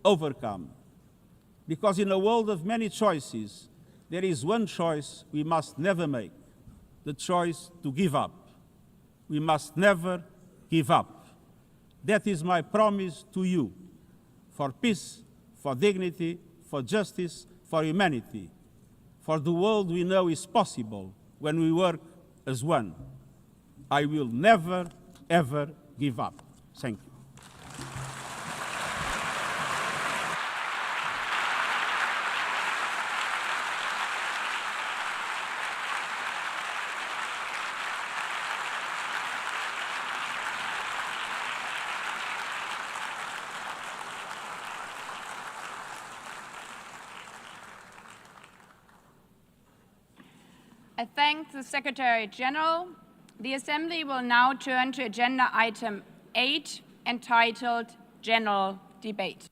overcome. Because in a world of many choices, there is one choice we must never make, the choice to give up. We must never give up. That is my promise to you, for peace, for dignity, for justice, for humanity, for the world we know is possible when we work as one. I will never, ever give up. Thank you. I thank the Secretary General. The Assembly will now turn to Agenda Item 8, entitled General Debate.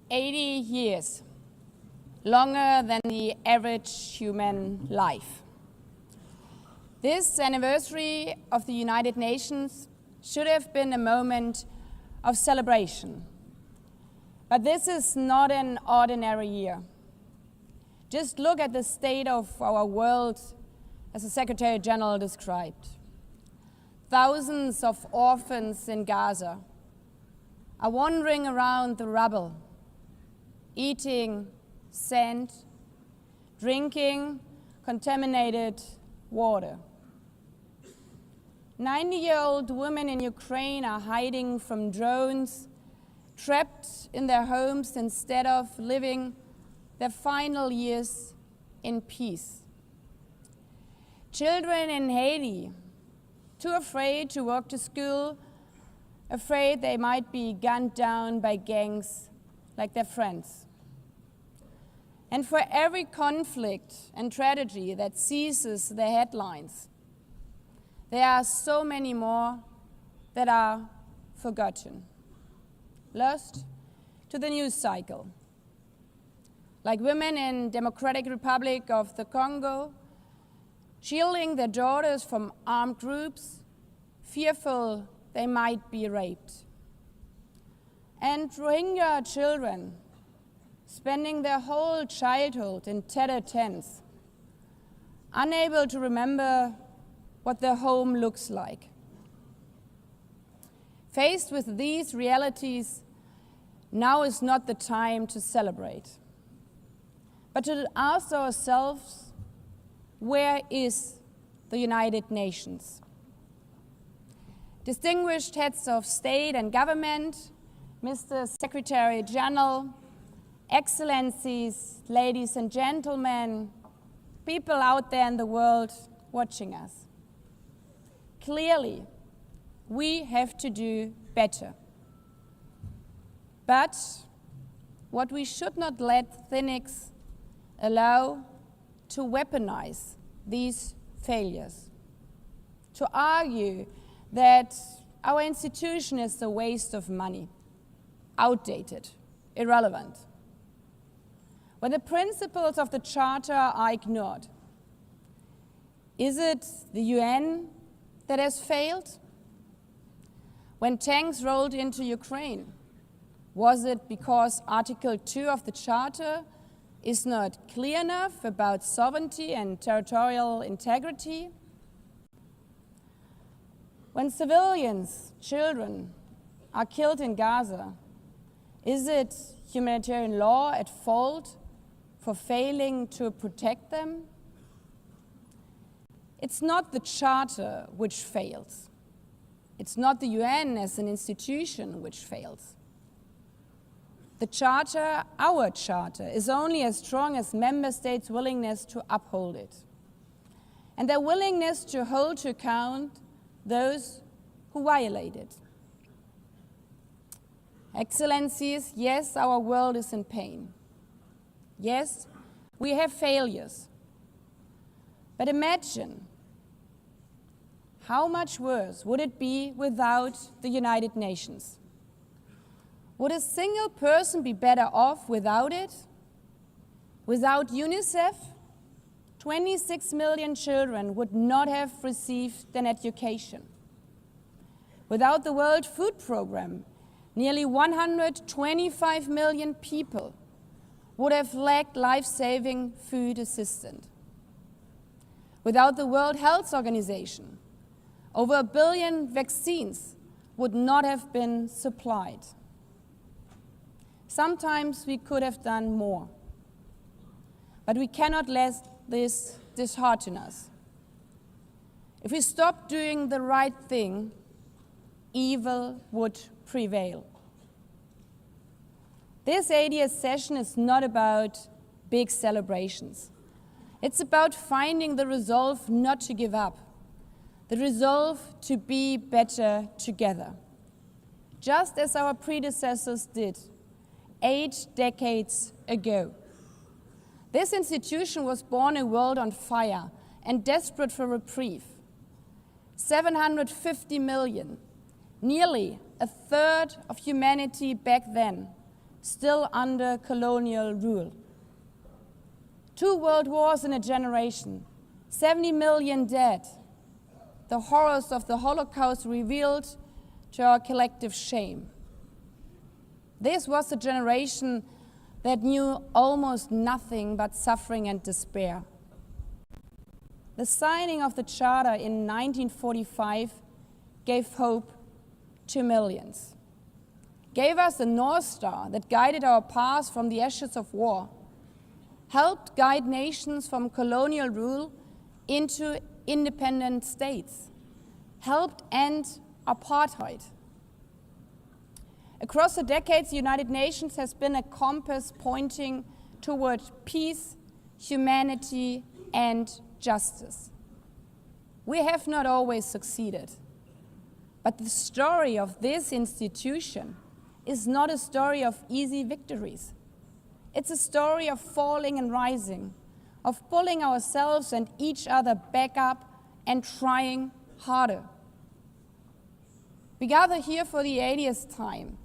"80 years. Longer than the average human life. This anniversary of the United Nations should have been a moment of celebration. But this is not an ordinary year. Just look at the state of our world, as the Secretary General described. Thousands of orphans in Gaza are wandering around the rubble, eating sand, drinking contaminated water. 90-year-old women in Ukraine are hiding from drones, trapped in their homes instead of living their final years in peace. Children in Haiti, too afraid to walk to school, afraid they might be gunned down by gangs like their friends. And for every conflict and tragedy that seizes the headlines, there are so many more that are forgotten, lost to the news cycle. Like women in Democratic Republic of the Congo, shielding their daughters from armed groups, fearful they might be raped. And Rohingya children, spending their whole childhood in tattered tents, unable to remember what their home looks like. Faced with these realities, now is not the time to celebrate, but to ask ourselves, where is the United Nations? Distinguished heads of state and government, Mr. Secretary General, Excellencies, ladies and gentlemen, people out there in the world watching us. Clearly, we have to do better. But what we should not let cynics allow to weaponize these failures, to argue that our institution is a waste of money, outdated, irrelevant. When the principles of the Charter are ignored, is it the UN that has failed? When tanks rolled into Ukraine, was it because Article 2 of the Charter is not clear enough about sovereignty and territorial integrity? When civilians, children, are killed in Gaza, is it humanitarian law at fault for failing to protect them? It's not the Charter which fails. It's not the UN as an institution which fails. The Charter, our Charter, is only as strong as member states' willingness to uphold it, and their willingness to hold to account those who violate it. Excellencies, yes, our world is in pain. Yes, we have failures. But imagine how much worse would it be without the United Nations? Would a single person be better off without it? Without UNICEF, 26 million children would not have received an education. Without the World Food Programme, nearly 125 million people would have lacked life-saving food assistance. Without the World Health Organization, over 1 billion vaccines would not have been supplied. Sometimes we could have done more, but we cannot let this dishearten us. If we stop doing the right thing, evil would prevail. This 80th session is not about big celebrations. It's about finding the resolve not to give up, the resolve to be better together, just as our predecessors did 8 decades ago. This institution was born in a world on fire and desperate for reprieve. 750 million, nearly a third of humanity back then, still under colonial rule. 2 world wars in a generation, 70 million dead. The horrors of the Holocaust revealed to our collective shame. This was a generation that knew almost nothing but suffering and despair. The signing of the Charter in 1945 gave hope to millions, gave us a North Star that guided our path from the ashes of war, helped guide nations from colonial rule into independent states, helped end apartheid. Across the decades, the United Nations has been a compass pointing toward peace, humanity, and justice. We have not always succeeded, but the story of this institution is not a story of easy victories. It's a story of falling and rising, of pulling ourselves and each other back up and trying harder. We gather here for the 80th time,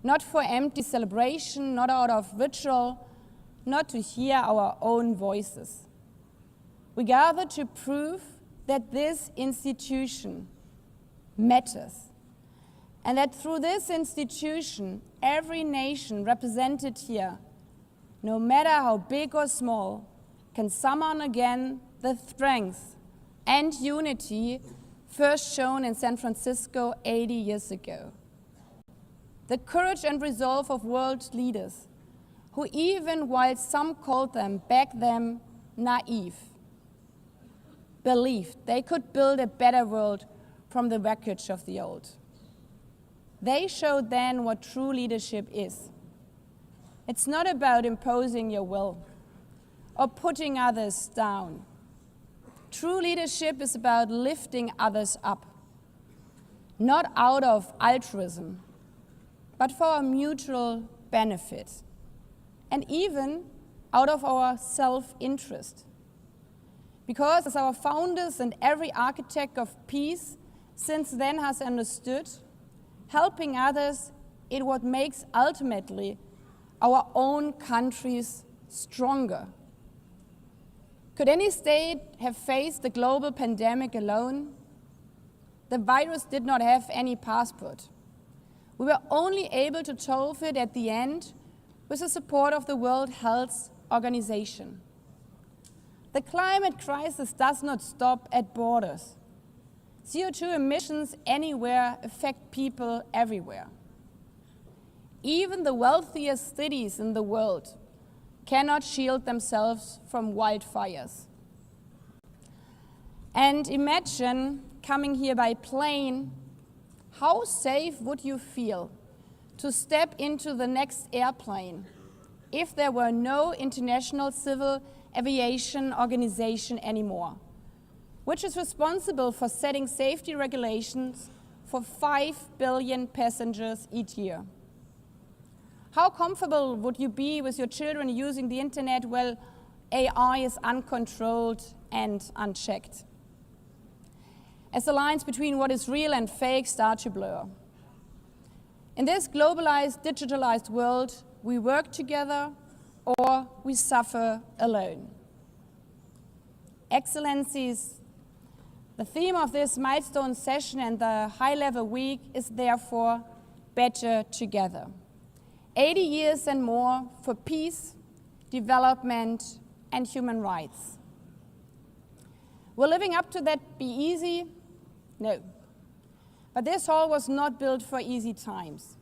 not for empty celebration, not out of ritual, not to hear our own voices. We gather to prove that this institution matters, and that through this institution, every nation represented here, no matter how big or small, can summon again the strength and unity first shown in San Francisco 80 years ago. The courage and resolve of world leaders, who even while some called them back then naive, believed they could build a better world from the wreckage of the old. They showed then what true leadership is. It's not about imposing your will or putting others down. True leadership is about lifting others up, not out of altruism, but for our mutual benefit, and even out of our self-interest. Because as our founders and every architect of peace since then has understood, helping others is what makes ultimately our own countries stronger. Could any state have faced the global pandemic alone? The virus did not have any passport. We were only able to solve it at the end with the support of the World Health Organization. The climate crisis does not stop at borders. CO2 emissions anywhere affect people everywhere. Even the wealthiest cities in the world cannot shield themselves from wildfires. And imagine coming here by plane. How safe would you feel to step into the next airplane if there were no International Civil Aviation Organization anymore, which is responsible for setting safety regulations for 5 billion passengers each year? How comfortable would you be with your children using the internet while AI is uncontrolled and unchecked, as the lines between what is real and fake start to blur? In this globalized, digitalized world, we work together or we suffer alone. Excellencies, the theme of this milestone session and the high-level week is therefore better together. 80 years and more for peace, development, and human rights. Will living up to that be easy? No. But this hall was not built for easy times.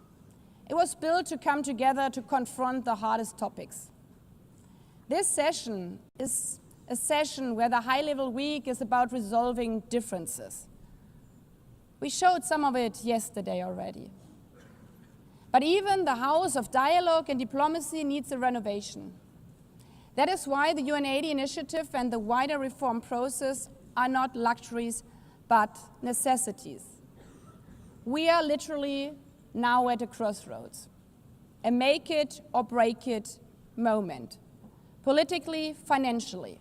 It was built to come together to confront the hardest topics. This session is a session where the high-level week is about resolving differences. We showed some of it yesterday already. But even the house of dialogue and diplomacy needs a renovation. That is why the UNGA initiative and the wider reform process are not luxuries, but necessities. We are literally now at a crossroads, a make it or break it moment, politically, financially.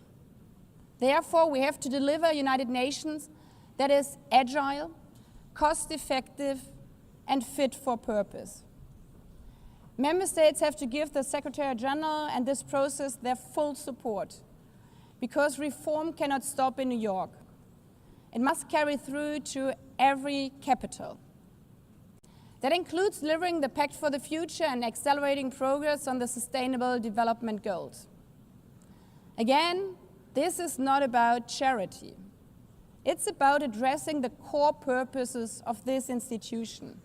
Therefore, we have to deliver a United Nations that is agile, cost-effective, and fit for purpose. Member States have to give the Secretary General and this process their full support, because reform cannot stop in New York. It must carry through to every capital. That includes delivering the Pact for the Future and accelerating progress on the Sustainable Development Goals. Again, this is not about charity. It's about addressing the core purposes of this institution,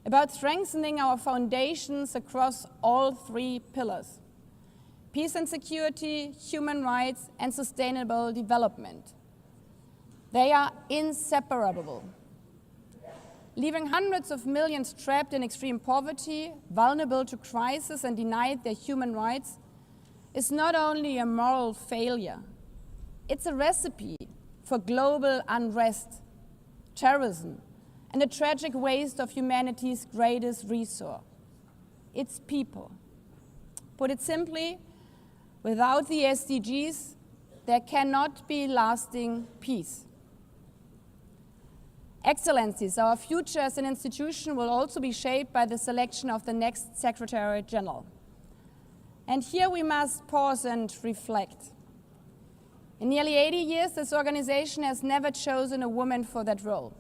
about strengthening our foundations across all three pillars: peace and security, human rights, and sustainable development. They are inseparable. Leaving hundreds of millions trapped in extreme poverty, vulnerable to crisis, and denied their human rights is not only a moral failure, it's a recipe for global unrest, terrorism, and a tragic waste of humanity's greatest resource, its people. Put it simply, without the SDGs, there cannot be lasting peace. Excellencies, our future as an institution will also be shaped by the selection of the next Secretary General. And here we must pause and reflect. In nearly 80 years, this organization has never chosen a woman for that role.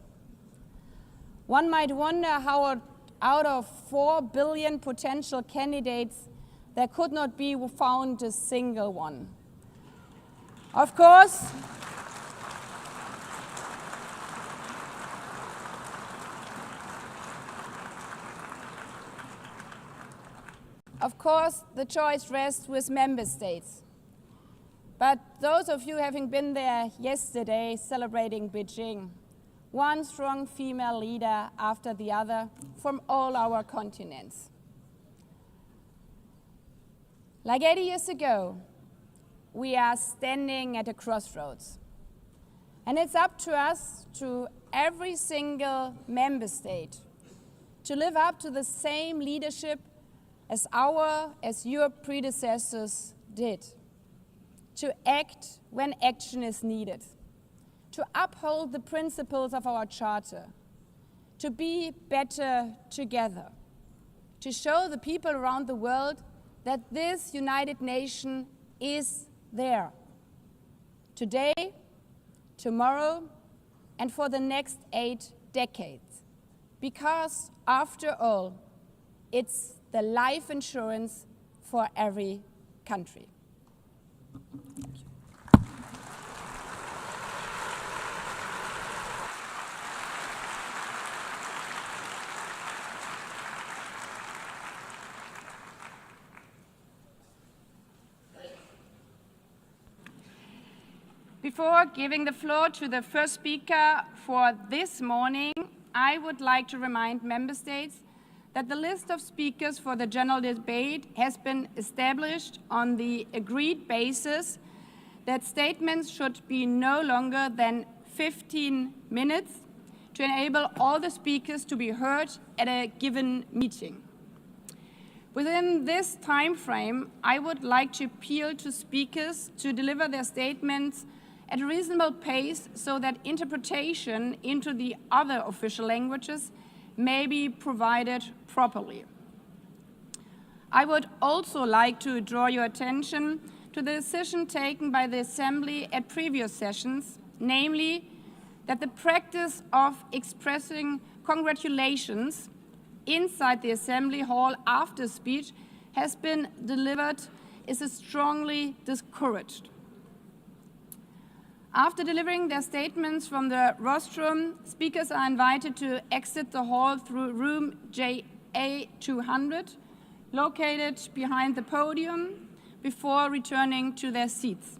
One might wonder how out of 4 billion potential candidates, there could not be found a single one. Of course, the choice rests with member states. But those of you having been there yesterday celebrating Beijing, one strong female leader after the other from all our continents. Like 80 years ago, we are standing at a crossroads. And it's up to us, to every single member state, to live up to the same leadership as your predecessors did, to act when action is needed, to uphold the principles of our charter, to be better together, to show the people around the world that this United Nation is there, today, tomorrow, and for the next 8 decades. Because, after all, it's the life insurance for every country. Before giving the floor to the first speaker for this morning, I would like to remind member states that the list of speakers for the general debate has been established on the agreed basis that statements should be no longer than 15 minutes to enable all the speakers to be heard at a given meeting. Within this time frame, I would like to appeal to speakers to deliver their statements at a reasonable pace so that interpretation into the other official languages may be provided properly. I would also like to draw your attention to the decision taken by the Assembly at previous sessions, namely that the practice of expressing congratulations inside the Assembly Hall after speech has been delivered is strongly discouraged. After delivering their statements from the rostrum, speakers are invited to exit the hall through room JA200, located behind the podium, before returning to their seats.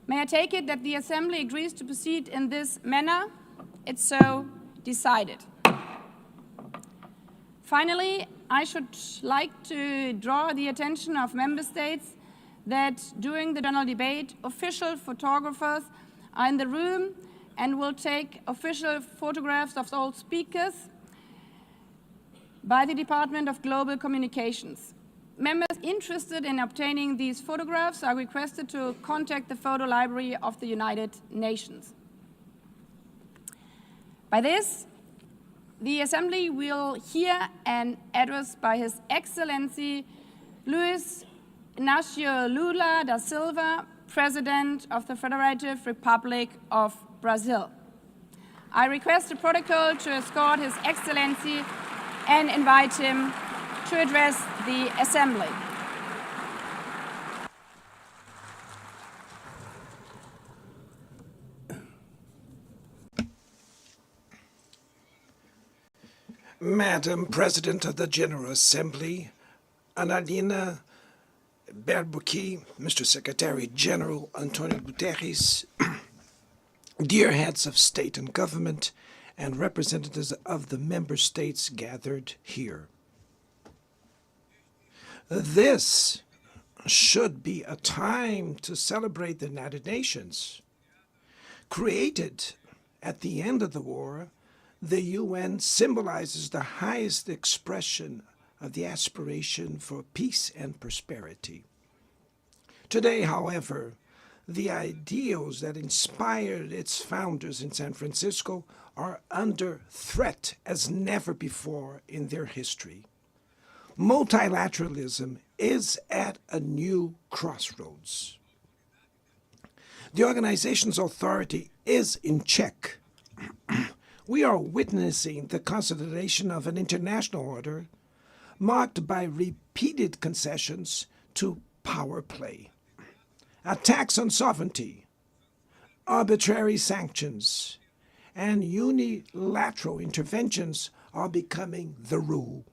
May I take it that the Assembly agrees to proceed in this manner? It's so decided. Finally, I should like to draw the attention of Member States that during the general debate, official photographers are in the room and will take official photographs of all speakers by the Department of Global Communications. Members interested in obtaining these photographs are requested to contact the Photo Library of the United Nations. By this, the Assembly will hear an address by His Excellency Luis Inácio Lula da Silva, President of the Federative Republic of Brazil. I request the protocol to escort His Excellency and invite him to address the Assembly. Madam President of the General Assembly, Annalena Baerbock, Mr. Secretary General Antonio Guterres, dear heads of state and government, and representatives of the member states gathered here. This should be a time to celebrate the United Nations. Created at the end of the war, the UN symbolizes the highest expression of the aspiration for peace and prosperity. Today, however, the ideals that inspired its founders in San Francisco are under threat as never before in their history. Multilateralism is at a new crossroads. The organization's authority is in check. We are witnessing the consolidation of an international order marked by repeated concessions to power play. Attacks on sovereignty, arbitrary sanctions, and unilateral interventions are becoming the rule.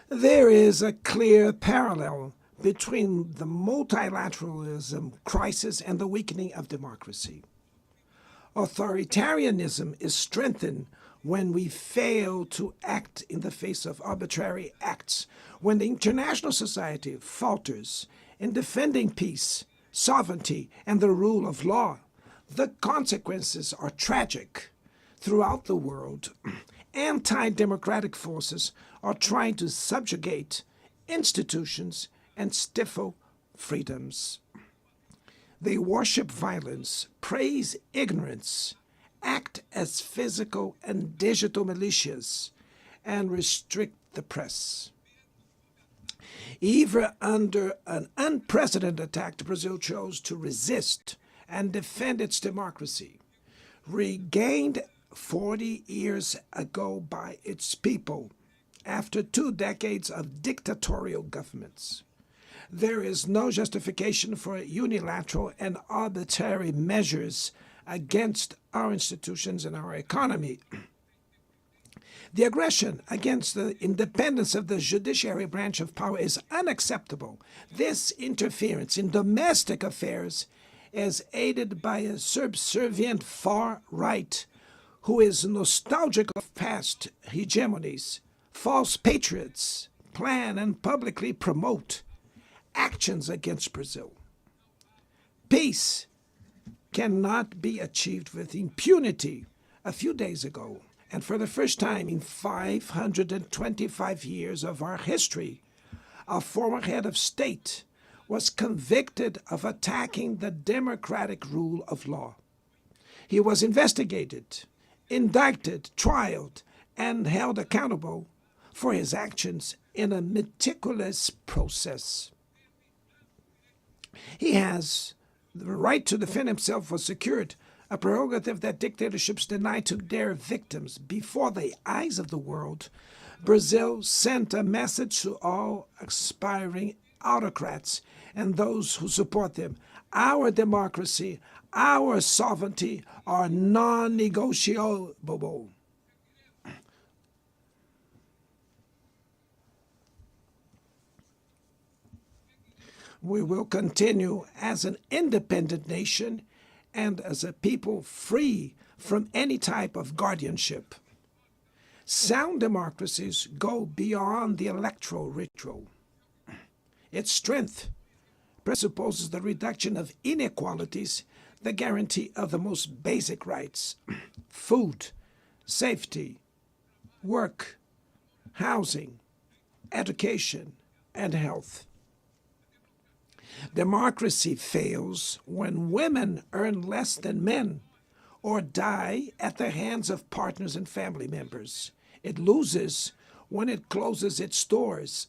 There is a clear parallel between the multilateralism crisis and the weakening of democracy. Authoritarianism is strengthened when we fail to act in the face of arbitrary acts, when the international society falters in defending peace, sovereignty, and the rule of law. The consequences are tragic. Throughout the world, anti-democratic forces are trying to subjugate institutions and stifle freedoms. They worship violence, praise ignorance, act as physical and digital militias, and restrict the press. Even under an unprecedented attack, Brazil chose to resist and defend its democracy, regained 40 years ago by its people after 2 decades of dictatorial governments. There is no justification for unilateral and arbitrary measures against our institutions and our economy. The aggression against the independence of the judiciary branch of power is unacceptable. This interference in domestic affairs is aided by a subservient far right who is nostalgic of past hegemonies. False patriots plan and publicly promote actions against Brazil. Peace cannot be achieved with impunity. A few days ago, and for the first time in 525 years of our history, a former head of state was convicted of attacking the democratic rule of law. He was investigated, indicted, trialed, and held accountable for his actions in a meticulous process. He has the right to defend himself was secured, a prerogative that dictatorships deny to their victims. Before the eyes of the world, Brazil sent a message to all aspiring autocrats and those who support them. Our democracy, our sovereignty are non-negotiable. We will continue as an independent nation and as a people free from any type of guardianship. Sound democracies go beyond the electoral ritual. Its strength presupposes the reduction of inequalities, the guarantee of the most basic rights: food, safety, work, housing, education, and health. Democracy fails when women earn less than men or die at the hands of partners and family members. It loses when it closes its doors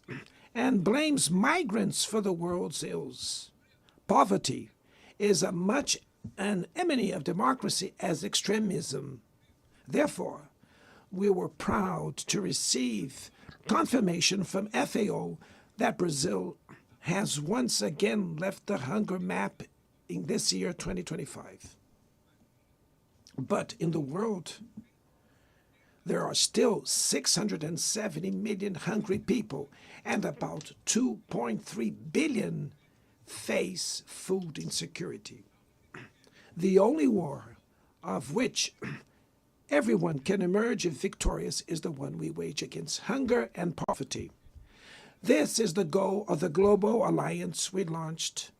and blames migrants for the world's ills. Poverty is as much an enemy of democracy as extremism. Therefore, we were proud to receive confirmation from FAO that Brazil has once again left the hunger map in this year, 2025. But in the world, there are still 670 million hungry people, and about 2.3 billion face food insecurity. The only war of which everyone can emerge victorious is the one we wage against hunger and poverty. This is the goal of the global alliance we launched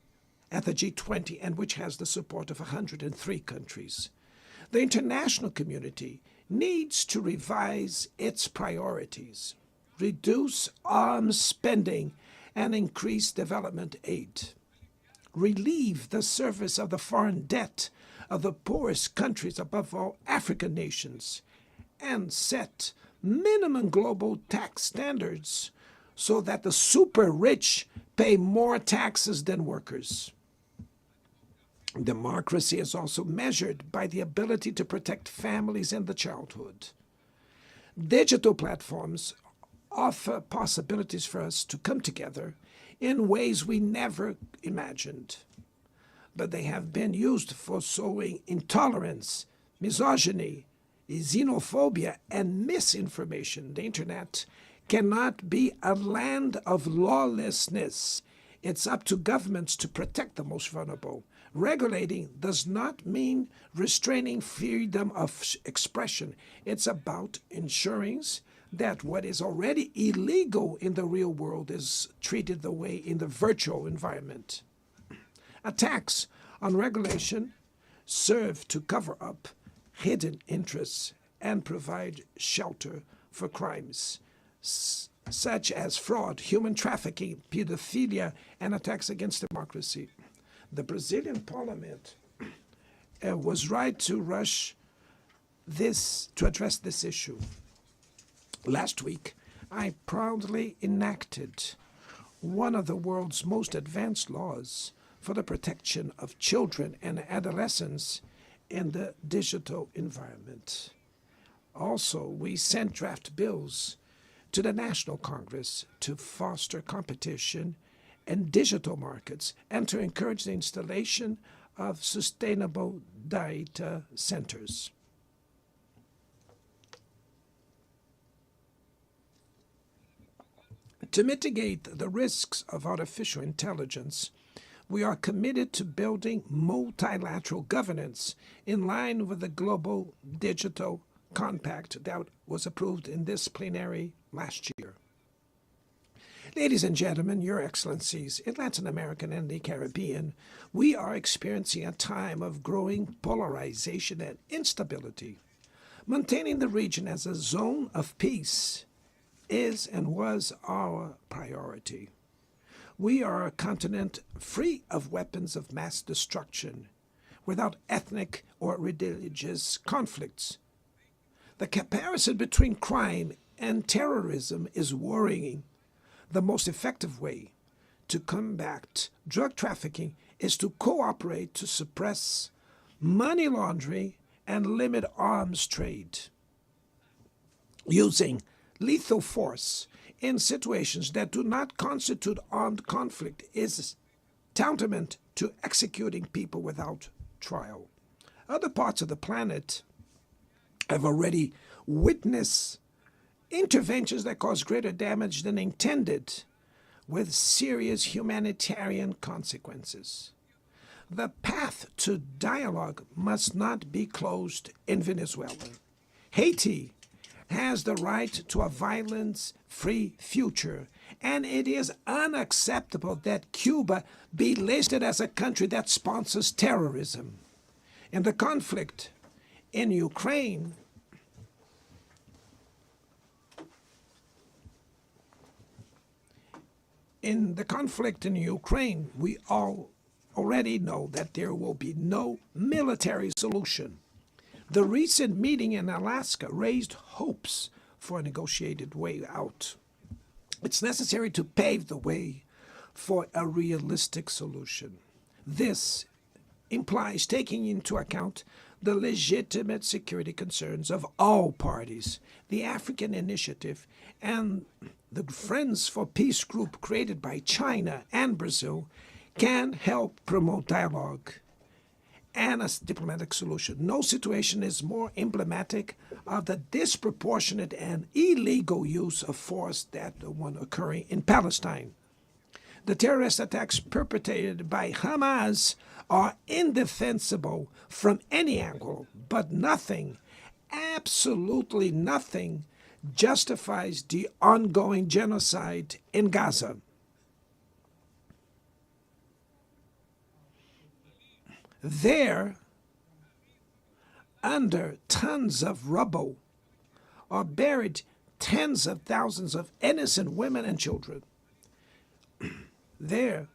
at the G20 and which has the support of 103 countries. The international community needs to revise its priorities, reduce arms spending, and increase development aid. Relieve the service of the foreign debt of the poorest countries, above all African nations, and set minimum global tax standards so that the super rich pay more taxes than workers. Democracy is also measured by the ability to protect families and the childhood. Digital platforms offer possibilities for us to come together in ways we never imagined. But they have been used for sowing intolerance, misogyny, xenophobia, and misinformation. The internet cannot be a land of lawlessness. It's up to governments to protect the most vulnerable. Regulating does not mean restraining freedom of expression. It's about ensuring that what is already illegal in the real world is treated the way in the virtual environment. Attacks on regulation serve to cover up hidden interests and provide shelter for crimes such as fraud, human trafficking, pedophilia, and attacks against democracy. The Brazilian parliament was right to rush to address this issue. Last week, I proudly enacted one of the world's most advanced laws for the protection of children and adolescents in the digital environment. Also, we sent draft bills to the National Congress to foster competition in digital markets and to encourage the installation of sustainable data centers. To mitigate the risks of artificial intelligence, we are committed to building multilateral governance in line with the Global Digital Compact that was approved in this plenary last year. Ladies and gentlemen, Your Excellencies, in Latin America and the Caribbean, we are experiencing a time of growing polarization and instability. Maintaining the region as a zone of peace is and was our priority. We are a continent free of weapons of mass destruction, without ethnic or religious conflicts, The comparison between crime and terrorism is worrying. The most effective way to combat drug trafficking is to cooperate to suppress money laundering and limit arms trade. Using lethal force in situations that do not constitute armed conflict is tantamount to executing people without trial. Other parts of the planet have already witnessed interventions that cause greater damage than intended, with serious humanitarian consequences. The path to dialogue must not be closed in Venezuela. Haiti has the right to a violence-free future, and it is unacceptable that Cuba be listed as a country that sponsors terrorism. In the conflict in Ukraine, we all already know that there will be no military solution. The recent meeting in Alaska raised hopes for a negotiated way out. It's necessary to pave the way for a realistic solution. This implies taking into account the legitimate security concerns of all parties. The African Initiative and the Friends for Peace group created by China and Brazil can help promote dialogue and a diplomatic solution. No situation is more emblematic of the disproportionate and illegal use of force than the one occurring in Palestine. The terrorist attacks perpetrated by Hamas are indefensible from any angle, but nothing, absolutely nothing, justifies the ongoing genocide in Gaza. There, under tons of rubble, are buried tens of thousands of innocent women and children. There,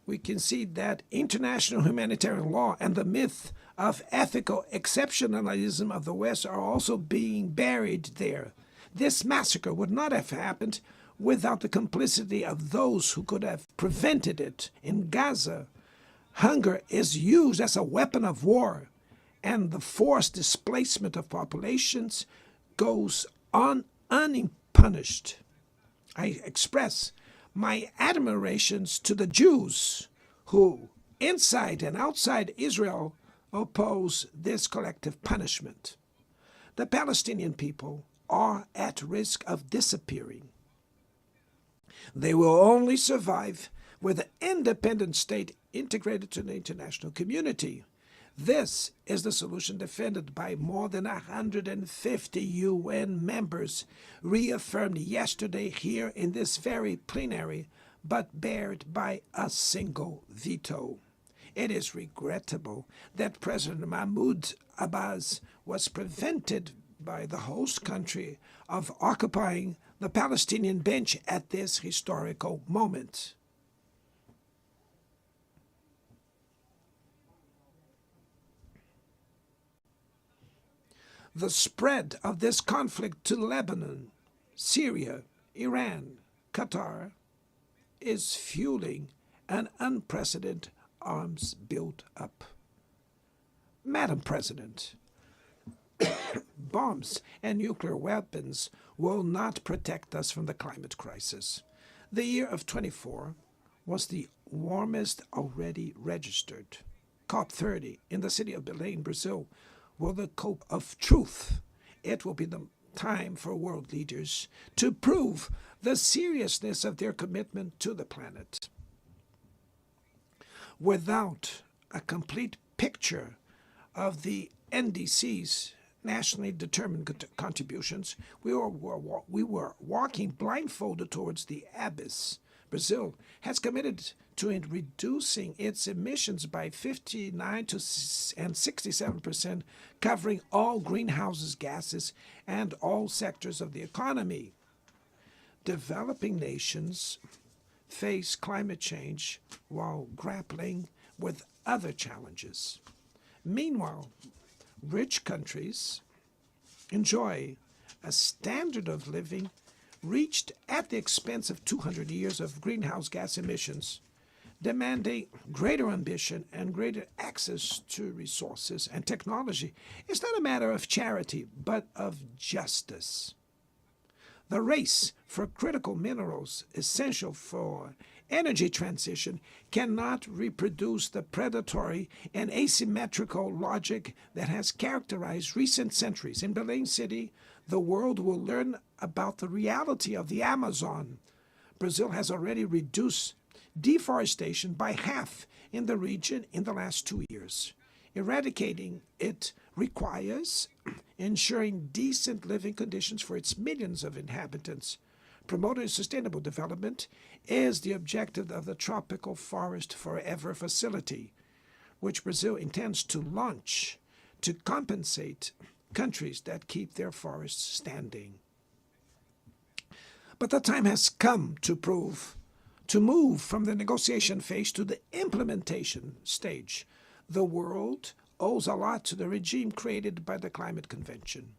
we can see that international humanitarian law and the myth of ethical exceptionalism of the West are also being buried there. This massacre would not have happened without the complicity of those who could have prevented it. In Gaza, hunger is used as a weapon of war, and the forced displacement of populations goes on unpunished. I express my admirations to the Jews who, inside and outside Israel, oppose this collective punishment. The Palestinian people are at risk of disappearing. They will only survive with an independent state integrated to the international community. This is the solution defended by more than 150 UN members, reaffirmed yesterday here in this very plenary, but barred by a single veto. It is regrettable that President Mahmoud Abbas was prevented by the host country of occupying the Palestinian bench at this historical moment. The spread of this conflict to Lebanon, Syria, Iran, Qatar is fueling an unprecedented arms build-up. Madam President, bombs and nuclear weapons will not protect us from the climate crisis. The year of 24 was the warmest already registered. COP30 in the city of Belém, Brazil, will the cope of truth. It will be the time for world leaders to prove the seriousness of their commitment to the planet. Without a complete picture of the NDC's nationally determined contributions, we were walking blindfolded towards the abyss. Brazil has committed to reducing its emissions by 59% and 67%, covering all greenhouse gases and all sectors of the economy. Developing nations face climate change while grappling with other challenges. Meanwhile, rich countries enjoy a standard of living reached at the expense of 200 years of greenhouse gas emissions, demanding greater ambition and greater access to resources and technology, is not a matter of charity, but of justice. The race for critical minerals essential for energy transition cannot reproduce the predatory and asymmetrical logic that has characterized recent centuries. In Belém City, the world will learn about the reality of the Amazon. Brazil has already reduced deforestation by half in the region in the last 2 years. Eradicating it requires ensuring decent living conditions for its millions of inhabitants. Promoting sustainable development is the objective of the Tropical Forest Forever facility, which Brazil intends to launch to compensate countries that keep their forests standing. But the time has come to move from the negotiation phase to the implementation stage. The world owes a lot to the regime created by the Climate Convention.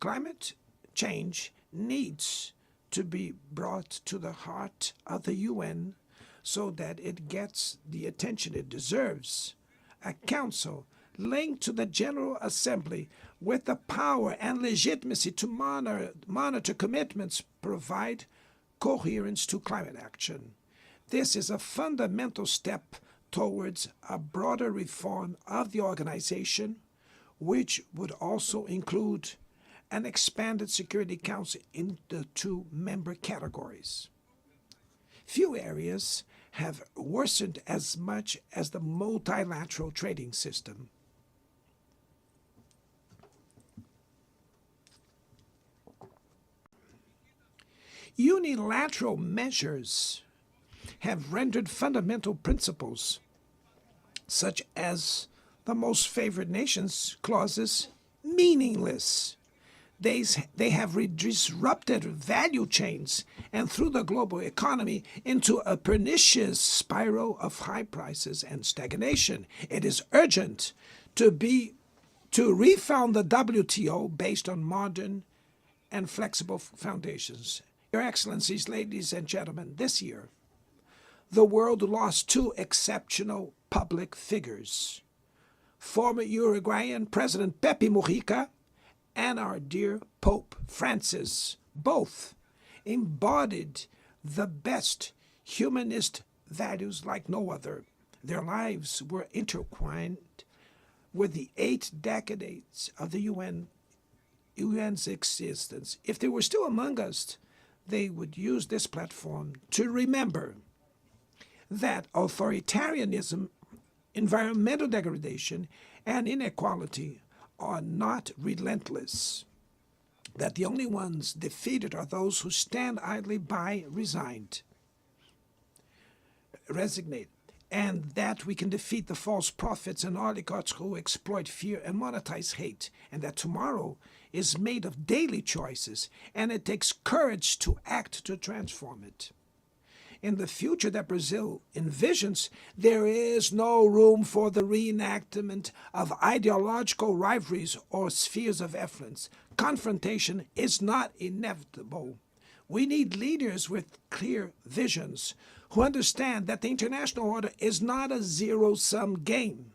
Climate change needs to be brought to the heart of the UN so that it gets the attention it deserves. A council linked to the General Assembly with the power and legitimacy to monitor commitments provide coherence to climate action. This is a fundamental step towards a broader reform of the organization, which would also include an expanded Security Council in the 2 member categories. Few areas have worsened as much as the multilateral trading system. Unilateral measures have rendered fundamental principles, such as the most favored nations clauses, meaningless. They have disrupted value chains and threw the global economy into a pernicious spiral of high prices and stagnation. It is urgent to refound the WTO based on modern and flexible foundations. Your Excellencies, ladies and gentlemen, this year, the world lost 2 exceptional public figures. Former Uruguayan President Pepe Mujica and our dear Pope Francis, both embodied the best humanist values like no other. Their lives were intertwined with the 8 decades of the UN's existence. If they were still among us, they would use this platform to remember that authoritarianism, environmental degradation, and inequality are not relentless, that the only ones defeated are those who stand idly by, resignate, and that we can defeat the false prophets and oligarchs who exploit fear and monetize hate, and that tomorrow is made of daily choices, and it takes courage to act to transform it. In the future that Brazil envisions, there is no room for the reenactment of ideological rivalries or spheres of influence. Confrontation is not inevitable. We need leaders with clear visions who understand that the international order is not a zero-sum game.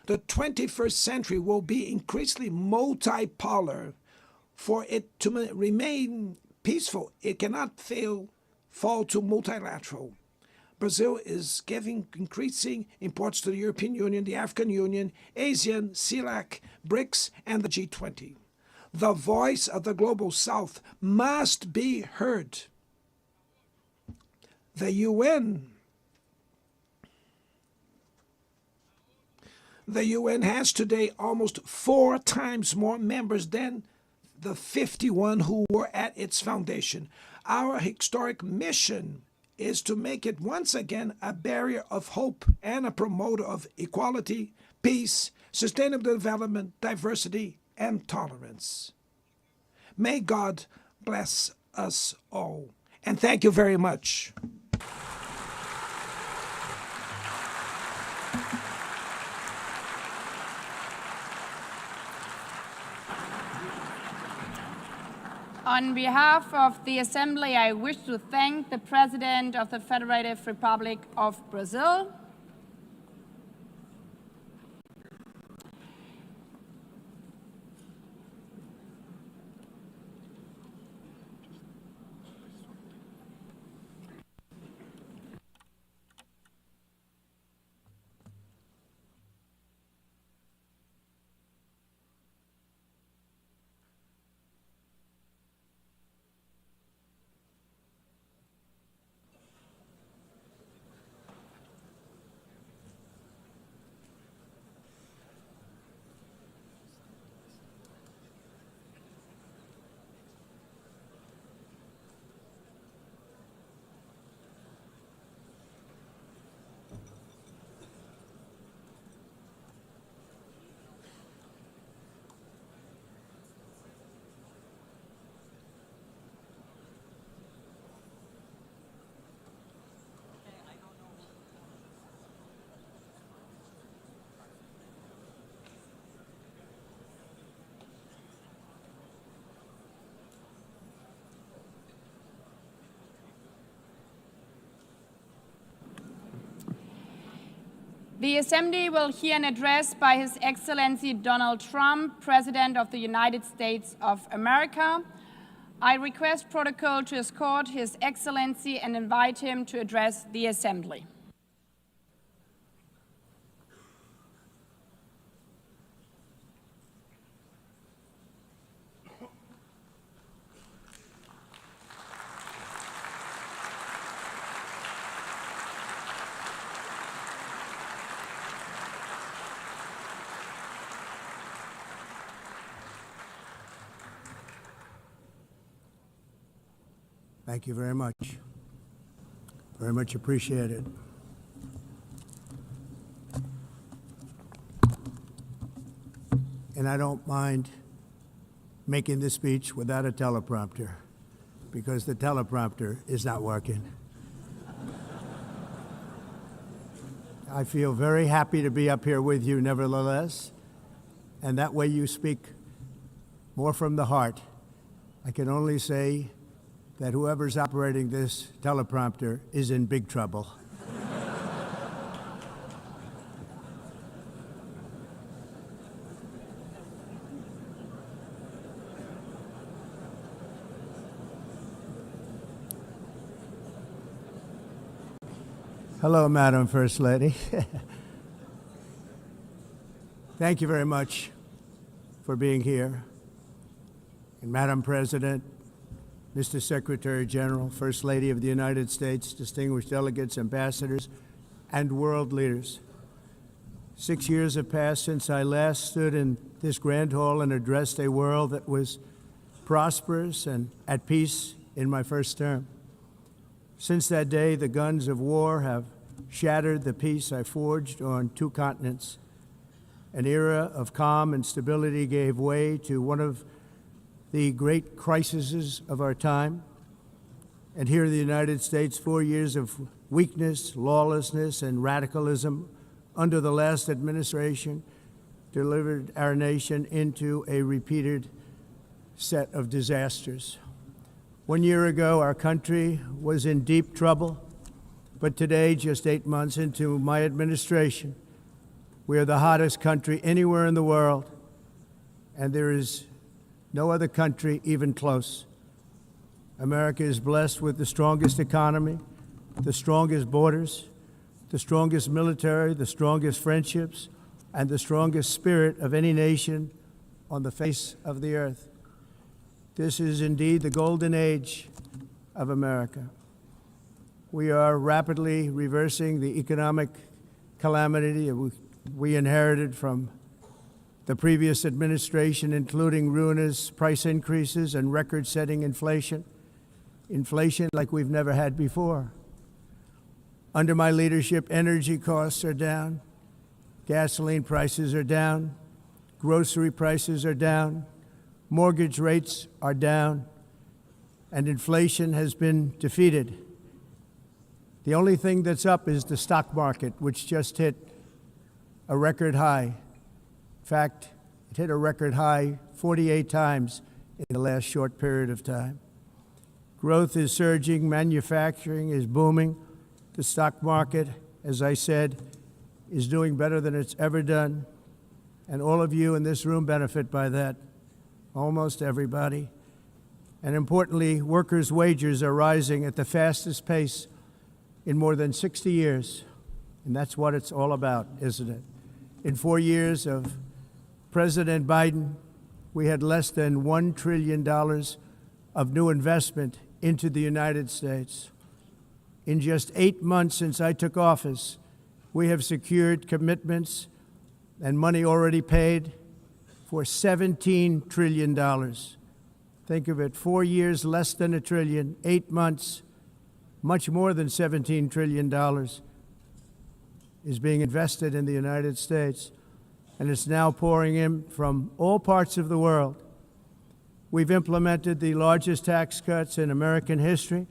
The 21st century will be increasingly multipolar. For it to remain peaceful, it cannot fall to multilateral. Brazil is giving increasing importance to the European Union, the African Union, ASEAN, CELAC, BRICS, and the G20. The voice of the Global South must be heard. The UN has today almost 4 times more members than the 51 who were at its foundation. Our historic mission is to make it once again a barrier of hope and a promoter of equality, peace, sustainable development, diversity, and tolerance. May God bless us all. And thank you very much. On behalf of the Assembly, I wish to thank the President of the Federative Republic of Brazil, the Assembly will hear an address by His Excellency Donald Trump, President of the United States of America. I request protocol to escort His Excellency and invite him to address the Assembly. Thank you very much. Very much appreciated. And I don't mind making this speech without a teleprompter, because the teleprompter is not working. I feel very happy to be up here with you nevertheless, and that way you speak more from the heart. I can only say that whoever's operating this teleprompter is in big trouble. Hello, Madam First Lady. Thank you very much for being here. And Madam President, Mr. Secretary General, First Lady of the United States, distinguished delegates, ambassadors, and world leaders. 6 years have passed since I last stood in this grand hall and addressed a world that was prosperous and at peace in my first term. Since that day, the guns of war have shattered the peace I forged on 2 continents. An era of calm and stability gave way to one of the great crises of our time. And here in the United States, 4 years of weakness, lawlessness, and radicalism under the last administration delivered our nation into a repeated set of disasters. 1 year ago, our country was in deep trouble, but today, just 8 months into my administration, we are the hottest country anywhere in the world, and there is no other country even close. America is blessed with the strongest economy, the strongest borders, the strongest military, the strongest friendships, and the strongest spirit of any nation on the face of the earth. This is indeed the golden age of America. We are rapidly reversing the economic calamity we inherited from the previous administration, including ruinous price increases and record-setting inflation like we've never had before. Under my leadership, energy costs are down, gasoline prices are down, grocery prices are down, mortgage rates are down, and inflation has been defeated. The only thing that's up is the stock market, which just hit a record high. In fact, it hit a record high 48 times in the last short period of time. Growth is surging, manufacturing is booming, the stock market, as I said, is doing better than it's ever done, and all of you in this room benefit by that, almost everybody. And importantly, workers' wages are rising at the fastest pace in more than 60 years, and that's what it's all about, isn't it? In 4 years of President Biden, we had less than $1 trillion of new investment into the United States. In just 8 months since I took office, we have secured commitments and money already paid for $17 trillion. Think of it, 4 years, less than $1 trillion, 8 months, much more than $17 trillion is being invested in the United States, and it's now pouring in from all parts of the world. We've implemented the largest tax cuts in American history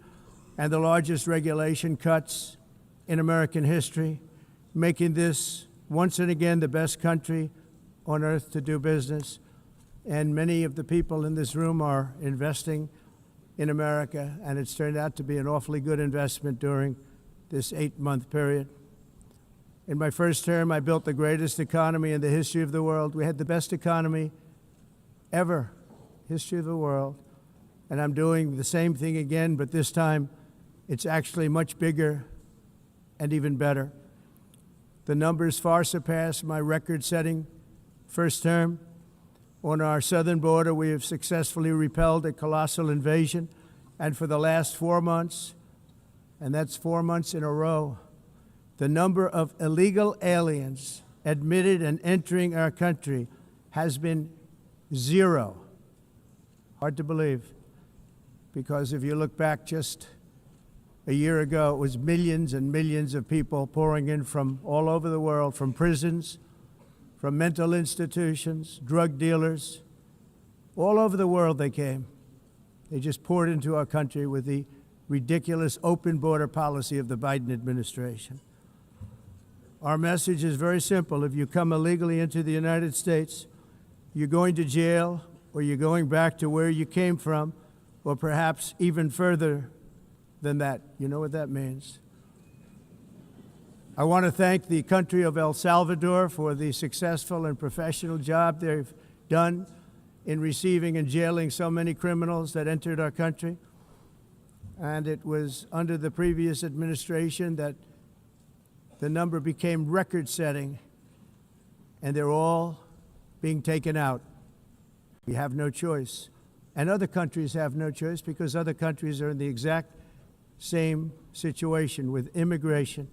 and the largest regulation cuts in American history, making this once and again the best country on earth to do business. And many of the people in this room are investing in America, and it's turned out to be an awfully good investment during this 8-month period. In my first term, I built the greatest economy in the history of the world. We had the best economy ever, history of the world. And I'm doing the same thing again, but this time it's actually much bigger and even better. The numbers far surpass my record-setting first term. On our southern border, we have successfully repelled a colossal invasion, and for the last 4 months, and that's 4 months in a row, the number of illegal aliens admitted and entering our country has been 0. Hard to believe, because if you look back just a year ago, it was millions and millions of people pouring in from all over the world, from prisons, from mental institutions, drug dealers. All over the world they came. They just poured into our country with the ridiculous open border policy of the Biden administration. Our message is very simple. If you come illegally into the United States, you're going to jail, or you're going back to where you came from, or perhaps even further than that. You know what that means. I want to thank the country of El Salvador for the successful and professional job they've done in receiving and jailing so many criminals that entered our country. And it was under the previous administration that the number became record-setting, and they're all being taken out. We have no choice. And other countries have no choice, because other countries are in the exact same situation with immigration.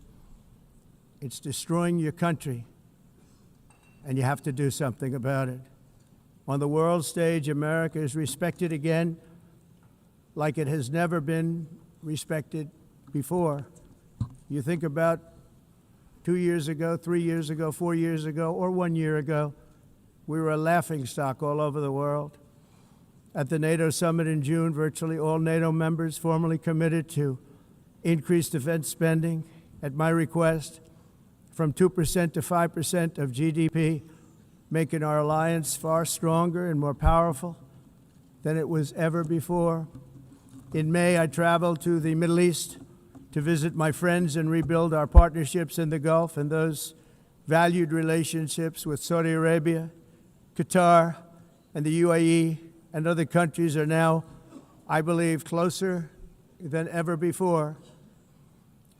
It's destroying your country, and you have to do something about it. On the world stage, America is respected again like it has never been respected before. You think about 2 years ago, 3 years ago, 4 years ago, or 1 year ago, we were a laughingstock all over the world. At the NATO summit in June, virtually all NATO members formally committed to increase defense spending at my request from 2% to 5% of GDP, making our alliance far stronger and more powerful than it was ever before. In May, I traveled to the Middle East to visit my friends and rebuild our partnerships in the Gulf and those valued relationships with Saudi Arabia, Qatar, and the UAE, and other countries are now, I believe, closer than ever before.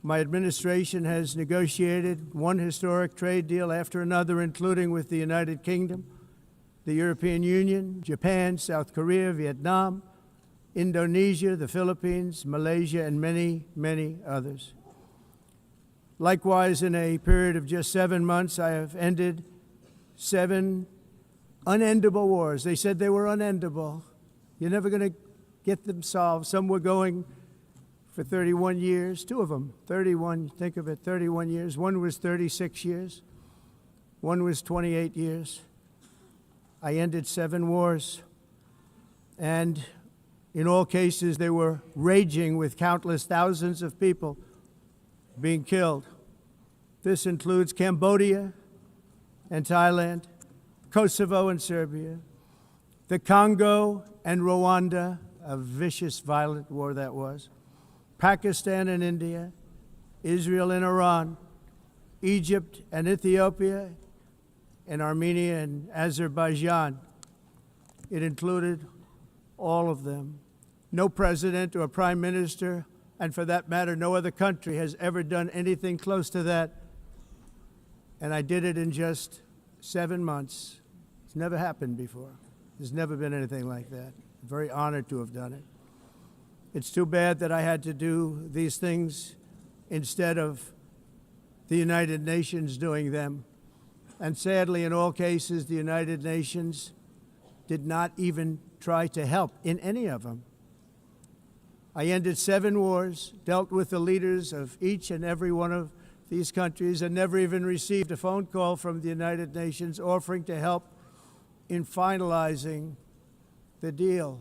My administration has negotiated one historic trade deal after another, including with the United Kingdom, the European Union, Japan, South Korea, Vietnam, Indonesia, the Philippines, Malaysia, and many, many others. Likewise, in a period of just 7 months, I have ended 7 unendable wars. They said they were unendable. You're never going to get them solved. Some were going for 31 years, 2 of them, 31, think of it, 31 years. One was 36 years. One was 28 years. I ended 7 wars. And in all cases, they were raging with countless thousands of people being killed. This includes Cambodia and Thailand, Kosovo and Serbia, the Congo and Rwanda, a vicious, violent war that was, Pakistan and India, Israel and Iran, Egypt and Ethiopia, and Armenia and Azerbaijan. It included all of them. No president or prime minister, and for that matter, no other country has ever done anything close to that. And I did it in just 7 months. It's never happened before. There's never been anything like that. I'm very honored to have done it. It's too bad that I had to do these things instead of the United Nations doing them. And sadly, in all cases, the United Nations did not even try to help in any of them. I ended 7 wars, dealt with the leaders of each and every one of these countries, and never even received a phone call from the United Nations offering to help in finalizing the deal.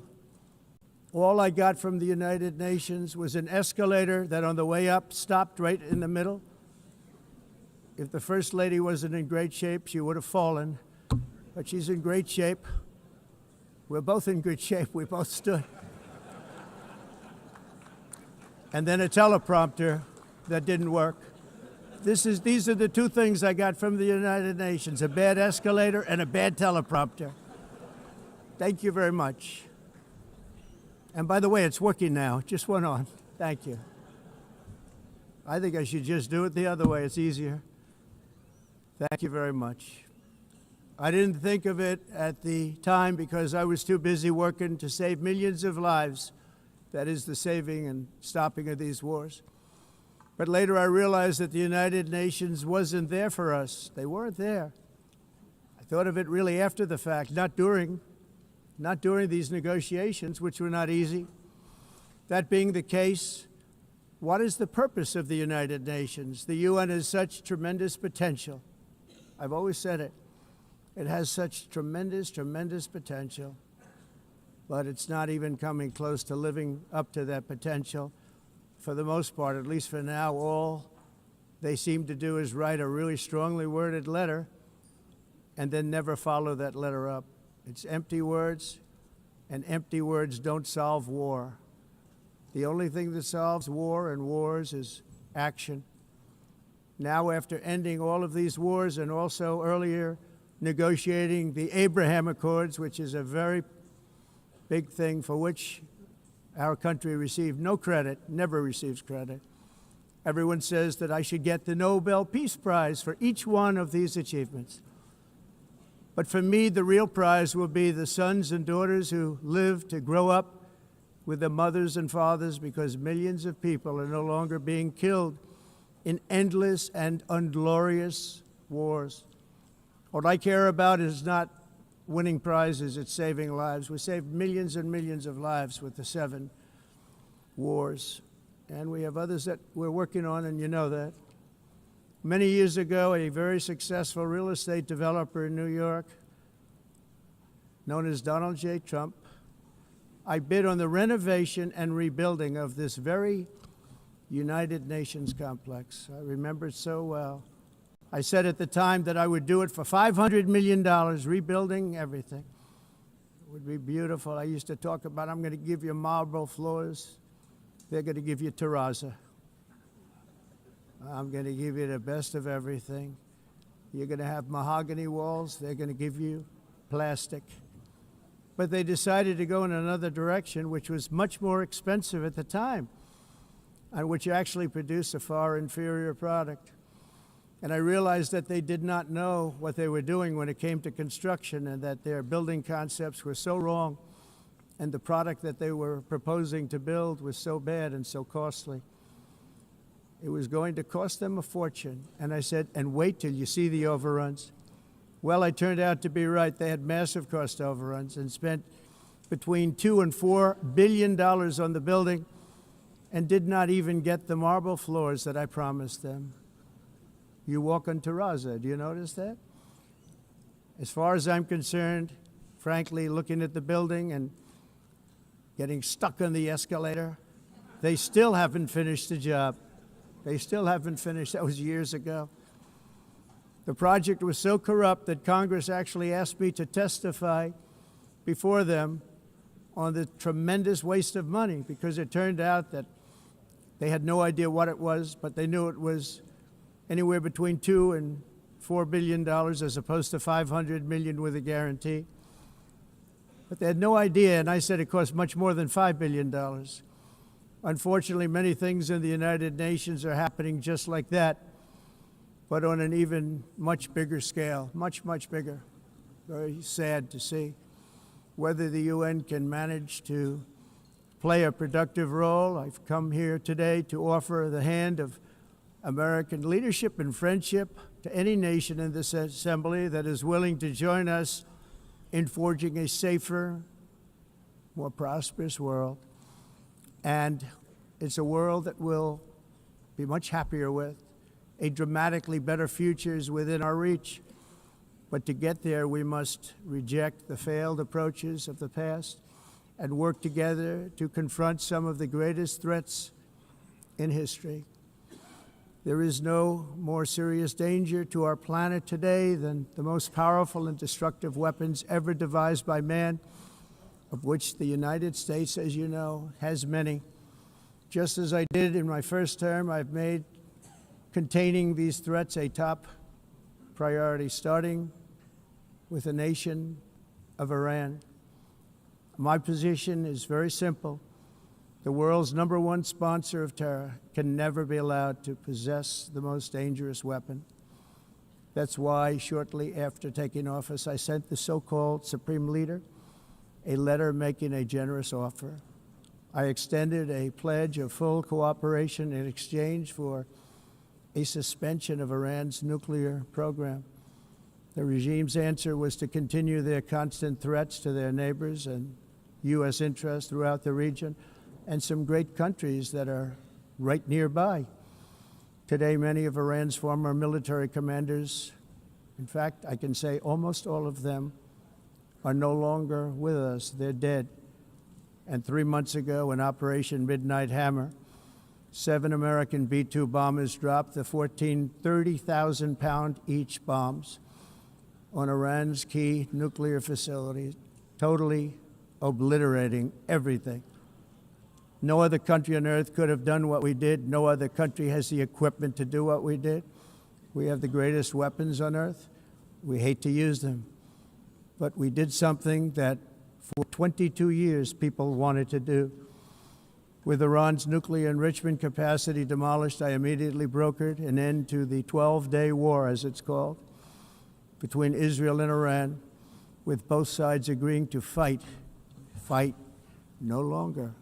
All I got from the United Nations was an escalator that on the way up stopped right in the middle. If the First Lady wasn't in great shape, she would have fallen, but she's in great shape. We're both in good shape. We both stood. And then a teleprompter that didn't work. These are the 2 things I got from the United Nations, a bad escalator and a bad teleprompter. Thank you very much. And by the way, it's working now. It just went on. Thank you. I think I should just do it the other way. It's easier. Thank you very much. I didn't think of it at the time because I was too busy working to save millions of lives. That is the saving and stopping of these wars. But later I realized that the United Nations wasn't there for us. They weren't there. I thought of it really after the fact, not during these negotiations, which were not easy. That being the case, what is the purpose of the United Nations? The UN has such tremendous potential. I've always said it. It has such tremendous, tremendous potential, but it's not even coming close to living up to that potential. For the most part, at least for now, all they seem to do is write a really strongly worded letter and then never follow that letter up. It's empty words, and empty words don't solve war. The only thing that solves war and wars is action. Now, after ending all of these wars and also earlier negotiating the Abraham Accords, which is a very big thing for which our country received no credit, never receives credit. Everyone says that I should get the Nobel Peace Prize for each one of these achievements. But for me, the real prize will be the sons and daughters who live to grow up with the mothers and fathers, because millions of people are no longer being killed in endless and unglorious wars. What I care about is not winning prizes, it's saving lives. We saved millions and millions of lives with the 7 wars. And we have others that we're working on, and you know that. Many years ago, a very successful real estate developer in New York, known as Donald J. Trump, I bid on the renovation and rebuilding of this very United Nations complex. I remember it so well. I said at the time that I would do it for $500 million, rebuilding everything. It would be beautiful. I used to talk about, I'm going to give you marble floors. They're going to give you terrazzo. I'm going to give you the best of everything. You're going to have mahogany walls. They're going to give you plastic. But they decided to go in another direction, which was much more expensive at the time, and which actually produced a far inferior product. And I realized that they did not know what they were doing when it came to construction, and that their building concepts were so wrong, and the product that they were proposing to build was so bad and so costly. It was going to cost them a fortune. And I said, and wait till you see the overruns. Well, I turned out to be right. They had massive cost overruns and spent between $2 and $4 billion on the building and did not even get the marble floors that I promised them. You walk on terrazzo. Do you notice that? As far as I'm concerned, frankly, looking at the building and getting stuck on the escalator, they still haven't finished the job. They still haven't finished. That was years ago. The project was so corrupt that Congress actually asked me to testify before them on the tremendous waste of money, because it turned out that they had no idea what it was, but they knew it was anywhere between $2 and $4 billion as opposed to $500 million with a guarantee. But they had no idea, and I said it cost much more than $5 billion. Unfortunately, many things in the United Nations are happening just like that, but on an even much bigger scale, much, much bigger. Very sad to see. Whether the UN can manage to play a productive role, I've come here today to offer the hand of American leadership and friendship to any nation in this assembly that is willing to join us in forging a safer, more prosperous world. And it's a world that we'll be much happier with. A dramatically better future is within our reach. But to get there, we must reject the failed approaches of the past and work together to confront some of the greatest threats in history. There is no more serious danger to our planet today than the most powerful and destructive weapons ever devised by man, of which the United States, as you know, has many. Just as I did in my first term, I've made containing these threats a top priority, starting with the nation of Iran. My position is very simple. The world's #1 sponsor of terror can never be allowed to possess the most dangerous weapon. That's why shortly after taking office, I sent the so-called Supreme Leader a letter making a generous offer. I extended a pledge of full cooperation in exchange for a suspension of Iran's nuclear program. The regime's answer was to continue their constant threats to their neighbors and U.S. interests throughout the region and some great countries that are right nearby. Today, many of Iran's former military commanders, in fact, I can say almost all of them, are no longer with us. They're dead. And 3 months ago, in Operation Midnight Hammer, 7 American B-2 bombers dropped the 14 30,000-pound each bombs on Iran's key nuclear facilities, totally obliterating everything. No other country on earth could have done what we did. No other country has the equipment to do what we did. We have the greatest weapons on earth. We hate to use them. But we did something that for 22 years people wanted to do. With Iran's nuclear enrichment capacity demolished, I immediately brokered an end to the 12-day war, as it's called, between Israel and Iran, with both sides agreeing to fight no longer.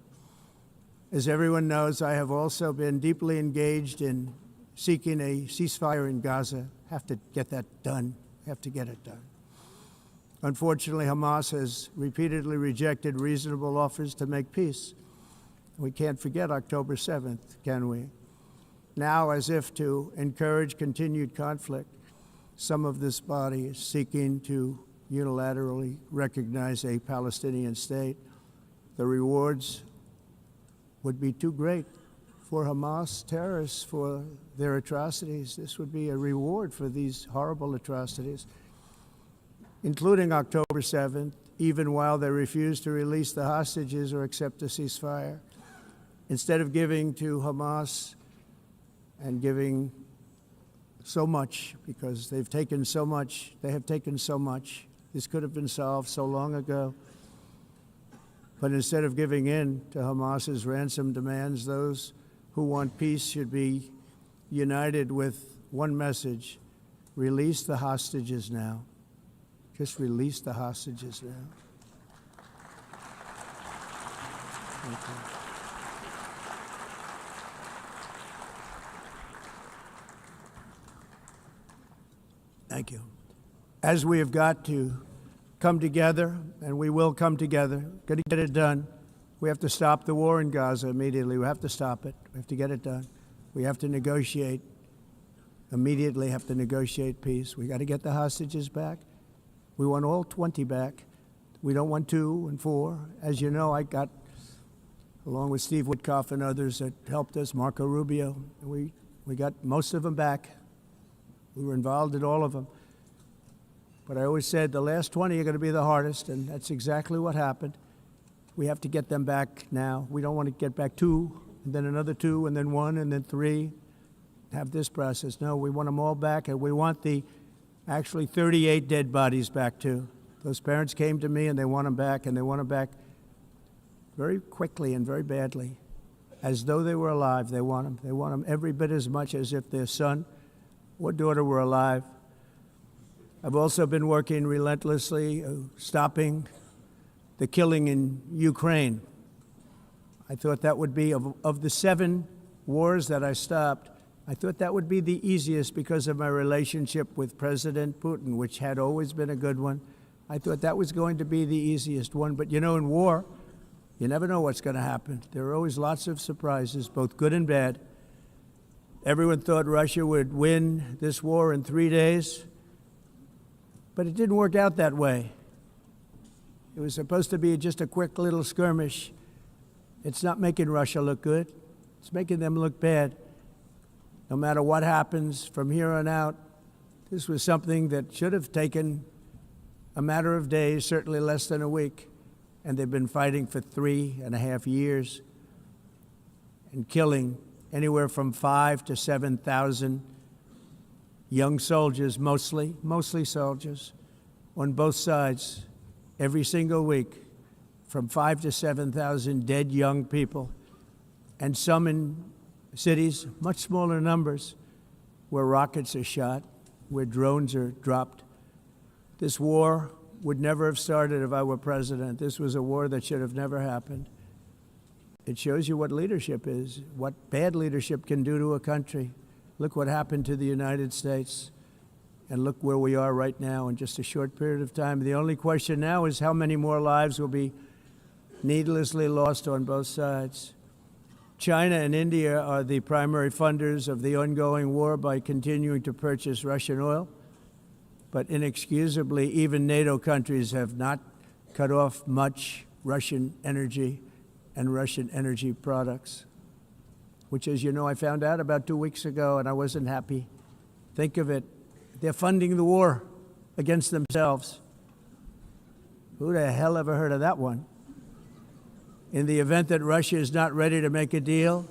As everyone knows, I have also been deeply engaged in seeking a ceasefire in Gaza. Have to get that done. Have to get it done. Unfortunately, Hamas has repeatedly rejected reasonable offers to make peace. We can't forget October 7th, can we? Now, as if to encourage continued conflict, some of this body is seeking to unilaterally recognize a Palestinian state. The rewards would be too great for Hamas terrorists for their atrocities. This would be a reward for these horrible atrocities, including October 7th, even while they refuse to release the hostages or accept a ceasefire. Instead of giving to Hamas and giving so much, because they've taken so much, they have taken so much. This could have been solved so long ago. But instead of giving in to Hamas's ransom demands, those who want peace should be united with one message: release the hostages now. Just release the hostages now. Thank you. Thank you. As we have got to come together, and we will come together, going to get it done. We have to stop the war in Gaza immediately. We have to stop it. We have to get it done. We have to negotiate, immediately have to negotiate peace. We got to get the hostages back. We want all 20 back. We don't want 2 and 4. As you know, I got, along with Steve Witkoff and others that helped us, Marco Rubio, we got most of them back. We were involved in all of them. But I always said the last 20 are going to be the hardest, and that's exactly what happened. We have to get them back now. We don't want to get back 2, and then another 2, and then 1, and then 3. Have this process. No, we want them all back, and we want the actually 38 dead bodies back too. Those parents came to me, and they want them back, and they want them back very quickly and very badly, as though they were alive. They want them. They want them every bit as much as if their son or daughter were alive. I've also been working relentlessly, stopping the killing in Ukraine. I thought that would be, of the 7 wars that I stopped, I thought that would be the easiest because of my relationship with President Putin, which had always been a good one. I thought that was going to be the easiest one. But you know, in war, you never know what's going to happen. There are always lots of surprises, both good and bad. Everyone thought Russia would win this war in 3 days, but it didn't work out that way. It was supposed to be just a quick little skirmish. It's not making Russia look good. It's making them look bad. No matter what happens from here on out, this was something that should have taken a matter of days, certainly less than a week. And they've been fighting for 3.5 years and killing anywhere from 5,000 to 7,000 young soldiers, mostly soldiers, on both sides, every single week, from 5,000 to 7,000 dead young people, and some in cities, much smaller numbers, where rockets are shot, where drones are dropped. This war would never have started if I were president. This was a war that should have never happened. It shows you what leadership is, what bad leadership can do to a country. Look what happened to the United States, and look where we are right now in just a short period of time. The only question now is how many more lives will be needlessly lost on both sides. China and India are the primary funders of the ongoing war by continuing to purchase Russian oil. But inexcusably, even NATO countries have not cut off much Russian energy and Russian energy products, which, as you know, I found out about 2 weeks ago, and I wasn't happy. Think of it. They're funding the war against themselves. Who the hell ever heard of that one? In the event that Russia is not ready to make a deal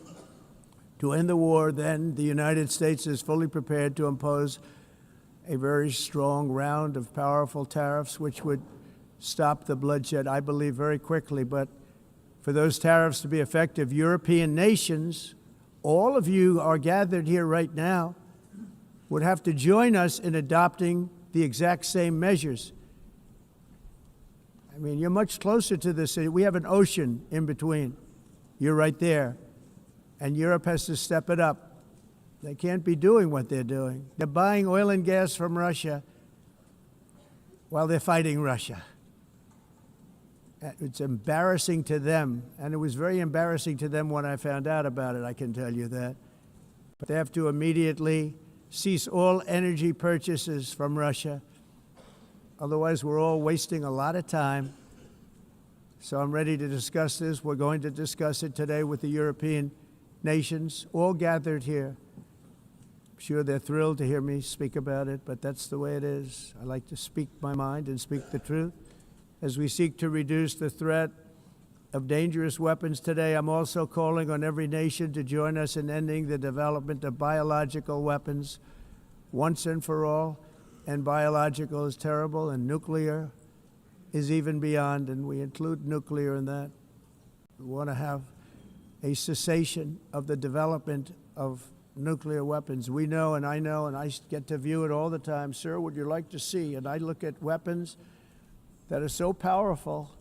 to end the war, then the United States is fully prepared to impose a very strong round of powerful tariffs, which would stop the bloodshed, I believe, very quickly. But for those tariffs to be effective, European nations, all of you are gathered here right now, would have to join us in adopting the exact same measures. I mean, you're much closer to this. We have an ocean in between. You're right there. And Europe has to step it up. They can't be doing what they're doing. They're buying oil and gas from Russia while they're fighting Russia. It's embarrassing to them, and it was very embarrassing to them when I found out about it, I can tell you that. But they have to immediately cease all energy purchases from Russia. Otherwise, we're all wasting a lot of time. So I'm ready to discuss this. We're going to discuss it today with the European nations, all gathered here. I'm sure they're thrilled to hear me speak about it, but that's the way it is. I like to speak my mind and speak the truth. As we seek to reduce the threat of dangerous weapons today, I'm also calling on every nation to join us in ending the development of biological weapons once and for all. And biological is terrible, and nuclear is even beyond, and we include nuclear in that. We want to have a cessation of the development of nuclear weapons. We know, and I get to view it all the time. Sir, would you like to see? And I look at weapons that are so powerful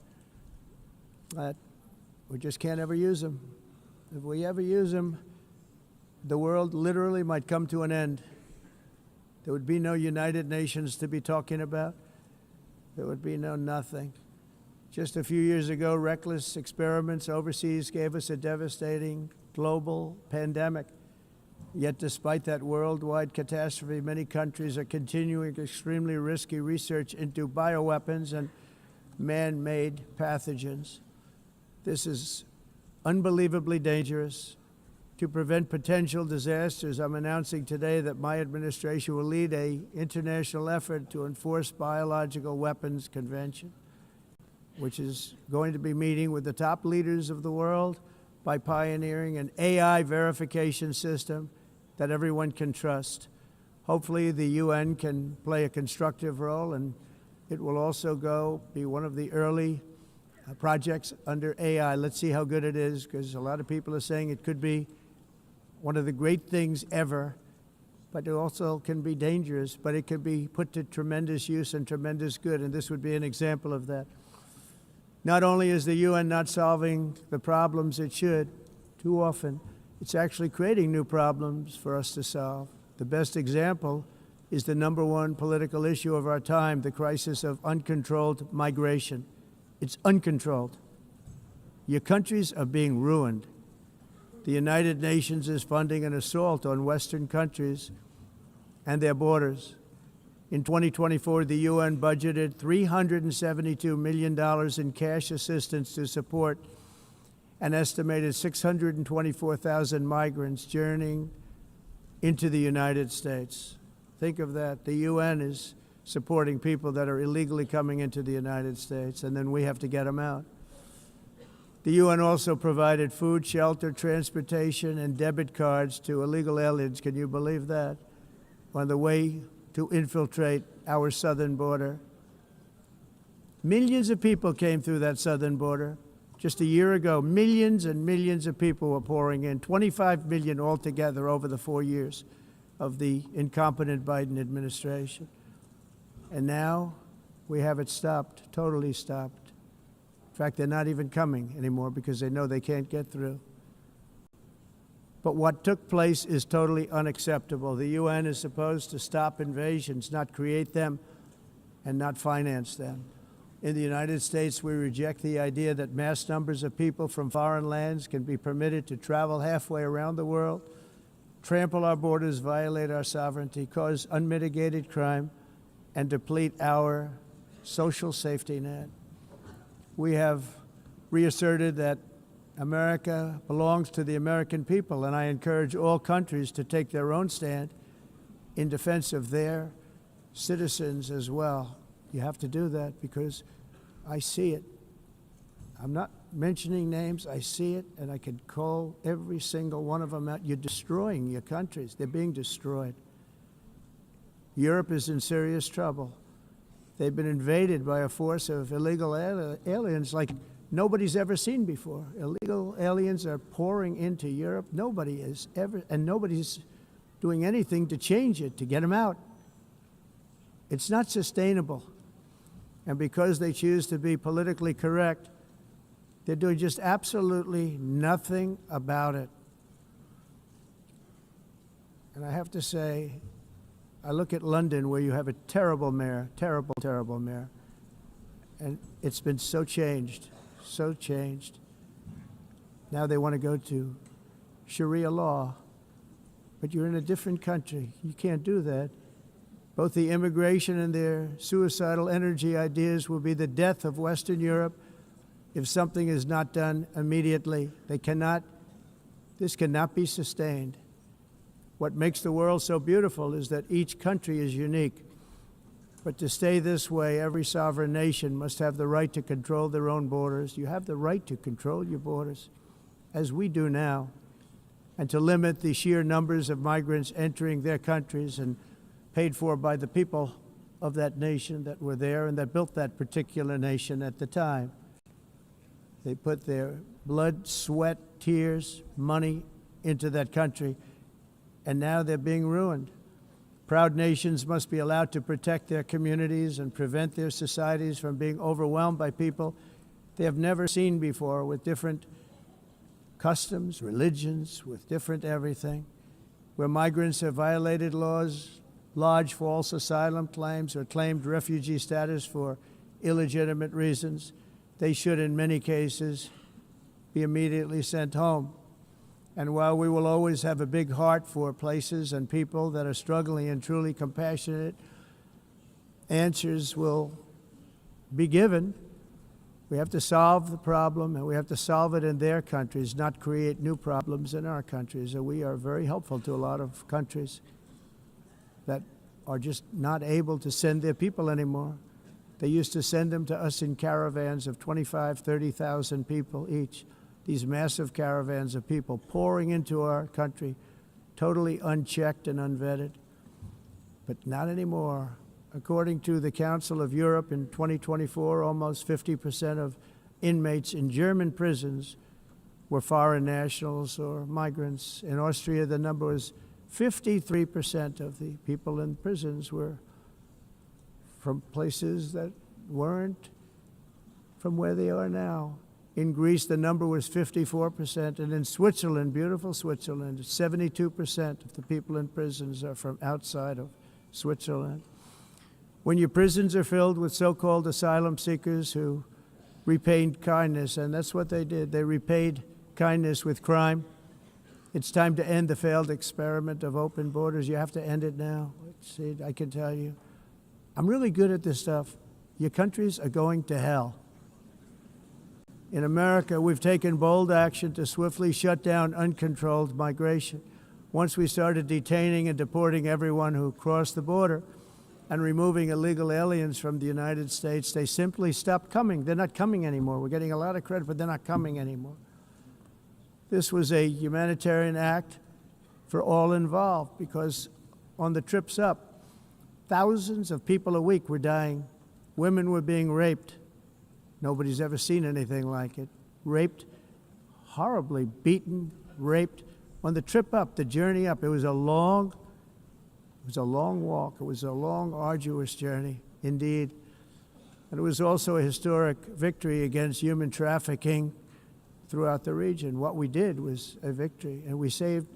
that we just can't ever use them. If we ever use them, the world literally might come to an end. There would be no United Nations to be talking about. There would be no nothing. Just a few years ago, reckless experiments overseas gave us a devastating global pandemic. Yet despite that worldwide catastrophe, many countries are continuing extremely risky research into bioweapons and man-made pathogens. This is unbelievably dangerous. to prevent potential disasters, I'm announcing today that my administration will lead an international effort to enforce biological weapons convention, which is going to be meeting with the top leaders of the world by pioneering an AI verification system that everyone can trust. Hopefully the UN can play a constructive role, and it will also be one of the early projects under AI. Let's see how good it is, because a lot of people are saying it could be one of the great things ever, but it also can be dangerous, but it can be put to tremendous use and tremendous good, and this would be an example of that. Not only is the UN not solving the problems it should, too often, it's actually creating new problems for us to solve. The best example is the #1 political issue of our time, the crisis of uncontrolled migration. It's uncontrolled. Your countries are being ruined. The United Nations is funding an assault on Western countries and their borders. In 2024, the UN budgeted $372 million in cash assistance to support an estimated 624,000 migrants journeying into the United States. Think of that. The UN is supporting people that are illegally coming into the United States, and then we have to get them out. The UN also provided food, shelter, transportation, and debit cards to illegal aliens. Can you believe that? On the way to infiltrate our southern border. Millions of people came through that southern border. Just a year ago, millions and millions of people were pouring in, 25 million altogether over the 4 years of the incompetent Biden administration. And now we have it stopped, totally stopped. In fact, they're not even coming anymore because they know they can't get through. But what took place is totally unacceptable. The UN is supposed to stop invasions, not create them and not finance them. In the United States, we reject the idea that mass numbers of people from foreign lands can be permitted to travel halfway around the world, trample our borders, violate our sovereignty, cause unmitigated crime, and deplete our social safety net. We have reasserted that America belongs to the American people, and I encourage all countries to take their own stand in defense of their citizens as well. You have to do that because I see it. I'm not mentioning names. I see it, and I can call every single one of them out. You're destroying your countries. They're being destroyed. Europe is in serious trouble. They've been invaded by a force of illegal aliens like nobody's ever seen before. Illegal aliens are pouring into Europe. Nobody is ever, and nobody's doing anything to change it, to get them out. It's not sustainable. And because they choose to be politically correct, they're doing just absolutely nothing about it. And I have to say, I look at London, where you have a terrible mayor, terrible, terrible mayor, and it's been so changed, so changed. Now they want to go to Sharia law, but you're in a different country. You can't do that. Both the immigration and their suicidal energy ideas will be the death of Western Europe if something is not done immediately. This cannot be sustained. What makes the world so beautiful is that each country is unique. But to stay this way, every sovereign nation must have the right to control their own borders. You have the right to control your borders, as we do now, and to limit the sheer numbers of migrants entering their countries and paid for by the people of that nation that were there and that built that particular nation at the time. They put their blood, sweat, tears, money into that country, and now they're being ruined. Proud nations must be allowed to protect their communities and prevent their societies from being overwhelmed by people they have never seen before, with different customs, religions, with different everything. Where migrants have violated laws, lodged false asylum claims, or claimed refugee status for illegitimate reasons, they should, in many cases, be immediately sent home. And while we will always have a big heart for places and people that are struggling and truly compassionate, answers will be given We have to solve the problem, and we have to solve it in their countries, not create new problems in our countries. And we are very helpful to a lot of countries that are just not able to send their people anymore. They used to send them to us in caravans of 25, 30,000 people each. These massive caravans of people pouring into our country, totally unchecked and unvetted. But not anymore. According to the Council of Europe in 2024, almost 50% of inmates in German prisons were foreign nationals or migrants. In Austria, the number was 53% of the people in prisons were from places that weren't from where they are now. In Greece, the number was 54%, and in Switzerland, beautiful Switzerland, 72% of the people in prisons are from outside of Switzerland. When your prisons are filled with so-called asylum seekers who repaid kindness, and that's what they did, they repaid kindness with crime. It's time to end the failed experiment of open borders. You have to end it now. See, I can tell you. I'm really good at this stuff. Your countries are going to hell. In America, we've taken bold action to swiftly shut down uncontrolled migration. Once we started detaining and deporting everyone who crossed the border and removing illegal aliens from the United States, they simply stopped coming. They're not coming anymore. We're getting a lot of credit, but they're not coming anymore. This was a humanitarian act for all involved, because on the trips up, thousands of people a week were dying. Women were being raped. Nobody's ever seen anything like it. Raped, horribly beaten, raped. On the trip up, the journey up, it was a long walk. It was a long, arduous journey, indeed. And it was also a historic victory against human trafficking throughout the region. What we did was a victory, and we saved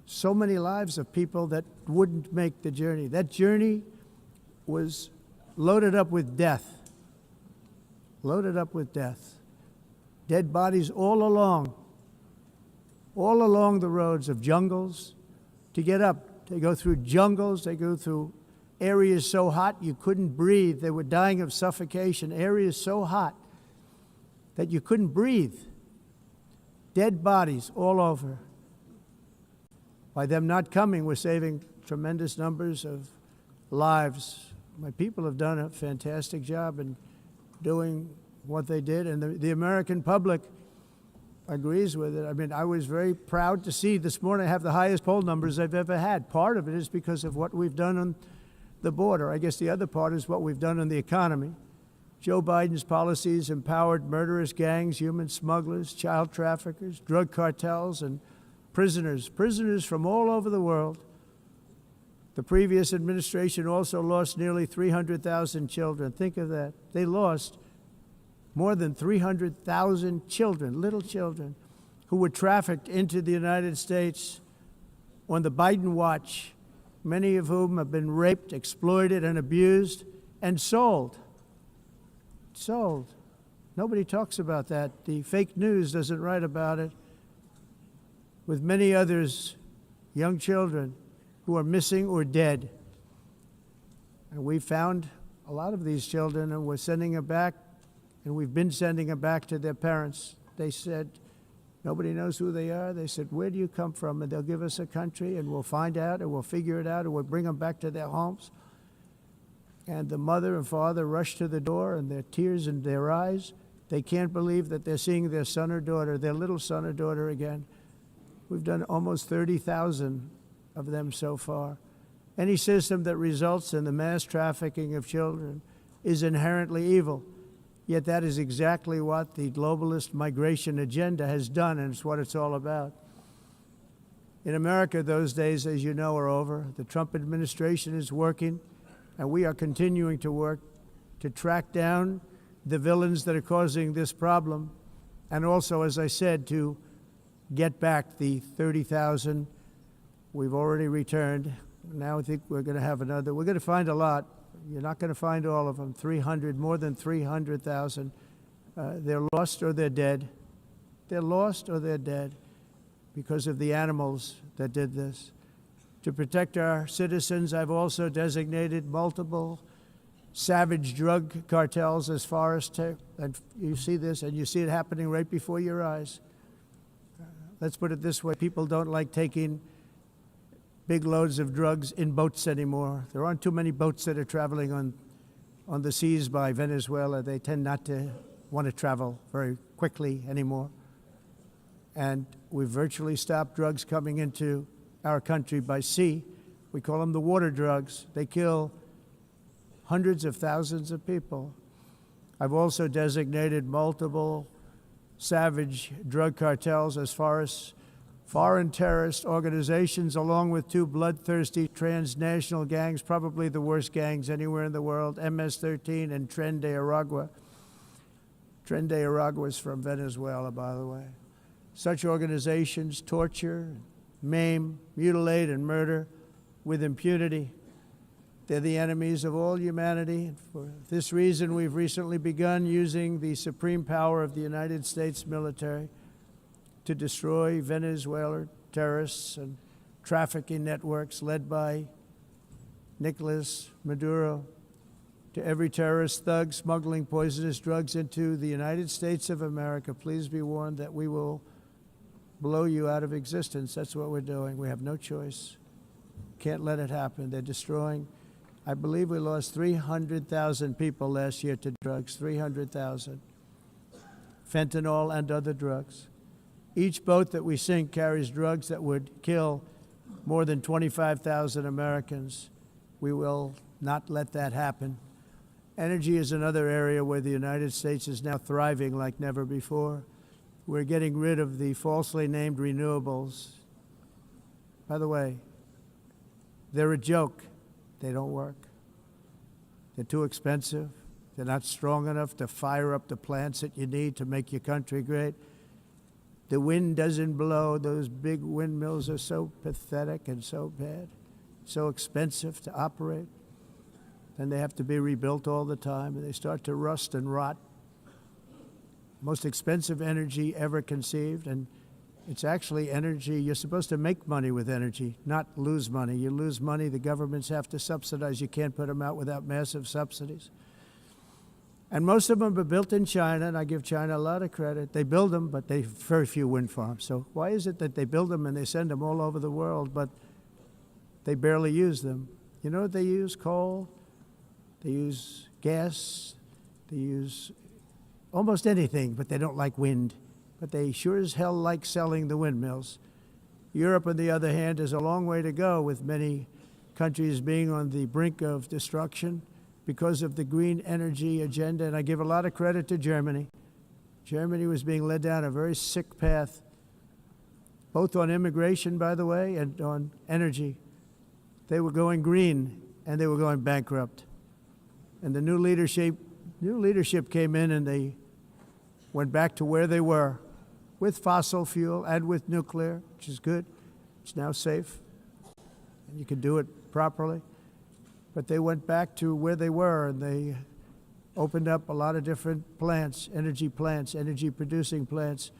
so many lives of people that wouldn't make the journey. That journey was loaded up with death. Loaded up with death. Dead bodies all along the roads of jungles to get up. They go through jungles, they go through areas so hot you couldn't breathe. They were dying of suffocation, areas so hot that you couldn't breathe. Dead bodies all over. By them not coming, we're saving tremendous numbers of lives. My people have done a fantastic job in doing what they did, and the American public agrees with it. I mean, I was very proud to see this morning I have the highest poll numbers I've ever had. Part of it is because of what we've done on the border. I guess the other part is what we've done on the economy. Joe Biden's policies empowered murderous gangs, human smugglers, child traffickers, drug cartels, and prisoners from all over the world. The previous administration also lost nearly 300,000 children. Think of that. They lost more than 300,000 children, little children, who were trafficked into the United States on the Biden watch, many of whom have been raped, exploited, and abused, and sold. Sold. Nobody talks about that. The fake news doesn't write about it. With many others, young children who are missing or dead. And we found a lot of these children, and we're sending them back, and we've been sending them back to their parents. They said, nobody knows who they are. They said, where do you come from? And they'll give us a country, and we'll find out, and we'll figure it out, and we'll bring them back to their homes. And the mother and father rush to the door, and their tears in their eyes. They can't believe that they're seeing their son or daughter, their little son or daughter again. We've done almost 30,000 of them so far. Any system that results in the mass trafficking of children is inherently evil. Yet that is exactly what the globalist migration agenda has done, and it's what it's all about. In America, those days, as you know, are over. The Trump administration is working, and we are continuing to work to track down the villains that are causing this problem, and also, as I said, to get back the 30,000 we've already returned. Now I think we're going to have another. We're going to find a lot. You're not going to find all of them. 300, more than 300,000. They're lost or they're dead. They're lost or they're dead because of the animals that did this. To protect our citizens, I've also designated multiple savage drug cartels as far as and you see this, and you see it happening right before your eyes. Let's put it this way, people don't like taking big loads of drugs in boats anymore. There aren't too many boats that are traveling on the seas by Venezuela. They tend not to want to travel very quickly anymore. And we've virtually stopped drugs coming into our country by sea. We call them the water drugs. They kill hundreds of thousands of people. I've also designated multiple savage drug cartels as far as foreign terrorist organizations, along with two bloodthirsty transnational gangs, probably the worst gangs anywhere in the world, MS-13 and Tren de Aragua. Tren de Aragua is from Venezuela, by the way. Such organizations torture, maim, mutilate, and murder with impunity. They're the enemies of all humanity. And for this reason, we've recently begun using the supreme power of the United States military to destroy Venezuelan terrorists and trafficking networks led by Nicolas Maduro. To every terrorist thug smuggling poisonous drugs into the United States of America, please be warned that we will blow you out of existence. That's what we're doing. We have no choice. Can't let it happen. They're destroying. I believe we lost 300,000 people last year to drugs, 300,000. Fentanyl and other drugs. Each boat that we sink carries drugs that would kill more than 25,000 Americans. We will not let that happen. Energy is another area where the United States is now thriving like never before. We're getting rid of the falsely named renewables. By the way, they're a joke. They don't work. They're too expensive. They're not strong enough to fire up the plants that you need to make your country great. The wind doesn't blow. Those big windmills are so pathetic and so bad, so expensive to operate. And they have to be rebuilt all the time, and they start to rust and rot. Most expensive energy ever conceived, and it's actually energy. You're supposed to make money with energy, not lose money. You lose money, the governments have to subsidize. You can't put them out without massive subsidies. And most of them are built in China, and I give China a lot of credit. They build them, but they have very few wind farms. So why is it that they build them and they send them all over the world, but they barely use them? You know what they use? Coal. They use gas. They use almost anything, but they don't like wind. But they sure as hell like selling the windmills. Europe, on the other hand, has a long way to go, with many countries being on the brink of destruction because of the green energy agenda. And I give a lot of credit to Germany. Germany was being led down a very sick path, both on immigration, by the way, and on energy. They were going green, and they were going bankrupt. And the new leadership came in, and they went back to where they were, with fossil fuel and with nuclear, which is good. It's now safe, and you can do it properly. But they went back to where they were, and they opened up a lot of different plants, energy-producing plants,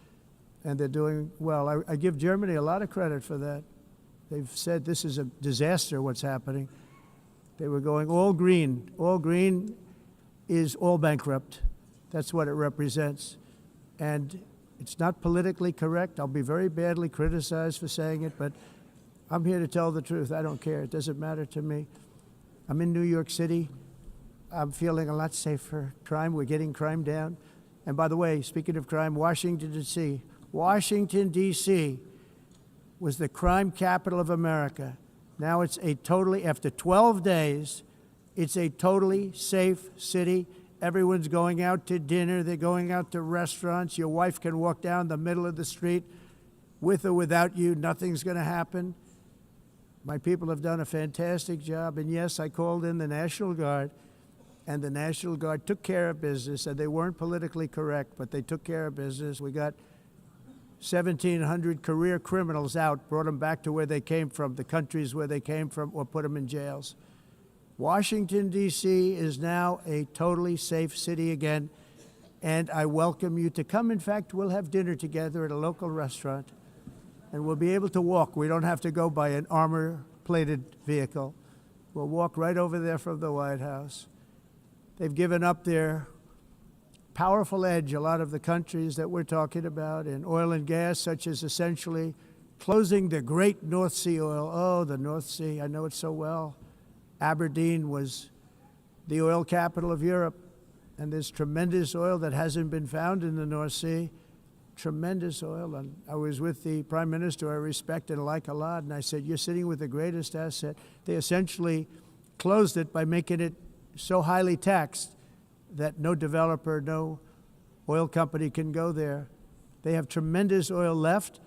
and they're doing well. I give Germany a lot of credit for that. They've said this is a disaster, what's happening. They were going all green. All green is all bankrupt. That's what it represents. And it's not politically correct. I'll be very badly criticized for saying it, but I'm here to tell the truth. I don't care. It doesn't matter to me. I'm in New York City. I'm feeling a lot safer. Crime, we're getting crime down. And by the way, speaking of crime, Washington, D.C. Washington, D.C. was the crime capital of America. Now it's after 12 days, it's a totally safe city. Everyone's going out to dinner. They're going out to restaurants. Your wife can walk down the middle of the street with or without you. Nothing's going to happen. My people have done a fantastic job. And yes, I called in the National Guard, and the National Guard took care of business. And they weren't politically correct, but they took care of business. We got 1,700 career criminals out, brought them back to where they came from, the countries where they came from, or put them in jails. Washington, D.C. is now a totally safe city again, and I welcome you to come. In fact, we'll have dinner together at a local restaurant, and we'll be able to walk. We don't have to go by an armor-plated vehicle. We'll walk right over there from the White House. They've given up their powerful edge, a lot of the countries that we're talking about in oil and gas, such as essentially closing the great North Sea oil. Oh, the North Sea, I know it so well. Aberdeen was the oil capital of Europe, and there's tremendous oil that hasn't been found in the North Sea. Tremendous oil. And I was with the Prime Minister I respect and like a lot, and I said, you're sitting with the greatest asset. They essentially closed it by making it so highly taxed that no developer, no oil company can go there. They have tremendous oil left,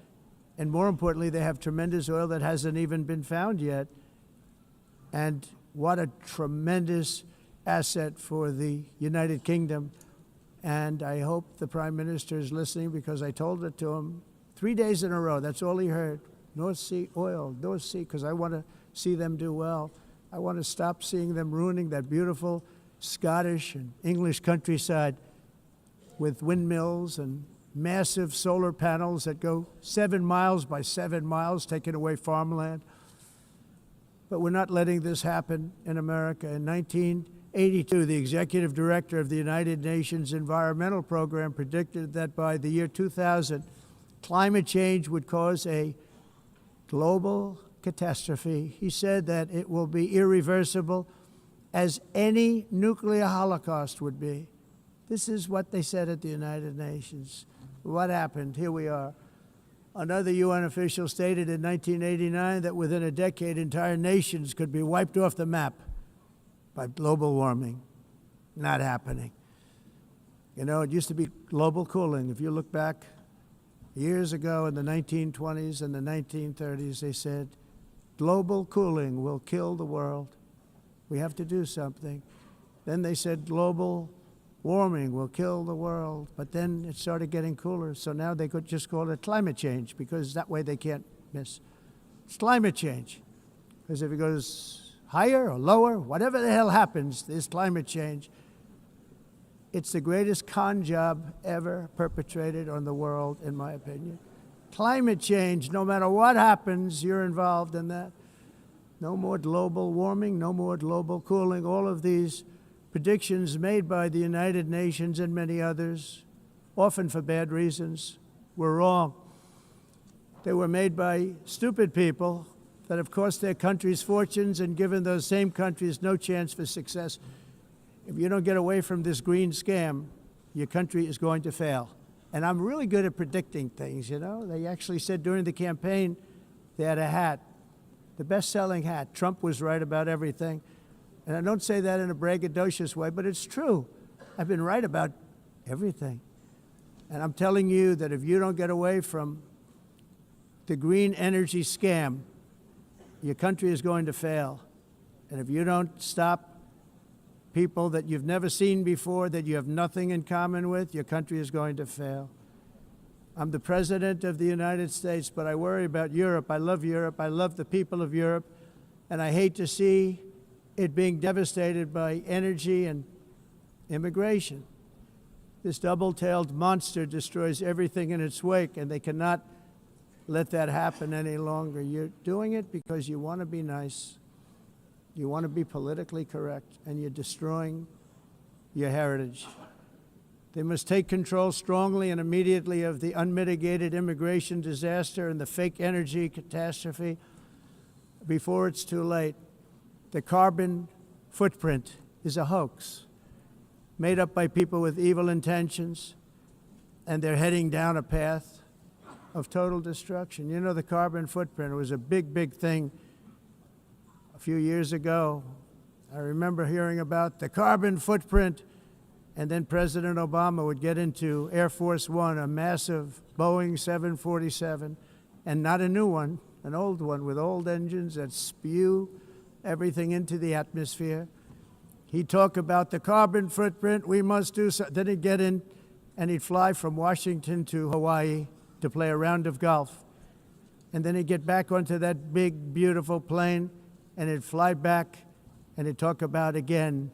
and more importantly, they have tremendous oil that hasn't even been found yet. And what a tremendous asset for the United Kingdom. And I hope the Prime Minister is listening, because I told it to him 3 days in a row. That's all he heard. North Sea oil, North Sea, because I want to see them do well. I want to stop seeing them ruining that beautiful Scottish and English countryside with windmills and massive solar panels that go 7 miles by 7 miles, taking away farmland. But we're not letting this happen in America. In 1982, the executive director of the United Nations Environmental Program predicted that by the year 2000, climate change would cause a global catastrophe. He said that it will be irreversible, as any nuclear holocaust would be. This is what they said at the United Nations. What happened? Here we are. Another UN official stated in 1989 that within a decade, entire nations could be wiped off the map by global warming. Not happening. You know, it used to be global cooling. If you look back years ago in the 1920s and the 1930s, they said, global cooling will kill the world. We have to do something. Then they said global warming will kill the world. But then it started getting cooler, so now they could just call it climate change, because that way they can't miss. It's climate change. Because if it goes higher or lower, whatever the hell happens, there's climate change. It's the greatest con job ever perpetrated on the world, in my opinion. Climate change, no matter what happens, you're involved in that. No more global warming, no more global cooling. All of these predictions made by the United Nations and many others, often for bad reasons, were wrong. They were made by stupid people that have cost their countries fortunes and given those same countries no chance for success. If you don't get away from this green scam, your country is going to fail. And I'm really good at predicting things, you know. They actually said during the campaign they had a hat, the best-selling hat. Trump was right about everything. And I don't say that in a braggadocious way, but it's true. I've been right about everything. And I'm telling you that if you don't get away from the green energy scam, your country is going to fail. And if you don't stop people that you've never seen before, that you have nothing in common with, your country is going to fail. I'm the President of the United States, but I worry about Europe. I love Europe. I love the people of Europe. And I hate to see it being devastated by energy and immigration. This double-tailed monster destroys everything in its wake, and they cannot let that happen any longer. You're doing it because you want to be nice. You want to be politically correct, and you're destroying your heritage. They must take control strongly and immediately of the unmitigated immigration disaster and the fake energy catastrophe before it's too late. The carbon footprint is a hoax made up by people with evil intentions, and they're heading down a path of total destruction. You know, the carbon footprint, it was a big, big thing a few years ago. I remember hearing about the carbon footprint, and then President Obama would get into Air Force One, a massive Boeing 747, and not a new one, an old one with old engines that spew everything into the atmosphere. He'd talk about the carbon footprint, we must do so. Then he'd get in and he'd fly from Washington to Hawaii to play a round of golf. And then he'd get back onto that big, beautiful plane and he'd fly back and he'd talk about, again,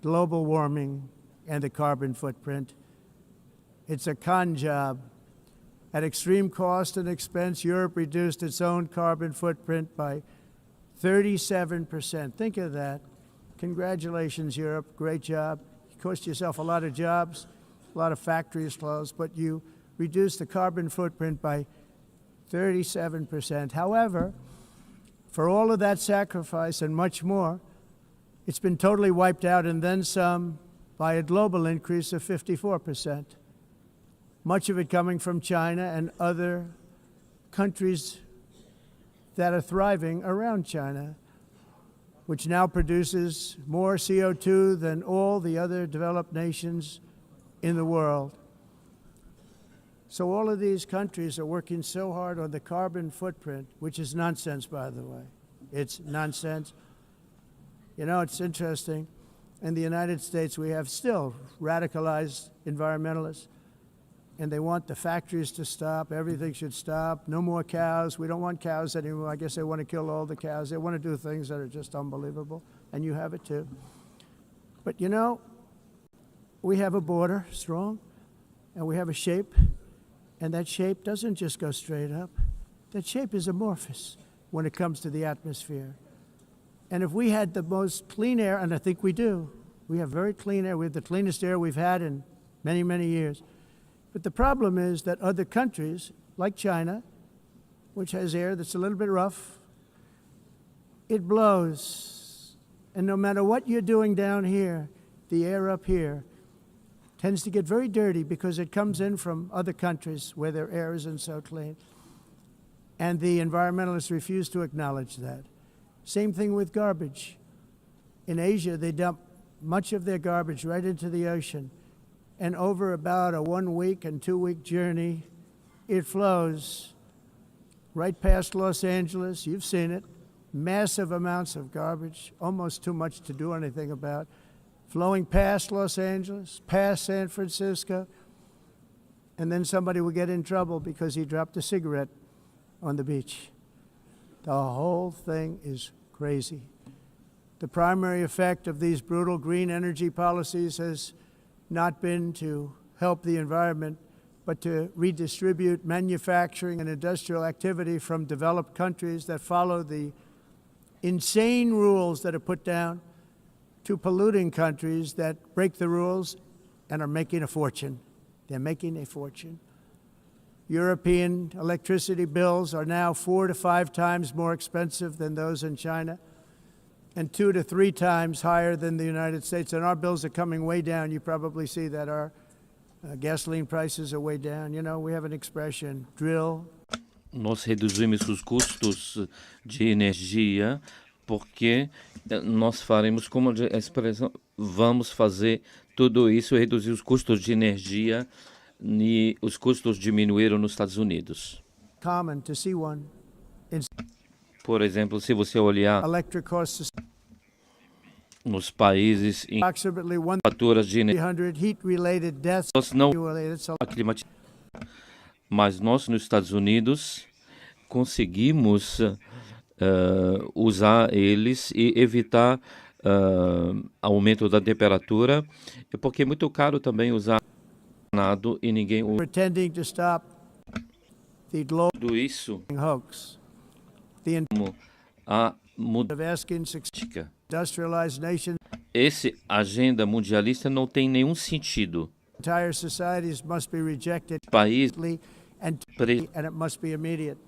global warming and the carbon footprint. It's a con job. At extreme cost and expense, Europe reduced its own carbon footprint by 37%. Think of that. Congratulations, Europe. Great job. You cost yourself a lot of jobs, a lot of factories closed, but you reduced the carbon footprint by 37%. However, for all of that sacrifice and much more, it's been totally wiped out and then some by a global increase of 54%. Much of it coming from China and other countries that are thriving around China, which now produces more CO2 than all the other developed nations in the world. So all of these countries are working so hard on the carbon footprint, which is nonsense, by the way. It's nonsense. You know, it's interesting. In the United States, we have still radicalized environmentalists, and they want the factories to stop. Everything should stop. No more cows. We don't want cows anymore. I guess they want to kill all the cows. They want to do things that are just unbelievable, and you have it too. But you know, we have a border, strong, and we have a shape, and that shape doesn't just go straight up. That shape is amorphous when it comes to the atmosphere. And if we had the most clean air, and I think we do, we have very clean air. We have the cleanest air we've had in many, many years. But the problem is that other countries, like China, which has air that's a little bit rough, it blows. And no matter what you're doing down here, the air up here tends to get very dirty because it comes in from other countries where their air isn't so clean. And the environmentalists refuse to acknowledge that. Same thing with garbage. In Asia, they dump much of their garbage right into the ocean. And over about a 1 week and 2 week journey, it flows right past Los Angeles. You've seen it. Massive amounts of garbage, almost too much to do anything about, flowing past Los Angeles, past San Francisco, and then somebody will get in trouble because he dropped a cigarette on the beach. The whole thing is crazy. The primary effect of these brutal green energy policies has not been to help the environment, but to redistribute manufacturing and industrial activity from developed countries that follow the insane rules that are put down to polluting countries that break the rules and are making a fortune. They're making a fortune. European electricity bills are now 4 to 5 times more expensive than those in China, and 2 to 3 times higher than the United States. And our bills are coming way down. You probably see that our gasoline prices are way down. You know, we have an expression, drill. Nós reduzimos os custos de energia porque nós faremos, como a expressão, vamos fazer tudo isso e reduzir os custos de energia e os custos diminuíram nos Estados Unidos. Common to see one. Por exemplo, se você olhar Electric costs nos países em approximately faturas de energia, 100 heat-related deaths nós não annually. mas nós nos Estados Unidos conseguimos usar eles e evitar aumento da temperatura, porque é muito caro também usar nada e ninguém usa Pretending to stop the global tudo isso hoax. The como a of asking mudança. industrialized nations, Esse agenda mundialista não tem nenhum sentido. entire societies must be rejected País and pre- it must be immediate.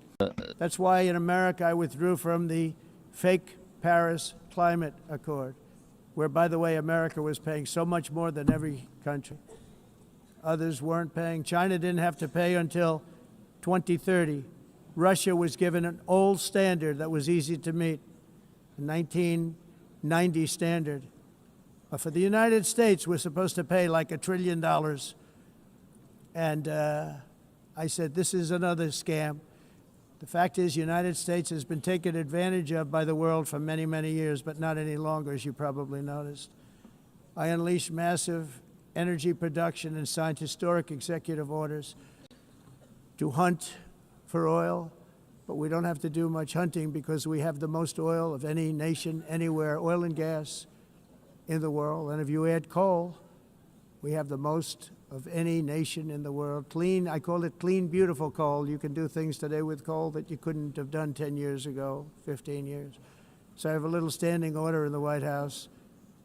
That's why in America I withdrew from the fake Paris Climate Accord, where, by the way, America was paying so much more than every country. Others weren't paying. China didn't have to pay until 2030. Russia was given an old standard that was easy to meet, a 1990 standard. But for the United States, we're supposed to pay like $1 trillion. And I said, this is another scam. The fact is, the United States has been taken advantage of by the world for many, many years, but not any longer, as you probably noticed. I unleashed massive energy production and signed historic executive orders to hunt for oil, but we don't have to do much hunting because we have the most oil of any nation anywhere, oil and gas in the world. And if you add coal, we have the most of any nation in the world. Clean, I call it clean, beautiful coal. You can do things today with coal that you couldn't have done 10 years ago, 15 years. So I have a little standing order in the White House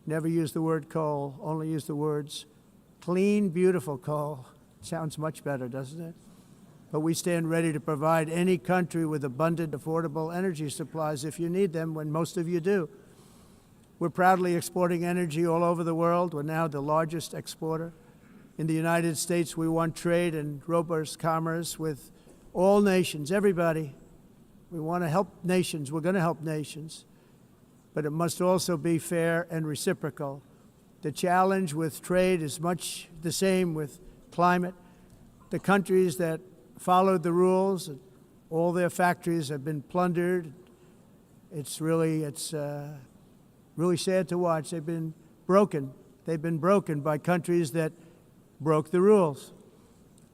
Never use the word coal, only use the words clean, beautiful coal. Sounds much better, doesn't it? But we stand ready to provide any country with abundant, affordable energy supplies if you need them, when most of you do. We're proudly exporting energy all over the world. We're now the largest exporter. In the United States, we want trade and robust commerce with all nations, everybody. We want to help nations. We're going to help nations. But it must also be fair and reciprocal. The challenge with trade is much the same with climate. The countries that followed the rules, all their factories have been plundered. It's really sad to watch. They've been broken. They've been broken by countries that broke the rules.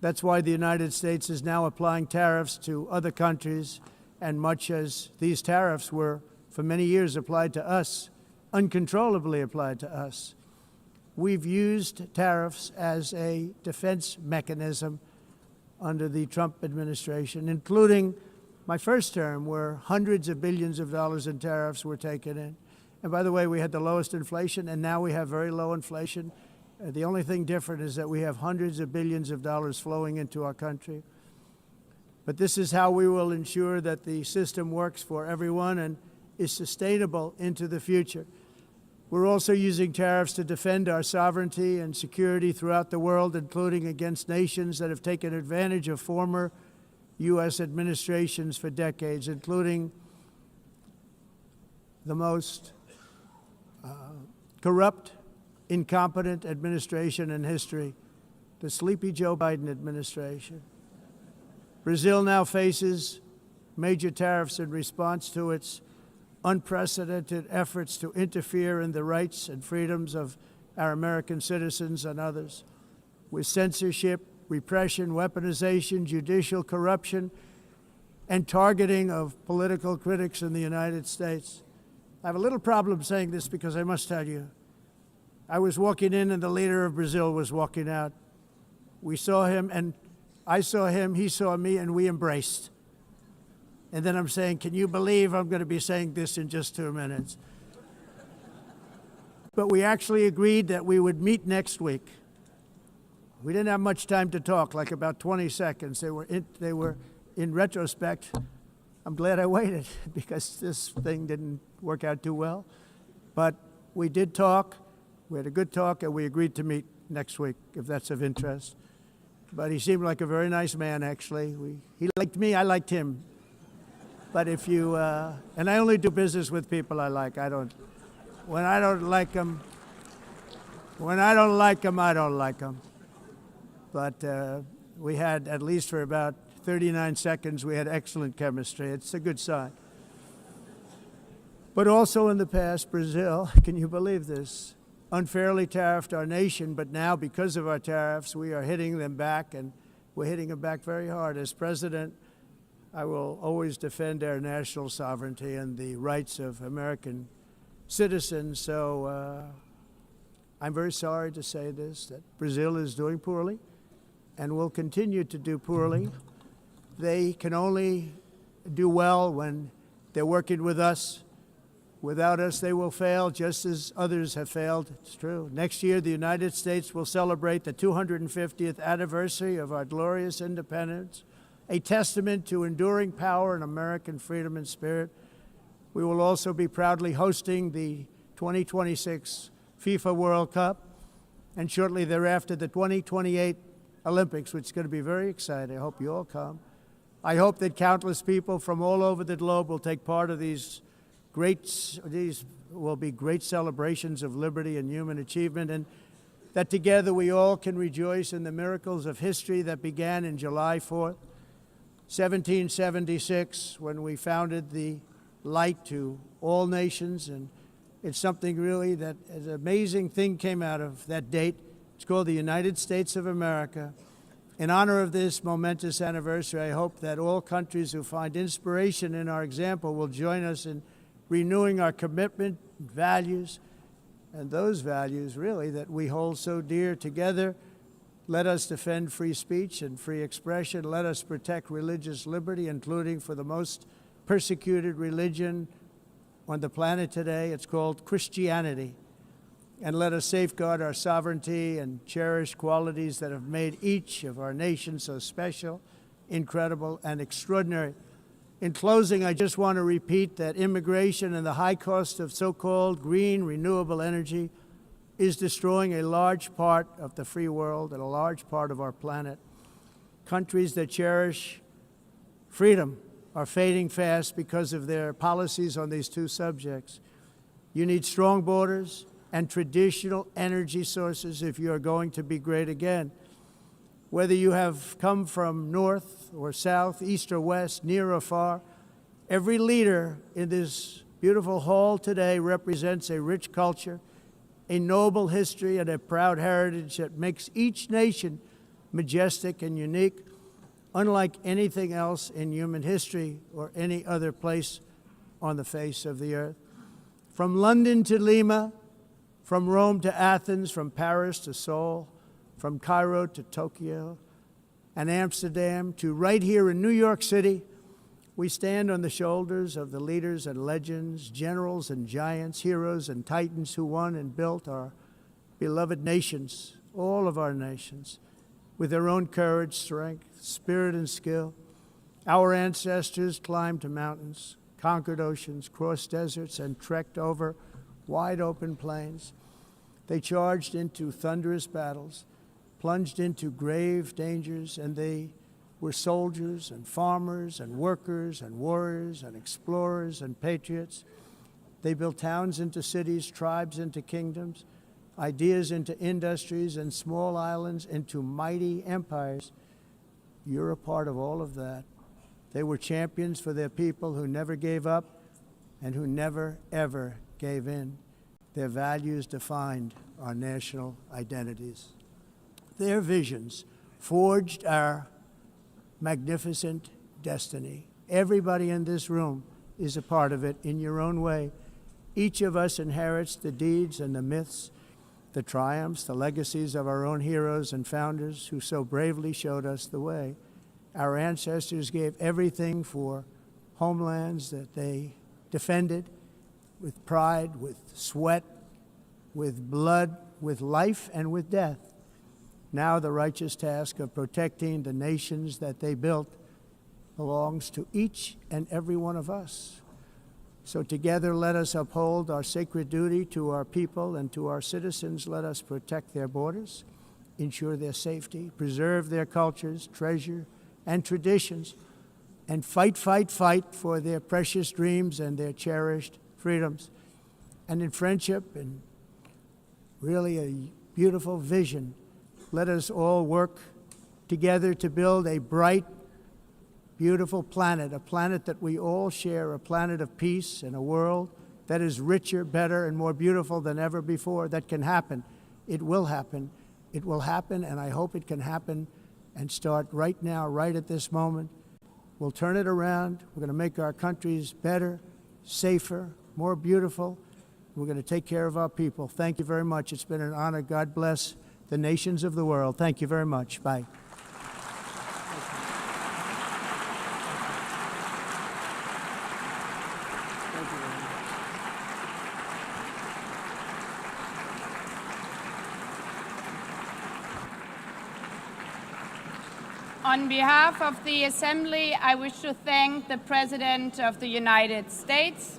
That's why the United States is now applying tariffs to other countries, and much as these tariffs were for many years applied to us, uncontrollably applied to us. We've used tariffs as a defense mechanism under the Trump administration, including my first term, where hundreds of billions of dollars in tariffs were taken in. And by the way, we had the lowest inflation, and now we have very low inflation. The only thing different is that we have hundreds of billions of dollars flowing into our country. But this is how we will ensure that the system works for everyone and is sustainable into the future. We're also using tariffs to defend our sovereignty and security throughout the world, including against nations that have taken advantage of former U.S. administrations for decades, including the most corrupt, incompetent administration in history, the sleepy Joe Biden administration. Brazil now faces major tariffs in response to its unprecedented efforts to interfere in the rights and freedoms of our American citizens and others, with censorship, repression, weaponization, judicial corruption, and targeting of political critics in the United States. I have a little problem saying this because I must tell you, I was walking in and the leader of Brazil was walking out. We saw him, and I saw him, he saw me, and we embraced. And then I'm saying, can you believe I'm going to be saying this in just 2 minutes? But we actually agreed that we would meet next week. We didn't have much time to talk, like about 20 seconds. They were in retrospect, I'm glad I waited because this thing didn't work out too well. But we did talk. We had a good talk, and we agreed to meet next week, if that's of interest. But he seemed like a very nice man, actually. He liked me, I liked him. But if you, and I only do business with people I like. When I don't like them, I don't like them. But we had, at least for about 39 seconds, we had excellent chemistry. It's a good sign. But also in the past, Brazil, can you believe this, unfairly tariffed our nation, but now because of our tariffs, we are hitting them back, and we're hitting them back very hard. As president, I will always defend our national sovereignty and the rights of American citizens. So I'm very sorry to say this, that Brazil is doing poorly and will continue to do poorly. They can only do well when they're working with us. Without us, they will fail, just as others have failed. It's true. Next year, the United States will celebrate the 250th anniversary of our glorious independence, a testament to enduring power and American freedom and spirit. We will also be proudly hosting the 2026 FIFA World Cup, and shortly thereafter, the 2028 Olympics, which is going to be very exciting. I hope you all come. I hope that countless people from all over the globe will take part of these will be great celebrations of liberty and human achievement, and that together we all can rejoice in the miracles of history that began in July 4th, 1776, when we founded the light to all nations. And it's something really that an amazing thing came out of that date. It's called the United States of America. In honor of this momentous anniversary, I hope that all countries who find inspiration in our example will join us in renewing our commitment, values, and those values really that we hold so dear together. Let us defend free speech and free expression. Let us protect religious liberty, including for the most persecuted religion on the planet today. It's called Christianity. And let us safeguard our sovereignty and cherish qualities that have made each of our nations so special, incredible, and extraordinary. In closing, I just want to repeat that immigration and the high cost of so-called green renewable energy is destroying a large part of the free world and a large part of our planet. Countries that cherish freedom are fading fast because of their policies on these two subjects. You need strong borders and traditional energy sources if you are going to be great again. Whether you have come from north or south, east or west, near or far, every leader in this beautiful hall today represents a rich culture, a noble history, and a proud heritage that makes each nation majestic and unique, unlike anything else in human history or any other place on the face of the earth. From London to Lima, from Rome to Athens, from Paris to Seoul, from Cairo to Tokyo and Amsterdam to right here in New York City, we stand on the shoulders of the leaders and legends, generals and giants, heroes and titans who won and built our beloved nations, all of our nations, with their own courage, strength, spirit, and skill. Our ancestors climbed mountains, conquered oceans, crossed deserts, and trekked over wide open plains. They charged into thunderous battles, plunged into grave dangers, and they were soldiers and farmers and workers and warriors and explorers and patriots. They built towns into cities, tribes into kingdoms, ideas into industries, and small islands into mighty empires. You're a part of all of that. They were champions for their people who never gave up and who never, ever gave in. Their values defined our national identities. Their visions forged our magnificent destiny. Everybody in this room is a part of it in your own way. Each of us inherits the deeds and the myths, the triumphs, the legacies of our own heroes and founders who so bravely showed us the way. Our ancestors gave everything for homelands that they defended with pride, with sweat, with blood, with life, and with death. Now the righteous task of protecting the nations that they built belongs to each and every one of us. So together let us uphold our sacred duty to our people and to our citizens. Let us protect their borders, ensure their safety, preserve their cultures, treasure, and traditions, and fight, fight, fight for their precious dreams and their cherished freedoms. And in friendship and really a beautiful vision, let us all work together to build a bright, beautiful planet, a planet that we all share, a planet of peace and a world that is richer, better, and more beautiful than ever before. That can happen. It will happen. It will happen, and I hope it can happen and start right now, right at this moment. We'll turn it around. We're going to make our countries better, safer, more beautiful. We're going to take care of our people. Thank you very much. It's been an honor. God bless the nations of the world. Thank you very much. Bye. On behalf of the Assembly, I wish to thank the President of the United States,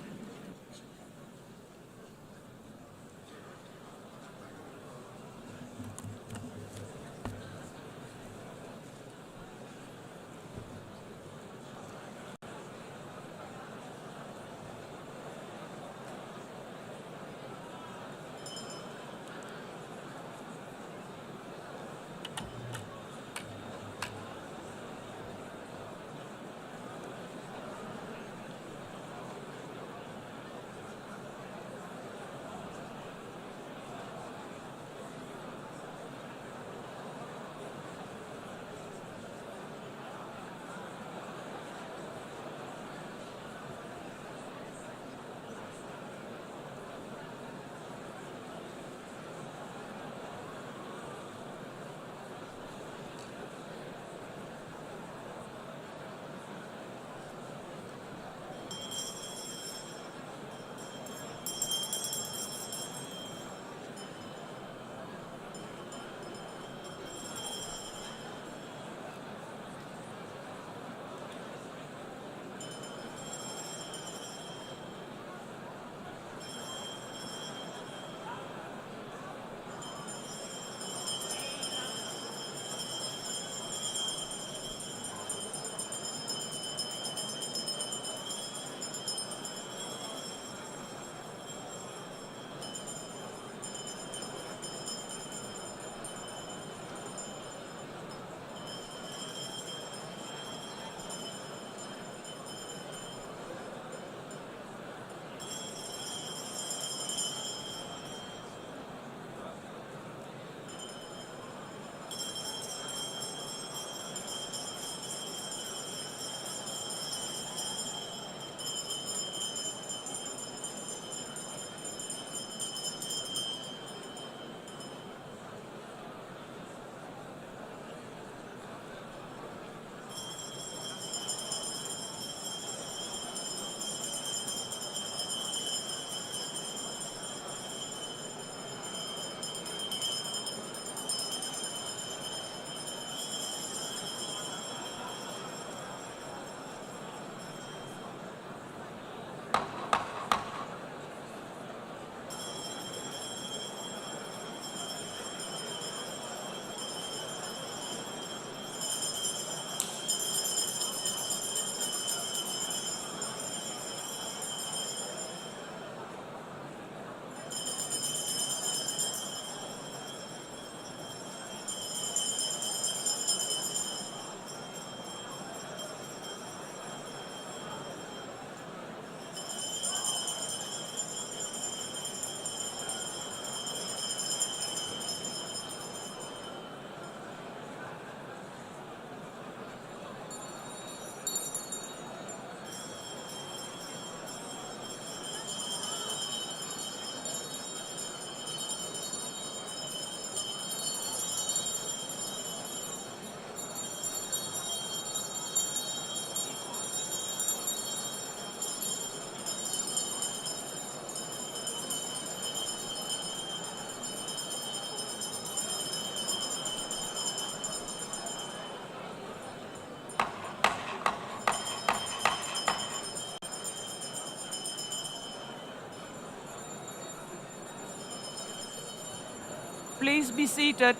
please be seated?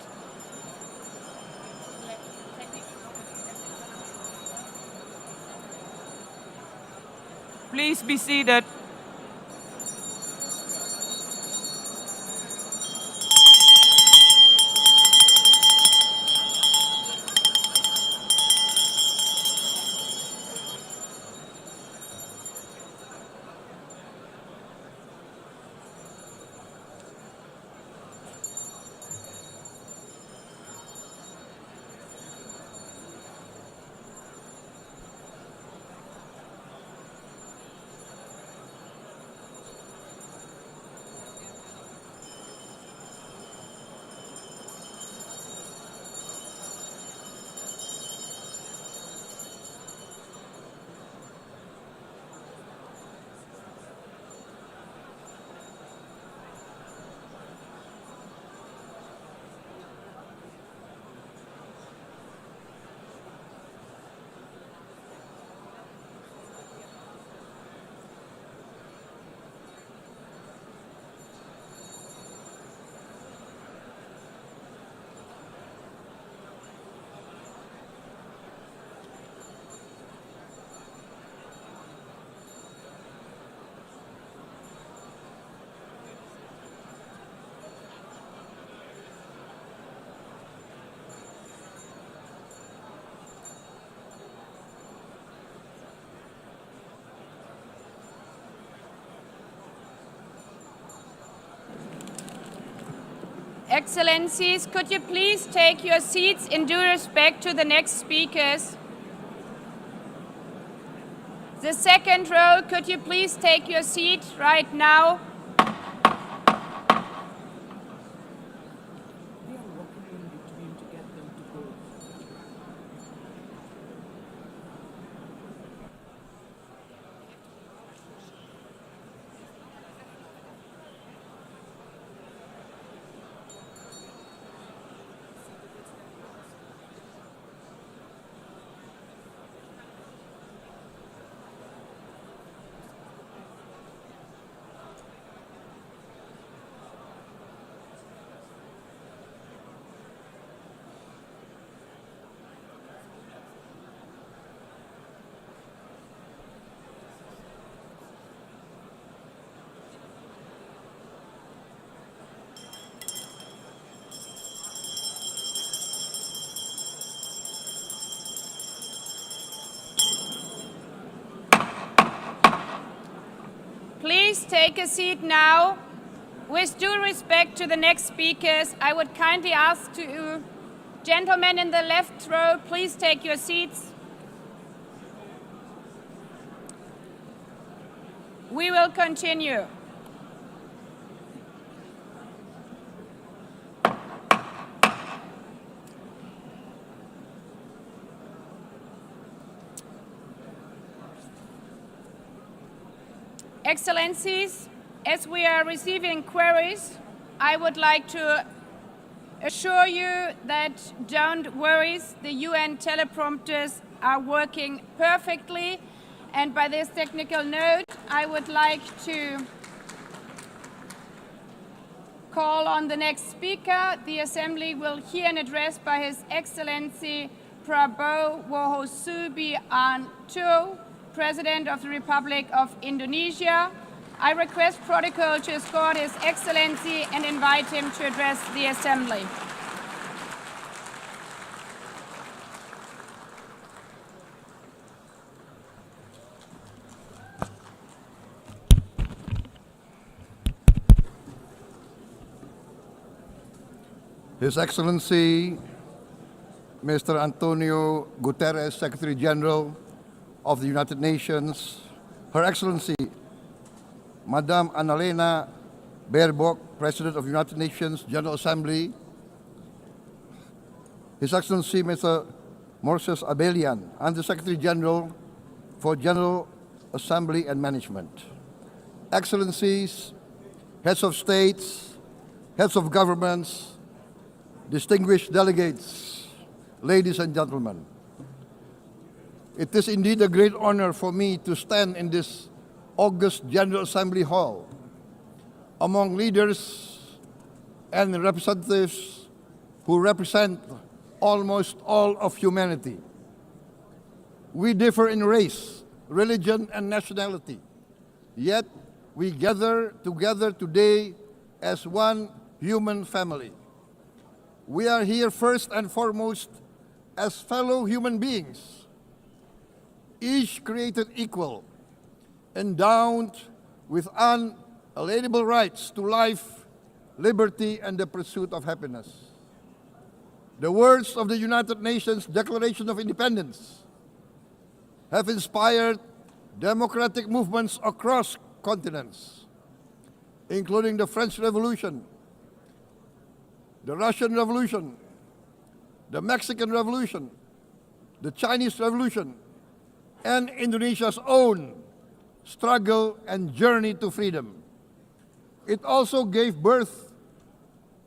Please be seated. Excellencies, could you please take your seats in due respect to the next speakers? The second row, could you please take your seat right now? Please take a seat now. With due respect to the next speakers, I would kindly ask you, gentlemen in the left row, please take your seats. We will continue. Excellencies, as we are receiving queries, I would like to assure you that don't worry, the UN teleprompters are working perfectly. And by this technical note, I would like to call on the next speaker. The Assembly will hear an address by His Excellency Prabowo Subianto, President of the Republic of Indonesia. I request protocol to escort His Excellency and invite him to address the Assembly. His Excellency, Mr. Antonio Guterres, Secretary General of the United Nations, Her Excellency, Madame Annalena Baerbock, President of the United Nations General Assembly, His Excellency, Mr. Moses Abelian, Under-Secretary General for General Assembly and Management, Excellencies, Heads of States, Heads of Governments, distinguished delegates, ladies and gentlemen. It is indeed a great honor for me to stand in this august General Assembly Hall among leaders and representatives who represent almost all of humanity. We differ in race, religion, and nationality, yet we gather together today as one human family. We are here first and foremost as fellow human beings, each created equal, endowed with unalienable rights to life, liberty, and the pursuit of happiness. The words of the United Nations Declaration of Independence have inspired democratic movements across continents, including the French Revolution, the Russian Revolution, the Mexican Revolution, the Chinese Revolution, and Indonesia's own struggle and journey to freedom. It also gave birth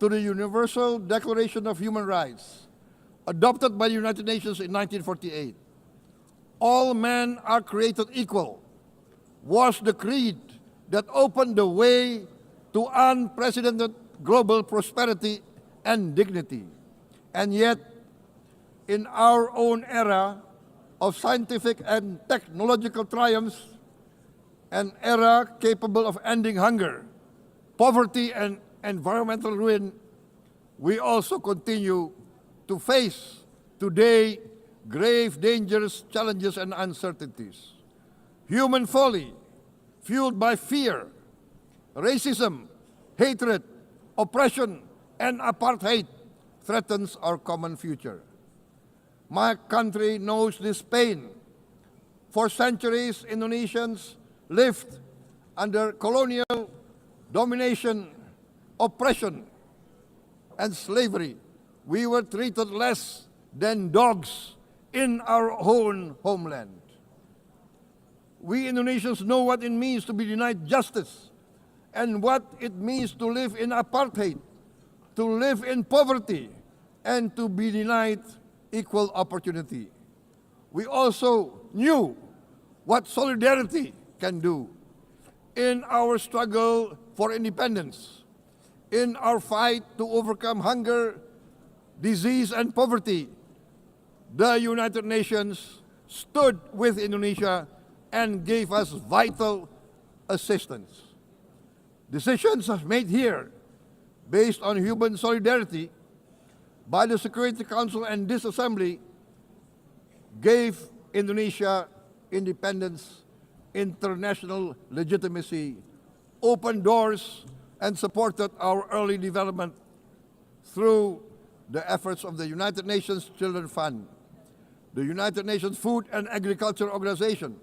to the Universal Declaration of Human Rights, adopted by the United Nations in 1948. All men are created equal was the creed that opened the way to unprecedented global prosperity and dignity. And yet, in our own era of scientific and technological triumphs, an era capable of ending hunger, poverty, and environmental ruin, we also continue to face today grave dangers, challenges, and uncertainties. Human folly, fueled by fear, racism, hatred, oppression, and apartheid, threatens our common future. My country knows this pain. For centuries, Indonesians lived under colonial domination, oppression, and slavery. We were treated less than dogs in our own homeland. We Indonesians know what it means to be denied justice and what it means to live in apartheid, to live in poverty, and to be denied equal opportunity. We also knew what solidarity can do in our struggle for independence, in our fight to overcome hunger, disease, and poverty. The United Nations stood with Indonesia and gave us vital assistance. Decisions made here based on human solidarity by the Security Council and this Assembly gave Indonesia independence, international legitimacy, opened doors, and supported our early development through the efforts of the United Nations Children's Fund, the United Nations Food and Agriculture Organization,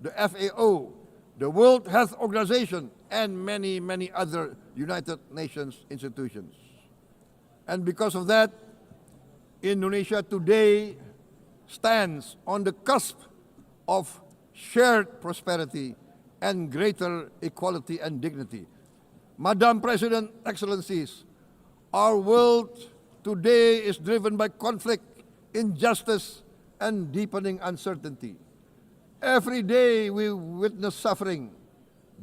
the FAO, the World Health Organization, and many, many other United Nations institutions. And because of that, Indonesia today stands on the cusp of shared prosperity and greater equality and dignity. Madam President, Excellencies, our world today is driven by conflict, injustice, and deepening uncertainty. Every day we witness suffering,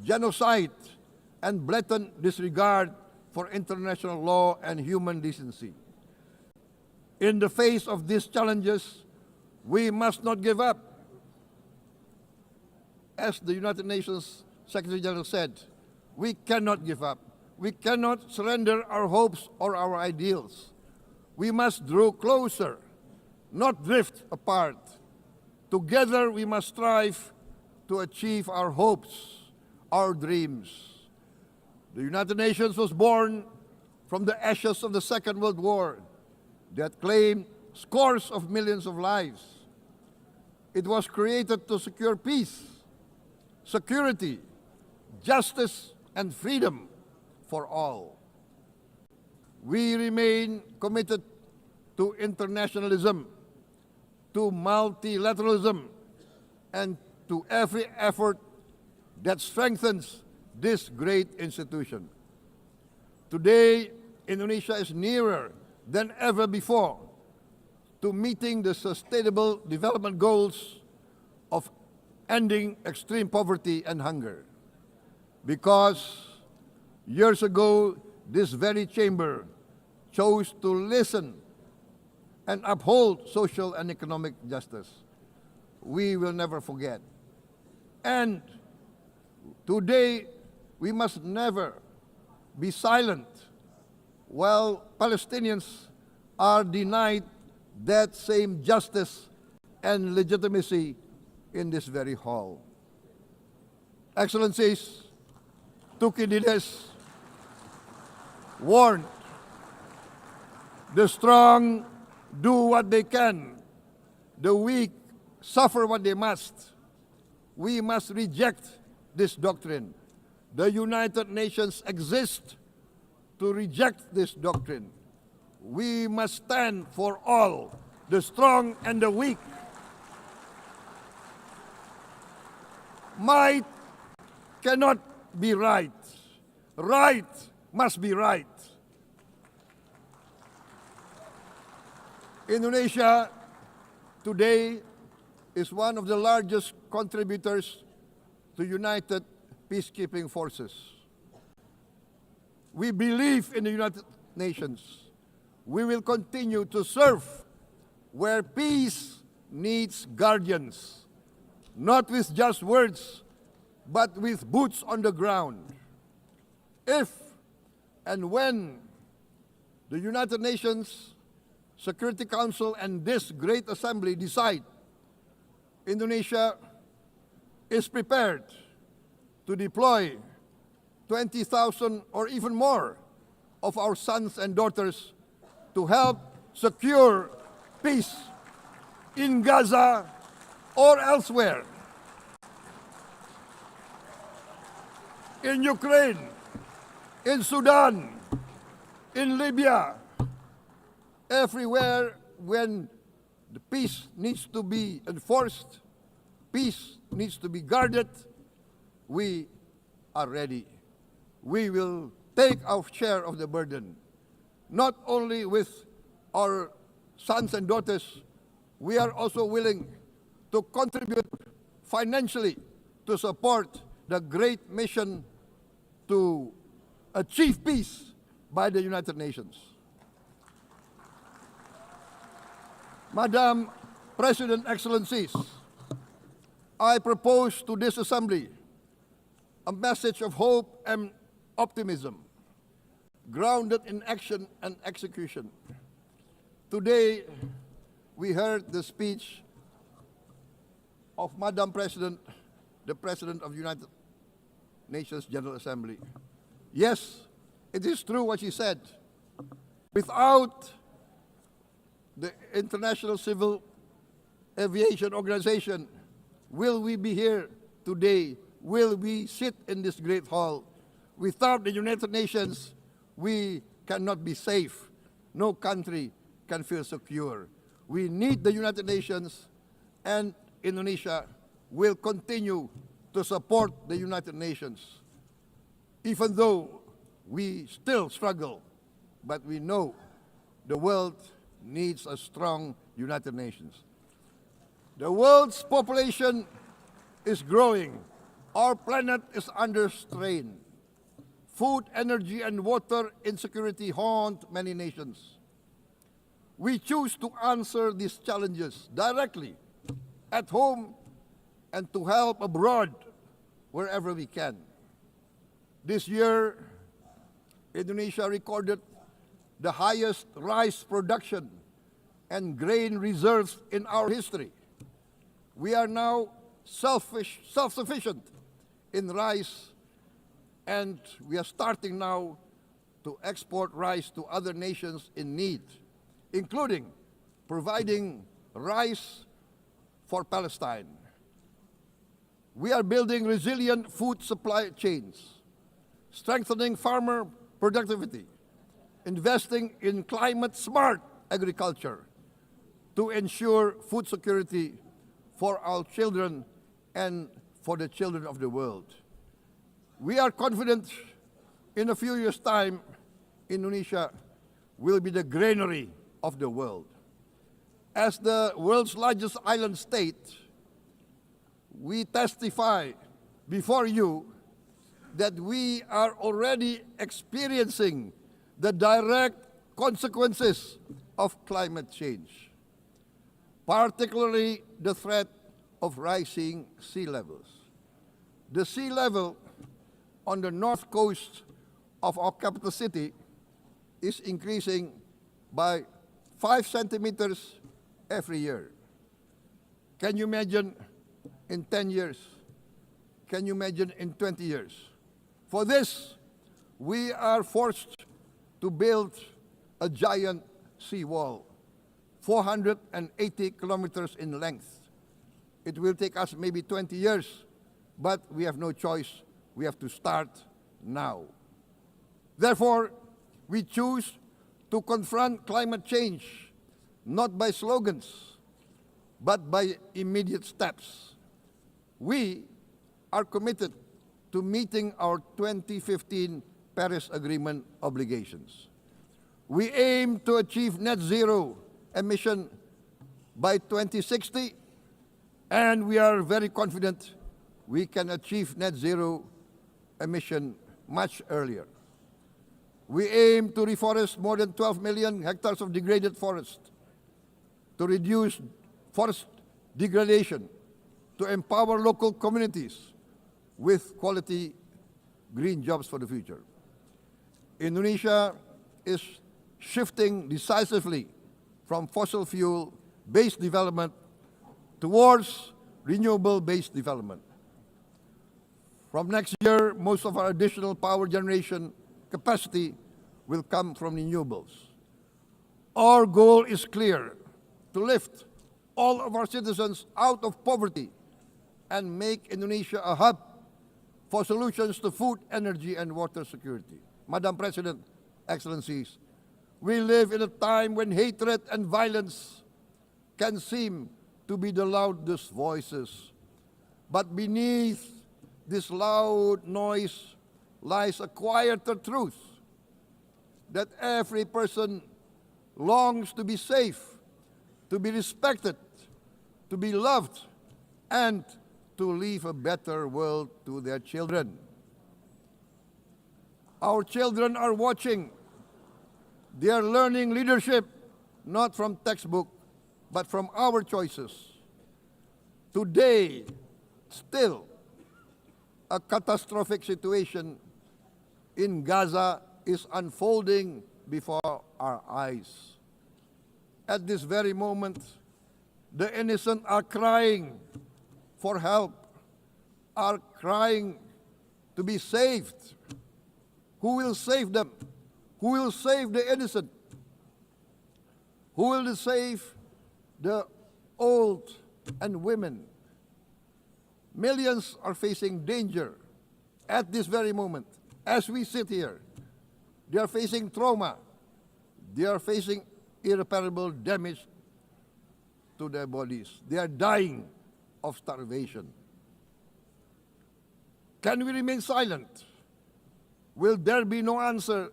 genocide, and blatant disregard for international law and human decency. In the face of these challenges, we must not give up. As the United Nations Secretary General said, we cannot give up. We cannot surrender our hopes or our ideals. We must draw closer, not drift apart. Together we must strive to achieve our hopes, our dreams. The United Nations was born from the ashes of the Second World War that claimed scores of millions of lives. It was created to secure peace, security, justice, and freedom for all. We remain committed to internationalism, to multilateralism, and to every effort that strengthens this great institution. Today, Indonesia is nearer than ever before to meeting the Sustainable Development Goals of ending extreme poverty and hunger. Because years ago, this very chamber chose to listen and uphold social and economic justice, we will never forget. And today, we must never be silent while Palestinians are denied that same justice and legitimacy in this very hall. Excellencies, Thucydides warned, the strong do what they can, the weak suffer what they must. We must reject this doctrine. The United Nations exist to reject this doctrine. We must stand for all, the strong and the weak. Might cannot be right. Right must be right. Indonesia today is one of the largest contributors to United Peacekeeping Forces. We believe in the United Nations. We will continue to serve where peace needs guardians, not with just words, but with boots on the ground. If and when the United Nations Security Council and this great assembly decide Indonesia is prepared to deploy 20,000 or even more of our sons and daughters to help secure peace in Gaza or elsewhere, in Ukraine, in Sudan, in Libya, everywhere when the peace needs to be enforced, peace needs to be guarded, we are ready. We will take our share of the burden, not only with our sons and daughters, we are also willing to contribute financially to support the great mission to achieve peace by the United Nations. Madam President, Excellencies, I propose to this Assembly a message of hope and optimism, grounded in action and execution. Today, we heard the speech of Madam President, the President of the United Nations General Assembly. Yes, it is true what she said. Without the International Civil Aviation Organization, will we be here today? Will we sit in this great hall? Without the United Nations, we cannot be safe. No country can feel secure. We need the United Nations, and Indonesia will continue to support the United Nations. Even though we still struggle, but we know the world needs a strong United Nations. The world's population is growing. Our planet is under strain. Food, energy, and water insecurity haunt many nations. We choose to answer these challenges directly at home and to help abroad wherever we can. This year, Indonesia recorded the highest rice production and grain reserves in our history. We are now self-sufficient in rice, and we are starting now to export rice to other nations in need, including providing rice for Palestine. We are building resilient food supply chains, strengthening farmer productivity, investing in climate-smart agriculture to ensure food security for our children and for the children of the world. We are confident in a few years' time, Indonesia will be the granary of the world. As the world's largest island state, we testify before you that we are already experiencing the direct consequences of climate change, particularly the threat of rising sea levels. The sea level on the north coast of our capital city is increasing by 5 centimeters every year. Can you imagine in 10 years? Can you imagine in 20 years? For this, we are forced to build a giant seawall, 480 kilometers in length. It will take us maybe 20 years, but we have no choice. We have to start now. Therefore, we choose to confront climate change not by slogans, but by immediate steps. We are committed to meeting our 2015 Paris Agreement obligations. We aim to achieve net zero emission by 2060, and we are very confident we can achieve net zero emission much earlier. We aim to reforest more than 12 million hectares of degraded forest, to reduce forest degradation, to empower local communities with quality green jobs for the future. Indonesia is shifting decisively from fossil fuel-based development towards renewable-based development. From next year, most of our additional power generation capacity will come from renewables. Our goal is clear: to lift all of our citizens out of poverty and make Indonesia a hub for solutions to food, energy, and water security. Madam President, Excellencies, we live in a time when hatred and violence can seem to be the loudest voices. But beneath this loud noise lies a quieter truth, that every person longs to be safe, to be respected, to be loved, and to leave a better world to their children. Our children are watching. They are learning leadership not from textbook, but from our choices. Today, still, a catastrophic situation in Gaza is unfolding before our eyes. At this very moment, the innocent are crying for help, are crying to be saved. Who will save them? Who will save the innocent? Who will save the old and women? Millions are facing danger at this very moment. As we sit here, they are facing trauma. They are facing irreparable damage to their bodies. They are dying of starvation. Can we remain silent? Will there be no answer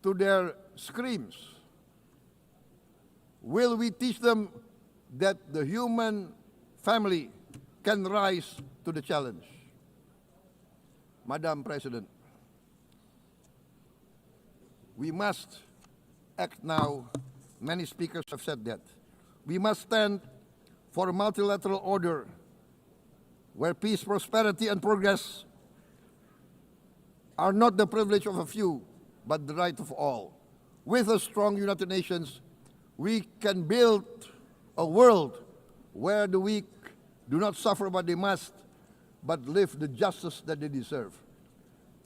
to their screams? Will we teach them that the human family can rise to the challenge? Madam President, we must act now. Many speakers have said that. We must stand for a multilateral order where peace, prosperity, and progress are not the privilege of a few, but the right of all. With a strong United Nations, we can build a world where the weak do not suffer what they must, but live the justice that they deserve.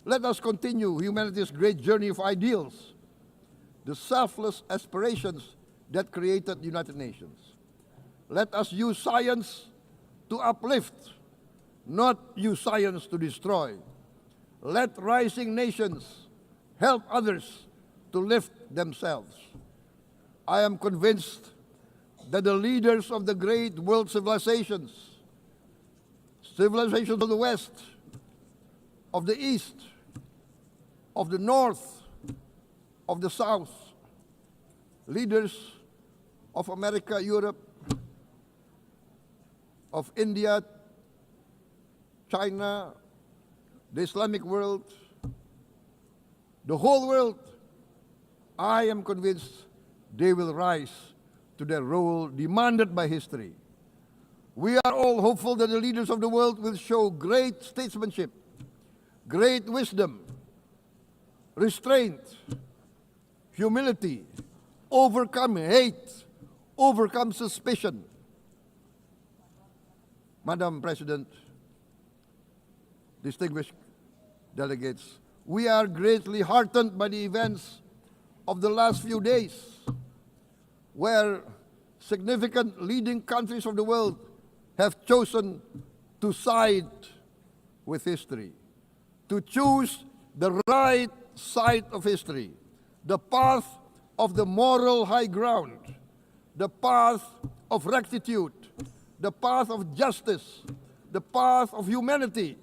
Let us continue humanity's great journey of ideals, the selfless aspirations that created the United Nations. Let us use science to uplift, not use science to destroy. Let rising nations help others to lift themselves. I am convinced that the leaders of the great world civilizations of the West, of the East, of the North, of the South, leaders of America, Europe, of India, China, the Islamic world, the whole world, I am convinced they will rise to their role demanded by history. We are all hopeful that the leaders of the world will show great statesmanship, great wisdom, restraint, humility, overcome hate, overcome suspicion. Madam President, distinguished delegates, we are greatly heartened by the events of the last few days, where significant leading countries of the world have chosen to side with history, to choose the right side of history, the path of the moral high ground, the path of rectitude, the path of justice, the path of humanity,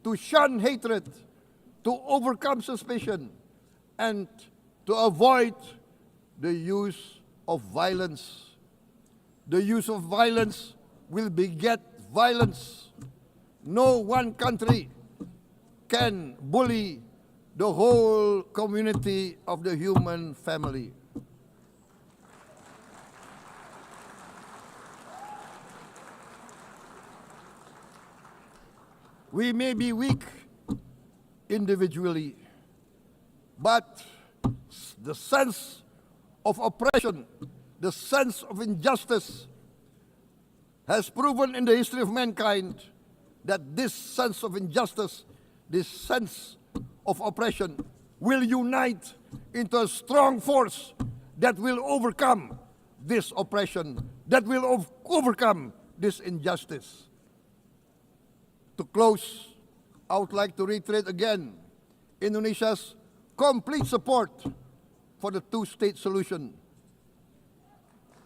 to shun hatred, to overcome suspicion, and to avoid the use of violence. The use of violence will beget violence. No one country can bully the whole community of the human family. We may be weak individually, but the sense of oppression, the sense of injustice has proven in the history of mankind that this sense of injustice, this sense of oppression will unite into a strong force that will overcome this oppression, that will overcome this injustice. To close, I would like to reiterate again Indonesia's complete support for the two-state solution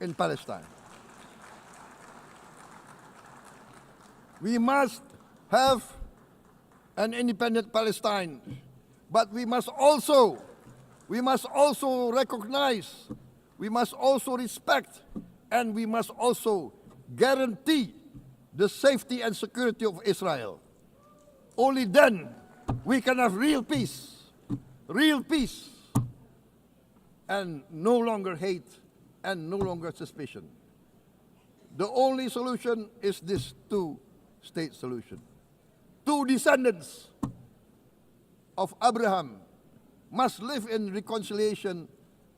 in Palestine. We must have an independent Palestine, but we must also recognize, we must also respect, and we must also guarantee the safety and security of Israel. Only then we can have real peace, and no longer hate and no longer suspicion. The only solution is this two-state solution. Two descendants of Abraham must live in reconciliation,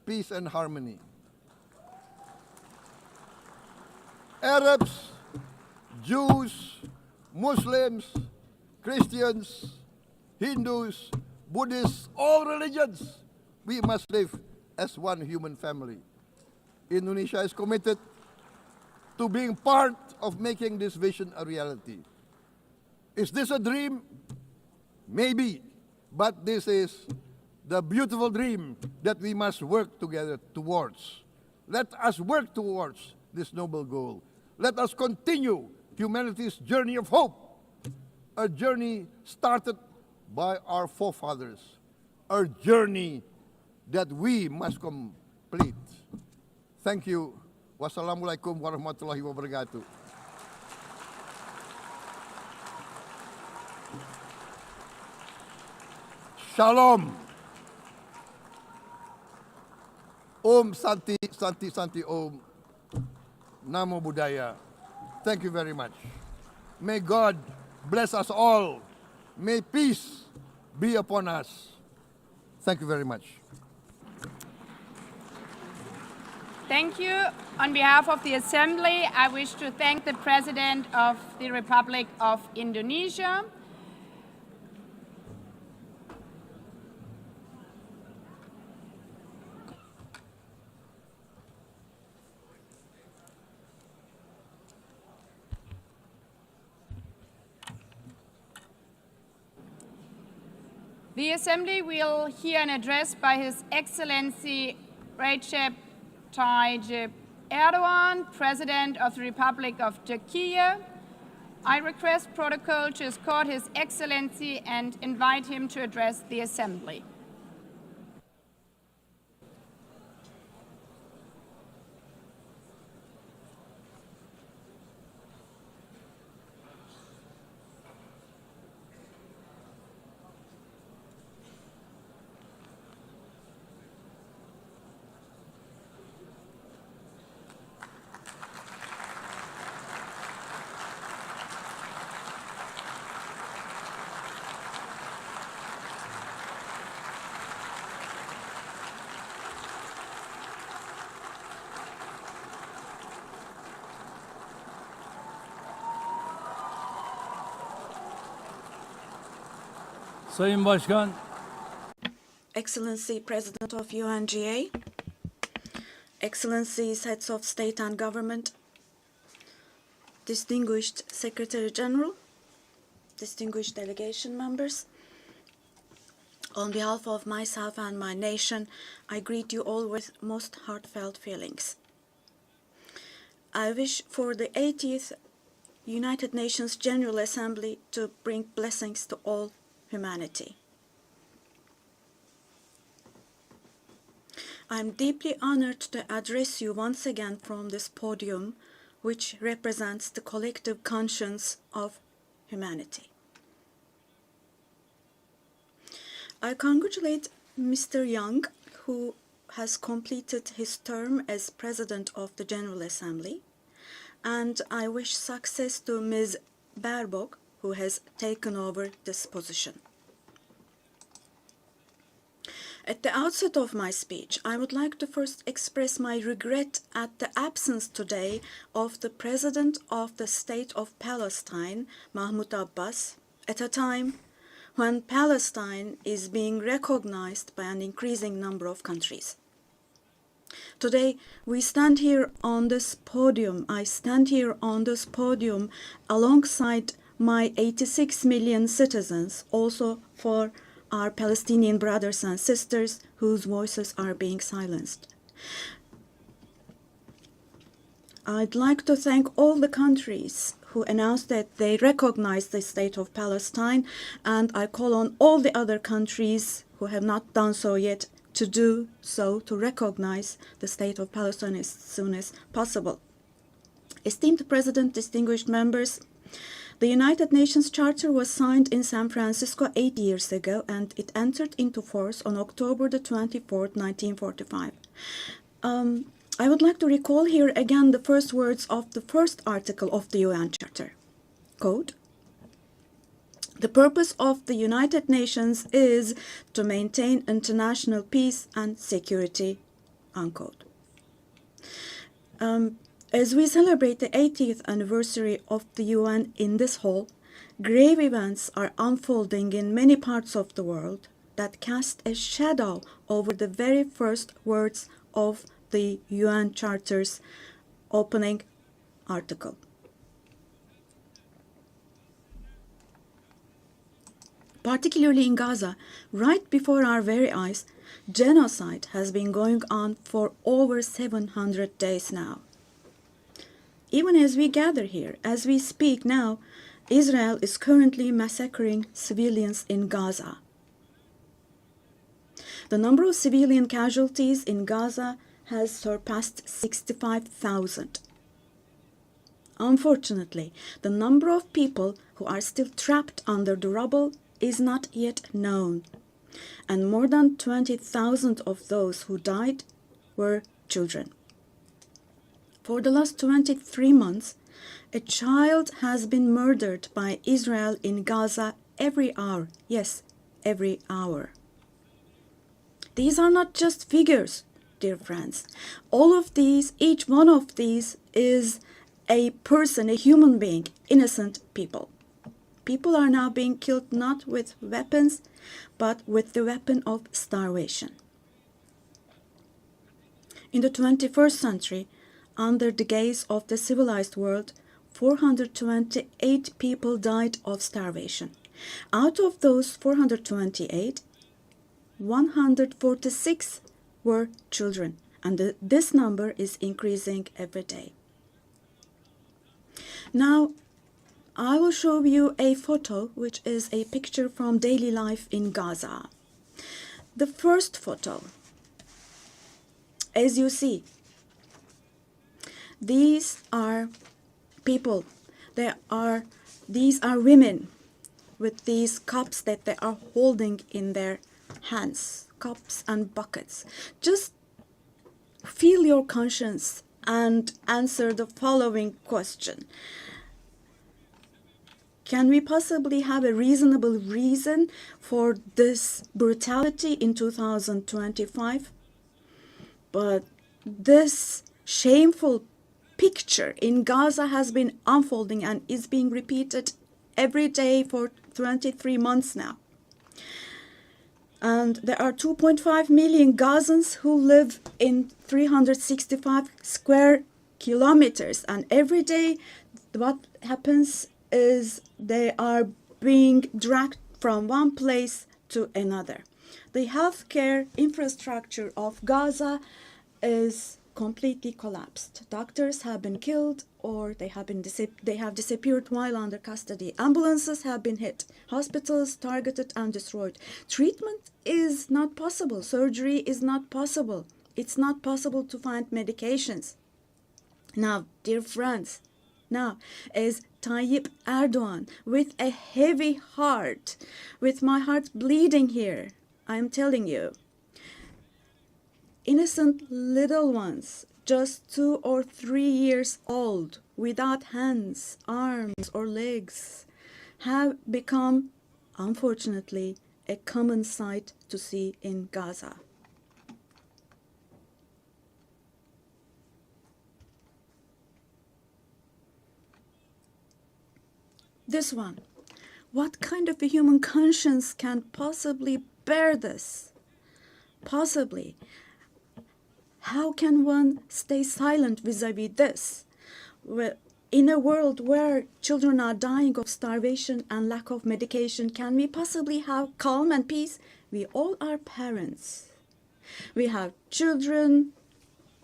peace, and harmony. Arabs, Jews, Muslims, Christians, Hindus, Buddhists, all religions, we must live as one human family. Indonesia is committed to being part of making this vision a reality. Is this a dream? Maybe, but this is the beautiful dream that we must work together towards. Let us work towards this noble goal. Let us continue humanity's journey of hope, a journey started by our forefathers, a journey that we must complete. Thank you. Wassalamualaikum warahmatullahi wabarakatuh. Shalom. Om Santi, Santi, Santi Om. Namo Buddhaya. Thank you very much. May God bless us all. May peace be upon us. Thank you very much. Thank you. On behalf of the Assembly, I wish to thank the President of the Republic of Indonesia. The Assembly will hear an address by His Excellency Recep Tayyip Erdogan, President of the Republic of Turkey. I request protocol to escort His Excellency and invite him to address the Assembly. Sayın Başkan, Excellency President of UNGA, Excellencies Heads of State and Government, Distinguished Secretary General, distinguished delegation members, on behalf of myself and my nation, I greet you all with most heartfelt feelings. I wish for the 80th United Nations General Assembly to bring blessings to all humanity. I am deeply honored to address you once again from this podium, which represents the collective conscience of humanity. I congratulate Mr. Young, who has completed his term as President of the General Assembly, and I wish success to Ms. Baerbock, who has taken over this position. At the outset of my speech, I would like to first express my regret at the absence today of the President of the State of Palestine, Mahmoud Abbas, at a time when Palestine is being recognized by an increasing number of countries. Today, we stand here on this podium. I stand here on this podium alongside my 86 million citizens, also for our Palestinian brothers and sisters whose voices are being silenced. I'd like to thank all the countries who announced that they recognize the state of Palestine, and I call on all the other countries who have not done so yet to do so, to recognize the state of Palestine as soon as possible. Esteemed President, distinguished members, the United Nations Charter was signed in San Francisco 8 years ago, and it entered into force on October the 24th, 1945. I would like to recall here again the first words of the first article of the UN Charter. Quote, "The purpose of the United Nations is to maintain international peace and security," unquote. As we celebrate the 80th anniversary of the UN in this hall, grave events are unfolding in many parts of the world that cast a shadow over the very first words of the UN Charter's opening article. Particularly in Gaza, right before our very eyes, genocide has been going on for over 700 days now. Even as we gather here, as we speak now, Israel is currently massacring civilians in Gaza. The number of civilian casualties in Gaza has surpassed 65,000. Unfortunately, the number of people who are still trapped under the rubble is not yet known, and more than 20,000 of those who died were children. For the last 23 months, a child has been murdered by Israel in Gaza every hour. Yes, every hour. These are not just figures, dear friends. All of these, each one of these is a person, a human being, innocent people. People are now being killed not with weapons, but with the weapon of starvation. In the 21st century, under the gaze of the civilized world, 428 people died of starvation. Out of those 428, 146 were children, and this number is increasing every day. Now, I will show you a photo, which is a picture from daily life in Gaza. The first photo, as you see, these are people. These are women with these cups that they are holding in their hands, cups and buckets. Just feel your conscience and answer the following question. Can we possibly have a reasonable reason for this brutality in 2025? But this shameful picture in Gaza has been unfolding and is being repeated every day for 23 months now. And there are 2.5 million Gazans who live in 365 square kilometers. And every day, what happens is they are being dragged from one place to another. The healthcare infrastructure of Gaza is completely collapsed. Doctors have been killed or they have disappeared while under custody. Ambulances have been hit. Hospitals targeted and destroyed. Treatment is not possible. Surgery is not possible. It's not possible to find medications. Now, dear friends, now, as Tayyip Erdogan, with a heavy heart, with my heart bleeding here, I am telling you, innocent little ones, just 2 or 3 years old, without hands, arms, or legs, have become, unfortunately, a common sight to see in Gaza. This one. What kind of a human conscience can possibly bear this? Possibly. How can one stay silent vis-a-vis this? Well, in a world where children are dying of starvation and lack of medication, can we possibly have calm and peace? We all are parents. We have children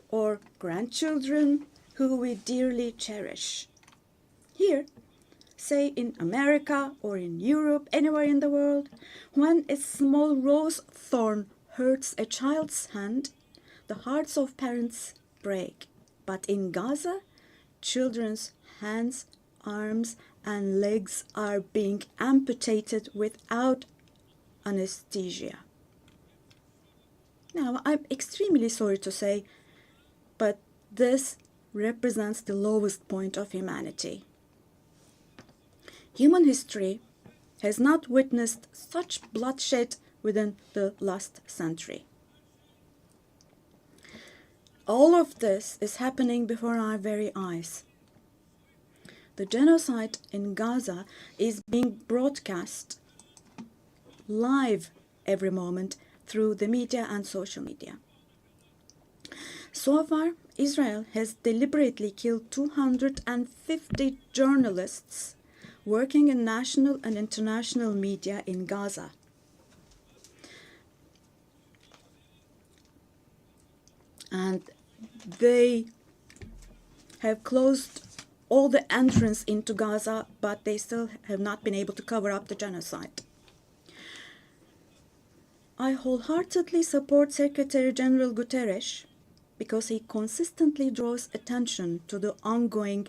or grandchildren who we dearly cherish. Here, say in America or in Europe, anywhere in the world, when a small rose thorn hurts a child's hand, the hearts of parents break. But in Gaza, children's hands, arms, and legs are being amputated without anesthesia. Now, I'm extremely sorry to say, but this represents the lowest point of humanity. Human history has not witnessed such bloodshed within the last century. All of this is happening before our very eyes. The genocide in Gaza is being broadcast live every moment through the media and social media. So far, Israel has deliberately killed 250 journalists working in national and international media in Gaza. And they have closed all the entrance into Gaza, but they still have not been able to cover up the genocide. I wholeheartedly support Secretary General Guterres because he consistently draws attention to the ongoing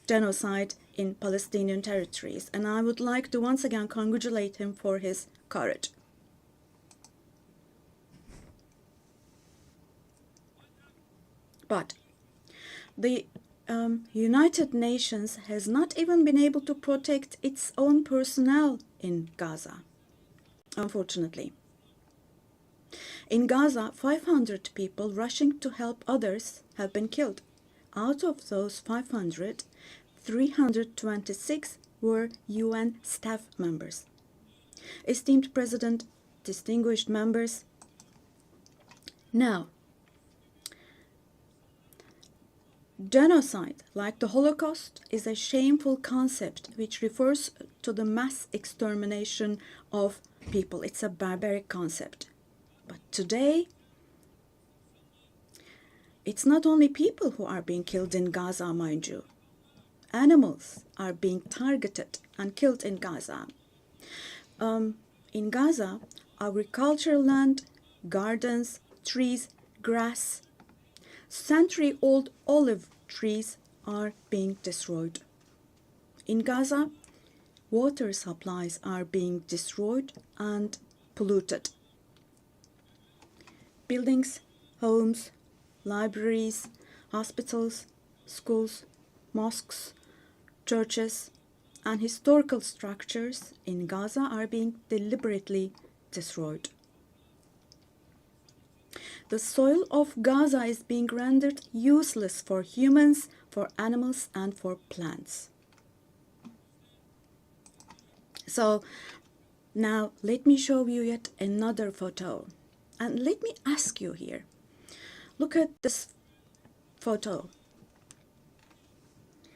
genocide in Palestinian territories, and I would like to once again congratulate him for his courage. But the United Nations has not even been able to protect its own personnel in Gaza, unfortunately. In Gaza, 500 people rushing to help others have been killed. Out of those 500, 326 were UN staff members. Esteemed President, distinguished members, now, genocide, like the Holocaust, is a shameful concept which refers to the mass extermination of people. It's a barbaric concept. But today, it's not only people who are being killed in Gaza, mind you. Animals are being targeted and killed in Gaza. In Gaza, agricultural land, gardens, trees, grass, century-old olive trees are being destroyed. In Gaza, water supplies are being destroyed and polluted. Buildings, homes, libraries, hospitals, schools, mosques, churches, and historical structures in Gaza are being deliberately destroyed. The soil of Gaza is being rendered useless for humans, for animals, and for plants. So, Now, let me show you yet another photo. And let me ask you here. Look at this photo.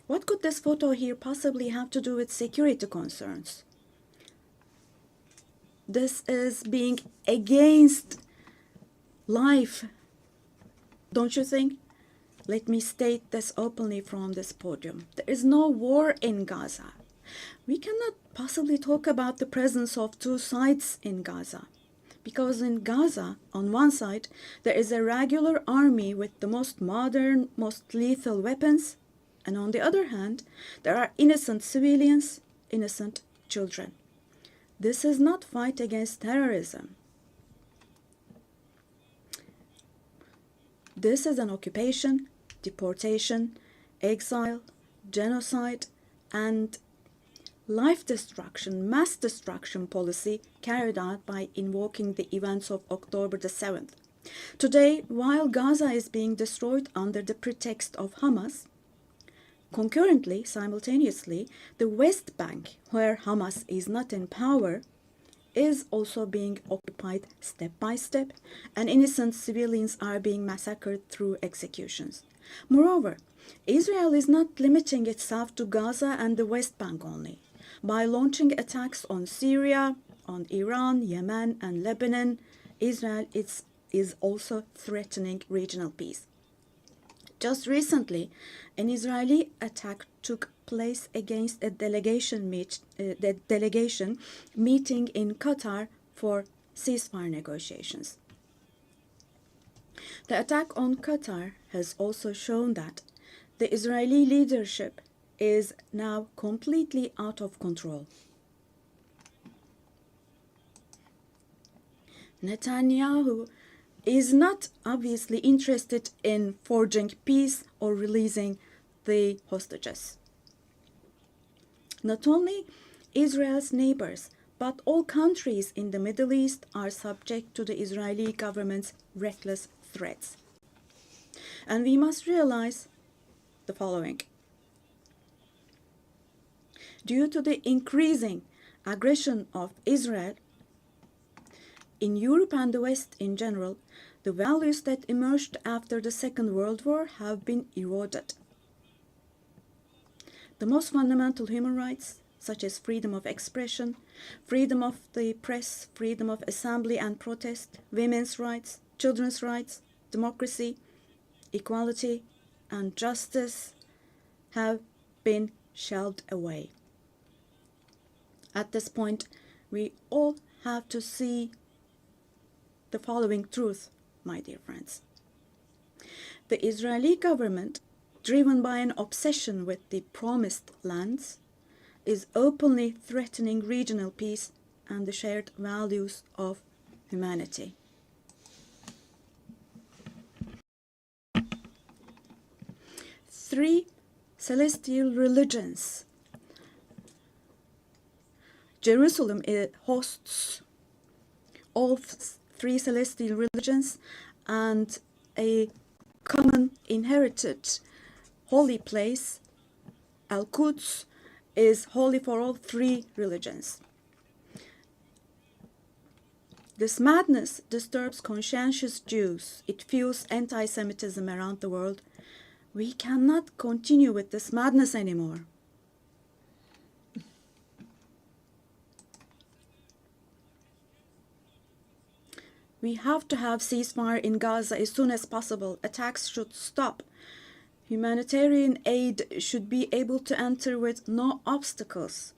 What could this photo here possibly have to do with security concerns? This is being against life, don't you think? Let me state this openly from this podium. There is no war in Gaza. We cannot possibly talk about the presence of two sides in Gaza. Because in Gaza, on one side, there is a regular army with the most modern, most lethal weapons, and on the other hand, there are innocent civilians, innocent children. This is not fight against terrorism. This is an occupation, deportation, exile, genocide, and life destruction, mass destruction policy carried out by invoking the events of October the 7th. Today, while Gaza is being destroyed under the pretext of Hamas, concurrently, simultaneously, the West Bank, where Hamas is not in power, is also being occupied step by step, and innocent civilians are being massacred through executions. Moreover, Israel is not limiting itself to Gaza and the West Bank only. By launching attacks on Syria, on Iran, Yemen, and Lebanon, Israel is also threatening regional peace. Just recently, an Israeli attack took place against a delegation meeting in Qatar for ceasefire negotiations. The attack on Qatar has also shown that the Israeli leadership is now completely out of control. Netanyahu is not obviously interested in forging peace or releasing the hostages. Not only Israel's neighbors, but all countries in the Middle East are subject to the Israeli government's reckless threats. And we must realize the following. Due to the increasing aggression of Israel, in Europe and the West in general, the values that emerged after the Second World War have been eroded. The most fundamental human rights, such as freedom of expression, freedom of the press, freedom of assembly and protest, women's rights, children's rights, democracy, equality, and justice, have been shelved away. At this point, we all have to see the following truth, my dear friends. The Israeli government, driven by an obsession with the promised lands, is openly threatening regional peace and the shared values of humanity. Three celestial religions. Jerusalem hosts all three celestial religions, and a common inherited holy place, Al-Quds, is holy for all three religions. This madness disturbs conscientious Jews. It fuels anti-Semitism around the world. We cannot continue with this madness anymore. We have to have ceasefire in Gaza as soon as possible. Attacks should stop. Humanitarian aid should be able to enter with no obstacles.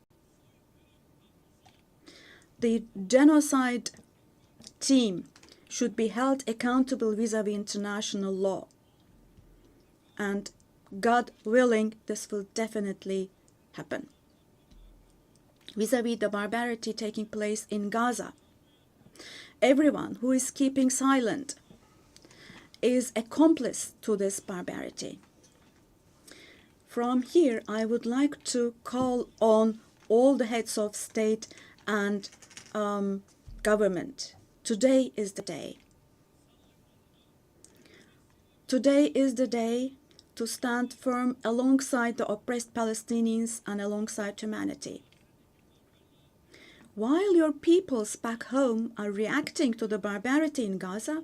The genocide team should be held accountable vis-à-vis international law. And God willing, this will definitely happen. Vis-à-vis the barbarity taking place in Gaza, everyone who is keeping silent is accomplice to this barbarity. From here, I would like to call on all the heads of state and government. Today is the day. Today is the day to stand firm alongside the oppressed Palestinians and alongside humanity. while your peoples back home are reacting to the barbarity in Gaza,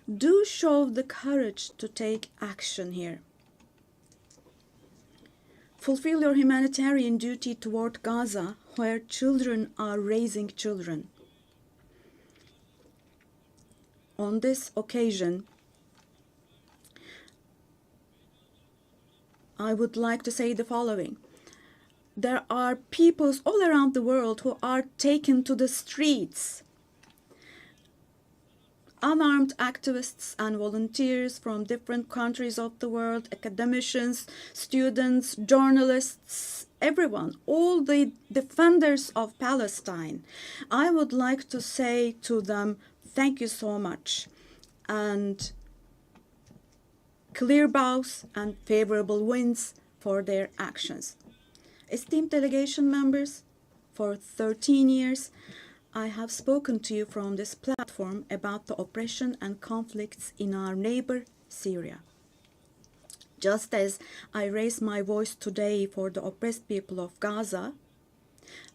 do show the courage to take action here. Fulfill your humanitarian duty toward Gaza, where children are raising children. On this occasion, I would like to say the following. There are peoples all around the world who are taken to the streets. Unarmed activists and volunteers from different countries of the world, academicians, students, journalists, everyone, all the defenders of Palestine. I would like to say to them, thank you so much, and clear bows and favorable winds for their actions. Esteemed delegation members, for 13 years, I have spoken to you from this platform about the oppression and conflicts in our neighbor, Syria. Just as I raise my voice today for the oppressed people of Gaza,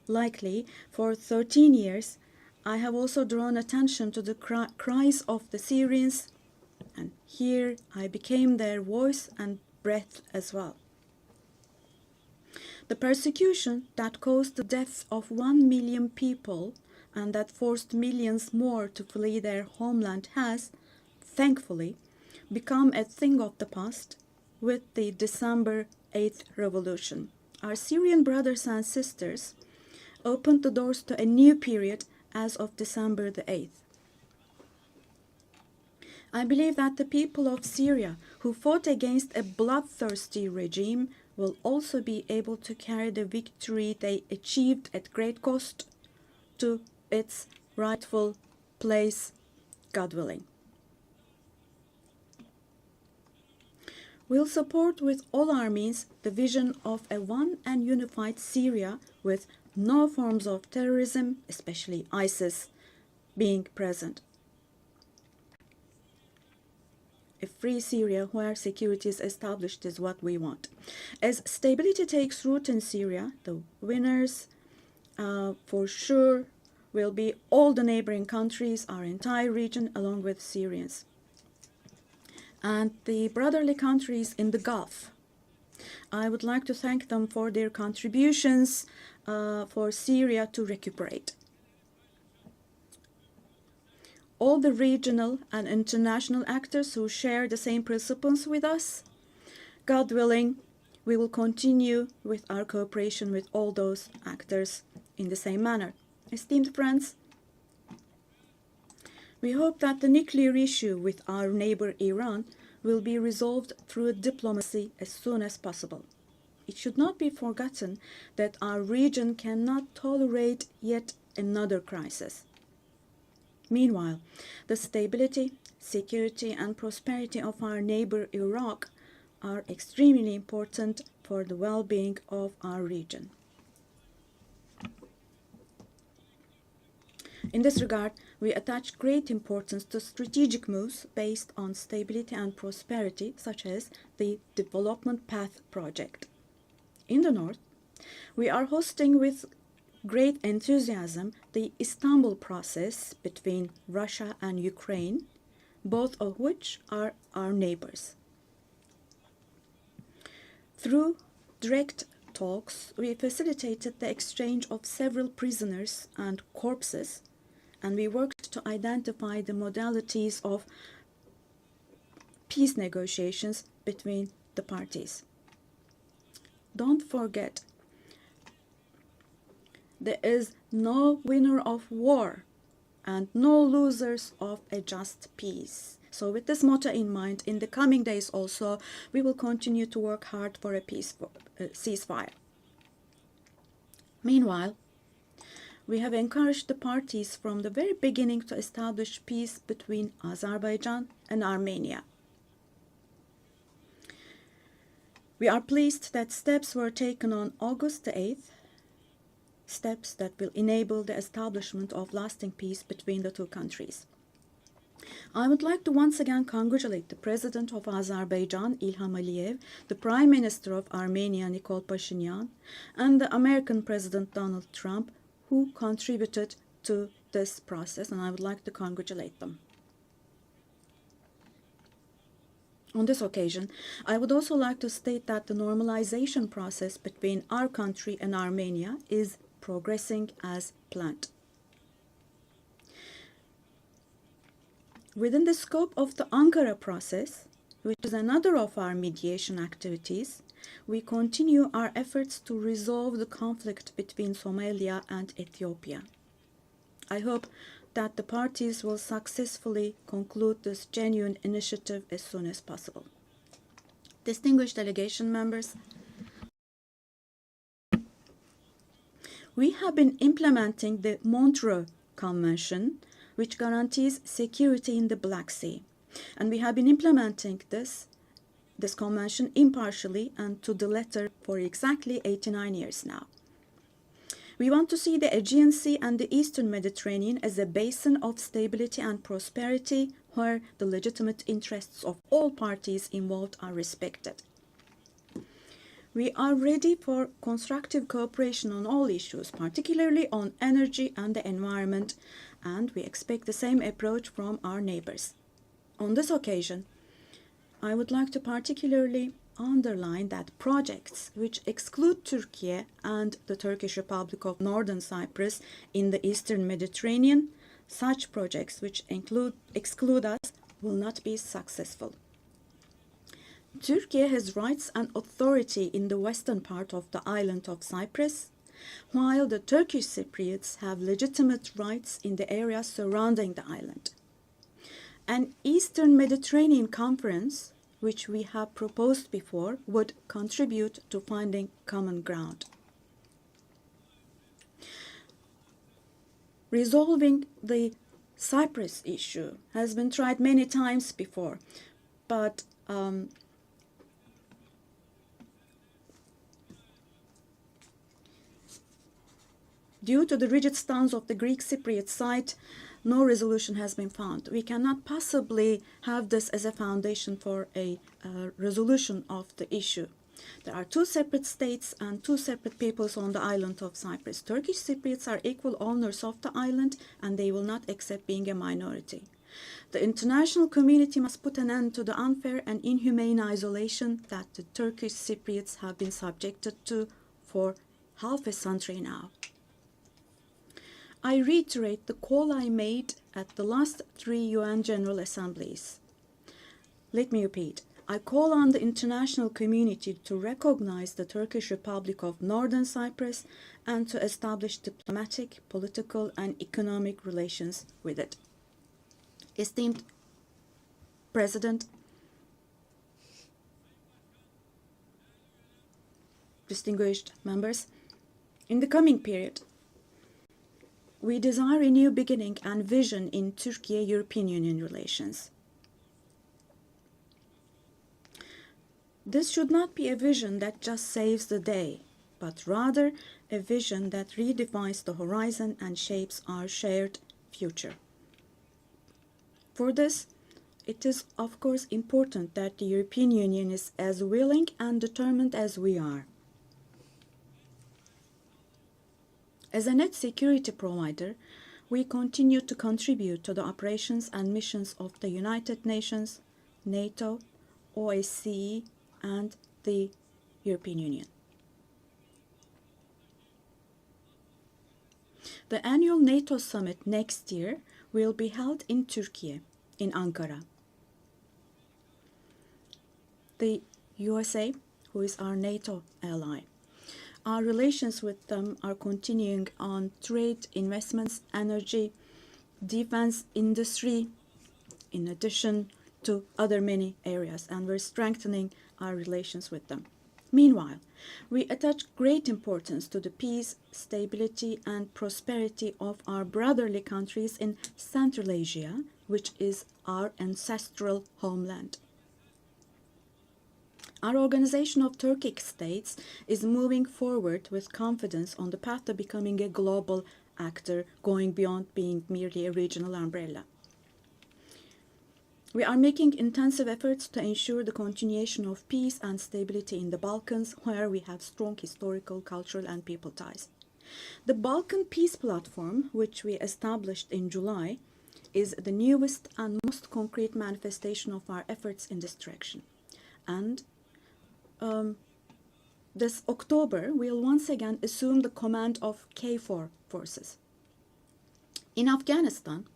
likely for 13 years, I have also drawn attention to the cries of the Syrians, and here I became their voice and breath as well. The persecution that caused the death of 1 million people and that forced millions more to flee their homeland has, thankfully, become a thing of the past with the December 8th revolution. Our Syrian brothers and sisters opened the doors to a new period as of December the 8th. I believe that the people of Syria who fought against a bloodthirsty regime will also be able to carry the victory they achieved at great cost to its rightful place, God willing. We'll support with all our means the vision of a one and unified Syria with no forms of terrorism, especially ISIS, being present. A free Syria where security is established is what we want. As stability takes root in Syria, the winners for sure will be all the neighboring countries, our entire region, along with Syrians. And the brotherly countries in the Gulf. I would like to thank them for their contributions for Syria to recuperate. All the regional and international actors who share the same principles with us, God willing, we will continue with our cooperation with all those actors in the same manner. Esteemed friends, we hope that the nuclear issue with our neighbor Iran will be resolved through diplomacy as soon as possible. It should not be forgotten that our region cannot tolerate yet another crisis. Meanwhile, the stability, security, and prosperity of our neighbor Iraq are extremely important for the well-being of our region. In this regard, we attach great importance to strategic moves based on stability and prosperity, such as the Development Path Project. In the north, we are hosting with great enthusiasm the Istanbul process between Russia and Ukraine, both of which are our neighbors. Through direct talks, we facilitated the exchange of several prisoners and corpses, and we worked to identify the modalities of peace negotiations between the parties. Don't forget, there is no winner of war and no losers of a just peace. So with this motto in mind, in the coming days also, we will continue to work hard for a ceasefire. Meanwhile, we have encouraged the parties from the very beginning to establish peace between Azerbaijan and Armenia. We are pleased that steps were taken on August the 8th, steps that will enable the establishment of lasting peace between the two countries. I would like to once again congratulate the President of Azerbaijan, Ilham Aliyev, the Prime Minister of Armenia, Nikol Pashinyan, and the American President Donald Trump, who contributed to this process, and I would like to congratulate them. On this occasion, I would also like to state that the normalization process between our country and Armenia is progressing as planned. Within the scope of the Ankara process, which is another of our mediation activities, we continue our efforts to resolve the conflict between Somalia and Ethiopia. I hope that the parties will successfully conclude this genuine initiative as soon as possible. Distinguished delegation members, we have been implementing the Montreux Convention, which guarantees security in the Black Sea. And we have been implementing this convention impartially and to the letter for exactly 89 years now. We want to see the Aegean Sea and the Eastern Mediterranean as a basin of stability and prosperity where the legitimate interests of all parties involved are respected. We are ready for constructive cooperation on all issues, particularly on energy and the environment, and we expect the same approach from our neighbors. On this occasion, I would like to particularly underline that projects which exclude Turkey and the Turkish Republic of Northern Cyprus in the Eastern Mediterranean, such projects which exclude us will not be successful. Turkey has rights and authority in the western part of the island of Cyprus, while the Turkish Cypriots have legitimate rights in the areas surrounding the island. An Eastern Mediterranean Conference, which we have proposed before, would contribute to finding common ground. Resolving the Cyprus issue has been tried many times before, but due to the rigid stance of the Greek Cypriot side, no resolution has been found. We cannot possibly have this as a foundation for a resolution of the issue. There are two separate states and two separate peoples on the island of Cyprus. Turkish Cypriots are equal owners of the island, and they will not accept being a minority. The international community must put an end to the unfair and inhumane isolation that the Turkish Cypriots have been subjected to for half a century now. I reiterate the call I made at the last 3 UN General Assemblies. Let me repeat. I call on the international community to recognize the Turkish Republic of Northern Cyprus and to establish diplomatic, political, and economic relations with it. Esteemed President, distinguished members, in the coming period, we desire a new beginning and vision in Turkey-European Union relations. This should not be a vision that just saves the day, but rather a vision that redefines the horizon and shapes our shared future. For this, it is of course important that the European Union is as willing and determined as we are. As a net security provider, we continue to contribute to the operations and missions of the United Nations, NATO, OSCE, and the European Union. The annual NATO summit next year will be held in Turkey, in Ankara. The USA, who is our NATO ally, our relations with them are continuing on trade, investments, energy, defense industry, in addition to other many areas, and we're strengthening our relations with them. Meanwhile, we attach great importance to the peace, stability, and prosperity of our brotherly countries in Central Asia, which is our ancestral homeland. Our Organization of Turkic States is moving forward with confidence on the path to becoming a global actor, going beyond being merely a regional umbrella. We are making intensive efforts to ensure the continuation of peace and stability in the Balkans, where we have strong historical, cultural, and people ties. The Balkan Peace Platform, which we established in July, is the newest and most concrete manifestation of our efforts in this direction. And this October, we'll once again assume the command of KFOR forces. In Afghanistan,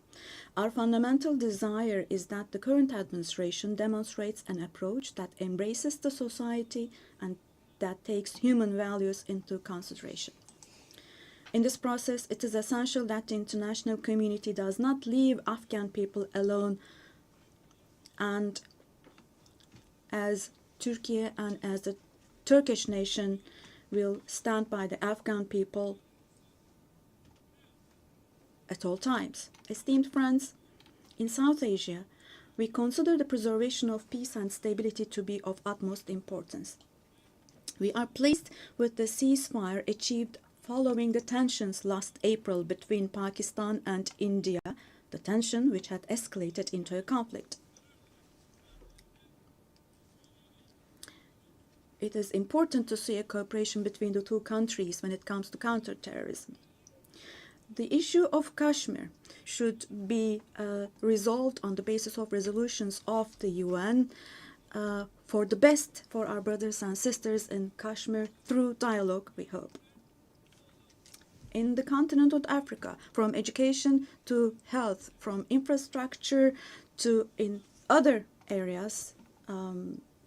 our fundamental desire is that the current administration demonstrates an approach that embraces the society and that takes human values into consideration. In this process, it is essential that the international community does not leave Afghan people alone, and as Turkey and as the Turkish nation will stand by the Afghan people at all times. Esteemed friends, in South Asia, we consider the preservation of peace and stability to be of utmost importance. We are pleased with the ceasefire achieved following the tensions last April between Pakistan and India, the tension which had escalated into a conflict. It is important to see a cooperation between the two countries when it comes to counterterrorism. The issue of Kashmir should be resolved on the basis of resolutions of the UN for the best for our brothers and sisters in Kashmir through dialogue, we hope. In the continent of Africa, from education to health, from infrastructure to in other areas,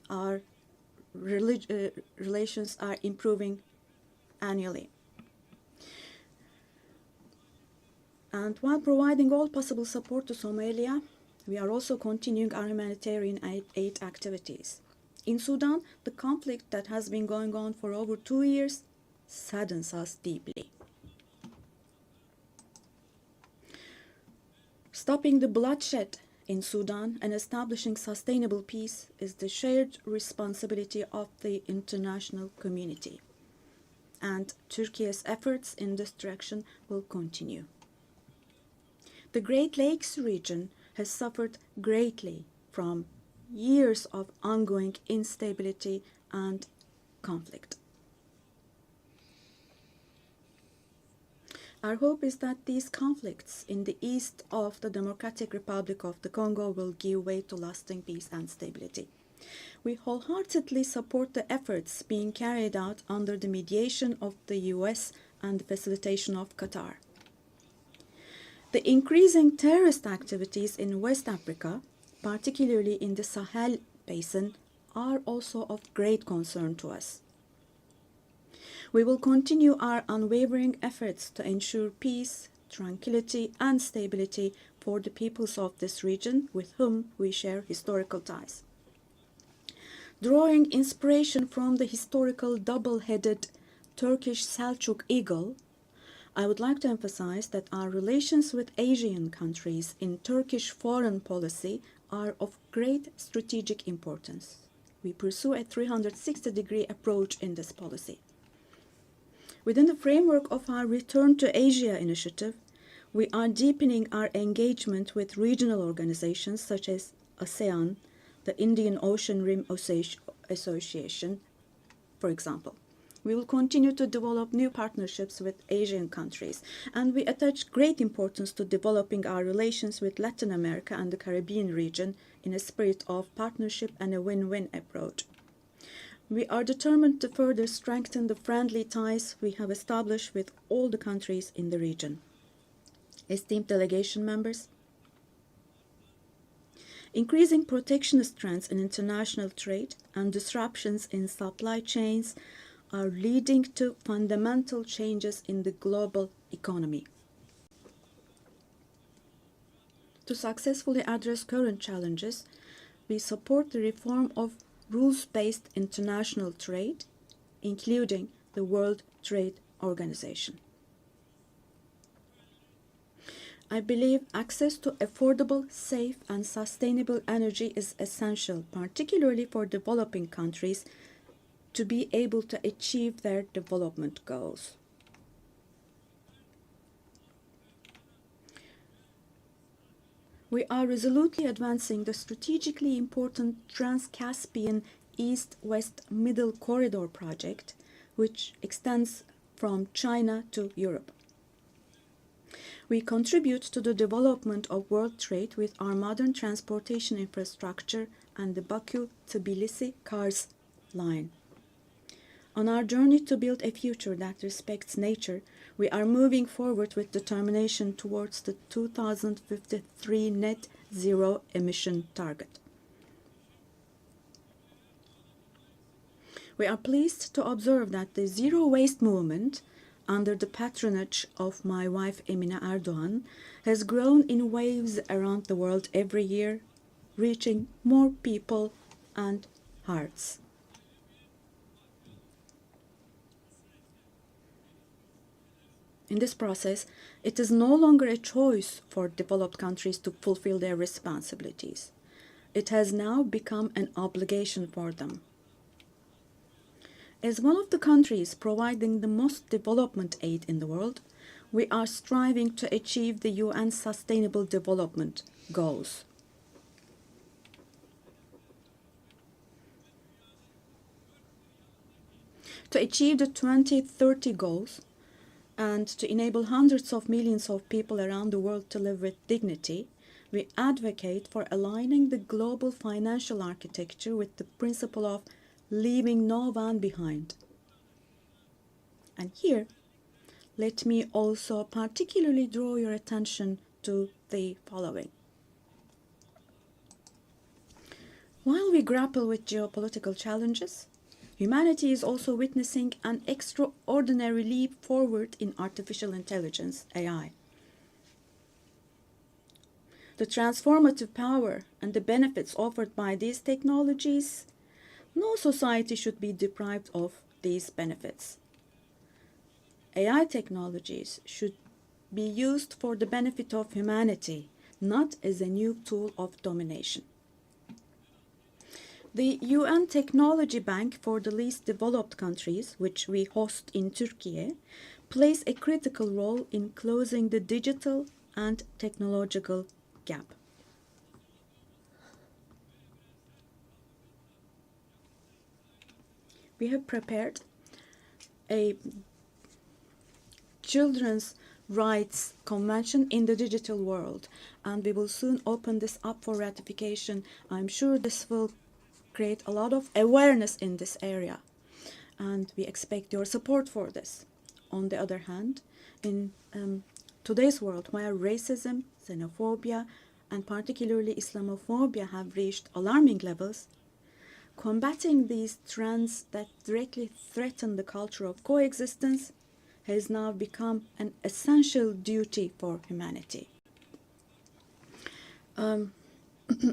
our relations are improving annually. And while providing all possible support to Somalia, we are also continuing our humanitarian aid activities. In Sudan, the conflict that has been going on for over 2 years saddens us deeply. Stopping the bloodshed in Sudan and establishing sustainable peace is the shared responsibility of the international community. And Turkey's efforts in this direction will continue. The Great Lakes region has suffered greatly from years of ongoing instability and conflict. Our hope is that these conflicts in the east of the Democratic Republic of the Congo will give way to lasting peace and stability. We wholeheartedly support the efforts being carried out under the mediation of the US and the facilitation of Qatar. The increasing terrorist activities in West Africa, particularly in the Sahel Basin, are also of great concern to us. We will continue our unwavering efforts to ensure peace, tranquility, and stability for the peoples of this region with whom we share historical ties. Drawing inspiration from the historical double-headed Turkish Selçuk eagle, I would like to emphasize that our relations with Asian countries in Turkish foreign policy are of great strategic importance. We pursue a 360-degree approach in this policy. Within the framework of our Return to Asia initiative, we are deepening our engagement with regional organizations such as ASEAN, the Indian Ocean Rim Association, for example. We will continue to develop new partnerships with Asian countries, and we attach great importance to developing our relations with Latin America and the Caribbean region in a spirit of partnership and a win-win approach. We are determined to further strengthen the friendly ties we have established with all the countries in the region. Esteemed delegation members, increasing protectionist trends in international trade and disruptions in supply chains are leading to fundamental changes in the global economy. To successfully address current challenges, we support the reform of rules-based international trade, including the World Trade Organization. I believe access to affordable, safe, and sustainable energy is essential, particularly for developing countries, to be able to achieve their development goals. We are resolutely advancing the strategically important Trans-Caspian East-West Middle Corridor project, which extends from China to Europe. We contribute to the development of world trade with our modern transportation infrastructure and the Baku-Tbilisi Kars line. On our journey to build a future that respects nature, we are moving forward with determination towards the 2053 net zero emission target. We are pleased to observe that the zero waste movement, under the patronage of my wife Emine Erdoğan, has grown in waves around the world every year, reaching more people and hearts. In this process, it is no longer a choice for developed countries to fulfill their responsibilities. It has now become an obligation for them. As one of the countries providing the most development aid in the world, we are striving to achieve the UN Sustainable Development Goals. To achieve the 2030 goals and to enable hundreds of millions of people around the world to live with dignity, we advocate for aligning the global financial architecture with the principle of leaving no one behind. And here, let me also particularly draw your attention to the following. While we grapple with geopolitical challenges, humanity is also witnessing an extraordinary leap forward in artificial intelligence, AI. The transformative power and the benefits offered by these technologies, no society should be deprived of these benefits. AI technologies should be used for the benefit of humanity, not as a new tool of domination. The UN Technology Bank for the Least Developed Countries, which we host in Turkey, plays a critical role in closing the digital and technological gap. We have prepared a children's rights convention in the digital world, and we will soon open this up for ratification. I'm sure this will create a lot of awareness in this area, and we expect your support for this. On the other hand, in today's world, where racism, xenophobia, and particularly Islamophobia have reached alarming levels, combating these trends that directly threaten the culture of coexistence has now become an essential duty for humanity.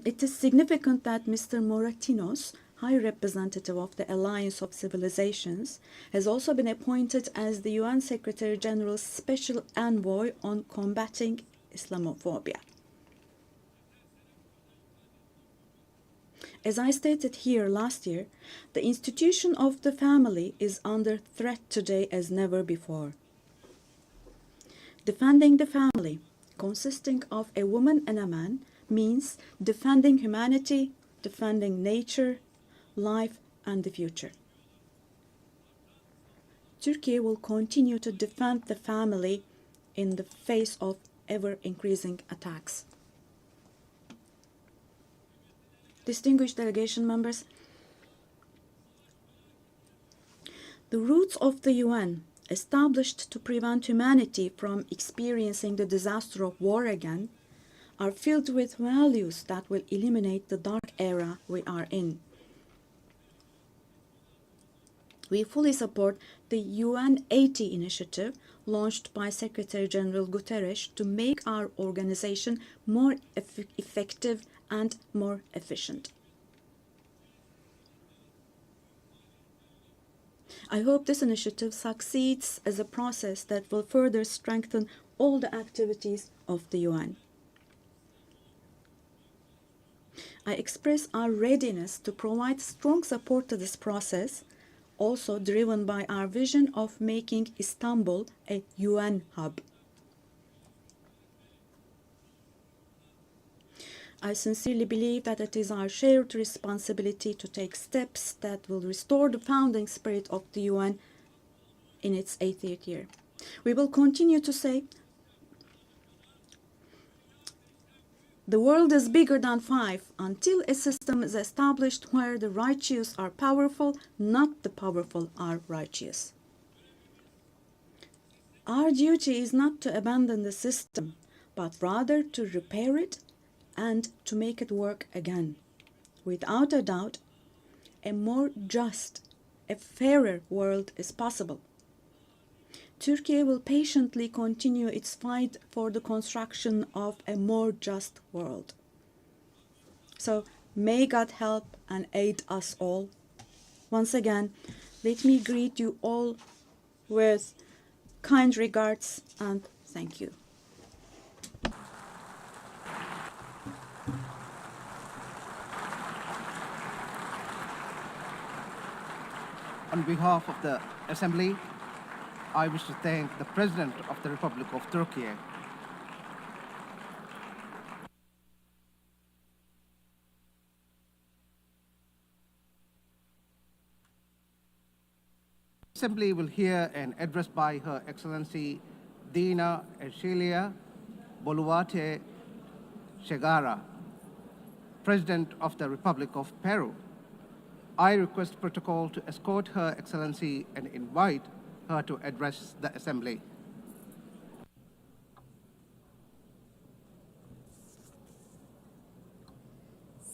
It is significant that Mr. Moratinos, High Representative of the Alliance of Civilizations, has also been appointed as the UN Secretary General's Special Envoy on combating Islamophobia. As I stated here last year, the institution of the family is under threat today as never before. Defending the family, consisting of a woman and a man, means defending humanity, defending nature, life, and the future. Turkey will continue to defend the family in the face of ever-increasing attacks. Distinguished delegation members, the roots of the UN, established to prevent humanity from experiencing the disaster of war again, are filled with values that will eliminate the dark era we are in. We fully support the UN 80 initiative launched by Secretary General Guterres to make our organization more effective and more efficient. I hope this initiative succeeds as a process that will further strengthen all the activities of the UN. I express our readiness to provide strong support to this process, also driven by our vision of making Istanbul a UN hub. I sincerely believe that it is our shared responsibility to take steps that will restore the founding spirit of the UN in its 80th year. We will continue to say, the world is bigger than 5 until a system is established where the righteous are powerful, not the powerful are righteous. Our duty is not to abandon the system, but rather to repair it and to make it work again. Without a doubt, a more just, a fairer world is possible. Turkey will patiently continue its fight for the construction of a more just world. So may God help and aid us all. Once again, let me greet you all with kind regards and thank you. On behalf of the Assembly, I wish to thank the President of the Republic of Turkey. The Assembly will hear an address by Her Excellency Dina Ercilia Boluarte Segara, President of the Republic of Peru. I request protocol to escort Her Excellency and invite her to address the Assembly.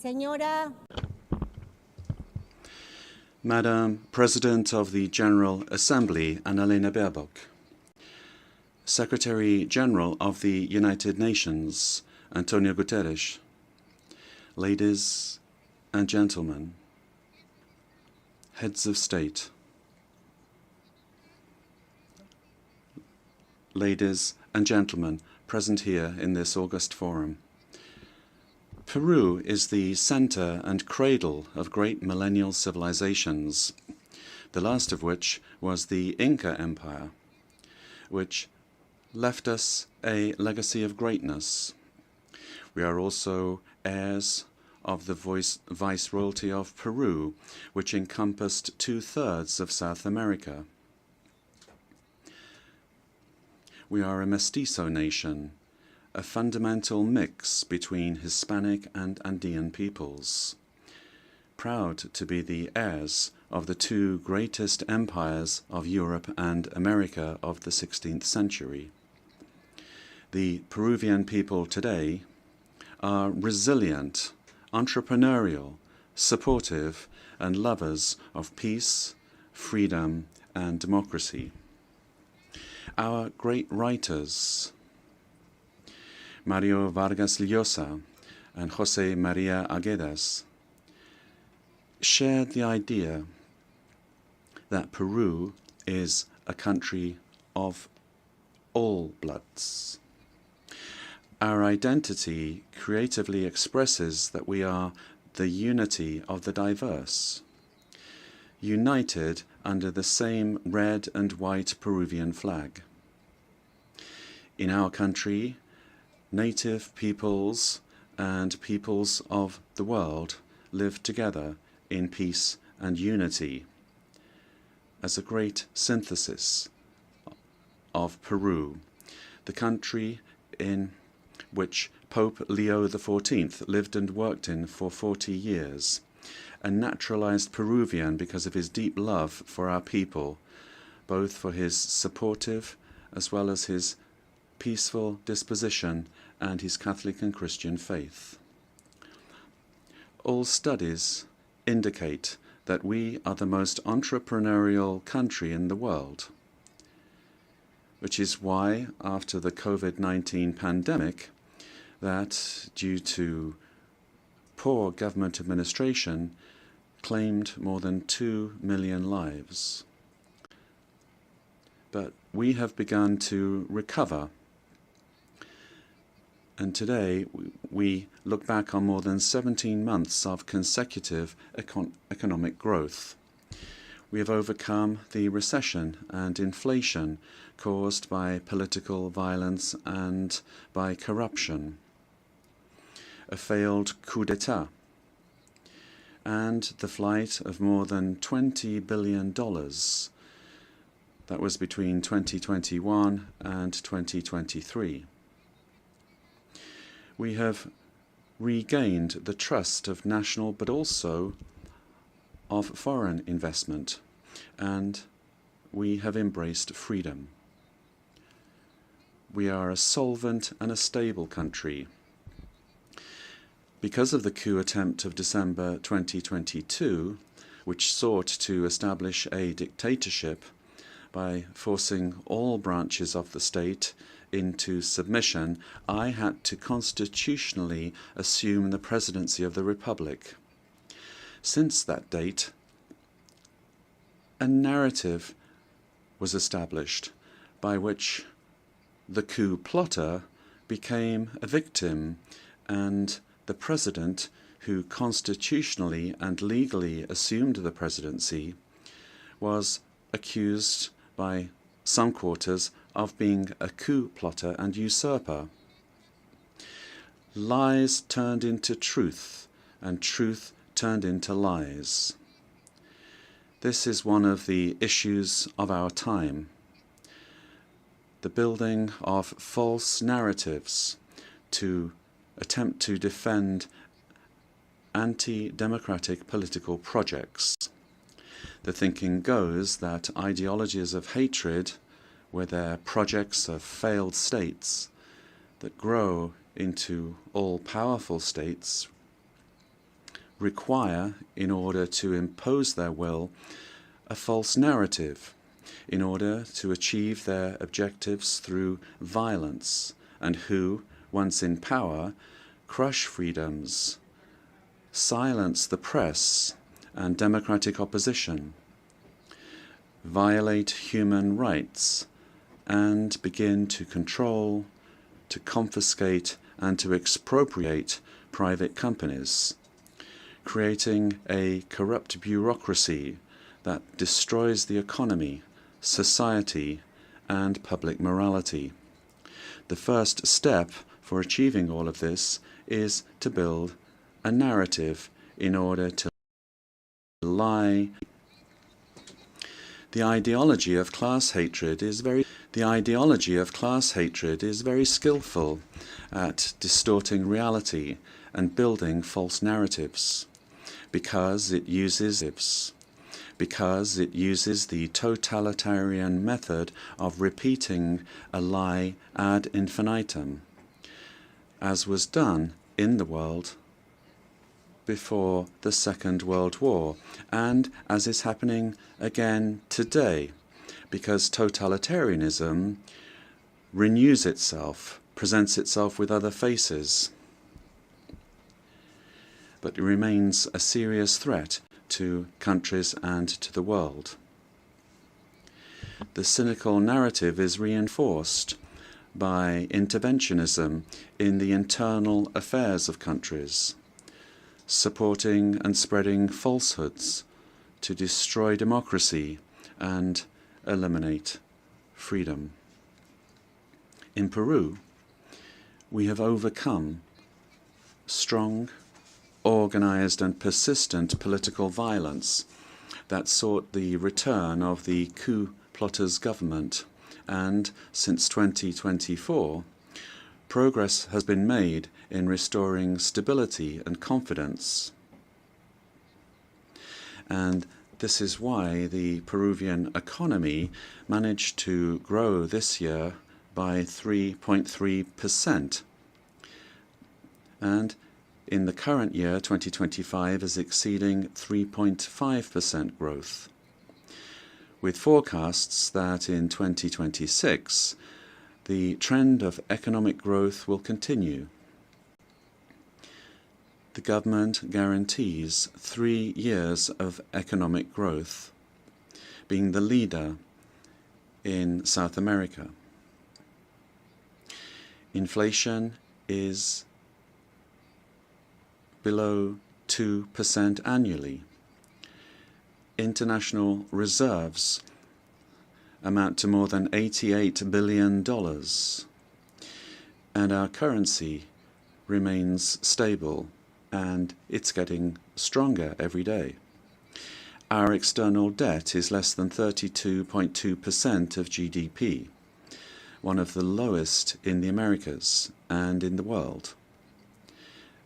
Señora. Madam President of the General Assembly, Annalena Baerbock. Secretary General of the United Nations, Antonio Guterres. Ladies and gentlemen, heads of state, ladies and gentlemen present here in this august forum. Peru is the center and cradle of great millennial civilizations, the last of which was the Inca Empire, which left us a legacy of greatness. We are also heirs of the Viceroyalty of Peru, which encompassed 2/3 of South America. We are a mestizo nation, a fundamental mix between Hispanic and Andean peoples, proud to be the heirs of the 2 greatest empires of Europe and America of the 16th century. The Peruvian people today are resilient, entrepreneurial, supportive, and lovers of peace, freedom, and democracy. Our great writers, Mario Vargas Llosa and José María Arguedas, shared the idea that Peru is a country of all bloods. Our identity creatively expresses that we are the unity of the diverse, united under the same red and white Peruvian flag. In our country, native peoples and peoples of the world live together in peace and unity as a great synthesis of Peru, the country in which Pope Leo XIV lived and worked in for 40 years, a naturalized Peruvian because of his deep love for our people, both for his supportive as well as his peaceful disposition and his Catholic and Christian faith. All studies indicate that we are the most entrepreneurial country in the world, which is why, after the COVID-19 pandemic, that due to poor government administration, claimed more than 2 million lives. But we have begun to recover, and today we look back on more than 17 months of consecutive economic growth. We have overcome the recession and inflation caused by political violence and by corruption, a failed coup d'etat, and the flight of more than $20 billion That was between 2021 and 2023. We have regained the trust of national but also of foreign investment, and we have embraced freedom. We are a solvent and a stable country. Because of the coup attempt of December 2022, which sought to establish a dictatorship by forcing all branches of the state into submission, I had to constitutionally assume the presidency of the Republic. Since that date, a narrative was established by which the coup plotter became a victim, and the president, who constitutionally and legally assumed the presidency, was accused by some quarters of being a coup plotter and usurper. Lies turned into truth, and truth turned into lies. This is one of the issues of our time. The building of false narratives to attempt to defend anti-democratic political projects. The thinking goes that ideologies of hatred, where they're projects of failed states that grow into all-powerful states, require, in order to impose their will, a false narrative, in order to achieve their objectives through violence, and who, once in power, crush freedoms, silence the press and democratic opposition, violate human rights, and begin to control, to confiscate, and to expropriate private companies, creating a corrupt bureaucracy that destroys the economy, society, and public morality. The first step for achieving all of this is to build a narrative in order to lie. The ideology of class hatred is very skillful at distorting reality and building false narratives, because it uses the totalitarian method of repeating a lie ad infinitum, as was done in the world before the Second World War, and as is happening again today, because totalitarianism renews itself, presents itself with other faces, but it remains a serious threat to countries and to the world. The cynical narrative is reinforced by interventionism in the internal affairs of countries, supporting and spreading falsehoods to destroy democracy and eliminate freedom. In Peru, we have overcome strong, organized and persistent political violence that sought the return of the coup plotters' government, and since 2024, progress has been made in restoring stability and confidence. And this is why the Peruvian economy managed to grow this year by 3.3%. And in the current year, 2025, is exceeding 3.5% growth, with forecasts that in 2026, the trend of economic growth will continue. The government guarantees 3 years of economic growth, being the leader in South America. Inflation is below 2% annually. International reserves amount to more than $88 billion, and our currency remains stable, and it's getting stronger every day. Our external debt is less than 32.2% of GDP, one of the lowest in the Americas and in the world.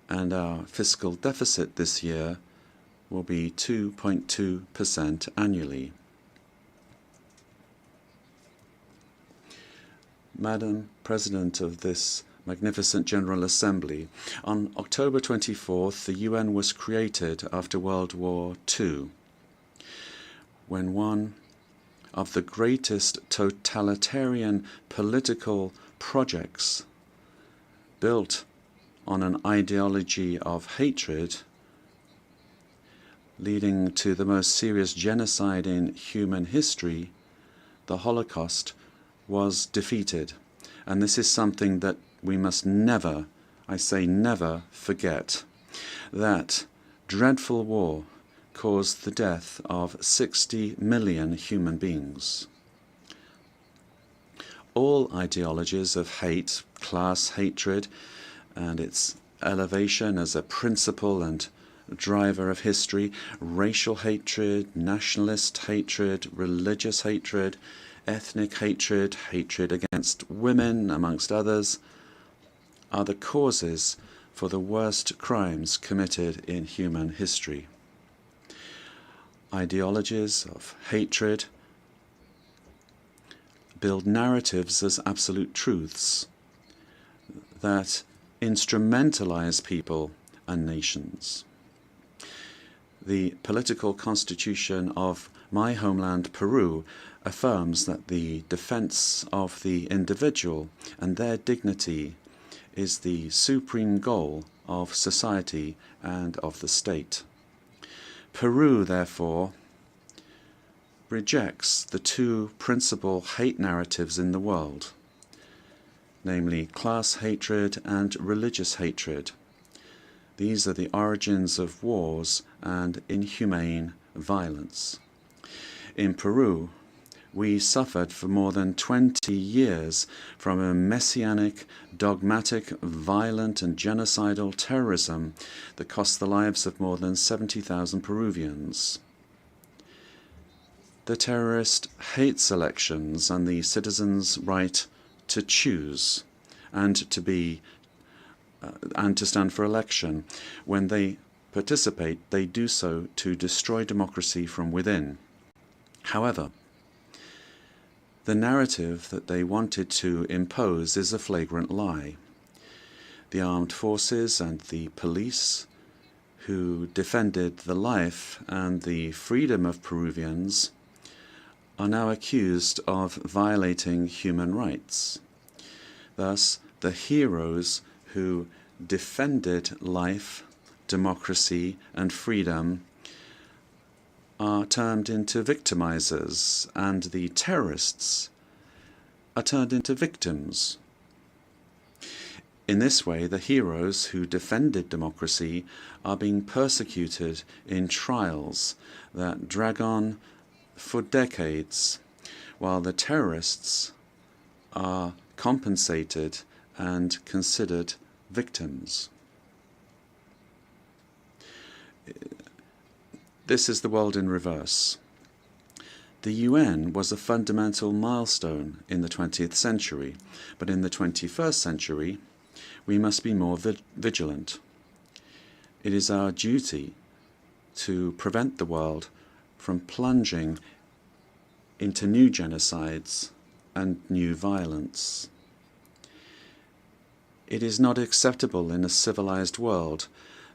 And our fiscal deficit this year will be 2.2% annually. Madam President of this magnificent General Assembly, on October 24th, the UN was created after World War II, when one of the greatest totalitarian political projects built on an ideology of hatred, leading to the most serious genocide in human history, the Holocaust, was defeated. And this is something that we must never, I say never, forget. That dreadful war caused the death of 60 million human beings. All ideologies of hate, class hatred, and its elevation as a principle and driver of history, racial hatred, nationalist hatred, religious hatred, ethnic hatred, hatred against women, amongst others, are the causes for the worst crimes committed in human history. Ideologies of hatred build narratives as absolute truths that instrumentalize people and nations. The political constitution of my homeland, Peru, affirms that the defense of the individual and their dignity is the supreme goal of society and of the state. Peru, therefore, rejects the two principal hate narratives in the world, namely class hatred and religious hatred. These are the origins of wars and inhumane violence. In Peru, we suffered for more than 20 years from a messianic, dogmatic, violent and genocidal terrorism that cost the lives of more than 70,000 Peruvians. The terrorist hates elections and the citizens' right to choose and to stand for election. When they participate, they do so to destroy democracy from within. However, the narrative that they wanted to impose is a flagrant lie. The armed forces and the police, who defended the life and the freedom of Peruvians, are now accused of violating human rights. Thus, the heroes who defended life, democracy, and freedom are turned into victimizers, and the terrorists are turned into victims. In this way, the heroes who defended democracy are being persecuted in trials that drag on for decades, while the terrorists are compensated and considered victims. This is the world in reverse. The UN was a fundamental milestone in the 20th century, but in the 21st century, we must be more vigilant. It is our duty to prevent the world from plunging into new genocides and new violence. It is not acceptable in a civilized world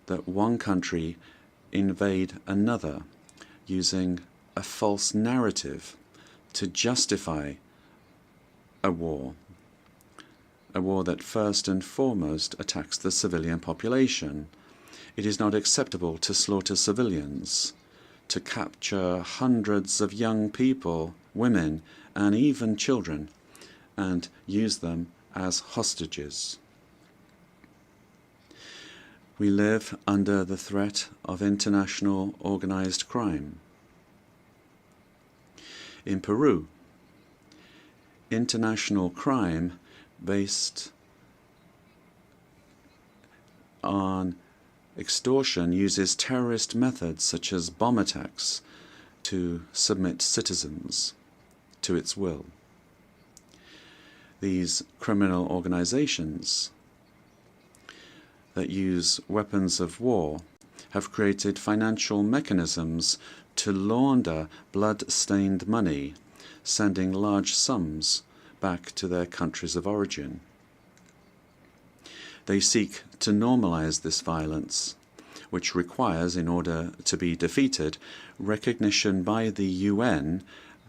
that one country invade another using a false narrative to justify a war that first and foremost attacks the civilian population. It is not acceptable to slaughter civilians, to capture hundreds of young people, women, and even children, and use them as hostages. We live under the threat of international organized crime. In Peru, international crime based on extortion uses terrorist methods such as bomb attacks to submit citizens to its will. These criminal organizations that use weapons of war have created financial mechanisms to launder blood-stained money, sending large sums back to their countries of origin. They seek to normalize this violence, which requires, in order to be defeated, recognition by the UN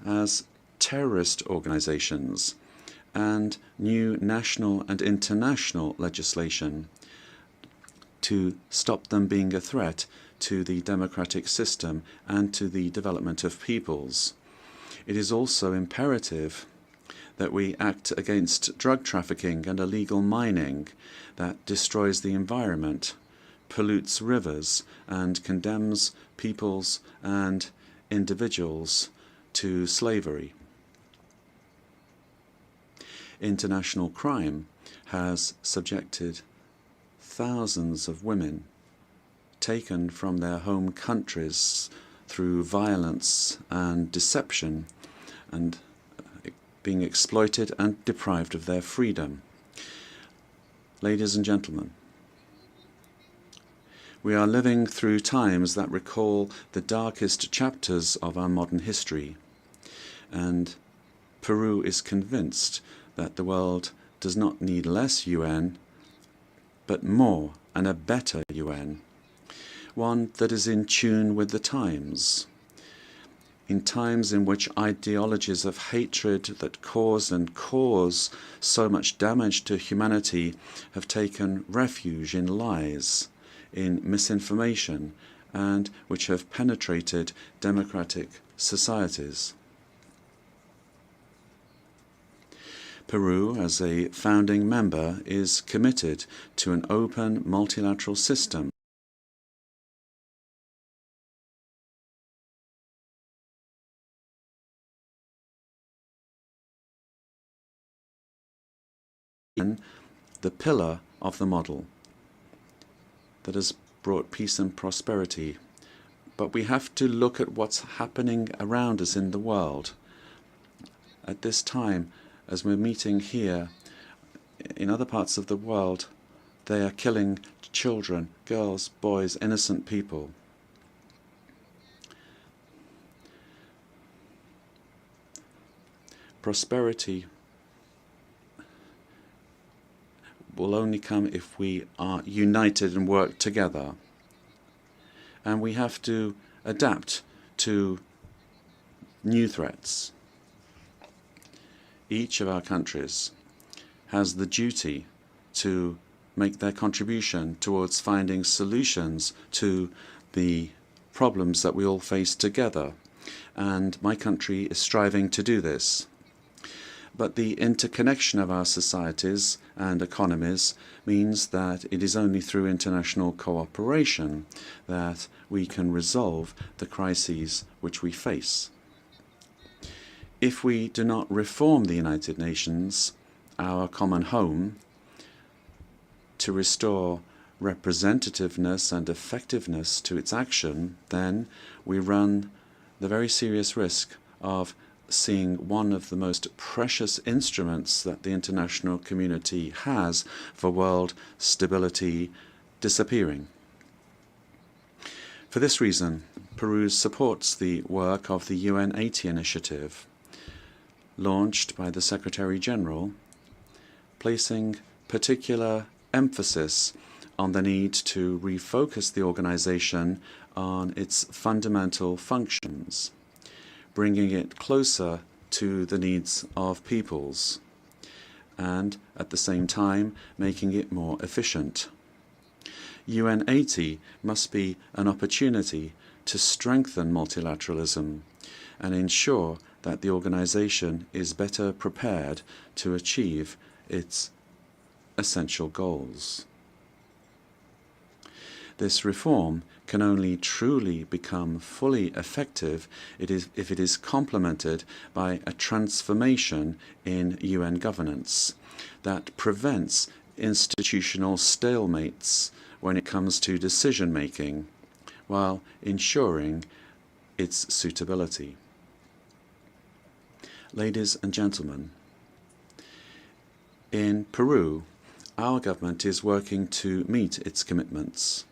as terrorist organizations and new national and international legislation to stop them being a threat to the democratic system and to the development of peoples. It is also imperative that we act against drug trafficking and illegal mining that destroys the environment, pollutes rivers, and condemns peoples and individuals to slavery. International crime has subjected thousands of women taken from their home countries through violence and deception and being exploited and deprived of their freedom. Ladies and gentlemen, we are living through times that recall the darkest chapters of our modern history, and Peru is convinced that the world does not need less UN, but more and a better UN, one that is in tune with the times. In times in which ideologies of hatred that cause and cause so much damage to humanity have taken refuge in lies, in misinformation, and which have penetrated democratic societies. Peru, as a founding member, is committed to an open multilateral system the pillar of the model that has brought peace and prosperity. But we have to look at what's happening around us in the world. At this time, as we're meeting here, in other parts of the world, they are killing children, girls, boys, innocent people. Prosperity will only come if we are united and work together. And we have to adapt to new threats. Each of our countries has the duty to make their contribution towards finding solutions to the problems that we all face together. And my country is striving to do this. But the interconnection of our societies and economies means that it is only through international cooperation that we can resolve the crises which we face. If we do not reform the United Nations, our common home, to restore representativeness and effectiveness to its action, then we run the very serious risk of seeing one of the most precious instruments that the international community has for world stability disappearing. For this reason, Peru supports the work of the UN 80 initiative, launched by the Secretary General, placing particular emphasis on the need to refocus the organization on its fundamental functions, bringing it closer to the needs of peoples, and at the same time making it more efficient. UN 80 must be an opportunity to strengthen multilateralism and ensure that the organization is better prepared to achieve its essential goals. This reform can only truly become fully effective if it is complemented by a transformation in UN governance that prevents institutional stalemates when it comes to decision-making, while ensuring its suitability. Ladies and gentlemen, in Peru, our government is working to meet its commitments,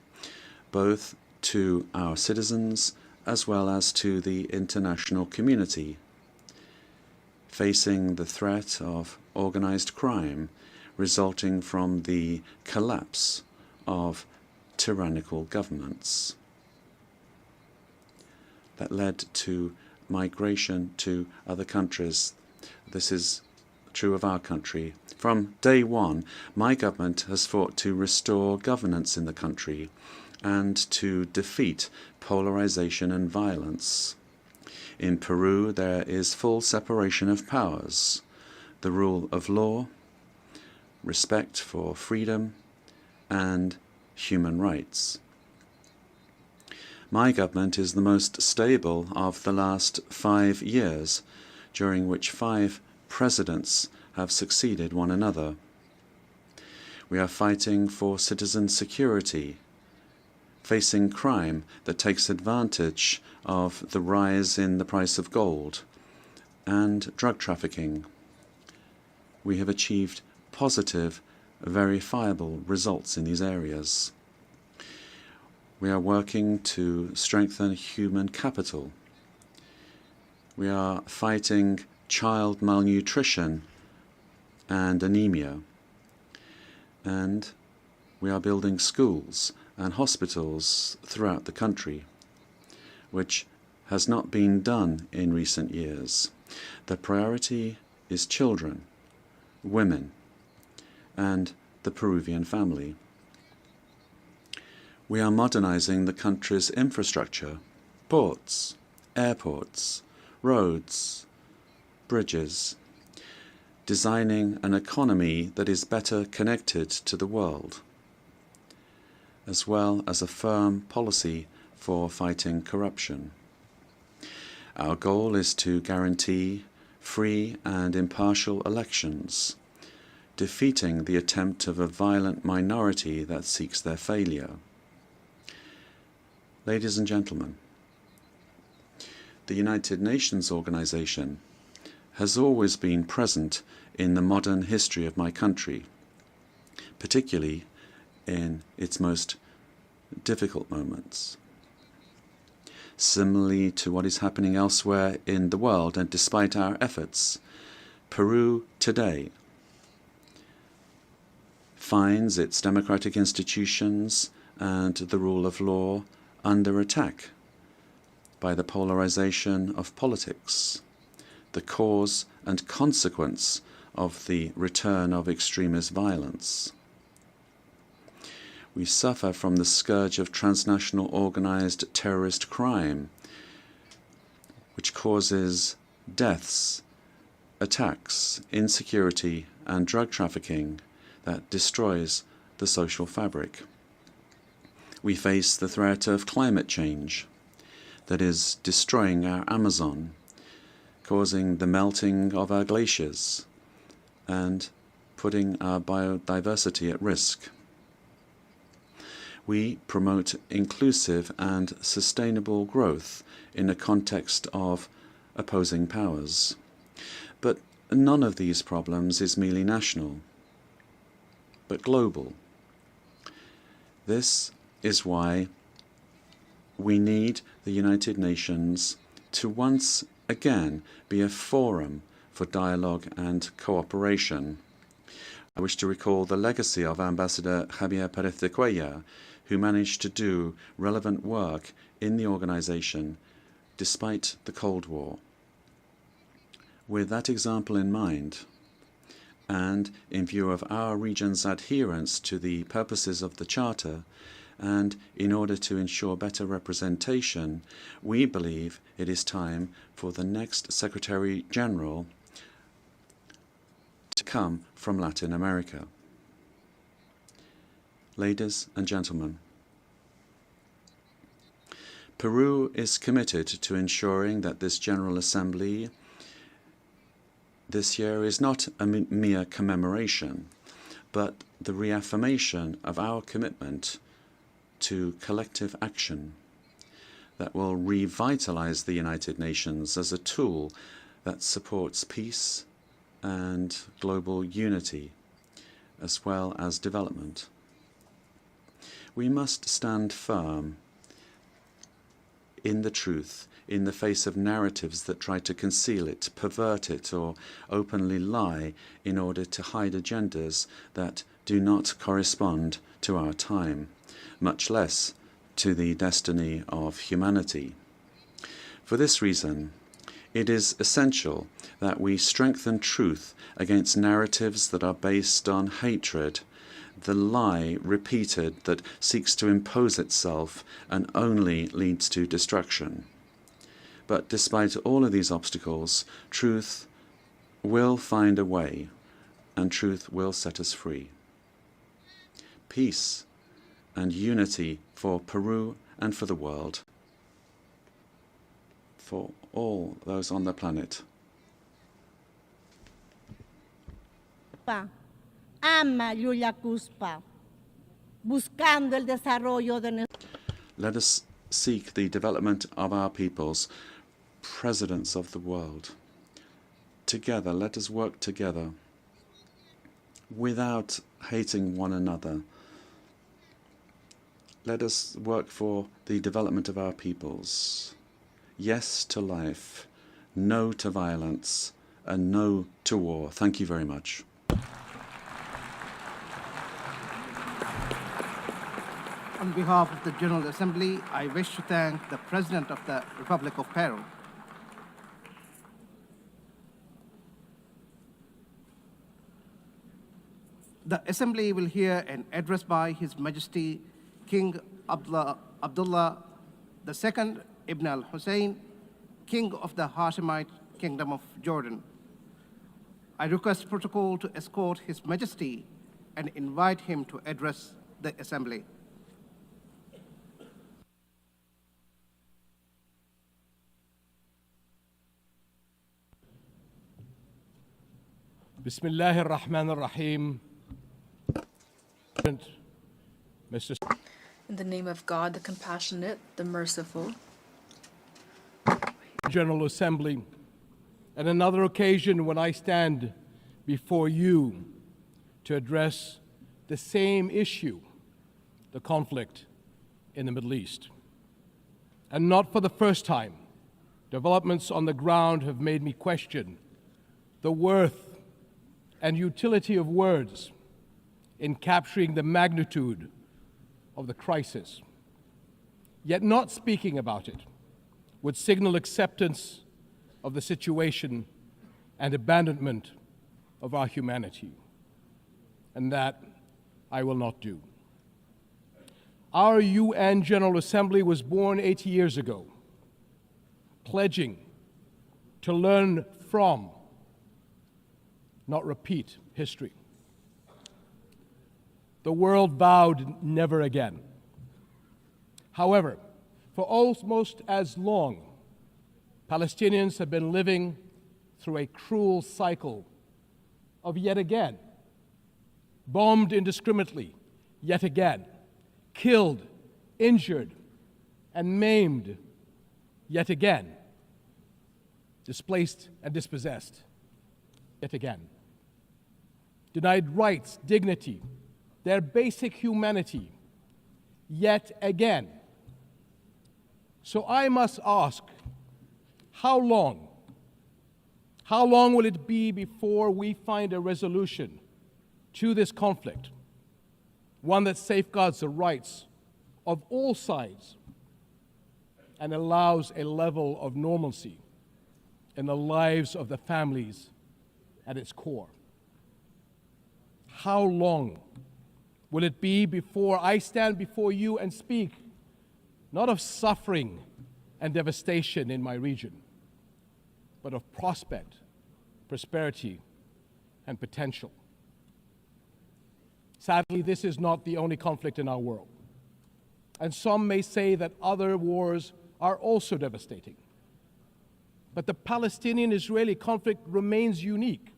both to our citizens as well as to the international community, facing the threat of organized crime resulting from the collapse of tyrannical governments that led to migration to other countries. This is true of our country. From day one, my government has fought to restore governance in the country and to defeat polarization and violence. In Peru, there is full separation of powers, the rule of law, respect for freedom, and human rights. My government is the most stable of the last 5 years, during which 5 presidents have succeeded one another. We are fighting for citizen security, facing crime that takes advantage of the rise in the price of gold, and drug trafficking. We have achieved positive, verifiable results in these areas. We are working to strengthen human capital. We are fighting child malnutrition and anemia. And we are building schools and hospitals throughout the country, which has not been done in recent years. The priority is children, women, and the Peruvian family. We are modernizing the country's infrastructure, ports, airports, roads, bridges, designing an economy that is better connected to the world, as well as a firm policy for fighting corruption. Our goal is to guarantee free and impartial elections, defeating the attempt of a violent minority that seeks their failure. Ladies and gentlemen, the United Nations organization has always been present in the modern history of my country, particularly in its most difficult moments. Similarly to what is happening elsewhere in the world, and despite our efforts, Peru today finds its democratic institutions and the rule of law under attack by the polarization of politics, the cause and consequence of the return of extremist violence. We suffer from the scourge of transnational organized terrorist crime, which causes deaths, attacks, insecurity, and drug trafficking that destroys the social fabric. We face the threat of climate change that is destroying our Amazon, causing the melting of our glaciers, and putting our biodiversity at risk. We promote inclusive and sustainable growth in a context of opposing powers. But none of these problems is merely national, but global. This is why we need the United Nations to once again be a forum for dialogue and cooperation. I wish to recall the legacy of Ambassador Javier Pérez de Cuellar, who managed to do relevant work in the organization despite the Cold War. With that example in mind, and in view of our region's adherence to the purposes of the Charter, and in order to ensure better representation, we believe it is time for the next Secretary General to come from Latin America. Ladies and gentlemen, Peru is committed to ensuring that this General Assembly this year is not a mere commemoration, but the reaffirmation of our commitment to collective action, that will revitalize the United Nations as a tool that supports peace and global unity, as well as development. We must stand firm in the truth in the face of narratives that try to conceal it, pervert it, or openly lie in order to hide agendas that do not correspond to our time, much less to the destiny of humanity. For this reason, it is essential that we strengthen truth against narratives that are based on hatred, the lie repeated that seeks to impose itself and only leads to destruction. But despite all of these obstacles, truth will find a way, and truth will set us free. Peace and unity for Peru and for the world, for all those on the planet. Ama Lula Cuspa, buscando el desarrollo de nuestro. Let us seek the development of our peoples, presidents of the world. Together, let us work together without hating one another. Let us work for the development of our peoples. Yes to life, no to violence, and no to war. Thank you very much. On behalf of the General Assembly, I wish to thank the President of the Republic of Peru. The Assembly will hear an address by His Majesty King Abdullah II Ibn al-Hussein, King of the Hashemite Kingdom of Jordan. I request protocol to escort His Majesty and invite him to address the Assembly. Bismillah ar-Rahman ar-Rahim. Mr. In the name of God, the compassionate, the merciful. General Assembly, and another occasion when I stand before you to address the same issue, the conflict in the Middle East. And not for the first time, developments on the ground have made me question the worth and utility of words in capturing the magnitude of the crisis. Yet not speaking about it would signal acceptance of the situation and abandonment of our humanity. And that I will not do. Our UN General Assembly was born 80 years ago, pledging to learn from, not repeat, history. The world vowed never again. However, for almost as long, Palestinians have been living through a cruel cycle of yet again, bombed indiscriminately, yet again, killed, injured, and maimed, yet again, displaced and dispossessed, yet again, denied rights, dignity, their basic humanity, yet again. So I must ask, how long? How long will it be before we find a resolution to this conflict, one that safeguards the rights of all sides and allows a level of normalcy in the lives of the families at its core? How long will it be before I stand before you and speak not of suffering and devastation in my region, but of prospect, prosperity, and potential? Sadly, this is not the only conflict in our world. And some may say that other wars are also devastating. But the Palestinian-Israeli conflict remains unique.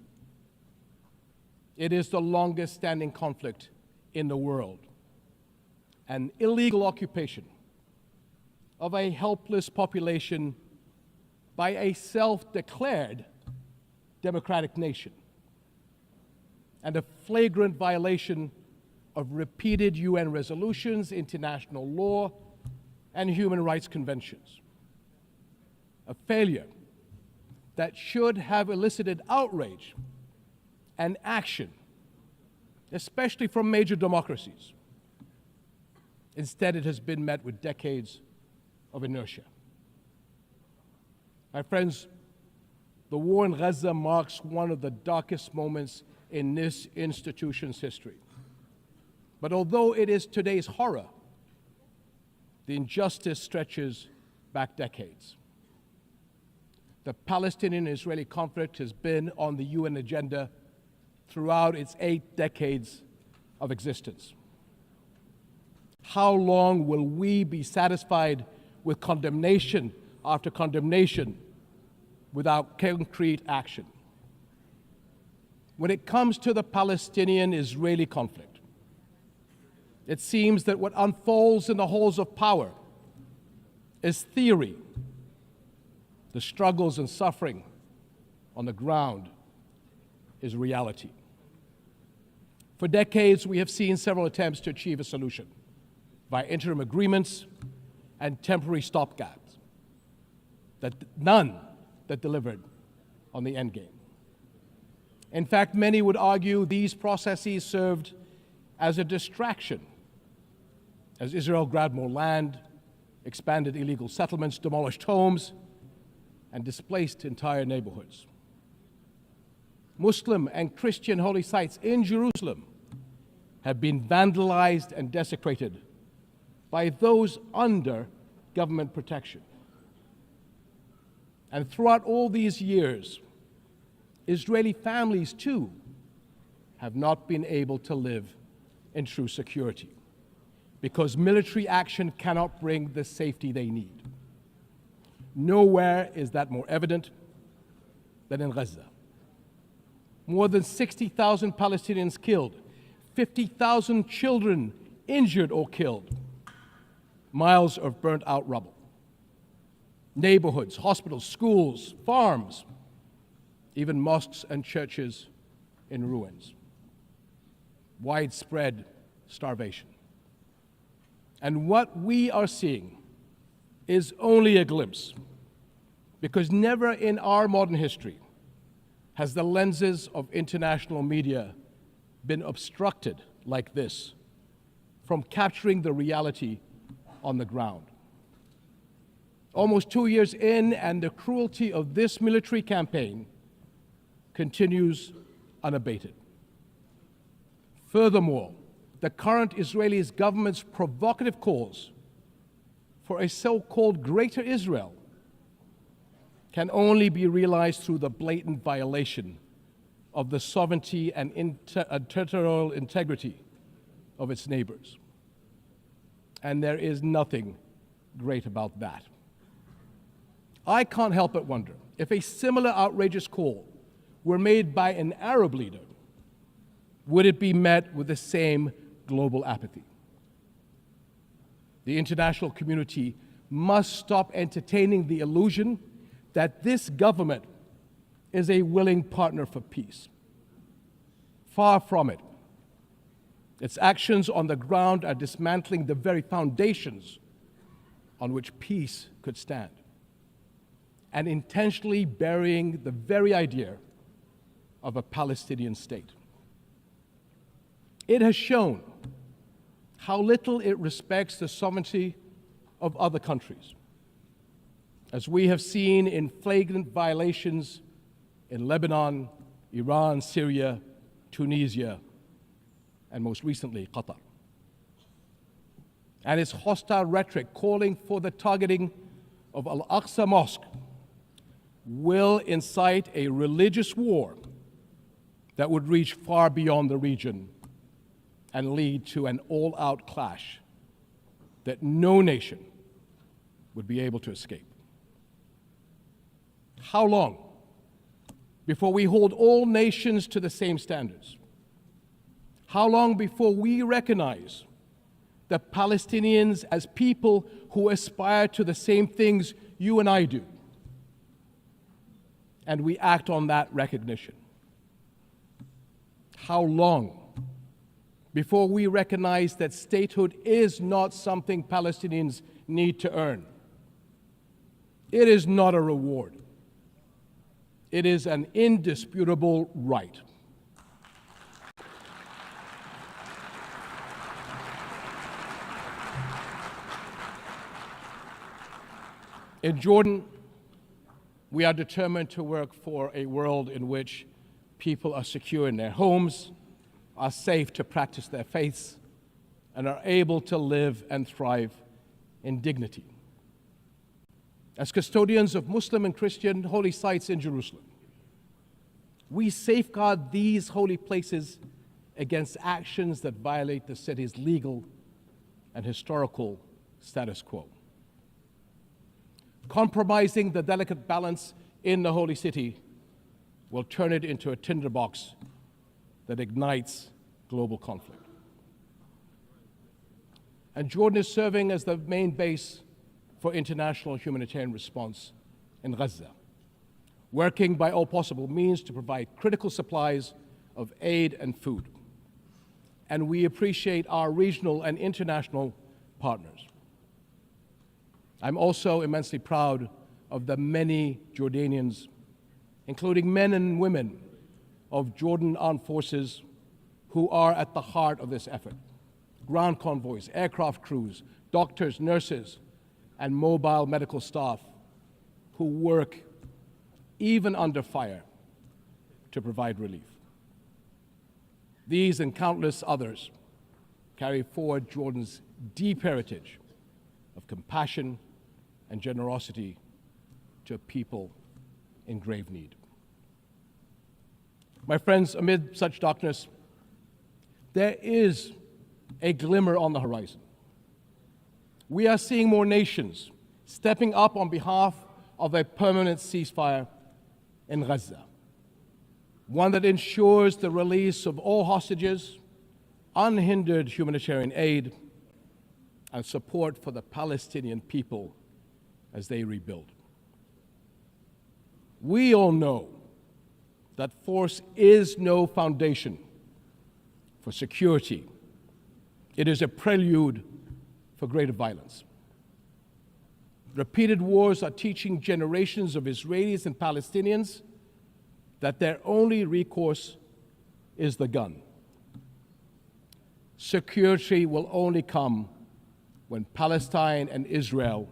It is the longest standing conflict in the world. An illegal occupation of a helpless population by a self-declared democratic nation, and a flagrant violation of repeated UN resolutions, international law, and human rights conventions. A failure that should have elicited outrage and action, especially from major democracies. Instead, it has been met with decades of inertia. My friends, the war in Gaza marks one of the darkest moments in this institution's history. But although it is today's horror, the injustice stretches back decades. The Palestinian-Israeli conflict has been on the UN agenda throughout its 8 decades of existence. How long will we be satisfied with condemnation after condemnation without concrete action? When it comes to the Palestinian-Israeli conflict, it seems that what unfolds in the halls of power is theory. The struggles and suffering on the ground is reality. For decades, we have seen several attempts to achieve a solution by interim agreements and temporary stopgaps, none that delivered on the end game. In fact, many would argue these processes served as a distraction as Israel grabbed more land, expanded illegal settlements, demolished homes, and displaced entire neighborhoods. Muslim and Christian holy sites in Jerusalem have been vandalized and desecrated by those under government protection. And throughout all these years, Israeli families too have not been able to live in true security because military action cannot bring the safety they need. Nowhere is that more evident than in Gaza. More than 60,000 Palestinians killed, 50,000 children injured or killed, miles of burnt out rubble. Neighborhoods, hospitals, schools, farms, even mosques and churches in ruins. Widespread starvation. And what we are seeing is only a glimpse, because never in our modern history has the lenses of international media been obstructed like this from capturing the reality on the ground. Almost 2 years in, and the cruelty of this military campaign continues unabated. Furthermore, the current Israeli government's provocative calls for a so-called Greater Israel can only be realized through the blatant violation of the sovereignty and territorial integrity of its neighbors. And there is nothing great about that. I can't help but wonder if a similar outrageous call were made by an Arab leader, would it be met with the same global apathy? The international community must stop entertaining the illusion that this government is a willing partner for peace. Far from it. Its actions on the ground are dismantling the very foundations on which peace could stand, and intentionally burying the very idea of a Palestinian state. It has shown how little it respects the sovereignty of other countries, as we have seen in flagrant violations in Lebanon, Iran, Syria, Tunisia, and most recently, Qatar. And its hostile rhetoric calling for the targeting of Al-Aqsa Mosque will incite a religious war that would reach far beyond the region and lead to an all-out clash that no nation would be able to escape. How long before we hold all nations to the same standards? How long before we recognize the Palestinians as people who aspire to the same things you and I do. And we act on that recognition. How long before we recognize that statehood is not something Palestinians need to earn? It is not a reward. It is an indisputable right. In Jordan, we are determined to work for a world in which people are secure in their homes, are safe to practice their faiths, and are able to live and thrive in dignity. As custodians of Muslim and Christian holy sites in Jerusalem, we safeguard these holy places against actions that violate the city's legal and historical status quo. Compromising the delicate balance in the holy city will turn it into a tinderbox that ignites global conflict. And Jordan is serving as the main base for international humanitarian response in Gaza, working by all possible means to provide critical supplies of aid and food. And we appreciate our regional and international partners. I'm also immensely proud of the many Jordanians, including men and women of Jordan Armed Forces, who are at the heart of this effort. Ground convoys, aircraft crews, doctors, nurses, and mobile medical staff who work even under fire to provide relief. These and countless others carry forward Jordan's deep heritage of compassion and generosity to a people in grave need. My friends, amid such darkness, there is a glimmer on the horizon. We are seeing more nations stepping up on behalf of a permanent ceasefire in Gaza, one that ensures the release of all hostages, unhindered humanitarian aid, and support for the Palestinian people as they rebuild. We all know that force is no foundation for security. It is a prelude for greater violence. Repeated wars are teaching generations of Israelis and Palestinians that their only recourse is the gun. Security will only come when Palestine and Israel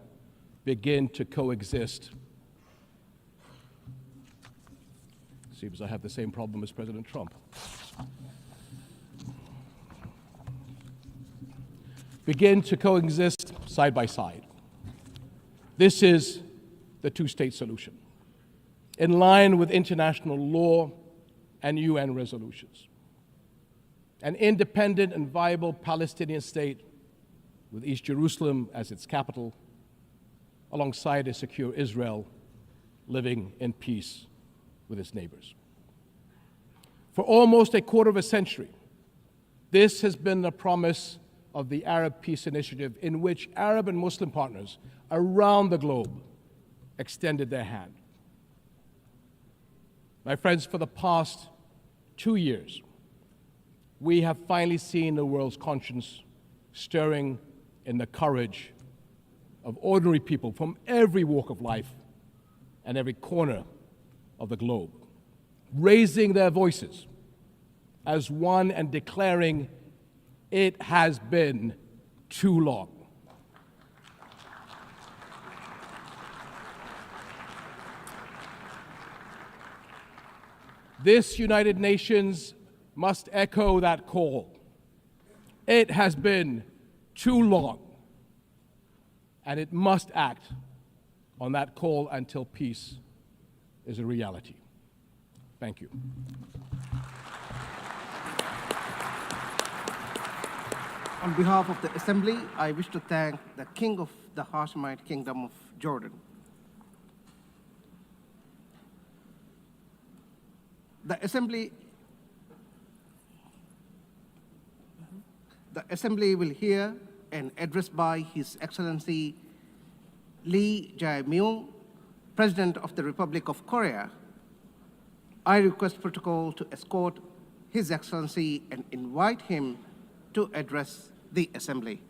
begin to coexist. Seems I have the same problem as President Trump. Begin to coexist side by side. This is the two-state solution, in line with international law and UN resolutions. An independent and viable Palestinian state with East Jerusalem as its capital, alongside a secure Israel living in peace with its neighbors. For almost a quarter of a century, this has been the promise of the Arab Peace Initiative, in which Arab and Muslim partners around the globe extended their hand. My friends, for the past 2 years, we have finally seen the world's conscience stirring in the courage of ordinary people from every walk of life and every corner of the globe, raising their voices as one and declaring, "It has been too long." This United Nations must echo that call. It has been too long, and it must act on that call until peace is a reality. Thank you. On behalf of the Assembly, I wish to thank the King of the Hashemite Kingdom of Jordan. The Assembly will hear an address by His Excellency Lee Jae-myung, President of the Republic of Korea, I request protocol to escort His Excellency and invite him to address the Assembly.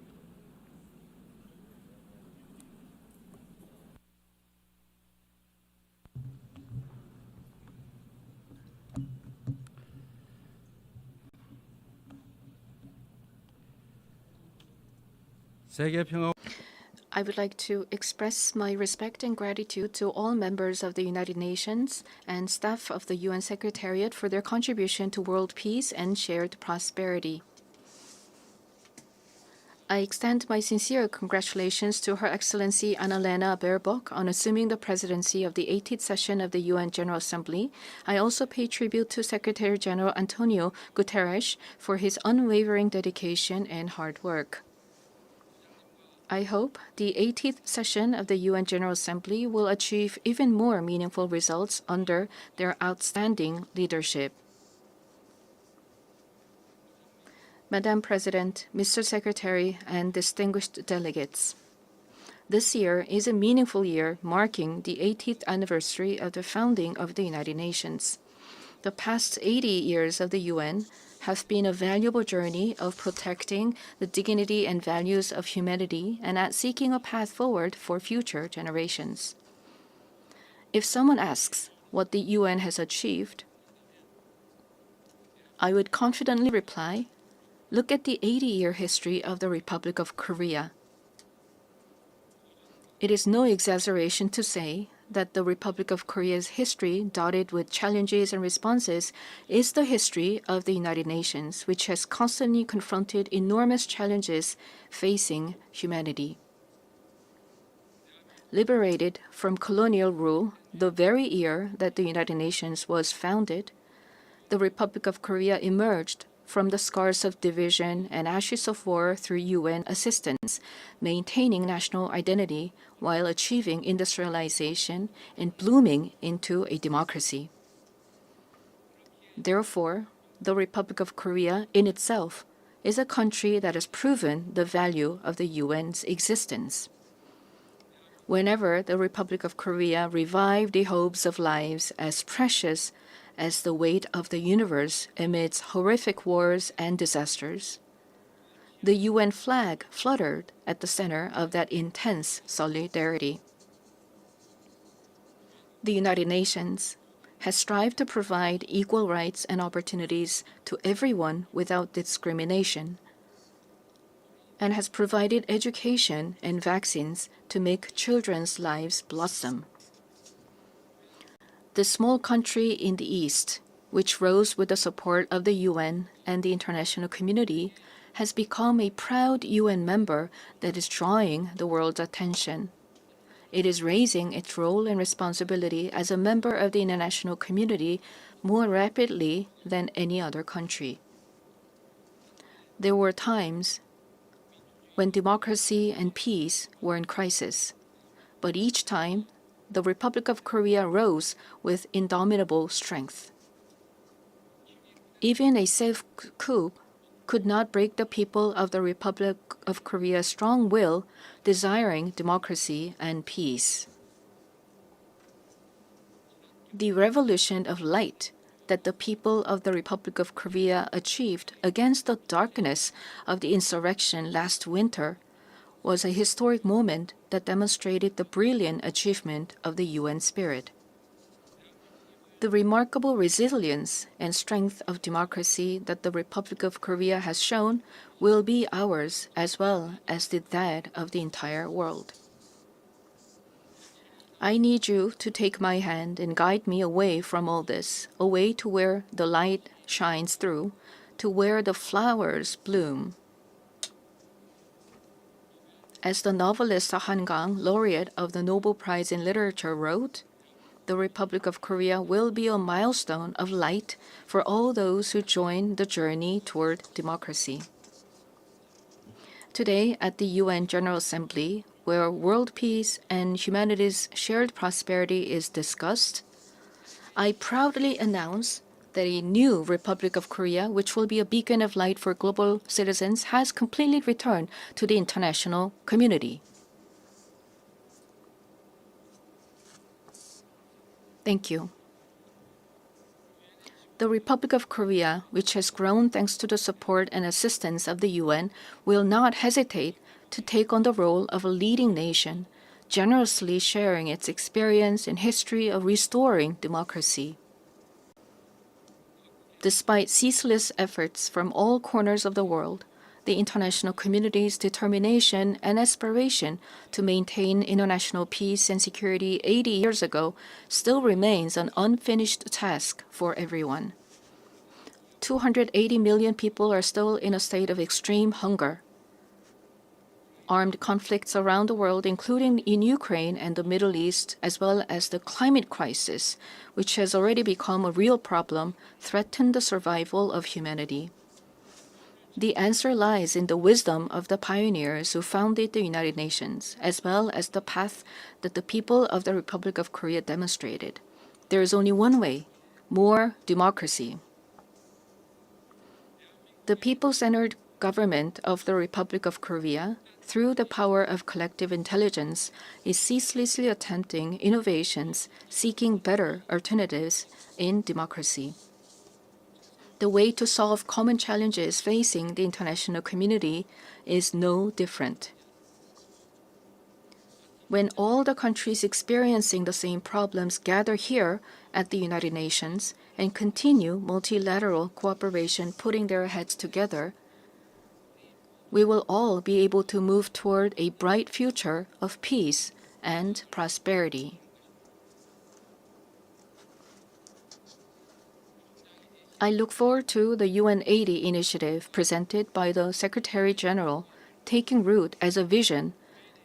I would like to express my respect and gratitude to all members of the United Nations and staff of the UN Secretariat for their contribution to world peace and shared prosperity. I extend my sincere congratulations to Her Excellency Annalena Baerbock on assuming the presidency of the 18th session of the UN General Assembly. I also pay tribute to Secretary General Antonio Guterres for his unwavering dedication and hard work. I hope the 18th session of the UN General Assembly will achieve even more meaningful results under their outstanding leadership. Madam President, Mr. Secretary, and distinguished delegates, this year is a meaningful year marking the 80th anniversary of the founding of the United Nations. The past 80 years of the UN have been a valuable journey of protecting the dignity and values of humanity and at seeking a path forward for future generations. If someone asks what the UN has achieved, I would confidently reply, look at the 80-year history of the Republic of Korea. It is no exaggeration to say that the Republic of Korea's history, dotted with challenges and responses, is the history of the United Nations, which has constantly confronted enormous challenges facing humanity. Liberated from colonial rule the very year that the United Nations was founded, the Republic of Korea emerged from the scars of division and ashes of war through UN assistance, maintaining national identity while achieving industrialization and blooming into a democracy. Therefore, the Republic of Korea in itself is a country that has proven the value of the UN's existence. Whenever the Republic of Korea revived the hopes of lives as precious as the weight of the universe amidst horrific wars and disasters, the UN flag fluttered at the center of that intense solidarity. The United Nations has strived to provide equal rights and opportunities to everyone without discrimination, and has provided education and vaccines to make children's lives blossom. The small country in the East, which rose with the support of the UN and the international community, has become a proud UN member that is drawing the world's attention. It is raising its role and responsibility as a member of the international community more rapidly than any other country. There were times when democracy and peace were in crisis, but each time the Republic of Korea rose with indomitable strength. Even a safe coup could not break the people of the Republic of Korea's strong will, desiring democracy and peace. The revolution of light that the people of the Republic of Korea achieved against the darkness of the insurrection last winter was a historic moment that demonstrated the brilliant achievement of the UN spirit. The remarkable resilience and strength of democracy that the Republic of Korea has shown will be ours as well as that of the entire world. I need you to take my hand and guide me away from all this, away to where the light shines through, to where the flowers bloom. As the novelist Han Gang, laureate of the Nobel Prize in Literature, wrote, the Republic of Korea will be a milestone of light for all those who join the journey toward democracy. Today, at the UN General Assembly, where world peace and humanity's shared prosperity is discussed, I proudly announce that a new Republic of Korea, which will be a beacon of light for global citizens, has completely returned to the international community. Thank you. The Republic of Korea, which has grown thanks to the support and assistance of the UN, will not hesitate to take on the role of a leading nation, generously sharing its experience and history of restoring democracy. Despite ceaseless efforts from all corners of the world, the international community's determination and aspiration to maintain international peace and security 80 years ago still remains an unfinished task for everyone. 280 million people are still in a state of extreme hunger. Armed conflicts around the world, including in Ukraine and the Middle East, as well as the climate crisis, which has already become a real problem, threaten the survival of humanity. The answer lies in the wisdom of the pioneers who founded the United Nations, as well as the path that the people of the Republic of Korea demonstrated. There is only one way: more democracy. The people-centered government of the Republic of Korea, through the power of collective intelligence, is ceaselessly attempting innovations, seeking better alternatives in democracy. The way to solve common challenges facing the international community is no different. When all the countries experiencing the same problems gather here at the United Nations and continue multilateral cooperation, putting their heads together, we will all be able to move toward a bright future of peace and prosperity. I look forward to the UN80 initiative presented by the Secretary General, taking root as a vision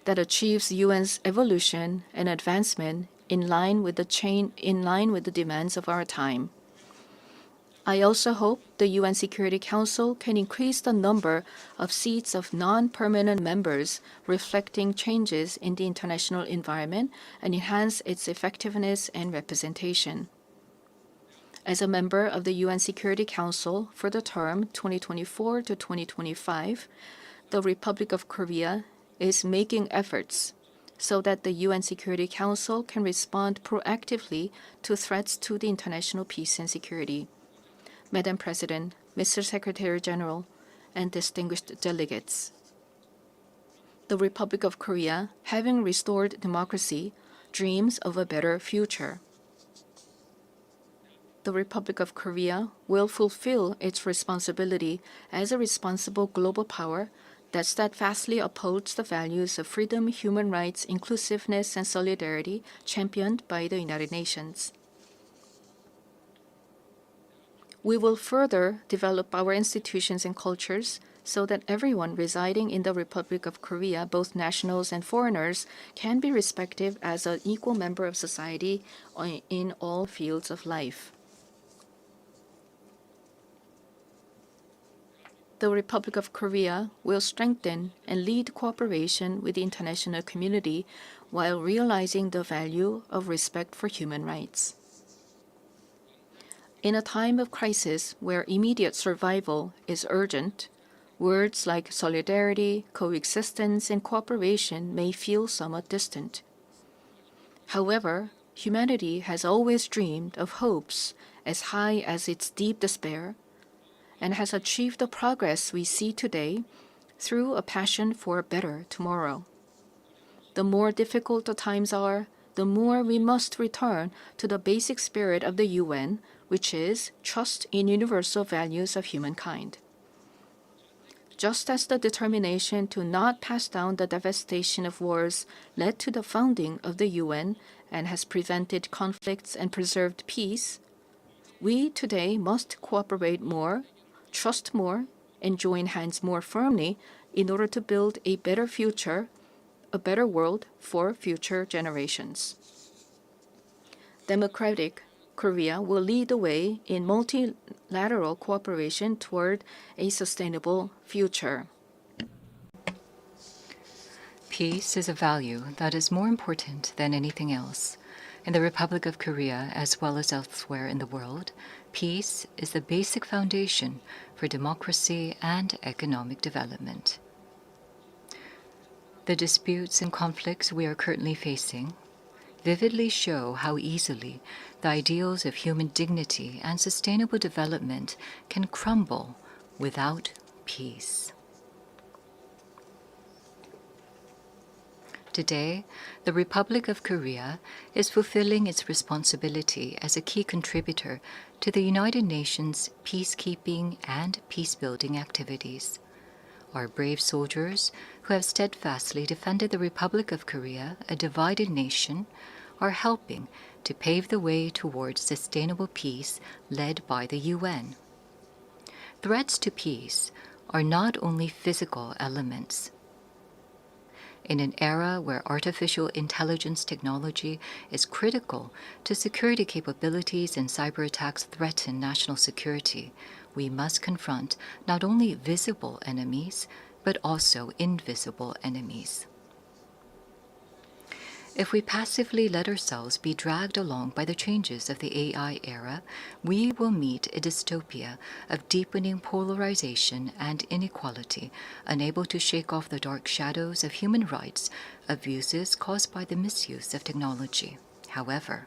that achieves UN's evolution and advancement in line with the demands of our time. I also hope the UN Security Council can increase the number of seats of non-permanent members, reflecting changes in the international environment, and enhance its effectiveness and representation. As a member of the UN Security Council for the term 2024 to 2025, the Republic of Korea is making efforts so that the UN Security Council can respond proactively to threats to the international peace and security. Madam President, Mr. Secretary General, and distinguished delegates, the Republic of Korea, having restored democracy, dreams of a better future. The Republic of Korea will fulfill its responsibility as a responsible global power that steadfastly upholds the values of freedom, human rights, inclusiveness, and solidarity championed by the United Nations. We will further develop our institutions and cultures so that everyone residing in the Republic of Korea, both nationals and foreigners, can be respected as an equal member of society in all fields of life. The Republic of Korea will strengthen and lead cooperation with the international community while realizing the value of respect for human rights. In a time of crisis where immediate survival is urgent, words like solidarity, coexistence, and cooperation may feel somewhat distant. However, humanity has always dreamed of hopes as high as its deep despair, and has achieved the progress we see today through a passion for a better tomorrow. The more difficult the times are, the more we must return to the basic spirit of the UN, which is trust in universal values of humankind. Just as the determination to not pass down the devastation of wars led to the founding of the UN and has prevented conflicts and preserved peace, we today must cooperate more, trust more, and join hands more firmly in order to build a better future, a better world for future generations. Democratic Korea will lead the way in multilateral cooperation toward a sustainable future. Peace is a value that is more important than anything else. In the Republic of Korea, as well as elsewhere in the world, Peace is the basic foundation for democracy and economic development. The disputes and conflicts we are currently facing vividly show how easily the ideals of human dignity and sustainable development can crumble without peace. Today, the Republic of Korea is fulfilling its responsibility as a key contributor to the United Nations peacekeeping and peacebuilding activities. Our brave soldiers, who have steadfastly defended the Republic of Korea, a divided nation, are helping to pave the way towards sustainable peace led by the UN. Threats to peace are not only physical elements. In an era where artificial intelligence technology is critical to security capabilities and cyber attacks threaten national security, we must confront not only visible enemies, but also invisible enemies. If we passively let ourselves be dragged along by the changes of the AI era, we will meet a dystopia of deepening polarization and inequality, unable to shake off the dark shadows of human rights abuses caused by the misuse of technology. However,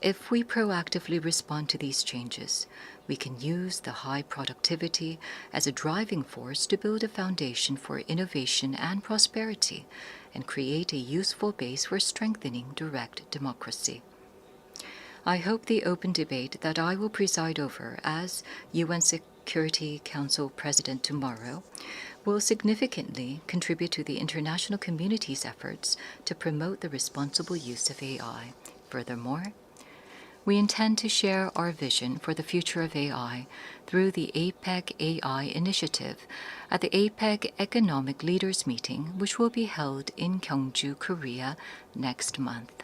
if we proactively respond to these changes, we can use the high productivity as a driving force to build a foundation for innovation and prosperity, and create a useful base for strengthening direct democracy. I hope the open debate that I will preside over as UN Security Council President tomorrow will significantly contribute to the international community's efforts to promote the responsible use of AI. Furthermore, we intend to share our vision for the future of AI through the APEC AI initiative at the APEC Economic Leaders Meeting, which will be held in Gyeongju, Korea next month.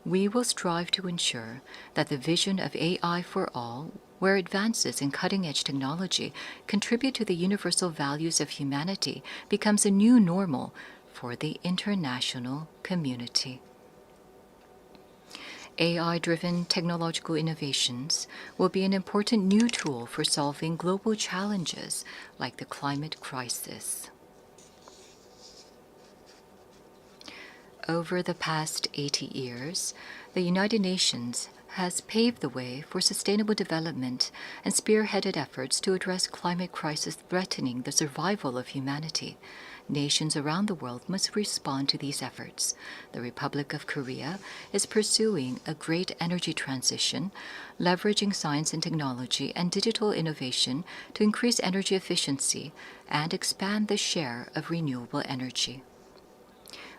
We will strive to ensure that the vision of AI for all, where advances in cutting-edge technology contribute to the universal values of humanity, becomes a new normal for the international community. AI-driven technological innovations will be an important new tool for solving global challenges like the climate crisis. Over the past 80 years, the United Nations has paved the way for sustainable development and spearheaded efforts to address climate crisis threatening the survival of humanity. Nations around the world must respond to these efforts. The Republic of Korea is pursuing a great energy transition, leveraging science and technology and digital innovation to increase energy efficiency and expand the share of renewable energy.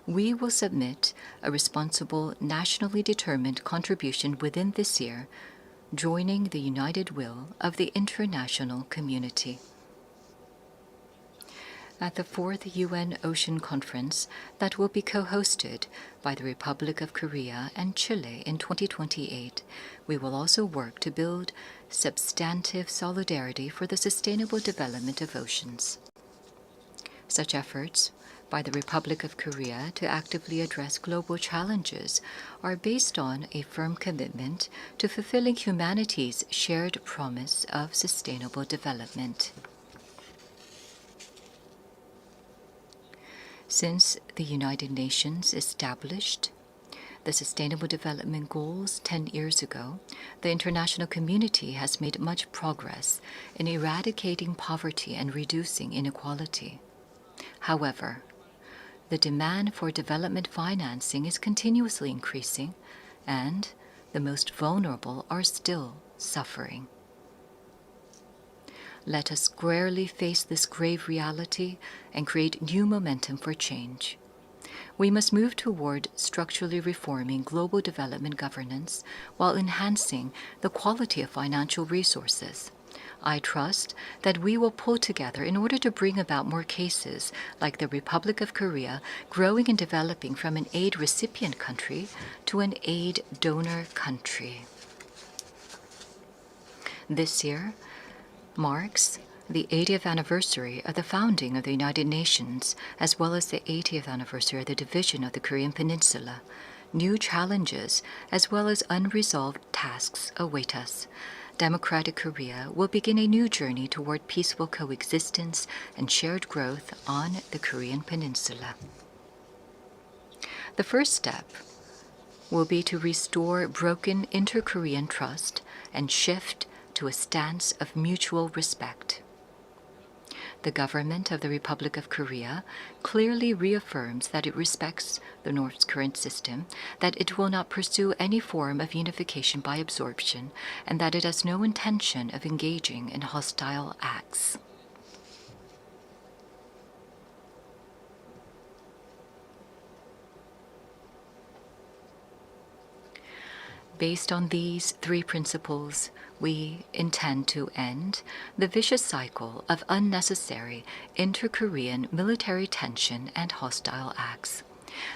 We will submit a responsible, nationally determined contribution within this year, joining the united will of the international community. At the 4th UN Ocean Conference that will be co-hosted by the Republic of Korea and Chile in 2028, we will also work to build substantive solidarity for the sustainable development of oceans. Such efforts by the Republic of Korea to actively address global challenges are based on a firm commitment to fulfilling humanity's shared promise of sustainable development. Since the United Nations established the Sustainable Development Goals 10 years ago, the international community has made much progress in eradicating poverty and reducing inequality. However, the demand for development financing is continuously increasing, and the most vulnerable are still suffering. Let us squarely face this grave reality and create new momentum for change. We must move toward structurally reforming global development governance while enhancing the quality of financial resources. I trust that we will pull together in order to bring about more cases like the Republic of Korea growing and developing from an aid recipient country to an aid donor country. This year marks the 80th anniversary of the founding of the United Nations, as well as the 80th anniversary of the division of the Korean Peninsula. New challenges as well as unresolved tasks await us. Democratic Korea will begin a new journey toward peaceful coexistence and shared growth on the Korean Peninsula. The first step will be to restore broken inter-Korean trust and shift to a stance of mutual respect. The government of the Republic of Korea clearly reaffirms that it respects the North's current system, that it will not pursue any form of unification by absorption, and that it has no intention of engaging in hostile acts. Based on these three principles, we intend to end the vicious cycle of unnecessary inter-Korean military tension and hostile acts.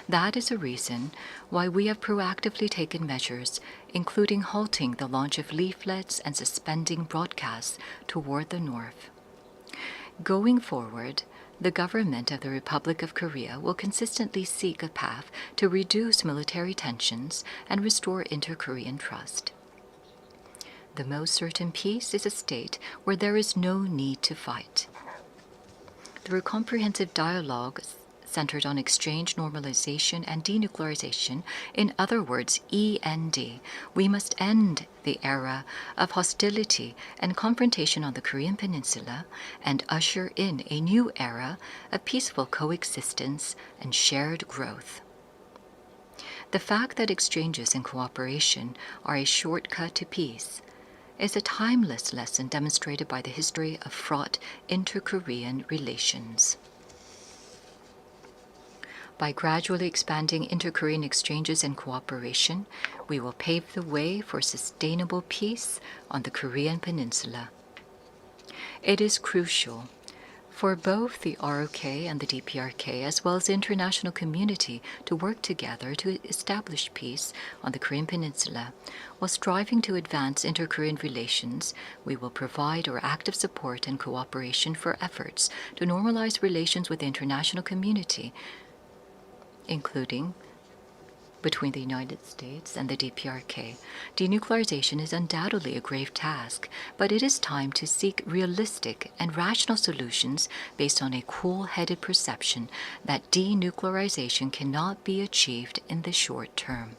That is a reason why we have proactively taken measures, including halting the launch of leaflets and suspending broadcasts toward the North. Going forward, the government of the Republic of Korea will consistently seek a path to reduce military tensions and restore inter-Korean trust. The most certain peace is a state where there is no need to fight. Through comprehensive dialogue centered on exchange, normalization, and denuclearization, in other words, END, we must end the era of hostility and confrontation on the Korean Peninsula and usher in a new era of peaceful coexistence and shared growth. The fact that exchanges and cooperation are a shortcut to peace is a timeless lesson demonstrated by the history of fraught inter-Korean relations. By gradually expanding inter-Korean exchanges and cooperation, we will pave the way for sustainable peace on the Korean Peninsula. It is crucial for both the ROK and the DPRK, as well as the international community, to work together to establish peace on the Korean Peninsula. While striving to advance inter-Korean relations, we will provide our active support and cooperation for efforts to normalize relations with the international community, including between the United States and the DPRK. Denuclearization is undoubtedly a grave task, but it is time to seek realistic and rational solutions based on a cool-headed perception that denuclearization cannot be achieved in the short term.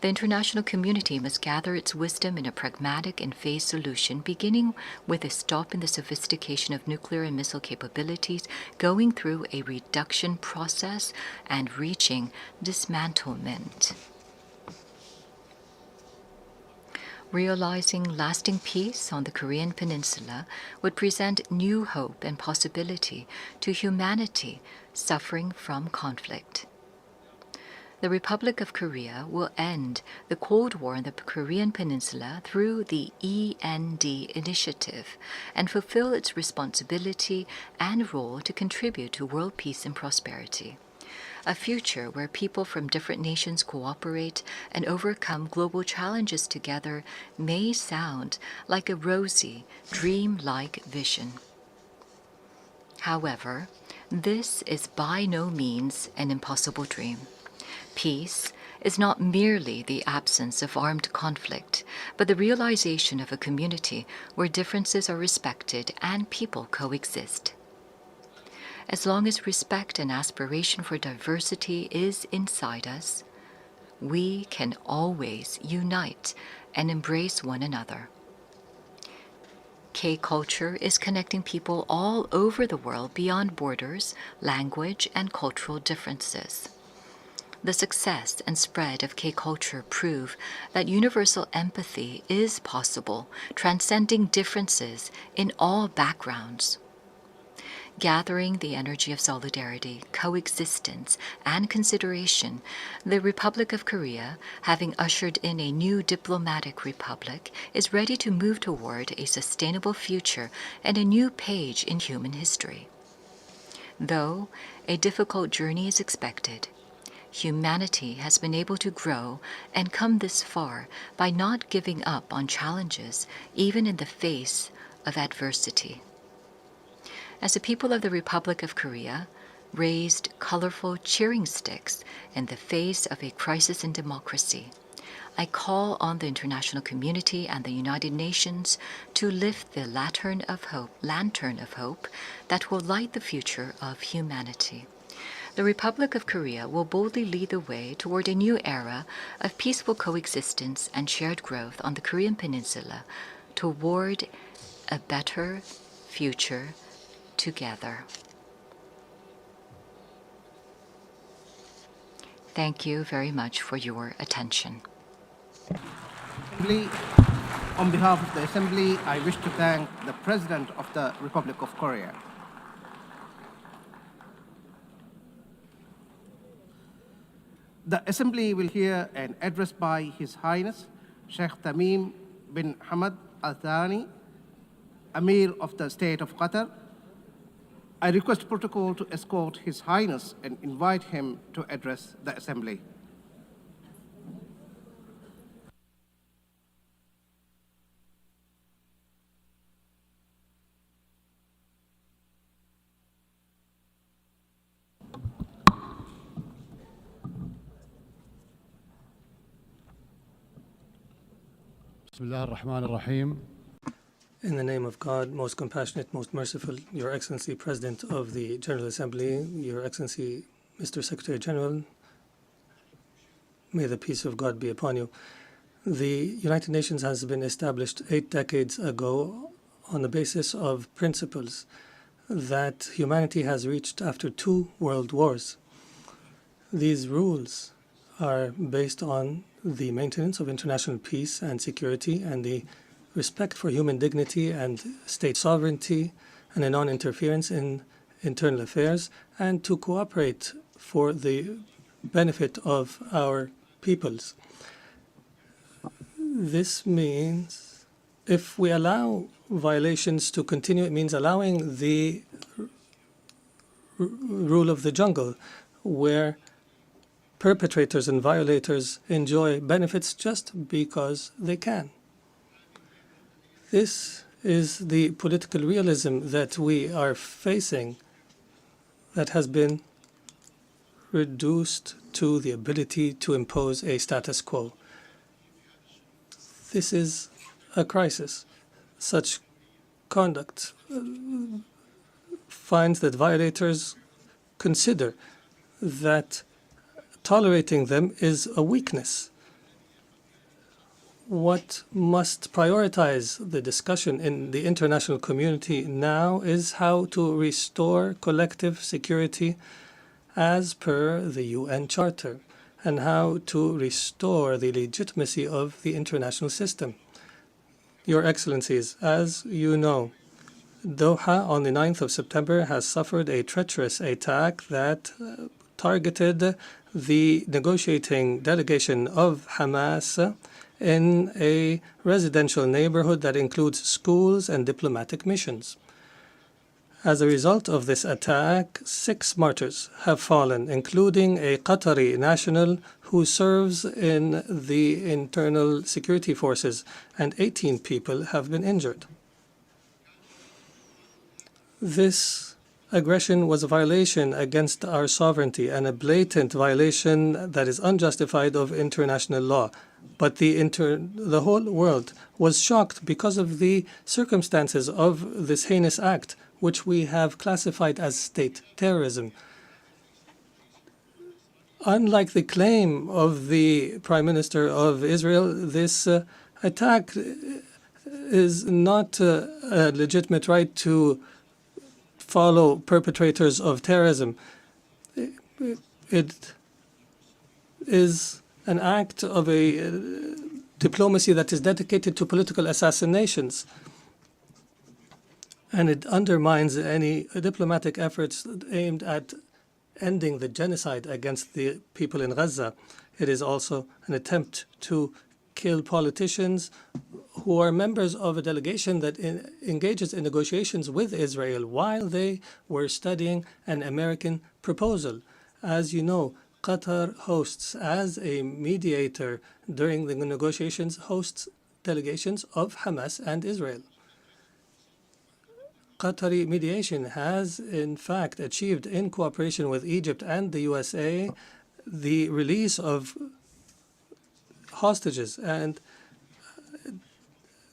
The international community must gather its wisdom in a pragmatic and phased solution, beginning with a stop in the sophistication of nuclear and missile capabilities, going through a reduction process, and reaching dismantlement. Realizing lasting peace on the Korean Peninsula would present new hope and possibility to humanity suffering from conflict. The Republic of Korea will end the Cold War in the Korean Peninsula through the END initiative and fulfill its responsibility and role to contribute to world peace and prosperity. A future where people from different nations cooperate and overcome global challenges together may sound like a rosy, dream-like vision. However, this is by no means an impossible dream. Peace is not merely the absence of armed conflict, but the realization of a community where differences are respected and people coexist. As long as respect and aspiration for diversity is inside us, we can always unite and embrace one another. K-culture is connecting people all over the world beyond borders, language, and cultural differences. The success and spread of K-culture prove that universal empathy is possible, transcending differences in all backgrounds. Gathering the energy of solidarity, coexistence, and consideration, the Republic of Korea, having ushered in a new diplomatic republic, is ready to move toward a sustainable future and a new page in human history. Though a difficult journey is expected, humanity has been able to grow and come this far by not giving up on challenges, even in the face of adversity. As a people of the Republic of Korea, raised colorful cheering sticks in the face of a crisis in democracy. I call on the international community and the United Nations to lift the lantern of hope that will light the future of humanity. The Republic of Korea will boldly lead the way toward a new era of peaceful coexistence and shared growth on the Korean Peninsula toward a better future together. Thank you very much for your attention. On behalf of the Assembly, I wish to thank the President of the Republic of Korea. The Assembly will hear an address by His Highness Sheikh Tamim bin Hamad Al Thani, Amir of the State of Qatar. I request protocol to escort His Highness and invite him to address the Assembly. Bismillah ar-Rahman ar-Rahim. In the name of God, most compassionate, most merciful, Your Excellency, President of the General Assembly, Your Excellency, Mr. Secretary General, may the peace of God be upon you. The United Nations has been established 8 decades ago on the basis of principles that humanity has reached after 2 world wars. These rules are based on the maintenance of international peace and security and the respect for human dignity and state sovereignty and a non-interference in internal affairs, and to cooperate for the benefit of our peoples. This means if we allow violations to continue, it means allowing the rule of the jungle, where perpetrators and violators enjoy benefits just because they can. This is the political realism that we are facing, that has been reduced to the ability to impose a status quo. This is a crisis. Such conduct finds that violators consider that tolerating them is a weakness. What must prioritize the discussion in the international community now is how to restore collective security as per the UN Charter, and how to restore the legitimacy of the international system. Your Excellencies, as you know, Doha on the 9th of September has suffered a treacherous attack that targeted the negotiating delegation of Hamas in a residential neighborhood that includes schools and diplomatic missions. As a result of this attack, 6 martyrs have fallen, including a Qatari national who serves in the internal security forces, and 18 people have been injured. This aggression was a violation against our sovereignty and a blatant violation that is unjustified of international law. But the whole world was shocked because of the circumstances of this heinous act, which we have classified as state terrorism. Unlike the claim of the Prime Minister of Israel, this attack is not a legitimate right to follow perpetrators of terrorism. It is an act of a diplomacy that is dedicated to political assassinations, and it undermines any diplomatic efforts aimed at ending the genocide against the people in Gaza. It is also an attempt to kill politicians who are members of a delegation that engages in negotiations with Israel while they were studying an American proposal. As you know, Qatar hosts, as a mediator during the negotiations, hosts delegations of Hamas and Israel. Qatari mediation has, in fact, achieved, in cooperation with Egypt and the USA, the release of hostages. And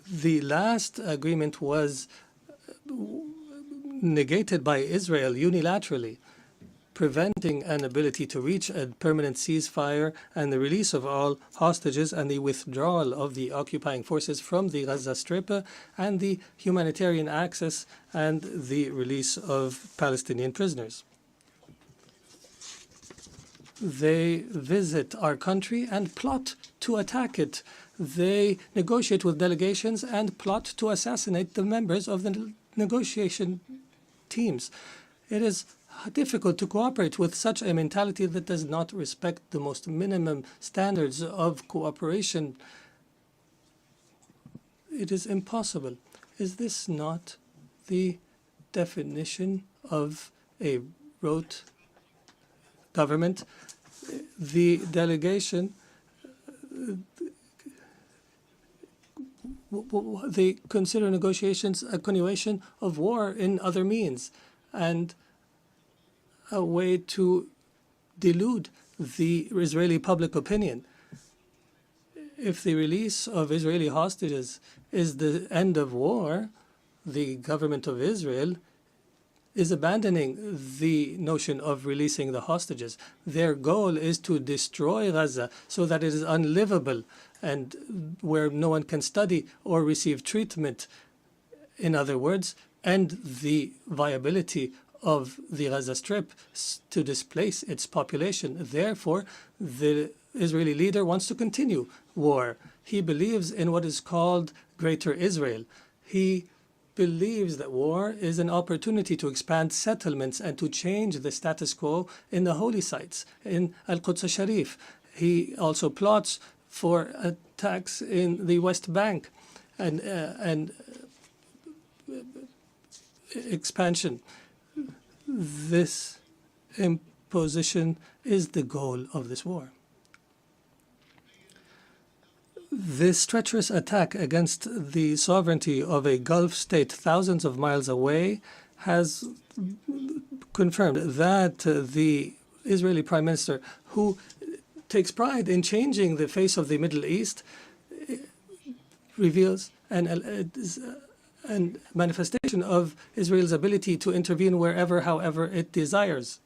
the last agreement was negated by Israel unilaterally, preventing an ability to reach a permanent ceasefire and the release of all hostages and the withdrawal of the occupying forces from the Gaza Strip and the humanitarian access and the release of Palestinian prisoners. They visit our country and plot to attack it. They negotiate with delegations and plot to assassinate the members of the negotiation teams. It is difficult to cooperate with such a mentality that does not respect the most minimum standards of cooperation. It is impossible. Is this not the definition of a rote government? The delegation, they consider negotiations a continuation of war in other means and a way to delude the Israeli public opinion. If the release of Israeli hostages is the end of war, the government of Israel is abandoning the notion of releasing the hostages. Their goal is to destroy Gaza so that it is unlivable and where no one can study or receive treatment. In other words, end the viability of the Gaza Strip to displace its population. Therefore, the Israeli leader wants to continue war. He believes in what is called Greater Israel. He believes that war is an opportunity to expand settlements and to change the status quo in the holy sites, in Al-Quds al-Sharif. He also plots for attacks in the West Bank and expansion. This imposition is the goal of this war. This treacherous attack against the sovereignty of a Gulf state thousands of miles away has confirmed that the Israeli Prime Minister, who takes pride in changing the face of the Middle East, reveals and manifestation of Israel's ability to intervene wherever, however it desires.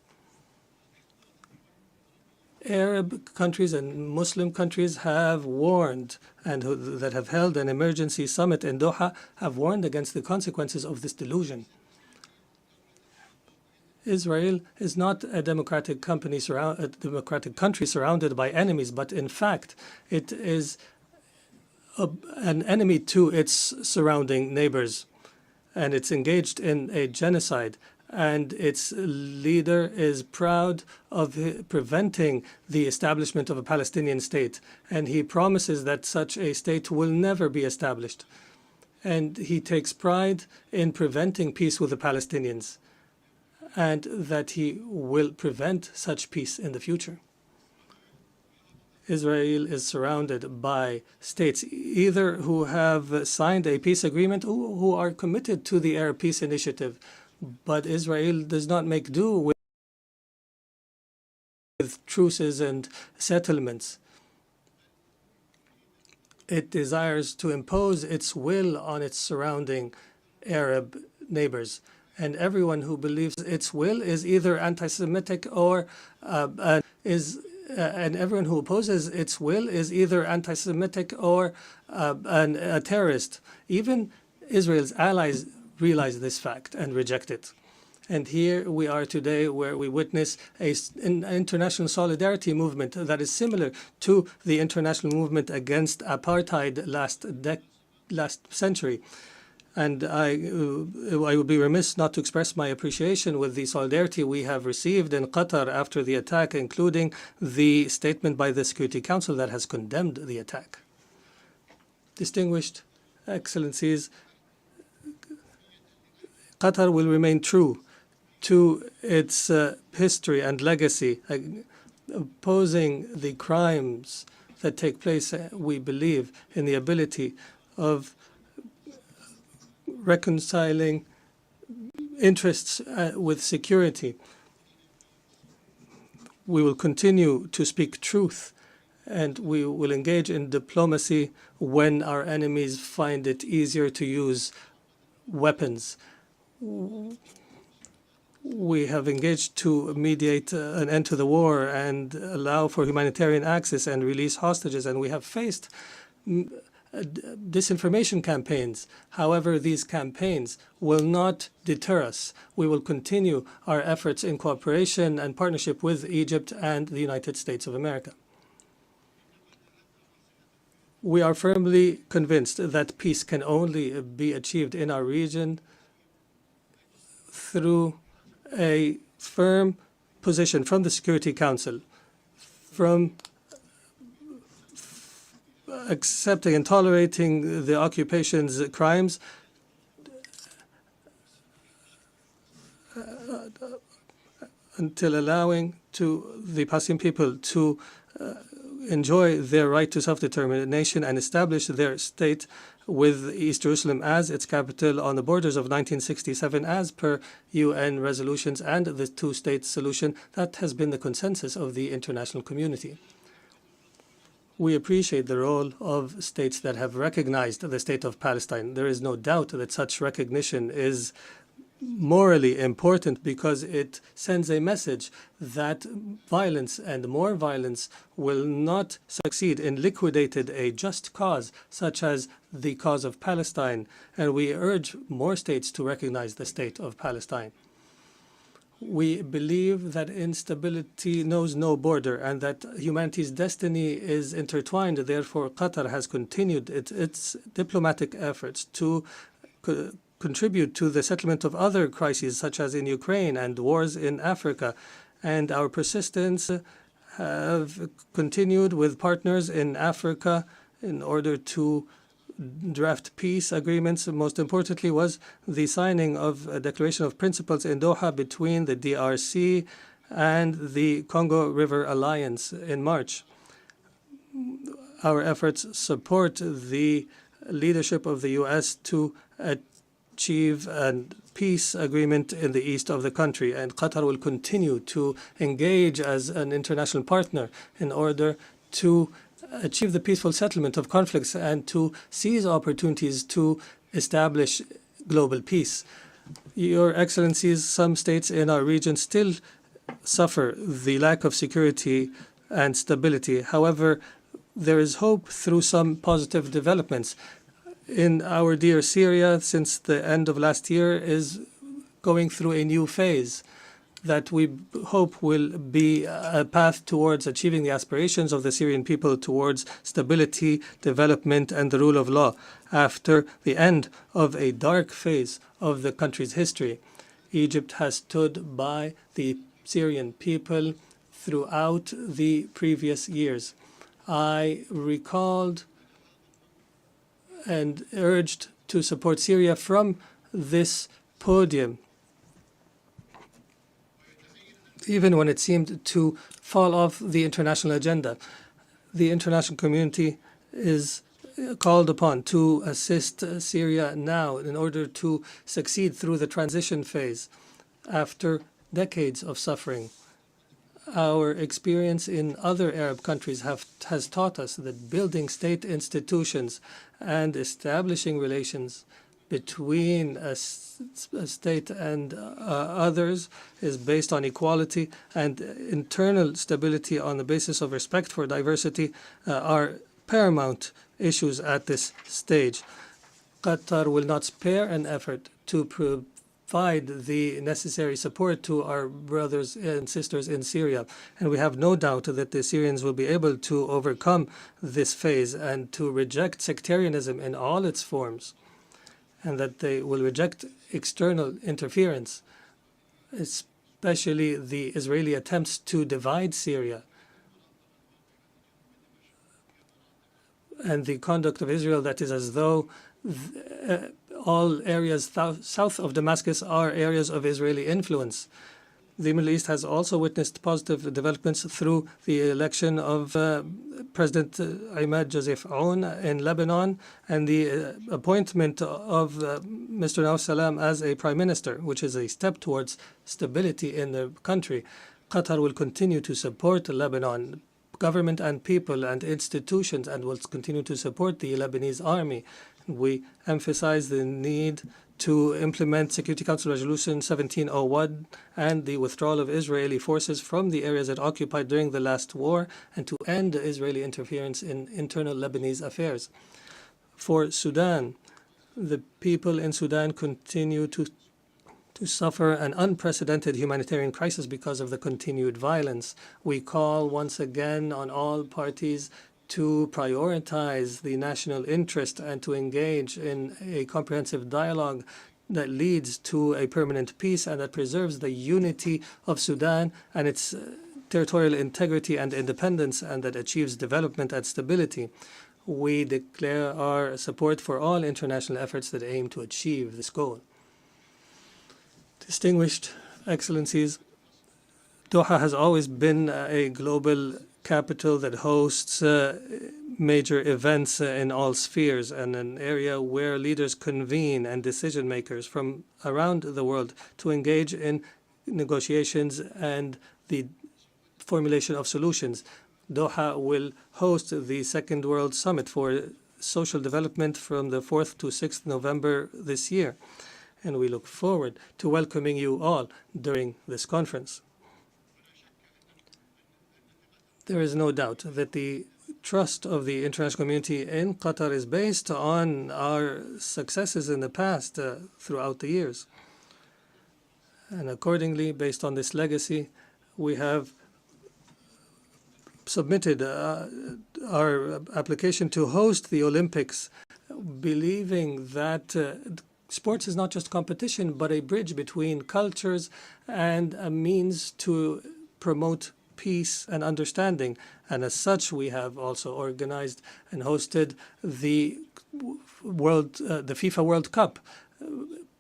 Arab countries and Muslim countries have warned, and that have held an emergency summit in Doha, have warned against the consequences of this delusion. Israel is not a democratic country surrounded by enemies, but in fact, it is an enemy to its surrounding neighbors, and it's engaged in a genocide, and its leader is proud of preventing the establishment of a Palestinian state, and he promises that such a state will never be established, and he takes pride in preventing peace with the Palestinians, and that he will prevent such peace in the future. Israel is surrounded by states either who have signed a peace agreement or who are committed to the Arab Peace Initiative. But Israel does not make do with truces and settlements. It desires to impose its will on its surrounding Arab neighbors. And everyone who believes its will is either anti-Semitic or and everyone who opposes its will is either anti-Semitic or a terrorist. Even Israel's allies realize this fact and reject it. And here we are today where we witness an international solidarity movement that is similar to the international movement against apartheid last century. And I would be remiss not to express my appreciation with the solidarity we have received in Qatar after the attack, including the statement by the Security Council that has condemned the attack. Distinguished Excellencies, Qatar will remain true to its history and legacy, opposing the crimes that take place. We believe in the ability of reconciling interests with security. We will continue to speak truth, and we will engage in diplomacy when our enemies find it easier to use weapons. We have engaged to mediate an end to the war and allow for humanitarian access and release hostages, and we have faced disinformation campaigns. However, these campaigns will not deter us. We will continue our efforts in cooperation and partnership with Egypt and the United States of America. We are firmly convinced that peace can only be achieved in our region through a firm position from the Security Council, from accepting and tolerating the occupation's crimes, until allowing to the Palestinian people to enjoy their right to self-determination and establish their state with East Jerusalem as its capital on the borders of 1967 as per UN resolutions and the two-state solution that has been the consensus of the international community. We appreciate the role of states that have recognized the state of Palestine. There is no doubt that such recognition is morally important because it sends a message that violence and more violence will not succeed in liquidating a just cause such as the cause of Palestine, and we urge more states to recognize the state of Palestine. We believe that instability knows no border and that humanity's destiny is intertwined. Therefore, Qatar has continued its diplomatic efforts to contribute to the settlement of other crises, such as in Ukraine and wars in Africa. And our persistence have continued with partners in Africa in order to draft peace agreements. Most importantly was the signing of a declaration of principles in Doha between the DRC and the Congo River Alliance in March. Our efforts support the leadership of the U.S. to achieve a peace agreement in the east of the country, and Qatar will continue to engage as an international partner in order to achieve the peaceful settlement of conflicts and to seize opportunities to establish global peace. Your Excellencies, some states in our region still suffer the lack of security and stability. However, there is hope through some positive developments. In our dear Syria, since the end of last year, is going through a new phase that we hope will be a path towards achieving the aspirations of the Syrian people towards stability, development, and the rule of law after the end of a dark phase of the country's history. Egypt has stood by the Syrian people throughout the previous years. I recalled and urged to support Syria from this podium, even when it seemed to fall off the international agenda. The international community is called upon to assist Syria now in order to succeed through the transition phase after decades of suffering. Our experience in other Arab countries has taught us that building state institutions and establishing relations between a state and others is based on equality, and internal stability on the basis of respect for diversity are paramount issues at this stage. Qatar will not spare an effort to provide the necessary support to our brothers and sisters in Syria, and we have no doubt that the Syrians will be able to overcome this phase and to reject sectarianism in all its forms, and that they will reject external interference, especially the Israeli attempts to divide Syria and the conduct of Israel that is as though all areas south of Damascus are areas of Israeli influence. The Middle East has also witnessed positive developments through the election of President Ahmed Joseph Aoun in Lebanon and the appointment of Mr. Nawaf Salam as a prime minister, which is a step towards stability in the country. Qatar will continue to support Lebanon government and people and institutions and will continue to support the Lebanese army. We emphasize the need to implement Security Council Resolution 1701 and the withdrawal of Israeli forces from the areas it occupied during the last war and to end Israeli interference in internal Lebanese affairs. For Sudan, the people in Sudan continue to suffer an unprecedented humanitarian crisis because of the continued violence. We call once again on all parties to prioritize the national interest and to engage in a comprehensive dialogue that leads to a permanent peace and that preserves the unity of Sudan and its territorial integrity and independence and that achieves development and stability. We declare our support for all international efforts that aim to achieve this goal. Distinguished Excellencies, Doha has always been a global capital that hosts major events in all spheres and an area where leaders convene and decision makers from around the world to engage in negotiations and the formulation of solutions. Doha will host the Second World Summit for Social Development from the 4th to 6th November this year, and we look forward to welcoming you all during this conference. There is no doubt that the trust of the international community in Qatar is based on our successes in the past throughout the years. And accordingly, based on this legacy, we have submitted our application to host the Olympics, believing that sports is not just competition, but a bridge between cultures and a means to promote peace and understanding. And as such, we have also organized and hosted the FIFA World Cup,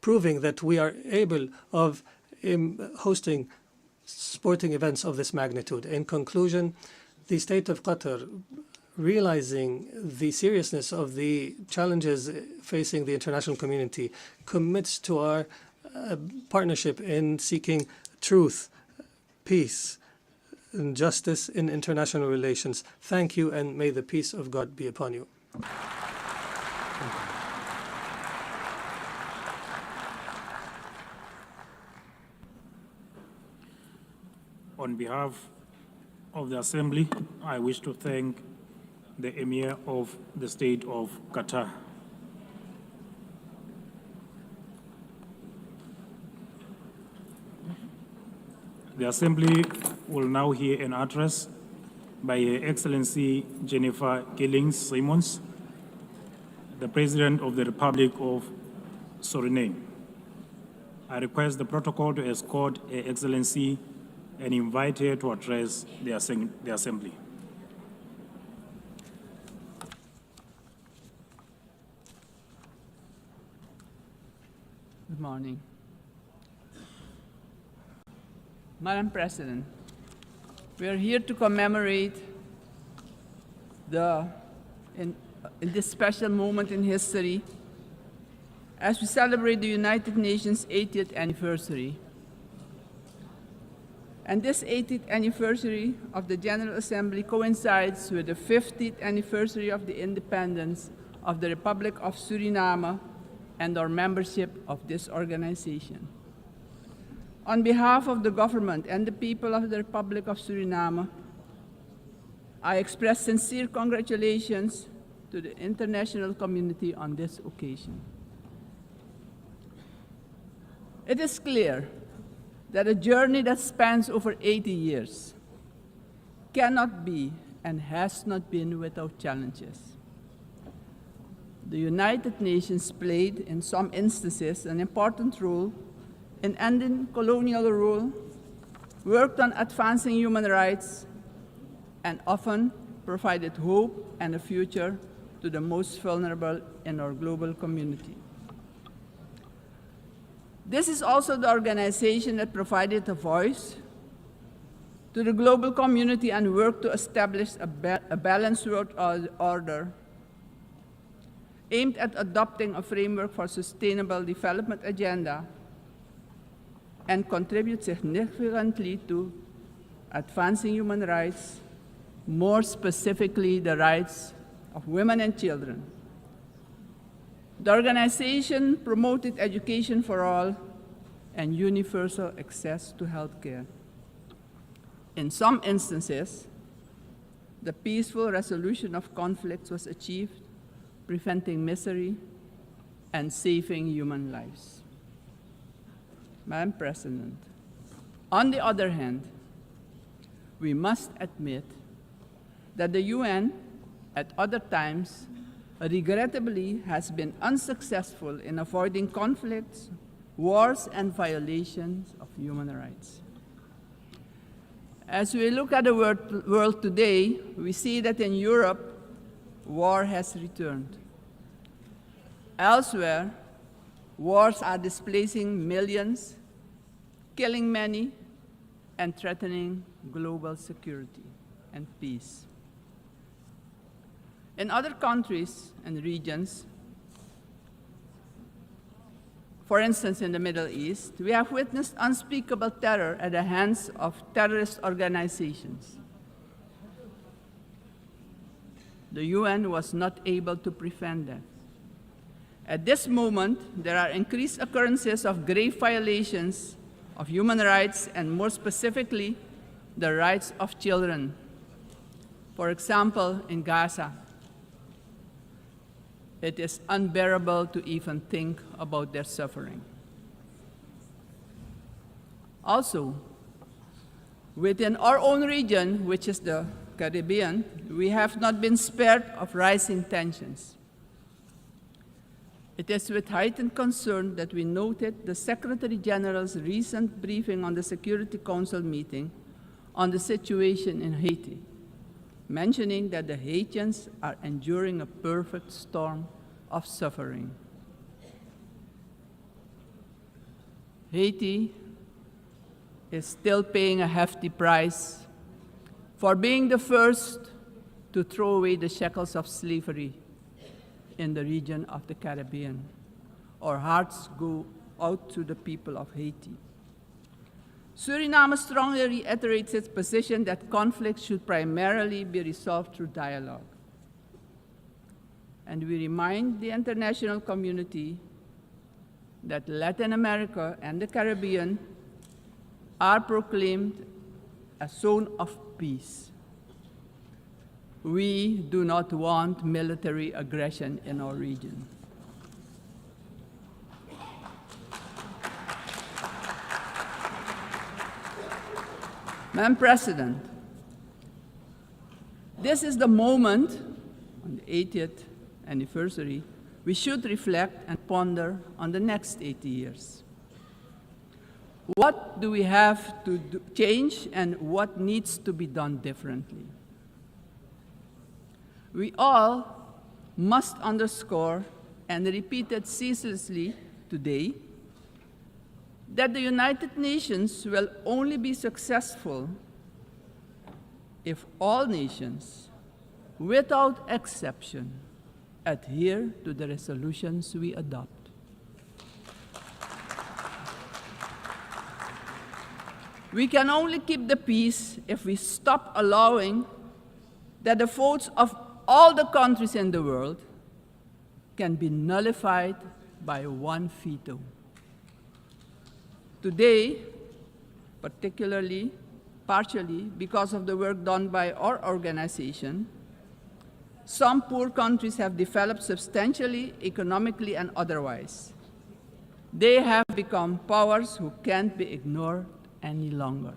proving that we are able of hosting sporting events of this magnitude. In conclusion, the state of Qatar, realizing the seriousness of the challenges facing the international community, commits to our partnership in seeking truth, peace, and justice in international relations. Thank you, and may the peace of God be upon you. On behalf of the Assembly, I wish to thank the Emir of the State of Qatar. The Assembly will now hear an address by Her Excellency Jennifer Gillings Simmons, the President of the Republic of Suriname. I request the protocol to escort Her Excellency and invite her to address the Assembly. Good morning. Madam President, we are here to commemorate in this special moment in history as we celebrate the United Nations 80th anniversary. And this 80th anniversary of the General Assembly coincides with the 50th anniversary of the independence of the Republic of Suriname and our membership of this organization. On behalf of the government and the people of the Republic of Suriname, I express sincere congratulations to the international community on this occasion. It is clear that a journey that spans over 80 years cannot be and has not been without challenges. The United Nations played, in some instances, an important role in ending colonial rule, worked on advancing human rights, and often provided hope and a future to the most vulnerable in our global community. This is also the organization that provided a voice to the global community and worked to establish a balanced world order aimed at adopting a framework for sustainable development agenda and contribute significantly to advancing human rights, more specifically the rights of women and children. The organization promoted education for all and universal access to health care. In some instances, the peaceful resolution of conflicts was achieved, preventing misery and saving human lives. Madam President, on the other hand, we must admit that the UN, at other times, regrettably has been unsuccessful in avoiding conflicts, wars, and violations of human rights. As we look at the world today, we see that in Europe, war has returned. Elsewhere, wars are displacing millions, killing many, and threatening global security and peace. In other countries and regions, for instance in the Middle East, we have witnessed unspeakable terror at the hands of terrorist organizations. The UN was not able to prevent that. At this moment, there are increased occurrences of grave violations of human rights and more specifically, the rights of children. For example, in Gaza, it is unbearable to even think about their suffering. Also, within our own region, which is the Caribbean, we have not been spared of rising tensions. It is with heightened concern that we noted the Secretary General's recent briefing on the Security Council meeting on the situation in Haiti, mentioning that the Haitians are enduring a perfect storm of suffering. Haiti is still paying a hefty price for being the first to throw away the shackles of slavery in the region of the Caribbean. Our hearts go out to the people of Haiti. Suriname strongly reiterates its position that conflicts should primarily be resolved through dialogue. And we remind the international community that Latin America and the Caribbean are proclaimed a zone of peace. We do not want military aggression in our region. Madam President, this is the moment, on the 80th anniversary, we should reflect and ponder on the next 80 years. What do we have to change and what needs to be done differently? We all must underscore and repeat it ceaselessly today that the United Nations will only be successful if all nations, without exception, adhere to the resolutions we adopt. We can only keep the peace if we stop allowing that the votes of all the countries in the world can be nullified by one veto. Today, partially because of the work done by our organization, some poor countries have developed substantially, economically and otherwise. They have become powers who can't be ignored any longer.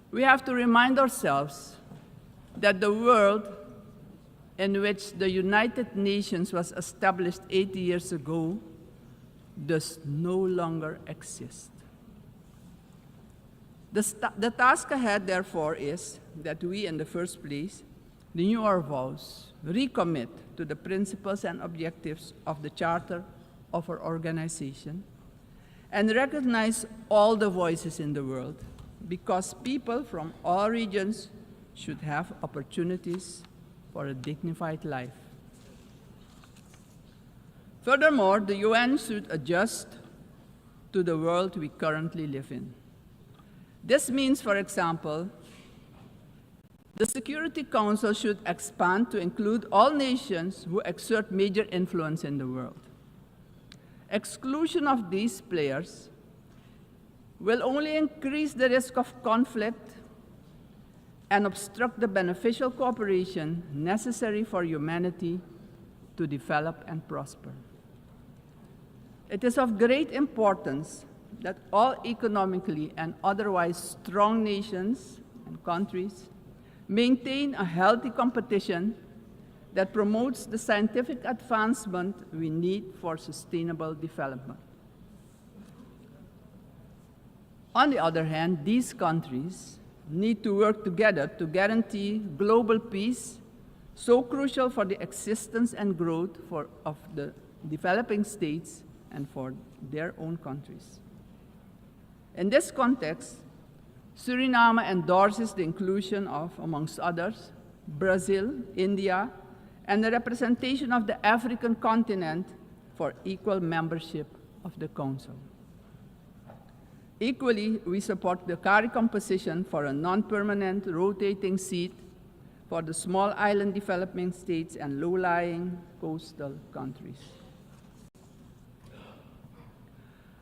We have to remind ourselves that the world in which the United Nations was established 80 years ago does no longer exist. The task ahead, therefore, is that we, in the first place, renew our vows, recommit to the principles and objectives of the Charter of our organization and recognize all the voices in the world, because people from all regions should have opportunities for a dignified life. Furthermore, the UN should adjust to the world we currently live in. This means, for example, the Security Council should expand to include all nations who exert major influence in the world. Exclusion of these players will only increase the risk of conflict and obstruct the beneficial cooperation necessary for humanity to develop and prosper. It is of great importance that all economically and otherwise strong nations and countries maintain a healthy competition that promotes the scientific advancement we need for sustainable development. On the other hand, these countries need to work together to guarantee global peace, so crucial for the existence and growth of the developing states and for their own countries. In this context, Suriname endorses the inclusion of, amongst others, Brazil, India, and the representation of the African continent for equal membership of the Council. Equally, we support the CARICOM position for a non-permanent rotating seat for the small island developing states and low-lying coastal countries.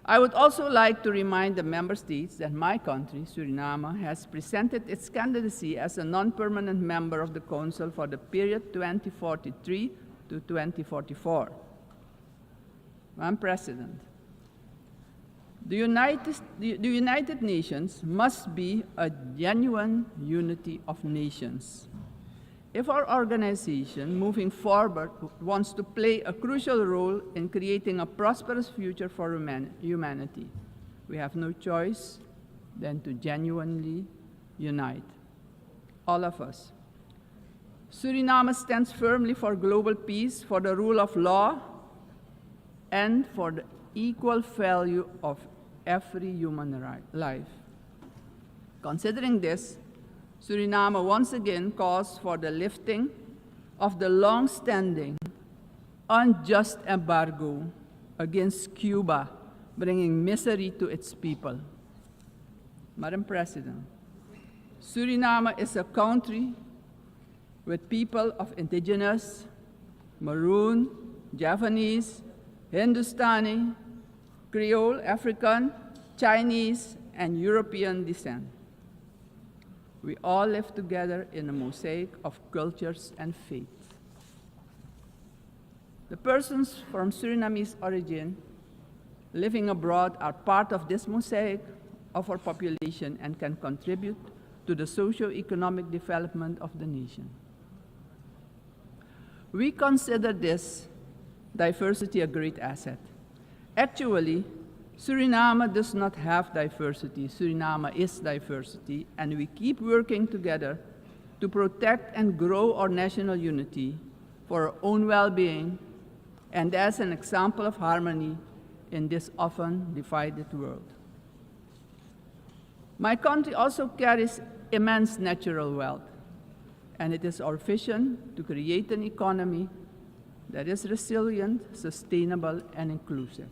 I would also like to remind the member states that my country, Suriname, has presented its candidacy as a non-permanent member of the Council for the period 2043 to 2044. Madam President, the United Nations must be a genuine unity of nations. If our organization moving forward wants to play a crucial role in creating a prosperous future for humanity, we have no choice than to genuinely unite, all of us. Suriname stands firmly for global peace, for the rule of law, and for the equal value of every human life. Considering this, Suriname once again calls for the lifting of the long-standing, unjust embargo against Cuba, bringing misery to its people. Madam President, Suriname is a country with people of indigenous, Maroon, Javanese, Hindustani, Creole, African, Chinese, and European descent. We all live together in a mosaic of cultures and faiths. The persons from Surinamese origin living abroad are part of this mosaic of our population and can contribute to the socio-economic development of the nation. We consider this diversity a great asset. Actually, Suriname does not have diversity. Suriname is diversity, and we keep working together to protect and grow our national unity for our own well-being and as an example of harmony in this often divided world. My country also carries immense natural wealth, and it is our vision to create an economy that is resilient, sustainable, and inclusive.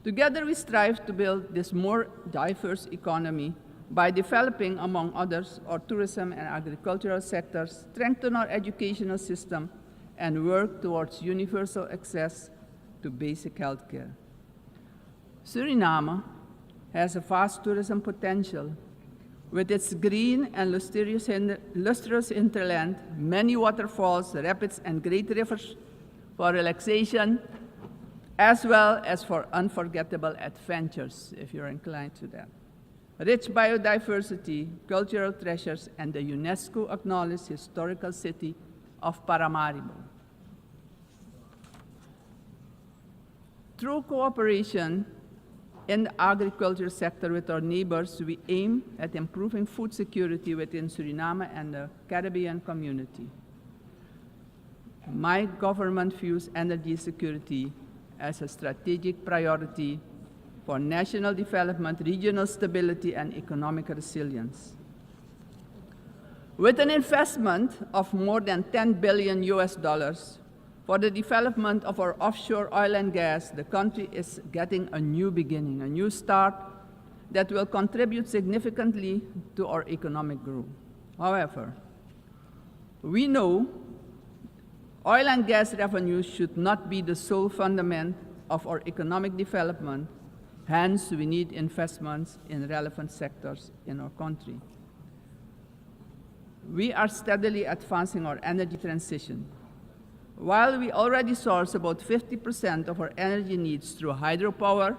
Together, we strive to build this more diverse economy by developing, among others, our tourism and agricultural sectors, strengthen our educational system, and work towards universal access to basic health care. Suriname has a vast tourism potential. With its green and lustrous hinterland, many waterfalls, rapids, and great rivers for relaxation, as well as for unforgettable adventures, if you're inclined to that. Rich biodiversity, cultural treasures, and the UNESCO-acknowledged historical city of Paramaribo. Through cooperation in the agriculture sector with our neighbors, we aim at improving food security within Suriname and the Caribbean community. my government views energy security as a strategic priority for national development, regional stability, and economic resilience. With an investment of more than $10 billion for the development of our offshore oil and gas, the country is getting a new beginning, a new start that will contribute significantly to our economic growth. However, we know oil and gas revenues should not be the sole fundament of our economic development. Hence, we need investments in relevant sectors in our country. We are steadily advancing our energy transition. While we already source about 50% of our energy needs through hydropower,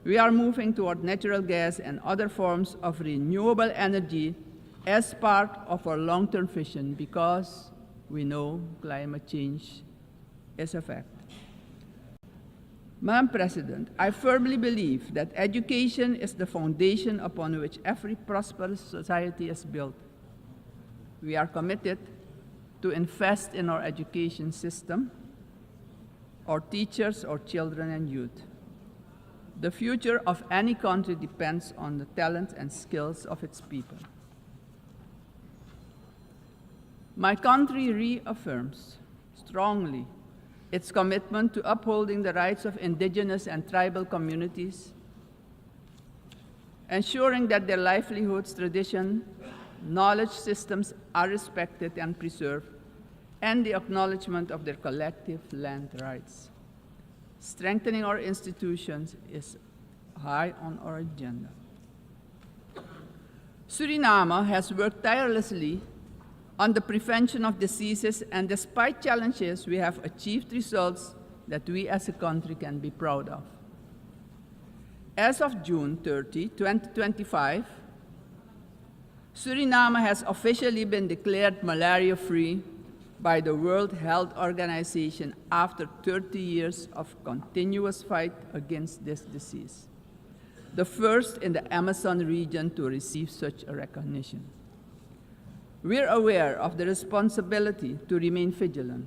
we are moving toward natural gas and other forms of renewable energy as part of our long-term vision, because we know climate change is a fact. Madam President, I firmly believe that education is the foundation upon which every prosperous society is built. We are committed to invest in our education system, our teachers, our children and youth. The future of any country depends on the talent and skills of its people. My country reaffirms strongly its commitment to upholding the rights of indigenous and tribal communities, ensuring that their livelihoods, tradition, knowledge systems are respected and preserved, and the acknowledgement of their collective land rights. Strengthening our institutions is high on our agenda. Suriname has worked tirelessly on the prevention of diseases, and despite challenges, we have achieved results that we as a country can be proud of. As of June 30, 2025, Suriname has officially been declared malaria-free by the World Health Organization after 30 years of continuous fight against this disease, the first in the Amazon region to receive such a recognition. We're aware of the responsibility to remain vigilant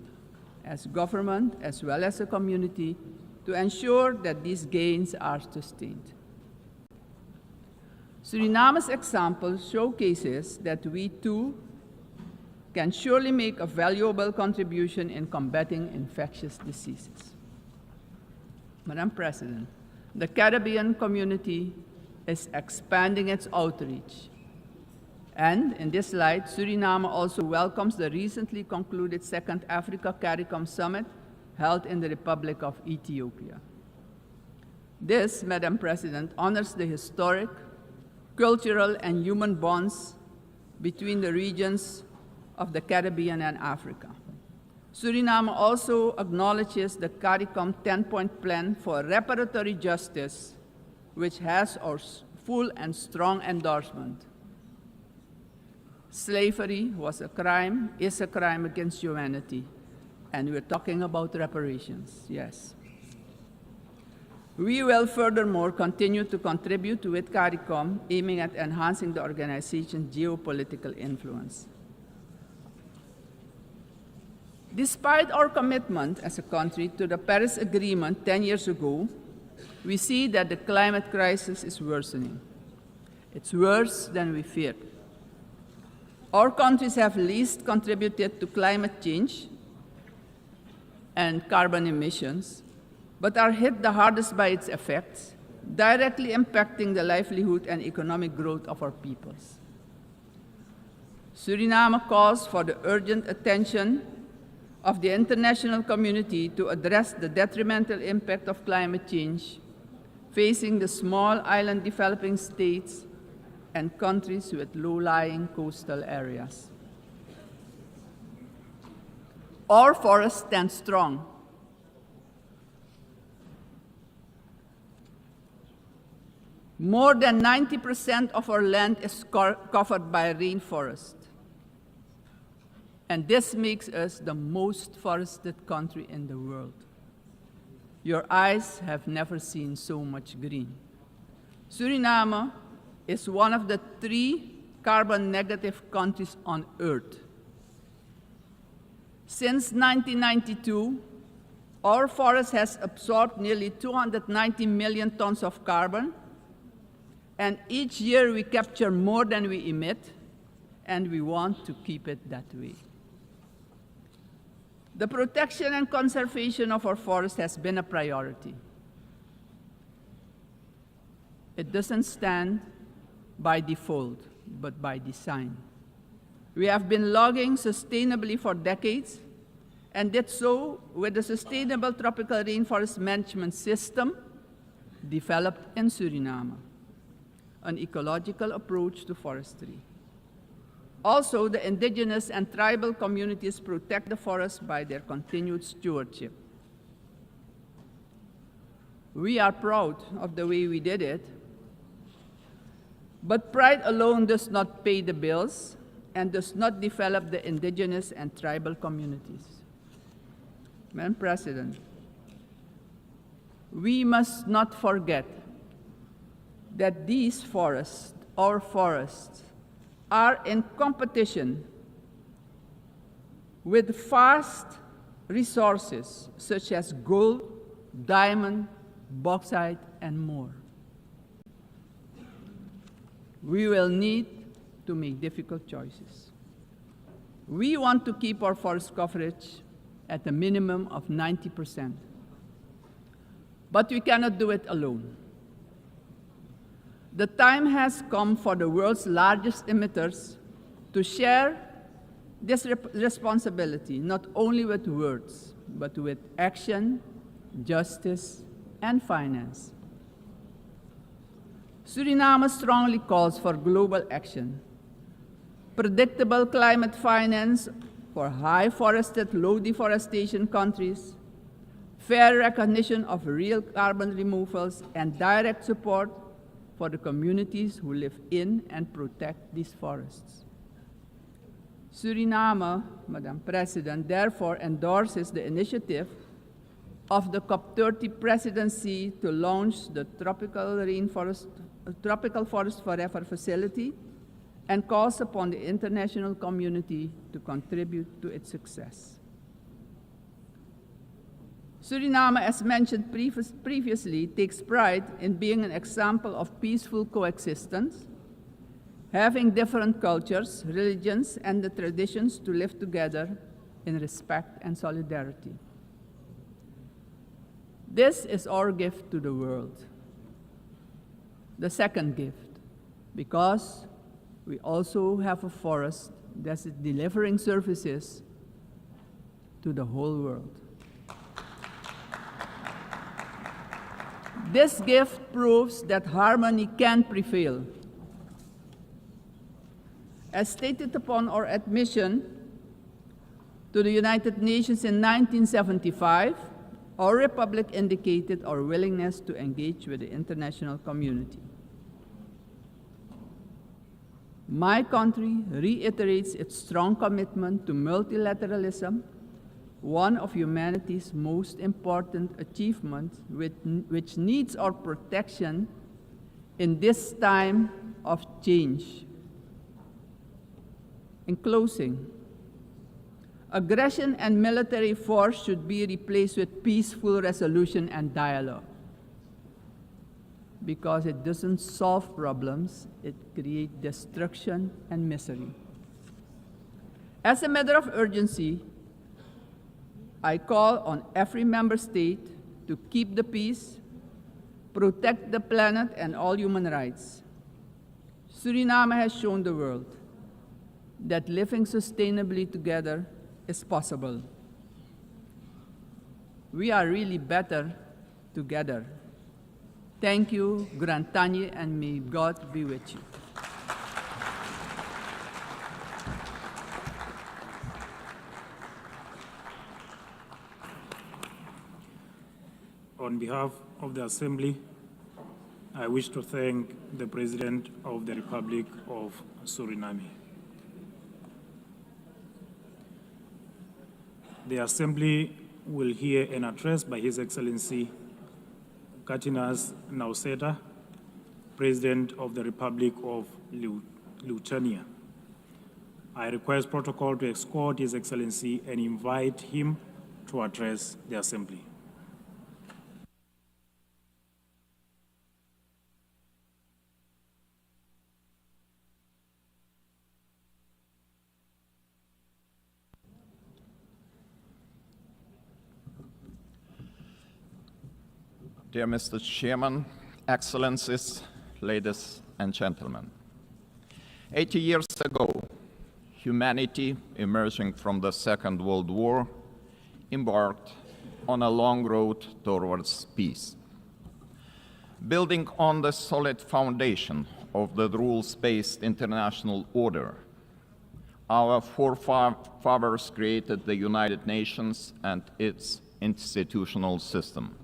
as government as well as a community to ensure that these gains are sustained. Suriname's example showcases that we too can surely make a valuable contribution in combating infectious diseases. Madam President, the Caribbean community is expanding its outreach. And in this light, Suriname also welcomes the recently concluded Second Africa CARICOM Summit held in the Republic of Ethiopia. This, Madam President, honors the historic, cultural, and human bonds between the regions of the Caribbean and Africa. Suriname also acknowledges the CARICOM 10-point plan for reparatory justice, which has our full and strong endorsement. Slavery was a crime, is a crime against humanity, and we're talking about reparations, yes. We will furthermore continue to contribute with CARICOM, aiming at enhancing the organization's geopolitical influence. Despite our commitment as a country to the Paris Agreement 10 years ago, we see that the climate crisis is worsening. It's worse than we feared. Our countries have least contributed to climate change and carbon emissions, but are hit the hardest by its effects, directly impacting the livelihood and economic growth of our peoples. Suriname calls for the urgent attention of the international community to address the detrimental impact of climate change facing the small island developing states and countries with low-lying coastal areas. Our forests stand strong. More than 90% of our land is covered by rainforest. And this makes us the most forested country in the world. Your eyes have never seen so much green. Suriname is one of the 3 carbon-negative countries on Earth. Since 1992, our forest has absorbed nearly 290 million tons of carbon, and each year we capture more than we emit, and we want to keep it that way. The protection and conservation of our forest has been a priority. It doesn't stand by default, but by design. We have been logging sustainably for decades, and did so with the Sustainable Tropical Rainforest Management System developed in Suriname, an ecological approach to forestry. Also, the indigenous and tribal communities protect the forest by their continued stewardship. We are proud of the way we did it, but pride alone does not pay the bills and does not develop the indigenous and tribal communities. Madam President, we must not forget that these forests, our forests, are in competition with vast resources such as gold, diamond, bauxite, and more. We will need to make difficult choices. We want to keep our forest coverage at a minimum of 90%. But we cannot do it alone. The time has come for the world's largest emitters to share this responsibility, not only with words, but with action, justice, and finance. Suriname strongly calls for global action, predictable climate finance for high forested, low deforestation countries, fair recognition of real carbon removals, and direct support for the communities who live in and protect these forests. Suriname, Madam President, therefore endorses the initiative of the COP30 presidency to launch the Tropical Forest Forever facility and calls upon the international community to contribute to its success. Suriname, as mentioned previously, takes pride in being an example of peaceful coexistence, having different cultures, religions, and the traditions to live together in respect and solidarity. This is our gift to the world. The second gift, because we also have a forest that is delivering services to the whole world. This gift proves that harmony can prevail. As stated upon our admission to the United Nations in 1975, our republic indicated our willingness to engage with the international community. My country reiterates its strong commitment to multilateralism, one of humanity's most important achievements, which needs our protection in this time of change. In closing, aggression and military force should be replaced with peaceful resolution and dialogue, because it doesn't solve problems, it creates destruction and misery. As a matter of urgency, I call on every member state to keep the peace, protect the planet and all human rights. Suriname has shown the world that living sustainably together is possible. We are really better together. Thank you, Grand Tanye, and may God be with you. On behalf of the Assembly, I wish to thank the President of the Republic of Suriname. The Assembly will hear an address by His Excellency Katinas Nauseta, President of the Republic of Lithuania. I request protocol to escort His Excellency and invite him to address the Assembly. Dear Mr. Chairman, Excellencies, ladies and gentlemen. 80 years ago, humanity, emerging from the Second World War, embarked on a long road towards peace. Building on the solid foundation of the rules-based international order, our forefathers created the United Nations and its institutional system.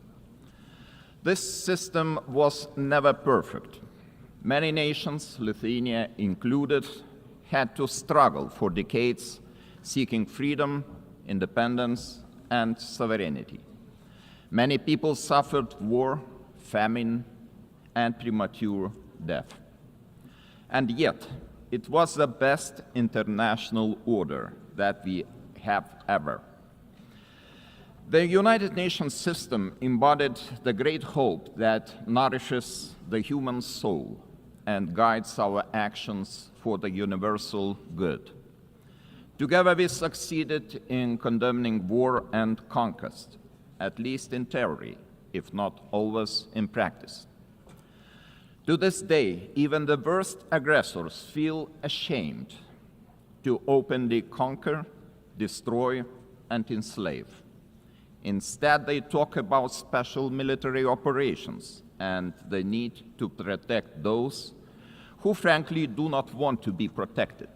This system was never perfect. Many nations, Lithuania included, had to struggle for decades, seeking freedom, independence, and sovereignty. Many people suffered war, famine, and premature death. And yet, it was the best international order that we have ever. The United Nations system embodied the great hope that nourishes the human soul and guides our actions for the universal good. Together we succeeded in condemning war and conquest, at least in theory, if not always in practice. To this day, even the worst aggressors feel ashamed to openly conquer, destroy, and enslave. Instead, they talk about special military operations and the need to protect those who frankly do not want to be protected.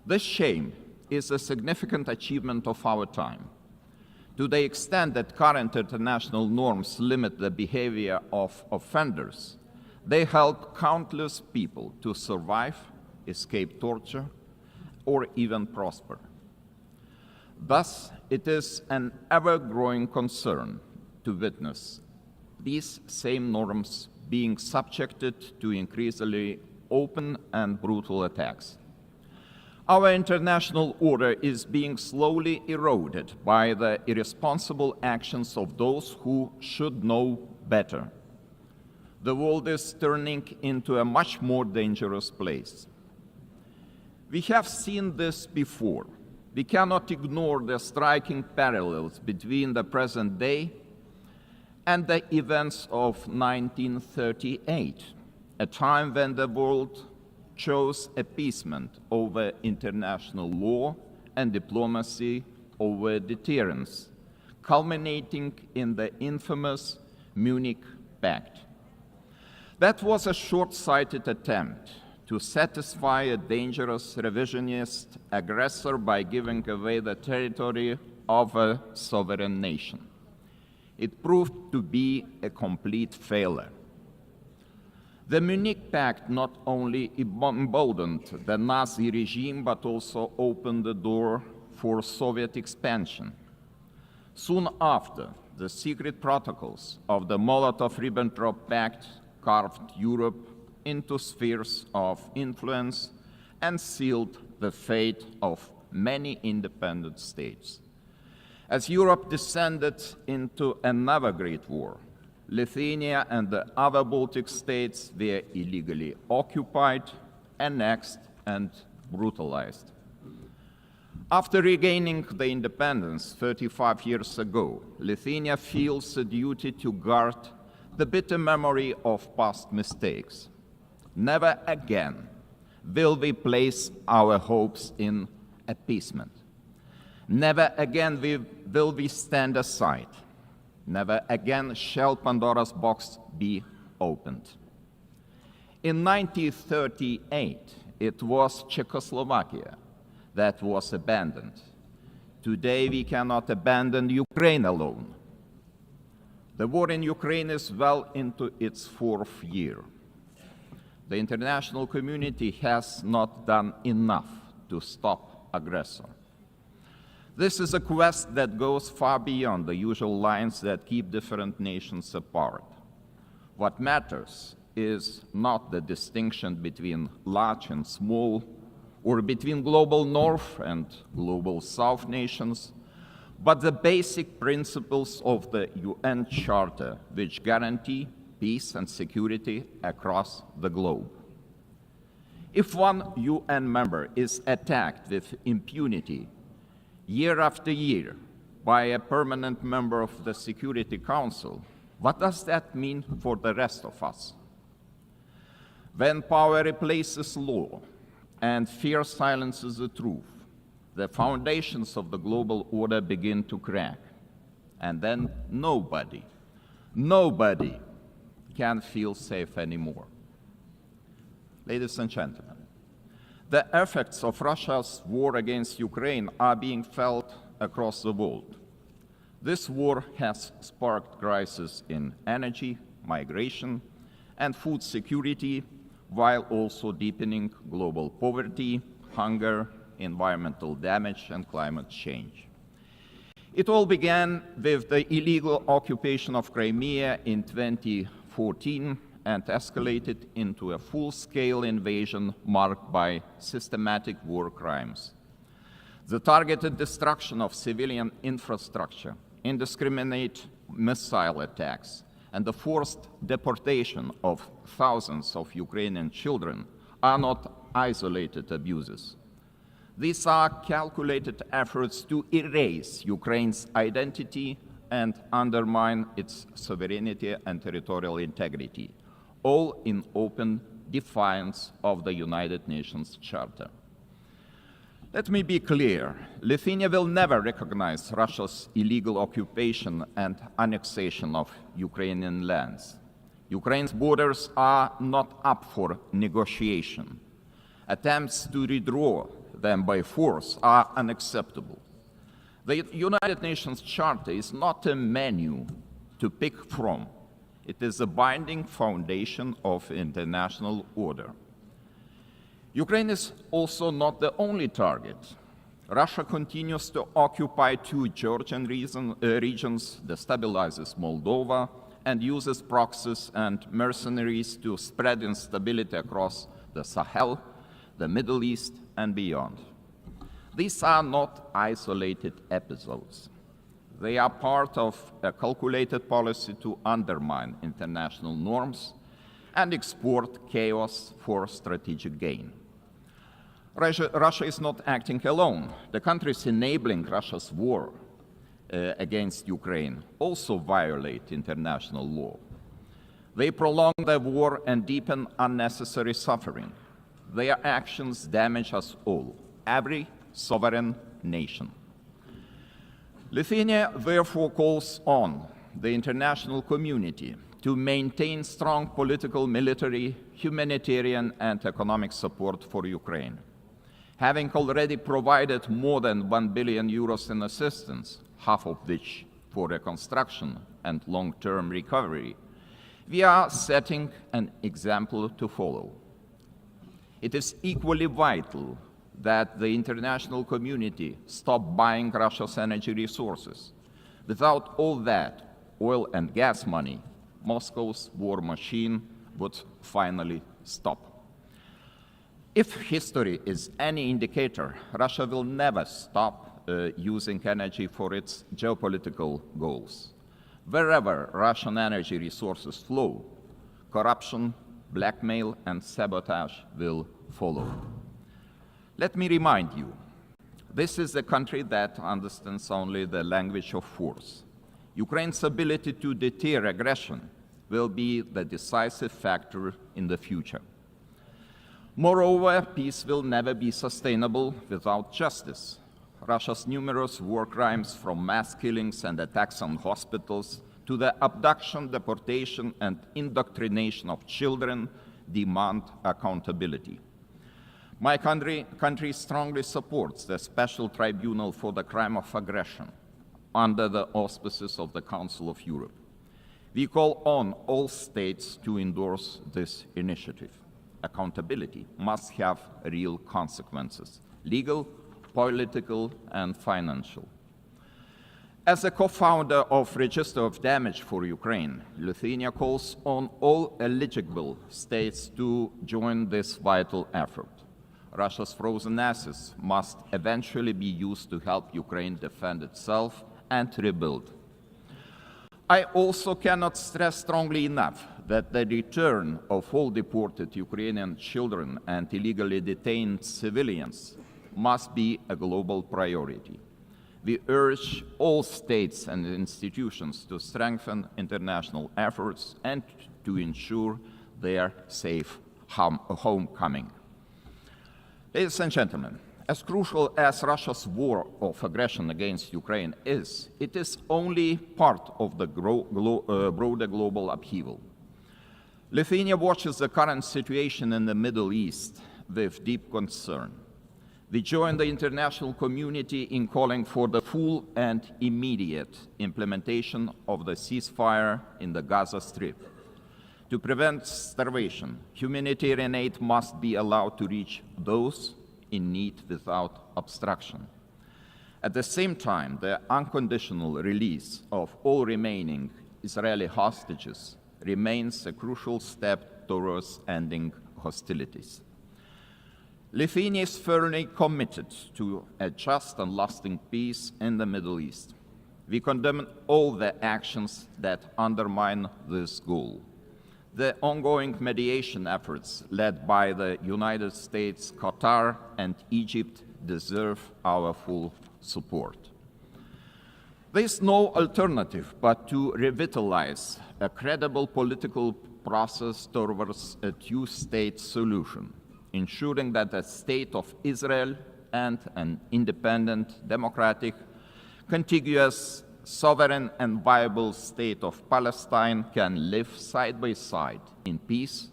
This shame is a significant achievement of our time. To the extent that current international norms limit the behavior of offenders, they help countless people to survive, escape torture, or even prosper. Thus, it is an ever-growing concern to witness these same norms being subjected to increasingly open and brutal attacks. Our international order is being slowly eroded by the irresponsible actions of those who should know better. The world is turning into a much more dangerous place. We have seen this before. We cannot ignore the striking parallels between the present day and the events of 1938, a time when the world chose appeasement over international law and diplomacy over deterrence, culminating in the infamous Munich Pact. That was a short-sighted attempt to satisfy a dangerous revisionist aggressor by giving away the territory of a sovereign nation. It proved to be a complete failure. The Munich Pact not only emboldened the Nazi regime, but also opened the door for Soviet expansion. Soon after, the secret protocols of the Molotov-Ribbentrop Pact carved Europe into spheres of influence and sealed the fate of many independent states. As Europe descended into another great war, Lithuania and the other Baltic states were illegally occupied, annexed, and brutalized. After regaining the independence 35 years ago, Lithuania feels a duty to guard the bitter memory of past mistakes. Never again will we place our hopes in appeasement. Never again will we stand aside. Never again shall Pandora's box be opened. In 1938, it was Czechoslovakia that was abandoned. Today, we cannot abandon Ukraine alone. The war in Ukraine is well into its 4th year. The international community has not done enough to stop aggressor. This is a quest that goes far beyond the usual lines that keep different nations apart. What matters is not the distinction between large and small, or between global North and global South nations, but the basic principles of the UN Charter, which guarantee peace and security across the globe. If one UN member is attacked with impunity year after year by a permanent member of the Security Council, what does that mean for the rest of us? When power replaces law and fear silences the truth, the foundations of the global order begin to crack. And then nobody can feel safe anymore. Ladies and gentlemen, the effects of Russia's war against Ukraine are being felt across the world. This war has sparked crises in energy, migration, and food security, while also deepening global poverty, hunger, environmental damage, and climate change. It all began with the illegal occupation of Crimea in 2014 and escalated into a full-scale invasion marked by systematic war crimes. The targeted destruction of civilian infrastructure, indiscriminate missile attacks, and the forced deportation of thousands of Ukrainian children are not isolated abuses. These are calculated efforts to erase Ukraine's identity and undermine its sovereignty and territorial integrity, all in open defiance of the United Nations Charter. Let me be clear, Lithuania will never recognize Russia's illegal occupation and annexation of Ukrainian lands. Ukraine's borders are not up for negotiation. Attempts to redraw them by force are unacceptable. The United Nations Charter is not a menu to pick from. It is a binding foundation of international order. Ukraine is also not the only target. Russia continues to occupy two Georgian regions, destabilizes Moldova, and uses proxies and mercenaries to spread instability across the Sahel, the Middle East, and beyond. These are not isolated episodes. They are part of a calculated policy to undermine international norms and export chaos for strategic gain. Russia is not acting alone. The countries enabling Russia's war against Ukraine also violate international law. They prolong the war and deepen unnecessary suffering. Their actions damage us all, every sovereign nation. Lithuania therefore calls on the international community to maintain strong political, military, humanitarian, and economic support for Ukraine. Having already provided more than 1 billion euros in assistance, half of which for reconstruction and long-term recovery, we are setting an example to follow. It is equally vital that the international community stop buying Russia's energy resources. Without all that oil and gas money, Moscow's war machine would finally stop. If history is any indicator, Russia will never stop using energy for its geopolitical goals. Wherever Russian energy resources flow, corruption, blackmail, and sabotage will follow. Let me remind you, this is a country that understands only the language of force. Ukraine's ability to deter aggression will be the decisive factor in the future. Moreover, peace will never be sustainable without justice. Russia's numerous war crimes, from mass killings and attacks on hospitals to the abduction, deportation, and indoctrination of children, demand accountability. My country strongly supports the Special Tribunal for the Crime of Aggression under the auspices of the Council of Europe. We call on all states to endorse this initiative. Accountability must have real consequences, legal, political, and financial. As a co-founder of Register of Damage for Ukraine, Lithuania calls on all eligible states to join this vital effort. Russia's frozen assets must eventually be used to help Ukraine defend itself and rebuild. I also cannot stress strongly enough that the return of all deported Ukrainian children and illegally detained civilians must be a global priority. We urge all states and institutions to strengthen international efforts and to ensure their safe homecoming. Ladies and gentlemen, as crucial as Russia's war of aggression against Ukraine is, it is only part of the broader global upheaval. Lithuania watches the current situation in the Middle East with deep concern. We join the international community in calling for the full and immediate implementation of the ceasefire in the Gaza Strip. To prevent starvation, humanitarian aid must be allowed to reach those in need without obstruction. At the same time, the unconditional release of all remaining Israeli hostages remains a crucial step towards ending hostilities. Lithuania is firmly committed to a just and lasting peace in the Middle East. We condemn all the actions that undermine this goal. The ongoing mediation efforts led by the United States, Qatar, and Egypt deserve our full support. There is no alternative but to revitalize a credible political process towards a two-state solution, ensuring that the State of Israel and an independent, democratic, contiguous, sovereign and viable State of Palestine can live side by side in peace,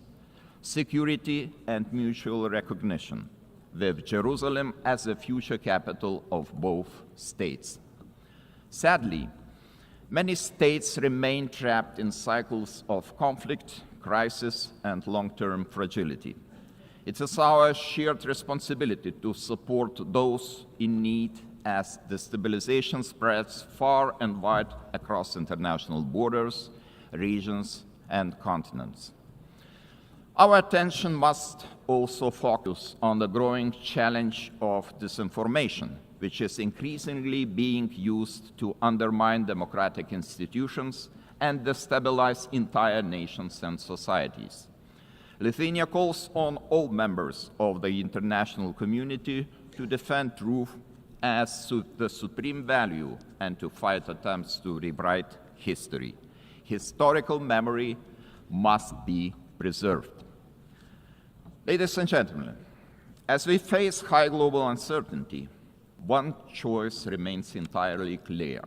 security and mutual recognition, with Jerusalem as the future capital of both states. Sadly, many states remain trapped in cycles of conflict, crisis and long-term fragility. It is our shared responsibility to support those in need as destabilization spreads far and wide across international borders, regions, and continents. Our attention must also focus on the growing challenge of disinformation, which is increasingly being used to undermine democratic institutions and destabilize entire nations and societies. Lithuania calls on all members of the international community to defend truth as the supreme value and to fight attempts to rewrite history. Historical memory must be preserved. Ladies and gentlemen, as we face high global uncertainty, one choice remains entirely clear.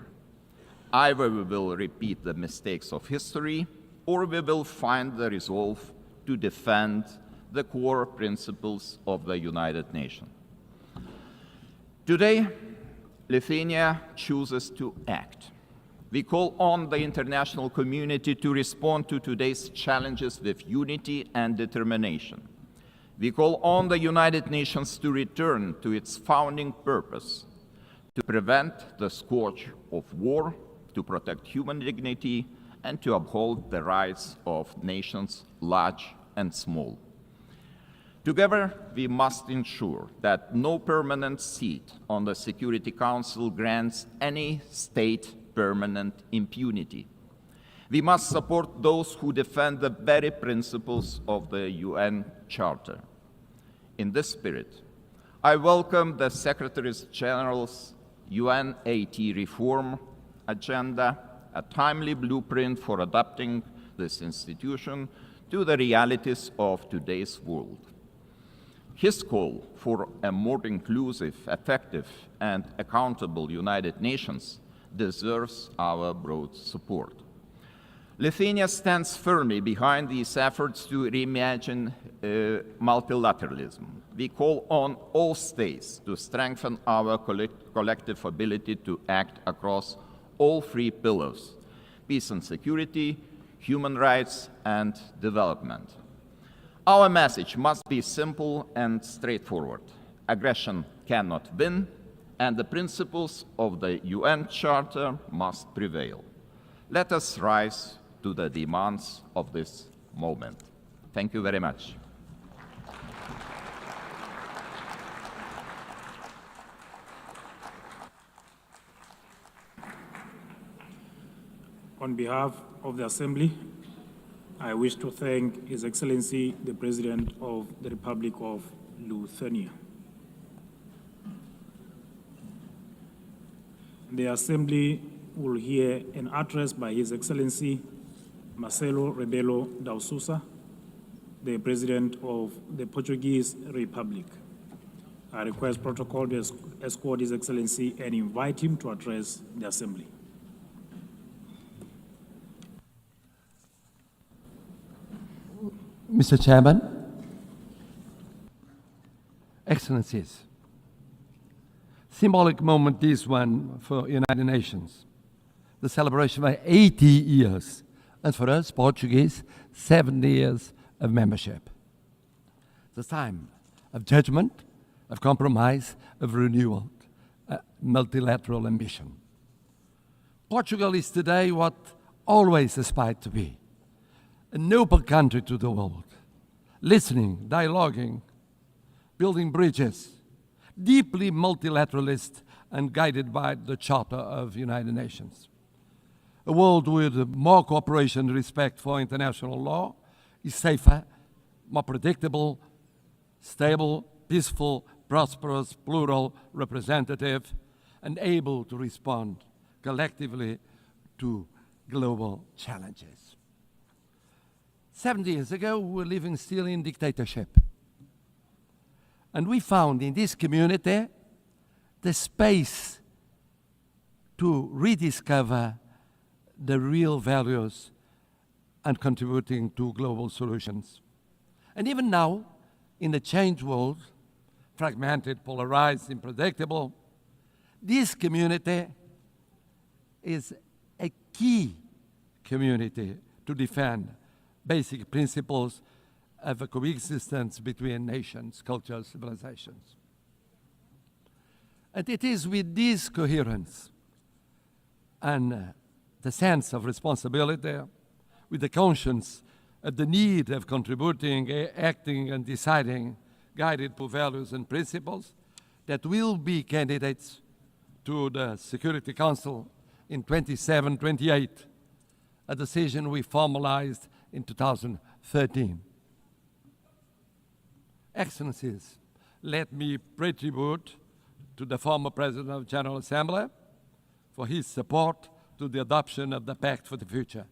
Either we will repeat the mistakes of history, or we will find the resolve to defend the core principles of the United Nations. Today, Lithuania chooses to act. We call on the international community to respond to today's challenges with unity and determination. We call on the United Nations to return to its founding purpose, to prevent the scourge of war, to protect human dignity, and to uphold the rights of nations large and small. Together, we must ensure that no permanent seat on the Security Council grants any state permanent impunity. We must support those who defend the very principles of the UN Charter. In this spirit, I welcome the Secretary General's UNAT reform agenda, a timely blueprint for adapting this institution to the realities of today's world. His call for a more inclusive, effective, and accountable United Nations deserves our broad support. Lithuania stands firmly behind these efforts to reimagine multilateralism. We call on all states to strengthen our collective ability to act across all three pillars: peace and security, human rights, and development. Our message must be simple and straightforward. Aggression cannot win, and the principles of the UN Charter must prevail. Let us rise to the demands of this moment. Thank you very much. On behalf of the Assembly, I wish to thank His Excellency, the President of the Republic of Lithuania. The Assembly will hear an address by His Excellency Marcelo Rebelo da Sousa, the President of the Portuguese Republic. I request protocol to escort His Excellency and invite him to address the Assembly. Mr. Chairman, Excellencies, symbolic moment this one for United Nations, the celebration of 80 years, and for us, Portuguese, 70 years of membership. The time of judgment, of compromise, of renewal, multilateral ambition. Portugal is today what always aspired to be, an open country to the world, listening, dialoguing, building bridges, deeply multilateralist and guided by the Charter of United Nations. A world with more cooperation and respect for international law is safer, more predictable, stable, peaceful, prosperous, plural, representative, and able to respond collectively to global challenges. 70 years ago, we were living still in dictatorship. And we found in this community the space to rediscover the real values and contributing to global solutions. And even now, in a changed world, fragmented, polarized, unpredictable, this community is a key community to defend basic principles of a coexistence between nations, cultures, civilizations. And it is with this coherence and the sense of responsibility, with the conscience of the need of contributing, acting, and deciding, guided by values and principles, that will be candidates to the Security Council in 27-28, a decision we formalized in 2013. Excellencies, let me pay tribute to the former President of the General Assembly for his support to the adoption of the Pact for the Future.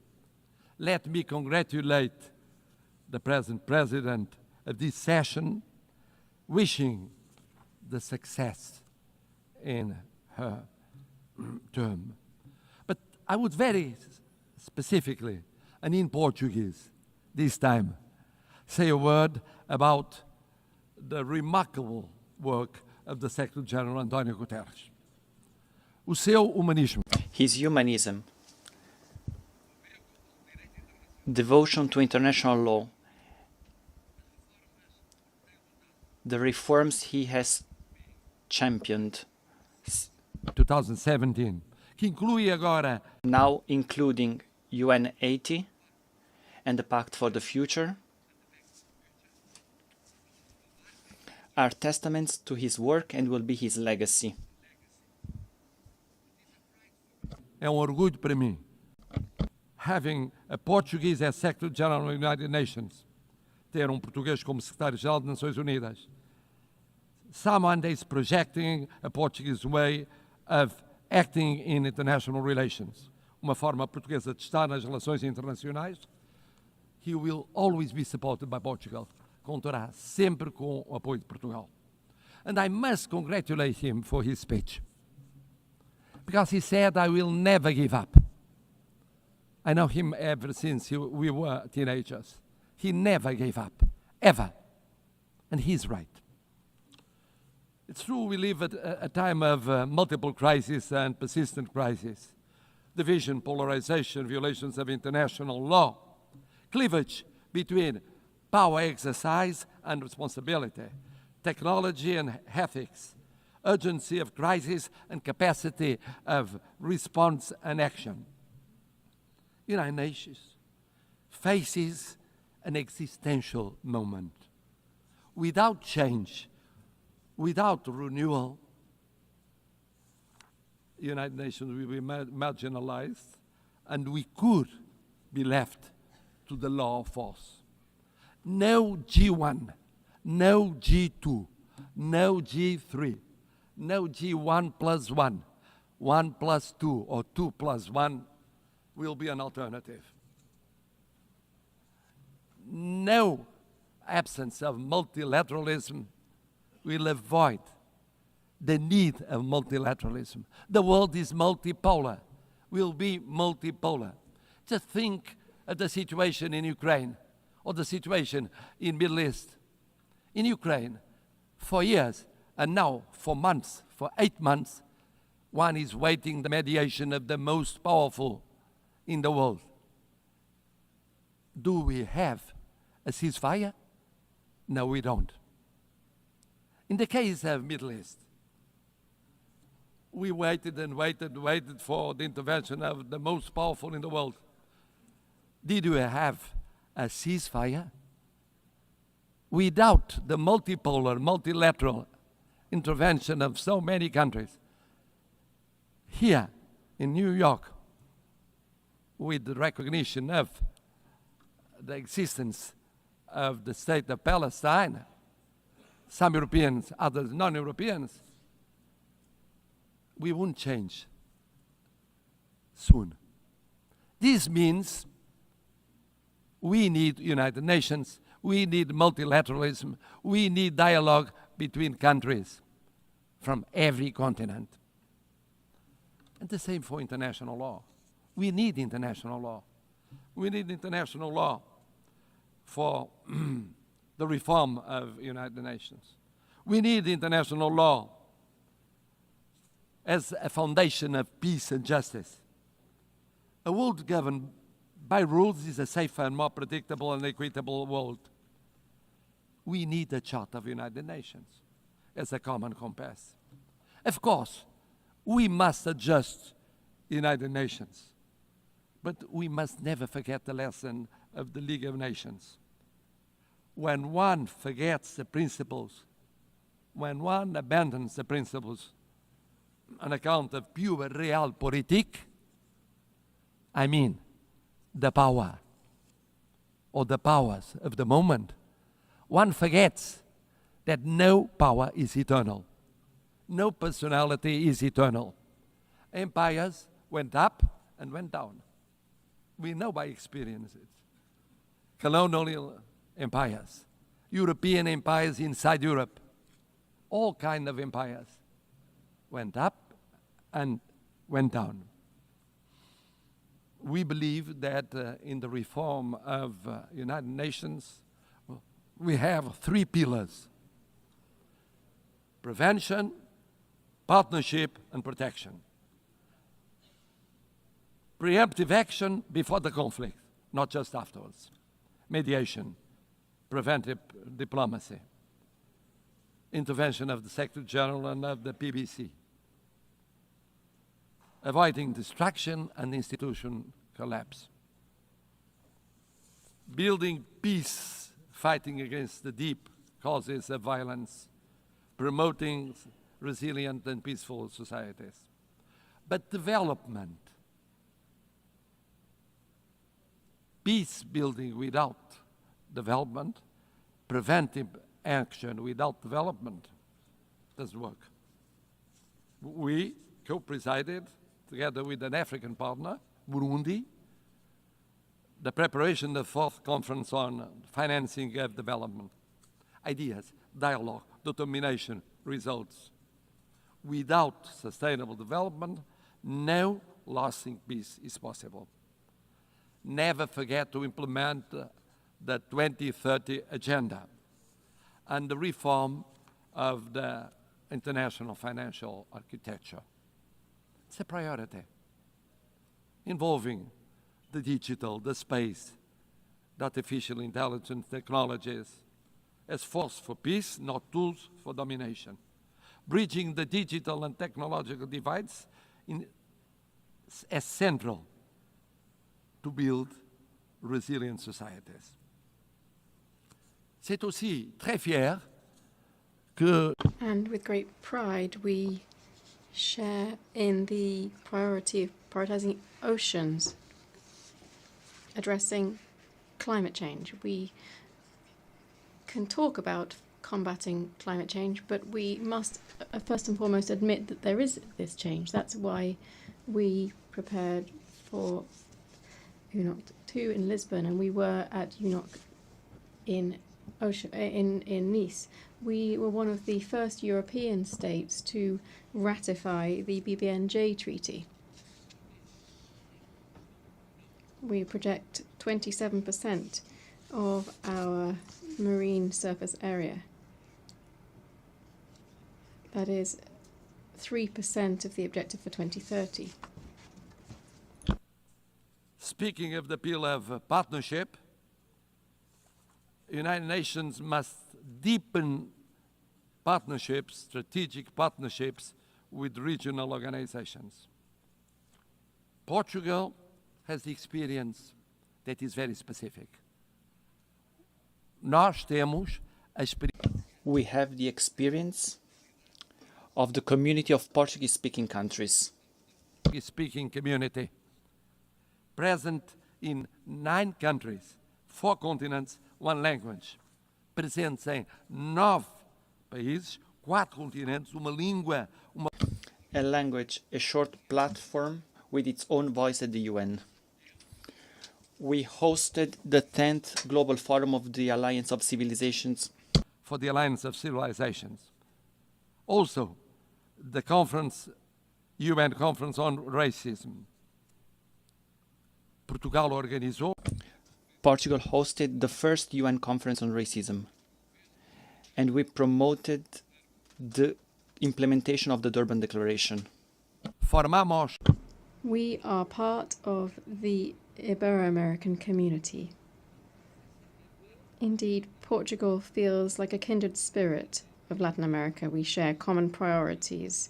Let me congratulate the present President of this session, wishing the success in her term. But I would very specifically, and in Portuguese this time, say a word about the remarkable work of the Secretary-General António Guterres. O seu humanismo. His humanism, devotion to international law, the reforms he has championed. 2017, que inclui agora, now including UNGA and the Pact for the Future, are testaments to his work and will be his legacy. É orgulho para mim, having a Portuguese as Secretary-General of the United Nations, ter português como Secretário-Geral das Nações Unidas. Someone is projecting a Portuguese way of acting in international relations, uma forma portuguesa de estar nas relações internacionais. He will always be supported by Portugal. Contará sempre com o apoio de Portugal. And I must congratulate him for his speech, because he said, I will never give up. I know him ever since we were teenagers. He never gave up, ever. And he's right. It's true we live at a time of multiple crises and persistent crises. Division, polarization, violations of international law, cleavage between power exercise and responsibility, technology and ethics, urgency of crisis and capacity of response and action. United Nations faces an existential moment. Without change, without renewal, the United Nations will be marginalized, and we could be left to the law of force. No G1, no G2, no G3, no G1 plus 1, 1 plus 2, or 2 plus 1 will be an alternative. No absence of multilateralism will avoid the need of multilateralism. The world is multipolar, will be multipolar. Just think of the situation in Ukraine or the situation in Middle East. In Ukraine, for years, and now for months, for 8 months, one is waiting the mediation of the most powerful in the world. Do we have a ceasefire? No, we don't. In the case of Middle East, we waited and waited for the intervention of the most powerful in the world. Did we have a ceasefire? Without the multipolar, multilateral intervention of so many countries, here in New York, with the recognition of the existence of the state of Palestine, some Europeans, others non-Europeans, we won't change soon. This means we need United Nations, we need multilateralism, we need dialogue between countries from every continent. And the same for international law. We need international law. We need international law for the reform of United Nations. We need international law as a foundation of peace and justice. A world governed by rules is a safer and more predictable and equitable world. We need a Charter of United Nations as a common compass. Of course, we must adjust United Nations, but we must never forget the lesson of the League of Nations. When one forgets the principles, when one abandons the principles on account of pure realpolitik, I mean the power or the powers of the moment, one forgets that no power is eternal. No personality is eternal. Empires went up and went down. We know by experience it. Colonial empires, European empires inside Europe, all kinds of empires went up and went down. We believe that in the reform of United Nations, we have 3 pillars: prevention, partnership, and protection. Preemptive action before the conflict, not just afterwards. Mediation, preventive diplomacy, intervention of the Secretary General and of the PBC. Avoiding distraction and institution collapse. Building peace, fighting against the deep causes of violence, promoting resilient and peaceful societies. But development, peace building without development, preventive action without development doesn't work. We co-presided, together with an African partner, Burundi, the preparation of the 4th conference on financing of development. Ideas, dialogue, determination, results. Without sustainable development, no lasting peace is possible. Never forget to implement the 2030 agenda and the reform of the international financial architecture. It's a priority involving the digital, the space, the artificial intelligence technologies as force for peace, not tools for domination. Bridging the digital and technological divides as central to build resilient societies. C'est aussi très fier que... And with great pride, we share in the priority of prioritizing oceans, addressing climate change. We can talk about combating climate change, but we must first and foremost admit that there is this change. That's why we prepared for UNOC 2 in Lisbon, and we were at UNOC in Nice. We were one of the first European states to ratify the BBNJ Treaty. We project 27% of our marine surface area. That is 3% of the objective for 2030. Speaking of the appeal of partnership, the United Nations must deepen partnerships, strategic partnerships with regional organizations. Portugal has the experience that is very specific. Nós temos a experiência. We have the experience of the community of Portuguese-speaking countries. Portuguese-speaking community, present in 9 countries, 4 continents, 1 language. Presentes em 9 países, 4 continentes, uma língua, A language, a short platform with its own voice at the UN. We hosted the 10th Global Forum of the Alliance of Civilizations. For the Alliance of Civilizations. Also, the conference, UN Conference on Racism. Portugal hosted the first UN Conference on Racism, and we promoted the implementation of the Durban Declaration. Formamos. We are part of the Ibero-American community. Indeed, Portugal feels like a kindred spirit of Latin America. We share common priorities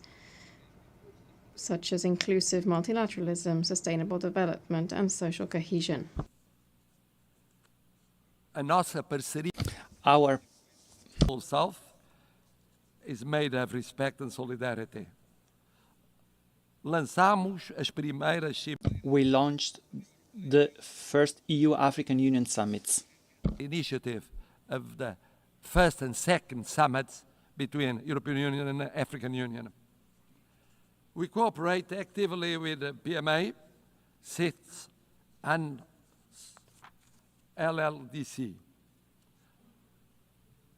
such as inclusive multilateralism, sustainable development, and social cohesion. A nossa parceria, our South, is made of respect and solidarity. Lançamos as primeiras We launched the first EU-African Union summits. Initiative of the first and second summits between European Union and the African Union. We cooperate actively with the PMA, CITES, and LLDC.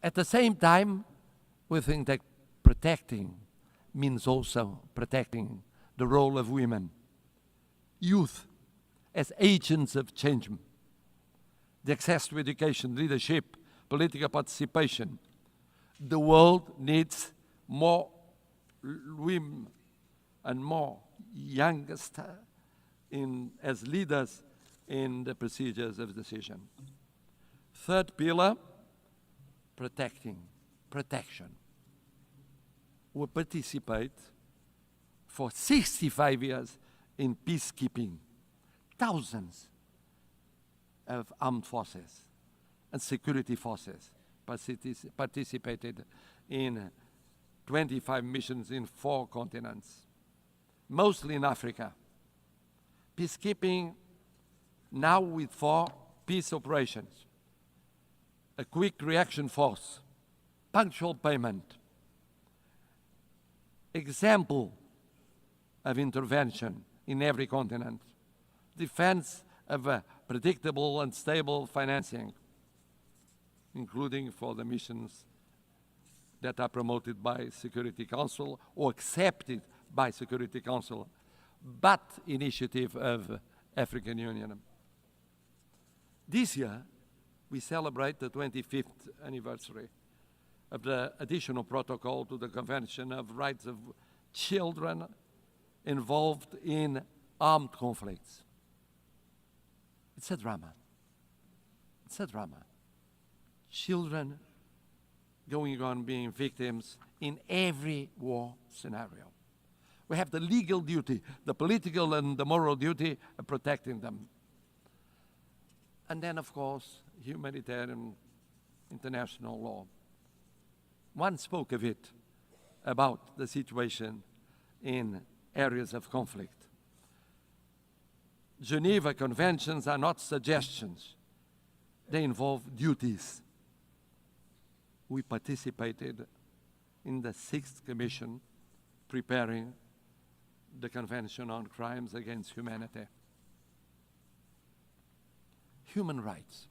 At the same time, we think that protecting means also protecting the role of women, youth as agents of change, the access to education, leadership, political participation. The world needs more women and more youngest as leaders in the procedures of decision. Third pillar, protection. We participate for 65 years in peacekeeping. Thousands of armed forces and security forces participated in 25 missions in 4 continents, mostly in Africa. Peacekeeping now with 4 peace operations, a quick reaction force, punctual payment, example of intervention in every continent, defense of a predictable and stable financing, including for the missions that are promoted by Security Council or accepted by Security Council, but initiative of African Union. This year, we celebrate the 25th anniversary of the additional protocol to the Convention of Rights of Children involved in armed conflicts. It's a drama. It's a drama. Children going on being victims in every war scenario. We have the legal duty, the political and the moral duty of protecting them. And then, of course, humanitarian international law. One spoke of it, about the situation in areas of conflict. Geneva Conventions are not suggestions. They involve duties. We participated in the 6th Commission preparing the Convention on Crimes Against Humanity. Human rights.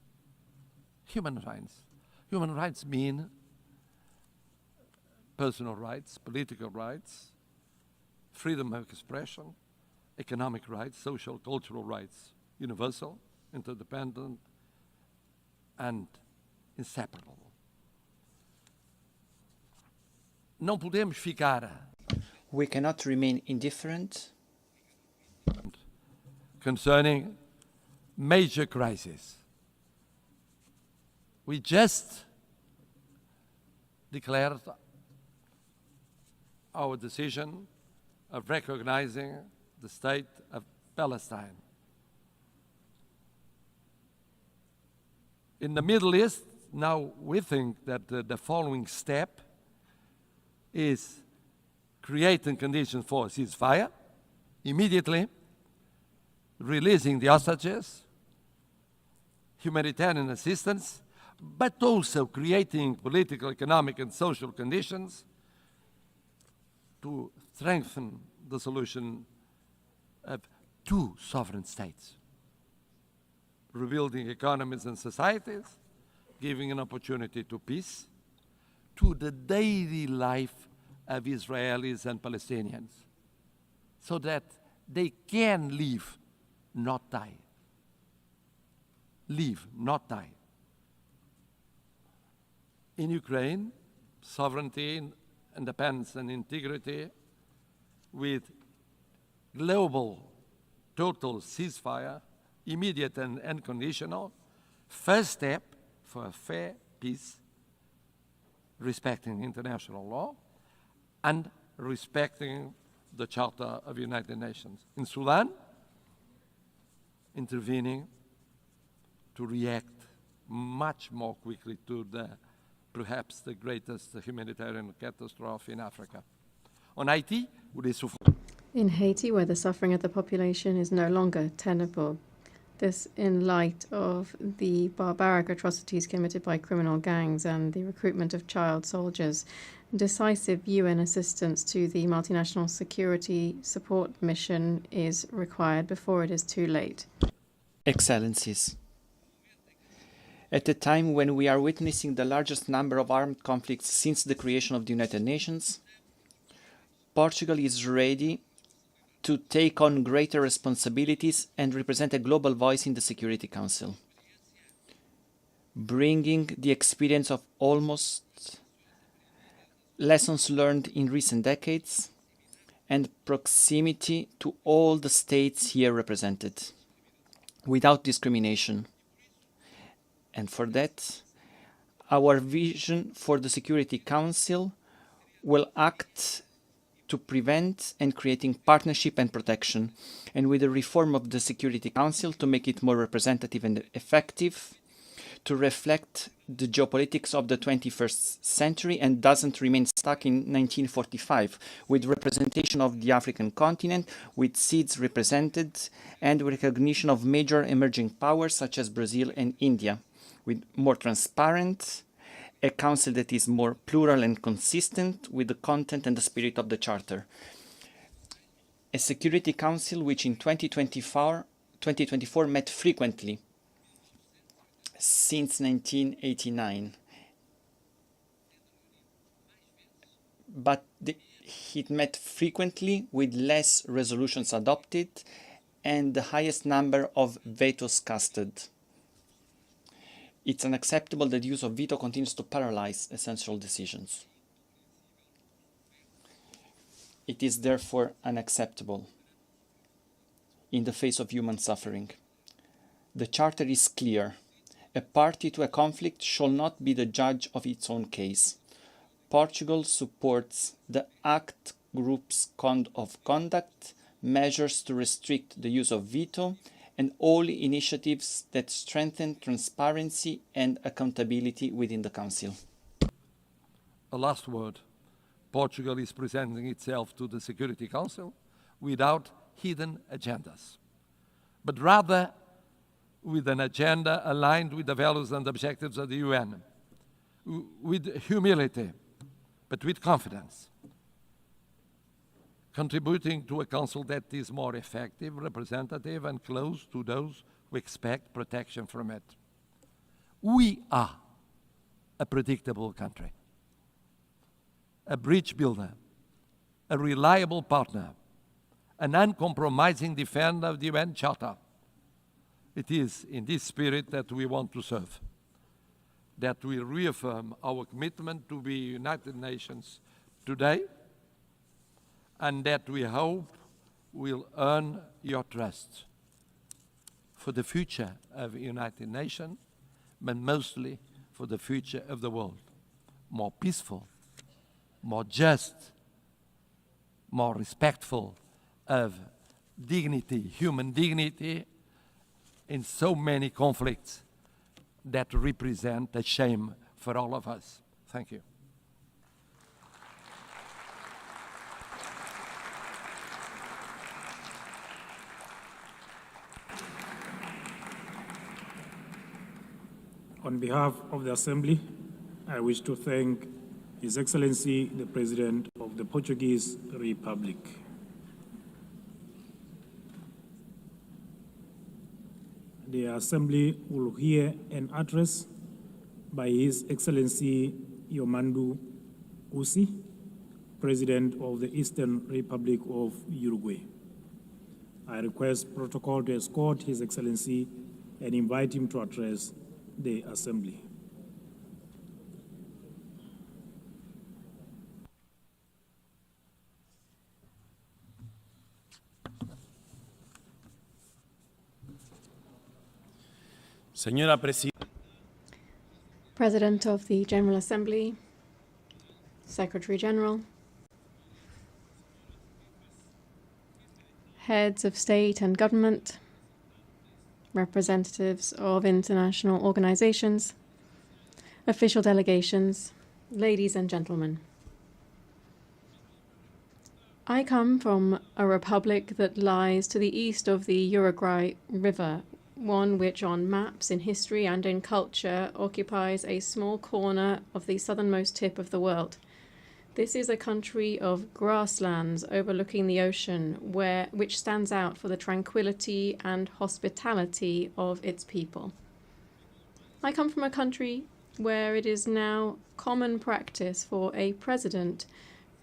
Human rights. Human rights mean personal rights, political rights, freedom of expression, economic rights, social, cultural rights, universal, interdependent, and inseparable. Não podemos ficar. We cannot remain indifferent concerning major crises. We just declared our decision of recognizing the state of Palestine. In the Middle East, now we think that the following step is creating conditions for a ceasefire, immediately releasing the hostages, humanitarian assistance, but also creating political, economic, and social conditions to strengthen the solution of 2 sovereign states, rebuilding economies and societies, giving an opportunity to peace, to the daily life of Israelis and Palestinians, so that they can live, not die. Live, not die. In Ukraine, sovereignty, independence, and integrity with global total ceasefire, immediate and unconditional, first step for a fair peace, respecting international law and respecting the Charter of the United Nations. In Sudan, intervening to react much more quickly to perhaps the greatest humanitarian catastrophe in Africa. On Haiti, In Haiti, where the suffering of the population is no longer tenable, this in light of the barbaric atrocities committed by criminal gangs and the recruitment of child soldiers, decisive UN assistance to the multinational security support mission is required before it is too late. Excellencies, at a time when we are witnessing the largest number of armed conflicts since the creation of the United Nations, Portugal is ready to take on greater responsibilities and represent a global voice in the Security Council, bringing the experience of almost lessons learned in recent decades and proximity to all the states here represented, without discrimination. And for that, our vision for the Security Council will act to prevent and creating partnership and protection, and with the reform of the Security Council to make it more representative and effective, to reflect the geopolitics of the 21st century and doesn't remain stuck in 1945, with representation of the African continent, with seats represented, and recognition of major emerging powers such as Brazil and India, with more transparent, a council that is more plural and consistent with the content and the spirit of the Charter. A Security Council which in 2024 met frequently since 1989. But it met frequently with less resolutions adopted and the highest number of vetoes casted. It's unacceptable that the use of veto continues to paralyze essential decisions. It is therefore unacceptable in the face of human suffering. The Charter is clear. A party to a conflict shall not be the judge of its own case. Portugal supports the ACT Group's code of conduct, measures to restrict the use of veto, and all initiatives that strengthen transparency and accountability within the Council. A last word. Portugal is presenting itself to the Security Council without hidden agendas. but rather with an agenda aligned with the values and objectives of the UN, with humility, but with confidence, contributing to a Council that is more effective, representative, and close to those who expect protection from it. We are a predictable country, a bridge builder, a reliable partner, an uncompromising defender of the UN Charter. It is in this spirit that we want to serve, that we reaffirm our commitment to be United Nations today, and that we hope will earn your trust for the future of the United Nations, but mostly for the future of the world, more peaceful, more just, more respectful of dignity, human dignity, in so many conflicts that represent a shame for all of us. Thank you. On behalf of the Assembly, I wish to thank His Excellency, the President of the Portuguese Republic. The Assembly will hear an address by His Excellency Yomandu Usi, President of the Eastern Republic of Uruguay. I request protocol to escort His Excellency and invite him to address the Assembly. Señora Presidenta. President of the General Assembly, Secretary General, heads of state and government, representatives of international organizations, official delegations, ladies and gentlemen. I come from a republic that lies to the east of the Uruguay River, one which on maps, in history and in culture occupies a small corner of the southernmost tip of the world. This is a country of grasslands overlooking the ocean, which stands out for the tranquility and hospitality of its people. I come from a country where it is now common practice for a president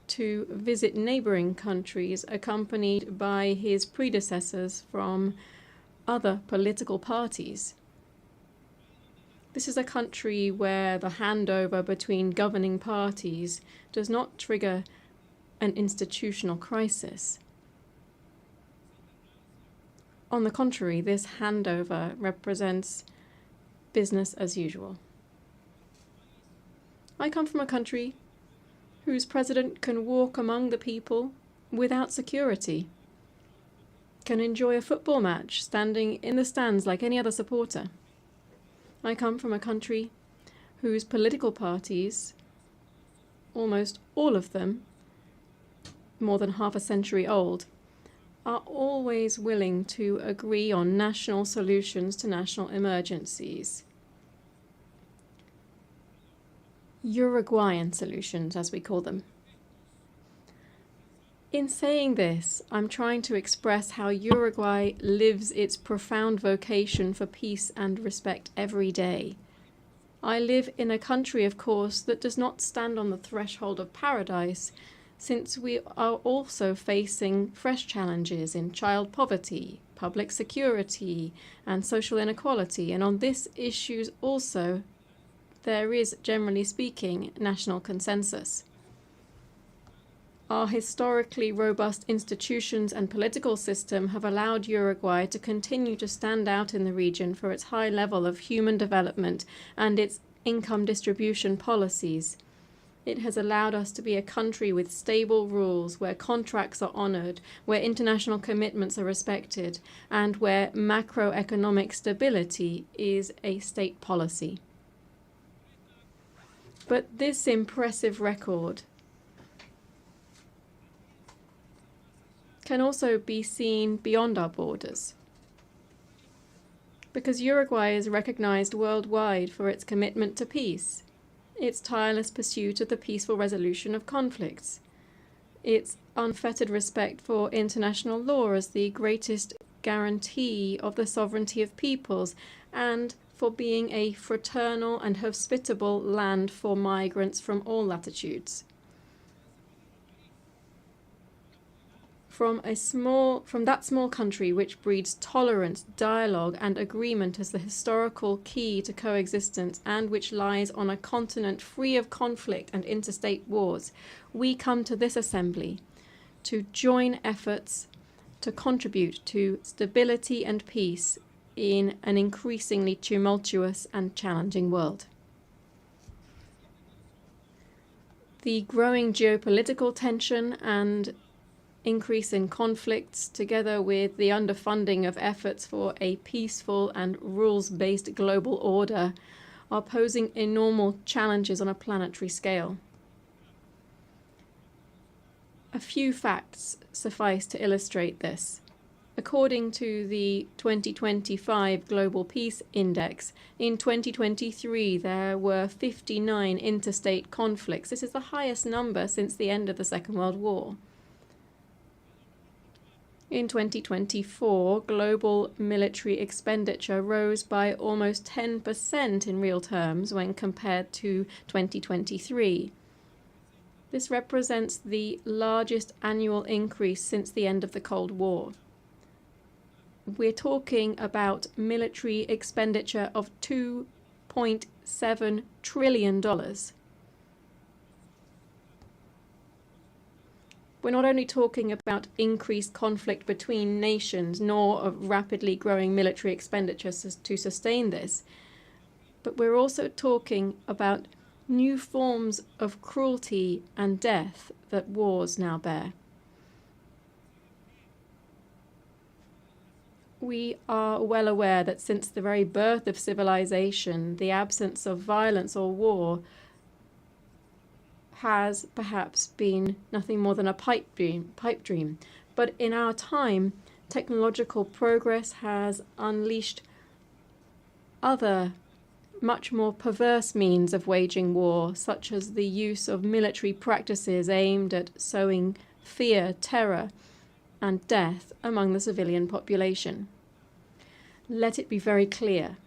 to visit neighboring countries accompanied by his predecessors from other political parties. This is a country where the handover between governing parties does not trigger an institutional crisis. On the contrary, this handover represents business as usual. I come from a country whose president can walk among the people without security, can enjoy a football match standing in the stands like any other supporter. I come from a country whose political parties, almost all of them, more than half a century old, are always willing to agree on national solutions to national emergencies. Uruguayan solutions, as we call them. In saying this, I'm trying to express how Uruguay lives its profound vocation for peace and respect every day. I live in a country, of course, that does not stand on the threshold of paradise, since we are also facing fresh challenges in child poverty, public security, and social inequality. And on these issues also, there is, generally speaking, national consensus. Our historically robust institutions and political system have allowed Uruguay to continue to stand out in the region for its high level of human development and its income distribution policies. It has allowed us to be a country with stable rules, where contracts are honored, where international commitments are respected, and where macroeconomic stability is a state policy. But this impressive record can also be seen beyond our borders. because Uruguay is recognized worldwide for its commitment to peace, its tireless pursuit of the peaceful resolution of conflicts, its unfettered respect for international law as the greatest guarantee of the sovereignty of peoples, and for being a fraternal and hospitable land for migrants from all latitudes. From that small country which breeds tolerance, dialogue, and agreement as the historical key to coexistence, and which lies on a continent free of conflict and interstate wars, we come to this assembly to join efforts to contribute to stability and peace in an increasingly tumultuous and challenging world. The growing geopolitical tension and increase in conflicts, together with the underfunding of efforts for a peaceful and rules-based global order, are posing enormous challenges on a planetary scale. A few facts suffice to illustrate this. According to the 2025 Global Peace Index, in 2023 there were 59 interstate conflicts. This is the highest number since the end of the Second World War. In 2024, global military expenditure rose by almost 10% in real terms when compared to 2023. This represents the largest annual increase since the end of the Cold War. We're talking about military expenditure of $2.7 trillion. We're not only talking about increased conflict between nations, nor of rapidly growing military expenditures to sustain this, but we're also talking about new forms of cruelty and death that wars now bear. We are well aware that since the very birth of civilization, the absence of violence or war has perhaps been nothing more than a pipe dream. But in our time, technological progress has unleashed other, much more perverse means of waging war, such as the use of military practices aimed at sowing fear, terror, and death among the civilian population. Let it be very clear.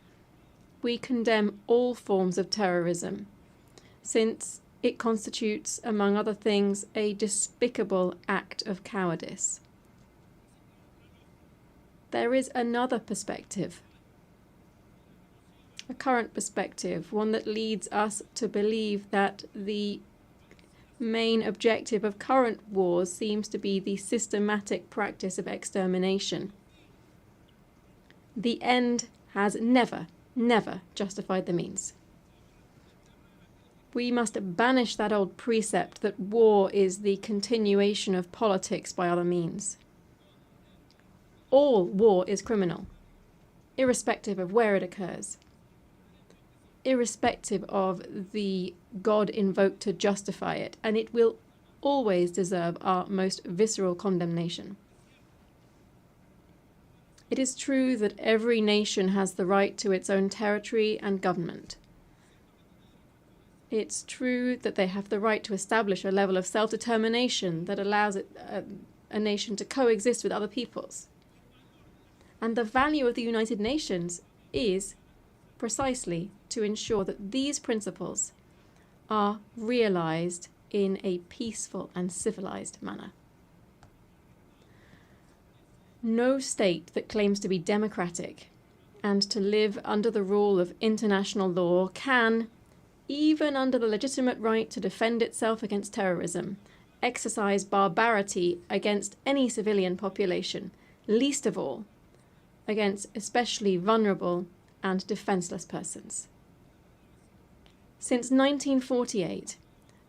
We condemn all forms of terrorism, since it constitutes, among other things, a despicable act of cowardice. There is another perspective, a current perspective, one that leads us to believe that the main objective of current wars seems to be the systematic practice of extermination. The end has never justified the means. We must banish that old precept that war is the continuation of politics by other means. All war is criminal, irrespective of where it occurs, irrespective of the God invoked to justify it, and it will always deserve our most visceral condemnation. It is true that every nation has the right to its own territory and government. It's true that they have the right to establish a level of self-determination that allows a nation to coexist with other peoples. And the value of the United Nations is precisely to ensure that these principles are realized in a peaceful and civilized manner. No state that claims to be democratic and to live under the rule of international law can, even under the legitimate right to defend itself against terrorism, exercise barbarity against any civilian population, least of all against especially vulnerable and defenseless persons. Since 1948,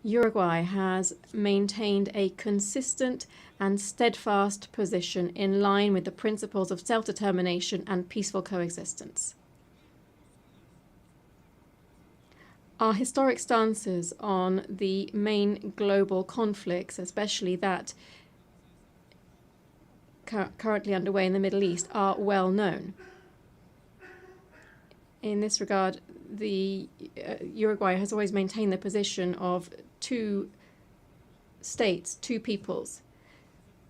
Uruguay has maintained a consistent and steadfast position in line with the principles of self-determination and peaceful coexistence. Our historic stances on the main global conflicts, especially that currently underway in the Middle East, are well known. In this regard, the Uruguay has always maintained the position of two states, two peoples.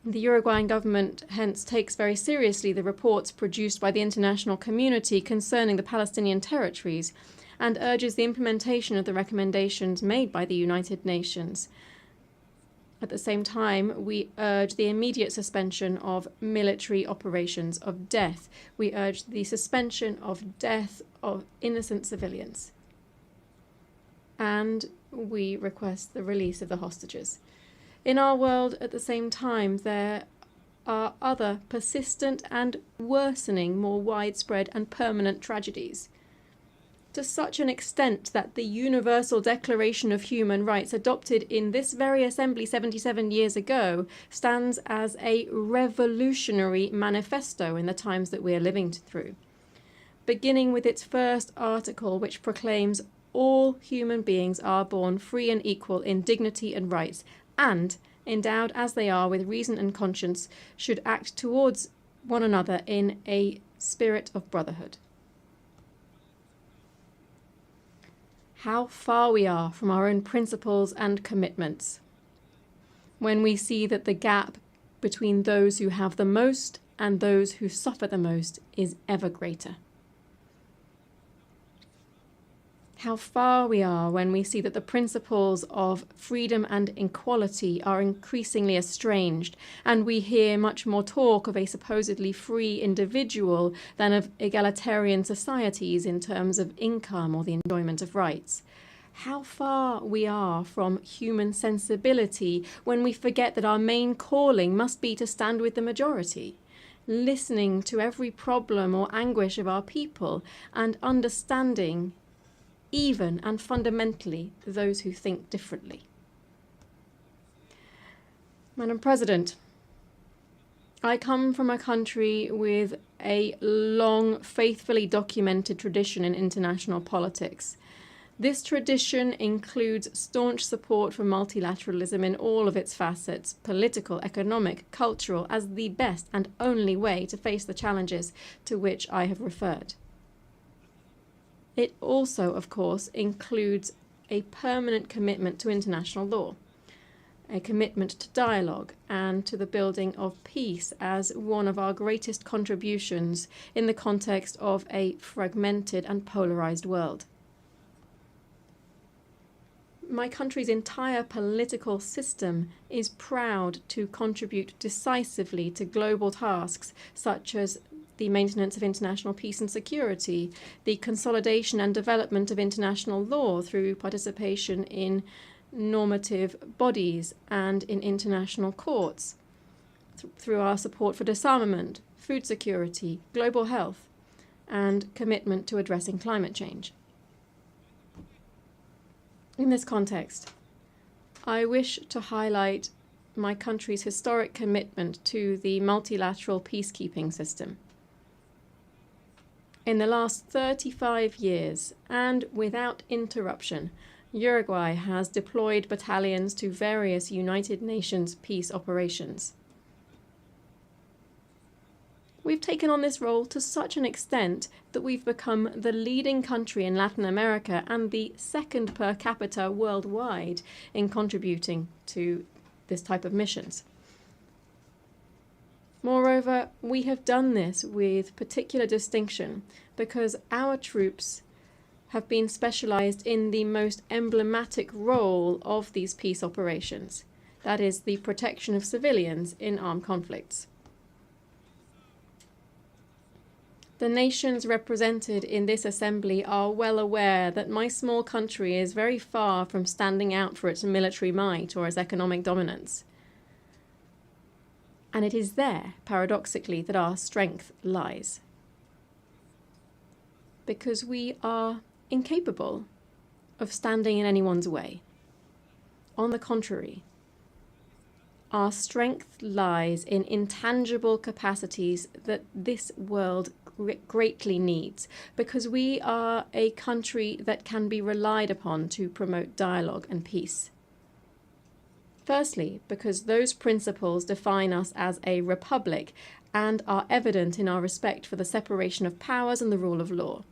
The Uruguayan government hence takes very seriously the reports produced by the international community concerning the Palestinian territories and urges the implementation of the recommendations made by the United Nations. At the same time, we urge the immediate suspension of military operations of death. We urge the suspension of death of innocent civilians. And we request the release of the hostages. In our world, at the same time, there are other persistent and worsening, more widespread and permanent tragedies. To such an extent that the Universal Declaration of Human Rights, adopted in this very assembly 77 years ago, stands as a revolutionary manifesto in the times that we are living through. Beginning with its first article, which proclaims all human beings are born free and equal in dignity and rights, and, endowed as they are with reason and conscience, should act towards one another in a spirit of brotherhood. How far we are from our own principles and commitments when we see that the gap between those who have the most and those who suffer the most is ever greater. How far we are when we see that the principles of freedom and equality are increasingly estranged, and we hear much more talk of a supposedly free individual than of egalitarian societies in terms of income or the enjoyment of rights. How far we are from human sensibility when we forget that our main calling must be to stand with the majority, listening to every problem or anguish of our people and understanding even and fundamentally those who think differently. Madam President, I come from a country with a long, faithfully documented tradition in international politics. This tradition includes staunch support for multilateralism in all of its facets, political, economic, cultural, as the best and only way to face the challenges to which I have referred. It also, of course, includes a permanent commitment to international law, a commitment to dialogue and to the building of peace as one of our greatest contributions in the context of a fragmented and polarized world. My country's entire political system is proud to contribute decisively to global tasks such as the maintenance of international peace and security, the consolidation and development of international law through participation in normative bodies and in international courts, through our support for disarmament, food security, global health, and commitment to addressing climate change. In this context, I wish to highlight my country's historic commitment to the multilateral peacekeeping system. In the last 35 years, and without interruption, Uruguay has deployed battalions to various United Nations peace operations. We've taken on this role to such an extent that we've become the leading country in Latin America and the second per capita worldwide in contributing to this type of missions. Moreover, we have done this with particular distinction because our troops have been specialized in the most emblematic role of these peace operations, that is, the protection of civilians in armed conflicts. The nations represented in this assembly are well aware that my small country is very far from standing out for its military might or its economic dominance. And it is there, paradoxically, that our strength lies. Because we are incapable of standing in anyone's way. On the contrary, our strength lies in intangible capacities that this world greatly needs, because we are a country that can be relied upon to promote dialogue and peace. Firstly, because those principles define us as a republic and are evident in our respect for the separation of powers and the rule of law.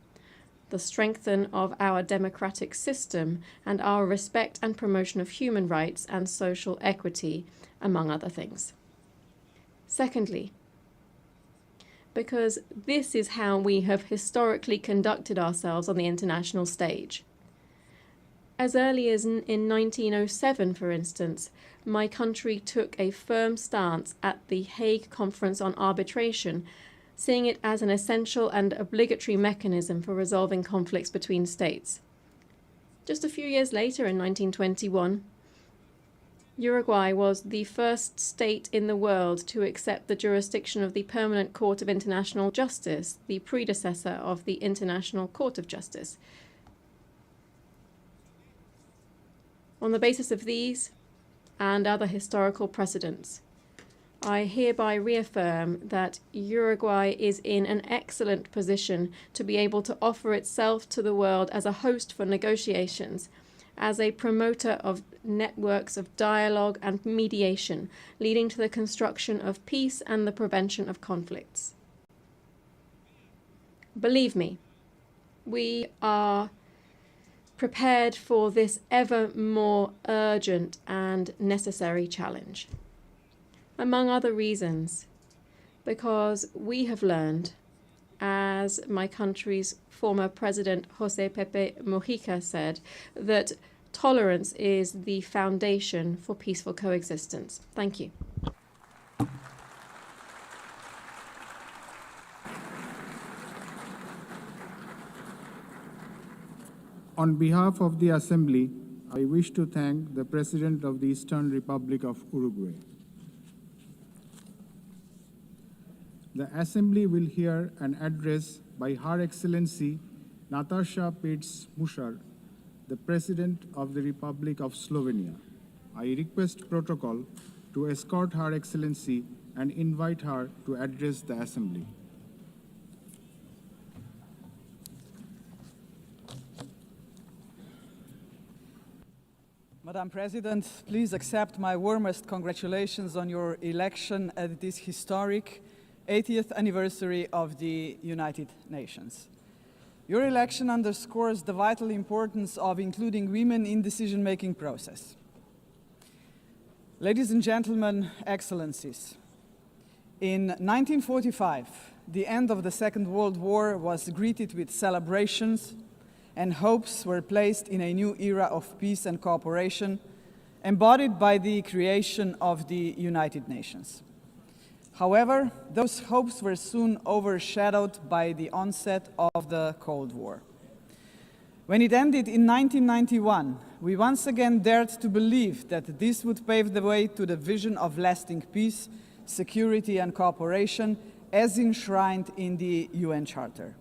the strengthening of our democratic system, and our respect and promotion of human rights and social equity, among other things. Secondly, because this is how we have historically conducted ourselves on the international stage. As early as in 1907, for instance, my country took a firm stance at the Hague Conference on Arbitration, seeing it as an essential and obligatory mechanism for resolving conflicts between states. Just a few years later, in 1921, Uruguay was the first state in the world to accept the jurisdiction of the Permanent Court of International Justice, the predecessor of the International Court of Justice. On the basis of these and other historical precedents, I hereby reaffirm that Uruguay is in an excellent position to be able to offer itself to the world as a host for negotiations, as a promoter of networks of dialogue and mediation, leading to the construction of peace and the prevention of conflicts. Believe me, we are prepared for this ever more urgent and necessary challenge. Among other reasons, because we have learned, as my country's former president, José Pepe Mujica, said, that tolerance is the foundation for peaceful coexistence. Thank you. On behalf of the Assembly, I wish to thank the President of the Eastern Republic of Uruguay. The Assembly will hear an address by Her Excellency Natasha Pirc-Musar, the President of the Republic of Slovenia. I request protocol to escort Her Excellency and invite her to address the Assembly. Madam President, please accept my warmest congratulations on your election at this historic 80th anniversary of the United Nations. Your election underscores the vital importance of including women in the decision-making process. Ladies and gentlemen, Excellencies, in 1945, the end of the Second World War was greeted with celebrations, and hopes were placed in a new era of peace and cooperation, embodied by the creation of the United Nations. However, those hopes were soon overshadowed by the onset of the Cold War. When it ended in 1991, we once again dared to believe that this would pave the way to the vision of lasting peace, security, and cooperation as enshrined in the UN Charter.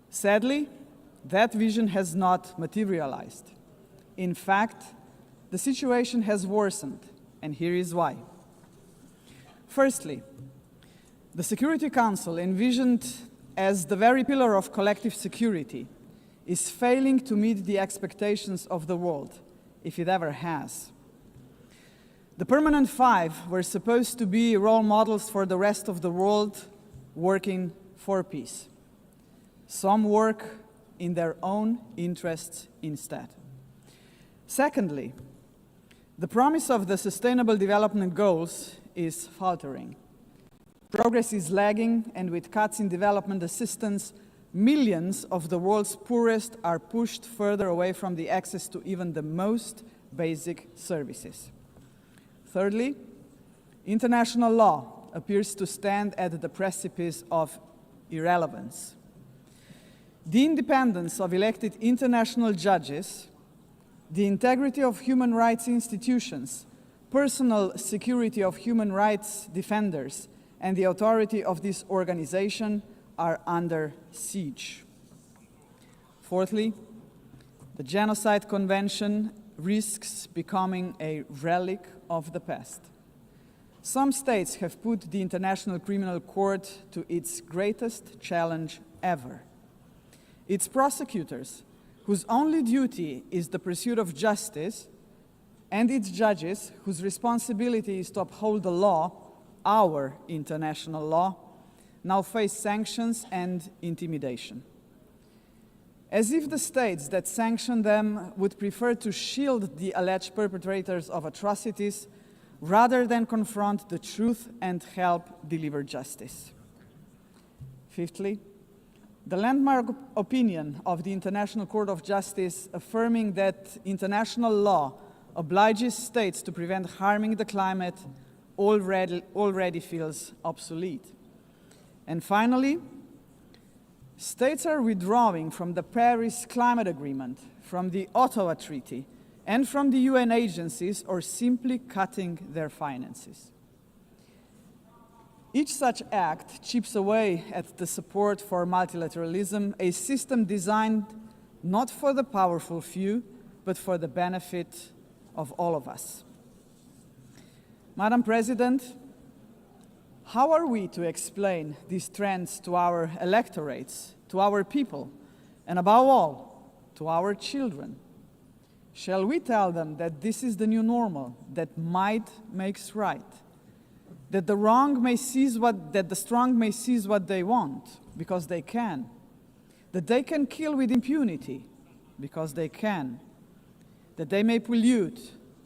Sadly, that vision has not materialized. In fact, the situation has worsened, and here is why. Firstly, the Security Council, envisioned as the very pillar of collective security, is failing to meet the expectations of the world, if it ever has. The Permanent Five were supposed to be role models for the rest of the world working for peace. Some work in their own interests instead. Secondly, the promise of the Sustainable Development Goals is faltering. Progress is lagging, and with cuts in development assistance, millions of the world's poorest are pushed further away from the access to even the most basic services. Thirdly, international law appears to stand at the precipice of irrelevance. The independence of elected international judges, the integrity of human rights institutions, personal security of human rights defenders, and the authority of this organization are under siege. Fourthly, the Genocide Convention risks becoming a relic of the past. Some states have put the International Criminal Court to its greatest challenge ever. Its prosecutors, whose only duty is the pursuit of justice, and its judges, whose responsibility is to uphold the law, our international law, now face sanctions and intimidation. as if the states that sanction them would prefer to shield the alleged perpetrators of atrocities rather than confront the truth and help deliver justice. Fifthly, the landmark opinion of the International Court of Justice affirming that international law obliges states to prevent harming the climate already feels obsolete. And finally, states are withdrawing from the Paris Climate Agreement, from the Ottawa Treaty, and from the UN agencies, or simply cutting their finances. Each such act chips away at the support for multilateralism, a system designed not for the powerful few, but for the benefit of all of us. Madam President, how are we to explain these trends to our electorates, to our people, and above all, to our children? Shall we tell them that this is the new normal, that might makes right, that the strong may seize what they want because they can, that they can kill with impunity because they can, that they may pollute,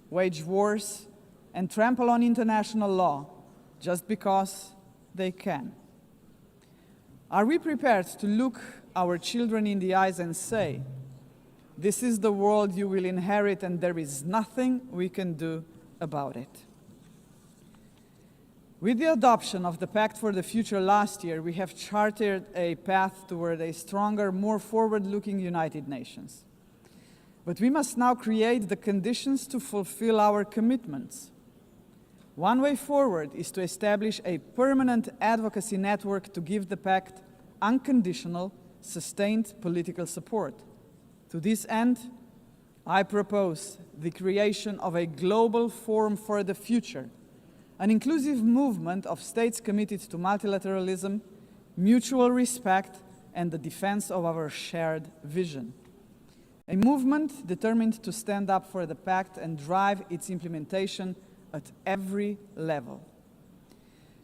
wage wars, and trample on international law just because they can? Are we prepared to look our children in the eyes and say, "This is the world you will inherit and there is nothing we can do about it"? With the adoption of the Pact for the Future last year, we have charted a path toward a stronger, more forward-looking United Nations. But we must now create the conditions to fulfill our commitments. One way forward is to establish a permanent advocacy network to give the Pact unconditional, sustained political support. To this end, I propose the creation of a global forum for the future, an inclusive movement of states committed to multilateralism, mutual respect, and the defense of our shared vision. A movement determined to stand up for the Pact and drive its implementation at every level.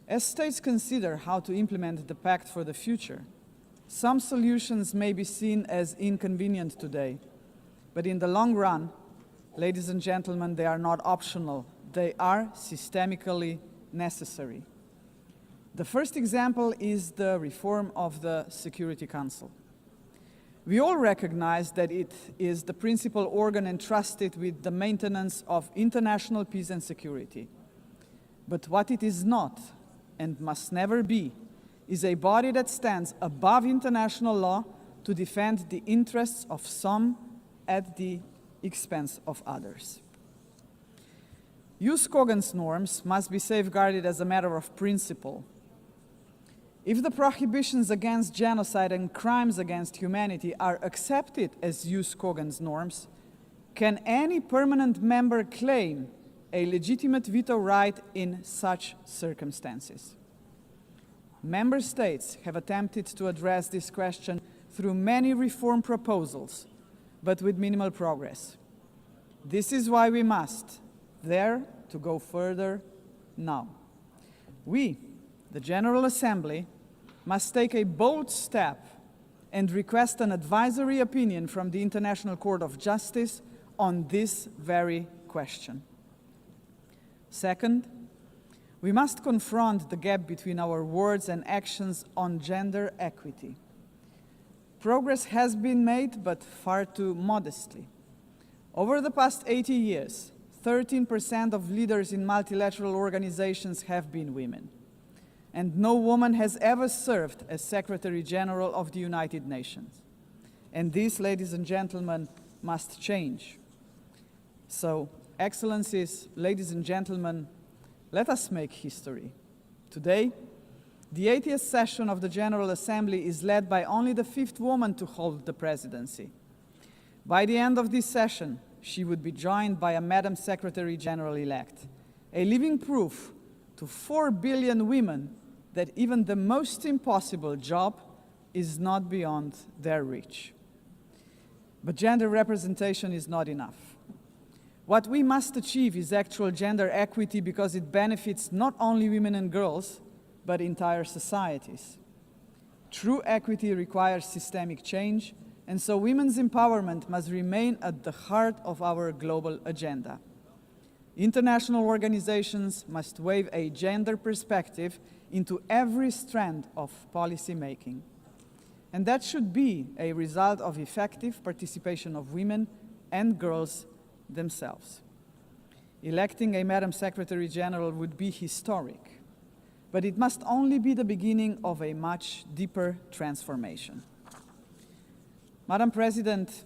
As states consider how to implement the Pact for the future, some solutions may be seen as inconvenient today, but in the long run, ladies and gentlemen, they are not optional. They are systemically necessary. The first example is the reform of the Security Council. We all recognize that it is the principal organ entrusted with the maintenance of international peace and security. But what it is not, and must never be, is a body that stands above international law to defend the interests of some at the expense of others. Jus cogens norms must be safeguarded as a matter of principle. If the prohibitions against genocide and crimes against humanity are accepted as jus cogens norms, can any permanent member claim a legitimate veto right in such circumstances? Member states have attempted to address this question through many reform proposals, but with minimal progress. This is why we must dare to go further now. We, the General Assembly, must take a bold step and request an advisory opinion from the International Court of Justice on this very question. Second, we must confront the gap between our words and actions on gender equity. Progress has been made, but far too modestly. Over the past 80 years, 13% of leaders in multilateral organizations have been women. And no woman has ever served as Secretary General of the United Nations. And this, ladies and gentlemen, must change. So, Excellencies, ladies and gentlemen, let us make history. Today, the 80th session of the General Assembly is led by only the 5th woman to hold the presidency. By the end of this session, she would be joined by a Madam Secretary General-elect, a living proof to 4 billion women that even the most impossible job is not beyond their reach. But gender representation is not enough. What we must achieve is actual gender equity because it benefits not only women and girls, but entire societies. True equity requires systemic change, And so women's empowerment must remain at the heart of our global agenda. International organizations must weave a gender perspective into every strand of policy making. And that should be a result of effective participation of women and girls themselves. Electing a Madam Secretary General would be historic, but it must only be the beginning of a much deeper transformation. Madam President,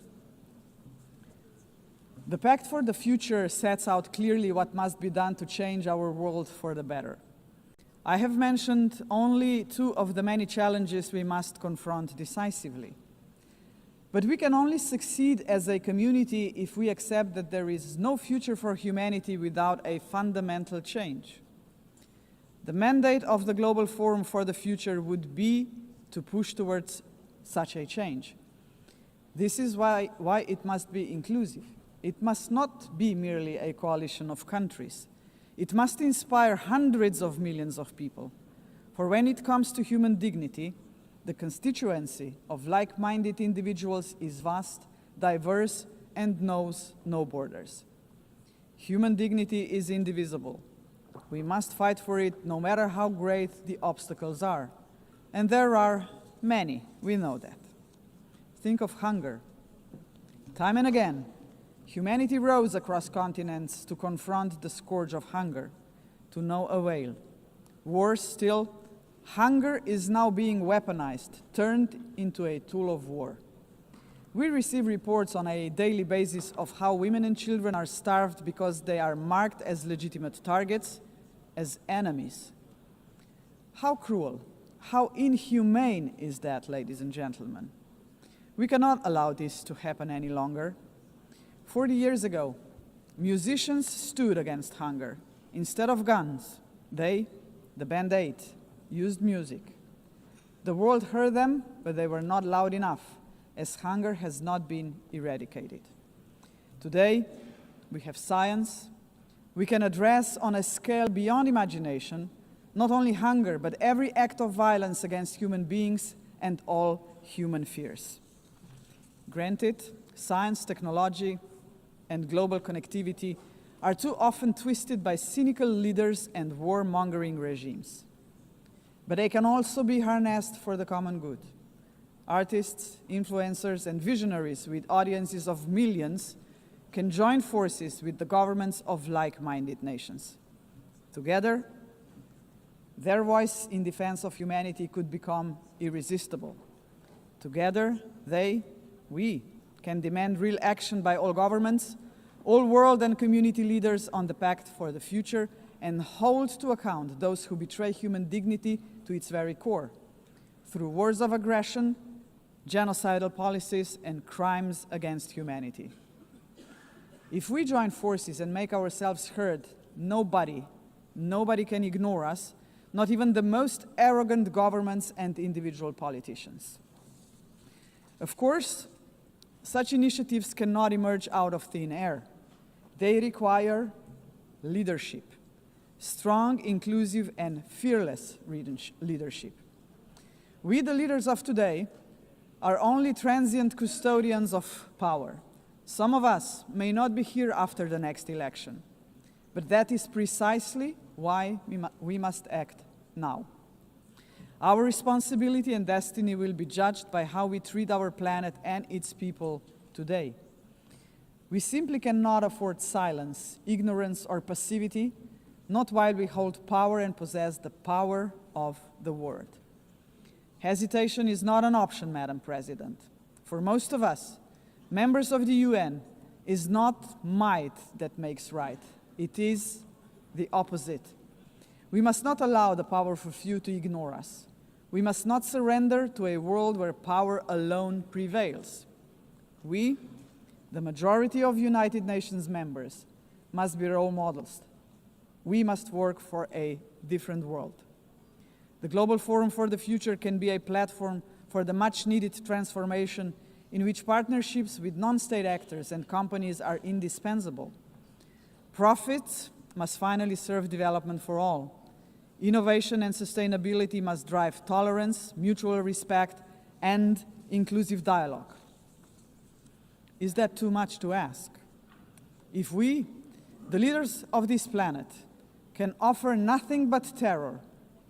the Pact for the Future sets out clearly what must be done to change our world for the better. I have mentioned only two of the many challenges we must confront decisively. But we can only succeed as a community if we accept that there is no future for humanity without a fundamental change. The mandate of the Global Forum for the Future would be to push towards such a change. This is why it must be inclusive. It must not be merely a coalition of countries. It must inspire hundreds of millions of people. For when it comes to human dignity, the constituency of like-minded individuals is vast, diverse, and knows no borders. Human dignity is indivisible. We must fight for it no matter how great the obstacles are. And there are many, we know that. Think of hunger. Time and again, humanity rose across continents to confront the scourge of hunger, to no avail. Worse still, hunger is now being weaponized, turned into a tool of war. We receive reports on a daily basis of how women and children are starved because they are marked as legitimate targets, as enemies. How cruel, how inhumane is that, ladies and gentlemen? We cannot allow this to happen any longer. 40 years ago, musicians stood against hunger. Instead of guns, they, the Band 8, used music. The world heard them, but they were not loud enough, as hunger has not been eradicated. Today, we have science. We can address on a scale beyond imagination not only hunger, but every act of violence against human beings and all human fears. Granted, science, technology, and global connectivity are too often twisted by cynical leaders and warmongering regimes. But they can also be harnessed for the common good. Artists, influencers, and visionaries with audiences of millions can join forces with the governments of like-minded nations. Together, their voice in defense of humanity could become irresistible. Together, we can demand real action by all governments, all world and community leaders on the Pact for the Future, and hold to account those who betray human dignity to its very core, through wars of aggression, genocidal policies, and crimes against humanity. If we join forces and make ourselves heard, nobody can ignore us, not even the most arrogant governments and individual politicians. Of course, such initiatives cannot emerge out of thin air. They require leadership, strong, inclusive, and fearless leadership. We, the leaders of today, are only transient custodians of power. Some of us may not be here after the next election, but that is precisely why we must act now. Our responsibility and destiny will be judged by how we treat our planet and its people today. We simply cannot afford silence, ignorance, or passivity, not while we hold power and possess the power of the word. Hesitation is not an option, Madam President. For most of us, members of the UN, is not might that makes right. It is the opposite. We must not allow the powerful few to ignore us. We must not surrender to a world where power alone prevails. We, the majority of United Nations members, must be role models. We must work for a different world. The Global Forum for the Future can be a platform for the much-needed transformation in which partnerships with non-state actors and companies are indispensable. Profits must finally serve development for all. Innovation and sustainability must drive tolerance, mutual respect, and inclusive dialogue. Is that too much to ask? If we, the leaders of this planet, can offer nothing but terror,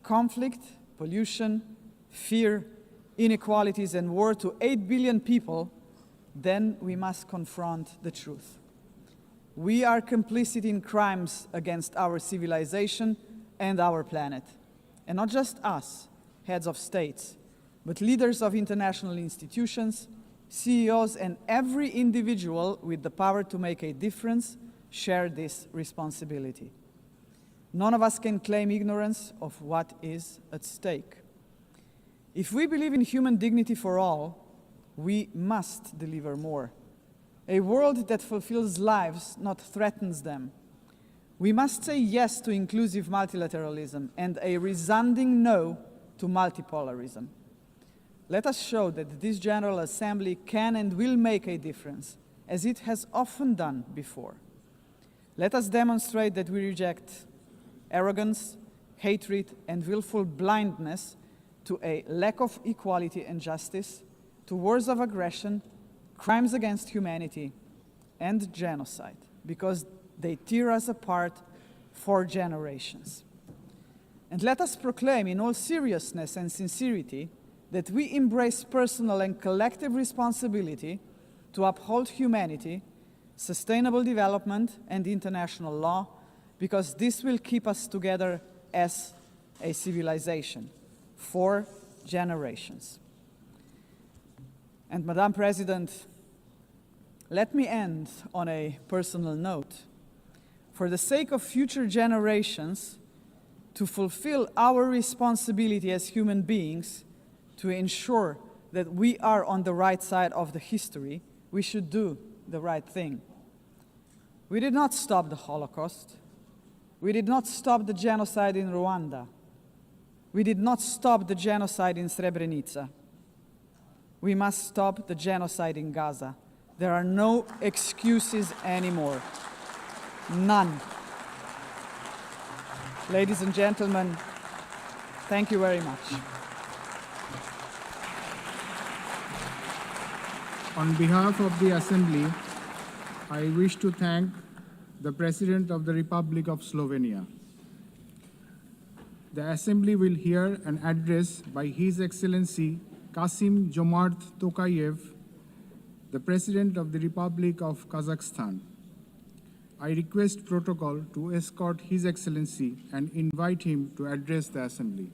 conflict, pollution, fear, inequalities, and war to 8 billion people, then we must confront the truth. We are complicit in crimes against our civilization and our planet. And not just us, heads of states, but leaders of international institutions, CEOs, and every individual with the power to make a difference share this responsibility. None of us can claim ignorance of what is at stake. If we believe in human dignity for all, we must deliver more. A world that fulfills lives, not threatens them. We must say yes to inclusive multilateralism and a resounding no to multipolarism. Let us show that this General Assembly can and will make a difference, as it has often done before. Let us demonstrate that we reject arrogance, hatred, and willful blindness to a lack of equality and justice, to wars of aggression, crimes against humanity, and genocide, because they tear us apart for generations. And let us proclaim in all seriousness and sincerity that we embrace personal and collective responsibility to uphold humanity, sustainable development, and international law, because this will keep us together as a civilization for generations. And Madam President, let me end on a personal note. For the sake of future generations, to fulfill our responsibility as human beings, to ensure that we are on the right side of the history, we should do the right thing. We did not stop the Holocaust. We did not stop the genocide in Rwanda. We did not stop the genocide in Srebrenica. We must stop the genocide in Gaza. There are no excuses anymore. None. Ladies and gentlemen, thank you very much. On behalf of the Assembly, I wish to thank the President of the Republic of Slovenia. The Assembly will hear an address by His Excellency Kasim Jomart Tokayev, the President of the Republic of Kazakhstan. I request protocol to escort His Excellency and invite him to address the Assembly.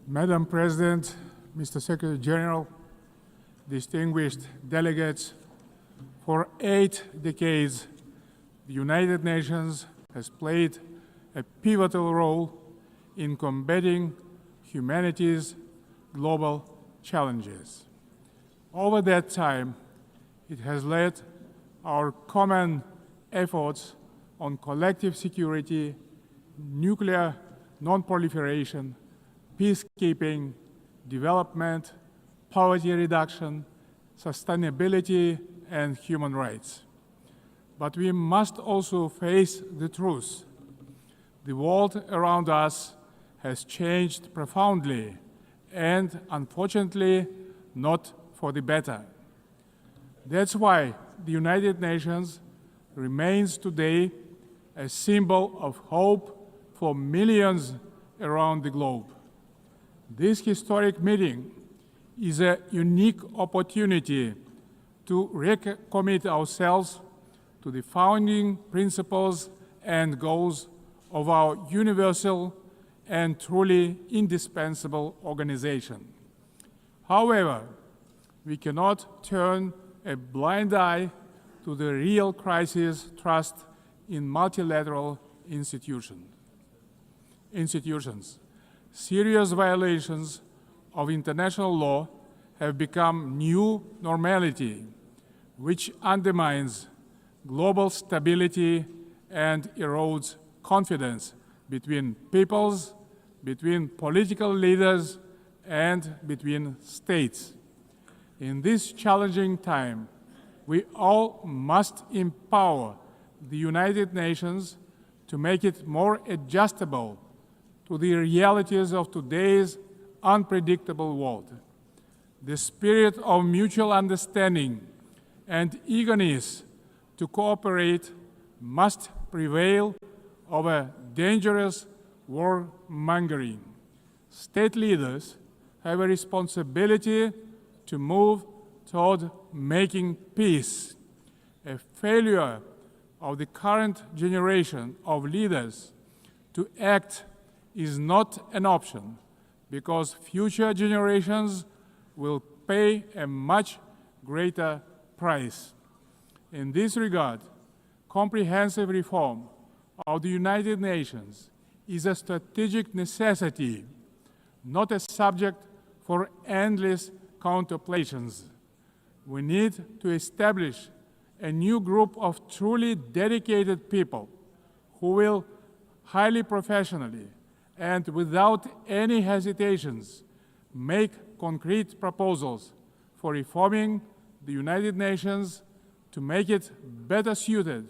Madam President, Mr. Secretary General, distinguished delegates, for 8 decades, the United Nations has played a pivotal role in combating humanity's global challenges. Over that time, it has led our common efforts on collective security, nuclear non-proliferation, peacekeeping, development, poverty reduction, sustainability, and human rights. But we must also face the truth. The world around us has changed profoundly and, unfortunately, not for the better. That's why the United Nations remains today a symbol of hope for millions around the globe. This historic meeting is a unique opportunity to recommit ourselves to the founding principles and goals of our universal and truly indispensable organization. However, we cannot turn a blind eye to the real crisis thrust in multilateral institutions. Serious violations of international law have become new normality, which undermines global stability and erodes confidence between peoples, between political leaders, and between states. In this challenging time, we all must empower the United Nations to make it more adjustable to the realities of today's unpredictable world. The spirit of mutual understanding and eagerness to cooperate must prevail over dangerous warmongering. State leaders have a responsibility to move toward making peace. A failure of the current generation of leaders to act is not an option, because future generations will pay a much greater price. In this regard, comprehensive reform of the United Nations is a strategic necessity, not a subject for endless contemplations. We need to establish a new group of truly dedicated people who will highly professionally and without any hesitations make concrete proposals for reforming the United Nations to make it better suited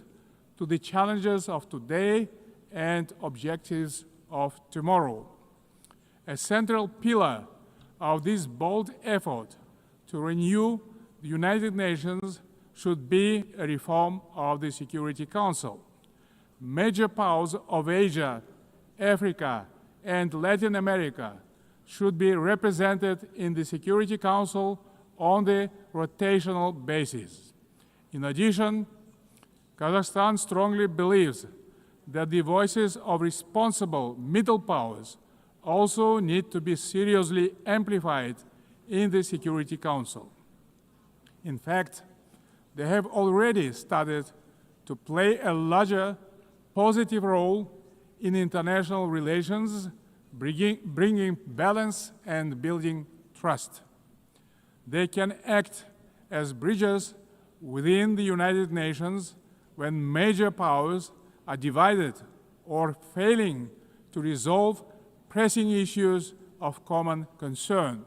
to the challenges of today and objectives of tomorrow. A central pillar of this bold effort to renew the United Nations should be a reform of the Security Council. Major powers of Asia, Africa, and Latin America should be represented in the Security Council on the rotational basis. In addition, Kazakhstan strongly believes that the voices of responsible middle powers also need to be seriously amplified in the Security Council. In fact, they have already started to play a larger positive role in international relations, bringing balance and building trust. They can act as bridges within the United Nations when major powers are divided or failing to resolve pressing issues of common concern.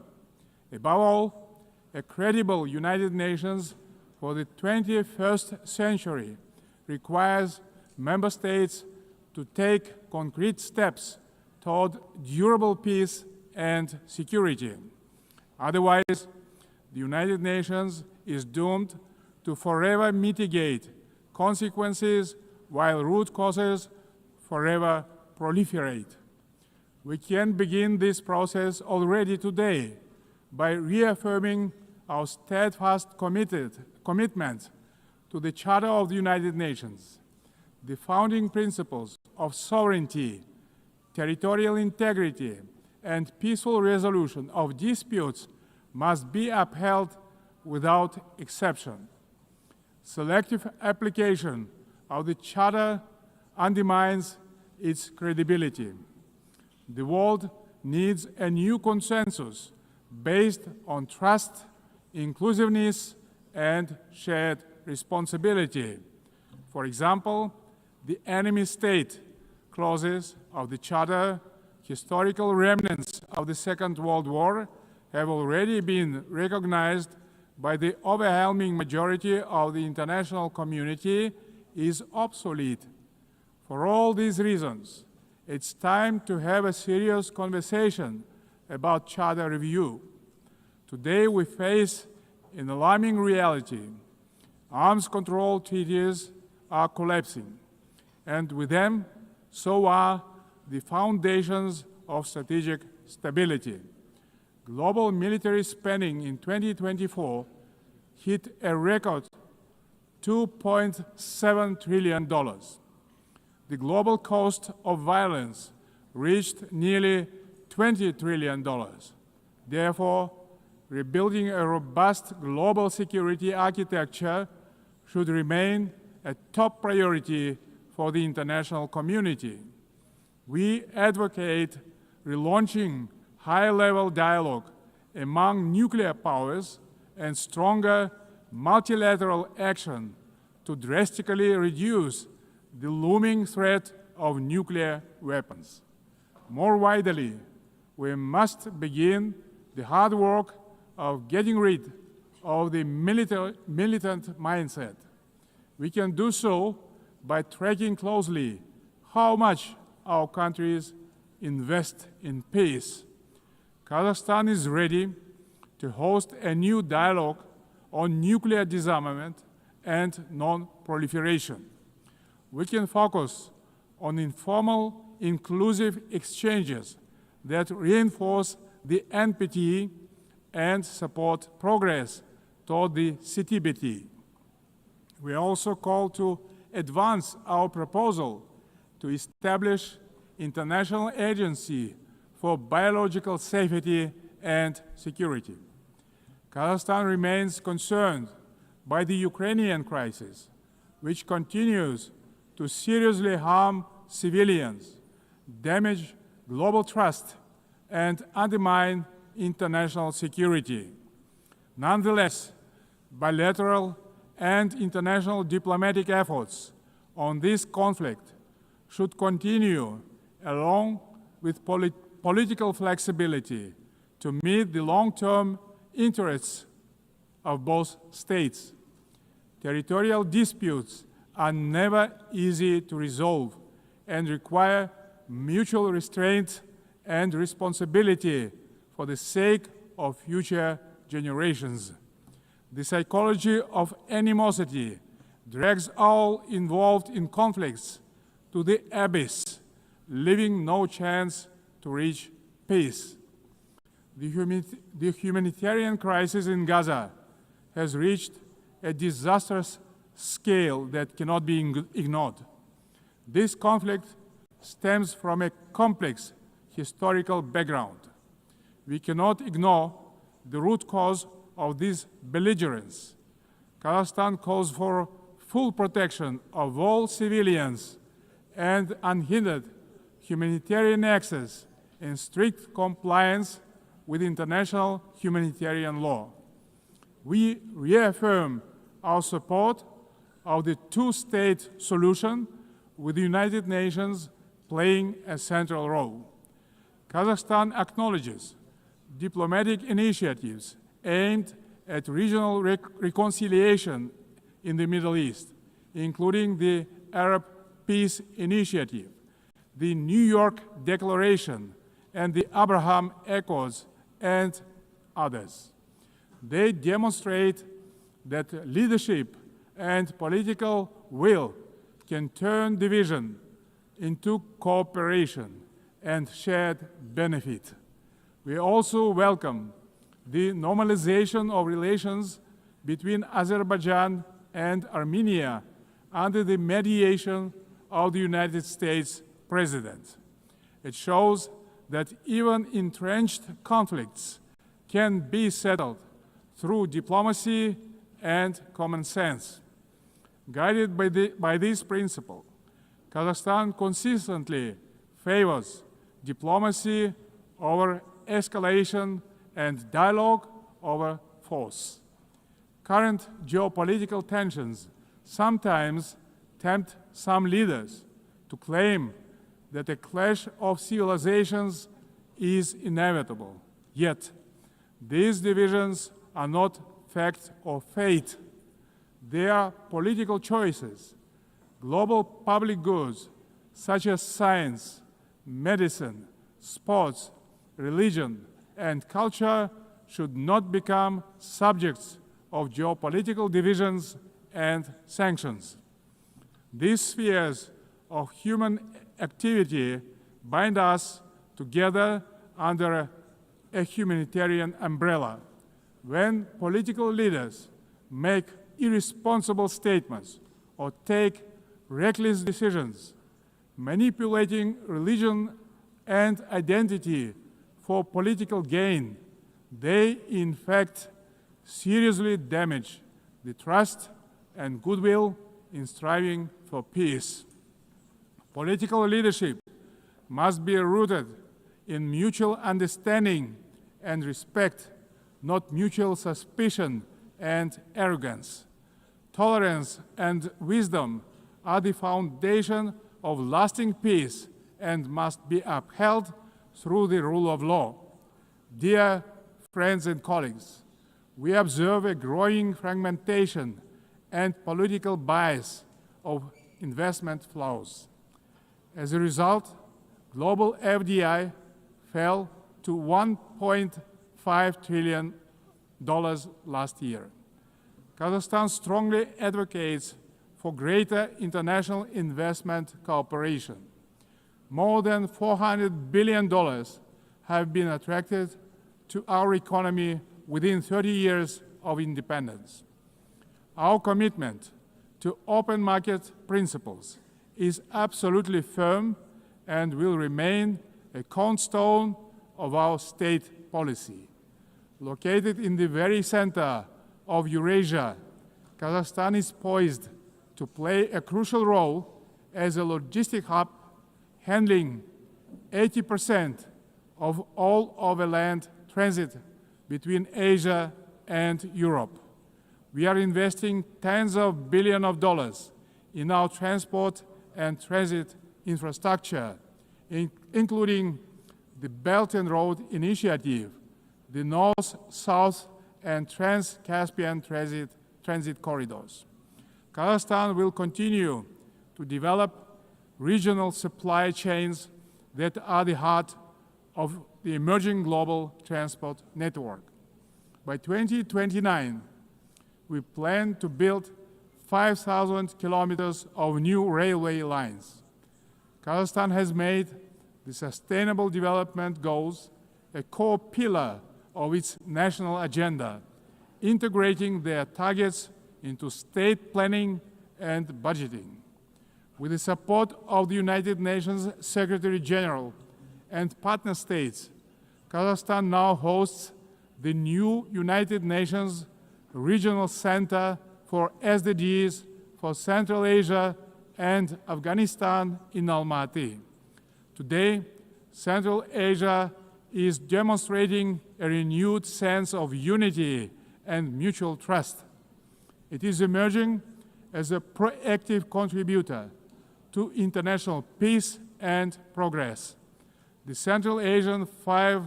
Above all, a credible United Nations for the 21st century requires member states to take concrete steps toward durable peace and security. Otherwise, the United Nations is doomed to forever mitigate consequences while root causes forever proliferate. We can begin this process already today by reaffirming our steadfast commitment to the Charter of the United Nations. The founding principles of sovereignty, territorial integrity, and peaceful resolution of disputes must be upheld without exception. Selective application of the Charter undermines its credibility. The world needs a new consensus based on trust, inclusiveness, and shared responsibility. For example, the enemy state clauses of the Charter, historical remnants of the Second World War, have already been recognized by the overwhelming majority of the international community is obsolete. For all these reasons, it's time to have a serious conversation about Charter review. Today we face an alarming reality. Arms control treaties are collapsing, and with them, so are the foundations of strategic stability. Global military spending in 2024 hit a record $2.7 trillion. The global cost of violence reached nearly $20 trillion. Therefore, rebuilding a robust global security architecture should remain a top priority for the international community. We advocate relaunching high-level dialogue among nuclear powers and stronger multilateral action to drastically reduce the looming threat of nuclear weapons. More widely, we must begin the hard work of getting rid of the militant mindset. We can do so by tracking closely how much our countries invest in peace, Kazakhstan is ready to host a new dialogue on nuclear disarmament and non-proliferation. We can focus on informal, inclusive exchanges that reinforce the NPT and support progress toward the CTBT. We also call to advance our proposal to establish international agency for biological safety and security. Kazakhstan remains concerned by the Ukrainian crisis, which continues to seriously harm civilians, damage global trust, and undermine international security. Nonetheless, bilateral and international diplomatic efforts on this conflict should continue along with political flexibility to meet the long-term interests of both states. Territorial disputes are never easy to resolve and require mutual restraint and responsibility for the sake of future generations. The psychology of animosity drags all involved in conflicts to the abyss, leaving no chance to reach peace. The humanitarian crisis in Gaza has reached a disastrous scale that cannot be ignored. This conflict stems from a complex historical background. We cannot ignore the root cause of this belligerence. Kazakhstan calls for full protection of all civilians and unhindered humanitarian access in strict compliance with international humanitarian law. We reaffirm our support of the two-state solution, with the United Nations playing a central role. Kazakhstan acknowledges diplomatic initiatives aimed at regional reconciliation in the Middle East, including the Arab Peace Initiative, the New York Declaration, and the Abraham Accords, and others. They demonstrate that leadership and political will can turn division into cooperation and shared benefit. We also welcome the normalization of relations between Azerbaijan and Armenia under the mediation of the United States President. It shows that even entrenched conflicts can be settled through diplomacy and common sense. Guided by this principle, Kazakhstan consistently favors diplomacy over escalation and dialogue over force. Current geopolitical tensions sometimes tempt some leaders to claim that a clash of civilizations is inevitable. Yet, these divisions are not fact or fate. They are political choices. Global public goods, such as science, medicine, sports, religion, and culture, should not become subjects of geopolitical divisions and sanctions. These spheres of human activity bind us together under a humanitarian umbrella. When political leaders make irresponsible statements or take reckless decisions, manipulating religion and identity for political gain, they in fact seriously damage the trust and goodwill in striving for peace. Political leadership must be rooted in mutual understanding and respect, not mutual suspicion and arrogance. Tolerance and wisdom are the foundation of lasting peace and must be upheld through the rule of law. Dear friends and colleagues, we observe a growing fragmentation and political bias of investment flows. As a result, global FDI fell to $1.5 trillion last year. Kazakhstan strongly advocates for greater international investment cooperation. More than $400 billion have been attracted to our economy within 30 years of independence. Our commitment to open market principles is absolutely firm and will remain a cornerstone of our state policy. Located in the very center of Eurasia, Kazakhstan is poised to play a crucial role as a logistic hub, handling 80% of all overland transit between Asia and Europe. We are investing tens of billions of dollars in our transport and transit infrastructure, including the Belt and Road Initiative, the North-South and Trans-Caspian transit corridors. Kazakhstan will continue to develop regional supply chains that are the heart of the emerging global transport network. By 2029, we plan to build 5,000 kilometers of new railway lines. Kazakhstan has made the Sustainable Development Goals a core pillar of its national agenda, integrating their targets into state planning and budgeting. With the support of the United Nations Secretary General and partner states, Kazakhstan now hosts the new United Nations Regional Center for SDGs for Central Asia and Afghanistan in Almaty. Today, Central Asia is demonstrating a renewed sense of unity and mutual trust. It is emerging as a proactive contributor to international peace and progress. The Central Asian Five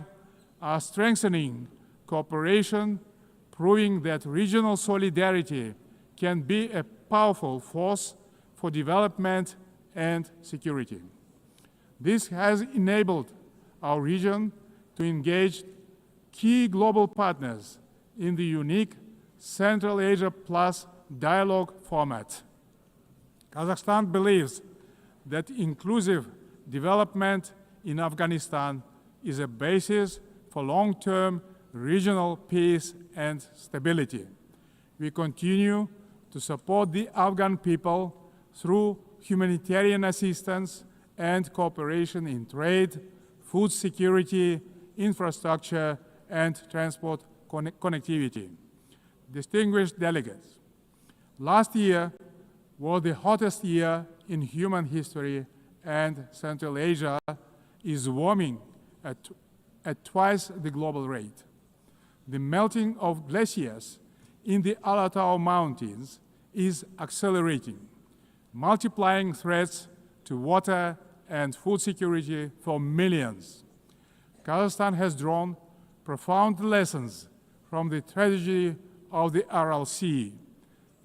are strengthening cooperation, proving that regional solidarity can be a powerful force for development and security. This has enabled our region to engage key global partners in the unique Central Asia Plus dialogue format. Kazakhstan believes that inclusive development in Afghanistan is a basis for long-term regional peace and stability. We continue to support the Afghan people through humanitarian assistance and cooperation in trade, food security, infrastructure, and transport connectivity. Distinguished delegates, last year was the hottest year in human history, and Central Asia is warming at twice the global rate. The melting of glaciers in the Alatau Mountains is accelerating, multiplying threats to water and food security for millions. Kazakhstan has drawn profound lessons from the tragedy of the Aral Sea.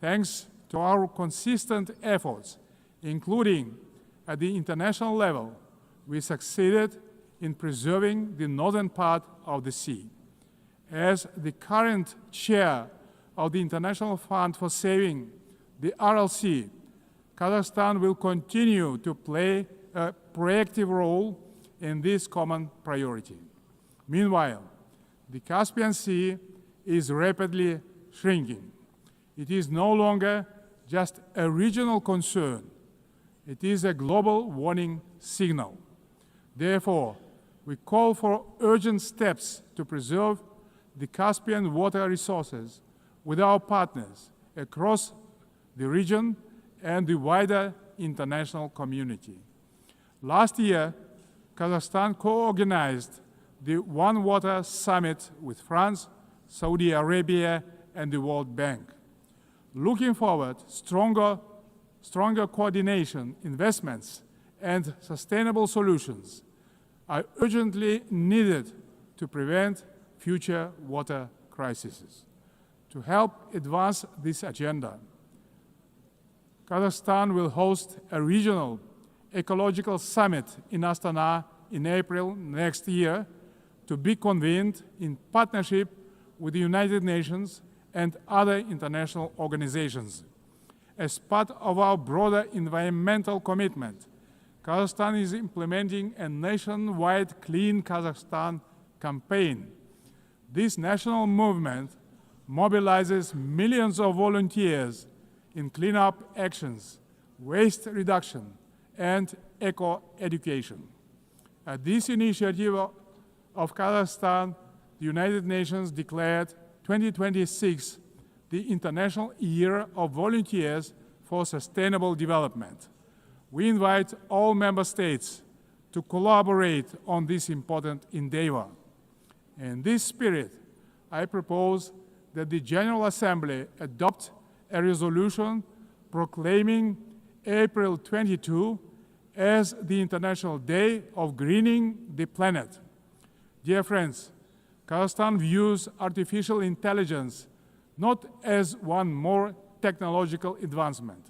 Thanks to our consistent efforts, including at the international level, we succeeded in preserving the northern part of the sea. As the current chair of the International Fund for Saving the Aral Sea, Kazakhstan will continue to play a proactive role in this common priority. Meanwhile, the Caspian Sea is rapidly shrinking. It is no longer just a regional concern. It is a global warning signal. Therefore, we call for urgent steps to preserve the Caspian water resources with our partners across the region and the wider international community. Last year, Kazakhstan co-organized the One Water Summit with France, Saudi Arabia, and the World Bank. Looking forward, stronger coordination, investments, and sustainable solutions are urgently needed to prevent future water crises. To help advance this agenda, Kazakhstan will host a regional Ecological Summit in Astana in April next year, to be convened in partnership with the United Nations and other international organizations. As part of our broader environmental commitment, Kazakhstan is implementing a nationwide Clean Kazakhstan campaign. This national movement mobilizes millions of volunteers in cleanup actions, waste reduction, and eco-education. At this initiative of Kazakhstan, the United Nations declared 2026 the International Year of Volunteers for Sustainable Development. We invite all member states to collaborate on this important endeavor. In this spirit, I propose that the General Assembly adopt a resolution proclaiming April 22 as the International Day of Greening the Planet. Dear friends, Kazakhstan views artificial intelligence not as one more technological advancement,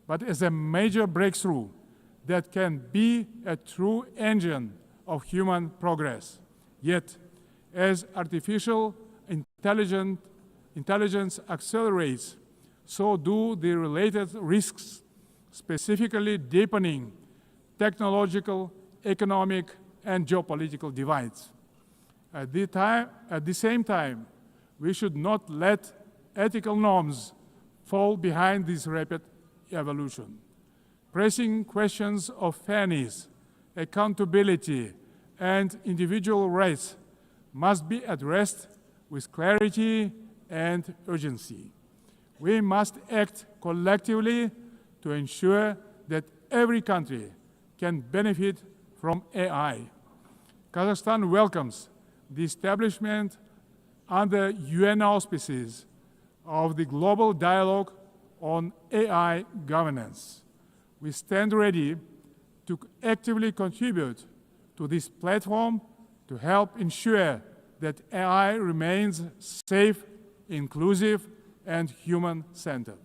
but as a major breakthrough that can be a true engine of human progress. Yet, as artificial intelligence accelerates, so do the related risks, specifically deepening technological, economic, and geopolitical divides. At the same time, we should not let ethical norms fall behind this rapid evolution. Pressing questions of fairness, accountability, and individual rights must be addressed with clarity and urgency. We must act collectively to ensure that every country can benefit from AI. Kazakhstan welcomes the establishment under UN auspices of the Global Dialogue on AI Governance. We stand ready to actively contribute to this platform to help ensure that AI remains safe, inclusive, and human-centered.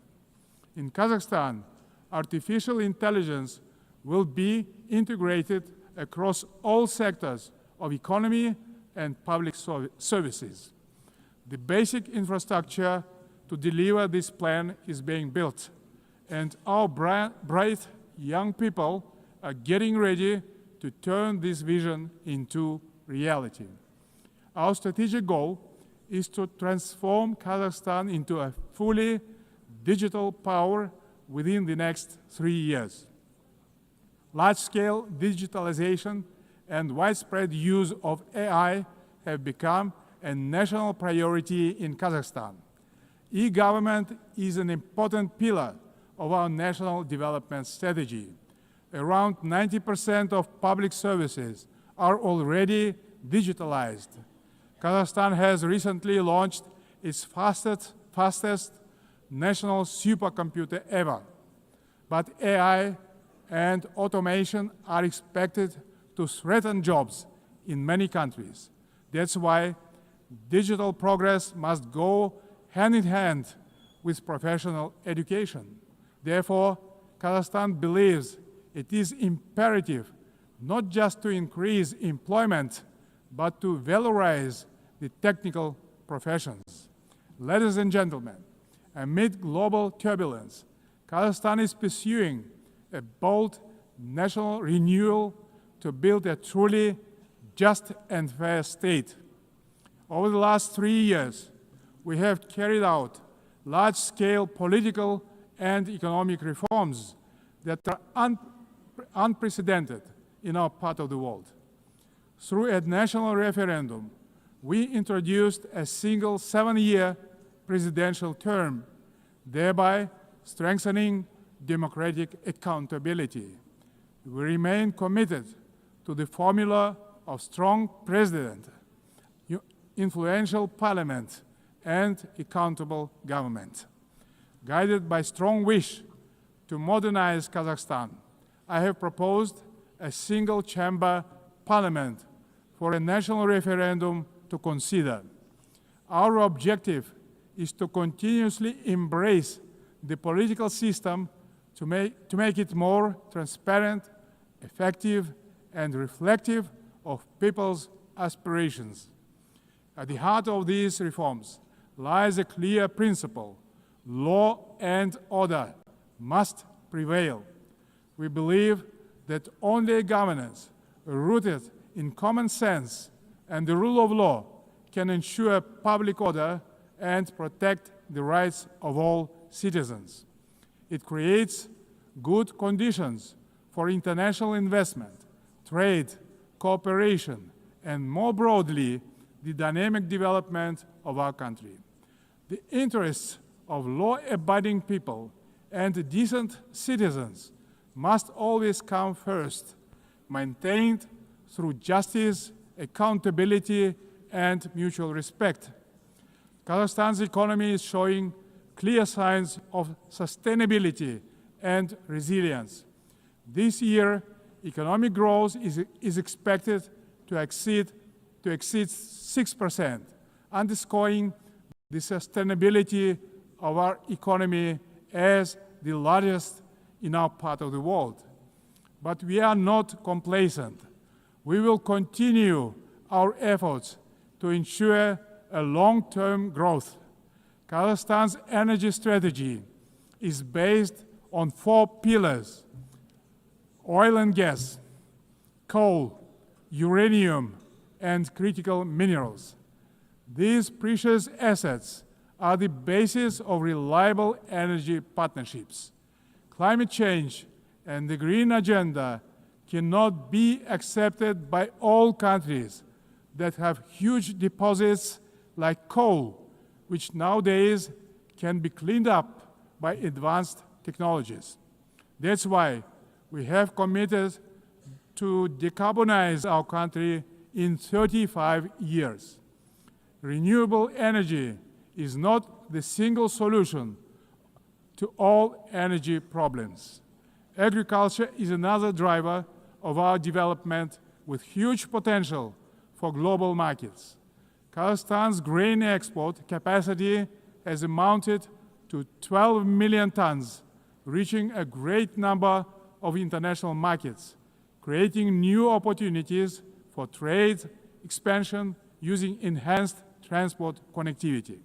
In Kazakhstan, artificial intelligence will be integrated across all sectors of economy and public services. The basic infrastructure to deliver this plan is being built, and our bright young people are getting ready to turn this vision into reality. Our strategic goal is to transform Kazakhstan into a fully digital power within the next 3 years. Large-scale digitalization and widespread use of AI have become a national priority in Kazakhstan. E-government is an important pillar of our national development strategy. Around 90% of public services are already digitalized. Kazakhstan has recently launched its fastest national supercomputer ever. But AI and automation are expected to threaten jobs in many countries. That's why digital progress must go hand in hand with professional education. Therefore, Kazakhstan believes it is imperative not just to increase employment, but to valorize the technical professions. Ladies and gentlemen, amid global turbulence, Kazakhstan is pursuing a bold national renewal to build a truly just and fair state. Over the last 3 years, we have carried out large-scale political and economic reforms that are unprecedented in our part of the world. Through a national referendum, we introduced a single 7-year presidential term, thereby strengthening democratic accountability. We remain committed to the formula of strong president, influential parliament, and accountable government. Guided by strong wish to modernize Kazakhstan, I have proposed a single-chamber parliament for a national referendum to consider. Our objective is to continuously embrace the political system to make it more transparent effective, and reflective of people's aspirations. At the heart of these reforms lies a clear principle: law and order must prevail. We believe that only governance rooted in common sense and the rule of law can ensure public order and protect the rights of all citizens. It creates good conditions for international investment, trade, cooperation, and more broadly, the dynamic development of our country. The interests of law-abiding people and decent citizens must always come first, maintained through justice, accountability, and mutual respect. Kazakhstan's economy is showing clear signs of sustainability and resilience. This year, economic growth is expected to exceed 6%, underscoring the sustainability of our economy as the largest in our part of the world. But we are not complacent. We will continue our efforts to ensure a long-term growth. Kazakhstan's energy strategy is based on 4 pillars: oil and gas, coal, uranium, and critical minerals. These precious assets are the basis of reliable energy partnerships. Climate change and the green agenda cannot be accepted by all countries that have huge deposits like coal, which nowadays can be cleaned up by advanced technologies. That's why we have committed to decarbonize our country in 35 years. Renewable energy is not the single solution to all energy problems. Agriculture is another driver of our development with huge potential for global markets. Kazakhstan's grain export capacity has amounted to 12 million tons, reaching a great number of international markets, creating new opportunities for trade expansion using enhanced transport connectivity.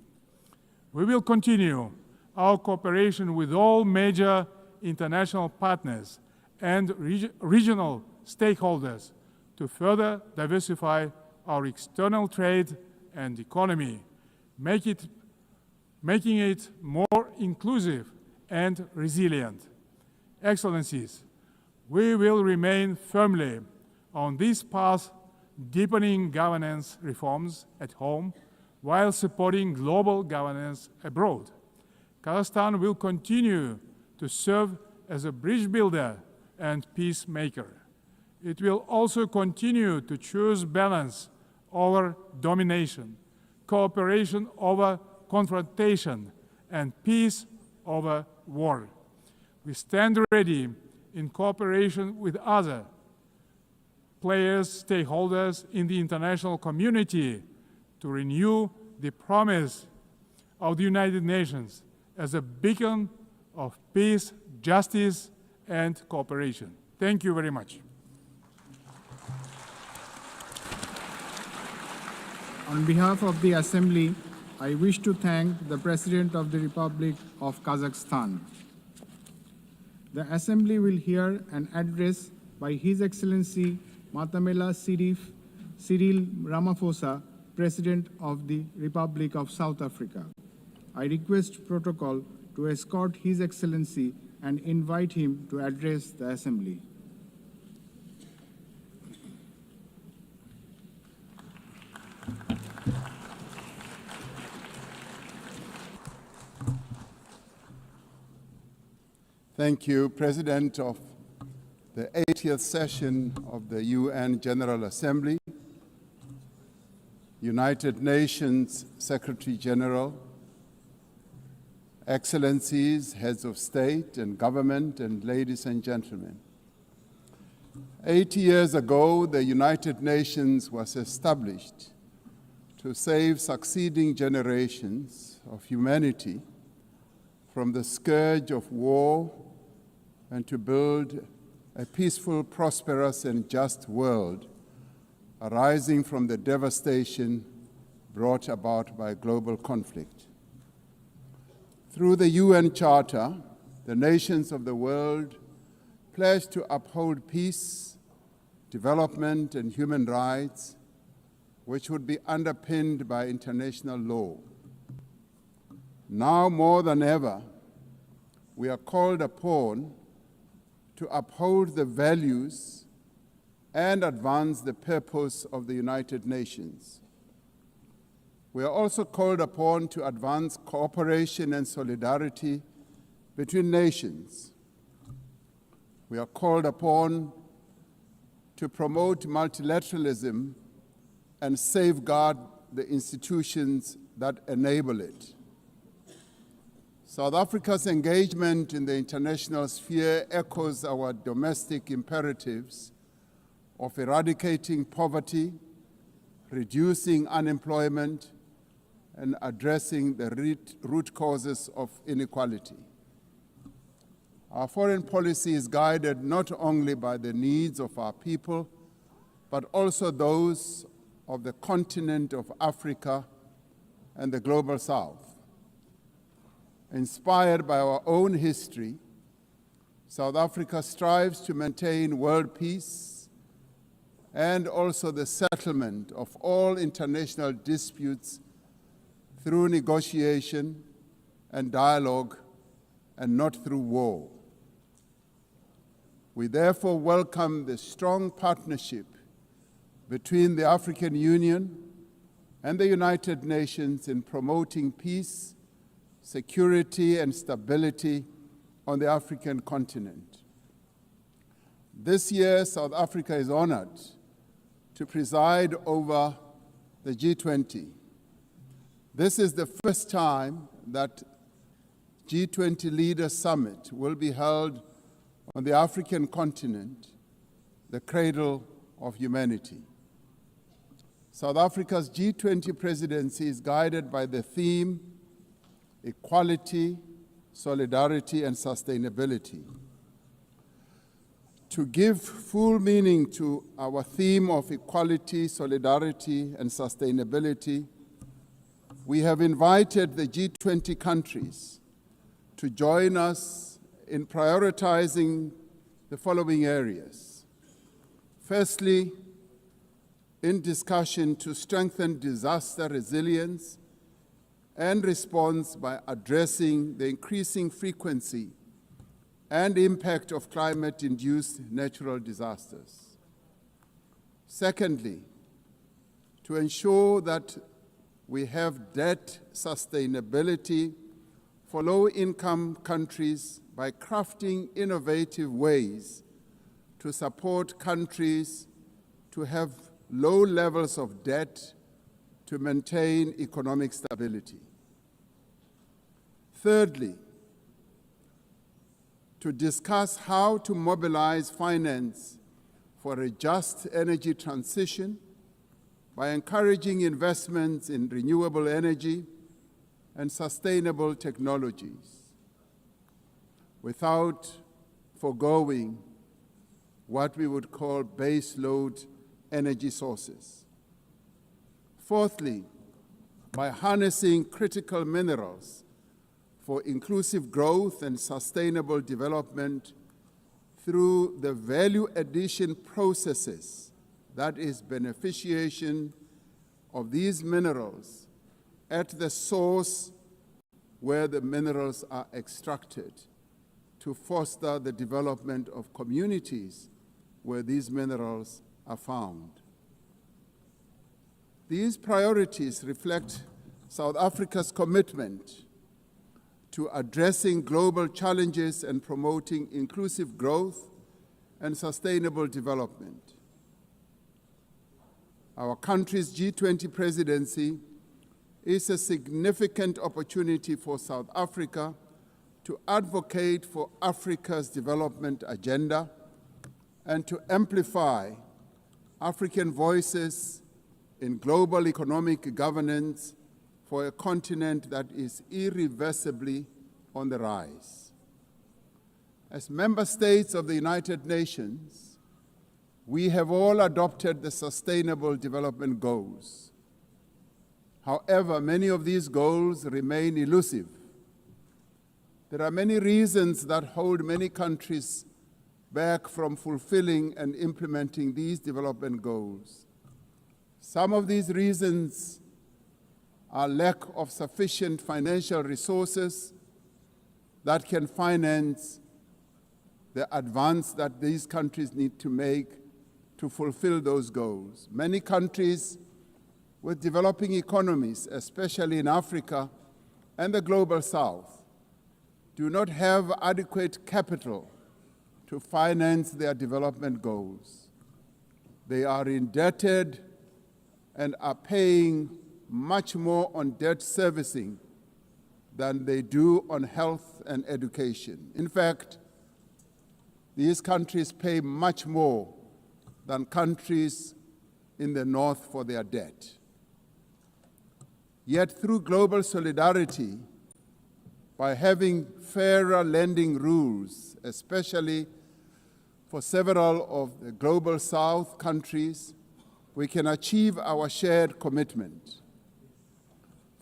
We will continue our cooperation with all major international partners and regional stakeholders to further diversify our external trade and economy, making it more inclusive and resilient. Excellencies, we will remain firmly on this path, deepening governance reforms at home while supporting global governance abroad. Kazakhstan will continue to serve as a bridge builder and peacemaker. It will also continue to choose balance over domination, cooperation over confrontation, and peace over war. We stand ready in cooperation with other players, stakeholders in the international community to renew the promise of the United Nations as a beacon of peace, justice, and cooperation. Thank you very much. On behalf of the Assembly, I wish to thank the President of the Republic of Kazakhstan. The Assembly will hear an address by His Excellency Matamela Cyril Ramaphosa, President of the Republic of South Africa. I request protocol to escort His Excellency and invite him to address the Assembly. Thank you, President of the 80th session of the UN General Assembly, United Nations Secretary General, Excellencies, Heads of State and Government, and ladies and gentlemen. 80 years ago, the United Nations was established to save succeeding generations of humanity from the scourge of war and to build a peaceful, prosperous, and just world arising from the devastation brought about by global conflict. Through the UN Charter, the nations of the world pledge to uphold peace, development, and human rights, which would be underpinned by international law. Now more than ever, we are called upon to uphold the values and advance the purpose of the United Nations. We are also called upon to advance cooperation and solidarity between nations. We are called upon to promote multilateralism and safeguard the institutions that enable it. South Africa's engagement in the international sphere echoes our domestic imperatives of eradicating poverty, reducing unemployment, and addressing the root causes of inequality. Our foreign policy is guided not only by the needs of our people, but also those of the continent of Africa and the global South. Inspired by our own history, South Africa strives to maintain world peace and also the settlement of all international disputes through negotiation and dialogue and not through war. We therefore welcome the strong partnership between the African Union and the United Nations in promoting peace, security, and stability on the African continent. This year, South Africa is honored to preside over the G20. This is the first time that G20 Leaders Summit will be held on the African continent, the cradle of humanity. South Africa's G20 presidency is guided by the theme equality, solidarity, and sustainability. To give full meaning to our theme of equality, solidarity, and sustainability, we have invited the G20 countries to join us in prioritizing the following areas. Firstly, in discussion to strengthen disaster resilience and response by addressing the increasing frequency and impact of climate-induced natural disasters. Secondly, to ensure that we have debt sustainability for low-income countries by crafting innovative ways to support countries to have low levels of debt to maintain economic stability. Thirdly, to discuss how to mobilize finance for a just energy transition by encouraging investments in renewable energy and sustainable technologies without foregoing what we would call baseload energy sources. Fourthly, by harnessing critical minerals for inclusive growth and sustainable development through the value addition processes, that is, beneficiation of these minerals at the source where the minerals are extracted to foster the development of communities where these minerals are found. These priorities reflect South Africa's commitment to addressing global challenges and promoting inclusive growth and sustainable development. Our country's G20 presidency is a significant opportunity for South Africa to advocate for Africa's development agenda and to amplify African voices in global economic governance for a continent that is irreversibly on the rise. As member states of the United Nations, we have all adopted the Sustainable Development Goals. However, many of these goals remain elusive. There are many reasons that hold many countries back from fulfilling and implementing these development goals. Some of these reasons are lack of sufficient financial resources that can finance the advance that these countries need to make to fulfill those goals. Many countries with developing economies, especially in Africa and the global South, do not have adequate capital to finance their development goals. They are indebted and are paying much more on debt servicing than they do on health and education. In fact, these countries pay much more than countries in the North for their debt. Yet through global solidarity, by having fairer lending rules, especially for several of the global South countries, we can achieve our shared commitment.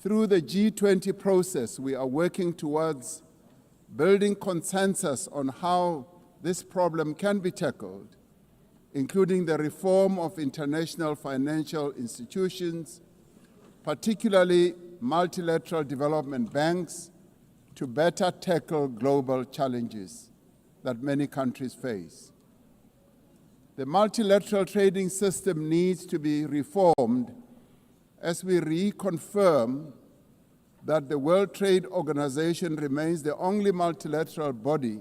Through the G20 process, we are working towards building consensus on how this problem can be tackled, including the reform of international financial institutions, particularly multilateral development banks, to better tackle global challenges that many countries face. The multilateral trading system needs to be reformed as we reconfirm that the World Trade Organization remains the only multilateral body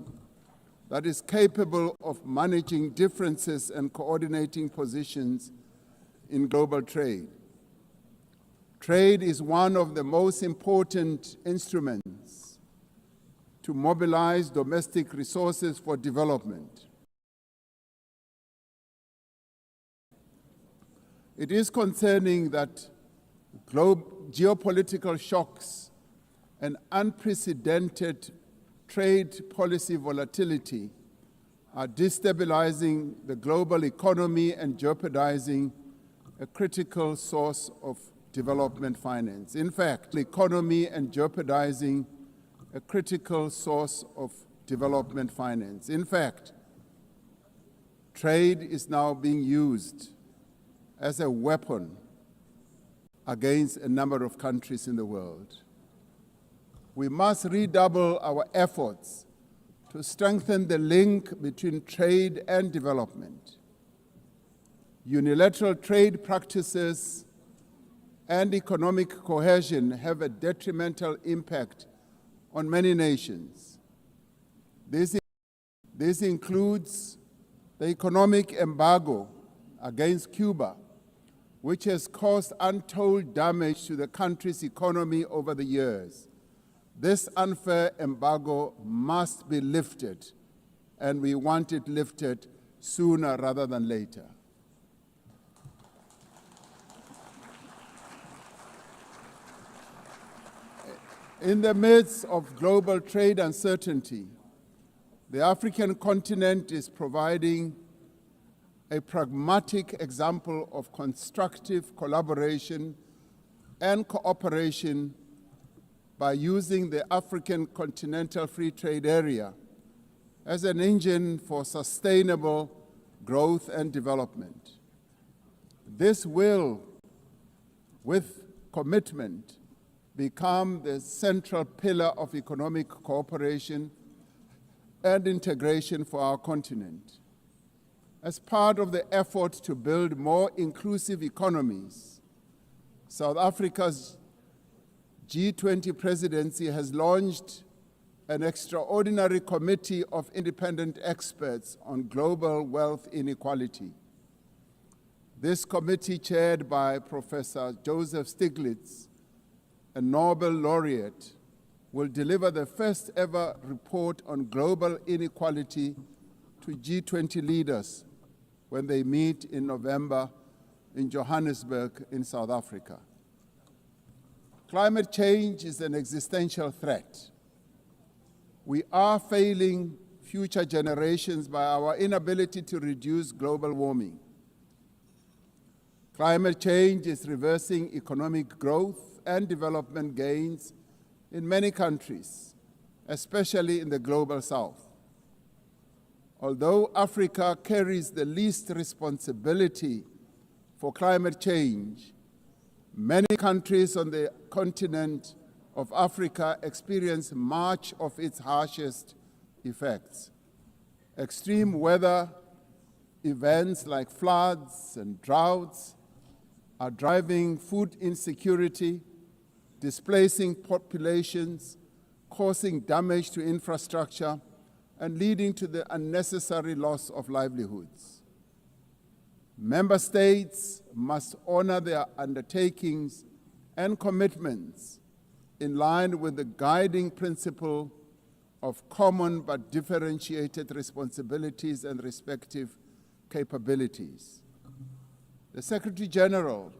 that is capable of managing differences and coordinating positions in global trade. Trade is one of the most important instruments to mobilize domestic resources for development. It is concerning that geopolitical shocks and unprecedented trade policy volatility are destabilizing the global economy and jeopardizing a critical source of development finance. In fact, the economy and jeopardizing a critical source of development finance. In fact, trade is now being used as a weapon against a number of countries in the world. We must redouble our efforts to strengthen the link between trade and development. Unilateral trade practices and economic cohesion have a detrimental impact on many nations. This includes the economic embargo against Cuba, which has caused untold damage to the country's economy over the years. This unfair embargo must be lifted, and we want it lifted sooner rather than later. In the midst of global trade uncertainty, the African continent is providing a pragmatic example of constructive collaboration and cooperation by using the African Continental Free Trade Area as an engine for sustainable growth and development. This will, with commitment, become the central pillar of economic cooperation and integration for our continent. As part of the effort to build more inclusive economies, South Africa's G20 presidency has launched an extraordinary committee of independent experts on global wealth inequality. This committee, chaired by Professor Joseph Stiglitz, a Nobel laureate, will deliver the first ever report on global inequality to G20 leaders when they meet in November in Johannesburg in South Africa. Climate change is an existential threat. We are facing future generations by our inability to reduce global warming. Climate change is reversing economic growth and development gains in many countries, especially in the global south. Although Africa carries the least responsibility for climate change, many countries on the continent of Africa experience much of its harshest effects. Extreme weather events like floods and droughts are driving food insecurity, displacing populations, causing damage to infrastructure, and leading to the unnecessary loss of livelihoods. Member states must honor their undertakings and commitments in line with the guiding principle of common but differentiated responsibilities and respective capabilities. The Secretary General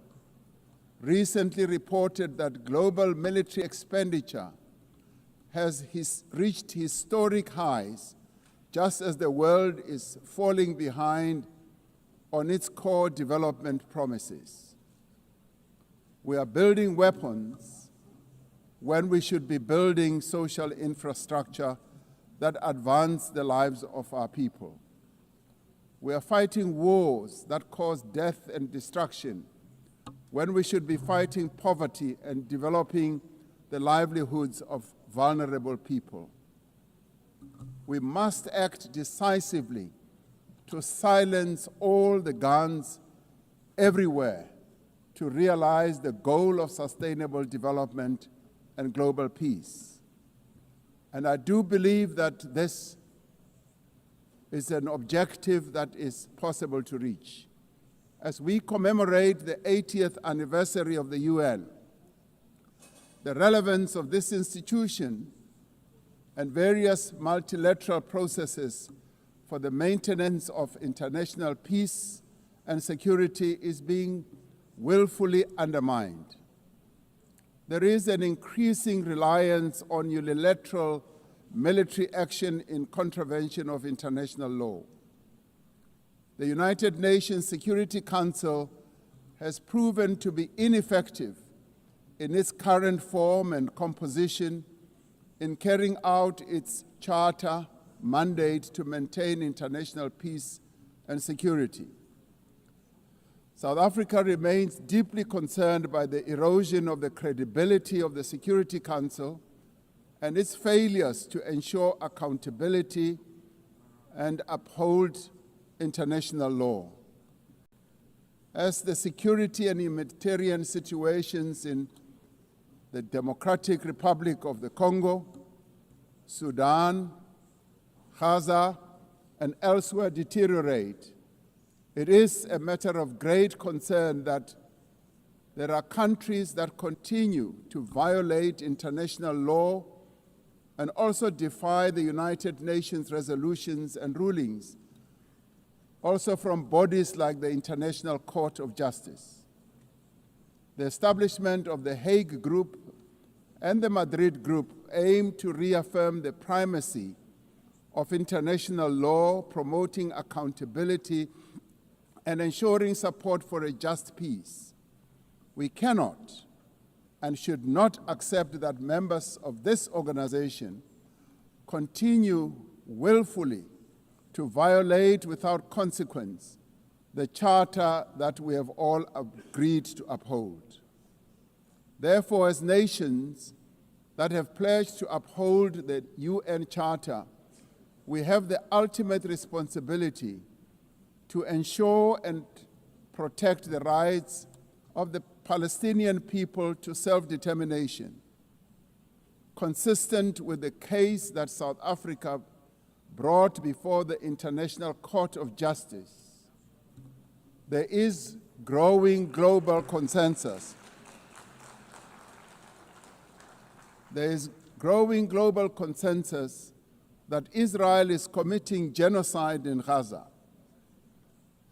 recently reported that global military expenditure has reached historic highs, just as the world is falling behind on its core development promises. We are building weapons when we should be building social infrastructure that advance the lives of our people. We are fighting wars that cause death and destruction when we should be fighting poverty and developing the livelihoods of vulnerable people. We must act decisively to silence all the guns everywhere to realize the goal of sustainable development and global peace. And I do believe that this is an objective that is possible to reach. As we commemorate the 80th anniversary of the UN, the relevance of this institution and various multilateral processes for the maintenance of international peace and security is being willfully undermined. There is an increasing reliance on unilateral military action in contravention of international law. The United Nations Security Council has proven to be ineffective in its current form and composition in carrying out its charter mandate to maintain international peace and security. South Africa remains deeply concerned by the erosion of the credibility of the Security Council and its failures to ensure accountability and uphold international law. As the security and humanitarian situations in the Democratic Republic of the Congo, Sudan, Gaza, and elsewhere deteriorate, it is a matter of great concern that there are countries that continue to violate international law and also defy the United Nations resolutions and rulings, also from bodies like the International Court of Justice. The establishment of the Hague Group and the Madrid Group aim to reaffirm the primacy of international law, promoting accountability and ensuring support for a just peace. We cannot and should not accept that members of this organization continue willfully to violate without consequence the charter that we have all agreed to uphold. Therefore, as nations that have pledged to uphold the UN Charter, we have the ultimate responsibility to ensure and protect the rights of the Palestinian people to self-determination, consistent with the case that South Africa brought before the International Court of Justice. There is growing global consensus. There is growing global consensus that Israel is committing genocide in Gaza.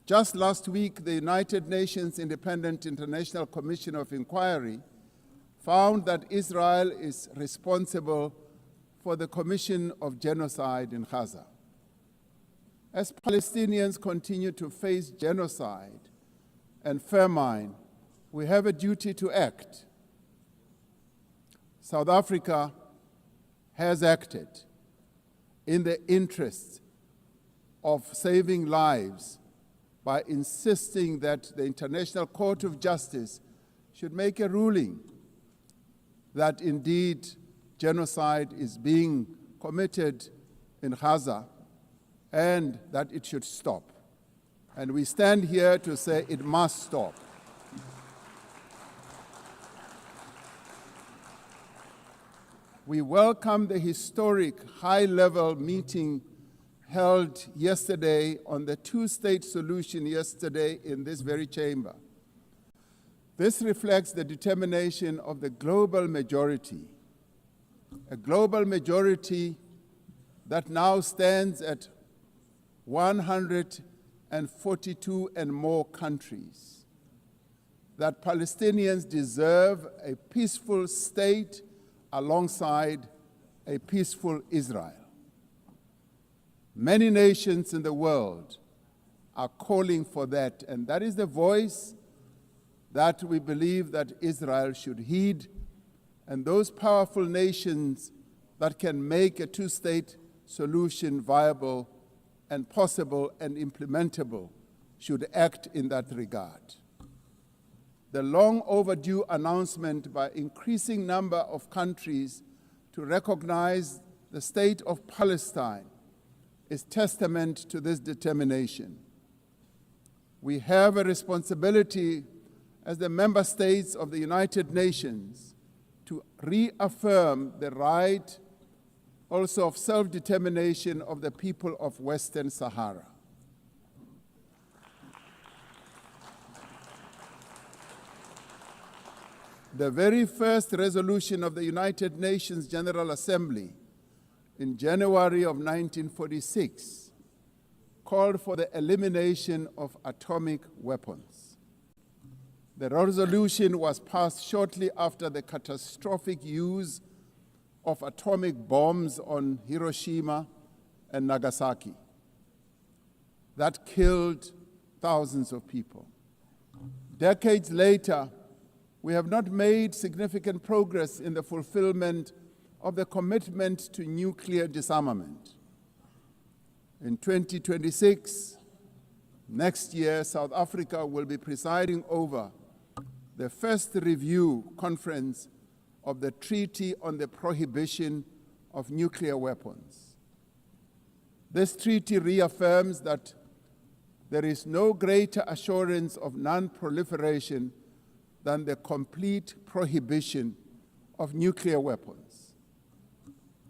Just last week, the United Nations Independent International Commission of Inquiry found that Israel is responsible for the commission of genocide in Gaza. As Palestinians continue to face genocide and famine, we have a duty to act. South Africa has acted in the interest of saving lives by insisting that the International Court of Justice should make a ruling that indeed genocide is being committed in Gaza and that it should stop. And we stand here to say it must stop. We welcome the historic high-level meeting held yesterday on the two-state solution yesterday in this very chamber. This reflects the determination of the global majority, a global majority that now stands at 142 and more countries, that Palestinians deserve a peaceful state alongside a peaceful Israel. Many nations in the world are calling for that, and that is the voice that we believe that Israel should heed, and those powerful nations that can make a two-state solution viable and possible and implementable should act in that regard. The long overdue announcement by increasing number of countries to recognize the state of Palestine is testament to this determination. We have a responsibility as the member states of the United Nations to reaffirm the right also of self-determination of the people of Western Sahara. The very first resolution of the United Nations General Assembly in January of 1946 called for the elimination of atomic weapons. The resolution was passed shortly after the catastrophic use of atomic bombs on Hiroshima and Nagasaki that killed thousands of people. Decades later, we have not made significant progress in the fulfillment of the commitment to nuclear disarmament. In 2026, next year, South Africa will be presiding over the first review conference of the Treaty on the Prohibition of Nuclear Weapons. This treaty reaffirms that there is no greater assurance of non-proliferation than the complete prohibition of nuclear weapons.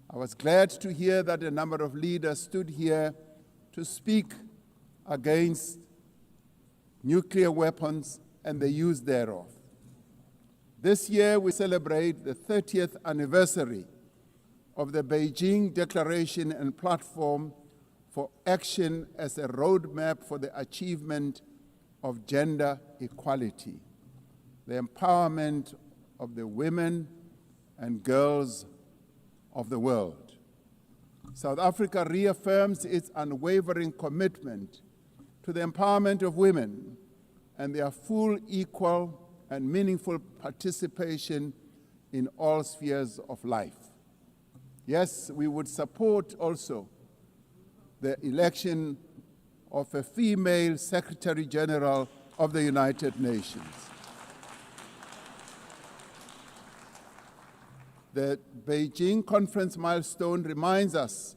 I was glad to hear that a number of leaders stood here to speak against nuclear weapons and the use thereof. This year we celebrate the 30th anniversary of the Beijing Declaration and Platform for Action as a roadmap for the achievement of gender equality, the empowerment of the women and girls of the world. South Africa reaffirms its unwavering commitment to the empowerment of women and their full, equal, and meaningful participation in all spheres of life. Yes, we would support also the election of a female Secretary General of the United Nations. The Beijing conference milestone reminds us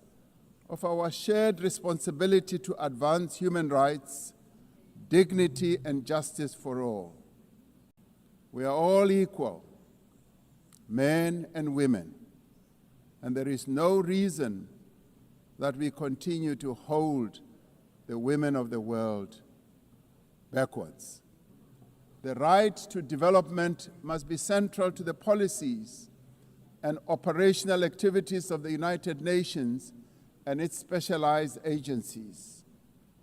of our shared responsibility to advance human rights, dignity, and justice for all. We are all equal, men and women, and there is no reason that we continue to hold the women of the world backwards. The right to development must be central to the policies and operational activities of the United Nations and its specialized agencies,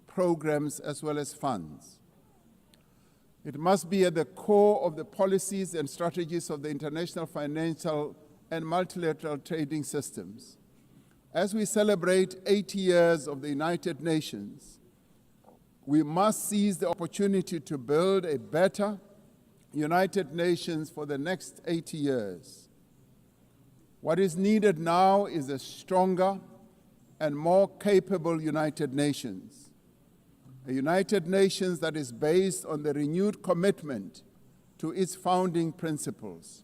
programs, as well as funds. It must be at the core of the policies and strategies of the international financial and multilateral trading systems, As we celebrate 80 years of the United Nations, we must seize the opportunity to build a better United Nations for the next 80 years. What is needed now is a stronger and more capable United Nations, a United Nations that is based on the renewed commitment to its founding principles.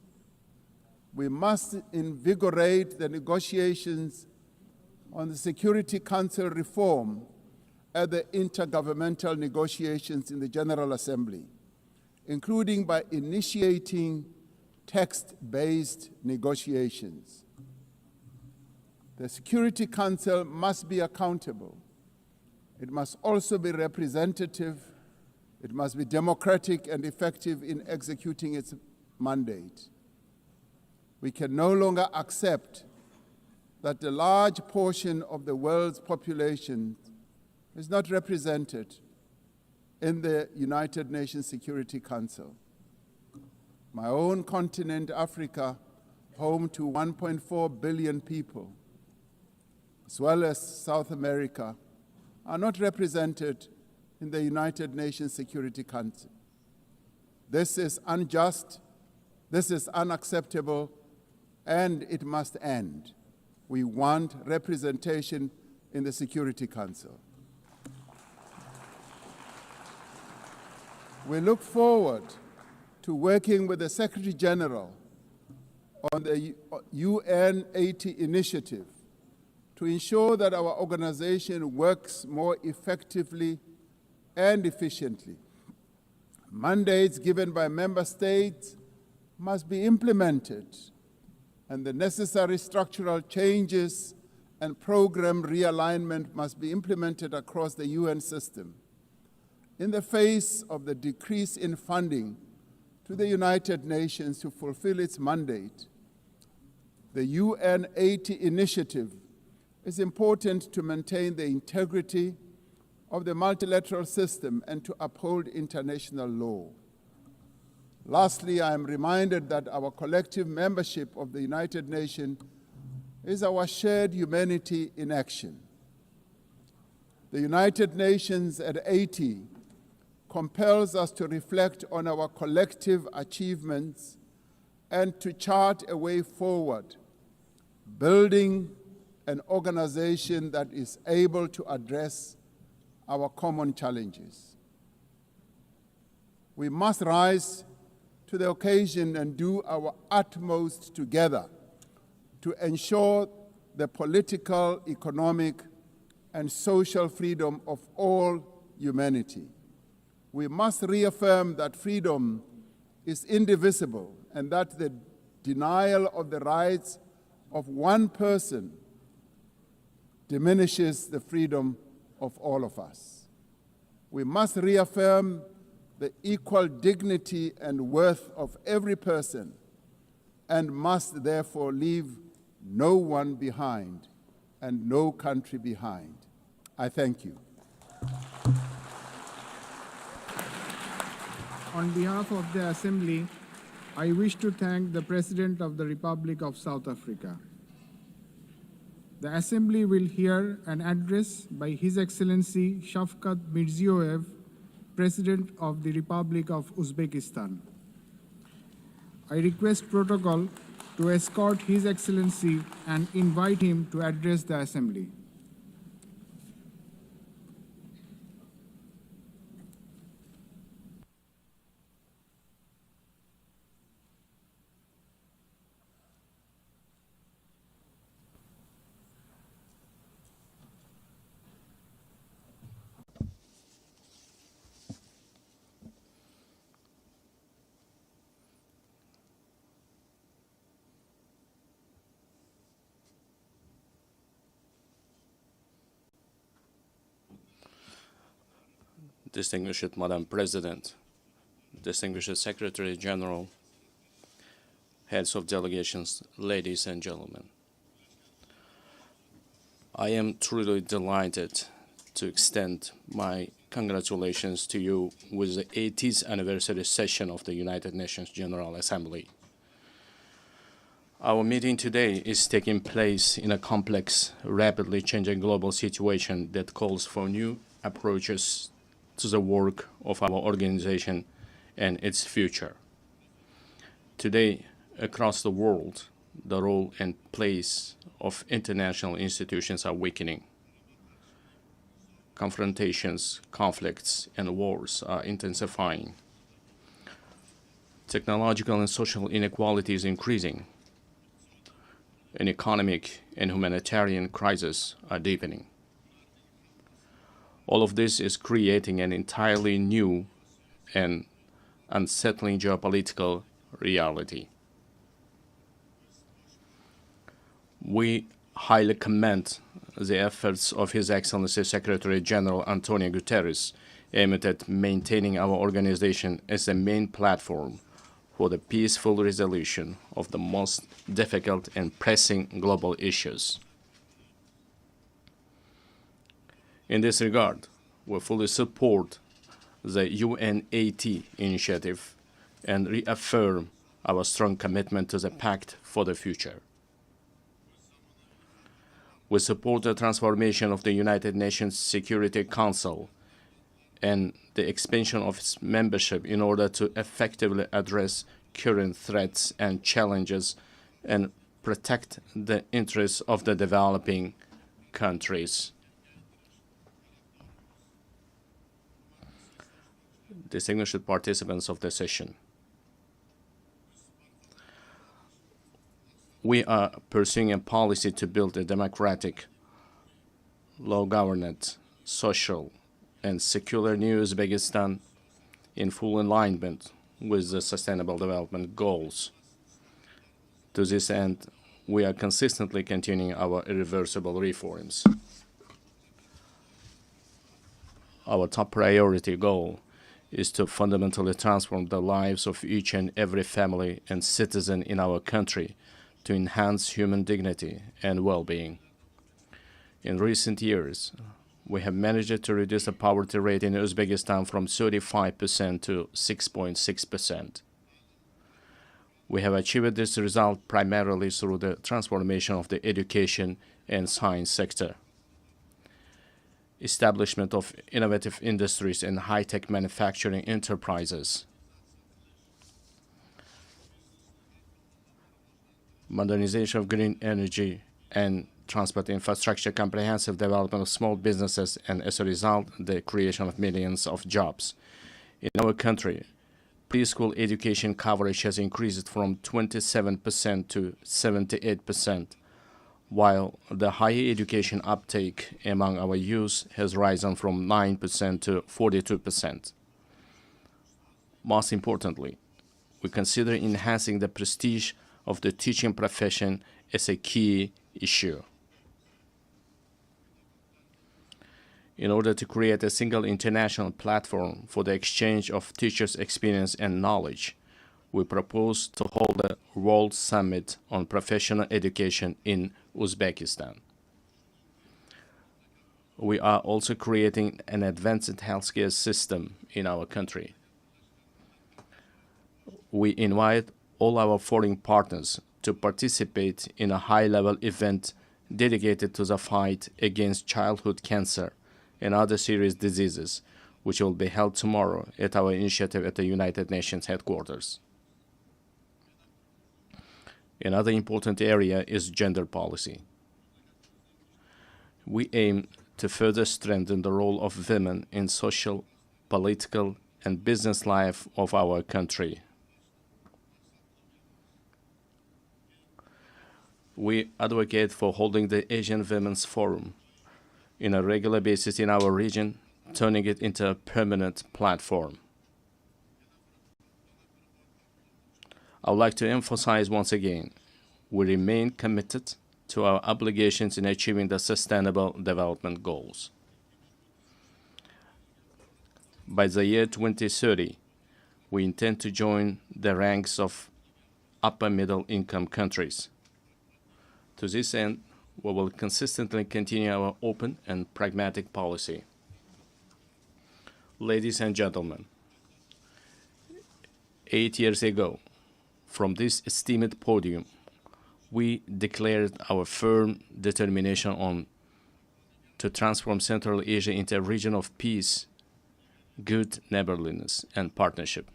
We must invigorate the negotiations on the Security Council reform at the intergovernmental negotiations in the General Assembly, including by initiating text-based negotiations. The Security Council must be accountable. It must also be representative. It must be democratic and effective in executing its mandate. We can no longer accept that a large portion of the world's population is not represented in the United Nations Security Council. My own continent, Africa, home to 1.4 billion people, as well as South America, are not represented in the United Nations Security Council. This is unjust, this is unacceptable, and it must end. We want representation in the Security Council. We look forward to working with the Secretary General on the UN 80 initiative to ensure that our organization works more effectively and efficiently. Mandates given by member states must be implemented, and the necessary structural changes and program realignment must be implemented across the UN system. In the face of the decrease in funding to the United Nations to fulfill its mandate, the UN 80 initiative is important to maintain the integrity of the multilateral system and to uphold international law. Lastly, I am reminded that our collective membership of the United Nations is our shared humanity in action. The United Nations at 80 compels us to reflect on our collective achievements and to chart a way forward, building an organization that is able to address our common challenges. We must rise to the occasion and do our utmost together to ensure the political, economic, and social freedom of all humanity. We must reaffirm that freedom is indivisible and that the denial of the rights of one person diminishes the freedom of all of us. We must reaffirm the equal dignity and worth of every person and must therefore leave no one behind and no country behind. I thank you. On behalf of the Assembly, I wish to thank the President of the Republic of South Africa. The Assembly will hear an address by His Excellency Shavkat Mirziyoyev, President of the Republic of Uzbekistan. I request protocol to escort His Excellency and invite him to address the Assembly. Distinguished Madam President, distinguished Secretary General, heads of delegations, ladies and gentlemen. I am truly delighted to extend my congratulations to you with the 80th anniversary session of the United Nations General Assembly. Our meeting today is taking place in a complex, rapidly changing global situation that calls for new approaches to the work of our organization and its future. Today, across the world, the role and place of international institutions are weakening. Confrontations, conflicts, and wars are intensifying. Technological and social inequality is increasing. An economic and humanitarian crisis are deepening. All of this is creating an entirely new and unsettling geopolitical reality. We highly commend the efforts of His Excellency Secretary General Antonio Guterres aimed at maintaining our organization as the main platform for the peaceful resolution of the most difficult and pressing global issues. In this regard, we fully support the UNAT initiative and reaffirm our strong commitment to the Pact for the Future. We support the transformation of the United Nations Security Council and the expansion of its membership in order to effectively address current threats and challenges and protect the interests of the developing countries. Distinguished participants of the session, we are pursuing a policy to build a democratic, law-governed, social, and secular new Uzbekistan in full alignment with the Sustainable Development Goals. To this end, we are consistently continuing our irreversible reforms. Our top priority goal is to fundamentally transform the lives of each and every family and citizen in our country to enhance human dignity and well-being. In recent years, we have managed to reduce the poverty rate in Uzbekistan from 35% to 6.6%. We have achieved this result primarily through the transformation of the education and science sector, establishment of innovative industries and high-tech manufacturing enterprises, modernization of green energy and transport infrastructure, comprehensive development of small businesses, and as a result, the creation of millions of jobs. In our country, preschool education coverage has increased from 27% to 78%, while the higher education uptake among our youth has risen from 9% to 42%. Most importantly, we consider enhancing the prestige of the teaching profession as a key issue. In order to create a single international platform for the exchange of teachers' experience and knowledge, we propose to hold a World Summit on Professional Education in Uzbekistan. We are also creating an advanced healthcare system in our country. We invite all our foreign partners to participate in a high-level event dedicated to the fight against childhood cancer and other serious diseases, which will be held tomorrow at our initiative at the United Nations headquarters. Another important area is gender policy. We aim to further strengthen the role of women in social, political, and business life of our country. We advocate for holding the Asian Women's Forum on a regular basis in our region, turning it into a permanent platform. I would like to emphasize once again, we remain committed to our obligations in achieving the Sustainable Development Goals. By the year 2030, we intend to join the ranks of upper middle income countries. To this end, we will consistently continue our open and pragmatic policy. Ladies and gentlemen, 8 years ago, from this esteemed podium, we declared our firm determination to transform Central Asia into a region of peace, good neighborliness, and partnership.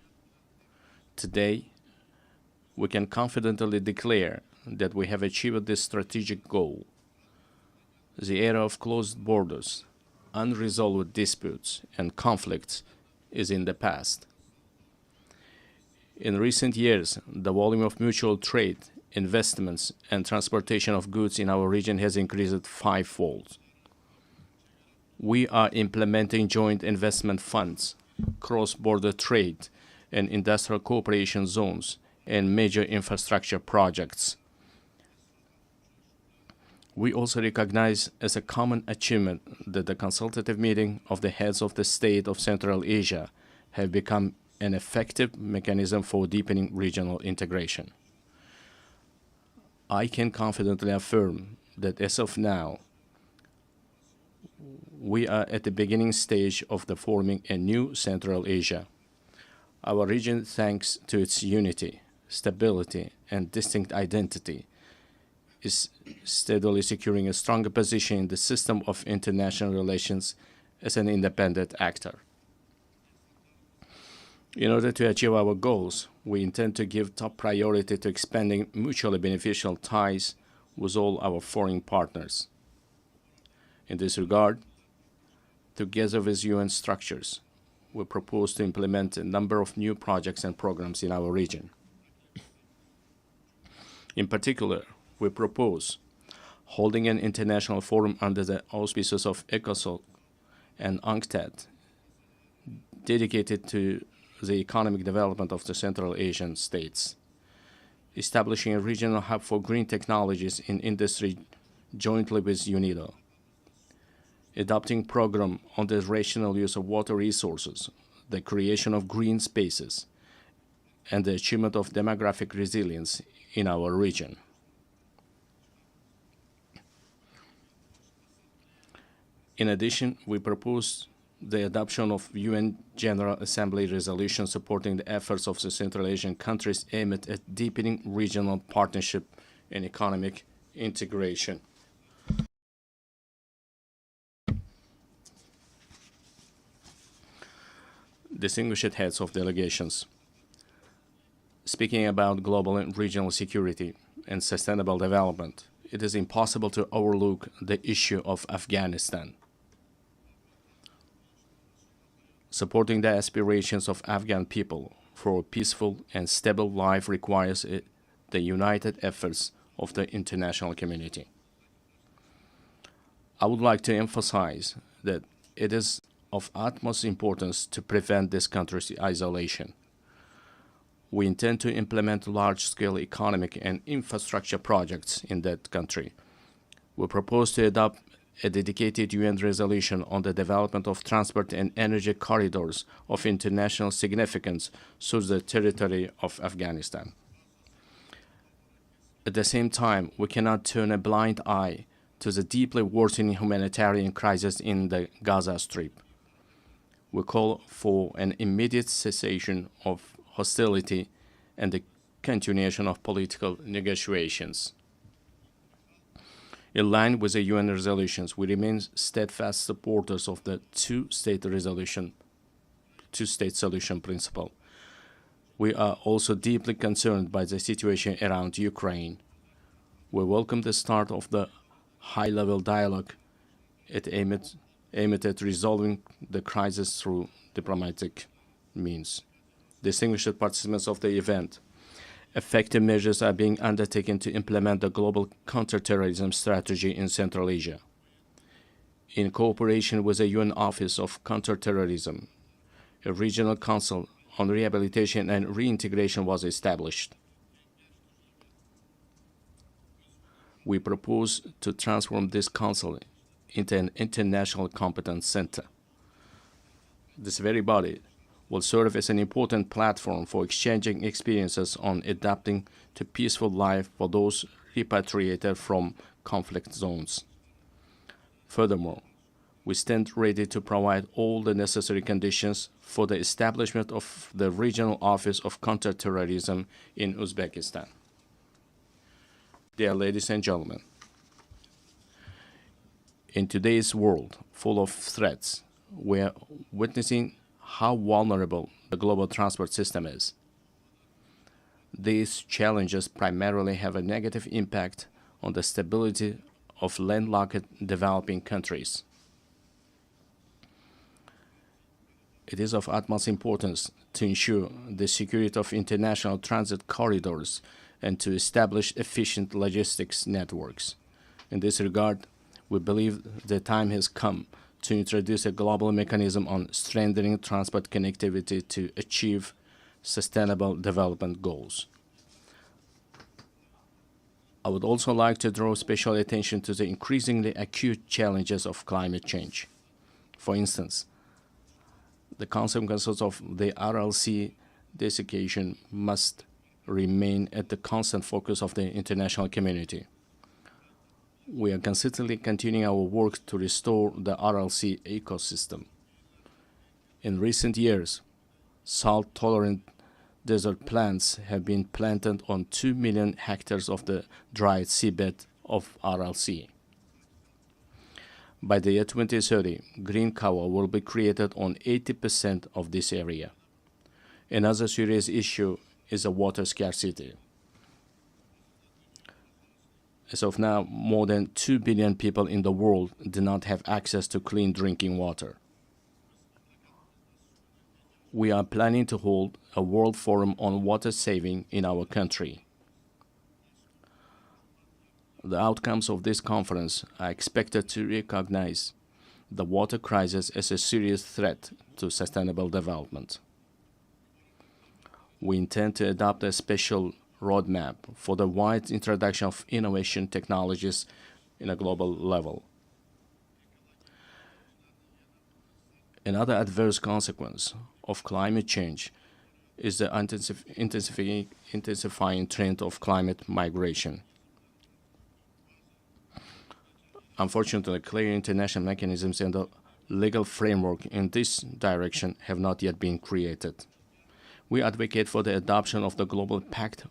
Today, we can confidently declare that we have achieved this strategic goal. The era of closed borders, unresolved disputes, and conflicts is in the past. In recent years, the volume of mutual trade, investments, and transportation of goods in our region has increased fivefold. We are implementing joint investment funds, cross-border trade, and industrial cooperation zones, and major infrastructure projects. We also recognize as a common achievement that the consultative meeting of the heads of the state of Central Asia have become an effective mechanism for deepening regional integration. I can confidently affirm that as of now, we are at the beginning stage of the forming a new Central Asia. Our region, thanks to its unity, stability, and distinct identity, is steadily securing a stronger position in the system of international relations as an independent actor. In order to achieve our goals, we intend to give top priority to expanding mutually beneficial ties with all our foreign partners. In this regard, together with UN structures, we propose to implement a number of new projects and programs in our region. In particular, we propose holding an international forum under the auspices of ECOSOC and UNCTAD, dedicated to the economic development of the Central Asian states, establishing a regional hub for green technologies in industry jointly with UNIDO, adopting program on the rational use of water resources, the creation of green spaces, and the achievement of demographic resilience in our region. In addition, we propose the adoption of UN General Assembly resolution supporting the efforts of the Central Asian countries aimed at deepening regional partnership and economic integration. Distinguished heads of delegations, speaking about global and regional security and sustainable development, it is impossible to overlook the issue of Afghanistan. Supporting the aspirations of Afghan people for a peaceful and stable life requires the united efforts of the international community. I would like to emphasize that it is of utmost importance to prevent this country's isolation. We intend to implement large-scale economic and infrastructure projects in that country. We propose to adopt a dedicated UN resolution on the development of transport and energy corridors of international significance through the territory of Afghanistan. At the same time, we cannot turn a blind eye to the deeply worsening humanitarian crisis in the Gaza Strip. We call for an immediate cessation of hostility and the continuation of political negotiations. In line with the UN resolutions, we remain steadfast supporters of the two-state solution principle. We are also deeply concerned by the situation around Ukraine. We welcome the start of the high-level dialogue aimed at resolving the crisis through diplomatic means. Distinguished participants of the event, effective measures are being undertaken to implement the global counterterrorism strategy in Central Asia. In cooperation with the UN Office of Counterterrorism, a regional council on rehabilitation and reintegration was established. We propose to transform this council into an international competence center. This very body will serve as an important platform for exchanging experiences on adapting to peaceful life for those repatriated from conflict zones. Furthermore, we stand ready to provide all the necessary conditions for the establishment of the Regional Office of Counterterrorism in Uzbekistan. Dear ladies and gentlemen, in today's world full of threats, we are witnessing how vulnerable the global transport system is. These challenges primarily have a negative impact on the stability of landlocked developing countries. It is of utmost importance to ensure the security of international transit corridors and to establish efficient logistics networks. In this regard, we believe the time has come to introduce a global mechanism on strengthening transport connectivity to achieve sustainable development goals. I would also like to draw special attention to the increasingly acute challenges of climate change. For instance, the consequences of the RLC desiccation must remain at the constant focus of the international community. We are consistently continuing our work to restore the RLC ecosystem. In recent years, salt-tolerant desert plants have been planted on 2 million hectares of the dried seabed of RLC. By the year 2030, green cover will be created on 80% of this area. Another serious issue is the water scarcity. As of now, more than 2 billion people in the world do not have access to clean drinking water. We are planning to hold a World Forum on Water Saving in our country. The outcomes of this conference are expected to recognize the water crisis as a serious threat to sustainable development. We intend to adopt a special roadmap for the wide introduction of innovation technologies in a global level. Another adverse consequence of climate change is the intensifying trend of climate migration. Unfortunately, clear international mechanisms and the legal framework in this direction have not yet been created. We advocate for the adoption of the Global Pact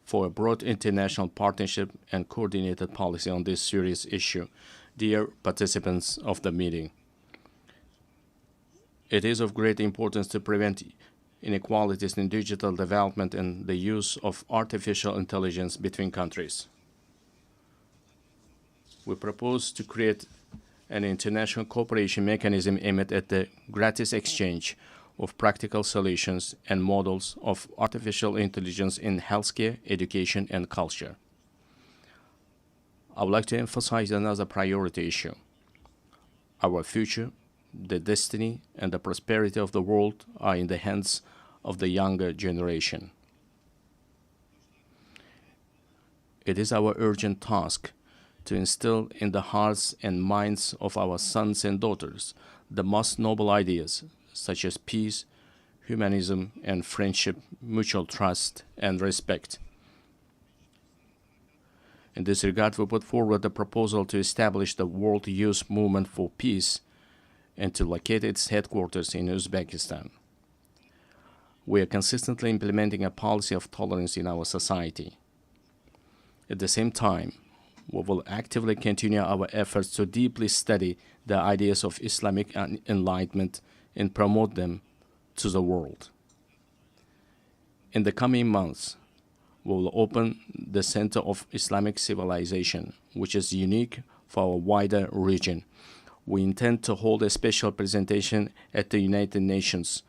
for a broad international partnership and coordinated policy on this serious issue. Dear participants of the meeting, it is of great importance to prevent inequalities in digital development and the use of artificial intelligence between countries. We propose to create an international cooperation mechanism aimed at the gratis exchange of practical solutions and models of artificial intelligence in healthcare, education, and culture. I would like to emphasize another priority issue. Our future, the destiny, and the prosperity of the world are in the hands of the younger generation. It is our urgent task to instill in the hearts and minds of our sons and daughters the most noble ideas, such as peace, humanism, and friendship, mutual trust, and respect. In this regard, we put forward a proposal to establish the World Youth Movement for Peace and to locate its headquarters in Uzbekistan. We are consistently implementing a policy of tolerance in our society. At the same time, we will actively continue our efforts to deeply study the ideas of Islamic enlightenment and promote them to the world. In the coming months, we will open the Center of Islamic Civilization, which is unique for our wider region. We intend to hold a special presentation at the United Nations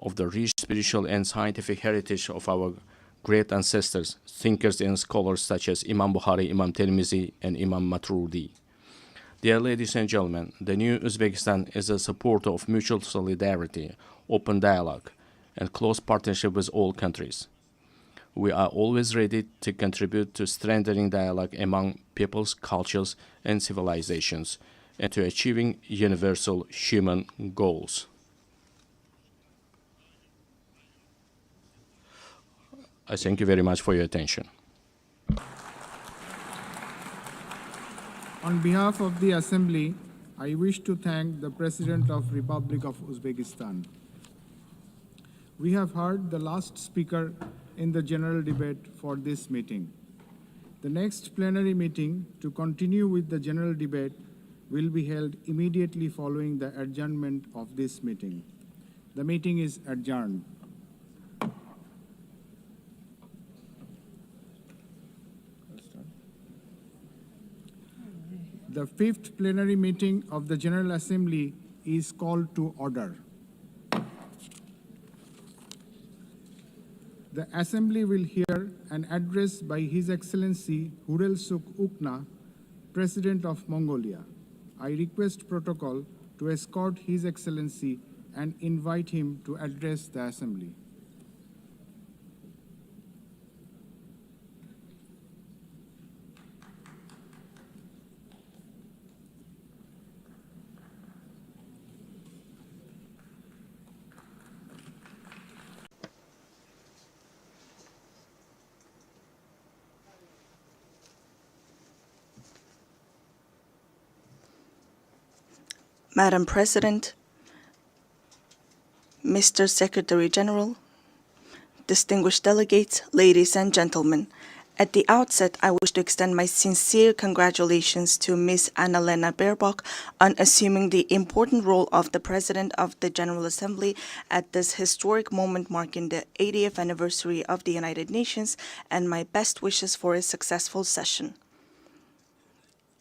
of the rich spiritual and scientific heritage of our great ancestors, thinkers and scholars such as Imam Bukhari, Imam Tirmizi, and Imam Maturidi. Dear ladies and gentlemen, the new Uzbekistan is a supporter of mutual solidarity, open dialogue, and close partnership with all countries. We are always ready to contribute to strengthening dialogue among peoples, cultures, and civilizations, and to achieving universal human goals. I thank you very much for your attention. On behalf of the Assembly, I wish to thank the President of Republic of Uzbekistan. We have heard the last speaker in the general debate for this meeting. The next plenary meeting to continue with the general debate will be held immediately following the adjournment of this meeting. The meeting is adjourned. The fifth plenary meeting of the General Assembly is called to order. The Assembly will hear an address by His Excellency Hurel Suk Ukna, President of Mongolia. I request protocol to escort His Excellency and invite him to address the Assembly. Madam President, Mr. Secretary General, distinguished delegates, ladies and gentlemen, at the outset, I wish to extend my sincere congratulations to Ms. Annalena Baerbock on assuming the important role of the President of the General Assembly at this historic moment marking the 80th anniversary of the United Nations, and my best wishes for a successful session.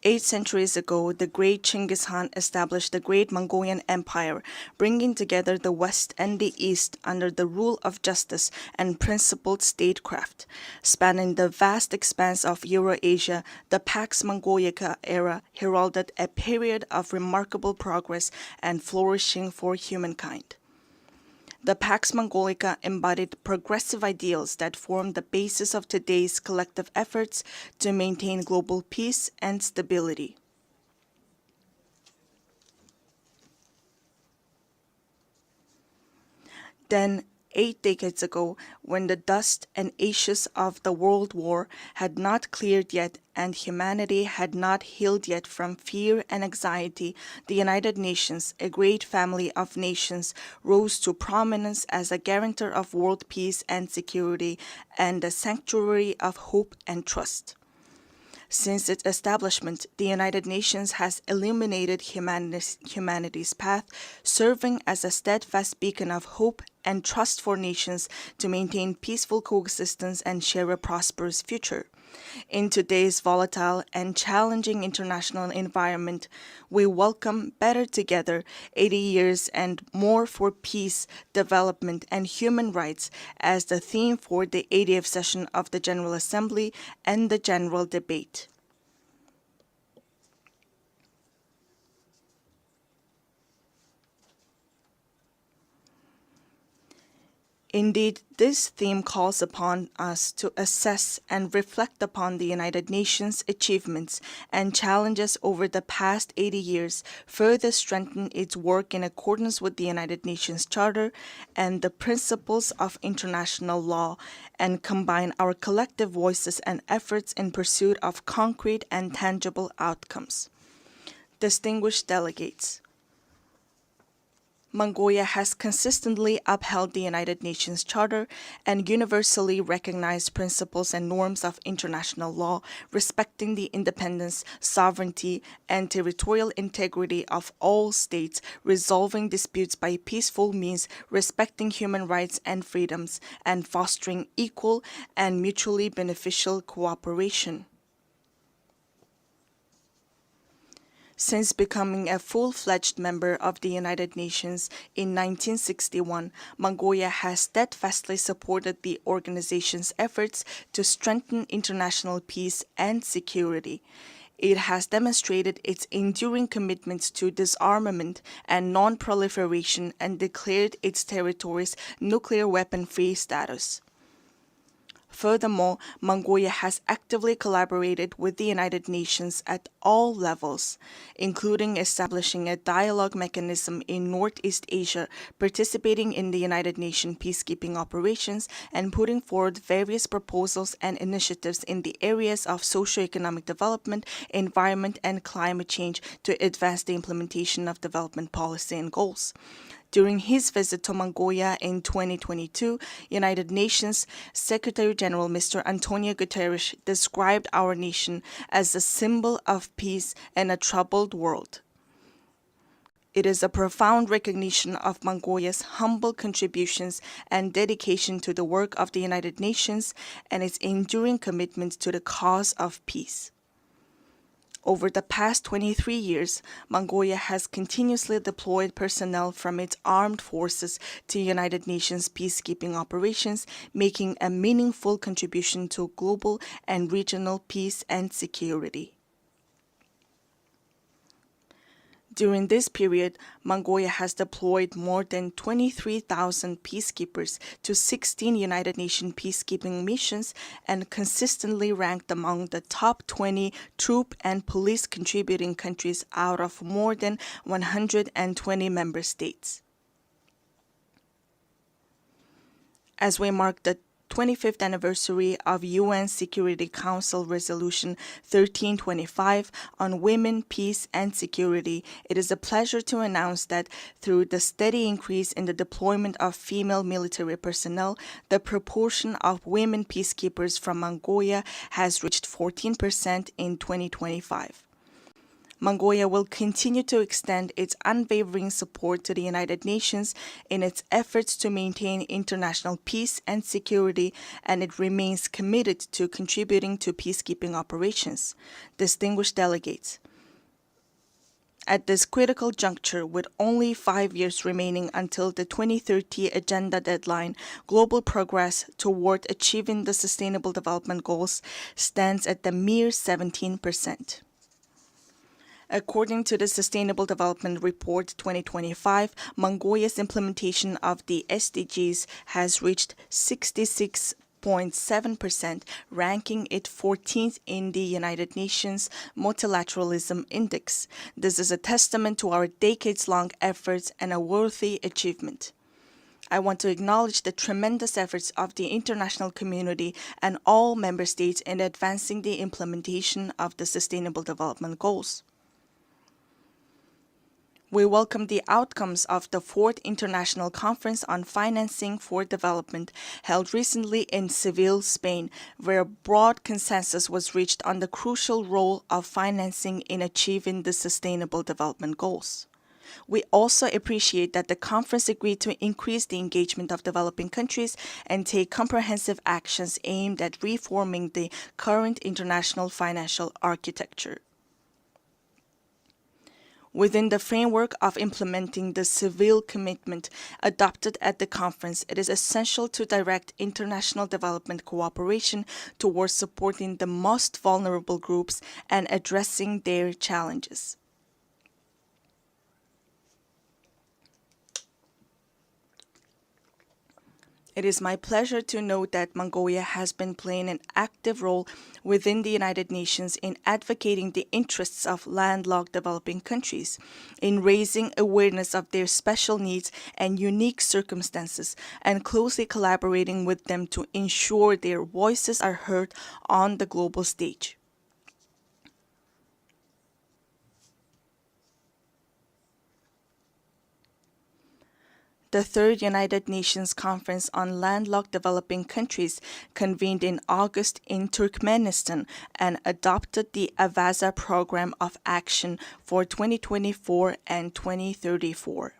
8 centuries ago, the great Chinggis Khan established the Great Mongolian Empire, bringing together the West and the East under the rule of justice and principled statecraft. Spanning the vast expanse of Eurasia, the Pax Mongolica era heralded a period of remarkable progress and flourishing for humankind. The Pax Mongolica embodied progressive ideals that form the basis of today's collective efforts to maintain global peace and stability. Then, 8 decades ago, when the dust and ashes of the World War had not cleared yet and humanity had not healed yet from fear and anxiety, the United Nations, a great family of nations, rose to prominence as a guarantor of world peace and security and a sanctuary of hope and trust. Since its establishment, the United Nations has illuminated humanity's path, serving as a steadfast beacon of hope and trust for nations to maintain peaceful coexistence and share a prosperous future. In today's volatile and challenging international environment, we welcome Better Together, 80 years and more for peace, development, and human rights as the theme for the 80th session of the General Assembly and the General Debate. Indeed, this theme calls upon us to assess and reflect upon the United Nations' achievements and challenges over the past 80 years, further strengthen its work in accordance with the United Nations Charter and the principles of international law, and combine our collective voices and efforts in pursuit of concrete and tangible outcomes. Distinguished delegates, Mongolia has consistently upheld the United Nations Charter and universally recognized principles and norms of international law, respecting the independence, sovereignty, and territorial integrity of all states, resolving disputes by peaceful means, respecting human rights and freedoms, and fostering equal and mutually beneficial cooperation. Since becoming a full-fledged member of the United Nations in 1961, Mongolia has steadfastly supported the organization's efforts to strengthen international peace and security. It has demonstrated its enduring commitments to disarmament and non-proliferation and declared its territories nuclear weapon-free status. Furthermore, Mongolia has actively collaborated with the United Nations at all levels, including establishing a dialogue mechanism in Northeast Asia, participating in the United Nations peacekeeping operations, and putting forward various proposals and initiatives in the areas of socio-economic development, environment, and climate change to advance the implementation of development policy and goals. During his visit to Mongolia in 2022, United Nations Secretary-General Mr. Antonio Guterres described our nation as a symbol of peace in a troubled world. It is a profound recognition of Mongolia's humble contributions and dedication to the work of the United Nations and its enduring commitment to the cause of peace. Over the past 23 years, Mongolia has continuously deployed personnel from its armed forces to United Nations peacekeeping operations, making a meaningful contribution to global and regional peace and security. During this period, Mongolia has deployed more than 23,000 peacekeepers to 16 United Nations peacekeeping missions and consistently ranked among the top 20 troop and police contributing countries out of more than 120 member states. As we mark the 25th anniversary of UN Security Council Resolution 1325 on women, peace, and security, it is a pleasure to announce that through the steady increase in the deployment of female military personnel, the proportion of women peacekeepers from Mongolia has reached 14% in 2025. Mongolia will continue to extend its unwavering support to the United Nations in its efforts to maintain international peace and security, and it remains committed to contributing to peacekeeping operations. Distinguished delegates, at this critical juncture, with only 5 years remaining until the 2030 agenda deadline, global progress toward achieving the Sustainable Development Goals stands at the mere 17%. According to the Sustainable Development Report 2025, Mongolia's implementation of the SDGs has reached 66.7%, ranking it 14th in the United Nations Multilateralism Index. This is a testament to our decades-long efforts and a worthy achievement. I want to acknowledge the tremendous efforts of the international community and all member states in advancing the implementation of the Sustainable Development Goals. We welcome the outcomes of the 4th International Conference on Financing for Development, held recently in Seville, Spain, where a broad consensus was reached on the crucial role of financing in achieving the Sustainable Development Goals. We also appreciate that the conference agreed to increase the engagement of developing countries and take comprehensive actions aimed at reforming the current international financial architecture. Within the framework of implementing the Seville commitment adopted at the conference, it is essential to direct international development cooperation towards supporting the most vulnerable groups and addressing their challenges. It is my pleasure to note that Mongolia has been playing an active role within the United Nations in advocating the interests of landlocked developing countries, in raising awareness of their special needs and unique circumstances, and closely collaborating with them to ensure their voices are heard on the global stage. The 3rd United Nations Conference on Landlocked Developing Countries convened in August in Turkmenistan and adopted the Avaza Program of Action for 2024 and 2034.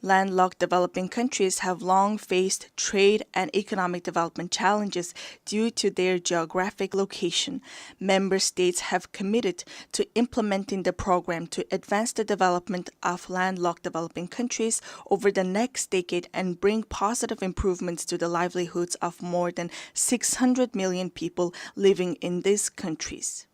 Landlocked developing countries have long faced trade and economic development challenges due to their geographic location. Member states have committed to implementing the program to advance the development of landlocked developing countries over the next decade and bring positive improvements to the livelihoods of more than 600 million people living in these countries.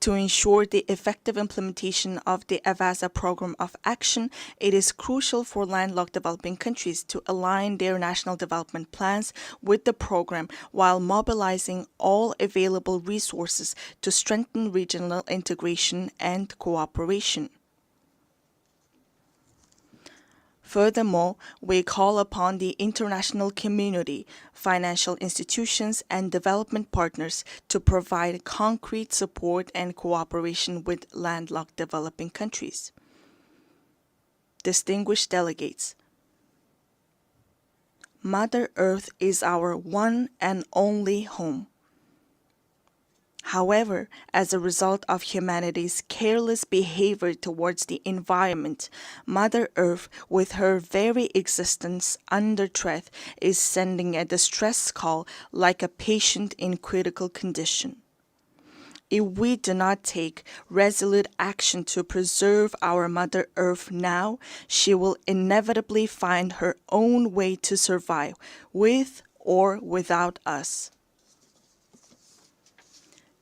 To ensure the effective implementation of the Avaza Program of Action, it is crucial for landlocked developing countries to align their national development plans with the program while mobilizing all available resources to strengthen regional integration and cooperation. Furthermore, we call upon the international community, financial institutions, and development partners to provide concrete support and cooperation with landlocked developing countries. Distinguished delegates, Mother Earth is our one and only home. However, as a result of humanity's careless behavior towards the environment, Mother Earth, with her very existence under threat, is sending a distress call like a patient in critical condition. If we do not take resolute action to preserve our Mother Earth now, she will inevitably find her own way to survive, with or without us.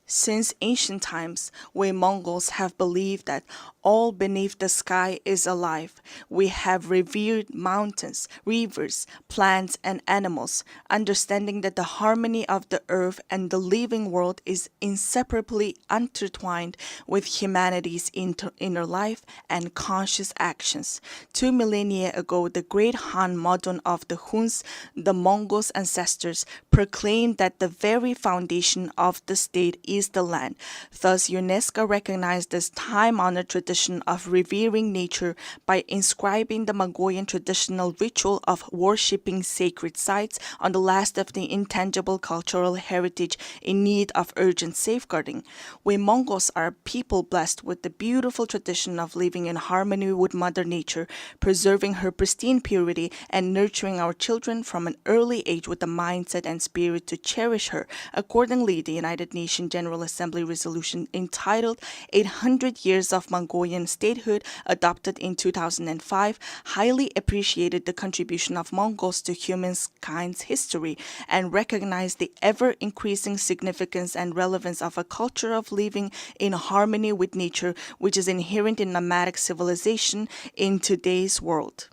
Since ancient times, we Mongols have believed that all beneath the sky is alive. We have revered mountains, rivers, plants, and animals, understanding that the harmony of the earth and the living world is inseparably intertwined with humanity's inner life and conscious actions. 2 millennia ago, the great Han Modon of the Huns, the Mongols' ancestors, proclaimed that the very foundation of the state is the land. Thus, UNESCO recognized this time-honored tradition of revering nature by inscribing the Mongolian traditional ritual of worshipping sacred sites on the last of the intangible cultural heritage in need of urgent safeguarding. We Mongols are a people blessed with the beautiful tradition of living in harmony with Mother Nature, preserving her pristine purity, and nurturing our children from an early age with the mindset and spirit to cherish her. Accordingly, the United Nations General Assembly resolution entitled 800 Years of Mongolian Statehood, adopted in 2005, highly appreciated the contribution of Mongols to humankind's history and recognized the ever-increasing significance and relevance of a culture of living in harmony with nature, which is inherent in nomadic civilization in today's world.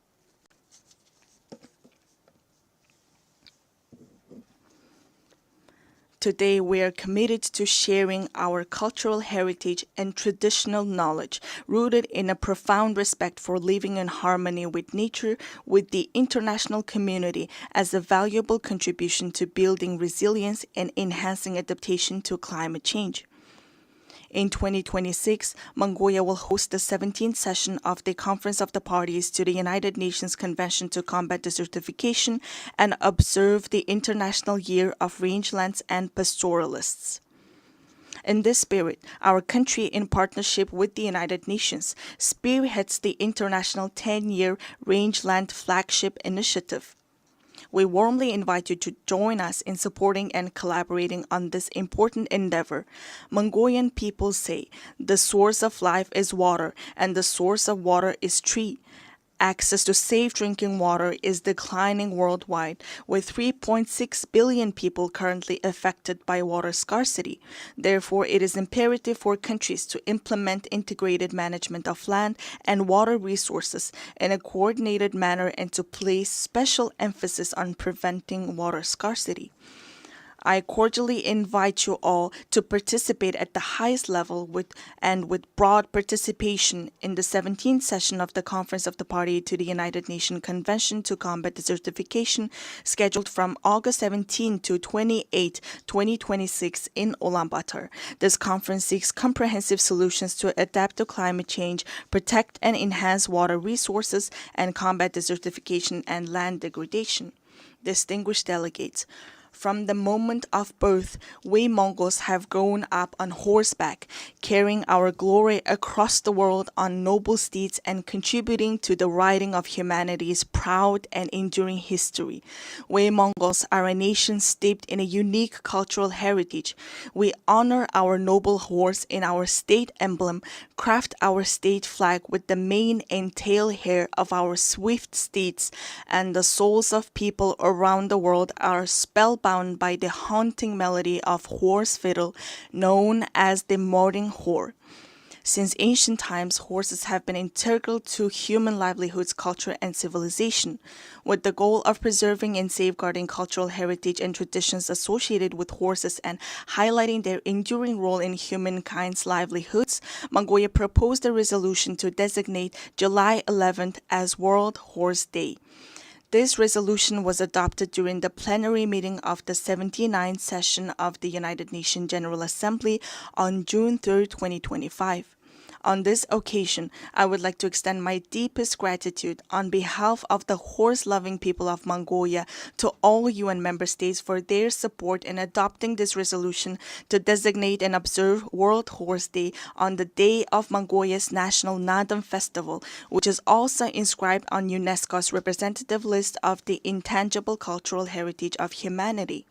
Today, we are committed to sharing our cultural heritage and traditional knowledge, rooted in a profound respect for living in harmony with nature, with the international community as a valuable contribution to building resilience and enhancing adaptation to climate change. In 2026, Mongolia will host the 17th session of the Conference of the Parties to the United Nations Convention to Combat Desertification and observe the International Year of Rangelands and Pastoralists. In this spirit, our country, in partnership with the United Nations, spearheads the International 10-Year Rangeland Flagship Initiative. We warmly invite you to join us in supporting and collaborating on this important endeavor. Mongolian people say, the source of life is water, and the source of water is tree. Access to safe drinking water is declining worldwide, with 3.6 billion people currently affected by water scarcity. Therefore, it is imperative for countries to implement integrated management of land and water resources in a coordinated manner and to place special emphasis on preventing water scarcity. I cordially invite you all to participate at the highest level with broad participation in the 17th session of the Conference of the Party to the United Nations Convention to Combat Desertification, scheduled from August 17 to 28, 2026 in Ulaanbaatar. This conference seeks comprehensive solutions to adapt to climate change, protect and enhance water resources, and combat desertification and land degradation. Distinguished delegates, from the moment of birth, we Mongols have grown up on horseback, carrying our glory across the world on noble steeds and contributing to the writing of humanity's proud and enduring history. We Mongols are a nation steeped in a unique cultural heritage. We honor our noble horse in our state emblem, craft our state flag with the mane and tail hair of our swift steeds, and the souls of people around the world are spellbound by the haunting melody of horse fiddle known as the morning whore. Since ancient times, horses have been integral to human livelihoods, culture, and civilization. With the goal of preserving and safeguarding cultural heritage and traditions associated with horses and highlighting their enduring role in humankind's livelihoods, Mongolia proposed a resolution to designate July 11th as World Horse Day. This resolution was adopted during the plenary meeting of the 79th session of the United Nations General Assembly on June 3, 2025. On this occasion, I would like to extend my deepest gratitude on behalf of the horse-loving people of Mongolia to all UN member states for their support in adopting this resolution to designate and observe World Horse Day on the day of Mongolia's National Nadam Festival, which is also inscribed on UNESCO's representative list of the intangible cultural heritage of humanity.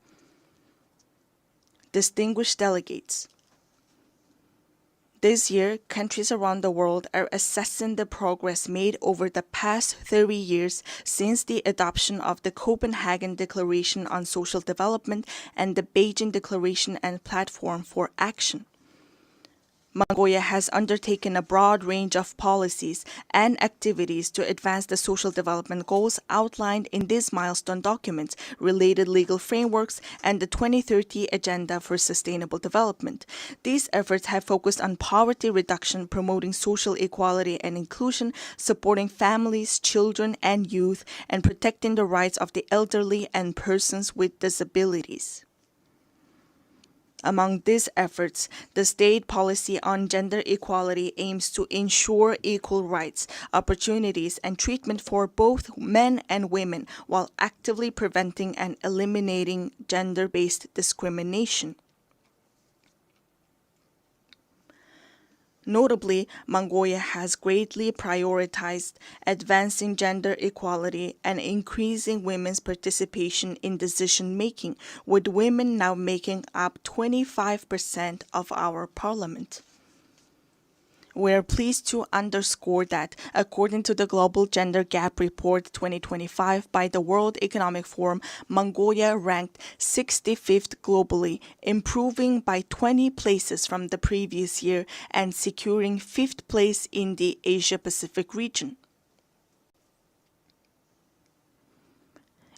Distinguished delegates, this year, countries around the world are assessing the progress made over the past 30 years since the adoption of the Copenhagen Declaration on Social Development and the Beijing Declaration and Platform for Action. Mongolia has undertaken a broad range of policies and activities to advance the social development goals outlined in these milestone documents, related legal frameworks, and the 2030 Agenda for Sustainable Development. These efforts have focused on poverty reduction, promoting social equality and inclusion, supporting families, children, and youth, and protecting the rights of the elderly and persons with disabilities. Among these efforts, the state policy on gender equality aims to ensure equal rights, opportunities, and treatment for both men and women while actively preventing and eliminating gender-based discrimination. Notably, Mongolia has greatly prioritized advancing gender equality and increasing women's participation in decision-making, with women now making up 25% of our parliament. We are pleased to underscore that, according to the Global Gender Gap Report 2025 by the World Economic Forum, Mongolia ranked 65th globally, improving by 20 places from the previous year and securing 5th place in the Asia-Pacific region.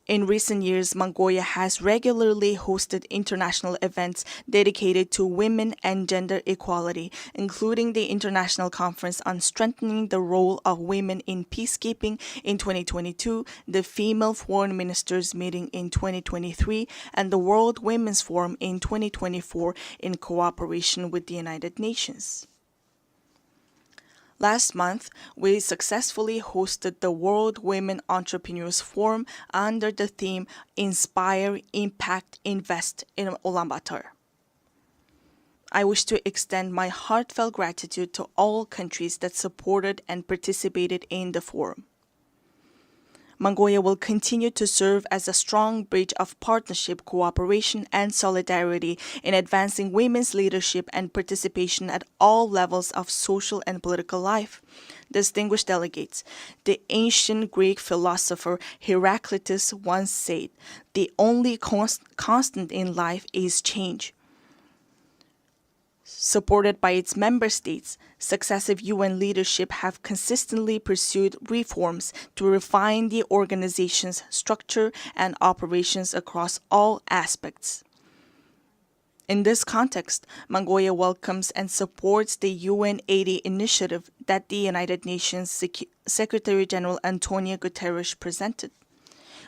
In recent years, Mongolia has regularly hosted international events dedicated to women and gender equality, including the International Conference on Strengthening the Role of Women in Peacekeeping in 2022, the Female Foreign Ministers Meeting in 2023, and the World Women's Forum in 2024 in cooperation with the United Nations. Last month, we successfully hosted the World Women Entrepreneurs Forum under the theme Inspire, Impact, Invest in Ulaanbaatar. I wish to extend my heartfelt gratitude to all countries that supported and participated in the forum. Mongolia will continue to serve as a strong bridge of partnership, cooperation, and solidarity in advancing women's leadership and participation at all levels of social and political life. Distinguished delegates, the ancient Greek philosopher Heraclitus once said, "The only constant in life is change." Supported by its member states, successive UN leadership have consistently pursued reforms to refine the organization's structure and operations across all aspects. In this context, Mongolia welcomes and supports the UN80 initiative that the United Nations Secretary-General Antonio Guterres presented.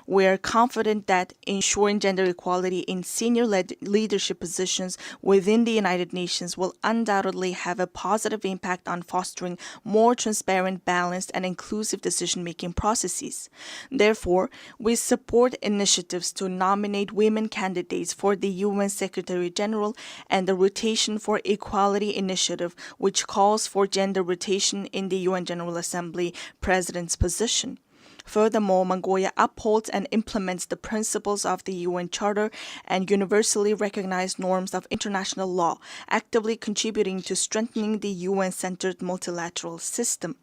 We are confident that ensuring gender equality in senior leadership positions within the United Nations will undoubtedly have a positive impact on fostering more transparent, balanced, and inclusive decision-making processes. Therefore, we support initiatives to nominate women candidates for the UN Secretary-General and the Rotation for Equality initiative, which calls for gender rotation in the UN General Assembly President's position. Furthermore, Mongolia upholds and implements the principles of the UN Charter and universally recognized norms of international law, actively contributing to strengthening the UN-centered multilateral system.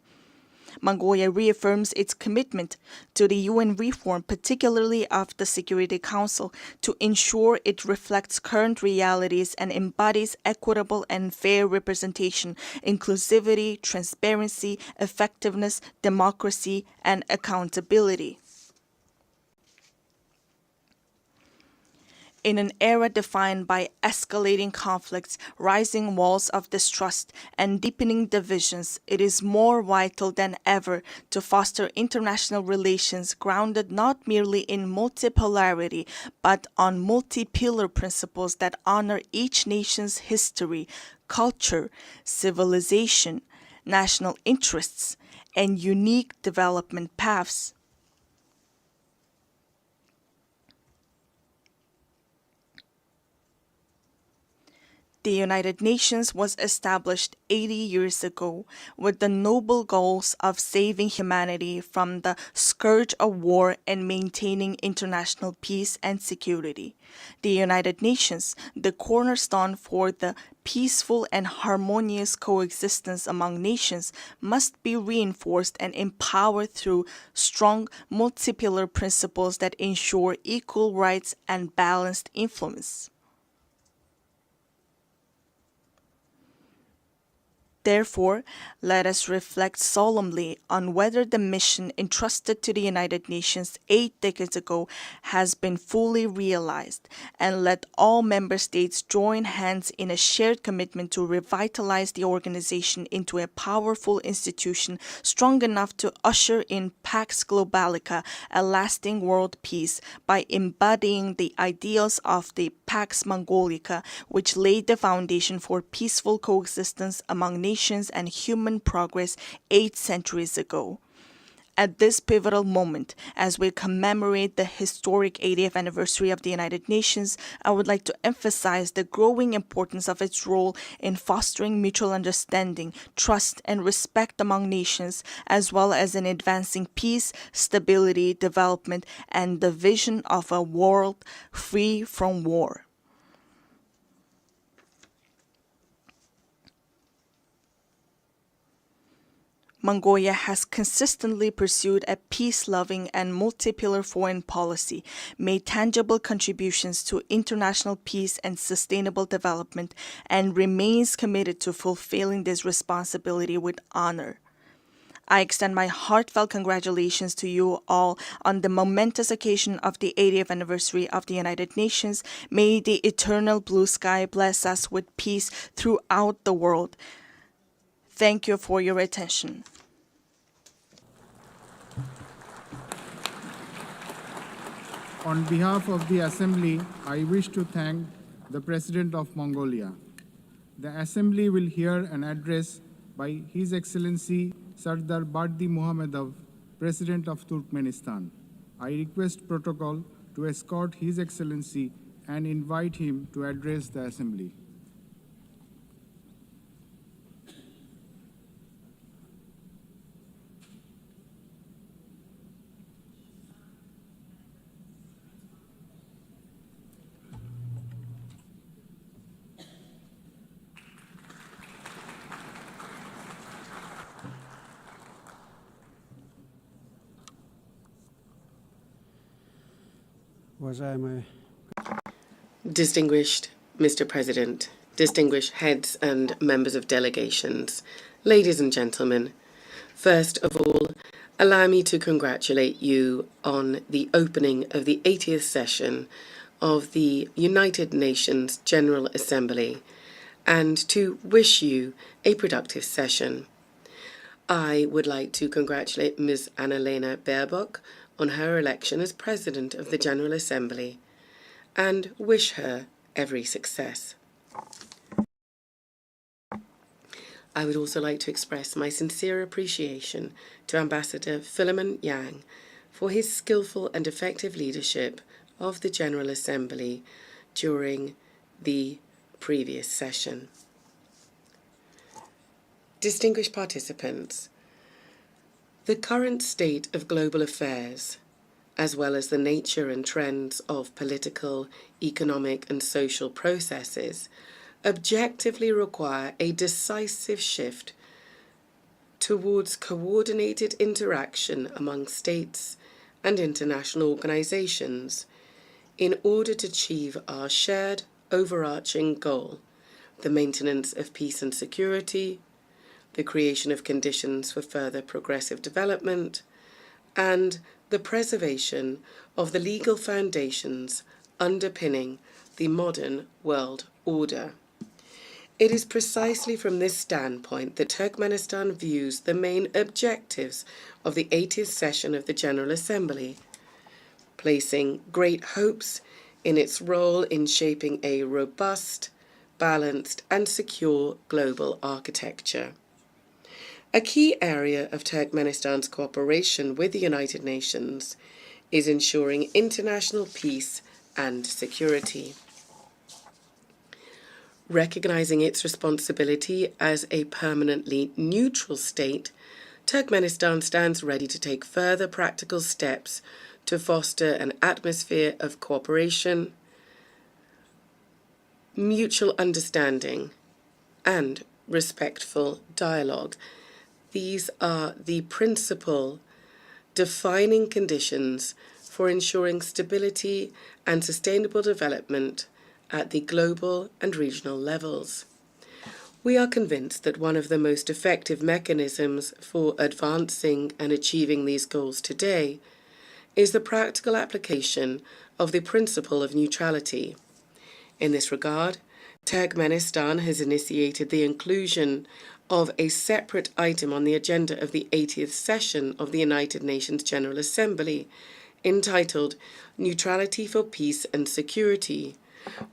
Mongolia reaffirms its commitment to the UN reform, particularly of the Security Council, to ensure it reflects current realities and embodies equitable and fair representation, inclusivity, transparency, effectiveness, democracy, and accountability. In an era defined by escalating conflicts, rising walls of distrust, and deepening divisions, it is more vital than ever to foster international relations grounded not merely in multipolarity, but on multi-pillar principles that honor each nation's history, culture, civilization, national interests, and unique development paths. The United Nations was established 80 years ago with the noble goals of saving humanity from the scourge of war and maintaining international peace and security. The United Nations, the cornerstone for the peaceful and harmonious coexistence among nations, must be reinforced and empowered through strong multi-pillar principles that ensure equal rights and balanced influence. Therefore, let us reflect solemnly on whether the mission entrusted to the United Nations 8 decades ago has been fully realized, and let all member states join hands in a shared commitment to revitalize the organization into a powerful institution strong enough to usher in Pax Globalica, a lasting world peace, by embodying the ideals of the Pax Mongolica, which laid the foundation for peaceful coexistence among nations and human progress 8 centuries ago. At this pivotal moment, as we commemorate the historic 80th anniversary of the United Nations, I would like to emphasize the growing importance of its role in fostering mutual understanding, trust, and respect among nations, as well as in advancing peace, stability, development, and the vision of a world free from war. Mongolia has consistently pursued a peace-loving and multi-pillar foreign policy, made tangible contributions to international peace and sustainable development, and remains committed to fulfilling this responsibility with honor. I extend my heartfelt congratulations to you all on the momentous occasion of the 80th anniversary of the United Nations. May the eternal blue sky bless us with peace throughout the world. Thank you for your attention. On behalf of the Assembly, I wish to thank the President of Mongolia. The Assembly will hear an address by His Excellency Sardar Bardi Muhammadov, President of Turkmenistan. I request protocol to escort His Excellency and invite him to address the Assembly. Distinguished Mr. President, distinguished heads and members of delegations, ladies and gentlemen, first of all, allow me to congratulate you on the opening of the 80th session of the United Nations General Assembly and to wish you a productive session. I would like to congratulate Ms. Annalena Baerbock on her election as President of the General Assembly and wish her every success. I would also like to express my sincere appreciation to Ambassador Philemon Yang for his skillful and effective leadership of the General Assembly during the previous session. Distinguished participants, the current state of global affairs, as well as the nature and trends of political, economic, and social processes, objectively require a decisive shift towards coordinated interaction among states and international organizations in order to achieve our shared overarching goal, the maintenance of peace and security, the creation of conditions for further progressive development, and the preservation of the legal foundations underpinning the modern world order. It is precisely from this standpoint that Turkmenistan views the main objectives of the 80th session of the General Assembly, placing great hopes in its role in shaping a robust, balanced, and secure global architecture. A key area of Turkmenistan's cooperation with the United Nations is ensuring international peace and security. Recognizing its responsibility as a permanently neutral state, Turkmenistan stands ready to take further practical steps to foster an atmosphere of cooperation, mutual understanding, and respectful dialogue. These are the principal defining conditions for ensuring stability and sustainable development at the global and regional levels. We are convinced that one of the most effective mechanisms for advancing and achieving these goals today is the practical application of the principle of neutrality. In this regard, Turkmenistan has initiated the inclusion of a separate item on the agenda of the 80th session of the United Nations General Assembly, entitled Neutrality for Peace and Security.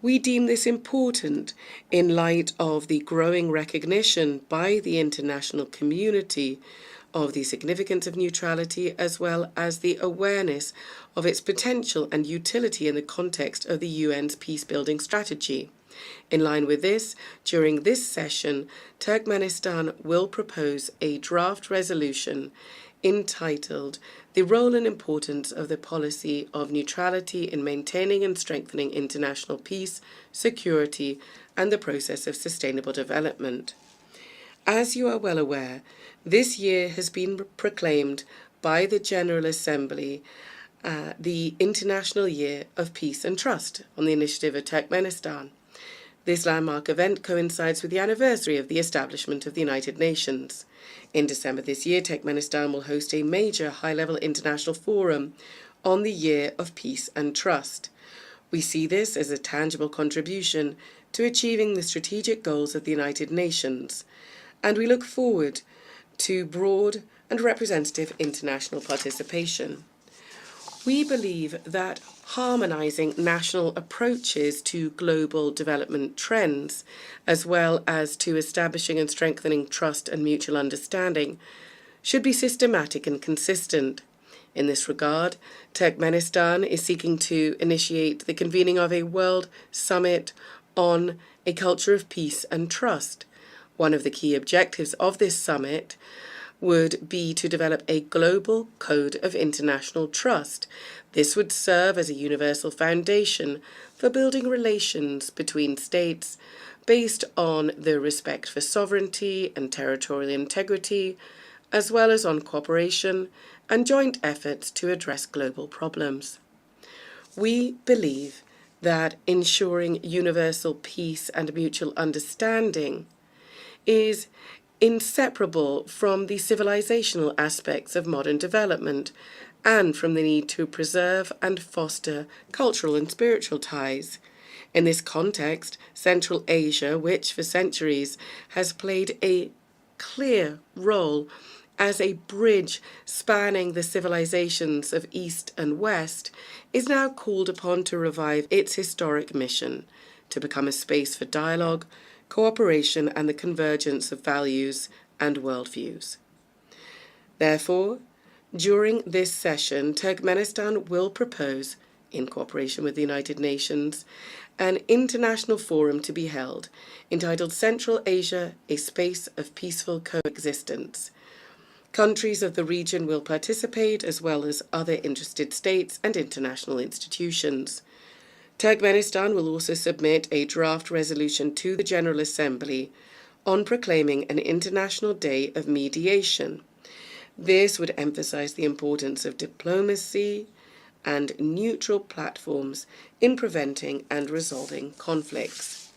We deem this important in light of the growing recognition by the international community of the significance of neutrality, as well as the awareness of its potential and utility in the context of the UN's peace-building strategy. In line with this, during this session, Turkmenistan will propose a draft resolution entitled The Role and Importance of the Policy of Neutrality in Maintaining and Strengthening International Peace, Security, and the Process of Sustainable Development. As you are well aware, this year has been proclaimed by the General Assembly the International Year of Peace and Trust on the initiative of Turkmenistan. This landmark event coincides with the anniversary of the establishment of the United Nations. In December this year, Turkmenistan will host a major high-level international forum on the Year of Peace and Trust. We see this as a tangible contribution to achieving the strategic goals of the United Nations, and we look forward to broad and representative international participation. We believe that harmonizing national approaches to global development trends, as well as to establishing and strengthening trust and mutual understanding, should be systematic and consistent. In this regard, Turkmenistan is seeking to initiate the convening of a World Summit on a culture of peace and trust. One of the key objectives of this summit would be to develop a global code of international trust. This would serve as a universal foundation for building relations between states based on the respect for sovereignty and territorial integrity, as well as on cooperation and joint efforts to address global problems. We believe that ensuring universal peace and mutual understanding is inseparable from the civilizational aspects of modern development and from the need to preserve and foster cultural and spiritual ties. In this context, Central Asia, which for centuries has played a clear role as a bridge spanning the civilizations of East and West, is now called upon to revive its historic mission to become a space for dialogue, cooperation, and the convergence of values and worldviews. Therefore, during this session, Turkmenistan will propose, in cooperation with the United Nations, an international forum to be held entitled Central Asia, a Space of Peaceful Coexistence. Countries of the region will participate, as well as other interested states and international institutions. Turkmenistan will also submit a draft resolution to the General Assembly on proclaiming an International Day of Mediation. This would emphasize the importance of diplomacy and neutral platforms in preventing and resolving conflicts.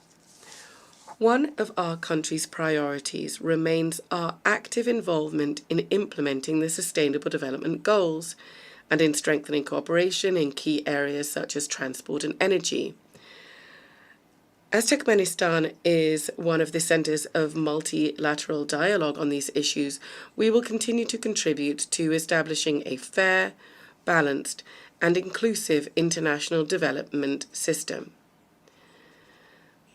One of our country's priorities remains our active involvement in implementing the Sustainable Development Goals and in strengthening cooperation in key areas such as transport and energy. As Turkmenistan is one of the centers of multilateral dialogue on these issues, we will continue to contribute to establishing a fair, balanced, and inclusive international development system.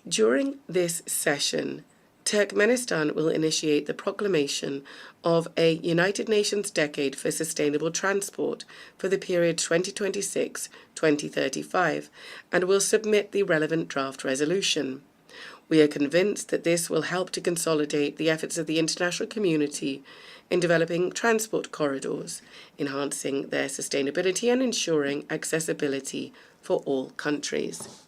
During this session, Turkmenistan will initiate the proclamation of a United Nations Decade for Sustainable Transport for the period 2026-2035 and will submit the relevant draft resolution. We are convinced that this will help to consolidate the efforts of the international community in developing transport corridors, enhancing their sustainability and ensuring accessibility for all countries.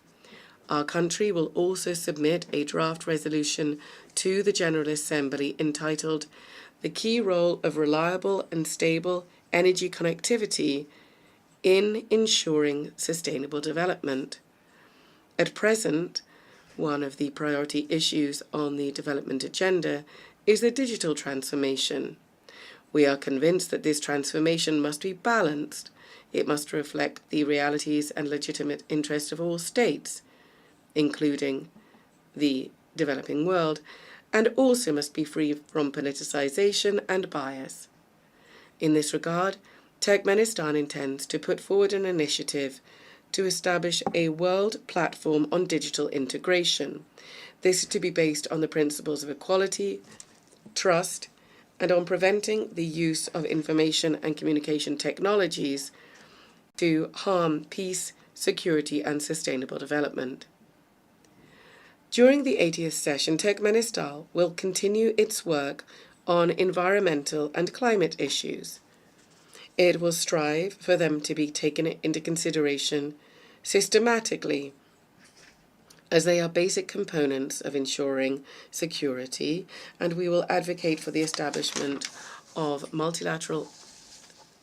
Our country will also submit a draft resolution to the General Assembly entitled "The Key Role of Reliable and Stable Energy Connectivity in Ensuring Sustainable Development." At present, one of the priority issues on the development agenda is the digital transformation. We are convinced that this transformation must be balanced. It must reflect the realities and legitimate interests of all states, including the developing world, and also must be free from politicization and bias. In this regard, Turkmenistan intends to put forward an initiative to establish a world platform on digital integration. This is to be based on the principles of equality, trust, and on preventing the use of information and communication technologies to harm peace, security, and sustainable development. During the 80th session, Turkmenistan will continue its work on environmental and climate issues. It will strive for them to be taken into consideration systematically, as they are basic components of ensuring security, and we will advocate for the establishment of multilateral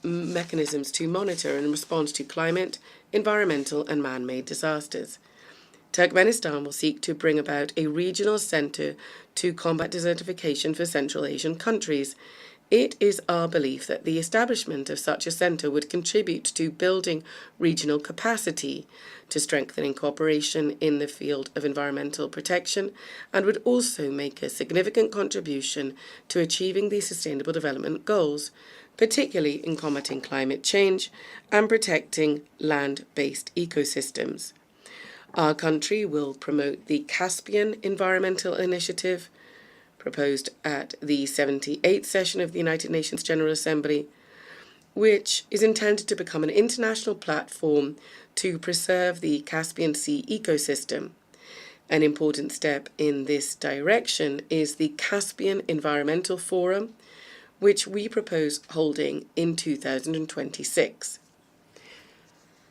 mechanisms to monitor and respond to climate, environmental, and man-made disasters. Turkmenistan will seek to bring about a regional center to combat desertification for Central Asian countries. It is our belief that the establishment of such a center would contribute to building regional capacity, to strengthening cooperation in the field of environmental protection, and would also make a significant contribution to achieving the Sustainable Development Goals, particularly in combating climate change and protecting land-based ecosystems. Our country will promote the Caspian Environmental Initiative, proposed at the 78th session of the United Nations General Assembly, which is intended to become an international platform to preserve the Caspian Sea ecosystem. An important step in this direction is the Caspian Environmental Forum, which we propose holding in 2026.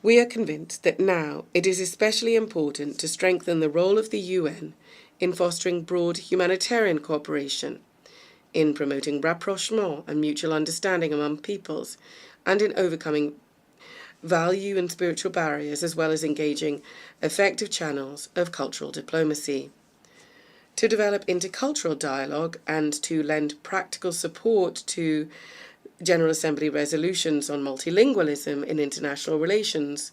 We are convinced that now it is especially important to strengthen the role of the UN in fostering broad humanitarian cooperation, in promoting rapprochement and mutual understanding among peoples, and in overcoming value and spiritual barriers, as well as engaging effective channels of cultural diplomacy. To develop intercultural dialogue and to lend practical support to General Assembly resolutions on multilingualism in international relations,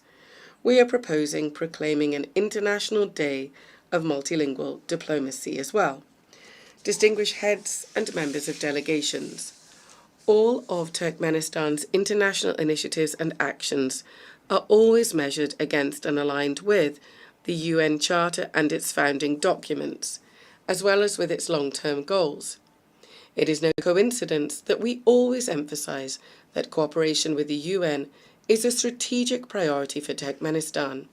we are proposing proclaiming an International Day of Multilingual Diplomacy as well. Distinguished heads and members of delegations, all of Turkmenistan's international initiatives and actions are always measured against and aligned with the UN Charter and its founding documents, as well as with its long-term goals. It is no coincidence that we always emphasize that cooperation with the UN is a strategic priority for Turkmenistan.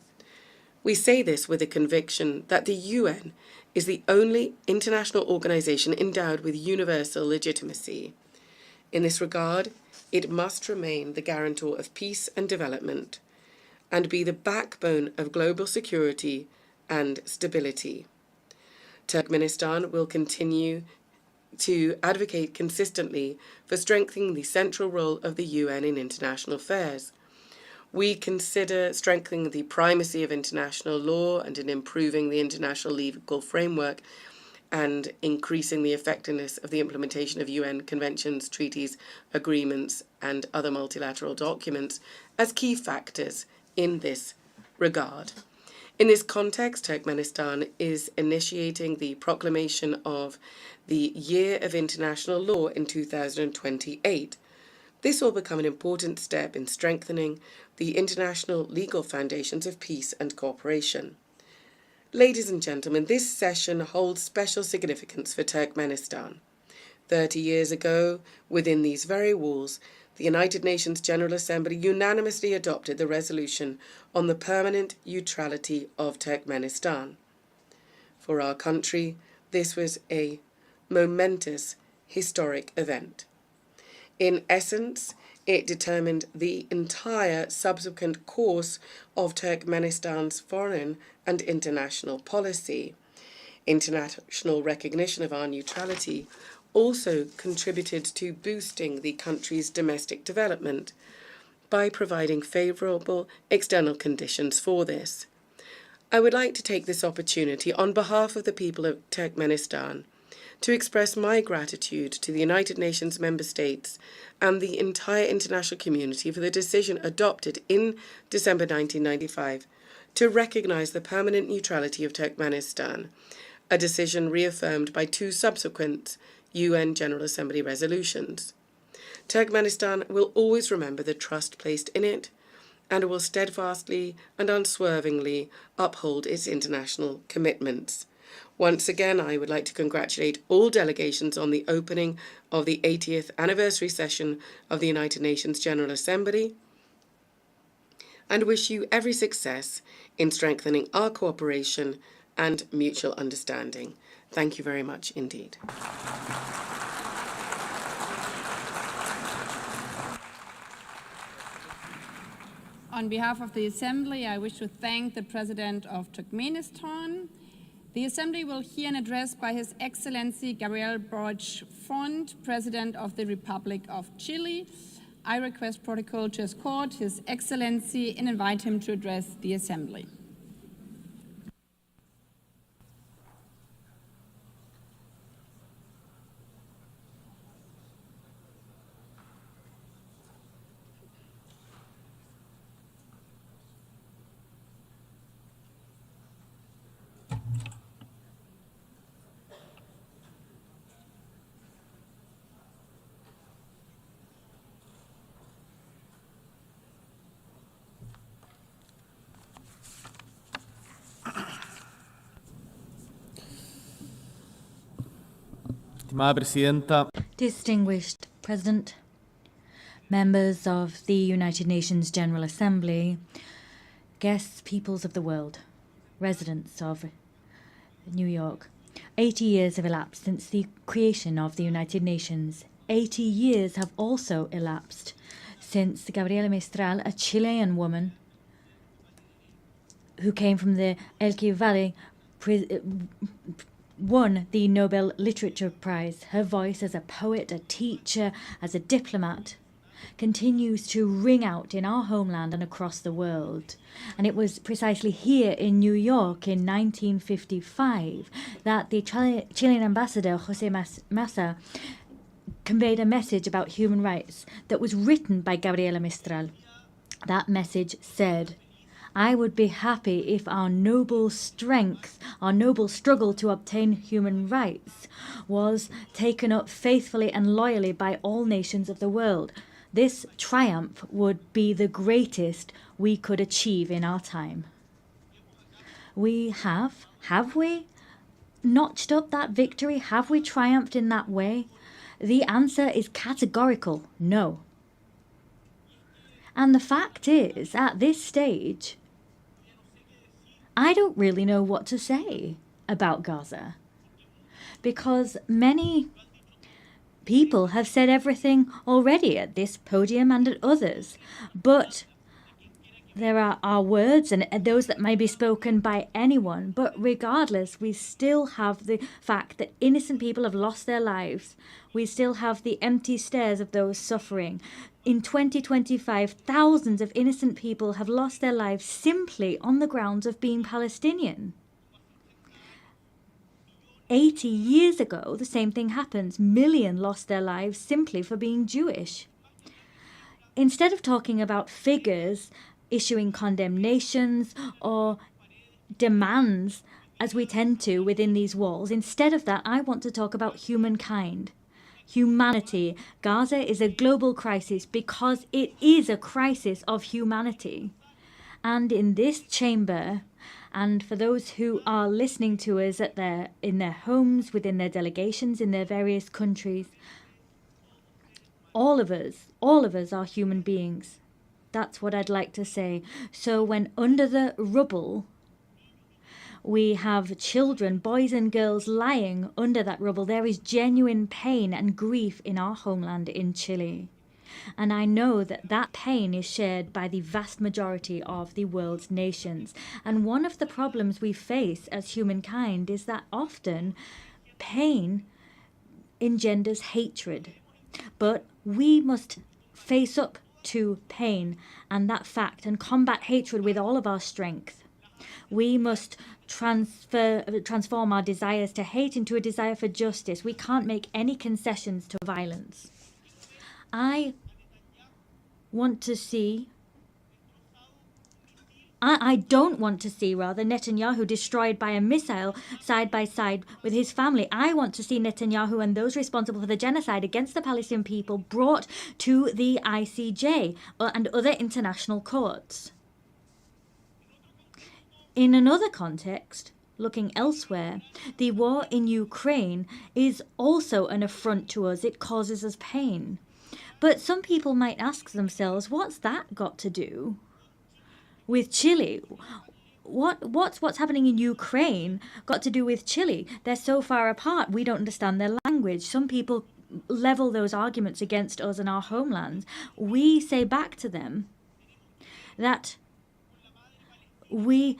We say this with a conviction that the UN is the only international organization endowed with universal legitimacy. In this regard, it must remain the guarantor of peace and development, and be the backbone of global security and stability. Turkmenistan will continue to advocate consistently for strengthening the central role of the UN in international affairs. We consider strengthening the primacy of international law and in improving the international legal framework and increasing the effectiveness of the implementation of UN conventions, treaties, agreements, and other multilateral documents as key factors in this regard. In this context, Turkmenistan is initiating the proclamation of the Year of International Law in 2028. This will become an important step in strengthening the international legal foundations of peace and cooperation. Ladies and gentlemen, this session holds special significance for Turkmenistan. 30 years ago, within these very walls, the United Nations General Assembly unanimously adopted the resolution on the permanent neutrality of Turkmenistan. For our country, this was a momentous, historic event. In essence, it determined the entire subsequent course of Turkmenistan's foreign and international policy. International recognition of our neutrality also contributed to boosting the country's domestic development by providing favourable external conditions for this. I would like to take this opportunity on behalf of the people of Turkmenistan to express my gratitude to the United Nations member states and the entire international community for the decision adopted in December 1995 to recognise the permanent neutrality of Turkmenistan, a decision reaffirmed by 2 subsequent UN General Assembly resolutions. Turkmenistan will always remember the trust placed in it and will steadfastly and unswervingly uphold its international commitments. Once again, I would like to congratulate all delegations on the opening of the 80th anniversary session of the United Nations General Assembly and wish you every success in strengthening our cooperation and mutual understanding. Thank you very much indeed. On behalf of the Assembly, I wish to thank the President of Turkmenistan. The Assembly will hear an address by His Excellency Gabriel Boric Font, President of the Republic of Chile. I request protocol to escort His Excellency and invite him to address the Assembly. Distinguished President, members of the United Nations General Assembly, guests, peoples of the world, residents of New York. 80 years have elapsed since the creation of the United Nations. 80 years have also elapsed since Gabriela Mistral, a Chilean woman who came from the Elqui Valley, won the Nobel Literature Prize. Her voice as a poet, a teacher, as a diplomat continues to ring out in our homeland and across the world. And it was precisely here in New York in 1955 that the Chilean ambassador, José Massa, conveyed a message about human rights that was written by Gabriela Mistral. That message said, "I would be happy if our noble strength, our noble struggle to obtain human rights was taken up faithfully and loyally by all nations of the world. This triumph would be the greatest we could achieve in our time." We have we notched up that victory? Have we triumphed in that way? The answer is categorical no. And the fact is, at this stage, I don't really know what to say about Gaza, because many people have said everything already at this podium and at others. But there are our words and those that may be spoken by anyone, but regardless, we still have the fact that innocent people have lost their lives. We still have the empty stares of those suffering. In 2025, thousands of innocent people have lost their lives simply on the grounds of being Palestinian. 80 years ago, the same thing happens. Millions lost their lives simply for being Jewish. Instead of talking about figures, issuing condemnations or demands, as we tend to within these walls, instead of that, I want to talk about humankind. Humanity. Gaza is a global crisis because it is a crisis of humanity. And in this chamber, and for those who are listening to us in their homes, within their delegations, in their various countries, all of us are human beings. That's what I'd like to say. So when under the rubble, we have children, boys and girls lying under that rubble, there is genuine pain and grief in our homeland in Chile. And I know that that pain is shared by the vast majority of the world's nations. And one of the problems we face as humankind is that often pain engenders hatred. But we must face up to pain and that fact and combat hatred with all of our strength. We must transform our desires to hate into a desire for justice. We can't make any concessions to violence. I don't want to see Netanyahu destroyed by a missile side by side with his family. I want to see Netanyahu and those responsible for the genocide against the Palestinian people brought to the ICJ and other international courts. In another context, looking elsewhere, the war in Ukraine is also an affront to us. It causes us pain. But some people might ask themselves, what's that got to do with Chile? What's happening in Ukraine got to do with Chile? They're so far apart, we don't understand their language. Some people level those arguments against us and our homelands. We say back to them that we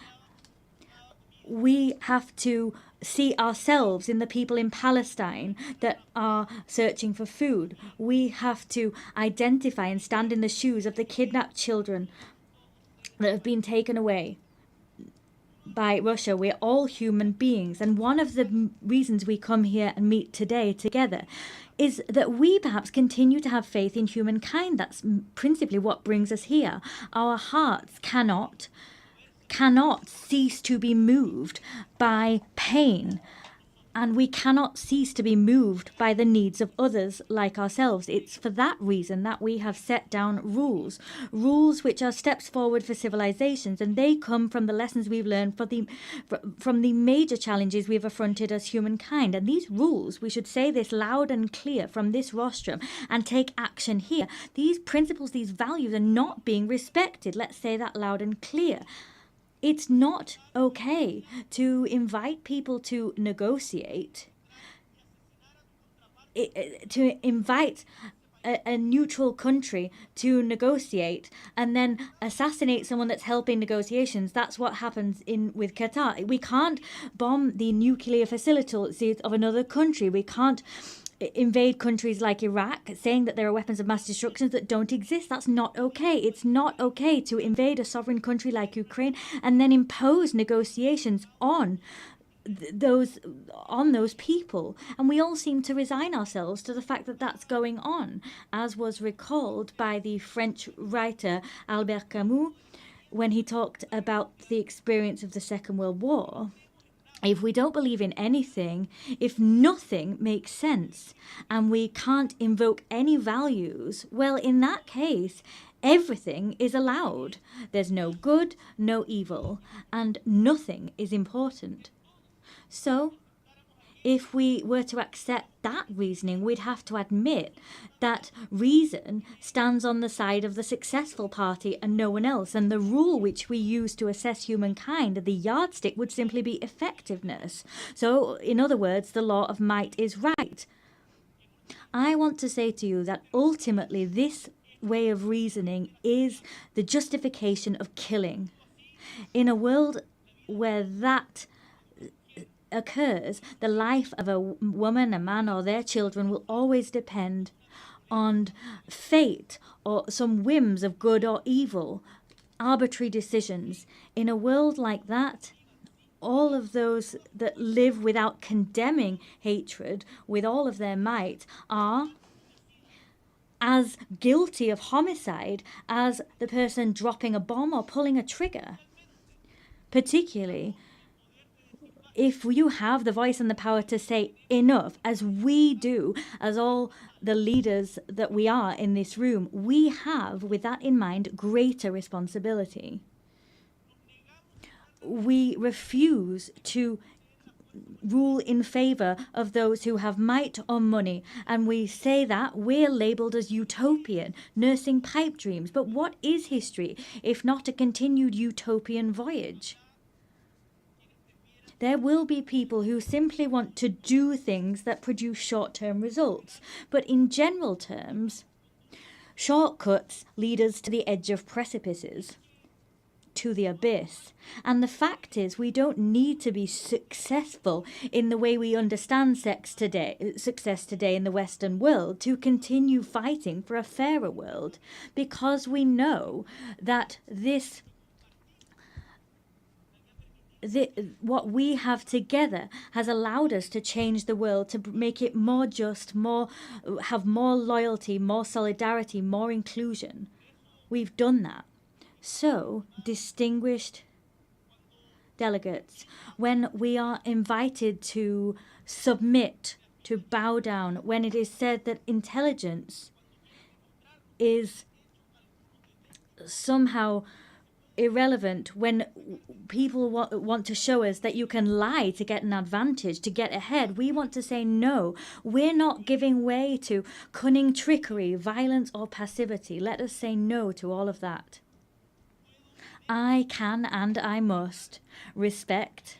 have to see ourselves in the people in Palestine that are searching for food. We have to identify and stand in the shoes of the kidnapped children that have been taken away by Russia. We're all human beings. And one of the reasons we come here and meet today together is that we perhaps continue to have faith in humankind. That's principally what brings us here. Our hearts cannot cease to be moved by pain, and we cannot cease to be moved by the needs of others like ourselves. It's for that reason that we have set down rules which are steps forward for civilizations, and they come from the lessons we've learned from the major challenges we've affronted as humankind. And these rules, we should say this loud and clear from this rostrum and take action here. These principles, these values are not being respected. Let's say that loud and clear. It's not okay to invite people to negotiate, to invite a neutral country to negotiate and then assassinate someone that's helping negotiations. That's what happens with Qatar. We can't bomb the nuclear facilities of another country. We can't invade countries like Iraq, saying that there are weapons of mass destruction that don't exist. That's not okay. It's not okay to invade a sovereign country like Ukraine and then impose negotiations on those people. And we all seem to resign ourselves to the fact that that's going on, as was recalled by the French writer Albert Camus when he talked about the experience of the Second World War. If we don't believe in anything, if nothing makes sense, and we can't invoke any values, well, in that case, everything is allowed. There's no good, no evil, and nothing is important. So, if we were to accept that reasoning, we'd have to admit that reason stands on the side of the successful party and no one else. And the rule which we use to assess humankind, the yardstick, would simply be effectiveness. So, in other words, the law of might is right. I want to say to you that ultimately this way of reasoning is the justification of killing. In a world where that occurs, the life of a woman, a man, or their children will always depend on fate or some whims of good or evil, arbitrary decisions. In a world like that, all of those that live without condemning hatred with all of their might are as guilty of homicide as the person dropping a bomb or pulling a trigger. Particularly if you have the voice and the power to say enough, as we do, as all the leaders that we are in this room, we have, with that in mind, greater responsibility. We refuse to rule in favour of those who have might or money, and we say that we're labelled as utopian, nursing pipe dreams. But what is history if not a continued utopian voyage? There will be people who simply want to do things that produce short-term results. But in general terms, shortcuts lead us to the edge of precipices, to the abyss. And the fact is, we don't need to be successful in the way we understand success today in the Western world to continue fighting for a fairer world, because we know that what we have together has allowed us to change the world, to make it more just, have more loyalty, more solidarity, more inclusion. We've done that. So, distinguished delegates, when we are invited to submit, to bow down, when it is said that intelligence is somehow irrelevant, when people want to show us that you can lie to get an advantage, to get ahead, we want to say no. We're not giving way to cunning trickery, violence or passivity. Let us say no to all of that. I can and I must respect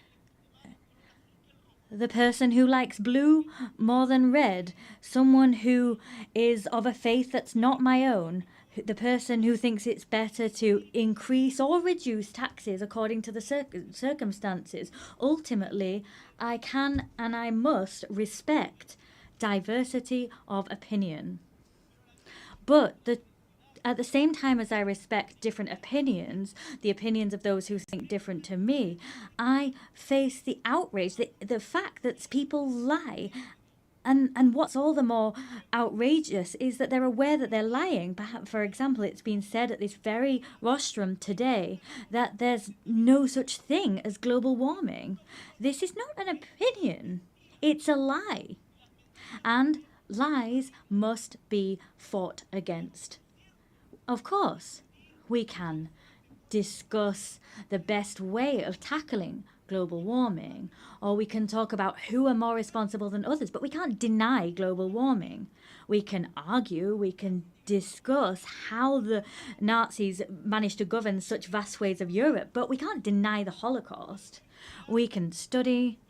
the person who likes blue more than red, someone who is of a faith that's not my own, the person who thinks it's better to increase or reduce taxes according to the circumstances. Ultimately, I can and I must respect diversity of opinion. But at the same time as I respect different opinions, the opinions of those who think different to me, I face the outrage, the fact that people lie. And what's all the more outrageous is that they're aware that they're lying. Perhaps, for example, it's been said at this very rostrum today that there's no such thing as global warming. This is not an opinion. It's a lie. And lies must be fought against. Of course, we can discuss the best way of tackling global warming, or we can talk about who are more responsible than others, but we can't deny global warming. We can argue, we can discuss how the Nazis managed to govern such vast swathes of Europe, but we can't deny the Holocaust. We can study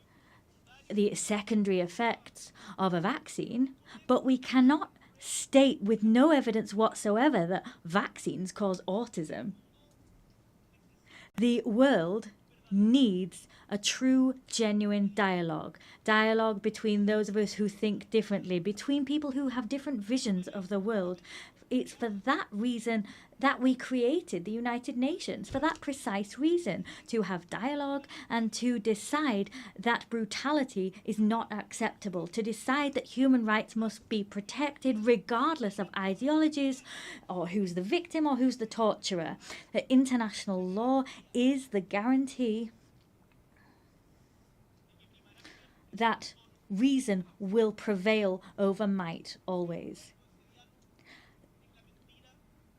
the secondary effects of a vaccine, but we cannot state with no evidence whatsoever that vaccines cause autism. The world needs a true, genuine dialogue between those of us who think differently, between people who have different visions of the world. It's for that reason that we created the United Nations, for that precise reason, to have dialogue and to decide that brutality is not acceptable, to decide that human rights must be protected regardless of ideologies or who's the victim or who's the torturer. That international law is the guarantee that reason will prevail over might always.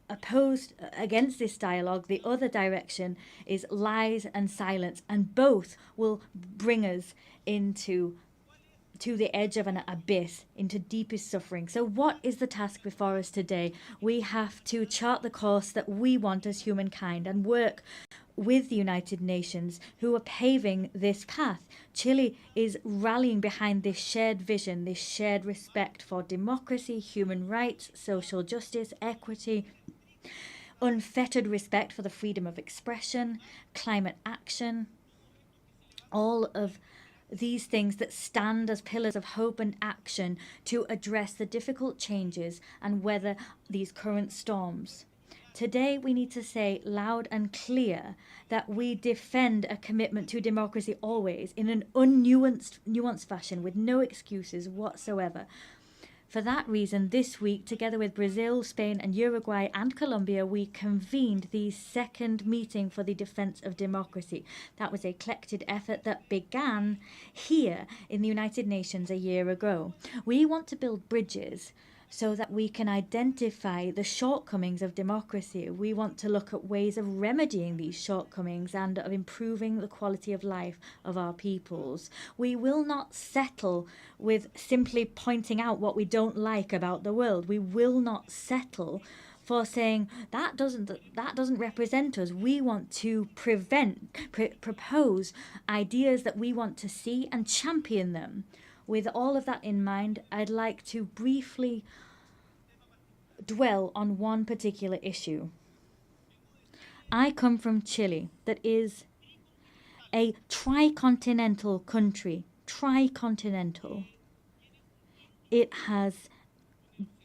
Opposed against this dialogue, the other direction is lies and silence, and both will bring us to the edge of an abyss, into deepest suffering. So what is the task before us today? We have to chart the course that we want as humankind and work with the United Nations who are paving this path. Chile is rallying behind this shared vision, this shared respect for democracy, human rights, social justice, equity, unfettered respect for the freedom of expression, climate action, all of these things that stand as pillars of hope and action to address the difficult changes and weather these current storms. Today, we need to say loud and clear that we defend a commitment to democracy always in an nuanced fashion with no excuses whatsoever. For that reason, this week, together with Brazil, Spain and Uruguay and Colombia, we convened the second meeting for the defense of democracy. That was a collected effort that began here in the United Nations a year ago. We want to build bridges so that we can identify the shortcomings of democracy. We want to look at ways of remedying these shortcomings and of improving the quality of life of our peoples. We will not settle with simply pointing out what we don't like about the world. We will not settle for saying that doesn't represent us. We want to propose ideas that we want to see and champion them. With all of that in mind, I'd like to briefly dwell on one particular issue. I come from Chile, that is a tricontinental country. Tricontinental. It has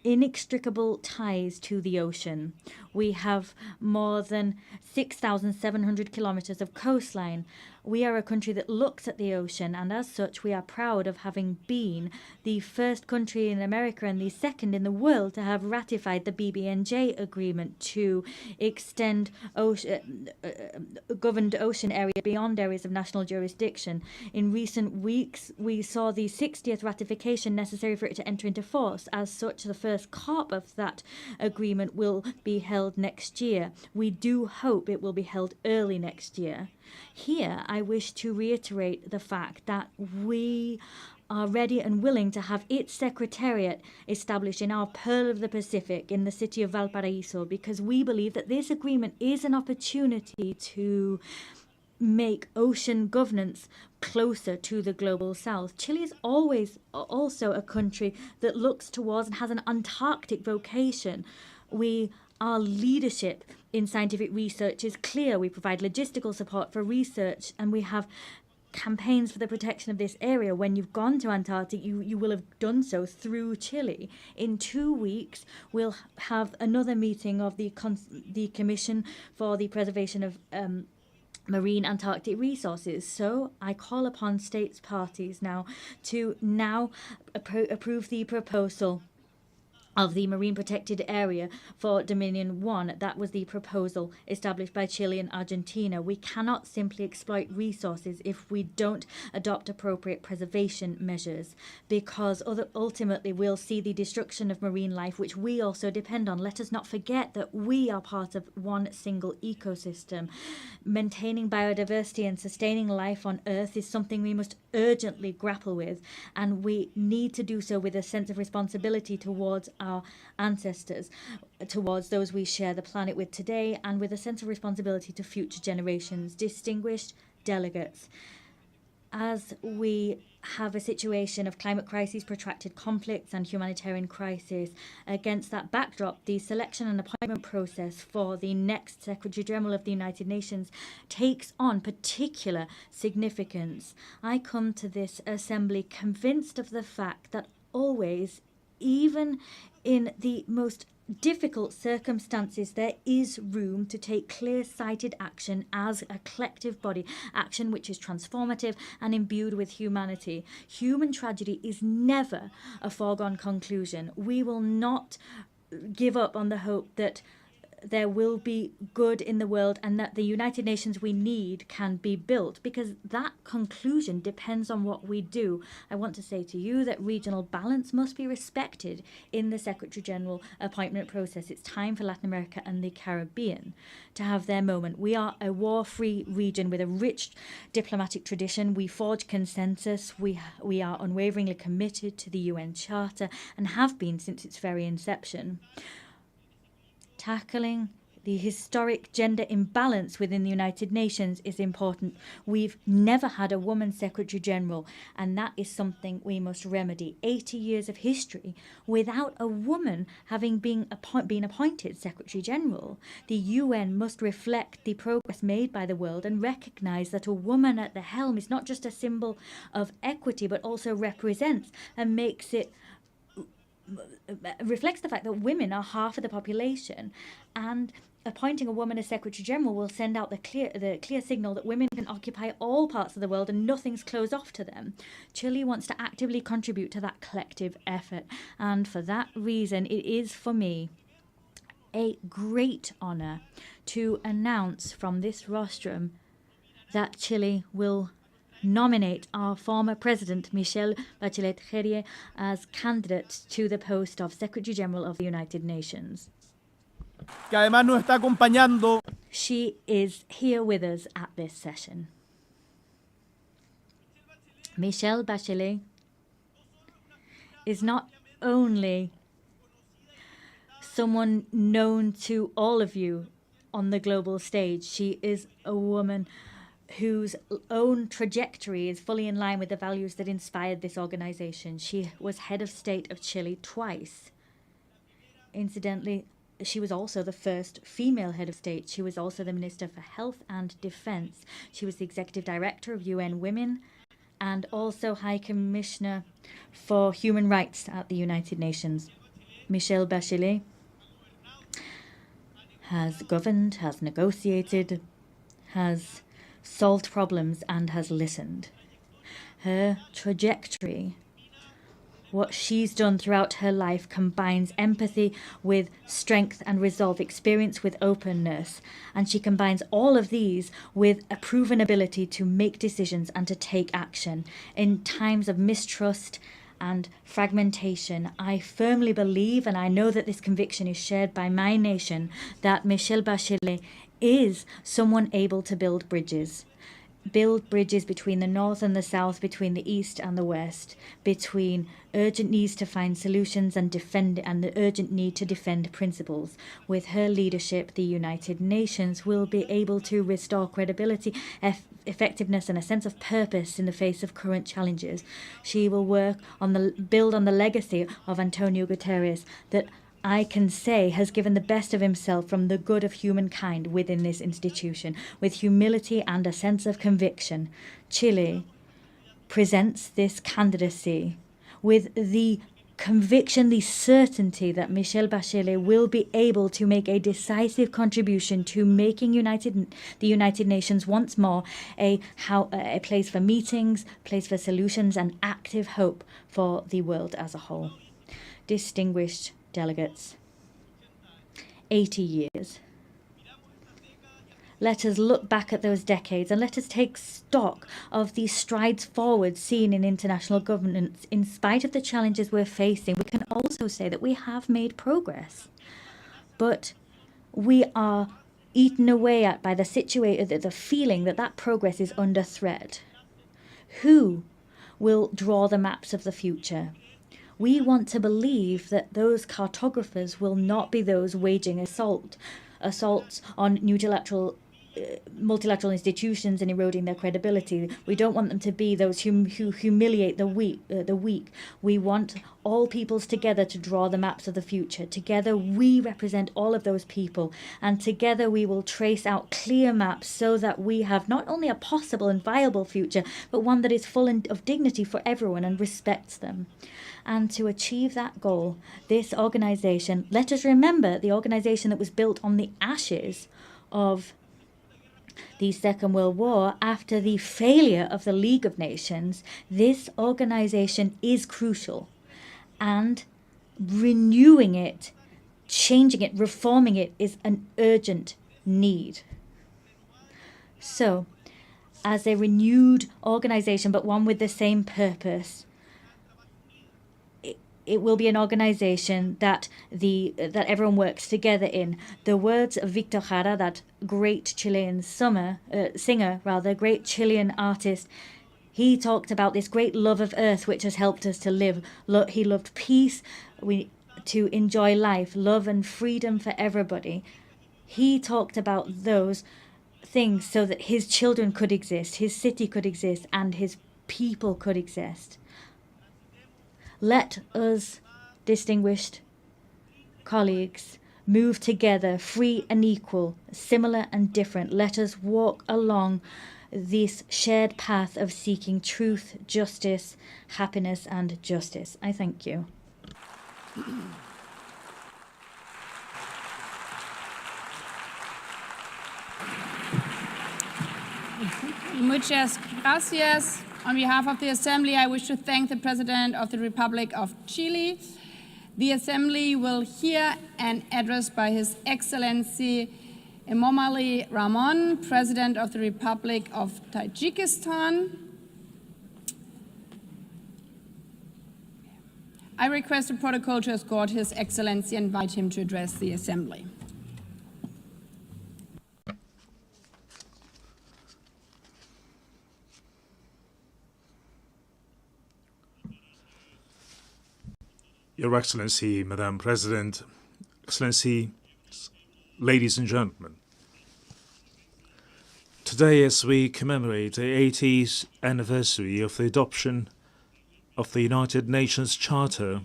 inextricable ties to the ocean. We have more than 6,700 kilometers of coastline. We are a country that looks at the ocean, and as such, we are proud of having been the first country in America and the second in the world to have ratified the BBNJ agreement to extend governed ocean area beyond areas of national jurisdiction. In recent weeks, we saw the 60th ratification necessary for it to enter into force. As such, the first COP of that agreement will be held next year. We do hope it will be held early next year. Here, I wish to reiterate the fact that we are ready and willing to have its secretariat established in our Pearl of the Pacific in the city of Valparaiso, because we believe that this agreement is an opportunity to make ocean governance closer to the global south. Chile is always also a country that looks towards and has an Antarctic vocation. Our leadership in scientific research is clear. We provide logistical support for research, and we have campaigns for the protection of this area. When you've gone to Antarctica, you will have done so through Chile. In 2 weeks, we'll have another meeting of the Commission for the Preservation of Marine Antarctic Resources. So I call upon states parties now to approve the proposal of the Marine Protected Area for Dominion 1. That was the proposal established by Chile and Argentina. We cannot simply exploit resources if we don't adopt appropriate preservation measures, because ultimately we'll see the destruction of marine life, which we also depend on. Let us not forget that we are part of one single ecosystem. Maintaining biodiversity and sustaining life on Earth is something we must urgently grapple with, and we need to do so with a sense of responsibility towards our ancestors, towards those we share the planet with today, and with a sense of responsibility to future generations. Distinguished delegates, as we have a situation of climate crises, protracted conflicts and humanitarian crisis, against that backdrop, the selection and appointment process for the next Secretary General of the United Nations takes on particular significance. I come to this assembly convinced of the fact that always, even in the most difficult circumstances, there is room to take clear-sighted action as a collective body, action which is transformative and imbued with humanity. Human tragedy is never a foregone conclusion. We will not give up on the hope that there will be good in the world and that the United Nations we need can be built, because that conclusion depends on what we do. I want to say to you that regional balance must be respected in the Secretary General appointment process. It's time for Latin America and the Caribbean to have their moment. We are a war-free region with a rich diplomatic tradition. We forge consensus. We are unwaveringly committed to the UN Charter and have been since its very inception. Tackling The historic gender imbalance within the United Nations is important. We've never had a woman Secretary General, and that is something we must remedy. 80 years of history without a woman having been appointed Secretary General. The UN must reflect the progress made by the world and recognise that a woman at the helm is not just a symbol of equity, but also represents and reflects the fact that women are half of the population, and appointing a woman as Secretary General will send out the clear signal that women can occupy all parts of the world and nothing's closed off to them. Chile wants to actively contribute to that collective effort, and for that reason it is for me a great honour to announce from this rostrum that Chile will nominate our former President Michelle Bachelet Gerie as candidate to the post of Secretary General of the United Nations. Que además nos está acompañando. She is here with us at this session. Michelle Bachelet is not only someone known to all of you on the global stage, she is a woman whose own trajectory is fully in line with the values that inspired this organization. She was head of state of Chile twice. Incidentally, she was also the first female head of state. She was also the Minister for Health and Defense. She was the Executive Director of UN Women and also High Commissioner for Human Rights at the United Nations. Michelle Bachelet has governed, has negotiated, has solved problems and has listened. Her trajectory, what she's done throughout her life, combines empathy with strength and resolve, experience with openness, and she combines all of these with a proven ability to make decisions and to take action. In times of mistrust and fragmentation, I firmly believe, and I know that this conviction is shared by my nation, that Michelle Bachelet is someone able to build bridges between the North and the South, between the East and the West, between urgent needs to find solutions and the urgent need to defend principles. With her leadership, the United Nations will be able to restore credibility, effectiveness and a sense of purpose in the face of current challenges. She will build on the legacy of Antonio Guterres that I can say has given the best of himself from the good of humankind within this institution. With humility and a sense of conviction, Chile presents this candidacy with the conviction, the certainty that Michelle Bachelet will be able to make a decisive contribution to making the United Nations once more a place for meetings, place for solutions and active hope for the world as a whole. Distinguished delegates, 80 years. Let us look back at those decades and let us take stock of the strides forward seen in international governance. In spite of the challenges we're facing, we can also say that we have made progress. But we are eaten away at by the feeling that that progress is under threat. Who will draw the maps of the future? We want to believe that those cartographers will not be those waging assaults on multilateral institutions and eroding their credibility. We don't want them to be those who humiliate the weak. We want all peoples together to draw the maps of the future. Together we represent all of those people, and together we will trace out clear maps so that we have not only a possible and viable future, but one that is full of dignity for everyone and respects them. And to achieve that goal, this organization, let us remember the organization that was built on the ashes of the Second World War after the failure of the League of Nations, this organization is crucial. And renewing it, changing it, reforming it is an urgent need. So, as a renewed organization, but one with the same purpose, it will be an organization that everyone works together in. The words of Victor Jara, that great Chilean great Chilean artist, he talked about this great love of earth which has helped us to live. He loved peace, to enjoy life, love and freedom for everybody. He talked about those things so that his children could exist, his city could exist, and his people could exist. Let us, distinguished colleagues, move together, free and equal, similar and different. Let us walk along this shared path of seeking truth, justice, happiness, and justice. I thank you. Muchas gracias. On behalf of the Assembly, I wish to thank the President of the Republic of Chile. The Assembly will hear an address by His Excellency Emomali Rahmon, President of the Republic of Tajikistan. I request the protocol to escort His Excellency and invite him to address the Assembly. Your Excellency, Madam President, Excellency, ladies and gentlemen. Today, as we commemorate the 80th anniversary of the adoption of the United Nations Charter,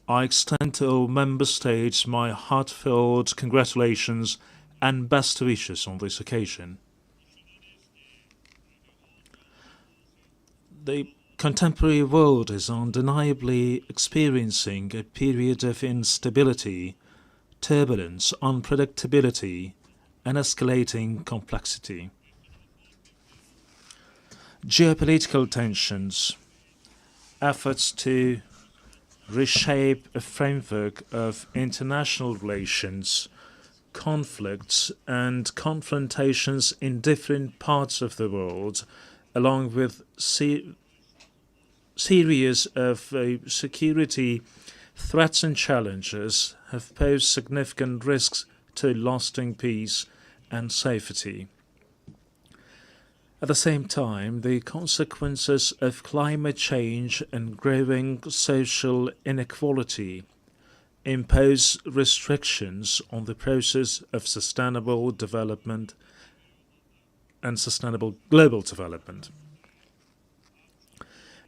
I extend to all member states my heartfelt congratulations and best wishes on this occasion. The contemporary world is undeniably experiencing a period of instability, turbulence, unpredictability, and escalating complexity. Geopolitical tensions, efforts to reshape a framework of international relations, conflicts and confrontations in different parts of the world, along with series of security threats and challenges have posed significant risks to lasting peace and safety. At the same time, the consequences of climate change and growing social inequality impose restrictions on the process of sustainable development and sustainable global development.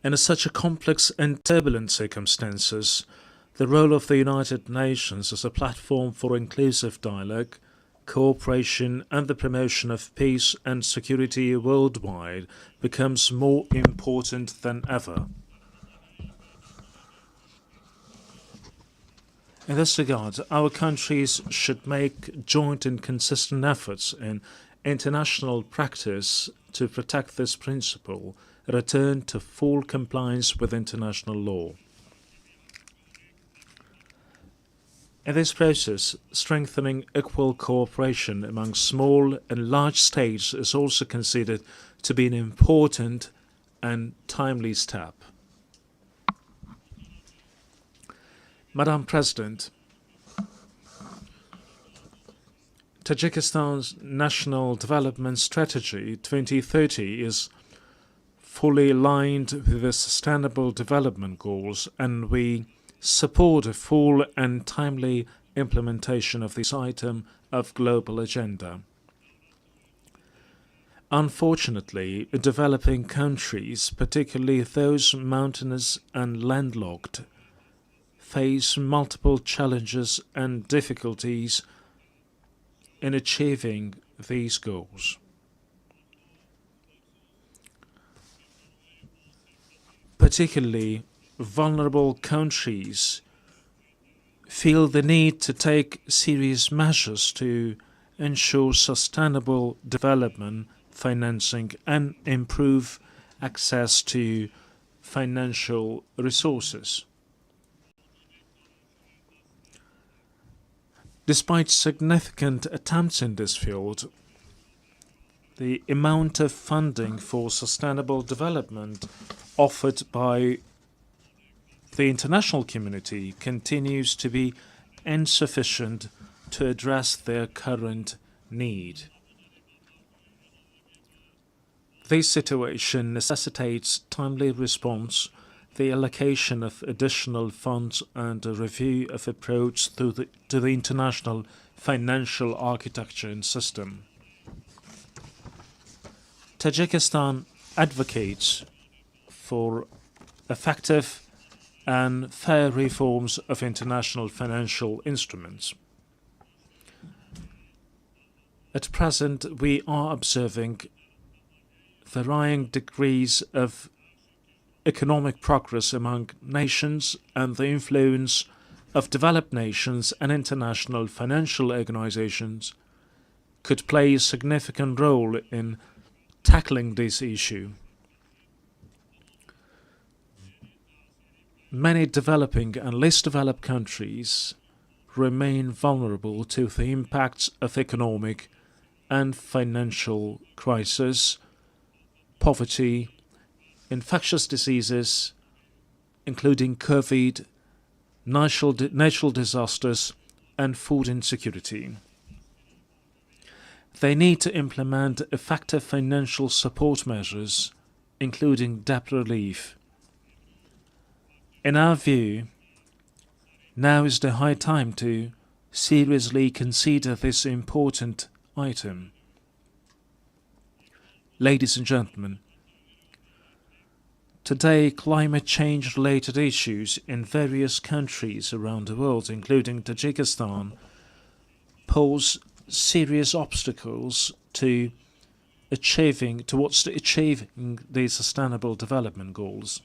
In such a complex and turbulent circumstances, the role of the United Nations as a platform for inclusive dialogue, cooperation and the promotion of peace and security worldwide becomes more important than ever. In this regard, our countries should make joint and consistent efforts in international practice to protect this principle, return to full compliance with international law. In this process, strengthening equal cooperation among small and large states is also considered to be an important and timely step. Madam President, Tajikistan's National Development Strategy 2030 is fully aligned with the Sustainable Development Goals, and we support a full and timely implementation of this item of global agenda. Unfortunately, developing countries, particularly those mountainous and landlocked, face multiple challenges and difficulties in achieving these goals. Particularly vulnerable countries feel the need to take serious measures to ensure sustainable development, financing, and improve access to financial resources. Despite significant attempts in this field, the amount of funding for sustainable development offered by the international community continues to be insufficient to address their current need. This situation necessitates timely response the allocation of additional funds and a review of approach to the international financial architecture and system. Tajikistan advocates for effective and fair reforms of international financial instruments. At present, we are observing varying degrees of economic progress among nations, and the influence of developed nations and international financial organizations could play a significant role in tackling this issue. Many developing and less developed countries remain vulnerable to the impacts of economic and financial crisis, poverty, infectious diseases, including COVID, natural disasters, and food insecurity. They need to implement effective financial support measures, including debt relief. In our view, now is the high time to seriously consider this important item. Ladies and gentlemen, today, climate change-related issues in various countries around the world, including Tajikistan, pose serious obstacles towards achieving the Sustainable Development Goals.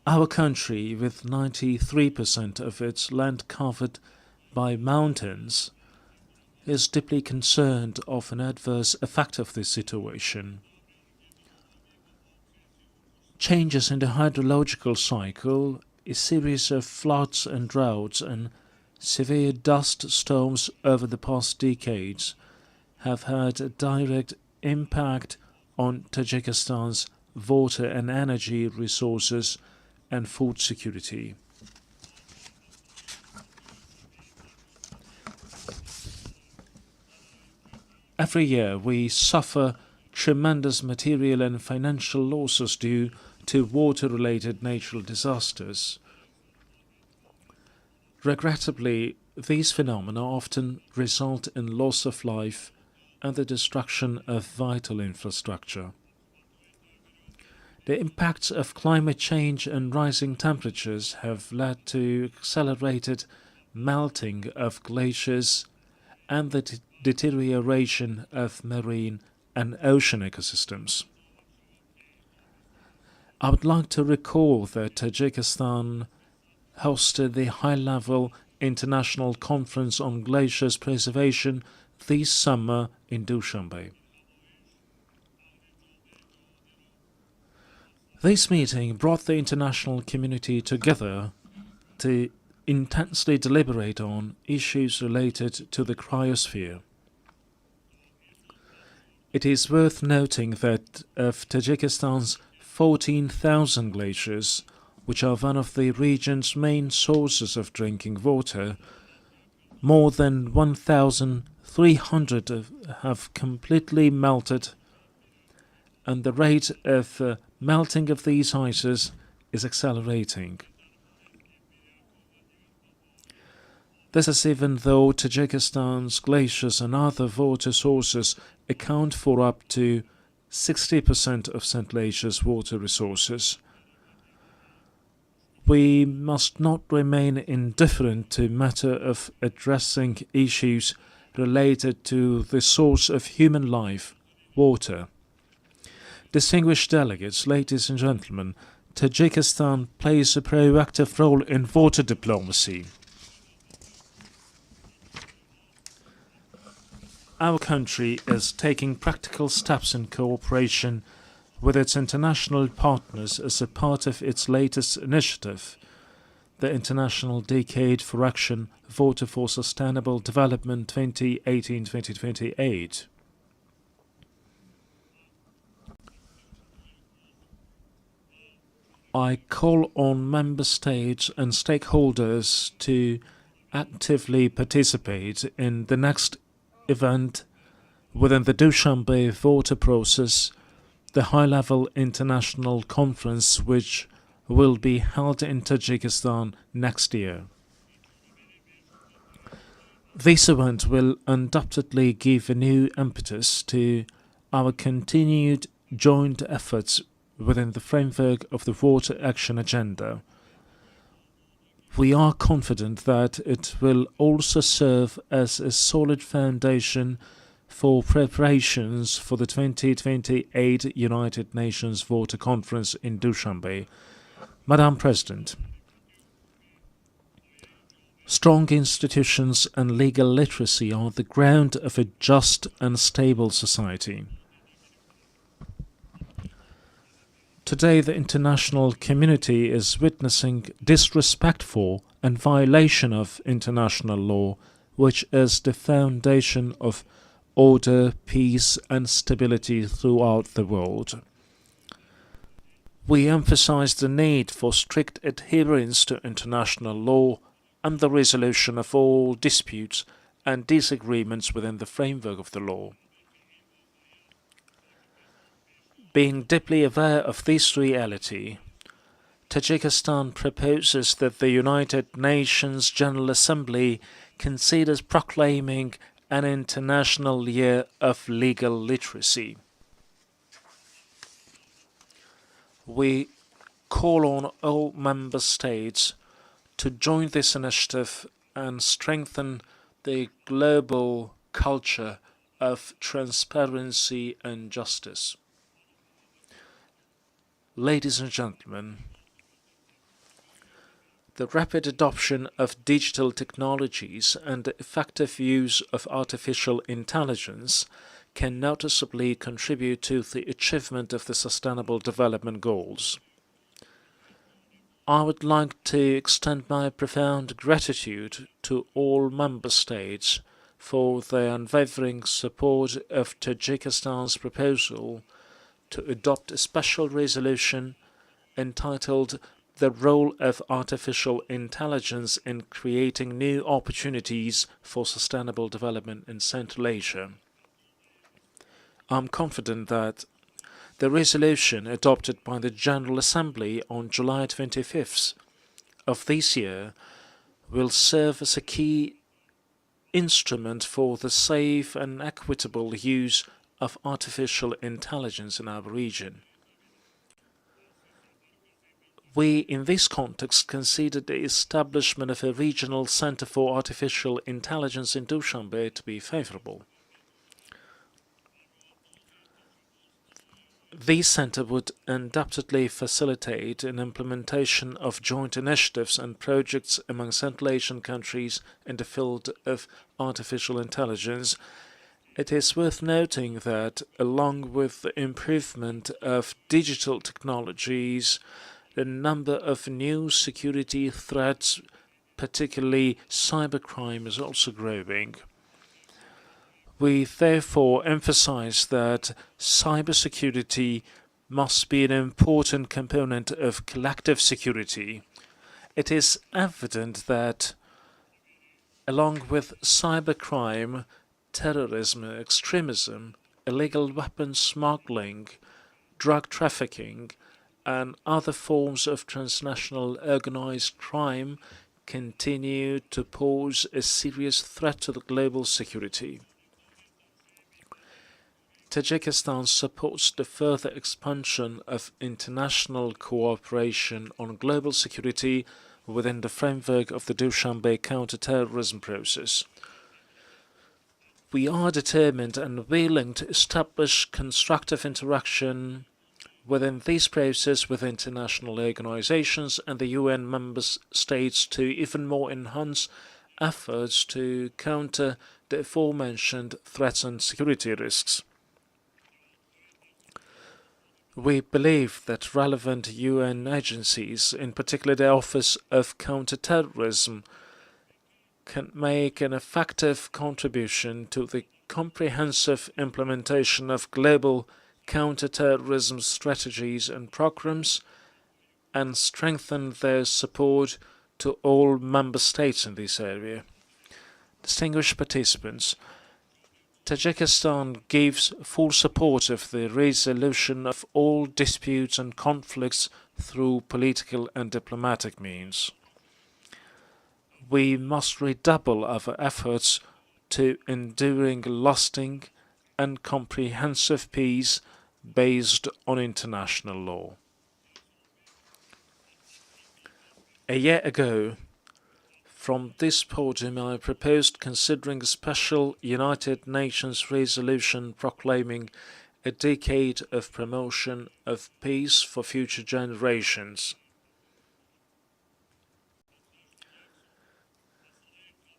Our country, with 93% of its land covered by mountains, is deeply concerned of an adverse effect of this situation. Changes in the hydrological cycle, a series of floods and droughts, and severe dust storms over the past decades have had a direct impact on Tajikistan's water and energy resources and food security. Every year we suffer tremendous material and financial losses due to water-related natural disasters. Regrettably, these phenomena often result in loss of life and the destruction of vital infrastructure. The impacts of climate change and rising temperatures have led to accelerated melting of glaciers and the deterioration of marine and ocean ecosystems. I would like to recall that Tajikistan hosted the high-level International Conference on Glaciers Preservation this summer in Dushanbe. This meeting brought the international community together to intensely deliberate on issues related to the cryosphere. It is worth noting that of Tajikistan's 14,000 glaciers, which are one of the region's main sources of drinking water, more than 1,300 have completely melted, and the rate of melting of these ices is accelerating. This is even though Tajikistan's glaciers and other water sources account for up to 60% of Central Asia's water resources. We must not remain indifferent to the matter of addressing issues related to the source of human life, water. Distinguished delegates, ladies and gentlemen, Tajikistan plays a proactive role in water diplomacy. Our country is taking practical steps in cooperation with its international partners as a part of its latest initiative, the International Decade for Action Water for Sustainable Development 2018-2028. I call on member states and stakeholders to actively participate in the next event within the Dushanbe water process the high-level international conference which will be held in Tajikistan next year. This event will undoubtedly give a new impetus to our continued joint efforts within the framework of the Water Action Agenda. We are confident that it will also serve as a solid foundation for preparations for the 2028 United Nations Water Conference in Dushanbe. Madam President, strong institutions and legal literacy are the ground of a just and stable society. Today, the international community is witnessing disrespect for and violation of international law, which is the foundation of order, peace, and stability throughout the world. We emphasize the need for strict adherence to international law and the resolution of all disputes and disagreements within the framework of the law. Being deeply aware of this reality, Tajikistan proposes that the United Nations General Assembly considers proclaiming an International Year of Legal Literacy. We call on all member states to join this initiative and strengthen the global culture of transparency and justice. Ladies and gentlemen, the rapid adoption of digital technologies and the effective use of artificial intelligence can noticeably contribute to the achievement of the Sustainable Development Goals. I would like to extend my profound gratitude to all member states for their unwavering support of Tajikistan's proposal to adopt a special resolution entitled "The Role of Artificial Intelligence in Creating New Opportunities for Sustainable Development in Central Asia." I'm confident that the resolution adopted by the General Assembly on July 25th of this year will serve as a key instrument for the safe and equitable use of artificial intelligence in our region. We, in this context, consider the establishment of a regional Center for Artificial Intelligence in Dushanbe to be favorable. This center would undoubtedly facilitate an implementation of joint initiatives and projects among Central Asian countries in the field of artificial intelligence. It is worth noting that, along with the improvement of digital technologies, the number of new security threats, particularly cybercrime, is also growing. We therefore emphasize that cybersecurity must be an important component of collective security. It is evident that, along with cybercrime, terrorism, extremism, illegal weapons smuggling, drug trafficking, and other forms of transnational organized crime continue to pose a serious threat to the global security. Tajikistan supports the further expansion of international cooperation on global security within the framework of the Dushanbe counter-terrorism process. We are determined and willing to establish constructive interaction within this process with international organizations and the UN member states to even more enhance efforts to counter the aforementioned threats and security risks. We believe that relevant UN agencies, in particular the Office of Counterterrorism, can make an effective contribution to the comprehensive implementation of global counterterrorism strategies and programs and strengthen their support to all member states in this area. Distinguished participants, Tajikistan gives full support of the resolution of all disputes and conflicts through political and diplomatic means. We must redouble our efforts to enduring, lasting and comprehensive peace based on international law. A year ago, from this podium, I proposed considering a special United Nations resolution proclaiming a decade of promotion of peace for future generations.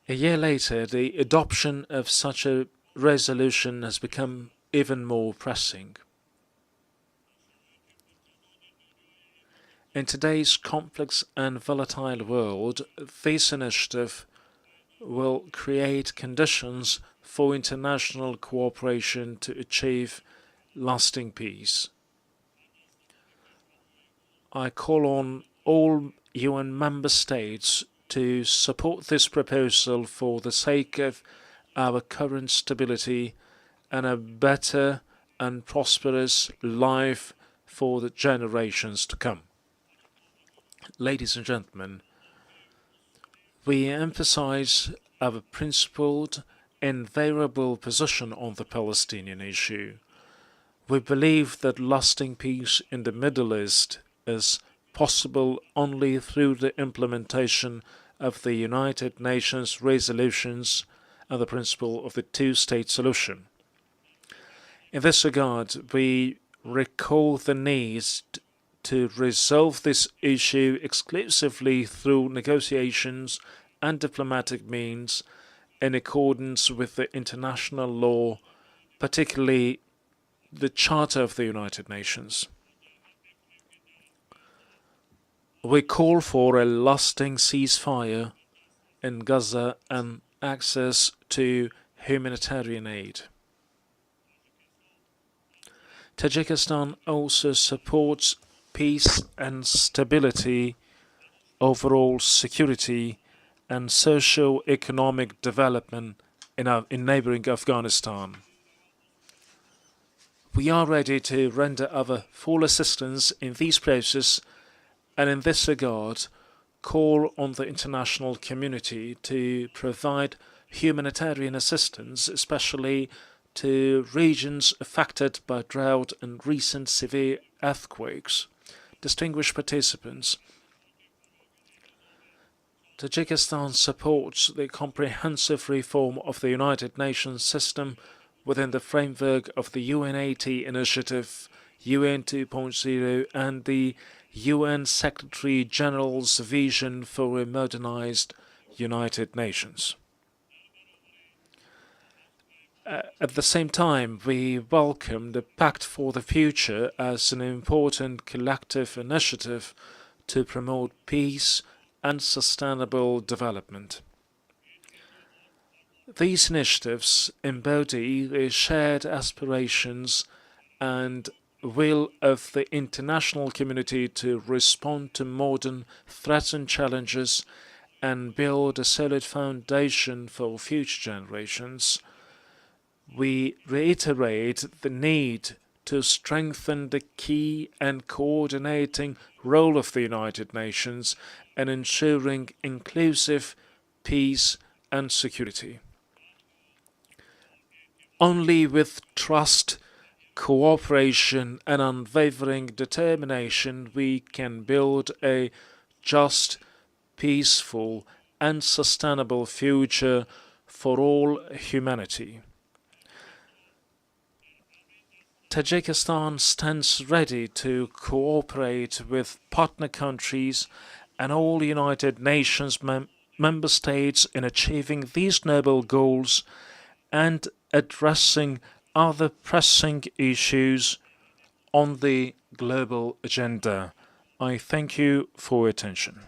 A year later, the adoption of such a resolution has become even more pressing. In today's complex and volatile world, this initiative will create conditions for international cooperation to achieve lasting peace. I call on all UN member states to support this proposal for the sake of our current stability and a better and prosperous life for the generations to come. Ladies and gentlemen, we emphasize our principled, invariable position on the Palestinian issue. We believe that lasting peace in the Middle East is possible only through the implementation of the United Nations resolutions and the principle of the two-state solution. In this regard, we recall the need to resolve this issue exclusively through negotiations and diplomatic means in accordance with the international law, particularly the Charter of the United Nations. We call for a lasting ceasefire in Gaza and access to humanitarian aid. Tajikistan also supports peace and stability, overall security and socio-economic development in neighboring Afghanistan. We are ready to render our full assistance in these processes and in this regard call on the international community to provide humanitarian assistance, especially to regions affected by drought and recent severe earthquakes. Distinguished participants, Tajikistan supports the comprehensive reform of the United Nations system within the framework of the UN80 initiative, UN 2.0 and the UN Secretary General's vision for a modernized United Nations. At the same time, we welcome the Pact for the Future as an important collective initiative to promote peace and sustainable development. These initiatives embody the shared aspirations and will of the international community to respond to modern threats and challenges and build a solid foundation for future generations. We reiterate the need to strengthen the key and coordinating role of the United Nations in ensuring inclusive peace and security. Only with trust, cooperation and unwavering determination we can build a just, peaceful and sustainable future for all humanity. Tajikistan stands ready to cooperate with partner countries and all United Nations member states in achieving these noble goals and addressing other pressing issues on the global agenda. I thank you for your attention.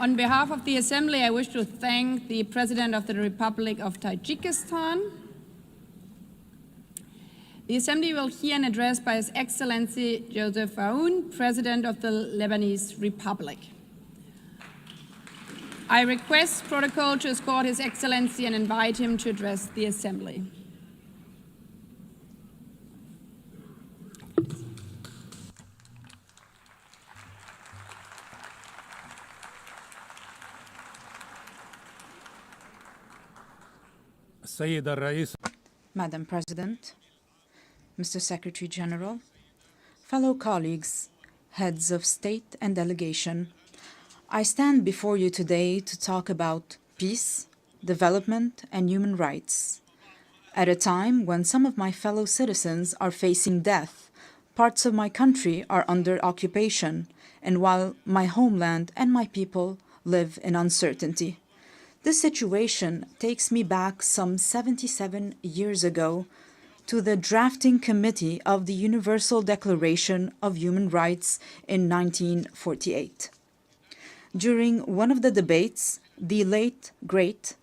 On behalf of the Assembly, I wish to thank the President of the Republic of Tajikistan. The Assembly will hear an address by His Excellency Joseph Aoun, President of the Lebanese Republic. I request protocol to escort His Excellency and invite him to address the Assembly. Madam President, Mr. Secretary General, fellow colleagues, heads of state and delegation, I stand before you today to talk about peace, development, and human rights. At a time when some of my fellow citizens are facing death, parts of my country are under occupation, and while my homeland and my people live in uncertainty. This situation takes me back some 77 years ago to the drafting committee of the Universal Declaration of Human Rights in 1948. During one of the debates, the late, great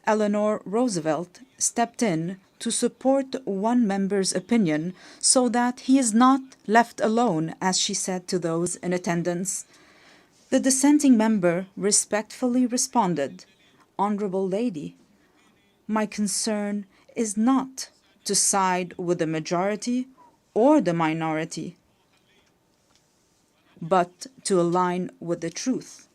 Eleanor Roosevelt stepped in to support one member's opinion so that he is not left alone, as she said to those in attendance. The dissenting member respectfully responded, "Honorable lady, my concern is not to side with the majority or the minority, but to align with the truth."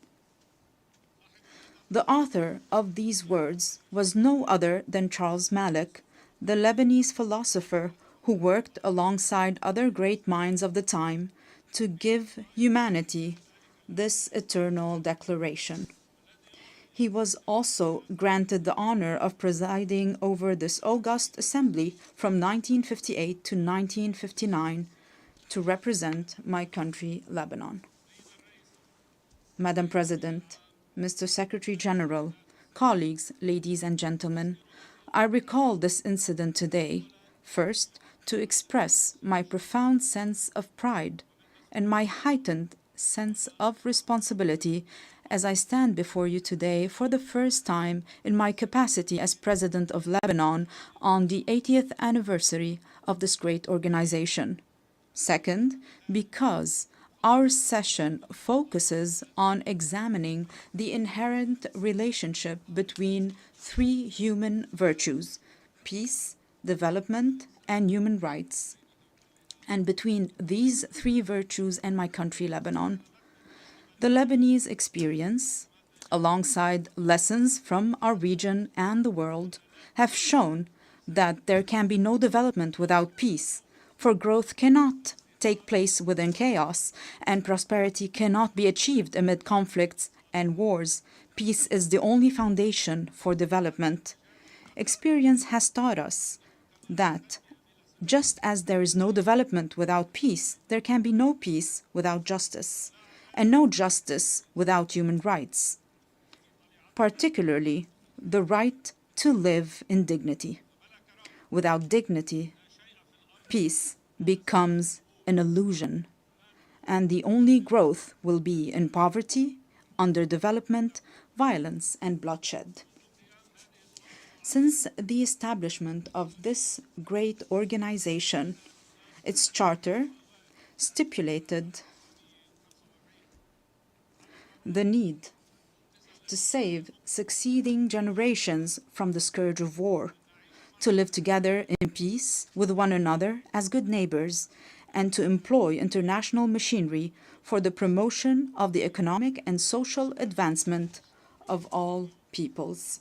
The author of these words was no other than Charles Malik, the Lebanese philosopher who worked alongside other great minds of the time to give humanity this eternal declaration. He was also granted the honor of presiding over this august assembly from 1958 to 1959 to represent my country, Lebanon. Madam President, Mr. Secretary General, colleagues, ladies and gentlemen, I recall this incident today, first, to express my profound sense of pride and my heightened sense of responsibility as I stand before you today for the first time in my capacity as President of Lebanon on the 80th anniversary of this great organization. Second, because our session focuses on examining the inherent relationship between three human virtues: peace, development, and human rights, and between these three virtues and my country, Lebanon. The Lebanese experience, alongside lessons from our region and the world, have shown that there can be no development without peace, for growth cannot take place within chaos, and prosperity cannot be achieved amid conflicts and wars. Peace is the only foundation for development. Experience has taught us that just as there is no development without peace, there can be no peace without justice, and no justice without human rights, particularly the right to live in dignity. Without dignity, peace becomes an illusion, and the only growth will be in poverty, underdevelopment, violence, and bloodshed. Since the establishment of this great organization, its charter stipulated the need to save succeeding generations from the scourge of war, to live together in peace with one another as good neighbors, and to employ international machinery for the promotion of the economic and social advancement of all peoples.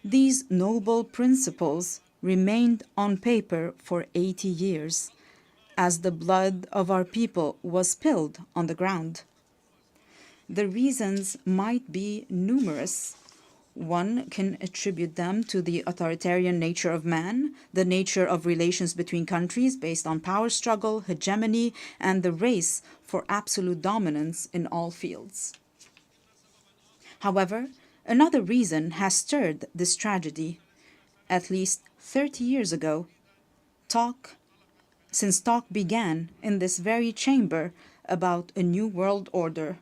These noble principles remained on paper for 80 years, as the blood of our people was spilled on the ground. The reasons might be numerous. One can attribute them to the authoritarian nature of man, the nature of relations between countries based on power struggle, hegemony, and the race for absolute dominance in all fields. However, another reason has stirred this tragedy. At least 30 years ago, since talk began in this very chamber about a new world order.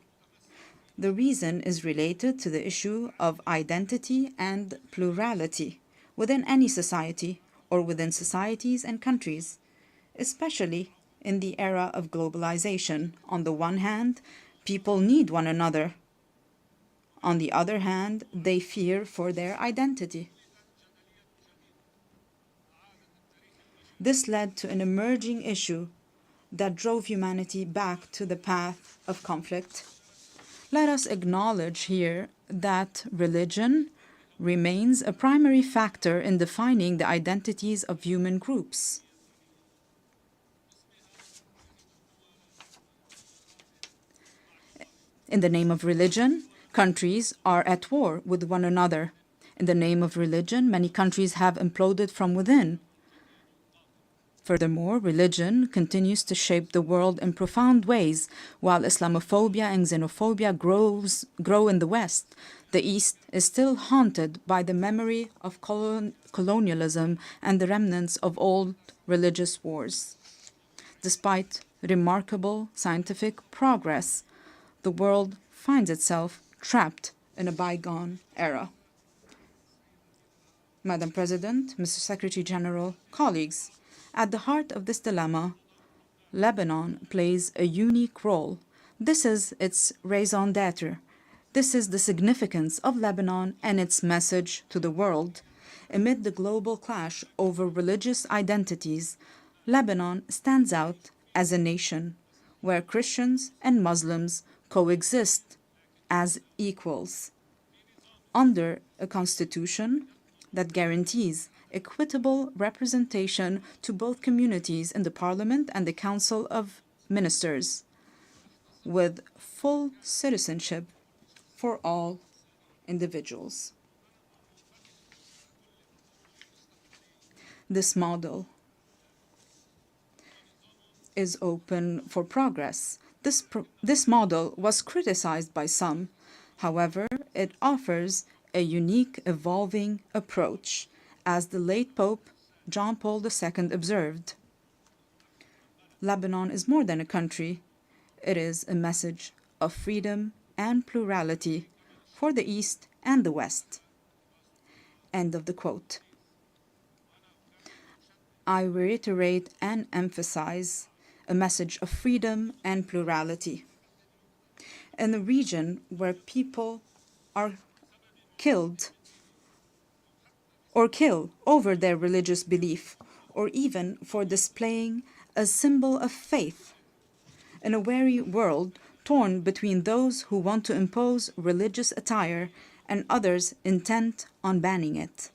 The reason is related to the issue of identity and plurality within any society or within societies and countries, especially in the era of globalization. On the one hand, people need one another. On the other hand, they fear for their identity. This led to an emerging issue that drove humanity back to the path of conflict. Let us acknowledge here that religion remains a primary factor in defining the identities of human groups. In the name of religion, countries are at war with one another. In the name of religion, many countries have imploded from within. Furthermore, religion continues to shape the world in profound ways. While Islamophobia and xenophobia grow in the West, the East is still haunted by the memory of colonialism and the remnants of old religious wars. Despite remarkable scientific progress, the world finds itself trapped in a bygone era. Madam President, Mr. Secretary General, colleagues, at the heart of this dilemma, Lebanon plays a unique role. This is its raison d'etre. This is the significance of Lebanon and its message to the world. Amid the global clash over religious identities, Lebanon stands out as a nation where Christians and Muslims coexist as equals under a constitution that guarantees equitable representation to both communities in the Parliament and the Council of Ministers, with full citizenship for all individuals. This model is open for progress. This model was criticized by some. However, it offers a unique, evolving approach, as the late Pope John Paul II observed. Lebanon is more than a country. It is a message of freedom and plurality for the East and the West. End of the quote. I reiterate and emphasize a message of freedom and plurality. In a region where people are killed or kill over their religious belief, or even for displaying a symbol of faith. In a weary world torn between those who want to impose religious attire and others intent on banning it,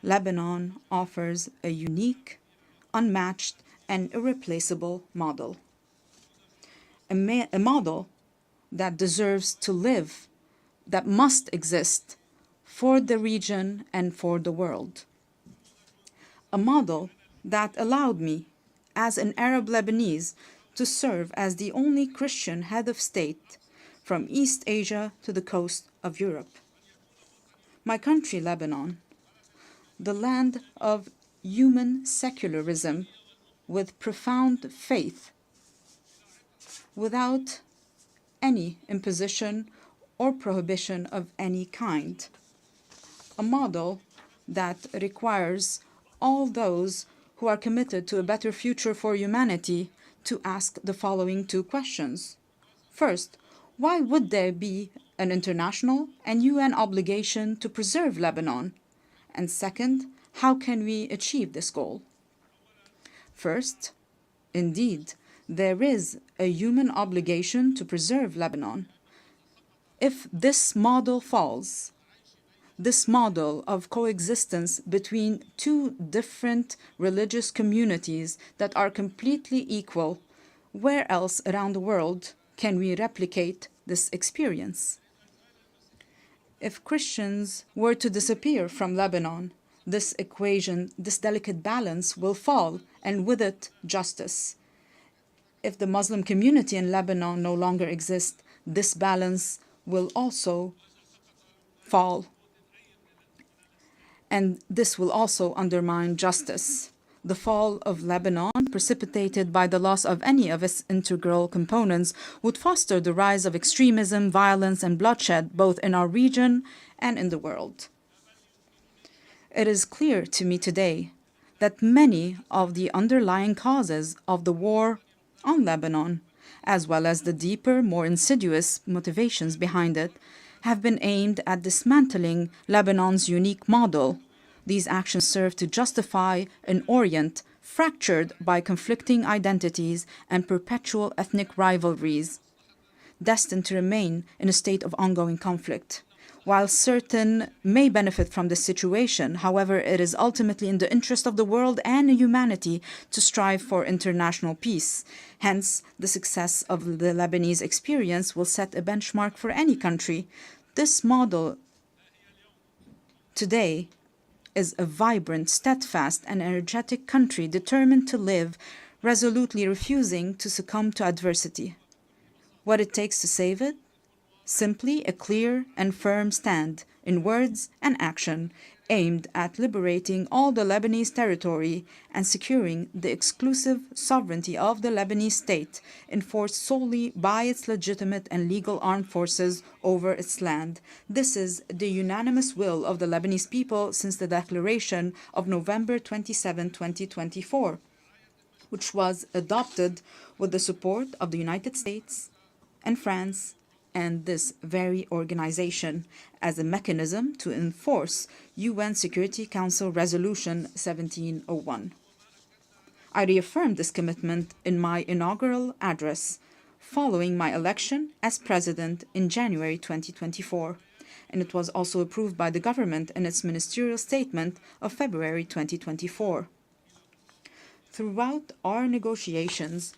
Lebanon offers a unique, unmatched, and irreplaceable model. A model that deserves to live, that must exist for the region and for the world. A model that allowed me, as an Arab Lebanese, to serve as the only Christian head of state from East Asia to the coast of Europe. My country, Lebanon, the land of human secularism with profound faith, without any imposition or prohibition of any kind. A model that requires all those who are committed to a better future for humanity to ask the following two questions. First, why would there be an international and UN obligation to preserve Lebanon? And second, how can we achieve this goal? First, indeed, there is a human obligation to preserve Lebanon. If this model falls, this model of coexistence between two different religious communities that are completely equal, where else around the world can we replicate this experience? If Christians were to disappear from Lebanon, this equation, this delicate balance will fall, and with it, justice. If the Muslim community in Lebanon no longer exists, this balance will also fall. And this will also undermine justice. The fall of Lebanon, precipitated by the loss of any of its integral components, would foster the rise of extremism, violence, and bloodshed, both in our region and in the world. It is clear to me today that many of the underlying causes of the war on Lebanon, as well as the deeper, more insidious motivations behind it, have been aimed at dismantling Lebanon's unique model. These actions serve to justify an Orient fractured by conflicting identities and perpetual ethnic rivalries, destined to remain in a state of ongoing conflict. While certain may benefit from this situation, however, it is ultimately in the interest of the world and humanity to strive for international peace. Hence, the success of the Lebanese experience will set a benchmark for any country. This model today is a vibrant, steadfast, and energetic country determined to live, resolutely refusing to succumb to adversity. What it takes to save it? Simply a clear and firm stand, in words and action, aimed at liberating all the Lebanese territory and securing the exclusive sovereignty of the Lebanese state, enforced solely by its legitimate and legal armed forces over its land. This is the unanimous will of the Lebanese people since the declaration of November 27, 2024, which was adopted with the support of the United States and France and this very organization as a mechanism to enforce UN Security Council Resolution 1701. I reaffirmed this commitment in my inaugural address following my election as president in January 2024, and it was also approved by the government in its ministerial statement of February 2024. Throughout our negotiations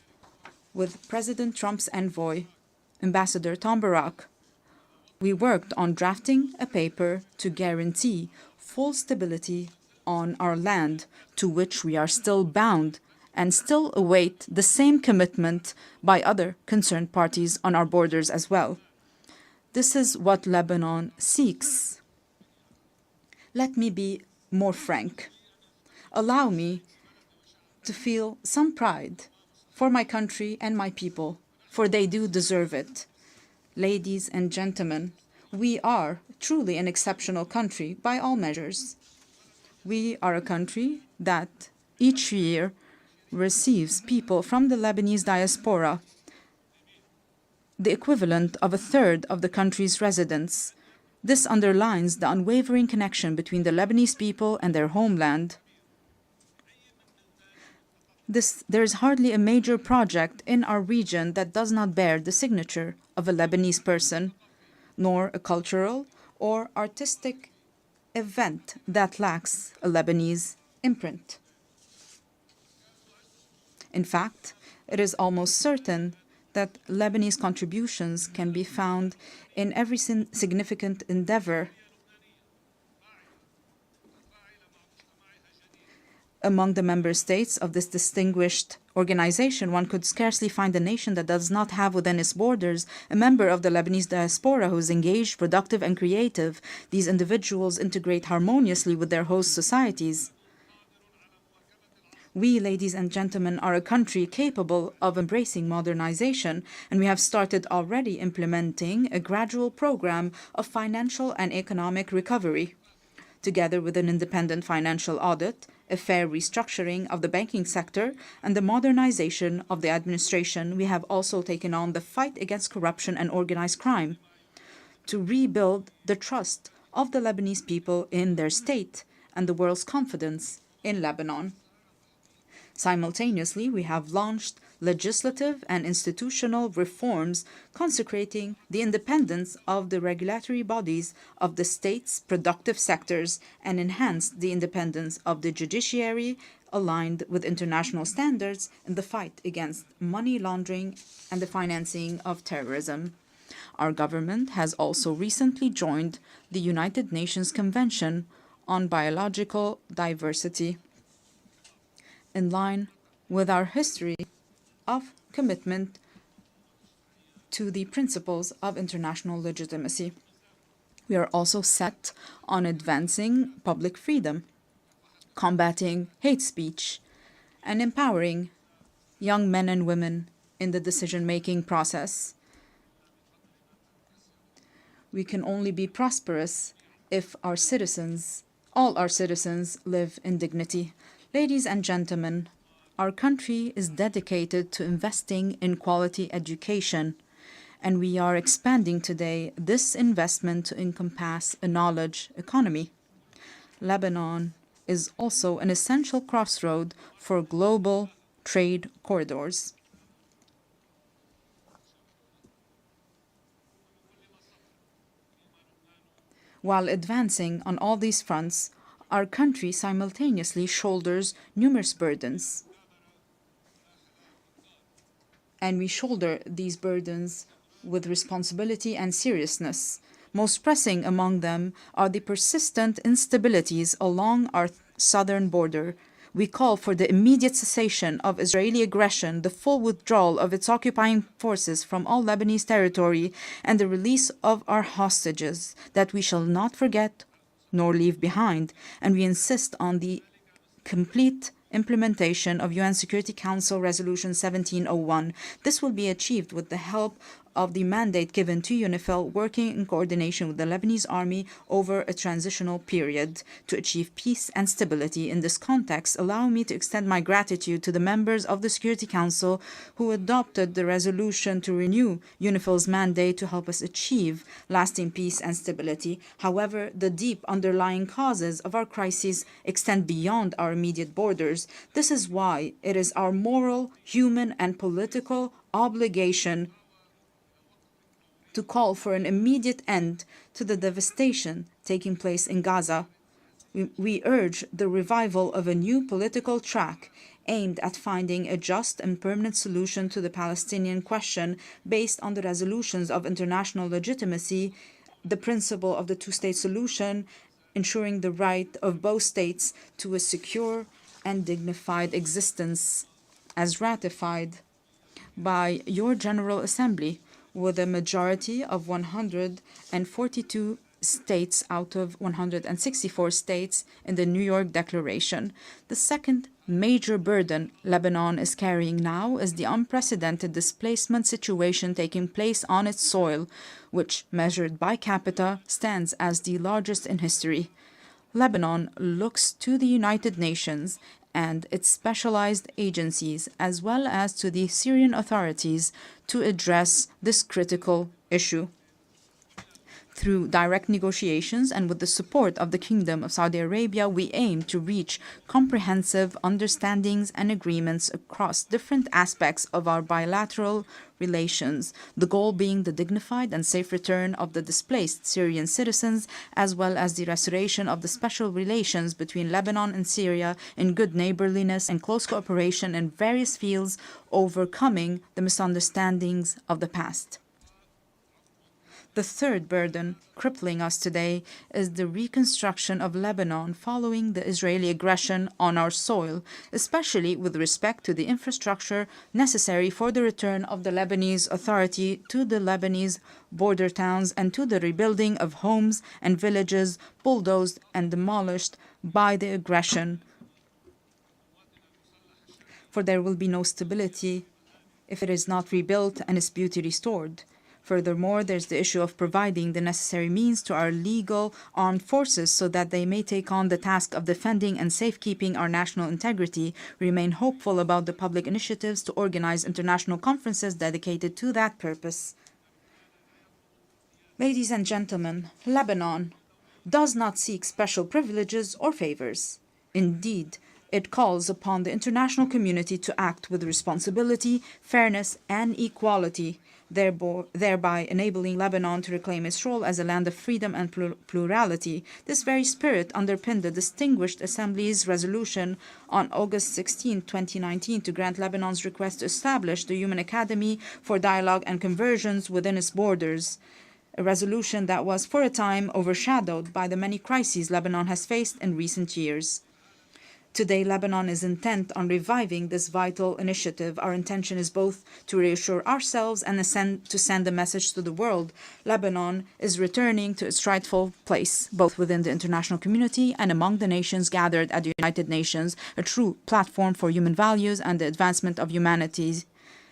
with President Trump's envoy, Ambassador Tom Barak, we worked on drafting a paper to guarantee full stability on our land, to which we are still bound and still await the same commitment by other concerned parties on our borders as well. This is what Lebanon seeks. Let me be more frank. Allow me to feel some pride for my country and my people, for they do deserve it. Ladies and gentlemen, we are truly an exceptional country by all measures. We are a country that each year receives people from the Lebanese diaspora, the equivalent of a third of the country's residents. This underlines the unwavering connection between the Lebanese people and their homeland. There is hardly a major project in our region that does not bear the signature of a Lebanese person, nor a cultural or artistic event that lacks a Lebanese imprint. In fact, it is almost certain that Lebanese contributions can be found in every significant endeavor. Among the member states of this distinguished organization, one could scarcely find a nation that does not have within its borders a member of the Lebanese diaspora who is engaged, productive, and creative. These individuals integrate harmoniously with their host societies. We, ladies and gentlemen, are a country capable of embracing modernization, and we have started already implementing a gradual program of financial and economic recovery. Together with an independent financial audit, a fair restructuring of the banking sector, and the modernization of the administration, we have also taken on the fight against corruption and organized crime to rebuild the trust of the Lebanese people in their state and the world's confidence in Lebanon. Simultaneously, we have launched legislative and institutional reforms consecrating the independence of the regulatory bodies of the state's productive sectors and enhanced the independence of the judiciary, aligned with international standards in the fight against money laundering and the financing of terrorism. Our government has also recently joined the United Nations Convention on Biological Diversity, in line with our history of commitment to the principles of international legitimacy. We are also set on advancing public freedom, combating hate speech, and empowering young men and women in the decision-making process. We can only be prosperous if our citizens, all our citizens, live in dignity. Ladies and gentlemen, our country is dedicated to investing in quality education and we are expanding today this investment to encompass a knowledge economy. Lebanon is also an essential crossroad for global trade corridors. While advancing on all these fronts, our country simultaneously shoulders numerous burdens. And we shoulder these burdens with responsibility and seriousness. Most pressing among them are the persistent instabilities along our southern border. We call for the immediate cessation of Israeli aggression, the full withdrawal of its occupying forces from all Lebanese territory, and the release of our hostages that we shall not forget nor leave behind. And we insist on the complete implementation of UN Security Council Resolution 1701. This will be achieved with the help of the mandate given to UNIFIL, working in coordination with the Lebanese army over a transitional period to achieve peace and stability. In this context, allow me to extend my gratitude to the members of the Security Council who adopted the resolution to renew UNIFIL's mandate to help us achieve lasting peace and stability. However, the deep underlying causes of our crises extend beyond our immediate borders. This is why it is our moral, human, and political obligation to call for an immediate end to the devastation taking place in Gaza. We urge the revival of a new political track aimed at finding a just and permanent solution to the Palestinian question based on the resolutions of international legitimacy, the principle of the two-state solution, ensuring the right of both states to a secure and dignified existence, as ratified by your General Assembly, with a majority of 142 states out of 164 states in the New York Declaration. The second major burden Lebanon is carrying now is the unprecedented displacement situation taking place on its soil, which, measured by capita, stands as the largest in history. Lebanon looks to the United Nations and its specialized agencies, as well as to the Syrian authorities, to address this critical issue. Through direct negotiations and with the support of the Kingdom of Saudi Arabia, we aim to reach comprehensive understandings and agreements across different aspects of our bilateral relations, the goal being the dignified and safe return of the displaced Syrian citizens, as well as the restoration of the special relations between Lebanon and Syria in good neighborliness and close cooperation in various fields, overcoming the misunderstandings of the past. The third burden crippling us today is the reconstruction of Lebanon following the Israeli aggression on our soil, especially with respect to the infrastructure necessary for the return of the Lebanese Authority to the Lebanese border towns and to the rebuilding of homes and villages bulldozed and demolished by the aggression. For there will be no stability if it is not rebuilt and its beauty restored. Furthermore, there's the issue of providing the necessary means to our legal armed forces so that they may take on the task of defending and safekeeping our national integrity. We remain hopeful about the public initiatives to organize international conferences dedicated to that purpose. Ladies and gentlemen, Lebanon does not seek special privileges or favors. Indeed, it calls upon the international community to act with responsibility, fairness, and equality, thereby enabling Lebanon to reclaim its role as a land of freedom and plurality. This very spirit underpinned the Distinguished Assembly's resolution on August 16, 2019, to grant Lebanon's request to establish the Human Academy for Dialogue and Conversions within its borders, a resolution that was for a time overshadowed by the many crises Lebanon has faced in recent years. Today, Lebanon is intent on reviving this vital initiative. Our intention is both to reassure ourselves and to send a message to the world. Lebanon is returning to its rightful place, both within the international community and among the nations gathered at the United Nations, a true platform for human values and the advancement of humanity.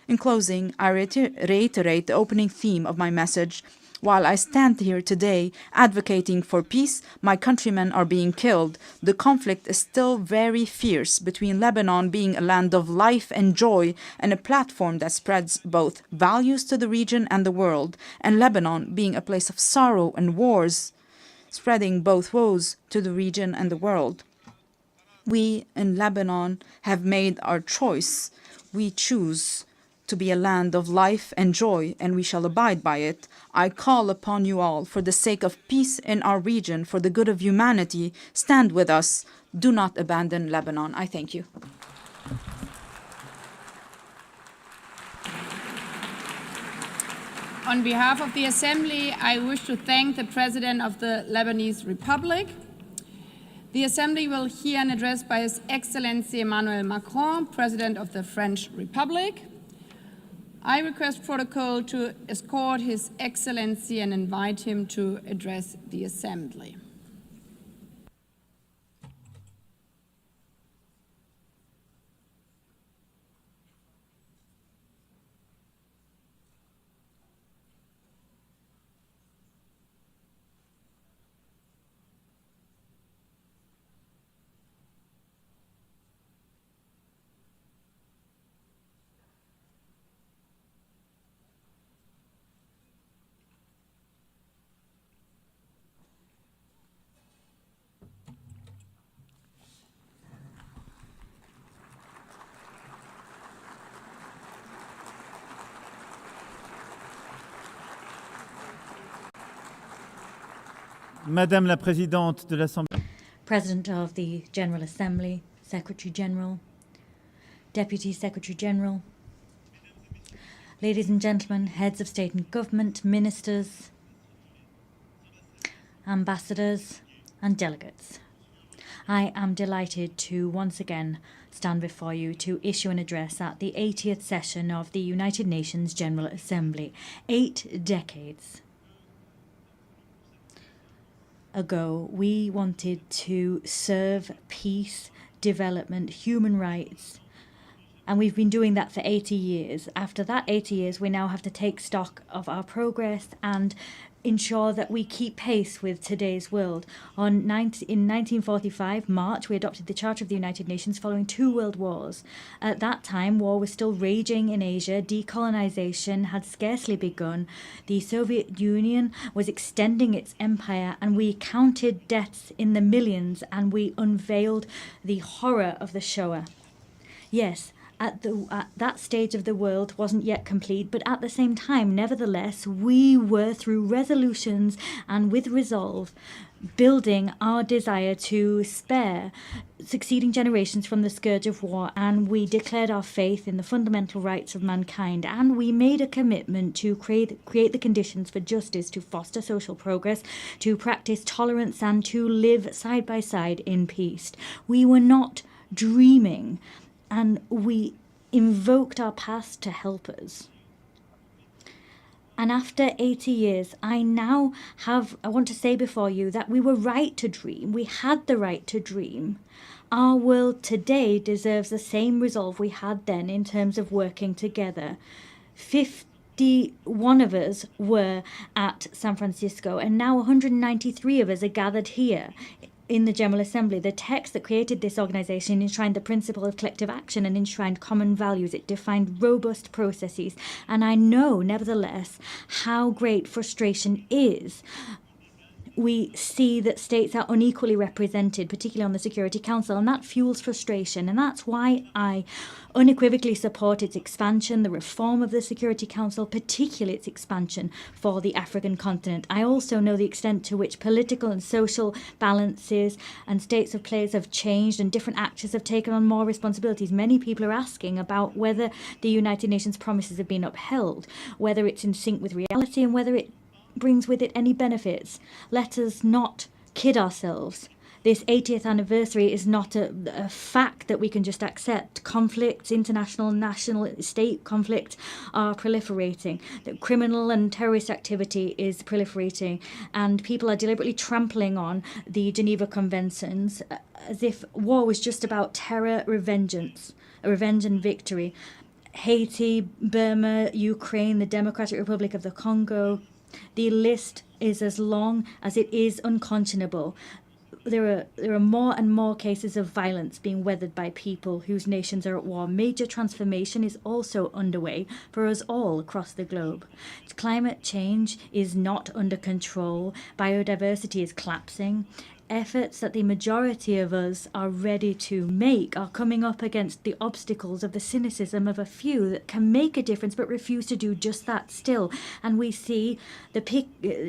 In closing, I reiterate the opening theme of my message. While I stand here today advocating for peace, my countrymen are being killed. The conflict is still very fierce between Lebanon being a land of life and joy and a platform that spreads both values to the region and the world, and Lebanon being a place of sorrow and wars, spreading both woes to the region and the world. We in Lebanon have made our choice. We choose to be a land of life and joy, and we shall abide by it. I call upon you all, for the sake of peace in our region, for the good of humanity, stand with us. Do not abandon Lebanon. I thank you. On behalf of the Assembly, I wish to thank the President of the Lebanese Republic. The Assembly will hear an address by His Excellency Emmanuel Macron, President of the French Republic. I request protocol to escort His Excellency and invite him to address the Assembly. Madame la Présidente de l'Assemblée. President of the General Assembly, Secretary General, Deputy Secretary General, ladies and gentlemen, heads of state and government, ministers, ambassadors and delegates. I am delighted to once again stand before you to issue an address at the 80th session of the United Nations General Assembly. 8 decades ago, we wanted to serve peace, development, human rights, and we've been doing that for 80 years. After that 80 years, we now have to take stock of our progress and ensure that we keep pace with today's world. In 1945, March, we adopted the Charter of the United Nations following 2 world wars. At that time, war was still raging in Asia. Decolonization had scarcely begun. The Soviet Union was extending its empire, and we counted deaths in the millions, and we unveiled the horror of the Shoah. Yes, at that stage of the world wasn't yet complete, but at the same time, nevertheless, we were, through resolutions and with resolve, building our desire to spare succeeding generations from the scourge of war, and we declared our faith in the fundamental rights of mankind, and we made a commitment to create the conditions for justice, to foster social progress, to practice tolerance, and to live side by side in peace. We were not dreaming, and we invoked our past to help us. And after 80 years, I want to say before you that we were right to dream. We had the right to dream. Our world today deserves the same resolve we had then in terms of working together. 51 of us were at San Francisco, and now 193 of us are gathered here in the General Assembly. The text that created this organization enshrined the principle of collective action and enshrined common values. It defined robust processes. And I know, nevertheless, how great frustration is. We see that states are unequally represented, particularly on the Security Council, and that fuels frustration. And that's why I unequivocally support its expansion, the reform of the Security Council, particularly its expansion for the African continent. I also know the extent to which political and social balances and states of place have changed, and different actors have taken on more responsibilities. Many people are asking about whether the United Nations promises have been upheld, whether it's in sync with reality, and whether it brings with it any benefits. Let us not kid ourselves. This 80th anniversary is not a fact that we can just accept. Conflicts, international, national, state conflicts are proliferating. The criminal and terrorist activity is proliferating, and people are deliberately trampling on the Geneva Conventions as if war was just about terror, revenge and victory. Haiti, Burma, Ukraine, the Democratic Republic of the Congo, The list is as long as it is unconscionable. There are more and more cases of violence being weathered by people whose nations are at war. Major transformation is also underway for us all across the globe. Climate change is not under control. Biodiversity is collapsing. Efforts that the majority of us are ready to make are coming up against the obstacles of the cynicism of a few that can make a difference but refuse to do just that still. And we see the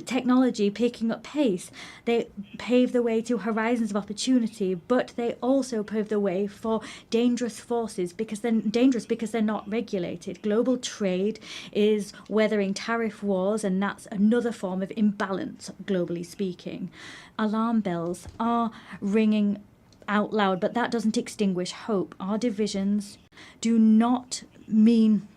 technology picking up pace. They pave the way to horizons of opportunity, but they also pave the way for dangerous forces because they're not regulated. Global trade is weathering tariff wars, and that's another form of imbalance, globally speaking. Alarm bells are ringing out loud, but that doesn't extinguish hope. Our divisions do not mean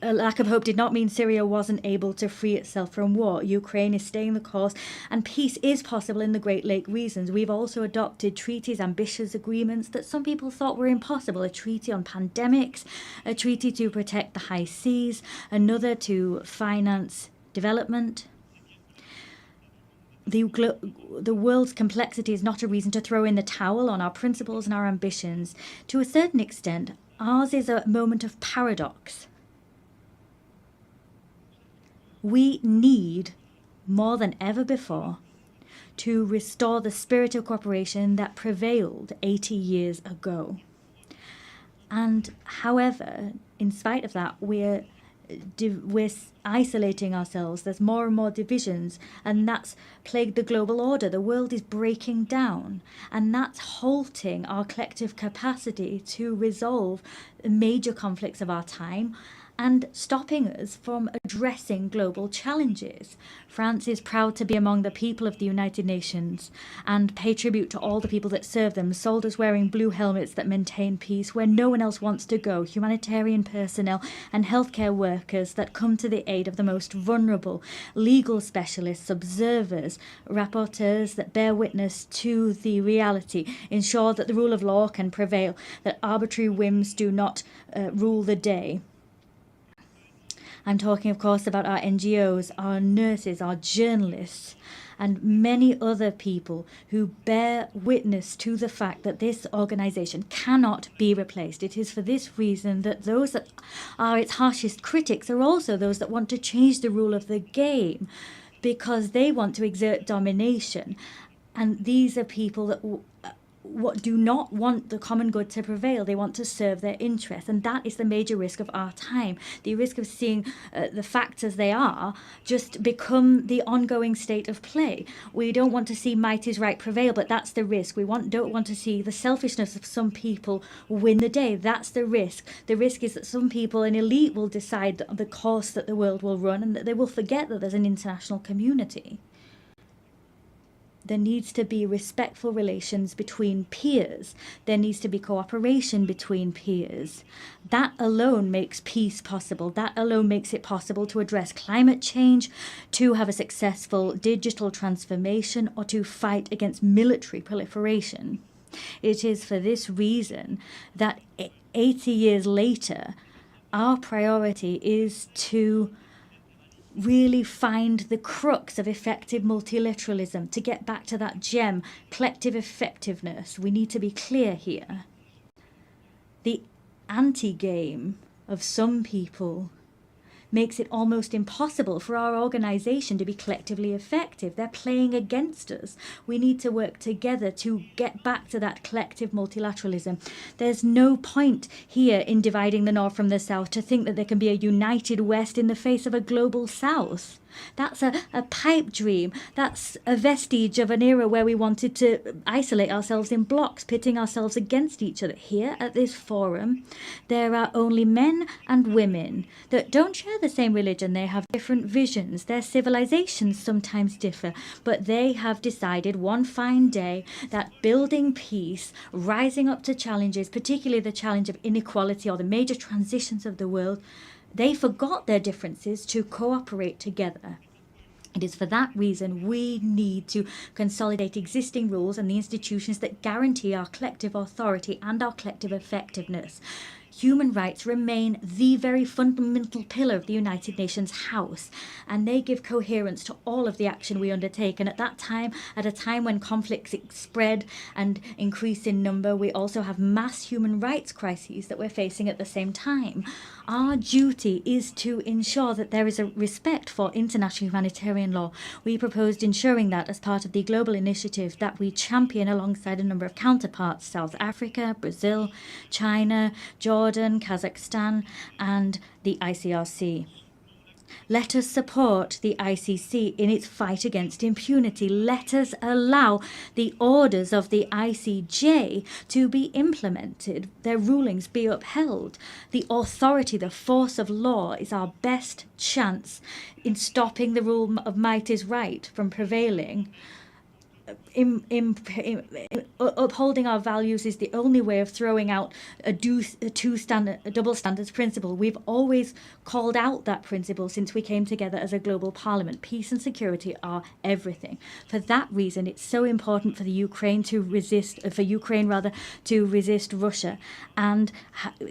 a lack of hope did not mean Syria wasn't able to free itself from war. Ukraine is staying the course, and peace is possible in the Great Lake regions. We've also adopted treaties, ambitious agreements that some people thought were impossible. A treaty on pandemics, a treaty to protect the high seas, another to finance development. The world's complexity is not a reason to throw in the towel on our principles and our ambitions. To a certain extent, ours is a moment of paradox. We need, more than ever before, to restore the spirit of cooperation that prevailed 80 years ago. And however, in spite of that, we're isolating ourselves. There's more and more divisions, and that's plagued the global order. The world is breaking down, and that's halting our collective capacity to resolve the major conflicts of our time and stopping us from addressing global challenges. France is proud to be among the people of the United Nations and pay tribute to all the people that serve them, soldiers wearing blue helmets that maintain peace where no one else wants to go, humanitarian personnel and healthcare workers that come to the aid of the most vulnerable, legal specialists, observers, rapporteurs that bear witness to the reality, ensure that the rule of law can prevail, that arbitrary whims do not rule the day. I'm talking, of course, about our NGOs, our nurses, our journalists, and many other people who bear witness to the fact that this organisation cannot be replaced. It is for this reason that those that are its harshest critics are also those that want to change the rule of the game because they want to exert domination. And these are people that do not want the common good to prevail. They want to serve their interests, and that is the major risk of our time. The risk of seeing the facts as they are just become the ongoing state of play. We don't want to see might is right prevail, but that's the risk. We don't want to see the selfishness of some people win the day. That's the risk. The risk is that some people, an elite, will decide the course that the world will run, and that they will forget that there's an international community. There needs to be respectful relations between peers. There needs to be cooperation between peers. That alone makes peace possible. That alone makes it possible to address climate change, to have a successful digital transformation, or to fight against military proliferation. It is for this reason that 80 years later, our priority is to really find the crux of effective multilateralism, to get back to that gem, collective effectiveness. We need to be clear here. The anti-game of some people makes it almost impossible for our organisation to be collectively effective. They're playing against us. We need to work together to get back to that collective multilateralism. There's no point here in dividing the North from the South to think that there can be a united West in the face of a global South. That's a pipe dream. That's a vestige of an era where we wanted to isolate ourselves in blocks, pitting ourselves against each other. Here at this forum, there are only men and women that don't share the same religion. They have different visions. Their civilizations sometimes differ, but they have decided one fine day that building peace, rising up to challenges, particularly the challenge of inequality or the major transitions of the world, they forgot their differences to cooperate together. It is for that reason we need to consolidate existing rules and the institutions that guarantee our collective authority and our collective effectiveness. Human rights remain the very fundamental pillar of the United Nations House, and they give coherence to all of the action we undertake. And at a time when conflicts spread and increase in number, we also have mass human rights crises that we're facing at the same time. Our duty is to ensure that there is a respect for international humanitarian law. We proposed ensuring that as part of the global initiative that we champion alongside a number of counterparts: South Africa, Brazil, China, Jordan, Kazakhstan, and the ICRC. Let us support the ICC in its fight against impunity. Let us allow the orders of the ICJ to be implemented, their rulings be upheld. The authority, the force of law is our best chance in stopping the rule of might is right from prevailing. Upholding our values is the only way of throwing out a double standards principle. We've always called out that principle since we came together as a global parliament. Peace and security are everything. For that reason, it's so important for Ukraine to resist Russia and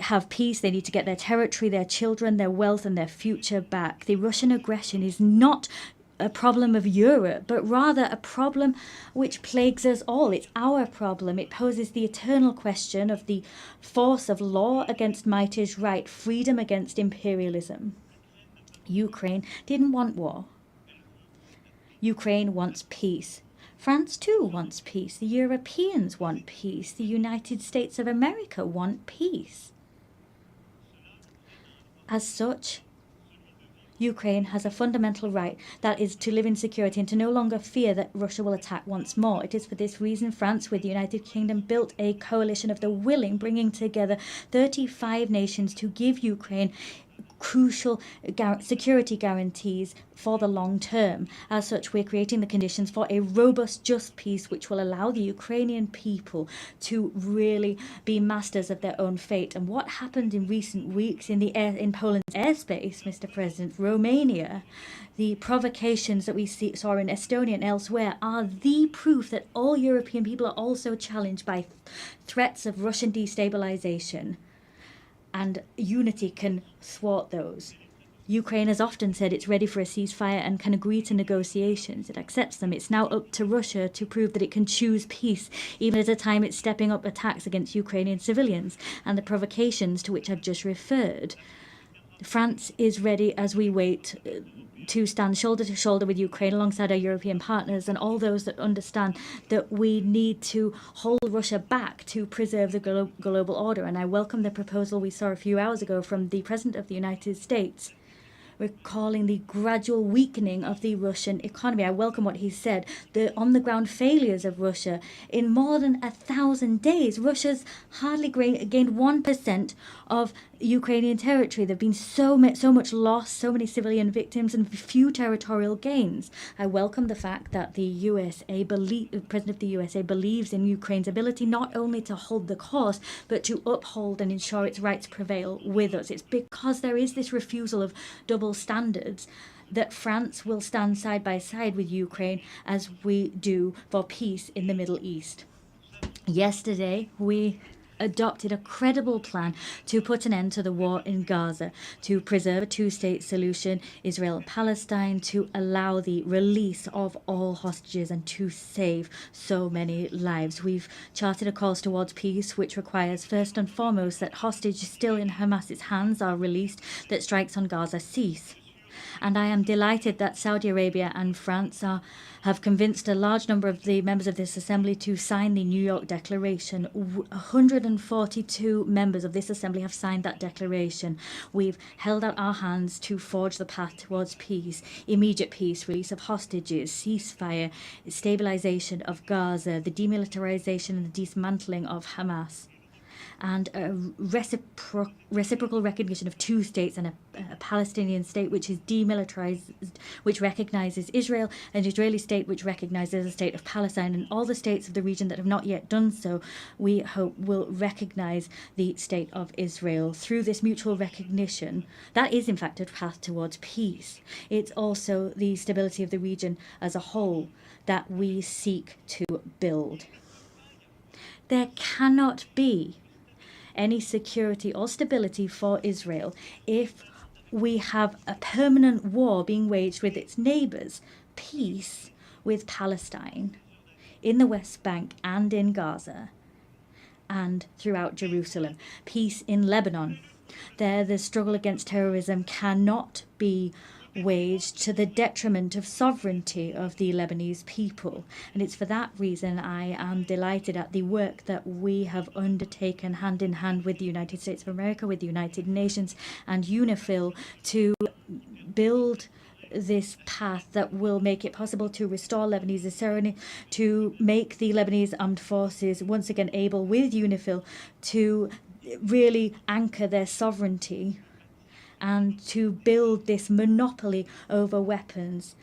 have peace. They need to get their territory, their children, their wealth, and their future back. The Russian aggression is not a problem of Europe, but rather a problem which plagues us all. It's our problem. It poses the eternal question of the force of law against might is right, freedom against imperialism. Ukraine didn't want war. Ukraine wants peace. France too wants peace. The Europeans want peace. The United States of America want peace. As such, Ukraine has a fundamental right, that is to live in security and to no longer fear that Russia will attack once more. It is for this reason France, with the United Kingdom, built a coalition of the willing, bringing together 35 nations to give Ukraine crucial security guarantees for the long term. As such, we're creating the conditions for a robust, just peace which will allow the Ukrainian people to really be masters of their own fate. And what happened in recent weeks in Poland's airspace, Mr. President, Romania, the provocations that we saw in Estonia and elsewhere are the proof that all European people are also challenged by threats of Russian destabilization. And unity can thwart those. Ukraine has often said it's ready for a ceasefire and can agree to negotiations. It accepts them. It's now up to Russia to prove that it can choose peace, even at a time it's stepping up attacks against Ukrainian civilians and the provocations to which I've just referred. France is ready as we wait to stand shoulder to shoulder with Ukraine alongside our European partners and all those that understand that we need to hold Russia back to preserve the global order. And I welcome the proposal we saw a few hours ago from the President of the United States, recalling the gradual weakening of the Russian economy. I welcome what he said, the on-the-ground failures of Russia. In more than 1,000 days, Russia's hardly gained 1% of Ukrainian territory. There have been so much loss, so many civilian victims, and few territorial gains. I welcome the fact that the President of the USA believes in Ukraine's ability not only to hold the course, but to uphold and ensure its rights prevail with us. It's because there is this refusal of double standards that France will stand side by side with Ukraine as we do for peace in the Middle East. Yesterday, we adopted a credible plan to put an end to the war in Gaza, to preserve a two-state solution, Israel and Palestine, to allow the release of all hostages and to save so many lives. We've charted a course towards peace, which requires first and foremost that hostages still in Hamas's hands are released, that strikes on Gaza cease. And I am delighted that Saudi Arabia and France have convinced a large number of the members of this assembly to sign the New York Declaration. 142 members of this assembly have signed that declaration. We've held out our hands to forge the path towards peace, immediate peace, release of hostages, ceasefire, stabilization of Gaza, the demilitarization and the dismantling of Hamas, and a reciprocal recognition of two states and a Palestinian state which is demilitarized, which recognizes Israel, an Israeli state which recognizes the state of Palestine, and all the states of the region that have not yet done so, we hope will recognize the state of Israel. Through this mutual recognition, that is in fact a path towards peace. It's also the stability of the region as a whole that we seek to build. There cannot be any security or stability for Israel if we have a permanent war being waged with its neighbours, peace with Palestine, in the West Bank and in Gaza, and throughout Jerusalem, peace in Lebanon. There, the struggle against terrorism cannot be waged to the detriment of sovereignty of the Lebanese people. And it's for that reason I am delighted at the work that we have undertaken hand in hand with the United States of America, with the United Nations and UNIFIL to build this path that will make it possible to restore Lebanese sovereignty, to make the Lebanese armed forces once again able, with UNIFIL, to really anchor their sovereignty and to build this monopoly over weapons,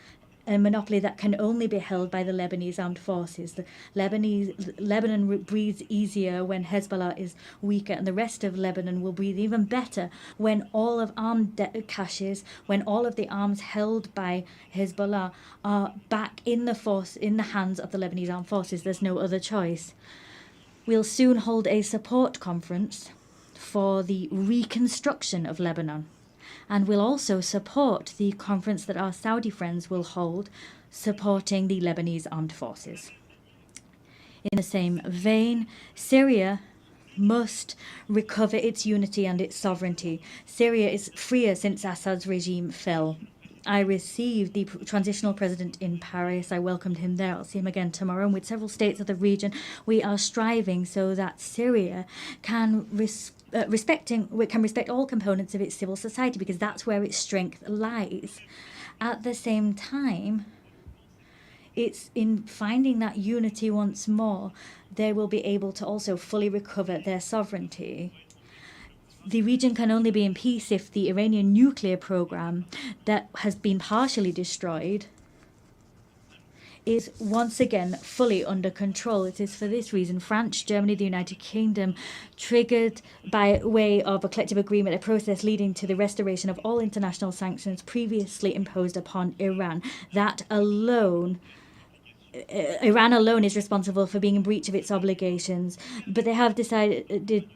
a monopoly that can only be held by the Lebanese armed forces. Lebanon breathes easier when Hezbollah is weaker, and the rest of Lebanon will breathe even better when all of armed caches, when all of the arms held by Hezbollah are back in the hands of the Lebanese armed forces. There's no other choice. We'll soon hold a support conference for the reconstruction of Lebanon. And we'll also support the conference that our Saudi friends will hold, supporting the Lebanese armed forces. In the same vein, Syria must recover its unity and its sovereignty. Syria is freer since Assad's regime fell. I received the transitional president in Paris. I welcomed him there. I'll see him again tomorrow. And with several states of the region, we are striving so that Syria can respect all components of its civil society, because that's where its strength lies. At the same time, it's in finding that unity once more, they will be able to also fully recover their sovereignty. The region can only be in peace if the Iranian nuclear program that has been partially destroyed is once again fully under control. It is for this reason France, Germany, the United Kingdom triggered by way of a collective agreement a process leading to the restoration of all international sanctions previously imposed upon Iran. Iran alone is responsible for being in breach of its obligations, but they have decided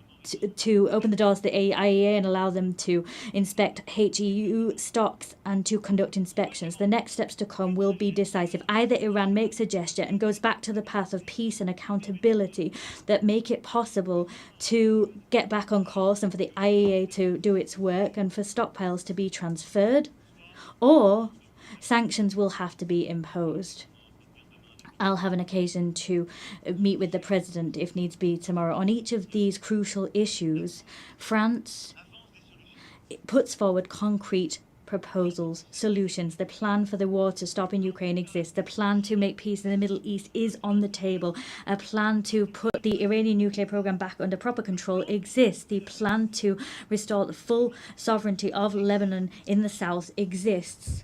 to open the doors to the IAEA and allow them to inspect HEU stocks and to conduct inspections. The next steps to come will be decisive. Either Iran makes a gesture and goes back to the path of peace and accountability that make it possible to get back on course and for the IAEA to do its work and for stockpiles to be transferred, or sanctions will have to be imposed. I'll have an occasion to meet with the president, if needs be, tomorrow. On each of these crucial issues, France puts forward concrete proposals, solutions. The plan for the war to stop in Ukraine exists. The plan to make peace in the Middle East is on the table. A plan to put the Iranian nuclear program back under proper control exists. The plan to restore the full sovereignty of Lebanon in the south exists.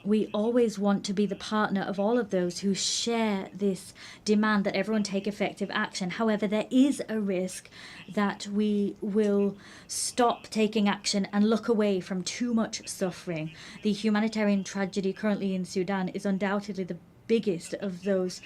We always want to be the partner of all of those who share this demand that everyone take effective action. However, there is a risk that we will stop taking action and look away from too much suffering. The humanitarian tragedy currently in Sudan is undoubtedly the biggest of those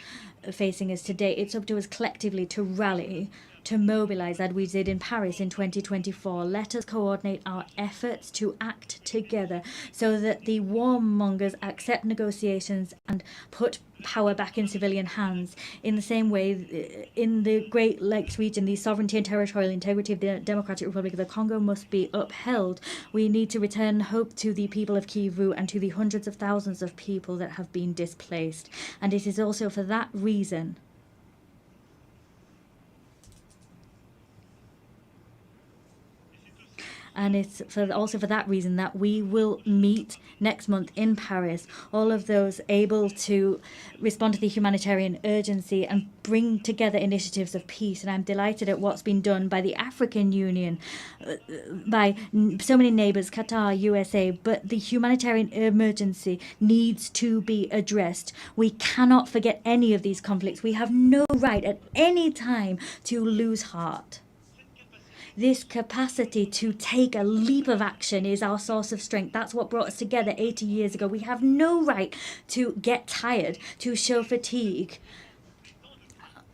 facing us today. It's up to us collectively to rally, to mobilize, as we did in Paris in 2024. Let us coordinate our efforts to act together so that the warmongers accept negotiations and put power back in civilian hands. In the same way, in the Great Lakes region, the sovereignty and territorial integrity of the Democratic Republic of the Congo must be upheld. We need to return hope to the people of Kivu and to the hundreds of thousands of people that have been displaced. And it is also for that reason and it's also for that reason that we will meet next month in Paris, all of those able to respond to the humanitarian urgency and bring together initiatives of peace. And I'm delighted at what's been done by the African Union, by so many neighbours, Qatar, USA, but the humanitarian emergency needs to be addressed. We cannot forget any of these conflicts. We have no right at any time to lose heart. This capacity to take a leap of action is our source of strength. That's what brought us together 80 years ago. We have no right to get tired, to show fatigue.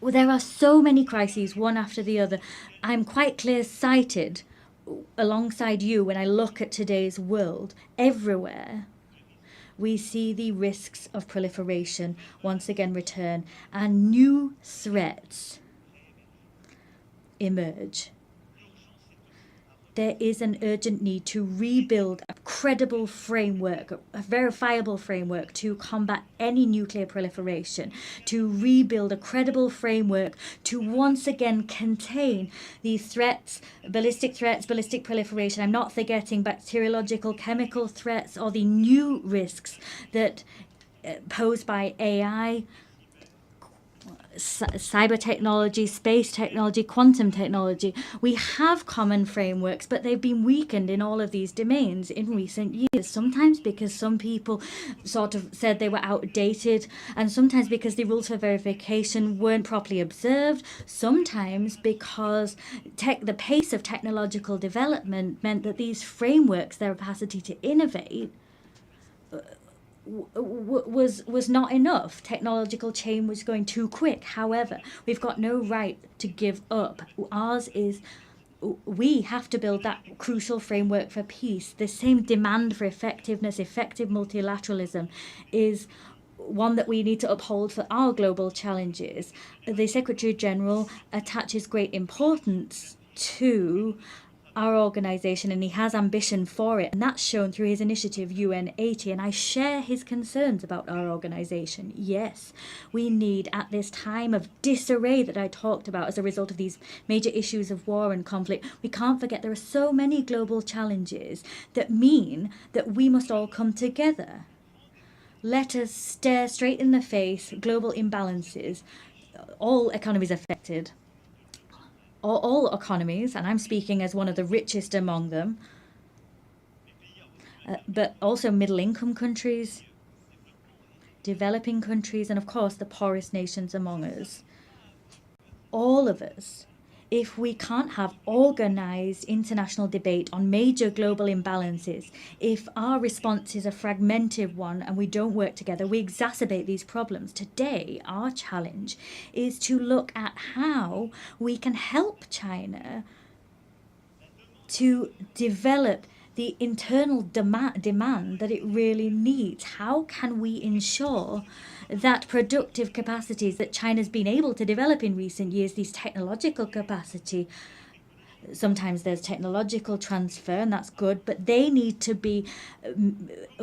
there are so many crises, one after the other. I'm quite clear-sighted alongside you when I look at today's world. Everywhere we see the risks of proliferation once again return and new threats emerge. There is an urgent need to rebuild a credible framework, a verifiable framework to combat any nuclear proliferation, to rebuild a credible framework to once again contain these threats, ballistic proliferation. I'm not forgetting bacteriological, chemical threats or the new risks that posed by AI, cyber technology, space technology, quantum technology. We have common frameworks, but they've been weakened in all of these domains in recent years, sometimes because some people sort of said they were outdated, and sometimes because the rules for verification weren't properly observed, sometimes because the pace of technological development meant that these frameworks, their capacity to innovate, was not enough. Technological change was going too quick. However, we've got no right to give up. Ours is, we have to build that crucial framework for peace. The same demand for effectiveness, effective multilateralism is one that we need to uphold for our global challenges. The Secretary General attaches great importance to our organisation, and he has ambition for it, and that's shown through his initiative UN 80, and I share his concerns about our organisation. Yes, we need, at this time of disarray that I talked about as a result of these major issues of war and conflict, we can't forget there are so many global challenges that mean that we must all come together. Let us stare straight in the face global imbalances, all economies affected. All economies, and I'm speaking as one of the richest among them, but also middle-income countries, developing countries, and of course the poorest nations among us. All of us, if we can't have organized international debate on major global imbalances, if our response is a fragmented one and we don't work together, we exacerbate these problems. Today, our challenge is to look at how we can help China to develop the internal demand that it really needs. How can we ensure that productive capacities that China's been able to develop in recent years, these technological capacity, sometimes there's technological transfer, and that's good, but they need to be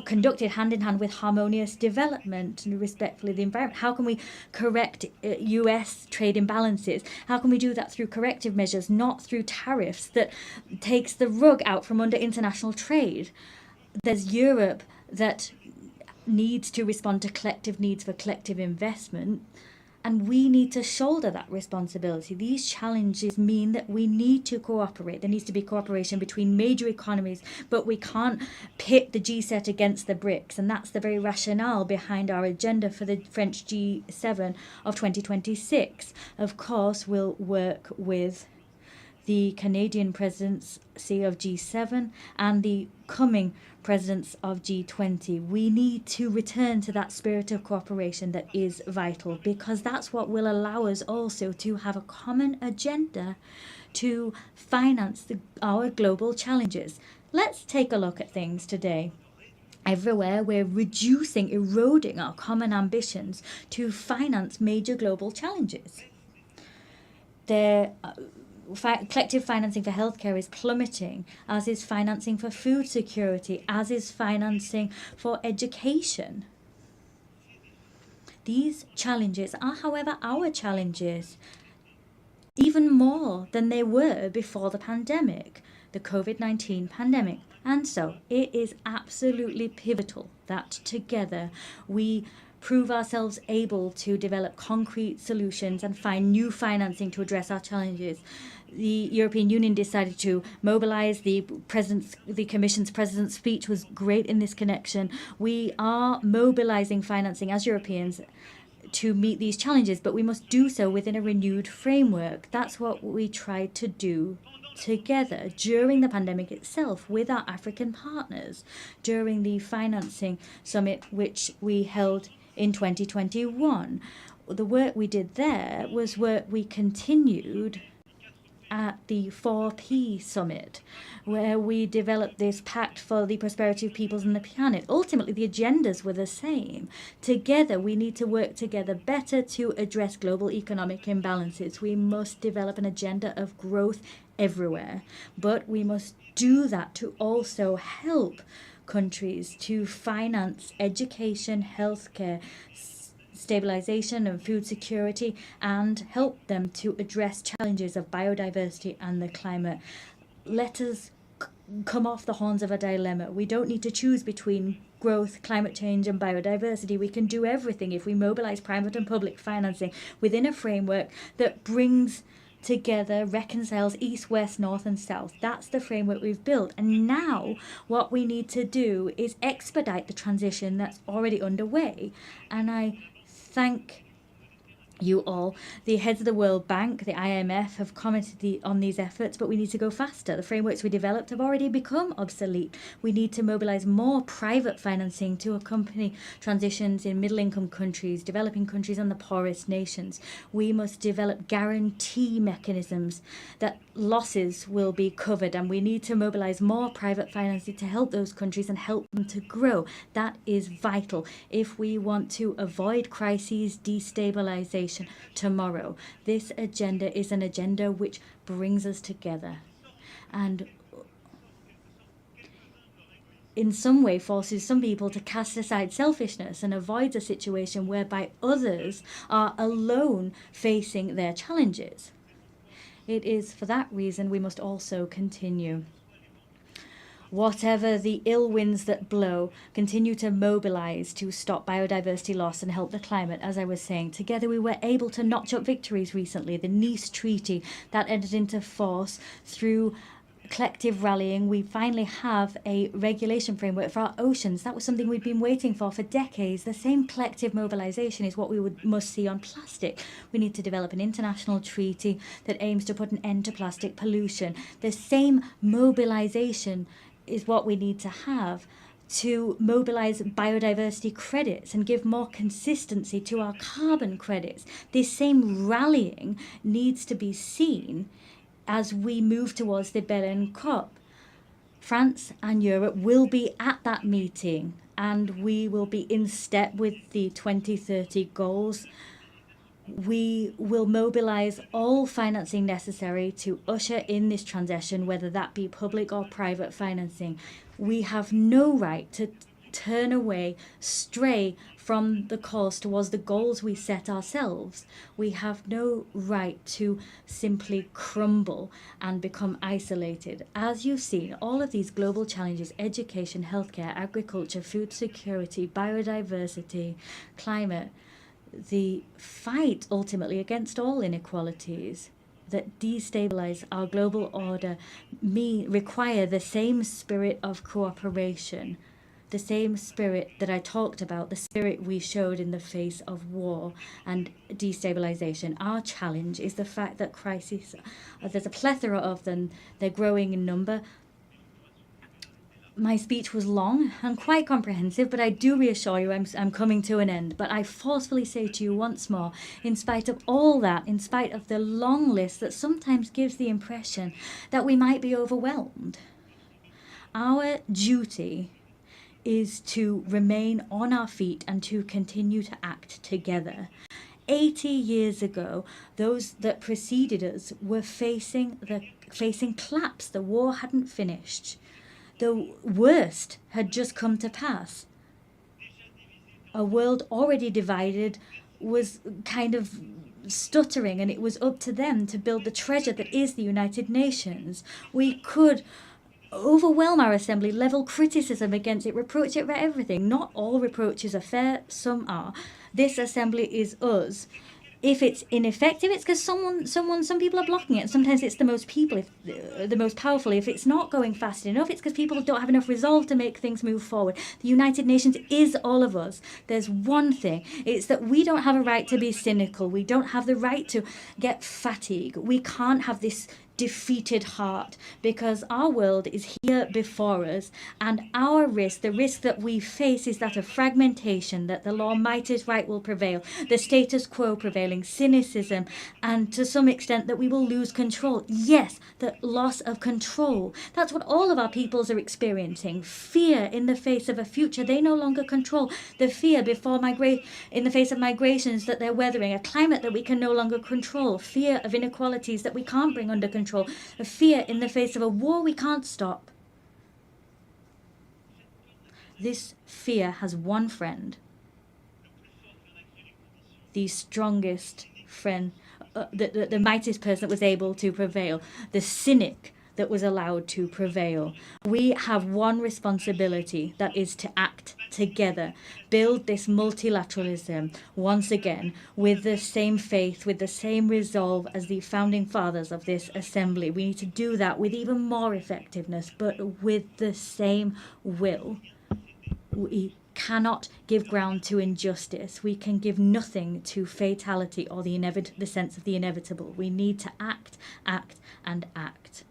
conducted hand in hand with harmonious development and respectfully the environment. How can we correct US trade imbalances? How can we do that through corrective measures, not through tariffs that takes the rug out from under international trade? There's Europe that needs to respond to collective needs for collective investment, and we need to shoulder that responsibility. These challenges mean that we need to cooperate. There needs to be cooperation between major economies, but we can't pit the G7 against the BRICS, and that's the very rationale behind our agenda for the French G7 of 2026. Of course, we'll work with the Canadian presidency of G7 and the coming presidents of G20. We need to return to that spirit of cooperation that is vital, because that's what will allow us also to have a common agenda to finance our global challenges. Let's take a look at things today. Everywhere we're reducing, eroding our common ambitions to finance major global challenges. Collective financing for healthcare is plummeting, as is financing for food security, as is financing for education. These challenges are, however, our challenges, even more than they were before the pandemic, the COVID-19 pandemic. And so it is absolutely pivotal that together we prove ourselves able to develop concrete solutions and find new financing to address our challenges. The European Union decided to mobilize. The Commission's President's speech was great in this connection. We are mobilizing financing as Europeans to meet these challenges, but we must do so within a renewed framework. That's what we tried to do together during the pandemic itself with our African partners, during the financing summit which we held in 2021. the work we did there was work we continued at the 4P summit, where we developed this pact for the prosperity of peoples and the planet. Ultimately, the agendas were the same. Together, we need to work together better to address global economic imbalances. We must develop an agenda of growth everywhere, but we must do that to also help countries to finance education, healthcare, stabilization and food security, and help them to address challenges of biodiversity and the climate. Let us come off the horns of a dilemma. We don't need to choose between growth, climate change and biodiversity. We can do everything if we mobilize private and public financing within a framework that brings together, reconciles east, west, north and south. That's the framework we've built. And now what we need to do is expedite the transition that's already underway. And I thank you all. The heads of the World Bank, the IMF, have commented on these efforts, but we need to go faster. The frameworks we developed have already become obsolete. We need to mobilize more private financing to accompany transitions in middle-income countries, developing countries and the poorest nations. We must develop guarantee mechanisms that losses will be covered, and we need to mobilize more private financing to help those countries and help them to grow. That is vital if we want to avoid crises, destabilization tomorrow. This agenda is an agenda which brings us together and in some way forces some people to cast aside selfishness and avoids a situation whereby others are alone facing their challenges. It is for that reason we must also continue. Whatever the ill winds that blow, continue to mobilize to stop biodiversity loss and help the climate. As I was saying, together we were able to notch up victories recently. The Nice Treaty that entered into force through collective rallying. We finally have a regulation framework for our oceans. That was something we'd been waiting for decades. The same collective mobilization is what we must see on plastic. We need to develop an international treaty that aims to put an end to plastic pollution. The same mobilization is what we need to have to mobilize biodiversity credits and give more consistency to our carbon credits. This same rallying needs to be seen as we move towards the Berlin COP. France and Europe will be at that meeting, and we will be in step with the 2030 goals. We will mobilize all financing necessary to usher in this transition, whether that be public or private financing. We have no right to turn away, stray from the course towards the goals we set ourselves. We have no right to simply crumble and become isolated. As you've seen, all of these global challenges, education, healthcare, agriculture, food security, biodiversity, climate, the fight ultimately against all inequalities that destabilize our global order require the same spirit of cooperation, the same spirit that I talked about, the spirit we showed in the face of war and destabilization. Our challenge is the fact that crises, there's a plethora of them, they're growing in number. My speech was long and quite comprehensive, but I do reassure you I'm coming to an end. But I forcefully say to you once more, in spite of all that, in spite of the long list that sometimes gives the impression that we might be overwhelmed, our duty is to remain on our feet and to continue to act together. 80 years ago, those that preceded us were facing collapse. The war hadn't finished. The worst had just come to pass. A world already divided was kind of stuttering, and it was up to them to build the treasure that is the United Nations. We could overwhelm our assembly, level criticism against it, reproach it for everything. Not all reproaches are fair, some are. This assembly is us. If it's ineffective, it's because some people are blocking it. Sometimes it's the most powerful. If it's not going fast enough, it's because people don't have enough resolve to make things move forward. The United Nations is all of us. There's one thing. It's that we don't have a right to be cynical. We don't have the right to get fatigued. We can't have this defeated heart, because our world is here before us, and our risk, the risk that we face, is that of fragmentation, that the law might is right will prevail, the status quo prevailing, cynicism, and to some extent that we will lose control. Yes, the loss of control. That's what all of our peoples are experiencing. Fear in the face of a future they no longer control. The fear before in the face of migrations that they're weathering, a climate that we can no longer control, fear of inequalities that we can't bring under control, a fear in the face of a war we can't stop. This fear has one friend, the strongest friend, the mightiest person that was able to prevail, the cynic that was allowed to prevail. We have one responsibility, that is to act together, build this multilateralism once again with the same faith, with the same resolve as the founding fathers of this assembly. We need to do that with even more effectiveness, but with the same will. We cannot give ground to injustice. We can give nothing to fatality or the sense of the inevitable. We need to act, act, and act.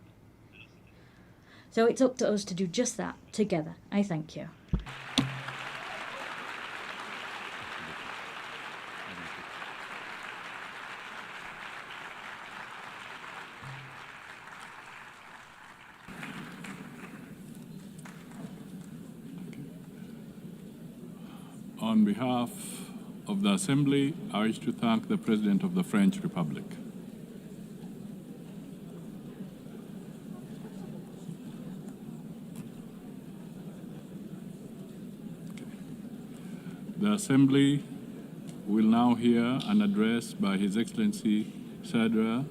So it's up to us to do just that together. I thank you. On behalf of the Assembly, I wish to thank the President of the French Republic. The Assembly will now hear an address by His Excellency Shadia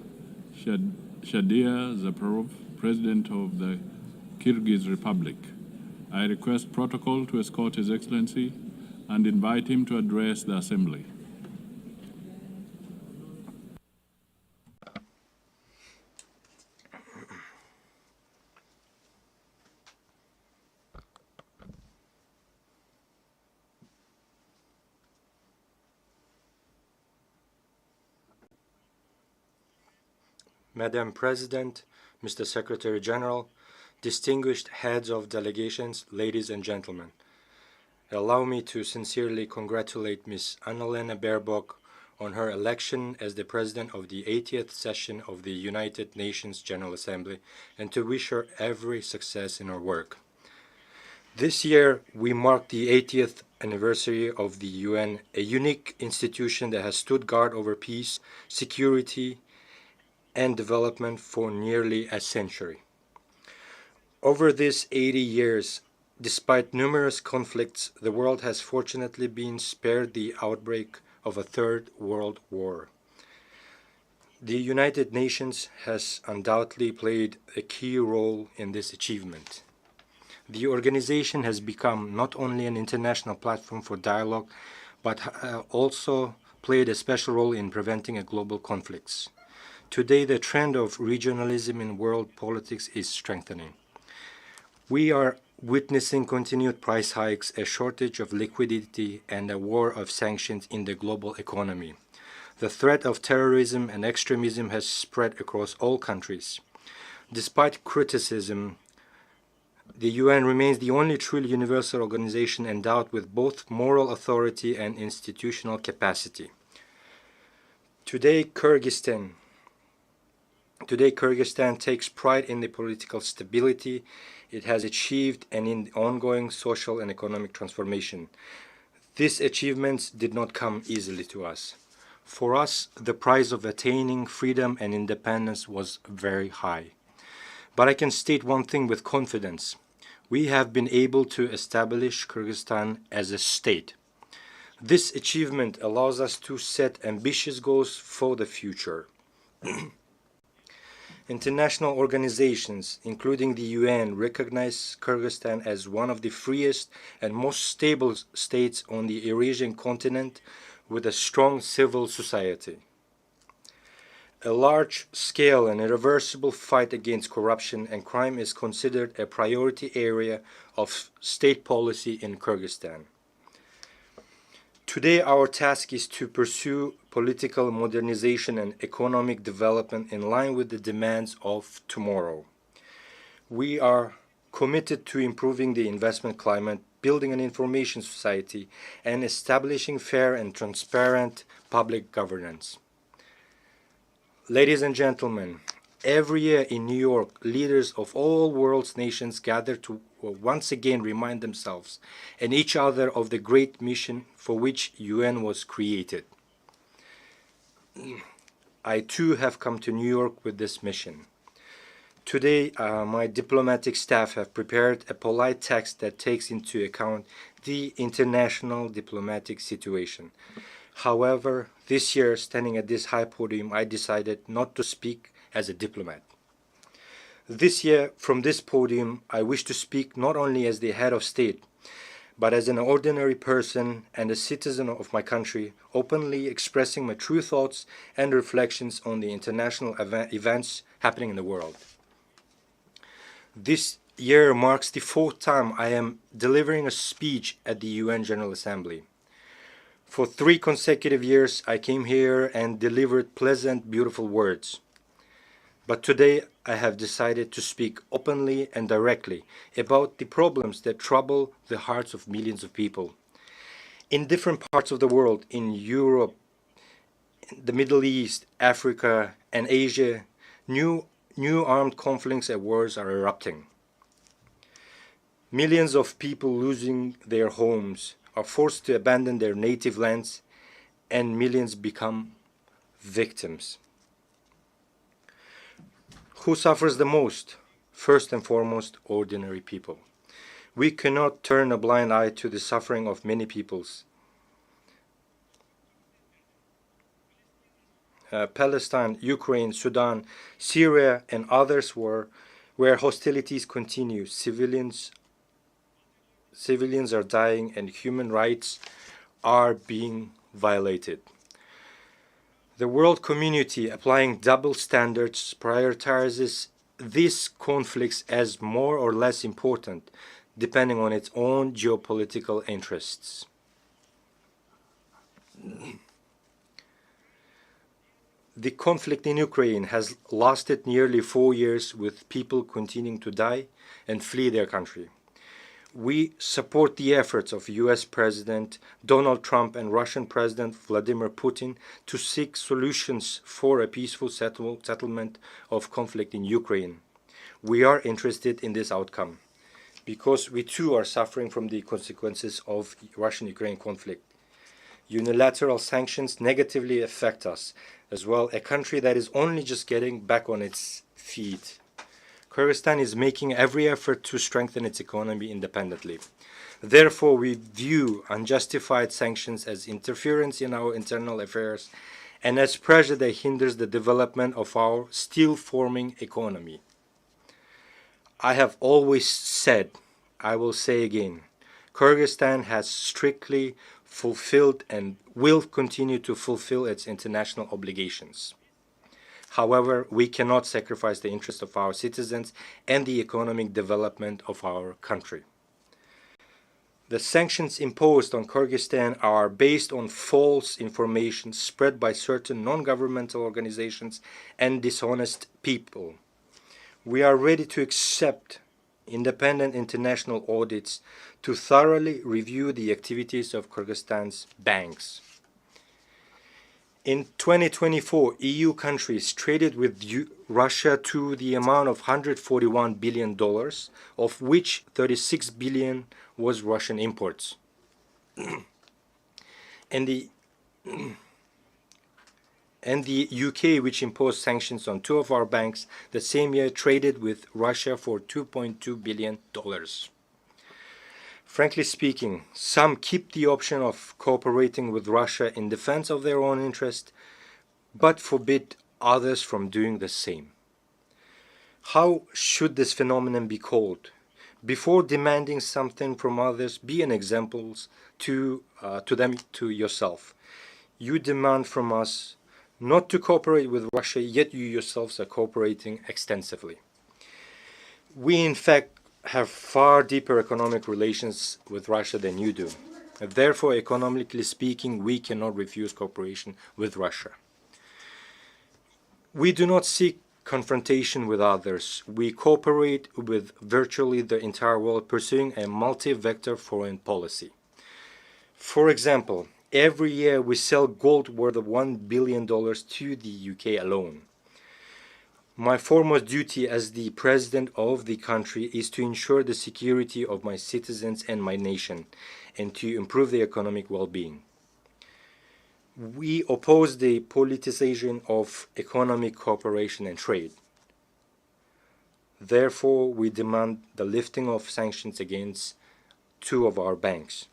Zaparov, President of the Kyrgyz Republic. I request protocol to escort His Excellency and invite him to address the Assembly. Madam President, Mr. Secretary General, distinguished heads of delegations, ladies and gentlemen, allow me to sincerely congratulate Ms. Annalena Baerbock on her election as the President of the 80th session of the United Nations General Assembly and to wish her every success in her work. This year, we mark the 80th anniversary of the UN, a unique institution that has stood guard over peace, security, and development for nearly a century. Over these 80 years, despite numerous conflicts, the world has fortunately been spared the outbreak of a third world war. The United Nations has undoubtedly played a key role in this achievement. The organization has become not only an international platform for dialogue, but also played a special role in preventing global conflicts. Today, the trend of regionalism in world politics is strengthening. We are witnessing continued price hikes, a shortage of liquidity, and a war of sanctions in the global economy. The threat of terrorism and extremism has spread across all countries. Despite criticism, the UN remains the only truly universal organization endowed with both moral authority and institutional capacity. Today, Kyrgyzstan takes pride in the political stability it has achieved and in the ongoing social and economic transformation. These achievements did not come easily to us. For us, the price of attaining freedom and independence was very high. But I can state one thing with confidence. We have been able to establish Kyrgyzstan as a state. This achievement allows us to set ambitious goals for the future. International organizations, including the UN, recognize Kyrgyzstan as one of the freest and most stable states on the Eurasian continent with a strong civil society. A large-scale and irreversible fight against corruption and crime is considered a priority area of state policy in Kyrgyzstan. Today, our task is to pursue political modernization and economic development in line with the demands of tomorrow. We are committed to improving the investment climate, building an information society, and establishing fair and transparent public governance. Ladies and gentlemen, every year in New York, leaders of all world's nations gather to once again remind themselves and each other of the great mission for which UN was created. I too have come to New York with this mission. Today, my diplomatic staff have prepared a polite text that takes into account the international diplomatic situation. However, this year, standing at this high podium, I decided not to speak as a diplomat. This year, from this podium, I wish to speak not only as the head of state, but as an ordinary person and a citizen of my country, openly expressing my true thoughts and reflections on the international events happening in the world. This year marks the 4th time I am delivering a speech at the UN General Assembly. For 3 consecutive years, I came here and delivered pleasant, beautiful words. But today, I have decided to speak openly and directly about the problems that trouble the hearts of millions of people. In different parts of the world, in Europe, the Middle East, Africa, and Asia, new armed conflicts and wars are erupting. Millions of people losing their homes are forced to abandon their native lands, and millions become victims. Who suffers the most? First and foremost, ordinary people. We cannot turn a blind eye to the suffering of many peoples. Palestine, Ukraine, Sudan, Syria, and others where hostilities continue. Civilians are dying and human rights are being violated. The world community, applying double standards, prioritizes these conflicts as more or less important, depending on its own geopolitical interests. The conflict in Ukraine has lasted nearly 4 years, with people continuing to die and flee their country. We support the efforts of US President Donald Trump and Russian President Vladimir Putin to seek solutions for a peaceful settlement of conflict in Ukraine. We are interested in this outcome because we too are suffering from the consequences of Russian-Ukraine conflict. Unilateral sanctions negatively affect us as well, a country that is only just getting back on its feet. Kyrgyzstan is making every effort to strengthen its economy independently. Therefore, we view unjustified sanctions as interference in our internal affairs and as pressure that hinders the development of our still-forming economy. I have always said, I will say again, Kyrgyzstan has strictly fulfilled and will continue to fulfill its international obligations. However, we cannot sacrifice the interests of our citizens and the economic development of our country. The sanctions imposed on Kyrgyzstan are based on false information spread by certain non-governmental organizations and dishonest people. We are ready to accept independent international audits to thoroughly review the activities of Kyrgyzstan's banks. In 2024, EU countries traded with Russia to the amount of $141 billion, of which $36 billion was Russian imports. and the UK, which imposed sanctions on 2 of our banks, the same year traded with Russia for $2.2 billion. Frankly speaking, some keep the option of cooperating with Russia in defense of their own interest, but forbid others from doing the same. How should this phenomenon be called? Before demanding something from others, be an example to yourself. You demand from us not to cooperate with Russia, yet you yourselves are cooperating extensively. We, in fact, have far deeper economic relations with Russia than you do. Therefore, economically speaking, we cannot refuse cooperation with Russia. We do not seek confrontation with others. We cooperate with virtually the entire world, pursuing a multi-vector foreign policy. For example, every year we sell gold worth $1 billion to the UK alone. My foremost duty as the president of the country is to ensure the security of my citizens and my nation, and to improve their economic well-being. We oppose the politicization of economic cooperation and trade. Therefore, we demand the lifting of sanctions against 2 of our banks.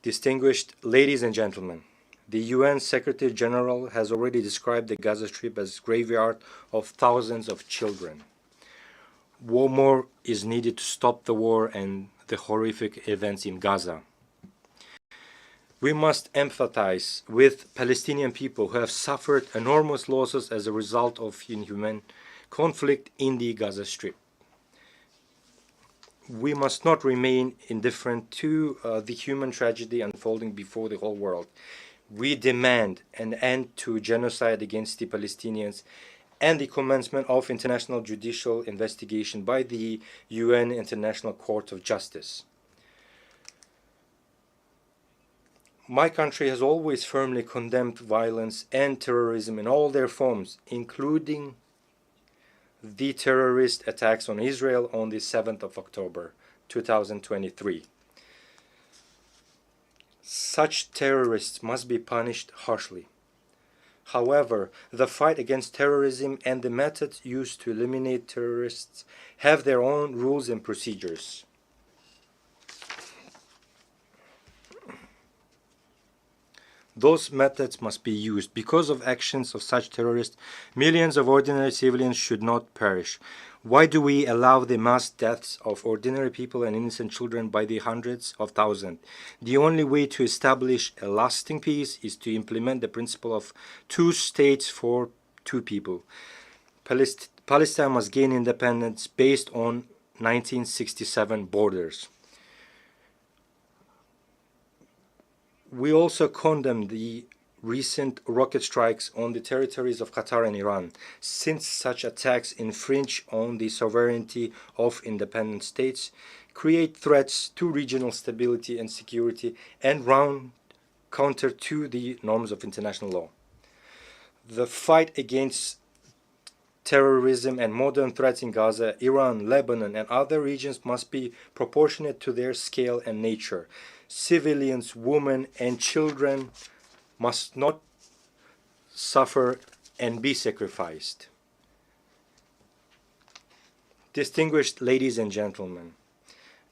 Distinguished ladies and gentlemen, the UN Secretary General has already described the Gaza Strip as a graveyard of thousands of children. One more is needed to stop the war and the horrific events in Gaza. We must empathize with Palestinian people who have suffered enormous losses as a result of inhuman conflict in the Gaza Strip. We must not remain indifferent to the human tragedy unfolding before the whole world. We demand an end to genocide against the Palestinians and the commencement of international judicial investigation by the UN International Court of Justice. My country has always firmly condemned violence and terrorism in all their forms, including the terrorist attacks on Israel on the 7th of October, 2023. Such terrorists must be punished harshly. However, the fight against terrorism and the methods used to eliminate terrorists have their own rules and procedures. Those methods must be used. Because of actions of such terrorists, millions of ordinary civilians should not perish. Why do we allow the mass deaths of ordinary people and innocent children by the hundreds of thousands? The only way to establish a lasting peace is to implement the principle of 2 states for 2 people. Palestine must gain independence based on 1967 borders. We also condemn the recent rocket strikes on the territories of Qatar and Iran, since such attacks infringe on the sovereignty of independent states, create threats to regional stability and security, and run counter to the norms of international law. The fight against terrorism and modern threats in Gaza, Iran, Lebanon, and other regions must be proportionate to their scale and nature. Civilians, women, and children must not suffer and be sacrificed. Distinguished ladies and gentlemen,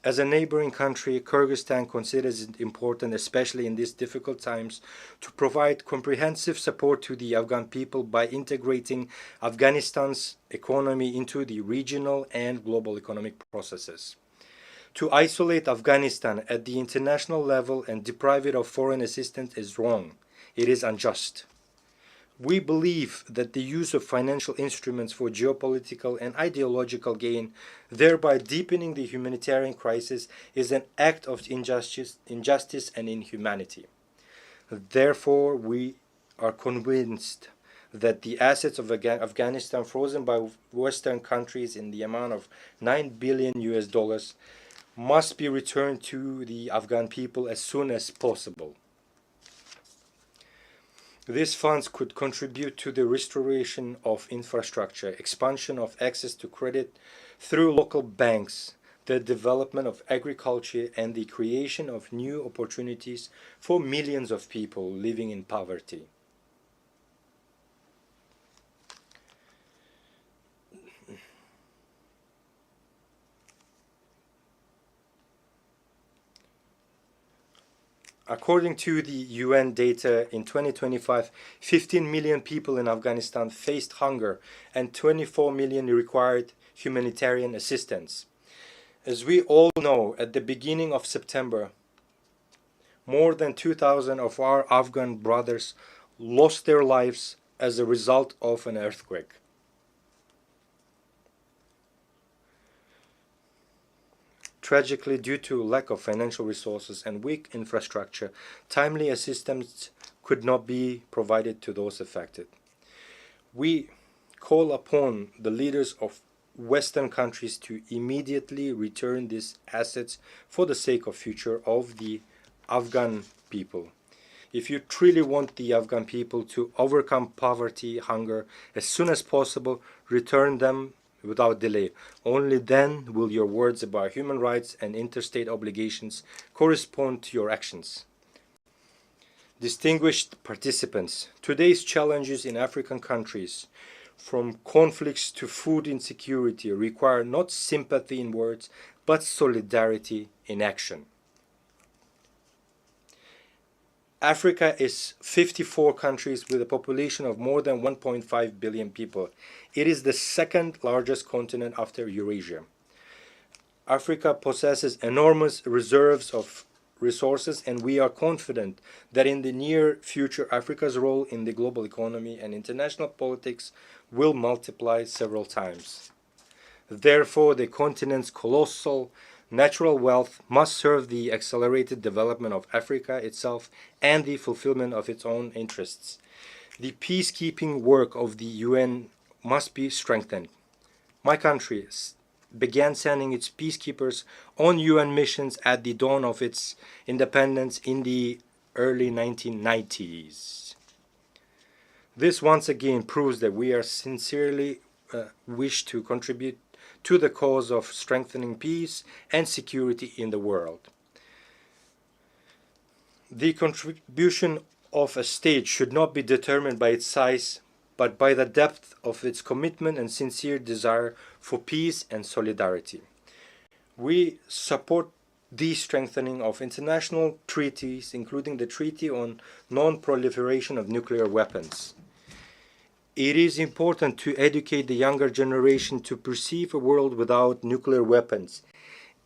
as a neighboring country, Kyrgyzstan considers it important, especially in these difficult times, to provide comprehensive support to the Afghan people by integrating Afghanistan's economy into the regional and global economic processes. To isolate Afghanistan at the international level and deprive it of foreign assistance is wrong. It is unjust. We believe that the use of financial instruments for geopolitical and ideological gain, thereby deepening the humanitarian crisis, is an act of injustice and inhumanity. Therefore, we are convinced that the assets of Afghanistan frozen by Western countries in the amount of $9 billion must be returned to the Afghan people as soon as possible. These funds could contribute to the restoration of infrastructure, expansion of access to credit through local banks, the development of agriculture, and the creation of new opportunities for millions of people living in poverty. According to the UN data, in 2025, 15 million people in Afghanistan faced hunger and 24 million required humanitarian assistance. As we all know, at the beginning of September, more than 2,000 of our Afghan brothers lost their lives as a result of an earthquake. Tragically, due to lack of financial resources and weak infrastructure, timely assistance could not be provided to those affected. We call upon the leaders of Western countries to immediately return these assets for the sake of future of the Afghan people. If you truly want the Afghan people to overcome poverty, hunger, as soon as possible, return them without delay. Only then will your words about human rights and interstate obligations correspond to your actions. Distinguished participants, today's challenges in African countries, from conflicts to food insecurity, require not sympathy in words, but solidarity in action. Africa is 54 countries with a population of more than 1.5 billion people. It is the second largest continent after Eurasia. Africa possesses enormous reserves of resources, and we are confident that in the near future, Africa's role in the global economy and international politics will multiply several times. Therefore, the continent's colossal natural wealth must serve the accelerated development of Africa itself and the fulfillment of its own interests. The peacekeeping work of the UN must be strengthened. My country began sending its peacekeepers on UN missions at the dawn of its independence in the early 1990s. This once again proves that we are sincerely wish to contribute to the cause of strengthening peace and security in the world. The contribution of a state should not be determined by its size, but by the depth of its commitment and sincere desire for peace and solidarity. We support the strengthening of international treaties, including the Treaty on Non-Proliferation of Nuclear Weapons. It is important to educate the younger generation to perceive a world without nuclear weapons.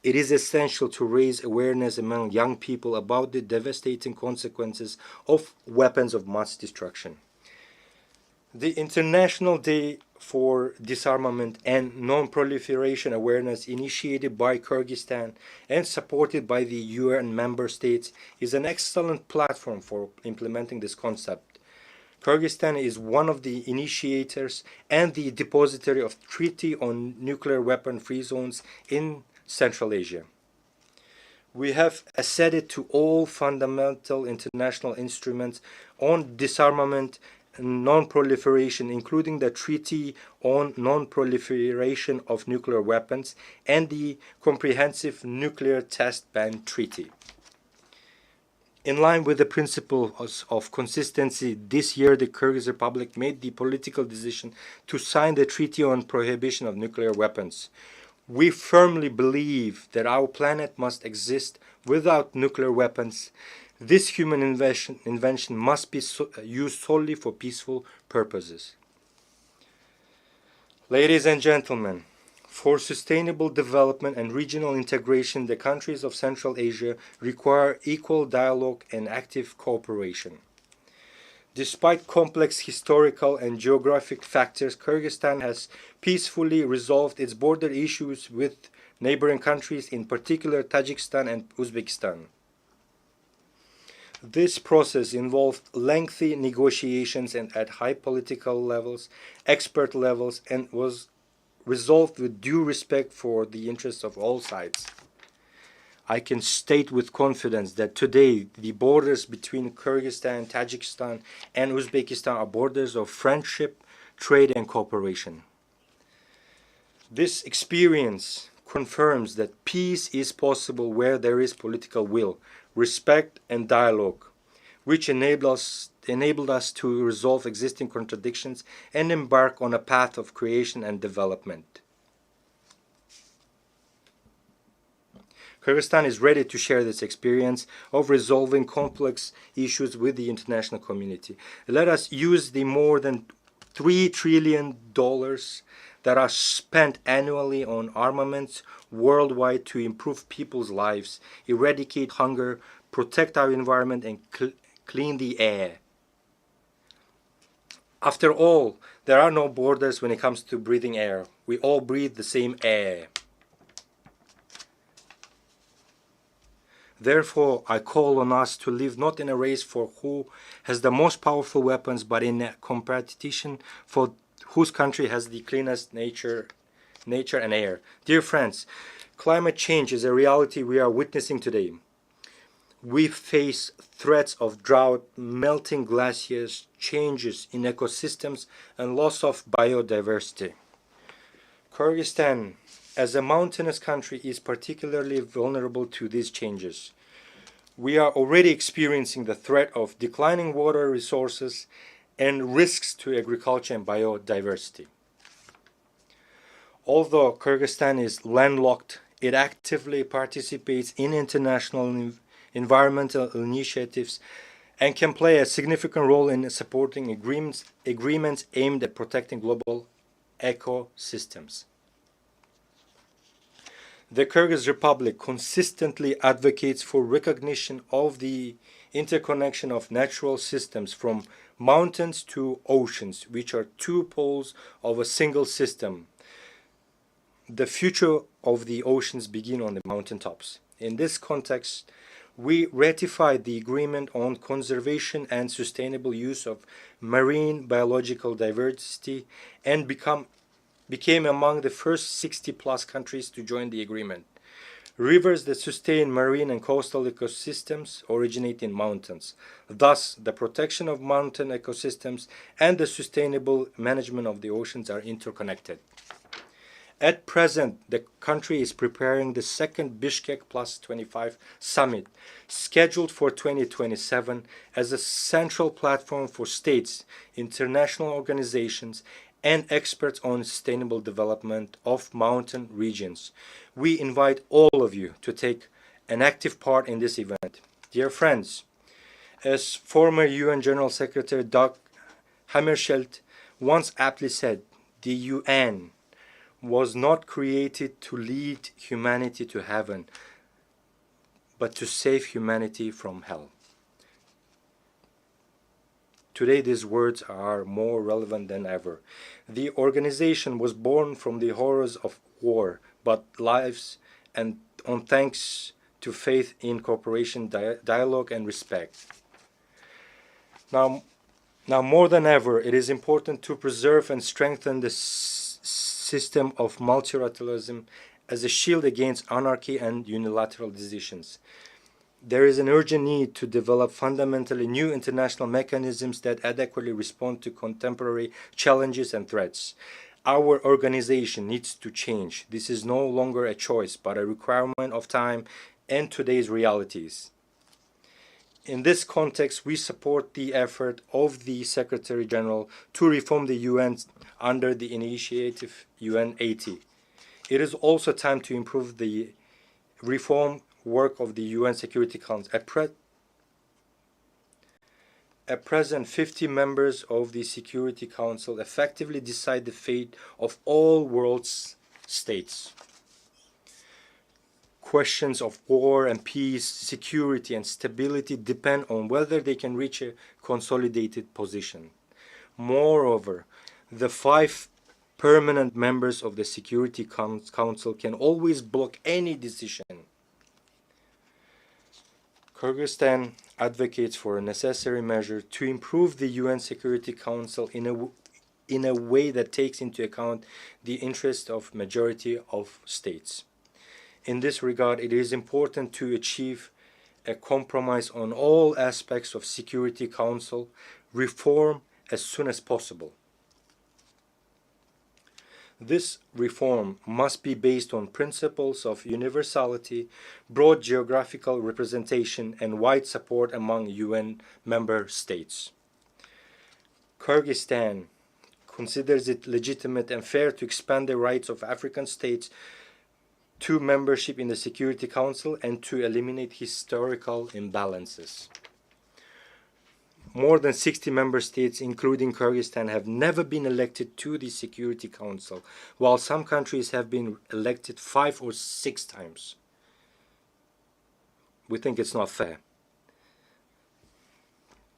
It is essential to raise awareness among young people about the devastating consequences of weapons of mass destruction. The International Day for Disarmament and Non-Proliferation Awareness, initiated by Kyrgyzstan and supported by the UN member states, is an excellent platform for implementing this concept. Kyrgyzstan is one of the initiators and the depository of Treaty on Nuclear Weapon-Free Zones in Central Asia. We have acceded to all fundamental international instruments on disarmament and non-proliferation, including the Treaty on Non-Proliferation of Nuclear Weapons and the Comprehensive Nuclear Test Ban Treaty. In line with the principles of consistency, this year the Kyrgyz Republic made the political decision to sign the Treaty on Prohibition of Nuclear Weapons. We firmly believe that our planet must exist without nuclear weapons. This human invention must be used solely for peaceful purposes. Ladies and gentlemen, for sustainable development and regional integration, the countries of Central Asia require equal dialogue and active cooperation. Despite complex historical and geographic factors, Kyrgyzstan has peacefully resolved its border issues with neighboring countries, in particular Tajikistan and Uzbekistan. This process involved lengthy negotiations and at high political levels, expert levels, and was resolved with due respect for the interests of all sides. I can state with confidence that today the borders between Kyrgyzstan, Tajikistan, and Uzbekistan are borders of friendship, trade, and cooperation. This experience confirms that peace is possible where there is political will, respect, and dialogue, which enabled us to resolve existing contradictions and embark on a path of creation and development. Kyrgyzstan is ready to share this experience of resolving complex issues with the international community. Let us use the more than $3 trillion that are spent annually on armaments worldwide to improve people's lives, eradicate hunger, protect our environment, and clean the air. After all, there are no borders when it comes to breathing air. We all breathe the same air. Therefore, I call on us to live not in a race for who has the most powerful weapons, but in a competition for whose country has the cleanest nature and air. Dear friends, climate change is a reality we are witnessing today. We face threats of drought, melting glaciers, changes in ecosystems, and loss of biodiversity. Kyrgyzstan, as a mountainous country, is particularly vulnerable to these changes. We are already experiencing the threat of declining water resources and risks to agriculture and biodiversity. Although Kyrgyzstan is landlocked, it actively participates in international environmental initiatives and can play a significant role in supporting agreements aimed at protecting global ecosystems. The Kyrgyz Republic consistently advocates for recognition of the interconnection of natural systems from mountains to oceans, which are two poles of a single system. The future of the oceans begin on the mountaintops. In this context, we ratified the agreement on conservation and sustainable use of marine biological diversity and became among the first 60+ countries to join the agreement. Rivers that sustain marine and coastal ecosystems originate in mountains. Thus, the protection of mountain ecosystems and the sustainable management of the oceans are interconnected. At present, the country is preparing the second Bishkek Plus 25 summit, scheduled for 2027, as a central platform for states, international organizations, and experts on sustainable development of mountain regions. We invite all of you to take an active part in this event. Dear friends, as former UN General Secretary Dag Hammarskjöld once aptly said, the UN was not created to lead humanity to heaven, but to save humanity from hell. Today, these words are more relevant than ever. The organization was born from the horrors of war, but lives and on thanks to faith in cooperation, dialogue, and respect. Now more than ever, it is important to preserve and strengthen the system of multilateralism as a shield against anarchy and unilateral decisions. There is an urgent need to develop fundamentally new international mechanisms that adequately respond to contemporary challenges and threats. Our organization needs to change. This is no longer a choice, but a requirement of time and today's realities. In this context, we support the effort of the Secretary General to reform the UN under the initiative UN 80. It is also time to improve the reform work of the UN Security Council. At present, 50 members of the Security Council effectively decide the fate of all world's states. Questions of war and peace, security and stability depend on whether they can reach a consolidated position. Moreover, the 5 permanent members of the Security Council can always block any decision. Kyrgyzstan advocates for a necessary measure to improve the UN Security Council in a way that takes into account the interests of majority of states. In this regard, it is important to achieve a compromise on all aspects of Security Council reform as soon as possible. This reform must be based on principles of universality, broad geographical representation, and wide support among UN member states. Kyrgyzstan considers it legitimate and fair to expand the rights of African states to membership in the Security Council and to eliminate historical imbalances. More than 60 member states, including Kyrgyzstan, have never been elected to the Security Council, while some countries have been elected 5 or 6 times. We think it's not fair.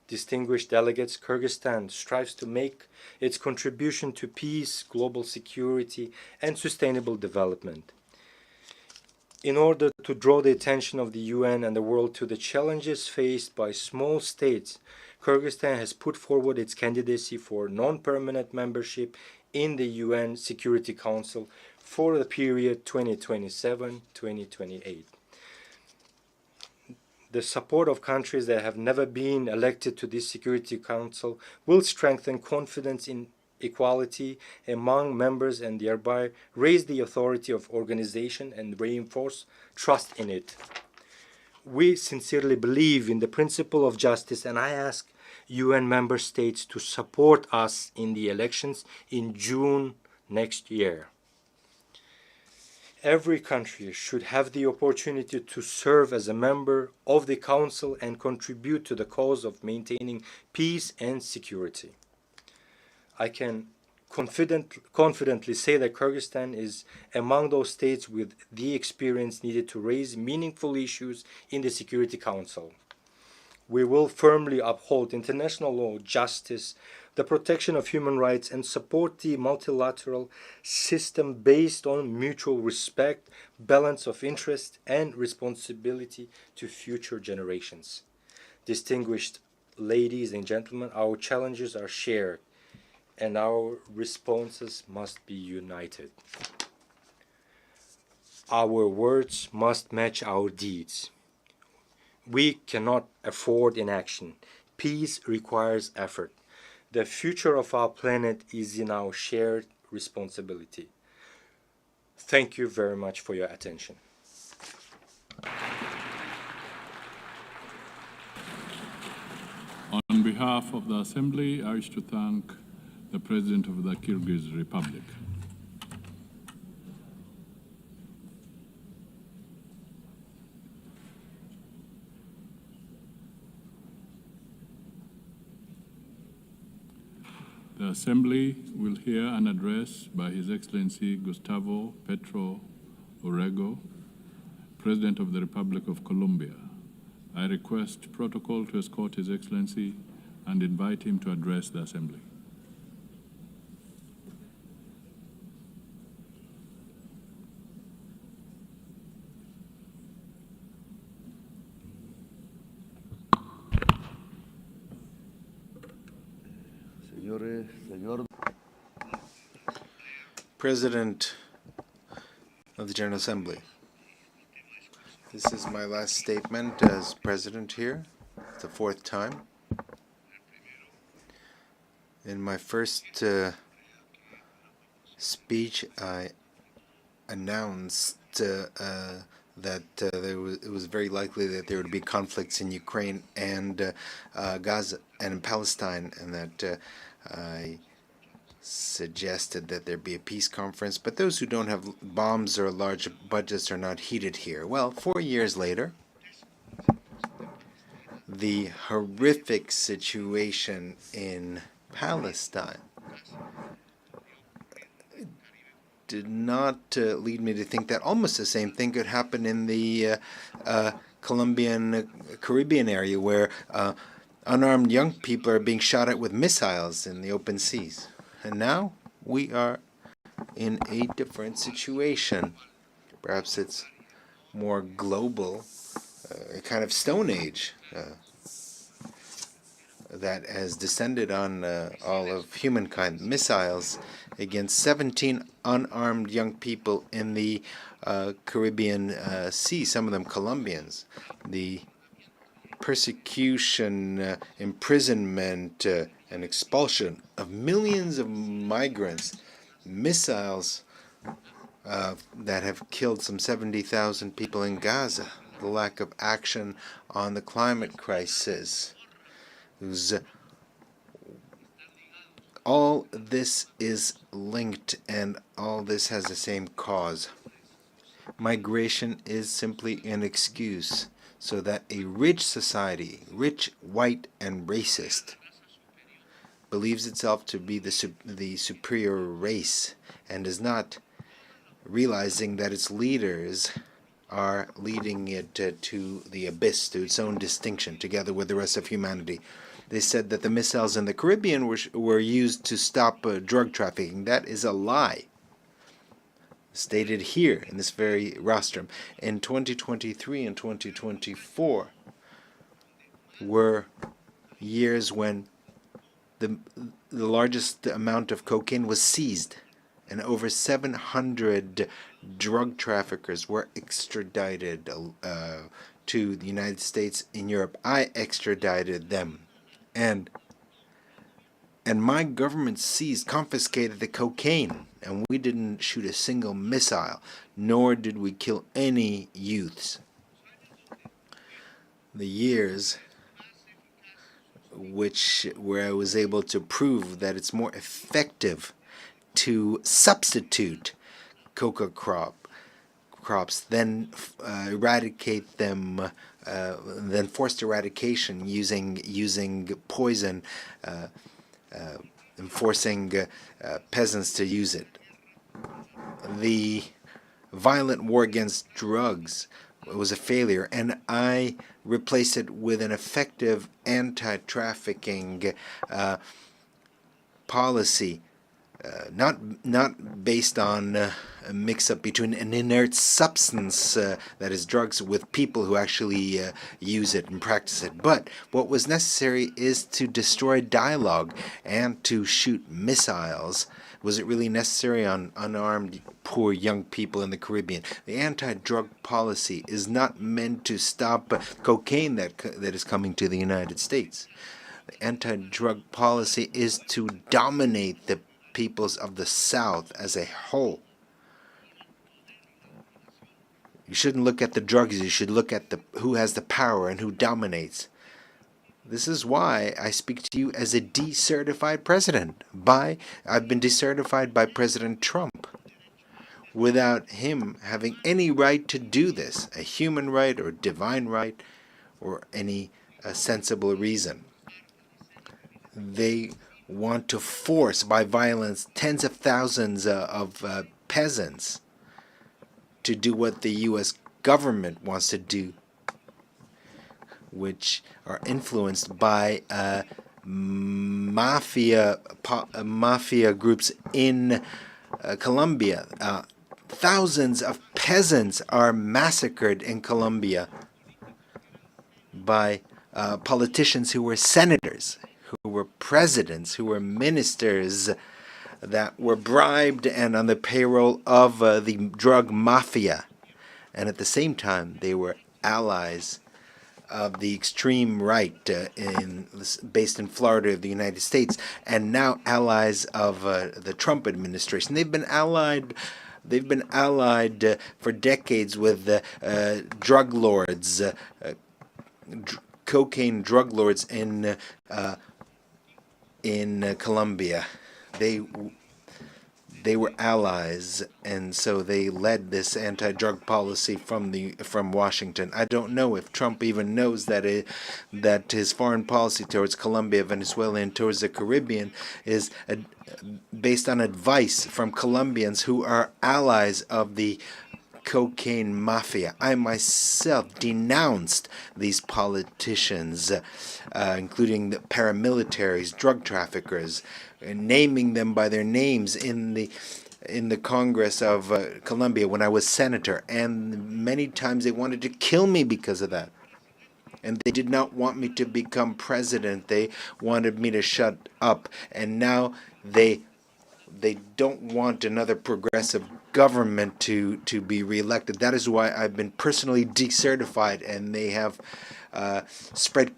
Distinguished delegates, Kyrgyzstan strives to make its contribution to peace, global security, and sustainable development. In order to draw the attention of the UN and the world to the challenges faced by small states, Kyrgyzstan has put forward its candidacy for non-permanent membership in the UN Security Council for the period 2027-2028. The support of countries that have never been elected to this Security Council will strengthen confidence in equality among members and thereby raise the authority of organization and reinforce trust in it. We sincerely believe in the principle of justice, and I ask UN member states to support us in the elections in June next year. Every country should have the opportunity to serve as a member of the Council and contribute to the cause of maintaining peace and security. I can confidently say that Kyrgyzstan is among those states with the experience needed to raise meaningful issues in the Security Council. We will firmly uphold international law, justice, the protection of human rights, and support the multilateral system based on mutual respect, balance of interest, and responsibility to future generations. Distinguished ladies and gentlemen, our challenges are shared, and our responses must be united. Our words must match our deeds. We cannot afford inaction. Peace requires effort. The future of our planet is in our shared responsibility. Thank you very much for your attention. On behalf of the Assembly, I wish to thank the President of the Kyrgyz Republic. The Assembly will hear an address by His Excellency Gustavo Petro Urrego, President of the Republic of Colombia. I request protocol to escort His Excellency and invite him to address the Assembly. President of the General Assembly, this is my last statement as president here. It's the fourth time. In my first speech, I announced that it was very likely that there would be conflicts in Ukraine and Gaza and in Palestine, and that I suggested that there be a peace conference, but those who don't have bombs or large budgets are not heeded here. Well, 4 years later, the horrific situation in Palestine did not lead me to think that almost the same thing could happen in the Colombian Caribbean area, where unarmed young people are being shot at with missiles in the open seas. And now we are in a different situation. Perhaps it's more global, a kind of Stone Age that has descended on all of humankind. Missiles against 17 unarmed young people in the Caribbean Sea, some of them Colombians. The persecution, imprisonment, and expulsion of millions of migrants, missiles that have killed some 70,000 people in Gaza, the lack of action on the climate crisis. All this is linked, and all this has the same cause. Migration is simply an excuse so that a rich society, rich, white, and racist, believes itself to be the superior race and is not realizing that its leaders are leading it to the abyss, to its own distinction, together with the rest of humanity. They said that the missiles in the Caribbean were used to stop drug trafficking. That is a lie. stated here in this very rostrum. In 2023 and 2024 were years when the largest amount of cocaine was seized, and over 700 drug traffickers were extradited to the United States in Europe. I extradited them, and my government confiscated the cocaine, and we didn't shoot a single missile, nor did we kill any youths. The years where I was able to prove that it's more effective to substitute coca crops than eradicate them, than forced eradication using poison, and forcing peasants to use it. The violent war against drugs was a failure, and I replaced it with an effective anti-trafficking policy, not based on a mix-up between an inert substance, that is drugs, with people who actually use it and practice it. But what was necessary is to destroy dialogue and to shoot missiles. Was it really necessary on unarmed, poor young people in the Caribbean? The anti-drug policy is not meant to stop cocaine that is coming to the United States. The anti-drug policy is to dominate the peoples of the South as a whole. You shouldn't look at the drugs, you should look at who has the power and who dominates. This is why I speak to you as a decertified president. I've been decertified by President Trump, without him having any right to do this, a human right or divine right or any sensible reason. They want to force by violence tens of thousands of peasants to do what the U.S. government wants to do, which are influenced by mafia groups in Colombia. Thousands of peasants are massacred in Colombia by politicians who were senators, who were presidents, who were ministers, that were bribed and on the payroll of the drug mafia. And at the same time, they were allies of the extreme right based in Florida of the United States, and now allies of the Trump administration. They've been allied for decades with drug lords, cocaine drug lords in Colombia. They were allies, and so they led this anti-drug policy from Washington. I don't know if Trump even knows that his foreign policy towards Colombia, Venezuela, and towards the Caribbean is based on advice from Colombians who are allies of the cocaine mafia. I myself denounced these politicians, including the paramilitaries, drug traffickers, naming them by their names in the Congress of Colombia when I was senator, and many times they wanted to kill me because of that. And they did not want me to become president. They wanted me to shut up, and now they don't want another progressive government to be reelected. That is why I've been personally decertified, and they have spread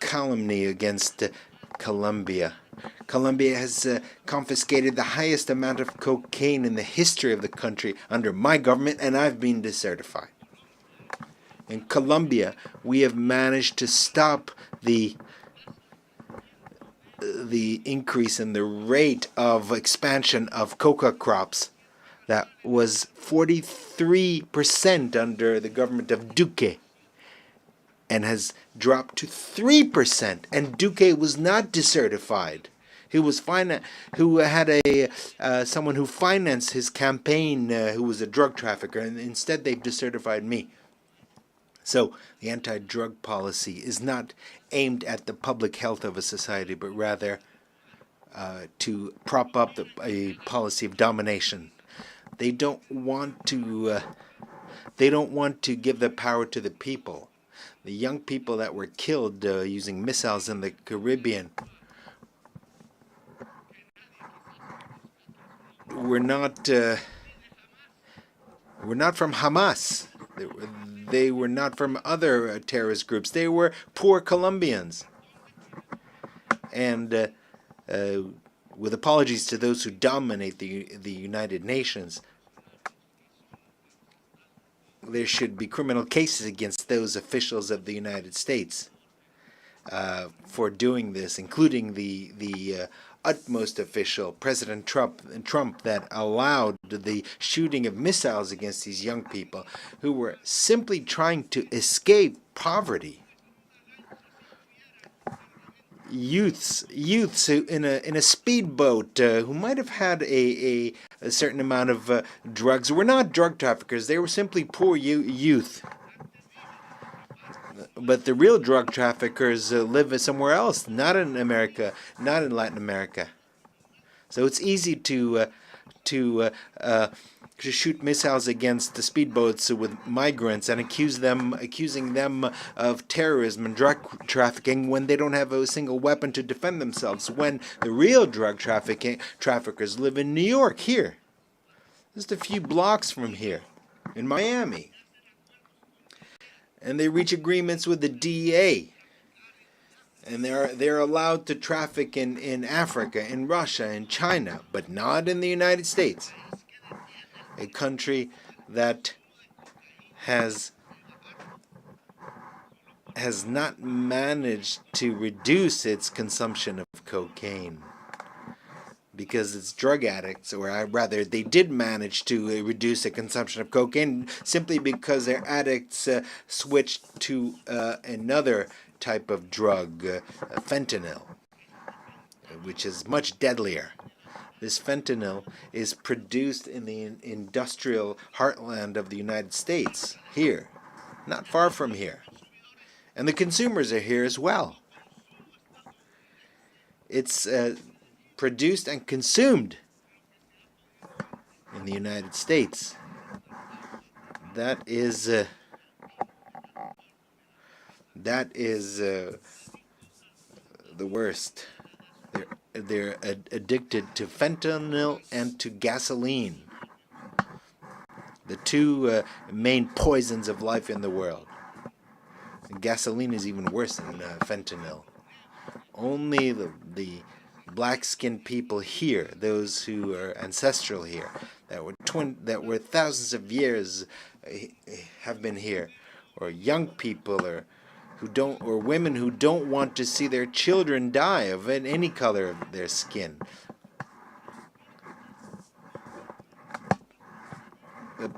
calumny against Colombia. Colombia has confiscated the highest amount of cocaine in the history of the country under my government, and I've been decertified. In Colombia, we have managed to stop the increase in the rate of expansion of coca crops. That was 43% under the government of Duque, and has dropped to 3%. And Duque was not decertified. He was who had someone who financed his campaign, who was a drug trafficker, and instead they've decertified me. So the anti-drug policy is not aimed at the public health of a society, but rather to prop up a policy of domination. They don't want to. They don't want to give the power to the people. The young people that were killed using missiles in the Caribbean were not from Hamas. They were not from other terrorist groups. They were poor Colombians. And with apologies to those who dominate the United Nations, there should be criminal cases against those officials of the United States for doing this, including the utmost official, President Trump, that allowed the shooting of missiles against these young people who were simply trying to escape poverty. Youths who in a speedboat who might have had a certain amount of drugs were not drug traffickers. They were simply poor youth. But the real drug traffickers live somewhere else, not in America, not in Latin America. So it's easy to shoot missiles against the speedboats with migrants and accusing them of terrorism and drug trafficking when they don't have a single weapon to defend themselves. When the real drug traffickers live in New York, here, just a few blocks from here, in Miami. And they reach agreements with the DEA. And they're allowed to traffic in Africa, in Russia, in China, but not in the United States. A country that has not managed to reduce its consumption of cocaine because it's drug addicts, or rather, they did manage to reduce the consumption of cocaine simply because their addicts switched to another type of drug, fentanyl, which is much deadlier. This fentanyl is produced in the industrial heartland of the United States, here, not far from here. And the consumers are here as well. It's produced and consumed in the United States. That is the worst. They're addicted to fentanyl and to gasoline, the two main poisons of life in the world. And gasoline is even worse than fentanyl. Only the black-skinned people here, those who are ancestral here, that were thousands of years have been here, or young people, or women who don't want to see their children die of any color of their skin.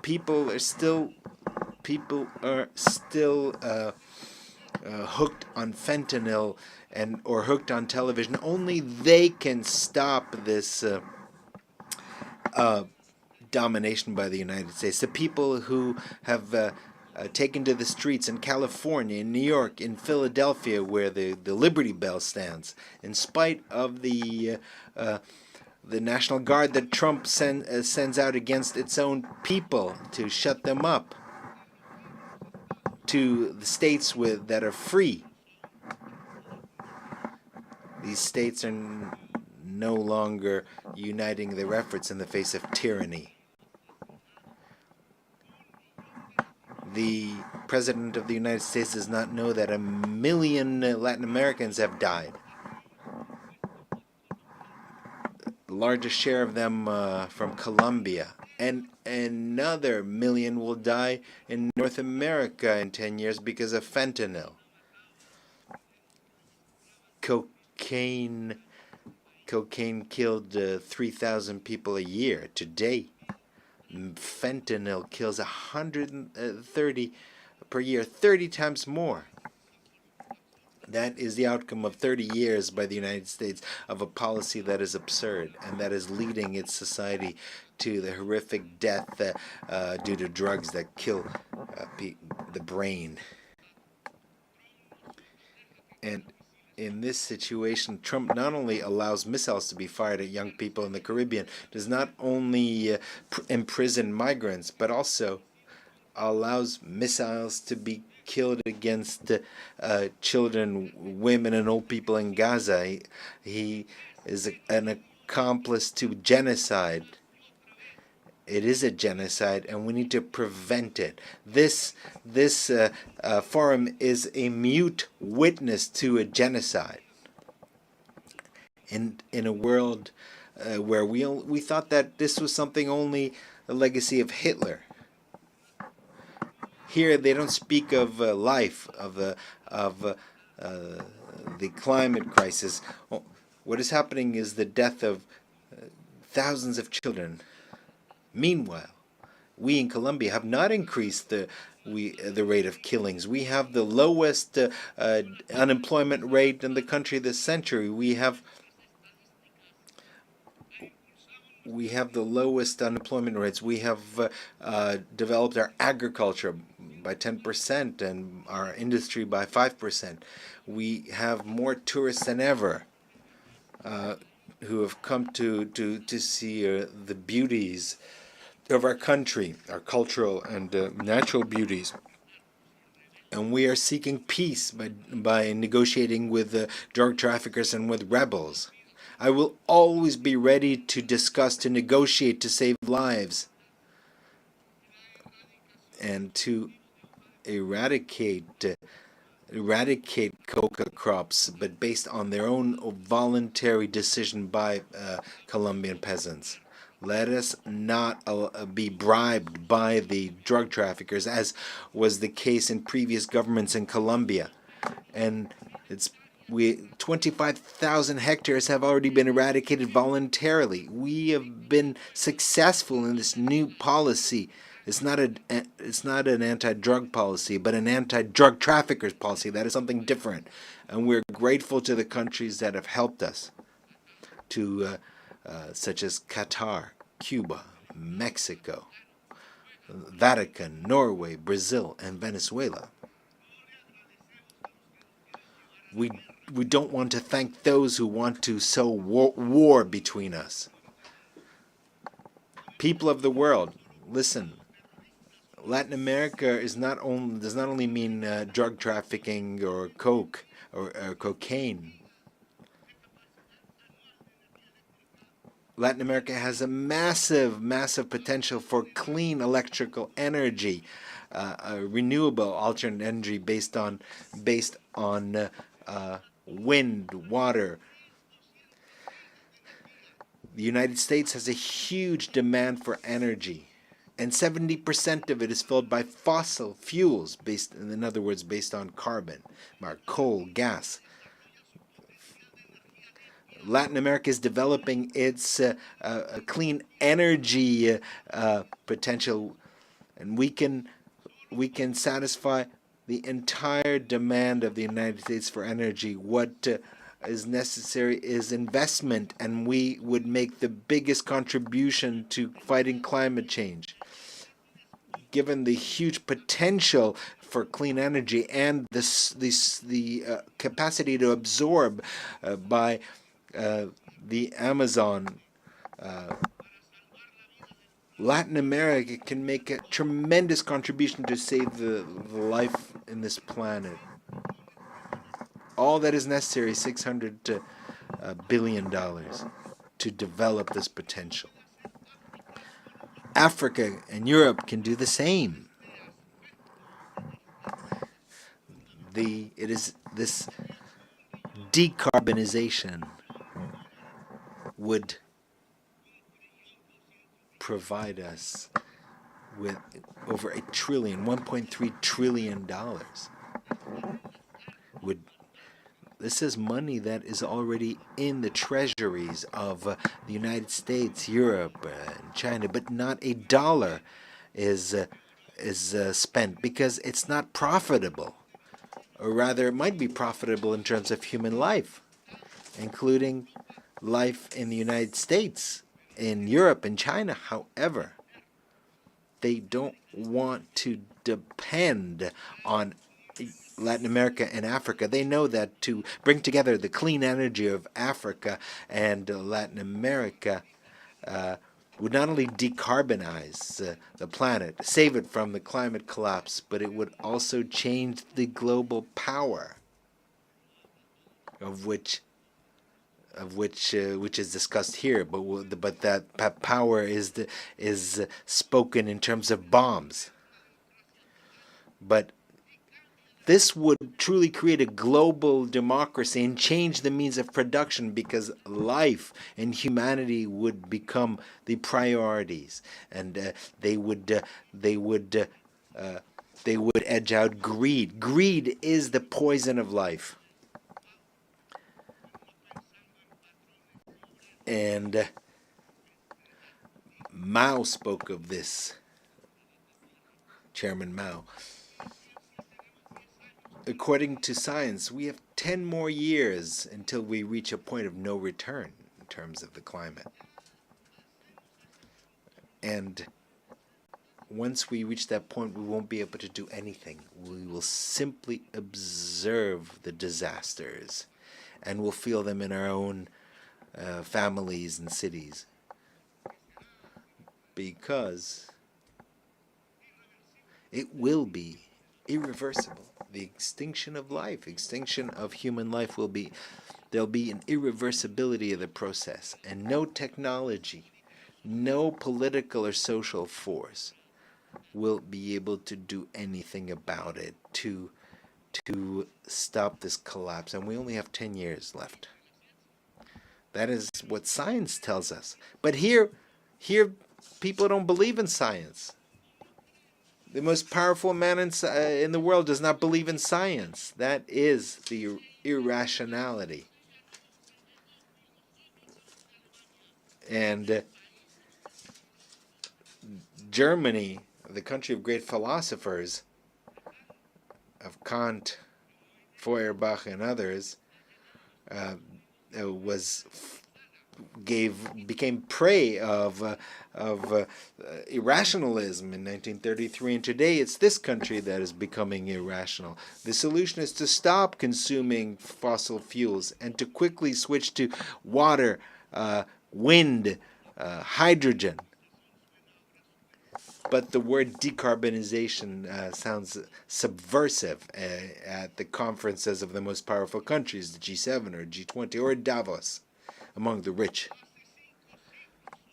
People are still hooked on fentanyl or hooked on television. Only they can stop this domination by the United States. The people who have taken to the streets in California, in New York, in Philadelphia, where the Liberty Bell stands, in spite of the National Guard that Trump sends out against its own people to shut them up, to the states that are free. These states are no longer uniting their efforts in the face of tyranny. The President of the United States does not know that 1 million Latin Americans have died. The largest share of them from Colombia. And another 1 million will die in North America in 10 years because of fentanyl. Cocaine killed 3,000 people a year today. Fentanyl kills 130 per year, 30 times more. That is the outcome of 30 years by the United States of a policy that is absurd and that is leading its society to the horrific death due to drugs that kill the brain. And in this situation, Trump not only allows missiles to be fired at young people in the Caribbean, does not only imprison migrants, but also allows missiles to be killed against children, women, and old people in Gaza. He is an accomplice to genocide. It is a genocide, and we need to prevent it. This forum is a mute witness to a genocide. In a world where we thought that this was something only a legacy of Hitler. Here they don't speak of life, of the climate crisis. What is happening is the death of thousands of children. Meanwhile, we in Colombia have not increased the rate of killings. We have the lowest unemployment rate in the country this century. We have the lowest unemployment rates. We have developed our agriculture by 10% and our industry by 5%. We have more tourists than ever who have come to see the beauties of our country, our cultural and natural beauties. And we are seeking peace by negotiating with drug traffickers and with rebels. I will always be ready to discuss, to negotiate, to save lives, and to eradicate coca crops, but based on their own voluntary decision by Colombian peasants. Let us not be bribed by the drug traffickers, as was the case in previous governments in Colombia. And 25,000 hectares have already been eradicated voluntarily. We have been successful in this new policy. It's not an anti-drug policy, but an anti-drug traffickers policy. That is something different. And we're grateful to the countries that have helped us, such as Qatar, Cuba, Mexico, Vatican, Norway, Brazil, and Venezuela. We don't want to thank those who want to sow war between us. People of the world, listen. Latin America does not only mean drug trafficking or coke or cocaine. Latin America has a massive potential for clean electrical energy, renewable alternate energy based on wind, water. The United States has a huge demand for energy, and 70% of it is filled by fossil fuels, based on carbon, coal, gas. Latin America is developing its clean energy potential, and we can satisfy the entire demand of the United States for energy. What is necessary is investment, and we would make the biggest contribution to fighting climate change. Given the huge potential for clean energy and the capacity to absorb by the Amazon, Latin America can make a tremendous contribution to save the life in this planet. All that is necessary is $600 billion to develop this potential. Africa and Europe can do the same. It is this decarbonization would provide us with over $1.3 trillion. This is money that is already in the treasuries of the United States, Europe, and China, but not a dollar is spent because it's not profitable. Or rather, it might be profitable in terms of human life, including life in the United States, in Europe, and China. However, they don't want to depend on Latin America and Africa. They know that to bring together the clean energy of Africa and Latin America would not only decarbonize the planet, save it from the climate collapse, but it would also change the global power which is discussed here, but that power is spoken in terms of bombs. But this would truly create a global democracy and change the means of production, because life and humanity would become the priorities, and they would edge out greed. Greed is the poison of life. And Mao spoke of this, Chairman Mao. According to science, we have 10 more years until we reach a point of no return in terms of the climate. And once we reach that point, we won't be able to do anything. We will simply observe the disasters, and we'll feel them in our own families and cities, because it will be irreversible. The extinction of life, extinction of human life there'll be an irreversibility of the process, and no technology, no political or social force will be able to do anything about it to stop this collapse. And we only have 10 years left. That is what science tells us. But here people don't believe in science. The most powerful man in the world does not believe in science. That is the irrationality. And Germany, the country of great philosophers, of Kant, Feuerbach, and others, became prey of irrationalism in 1933, and today it's this country that is becoming irrational. The solution is to stop consuming fossil fuels and to quickly switch to water, wind, hydrogen. But the word decarbonization sounds subversive at the conferences of the most powerful countries, the G7 or G20 or Davos, among the rich.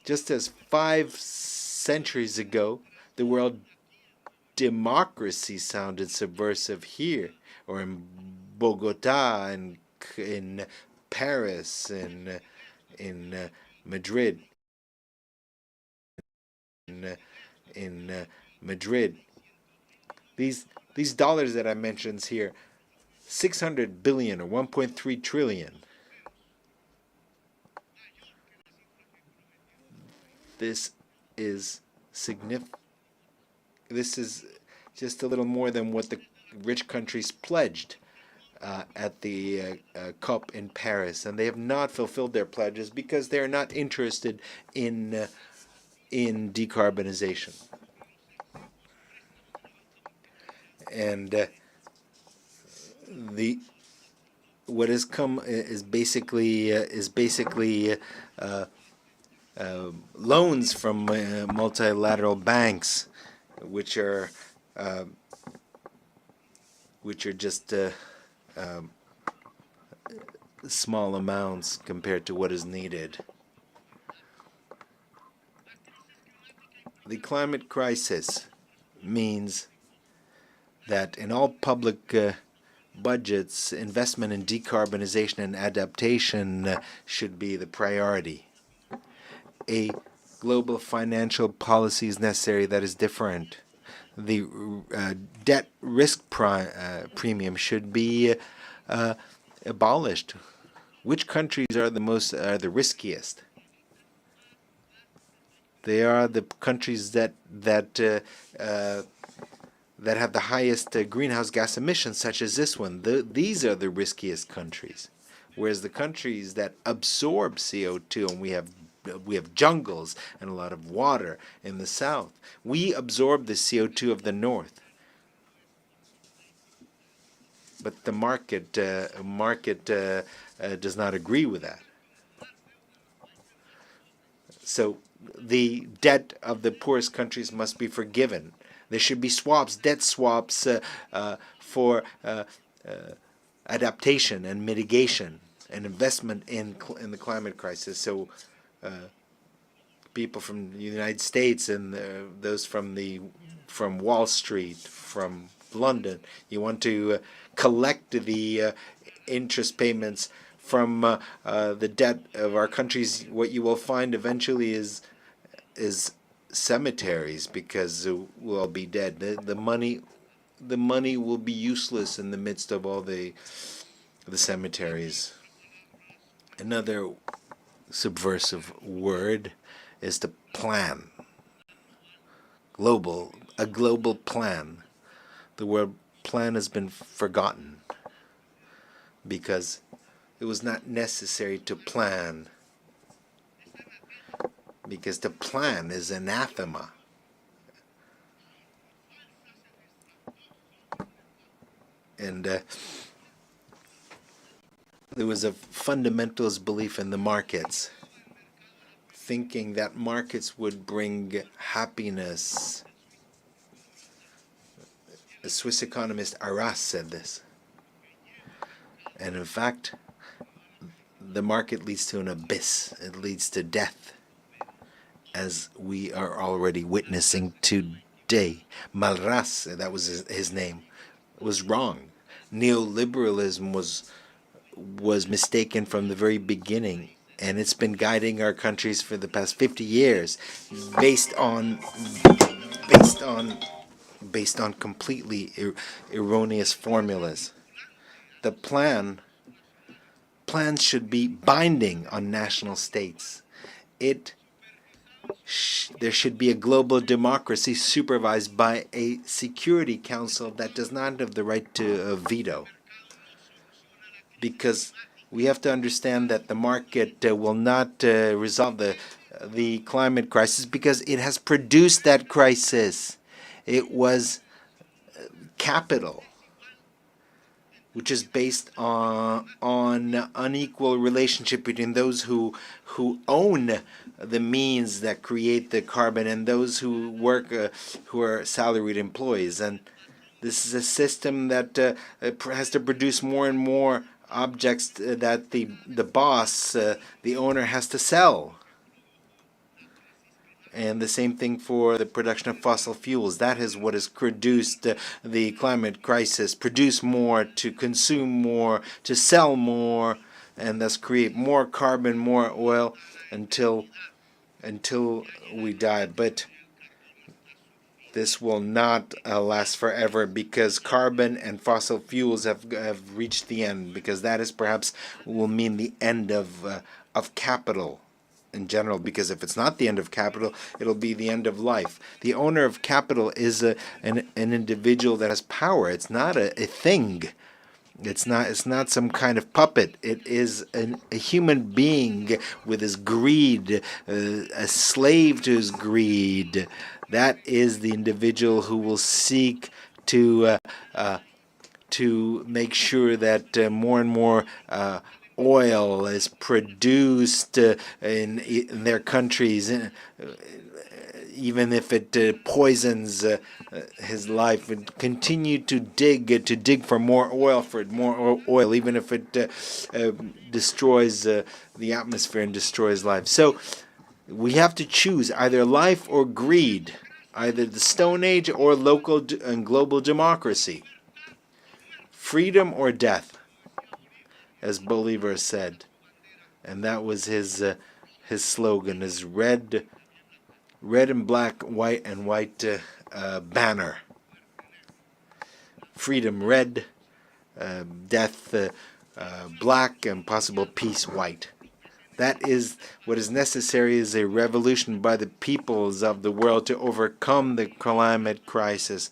Just as 5 centuries ago, the word democracy sounded subversive here, or in Bogota, and in Paris, in Madrid. In Madrid, these dollars that I mentioned here, 600 billion or 1.3 trillion. This is significant. This is just a little more than what the rich countries pledged at the COP in Paris, and they have not fulfilled their pledges because they are not interested in decarbonization. And what has come is basically loans from multilateral banks, which are just small amounts compared to what is needed. The climate crisis means that in all public budgets, investment in decarbonization and adaptation should be the priority. A global financial policy is necessary that is different. The debt risk premium should be abolished. Which countries are the riskiest? They are the countries that have the highest greenhouse gas emissions, such as this one. These are the riskiest countries, whereas the countries that absorb CO2, and we have jungles and a lot of water in the south. We absorb the CO2 of the north. But the market does not agree with that. So the debt of the poorest countries must be forgiven. There should be swaps, debt swaps for adaptation and mitigation and investment in the climate crisis. So people from the United States and those from Wall Street, from London, you want to collect the interest payments from the debt of our countries. What you will find eventually is cemeteries, because we'll be dead. The money will be useless in the midst of all the cemeteries. Another subversive word is to plan. A global plan. The word plan has been forgotten because it was not necessary to plan, because to plan is anathema. And there was a fundamentalist belief in the markets, thinking that markets would bring happiness. The Swiss economist Arras said this. And in fact, the market leads to an abyss. It leads to death, as we are already witnessing today. Malras, that was his name, was wrong. Neoliberalism was mistaken from the very beginning, and it's been guiding our countries for the past 50 years based on completely erroneous formulas. The plans should be binding on national states. There should be a global democracy supervised by a Security Council that does not have the right to veto. Because we have to understand that the market will not resolve the climate crisis, because it has produced that crisis. It was capital, which is based on unequal relationship between those who own the means that create the carbon and those who work, who are salaried employees. And this is a system that has to produce more and more objects that the boss, the owner, has to sell. And the same thing for the production of fossil fuels. That is what has produced the climate crisis. Produce more, to consume more, to sell more, and thus create more carbon, more oil, until we die. But this will not last forever, because carbon and fossil fuels have reached the end, because that is perhaps will mean the end of capital in general, because if it's not the end of capital, it'll be the end of life. The owner of capital is an individual that has power. It's not a thing. It's not some kind of puppet. It is a human being with his greed, a slave to his greed. That is the individual who will seek to make sure that more and more oil is produced in their countries, even if it poisons his life, and continue to dig for more oil, even if it destroys the atmosphere and destroys life. So we have to choose either life or greed, either the Stone Age or local and global democracy, freedom or death, as Bolivar said. And that was his slogan, his red and black, white and white banner. Freedom red, death black, and possible peace white. That is what is necessary, is a revolution by the peoples of the world to overcome the climate crisis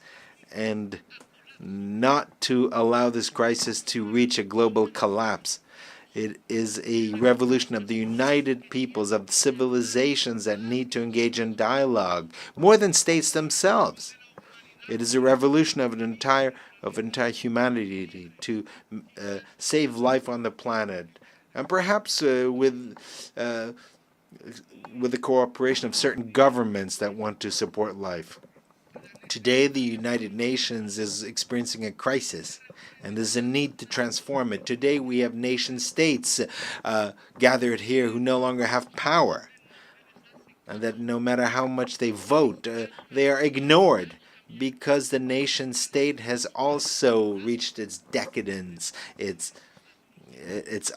and not to allow this crisis to reach a global collapse. It is a revolution of the united peoples, of civilizations that need to engage in dialogue, more than states themselves. It is a revolution of entire humanity to save life on the planet, and perhaps with the cooperation of certain governments that want to support life. Today, the United Nations is experiencing a crisis, and there's a need to transform it. Today, we have nation states gathered here who no longer have power, and that no matter how much they vote, they are ignored because the nation state has also reached its decadence, its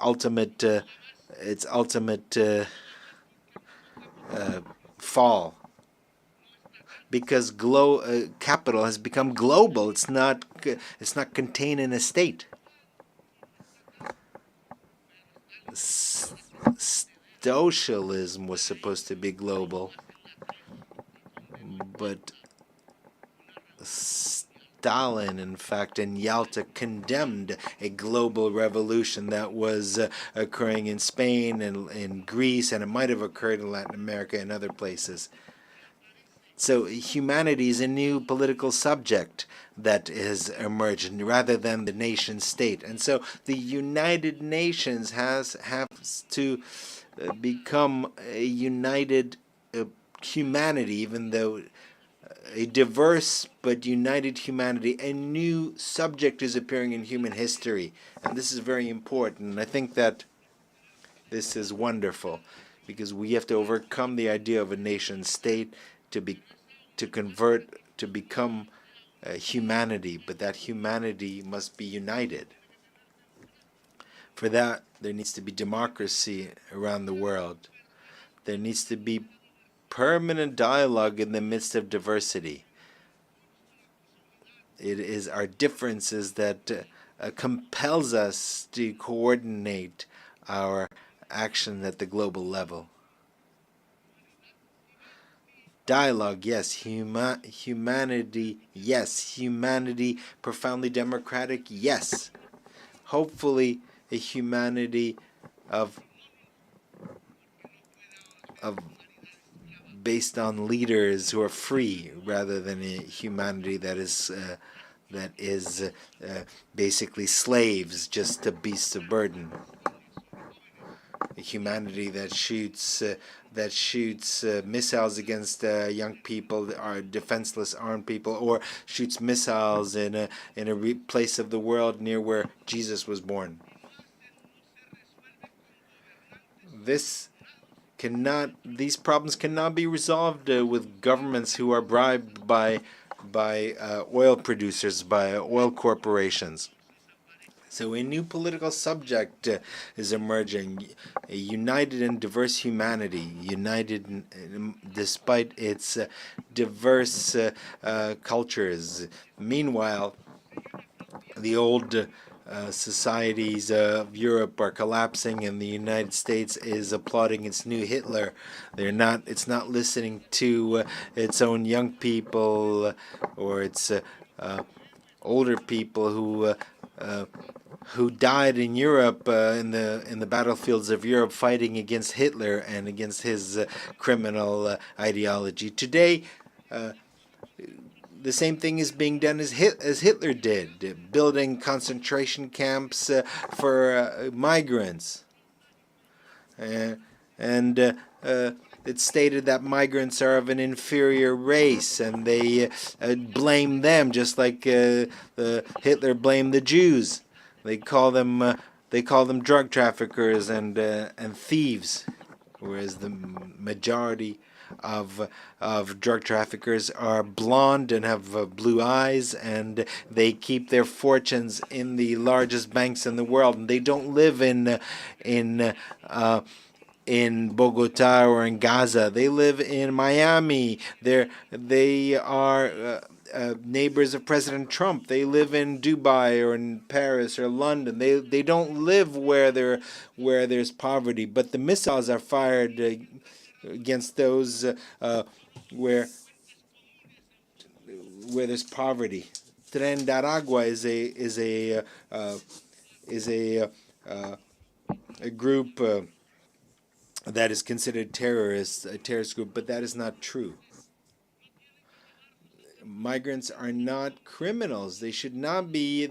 ultimate fall. Because capital has become global. It's not contained in a state. Socialism was supposed to be global, but Stalin, in fact, in Yalta, condemned a global revolution that was occurring in Spain and in Greece, and it might have occurred in Latin America and other places. So humanity is a new political subject that has emerged rather than the nation state. And so the United Nations has to become a united humanity, even though a diverse but united humanity. A new subject is appearing in human history, and this is very important. And I think that this is wonderful because we have to overcome the idea of a nation state to become humanity, but that humanity must be united. For that, there needs to be democracy around the world. There needs to be permanent dialogue in the midst of diversity. It is our differences that compels us to coordinate our action at the global level. Dialogue, yes. Humanity, yes. Humanity profoundly democratic, yes. Hopefully, a humanity of based on leaders who are free, rather than a humanity that is basically slaves, just beasts of burden. A humanity that shoots missiles against young people, or defenseless armed people, or shoots missiles in a place of the world near where Jesus was born. These problems cannot be resolved with governments who are bribed by oil producers, by oil corporations. So a new political subject is emerging, a united and diverse humanity, united despite its diverse cultures. Meanwhile, the old societies of Europe are collapsing, and the United States is applauding its new Hitler. It's not listening to its own young people or its older people who died in Europe in the battlefields of Europe fighting against Hitler and against his criminal ideology. Today, the same thing is being done as Hitler did, building concentration camps for migrants. It's stated that migrants are of an inferior race, and they blame them just like Hitler blamed the Jews. They call them drug traffickers and thieves, whereas the majority of drug traffickers are blonde and have blue eyes, and they keep their fortunes in the largest banks in the world, and they don't live in Bogota or in Gaza. They live in Miami. They are neighbors of President Trump. They live in Dubai or in Paris or London. They don't live where there's poverty. But the missiles are fired against those where there's poverty. Tren de Aragua is a group that is considered a terrorist group, but that is not true. migrants are not criminals. They should not be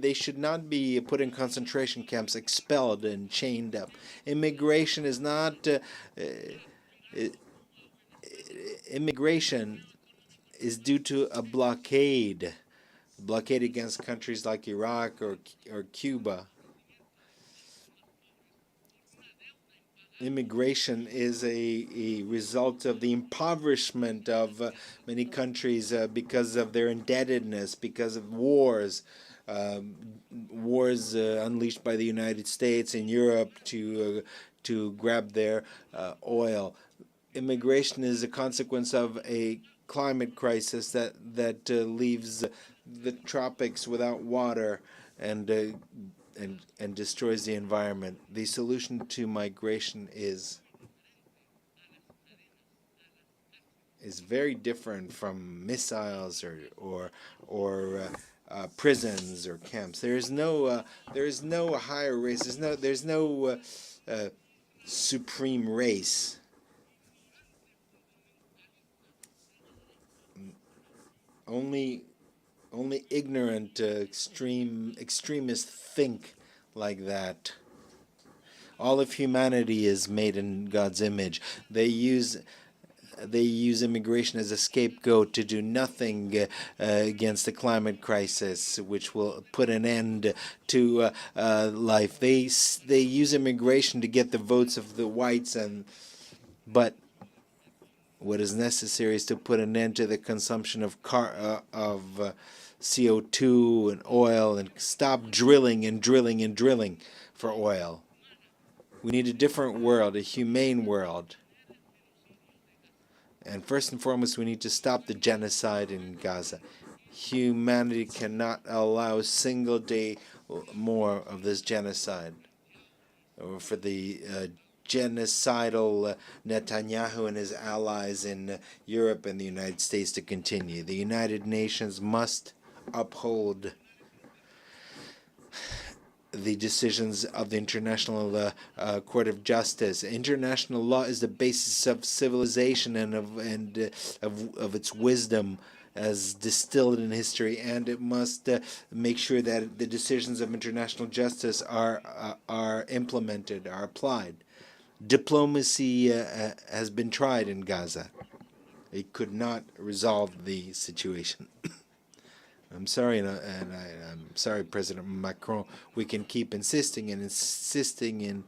put in concentration camps, expelled and chained up. Immigration is not immigration is due to a blockade against countries like Iraq or Cuba. Immigration is a result of the impoverishment of many countries because of their indebtedness, because of wars, unleashed by the United States and Europe to grab their oil. Immigration is a consequence of a climate crisis that leaves the tropics without water and destroys the environment. The solution to migration is very different from missiles or prisons or camps. There is no higher race. There's no supreme race. Only ignorant extremists think like that. All of humanity is made in God's image. They use immigration as a scapegoat to do nothing against the climate crisis, which will put an end to life. They use immigration to get the votes of the whites, but what is necessary is to put an end to the consumption of CO2 and oil and stop drilling for oil. We need a different world, a humane world. And first and foremost, we need to stop the genocide in Gaza. Humanity cannot allow a single day more of this genocide, or for the genocidal Netanyahu and his allies in Europe and the United States to continue. The United Nations must uphold the decisions of the International Court of Justice. International law is the basis of civilization and of its wisdom as distilled in history, and it must make sure that the decisions of international justice are implemented, are applied. Diplomacy has been tried in Gaza. It could not resolve the situation. I'm sorry, and I'm sorry, President Macron. We can keep insisting in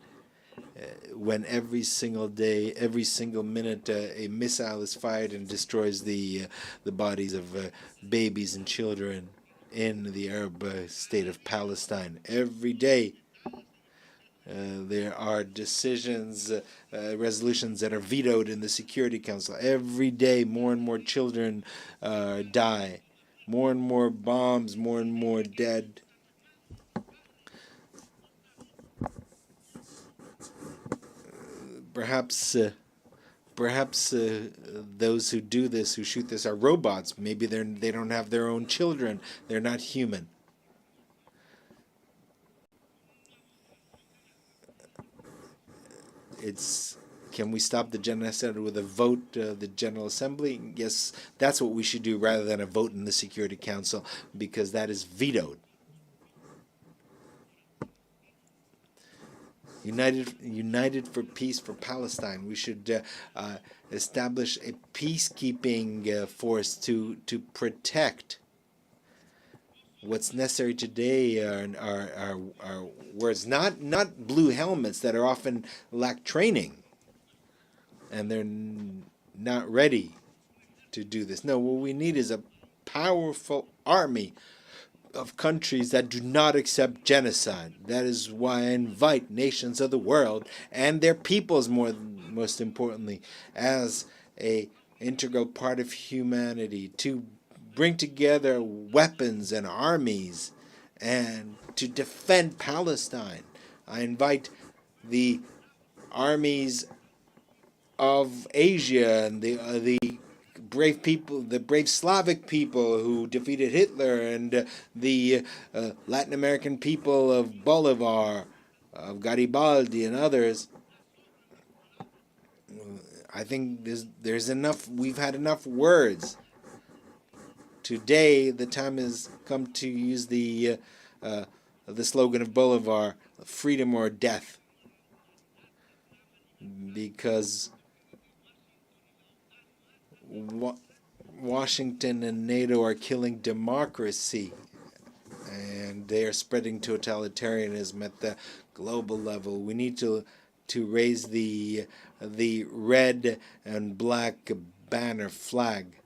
when every single day, every single minute, a missile is fired and destroys the bodies of babies and children in the Arab state of Palestine. Every day. There are decisions, resolutions that are vetoed in the Security Council. Every day, more and more children die. More and more bombs, more and more dead. Perhaps those who do this, who shoot this, are robots. Maybe they don't have their own children. They're not human. Can we stop the genocide with a vote of the General Assembly? Yes, that's what we should do rather than a vote in the Security Council, because that is vetoed. United for peace for Palestine. We should establish a peacekeeping force to protect. What's necessary today are words, not blue helmets that are often lack training, and they're not ready to do this. No, what we need is a powerful army of countries that do not accept genocide. That is why I invite nations of the world and their peoples, most importantly, as a integral part of humanity, to bring together weapons and armies and to defend Palestine. I invite the armies of Asia and the brave people, the brave Slavic people who defeated Hitler, and the Latin American people of Bolivar, of Garibaldi and others. I think there's enough. We've had enough words. Today, the time has come to use the slogan of Bolivar, freedom or death, because Washington and NATO are killing democracy, and they are spreading totalitarianism at the global level. We need to raise the red and black banner flag.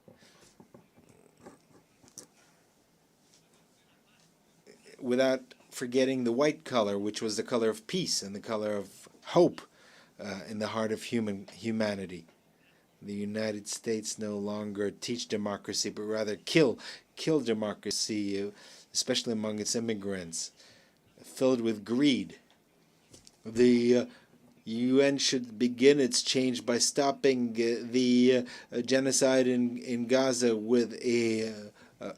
Without forgetting the white color, which was the color of peace and the color of hope in the heart of humanity. The United States no longer teach democracy, but rather kill democracy, especially among its immigrants, filled with greed. The UN should begin its change by stopping the genocide in Gaza with a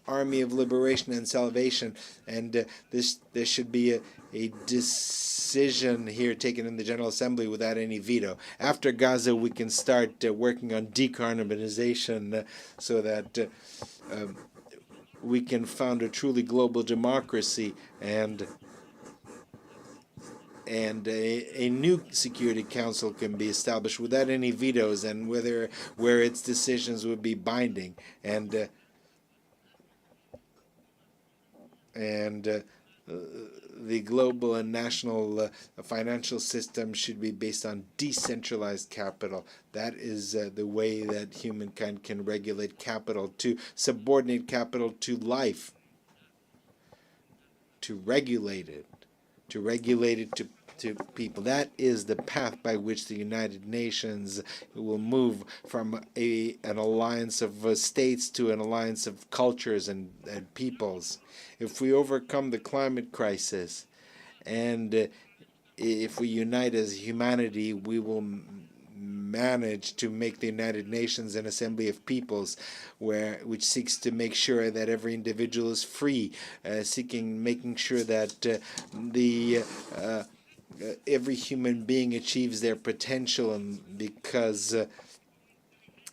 army of liberation and salvation, and there should be a decision here taken in the General Assembly without any veto. After Gaza, we can start working on decarbonization so that we can found a truly global democracy and a new Security Council can be established without any vetoes, and where its decisions would be binding, and the global and national financial system should be based on decentralized capital. That is the way that humankind can regulate capital, to subordinate capital to life, to regulate it to people. That is the path by which the United Nations will move from an alliance of states to an alliance of cultures and peoples. If we overcome the climate crisis and if we unite as humanity, we will manage to make the United Nations an assembly of peoples which seeks to make sure that every individual is free, making sure that every human being achieves their potential, and because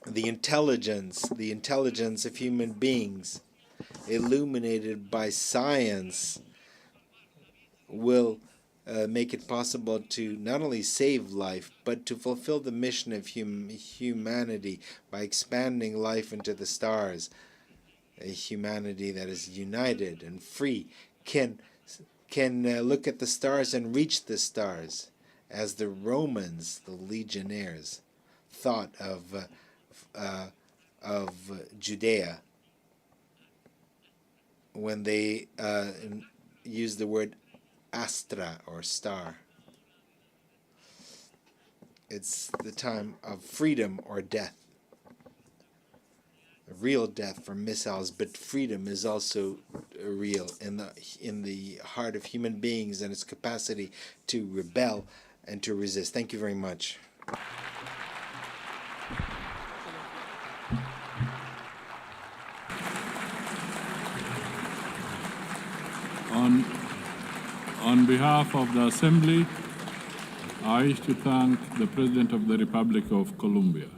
the intelligence of human beings, illuminated by science, will make it possible to not only save life, but to fulfill the mission of humanity by expanding life into the stars. A humanity that is united and free can look at the stars and reach the stars, as the Romans, the legionnaires, thought of Judea when they used the word astra, or star. It's the time of freedom or death. A real death from missiles, but freedom is also real in the heart of human beings and its capacity to rebel and to resist. Thank you very much. On behalf of the Assembly, I wish to thank the President of the Republic of Colombia.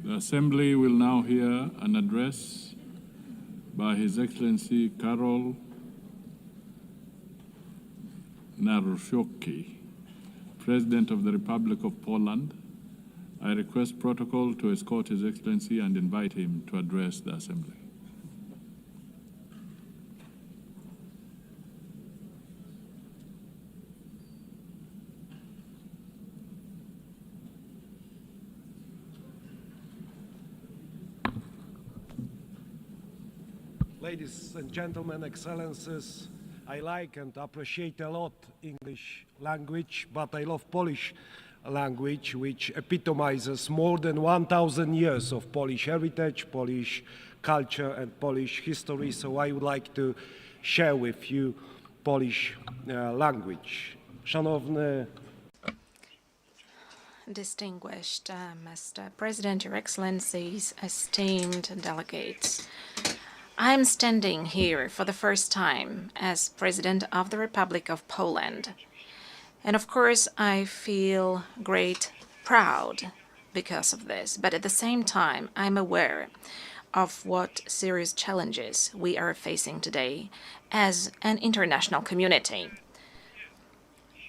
The Assembly will now hear an address by His Excellency Karol Nawrocki, President of the Republic of Poland. I request protocol to escort His Excellency and invite him to address the Assembly. Ladies and gentlemen, Excellencies, I like and appreciate a lot English language, but I love Polish language, which epitomizes more than 1,000 years of Polish heritage, Polish culture, and Polish history. So I would like to share with you Polish language. Szanowny Distinguished Mr. President, Your Excellencies, esteemed delegates, I am standing here for the first time as President of the Republic of Poland. And of course, I feel great proud because of this. But at the same time, I'm aware of what serious challenges we are facing today as an international community.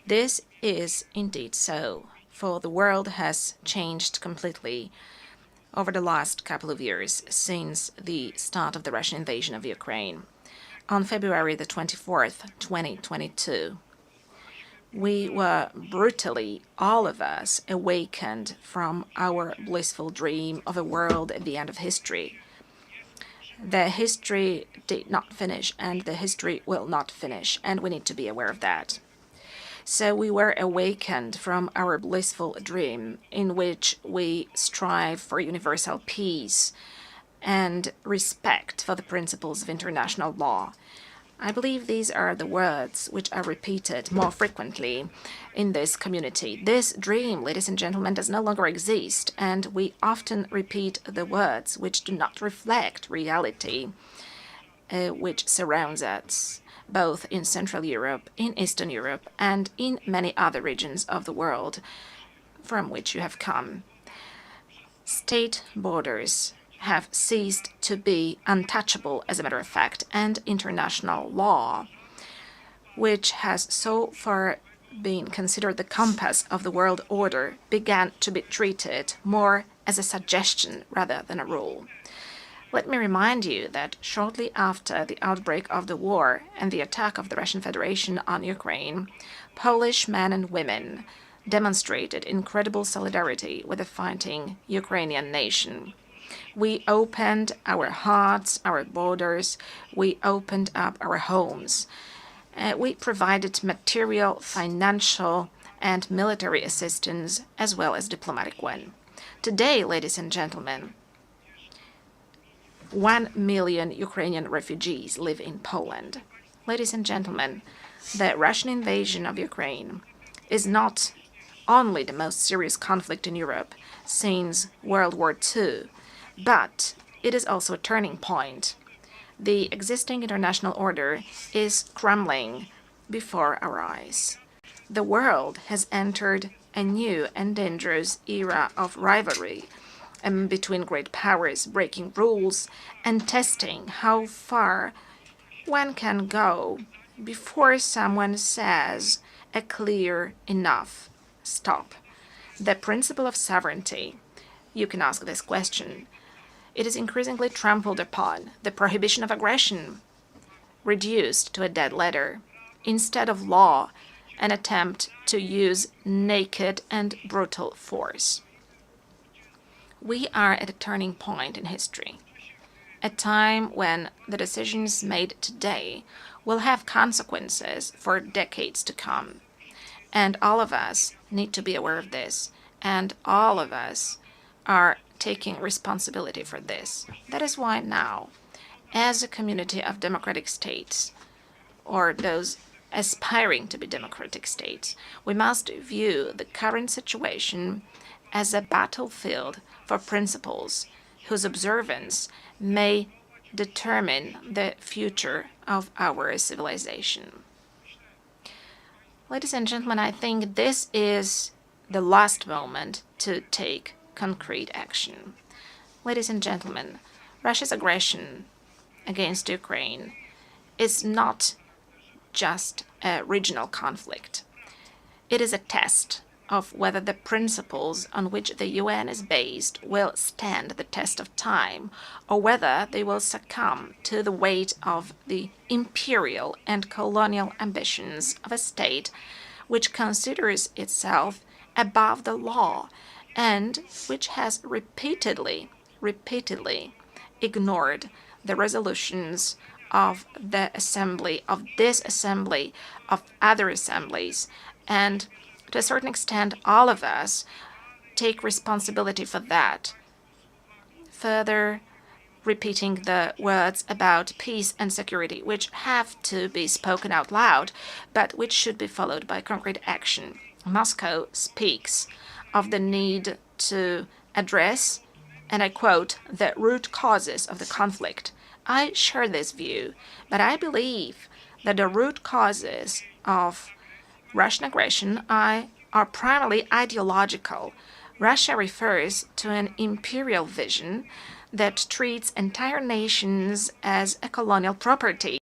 This is indeed so, for the world has changed completely over the last couple of years since the start of the Russian invasion of Ukraine. On February the 24th, 2022, we were brutally, all of us, awakened from our blissful dream of a world at the end of history. The history did not finish, and the history will not finish, and we need to be aware of that. So we were awakened from our blissful dream in which we strive for universal peace and respect for the principles of international law. I believe these are the words which are repeated more frequently in this community. This dream, ladies and gentlemen, does no longer exist, and we often repeat the words which do not reflect reality which surrounds us, both in Central Europe, in Eastern Europe, and in many other regions of the world from which you have come. State borders have ceased to be untouchable, as a matter of fact, and international law, which has so far been considered the compass of the world order, began to be treated more as a suggestion rather than a rule. Let me remind you that shortly after the outbreak of the war and the attack of the Russian Federation on Ukraine, Polish men and women demonstrated incredible solidarity with the fighting Ukrainian nation. We opened our hearts, our borders, we opened up our homes. We provided material, financial, and military assistance, as well as diplomatic one. Today, ladies and gentlemen, 1 million Ukrainian refugees live in Poland. Ladies and gentlemen, the Russian invasion of Ukraine is not only the most serious conflict in Europe since World War II, but it is also a turning point. The existing international order is crumbling before our eyes. The world has entered a new and dangerous era of rivalry between great powers, breaking rules and testing how far one can go before someone says a clear enough stop. The principle of sovereignty, you can ask this question. It is increasingly trampled upon, the prohibition of aggression reduced to a dead letter. Instead of law, an attempt to use naked and brutal force. We are at a turning point in history, a time when the decisions made today will have consequences for decades to come. And all of us need to be aware of this, and all of us are taking responsibility for this. That is why now, as a community of democratic states, or those aspiring to be democratic states, we must view the current situation as a battlefield for principles whose observance may determine the future of our civilization. Ladies and gentlemen, I think this is the last moment to take concrete action. Ladies and gentlemen, Russia's aggression against Ukraine is not just a regional conflict. It is a test of whether the principles on which the UN is based will stand the test of time, or whether they will succumb to the weight of the imperial and colonial ambitions of a state which considers itself above the law and which has repeatedly ignored the resolutions of the assembly, of this assembly, of other assemblies, and to a certain extent, all of us take responsibility for that. Further repeating the words about peace and security, which have to be spoken out loud, but which should be followed by concrete action. Moscow speaks of the need to address, and I quote, the root causes of the conflict. I share this view, but I believe that the root causes of Russian aggression are primarily ideological. Russia refers to an imperial vision that treats entire nations as a colonial property.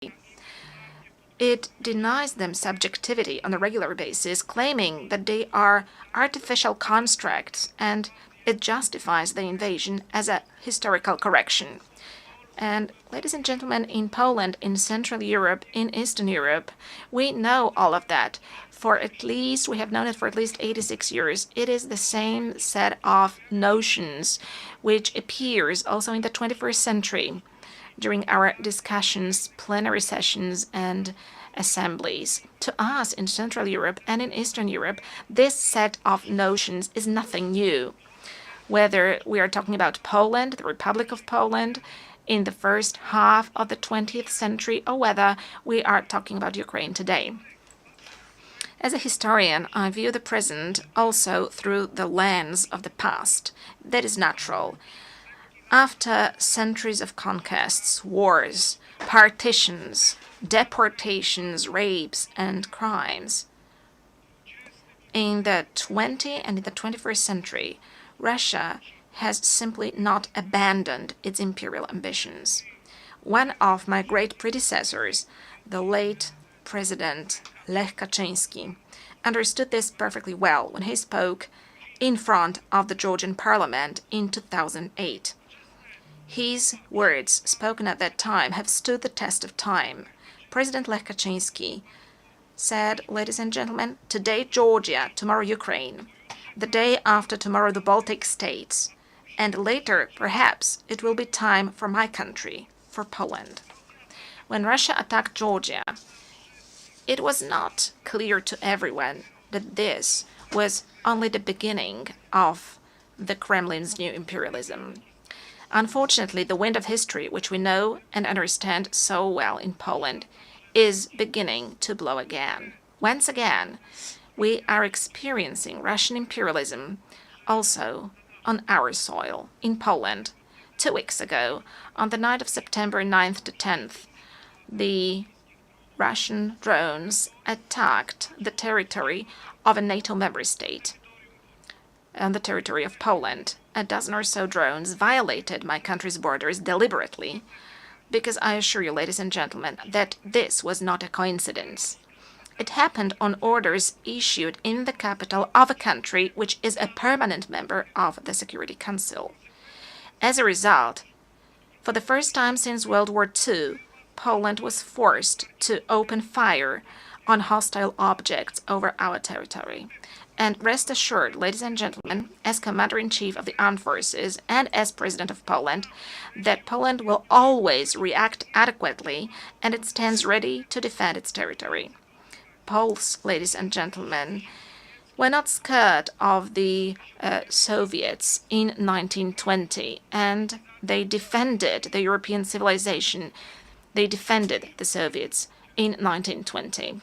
It denies them subjectivity on a regular basis, claiming that they are artificial constructs, and it justifies the invasion as a historical correction. And ladies and gentlemen, in Poland, in Central Europe, in Eastern Europe, we know all of that. We have known it for at least 86 years. It is the same set of notions which appears also in the 21st century during our discussions, plenary sessions, and assemblies. To us in Central Europe and in Eastern Europe, this set of notions is nothing new. Whether we are talking about Poland, the Republic of Poland, in the first half of the 20th century, or whether we are talking about Ukraine today. As a historian, I view the present also through the lens of the past. That is natural. After centuries of conquests, wars, partitions, deportations, rapes, and crimes, in the 20th and in the 21st century, Russia has simply not abandoned its imperial ambitions. One of my great predecessors, the late President Lech Kaczynski, understood this perfectly well when he spoke in front of the Georgian parliament in 2008. His words, spoken at that time, have stood the test of time. President Lech Kaczynski said, ladies and gentlemen, today Georgia, tomorrow Ukraine, the day after tomorrow the Baltic states, and later, perhaps, it will be time for my country, for Poland. When Russia attacked Georgia, it was not clear to everyone that this was only the beginning of the Kremlin's new imperialism. Unfortunately, the wind of history, which we know and understand so well in Poland, is beginning to blow again. Once again, we are experiencing Russian imperialism also on our soil, in Poland. 2 weeks ago, on the night of September 9th to 10th, the Russian drones attacked the territory of a NATO member state, on the territory of Poland. A dozen or so drones violated my country's borders deliberately, because I assure you, ladies and gentlemen, that this was not a coincidence. It happened on orders issued in the capital of a country which is a permanent member of the Security Council. As a result, for the first time since World War II, Poland was forced to open fire on hostile objects over our territory. And rest assured, ladies and gentlemen, as Commander-in-Chief of the Armed Forces and as President of Poland, that Poland will always react adequately and it stands ready to defend its territory. Poles, ladies and gentlemen, were not scared of the Soviets in 1920, and they defended the European civilization. They defended the Soviets in 1920.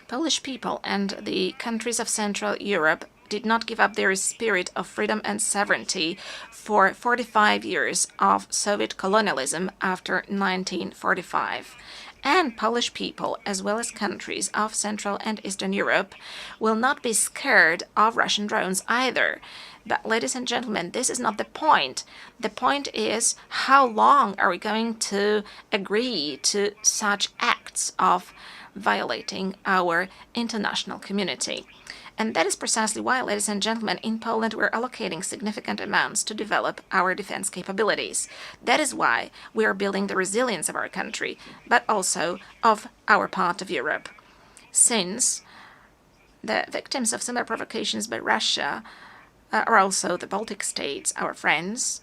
Polish people and the countries of Central Europe did not give up their spirit of freedom and sovereignty for 45 years of Soviet colonialism after 1945. And Polish people, as well as countries of Central and Eastern Europe, will not be scared of Russian drones either. But, ladies and gentlemen, this is not the point. The point is, how long are we going to agree to such acts of violating our international community? And that is precisely why, ladies and gentlemen, in Poland we're allocating significant amounts to develop our defense capabilities. That is why we are building the resilience of our country, but also of our part of Europe. Since the victims of similar provocations by Russia are also the Baltic states, our friends,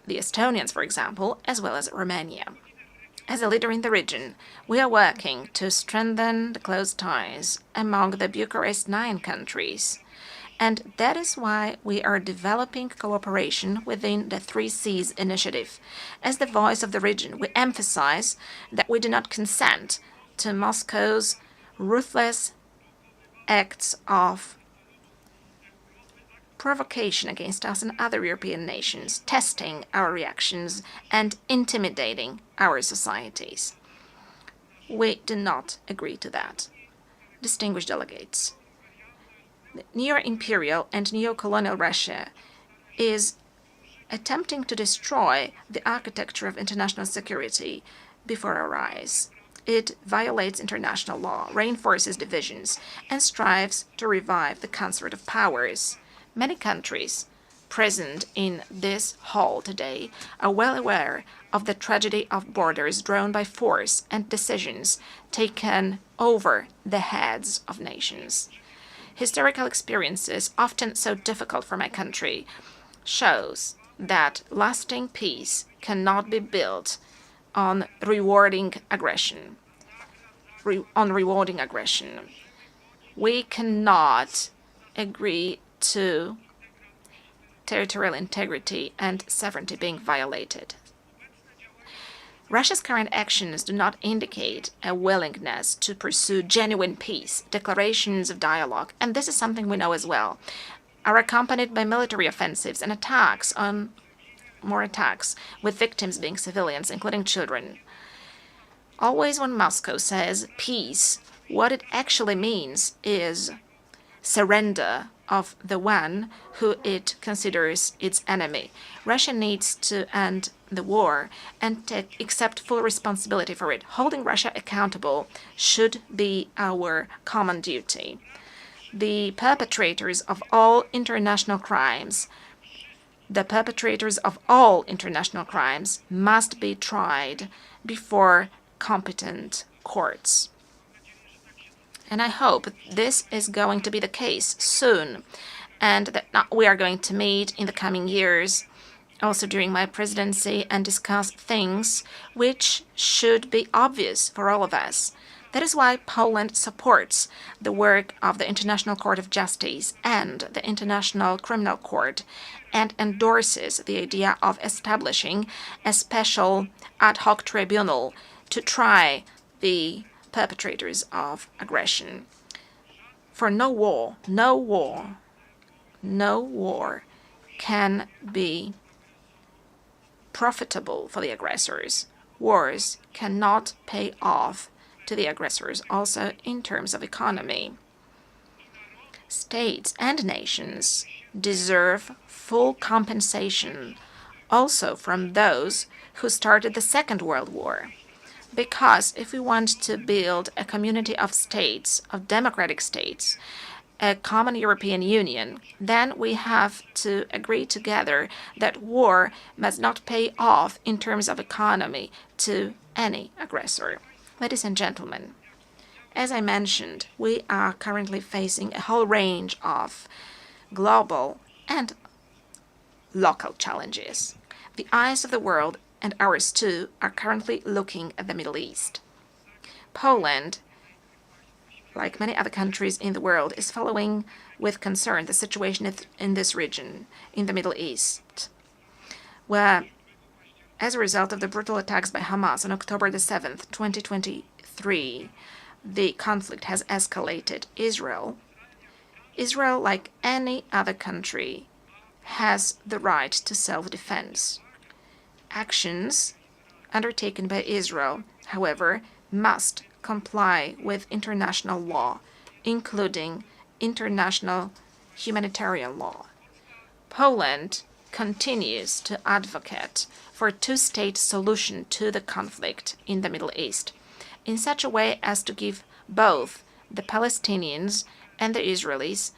the Estonians, for example, as well as Romania. As a leader in the region, we are working to strengthen the close ties among the Bucharest 9 countries. And that is why we are developing cooperation within the 3 Seas initiative. As the voice of the region, we emphasize that we do not consent to Moscow's ruthless acts of provocation against us and other European nations, testing our reactions and intimidating our societies. We do not agree to that. distinguished delegates, neo-imperial and neo-colonial Russia is attempting to destroy the architecture of international security before our eyes. It violates international law, reinforces divisions, and strives to revive the concert of powers. Many countries present in this hall today are well aware of the tragedy of borders drawn by force and decisions taken over the heads of nations. Historical experiences, often so difficult for my country, shows that lasting peace cannot be built on rewarding aggression. We cannot agree to territorial integrity and sovereignty being violated. Russia's current actions do not indicate a willingness to pursue genuine peace. Declarations of dialogue, and this is something we know as well, are accompanied by military offensives and more attacks, with victims being civilians, including children. Always when Moscow says peace, what it actually means is surrender of the one who it considers its enemy. Russia needs to end the war and accept full responsibility for it. Holding Russia accountable should be our common duty. The perpetrators of all international crimes must be tried before competent courts. And I hope this is going to be the case soon, and that we are going to meet in the coming years, also during my presidency, and discuss things which should be obvious for all of us. That is why Poland supports the work of the International Court of Justice and the International Criminal Court, and endorses the idea of establishing a special ad hoc tribunal to try the perpetrators of aggression. For no war can be profitable for the aggressors. Wars cannot pay off to the aggressors, also in terms of economy. States and nations deserve full compensation also from those who started the Second World War. Because if we want to build a community of states, of democratic states, a common European Union, then we have to agree together that war must not pay off in terms of economy to any aggressor. Ladies and gentlemen, as I mentioned, we are currently facing a whole range of global and local challenges. The eyes of the world, and ours too, are currently looking at the Middle East. Poland, like many other countries in the world, is following with concern the situation in this region, in the Middle East, where, as a result of the brutal attacks by Hamas on October the 7th, 2023, the conflict has escalated. Israel, like any other country, has the right to self-defense. Actions undertaken by Israel, however, must comply with international law, including international humanitarian law. Poland continues to advocate for a two-state solution to the conflict in the Middle East, in such a way as to give both the Palestinians and the Israelis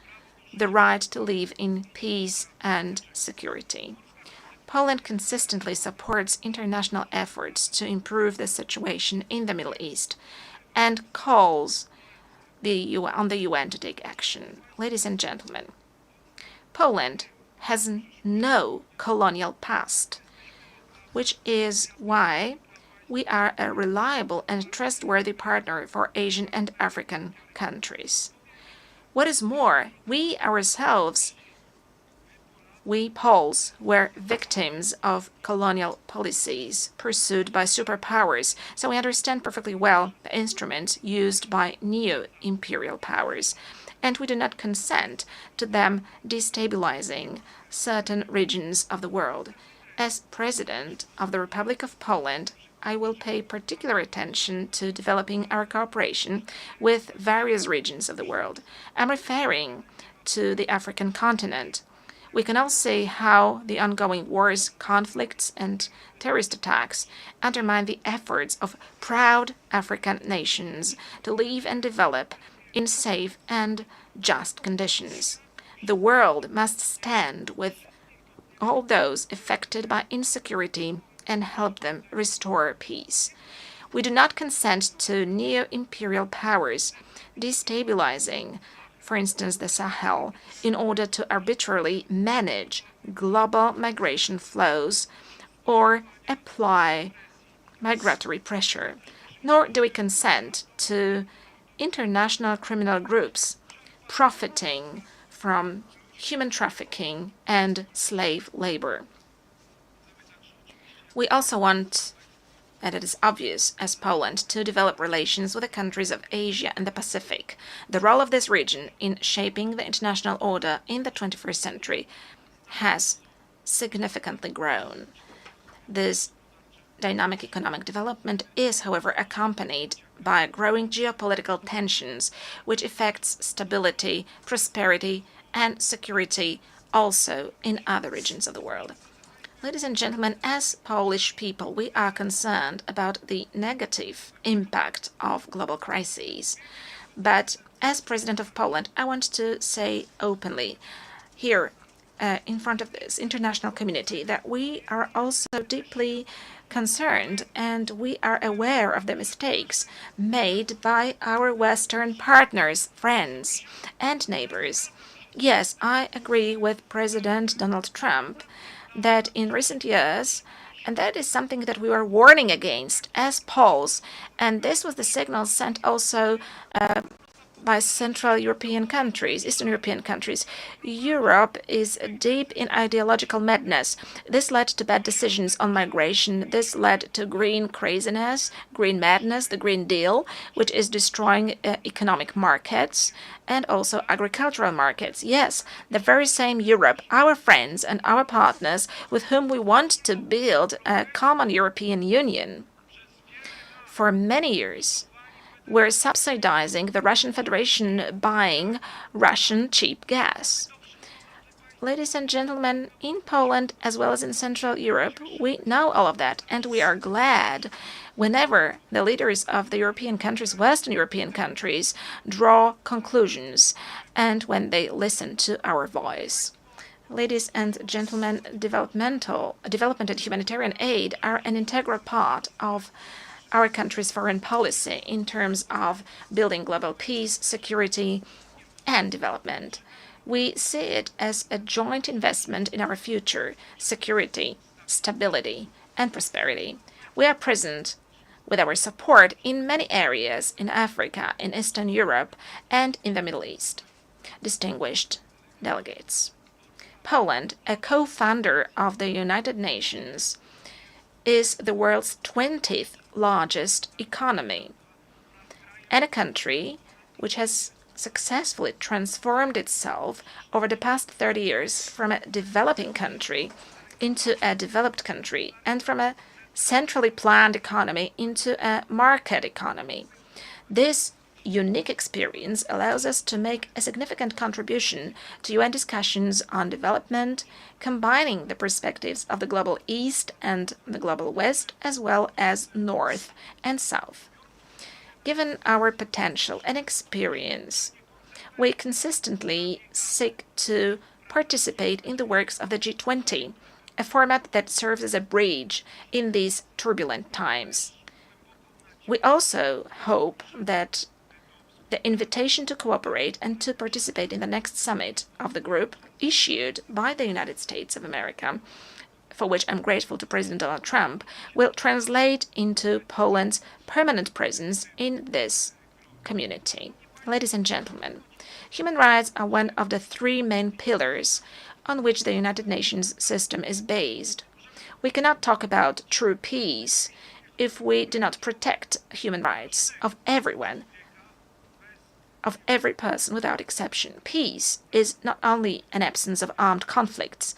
the right to live in peace and security. Poland consistently supports international efforts to improve the situation in the Middle East and calls on the UN to take action. Ladies and gentlemen, Poland has no colonial past, which is why we are a reliable and trustworthy partner for Asian and African countries. What is more, we ourselves, we Poles, were victims of colonial policies pursued by superpowers, so we understand perfectly well the instruments used by neo-imperial powers, and we do not consent to them destabilizing certain regions of the world. As President of the Republic of Poland, I will pay particular attention to developing our cooperation with various regions of the world. I'm referring to the African continent. We can all see how the ongoing wars, conflicts, and terrorist attacks undermine the efforts of proud African nations to live and develop in safe and just conditions. The world must stand with all those affected by insecurity and help them restore peace. We do not consent to neo-imperial powers destabilizing, for instance, the Sahel, in order to arbitrarily manage global migration flows or apply migratory pressure. Nor do we consent to international criminal groups profiting from human trafficking and slave labor. We also want, and it is obvious as Poland, to develop relations with the countries of Asia and the Pacific. The role of this region in shaping the international order in the 21st century has significantly grown. This dynamic economic development is, however, accompanied by growing geopolitical tensions, which affects stability, prosperity, and security also in other regions of the world. Ladies and gentlemen, as Polish people, we are concerned about the negative impact of global crises. But as President of Poland, I want to say openly here in front of this international community that we are also deeply concerned and we are aware of the mistakes made by our Western partners, friends, and neighbors. Yes, I agree with President Donald Trump that in recent years, and that is something that we were warning against as Poles, and this was the signal sent also by Central European countries, Eastern European countries. Europe is deep in ideological madness. This led to bad decisions on migration. This led to green craziness, green madness, the Green Deal, which is destroying economic markets and also agricultural markets. Yes, the very same Europe, our friends and our partners with whom we want to build a common European Union. For many years, we're subsidizing the Russian Federation buying Russian cheap gas. Ladies and gentlemen, in Poland as well as in Central Europe, we know all of that, and we are glad whenever the leaders of the European countries, Western European countries, draw conclusions and when they listen to our voice. Ladies and gentlemen, development and humanitarian aid are an integral part of our country's foreign policy in terms of building global peace, security, and development. We see it as a joint investment in our future, security, stability, and prosperity. We are present with our support in many areas in Africa, in Eastern Europe, and in the Middle East. Distinguished delegates, Poland, a co-founder of the United Nations, is the world's 20th largest economy, and a country which has successfully transformed itself over the past 30 years from a developing country into a developed country and from a centrally planned economy into a market economy. This unique experience allows us to make a significant contribution to UN discussions on development, combining the perspectives of the global East and the global West, as well as North and South. Given our potential and experience, we consistently seek to participate in the works of the G20, a format that serves as a bridge in these turbulent times. We also hope that the invitation to cooperate and to participate in the next summit of the group issued by the United States of America, for which I'm grateful to President Donald Trump, will translate into Poland's permanent presence in this community. Ladies and gentlemen, human rights are one of the three main pillars on which the United Nations system is based. We cannot talk about true peace if we do not protect human rights of everyone, of every person without exception. Peace is not only an absence of armed conflicts,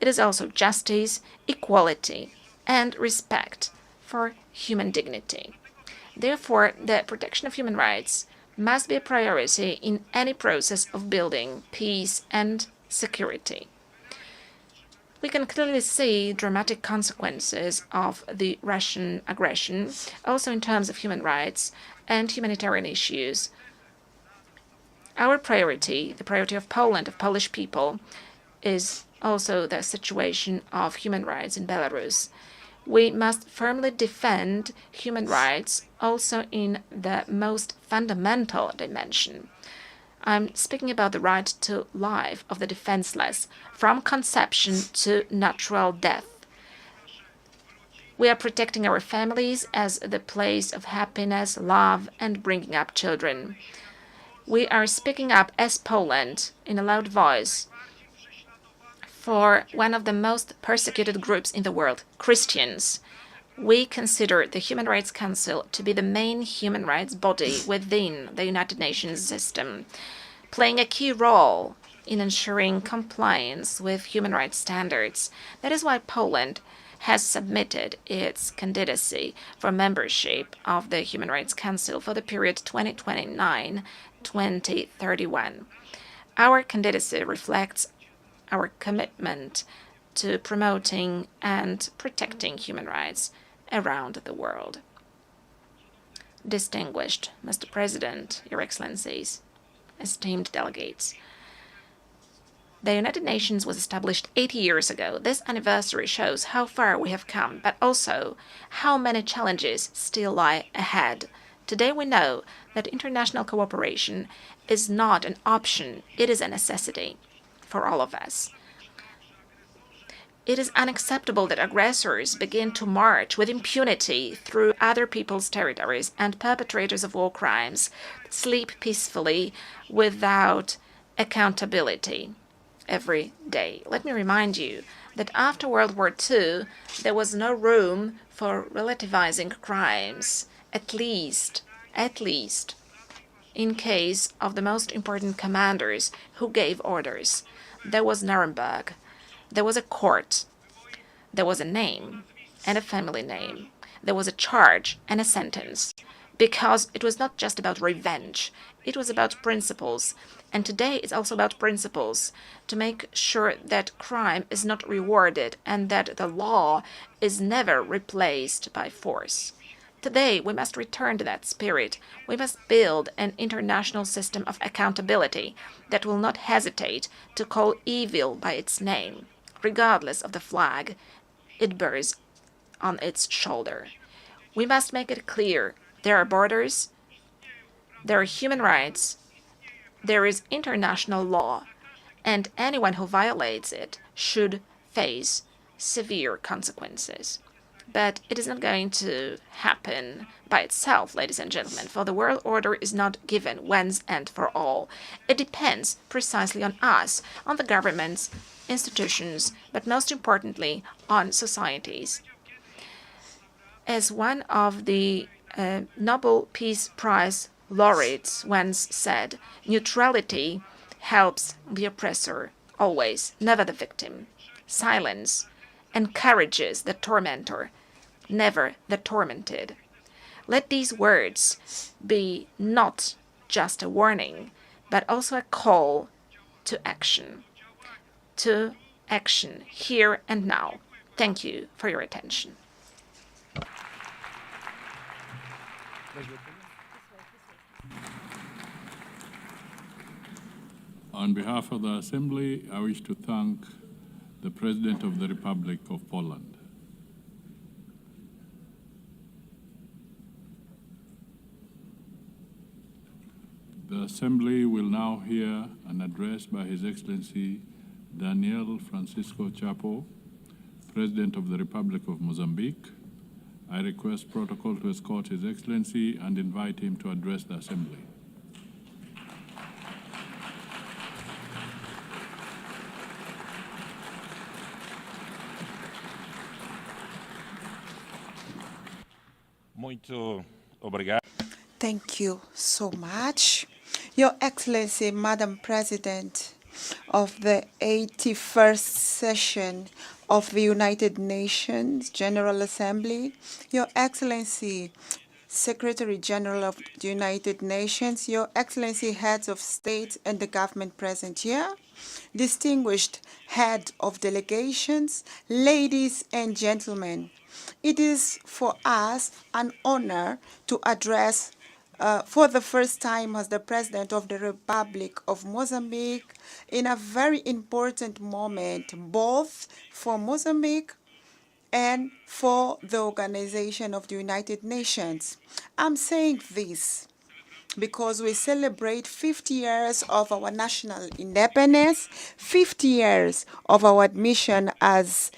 it is also justice, equality, and respect for for human dignity. Therefore, the protection of human rights must be a priority in any process of building peace and security. We can clearly see dramatic consequences of the Russian aggression, also in terms of human rights and humanitarian issues. Our priority, the priority of Poland, of Polish people, is also the situation of human rights in Belarus. We must firmly defend human rights also in the most fundamental dimension. I'm speaking about the right to life of the defenseless, from conception to natural death. We are protecting our families as the place of happiness, love, and bringing up children. We are speaking up as Poland in a loud voice for one of the most persecuted groups in the world, Christians. We consider the Human Rights Council to be the main human rights body within the United Nations system, playing a key role in ensuring compliance with human rights standards. That is why Poland has submitted its candidacy for membership of the Human Rights Council for the period 2029-2031. Our candidacy reflects our commitment to promoting and protecting human rights around the world. Distinguished Mr. President, Your Excellencies, esteemed delegates, the United Nations was established 80 years ago. This anniversary shows how far we have come, but also how many challenges still lie ahead. Today we know that international cooperation is not an option, it is a necessity for all of us. It is unacceptable that aggressors begin to march with impunity through other people's territories and perpetrators of war crimes sleep peacefully without accountability every day. Let me remind you that after World War II, there was no room for relativizing crimes, at least in case of the most important commanders who gave orders. There was Nuremberg. There was a court, there was a name and a family name, there was a charge and a sentence, because it was not just about revenge, it was about principles. And today it's also about principles to make sure that crime is not rewarded and that the law is never replaced by force. Today, we must return to that spirit. We must build an international system of accountability that will not hesitate to call evil by its name, regardless of the flag it bears on its shoulder. We must make it clear there are borders, there are human rights, there is international law, and anyone who violates it should face severe consequences. But it is not going to happen by itself, ladies and gentlemen, for the world order is not given once and for all. It depends precisely on us, on the governments, institutions, but most importantly, on societies. As one of the Nobel Peace Prize laureates once said, neutrality helps the oppressor always, never the victim. Silence encourages the tormentor, never the tormented. Let these words be not just a warning, but also a call to action. To action here and now. Thank you for your attention. On behalf of the Assembly, I wish to thank the President of the Republic of Poland. The Assembly will now hear an address by His Excellency Daniel Francisco Chapo, President of the Republic of Mozambique. I request protocol to escort His Excellency and invite him to address the Assembly. Muito obrigado. Thank you so much. Your Excellency, Madam President of the 81st session of the United Nations General Assembly, Your Excellency, Secretary General of the United Nations, Your Excellency, heads of state and the government present here, distinguished head of delegations, ladies and gentlemen, it is for us an honor to address for the first time as the President of the Republic of Mozambique in a very important moment, both for Mozambique and for the Organization of the United Nations. I'm saying this because we celebrate 50 years of our national independence, 50 years of our admission as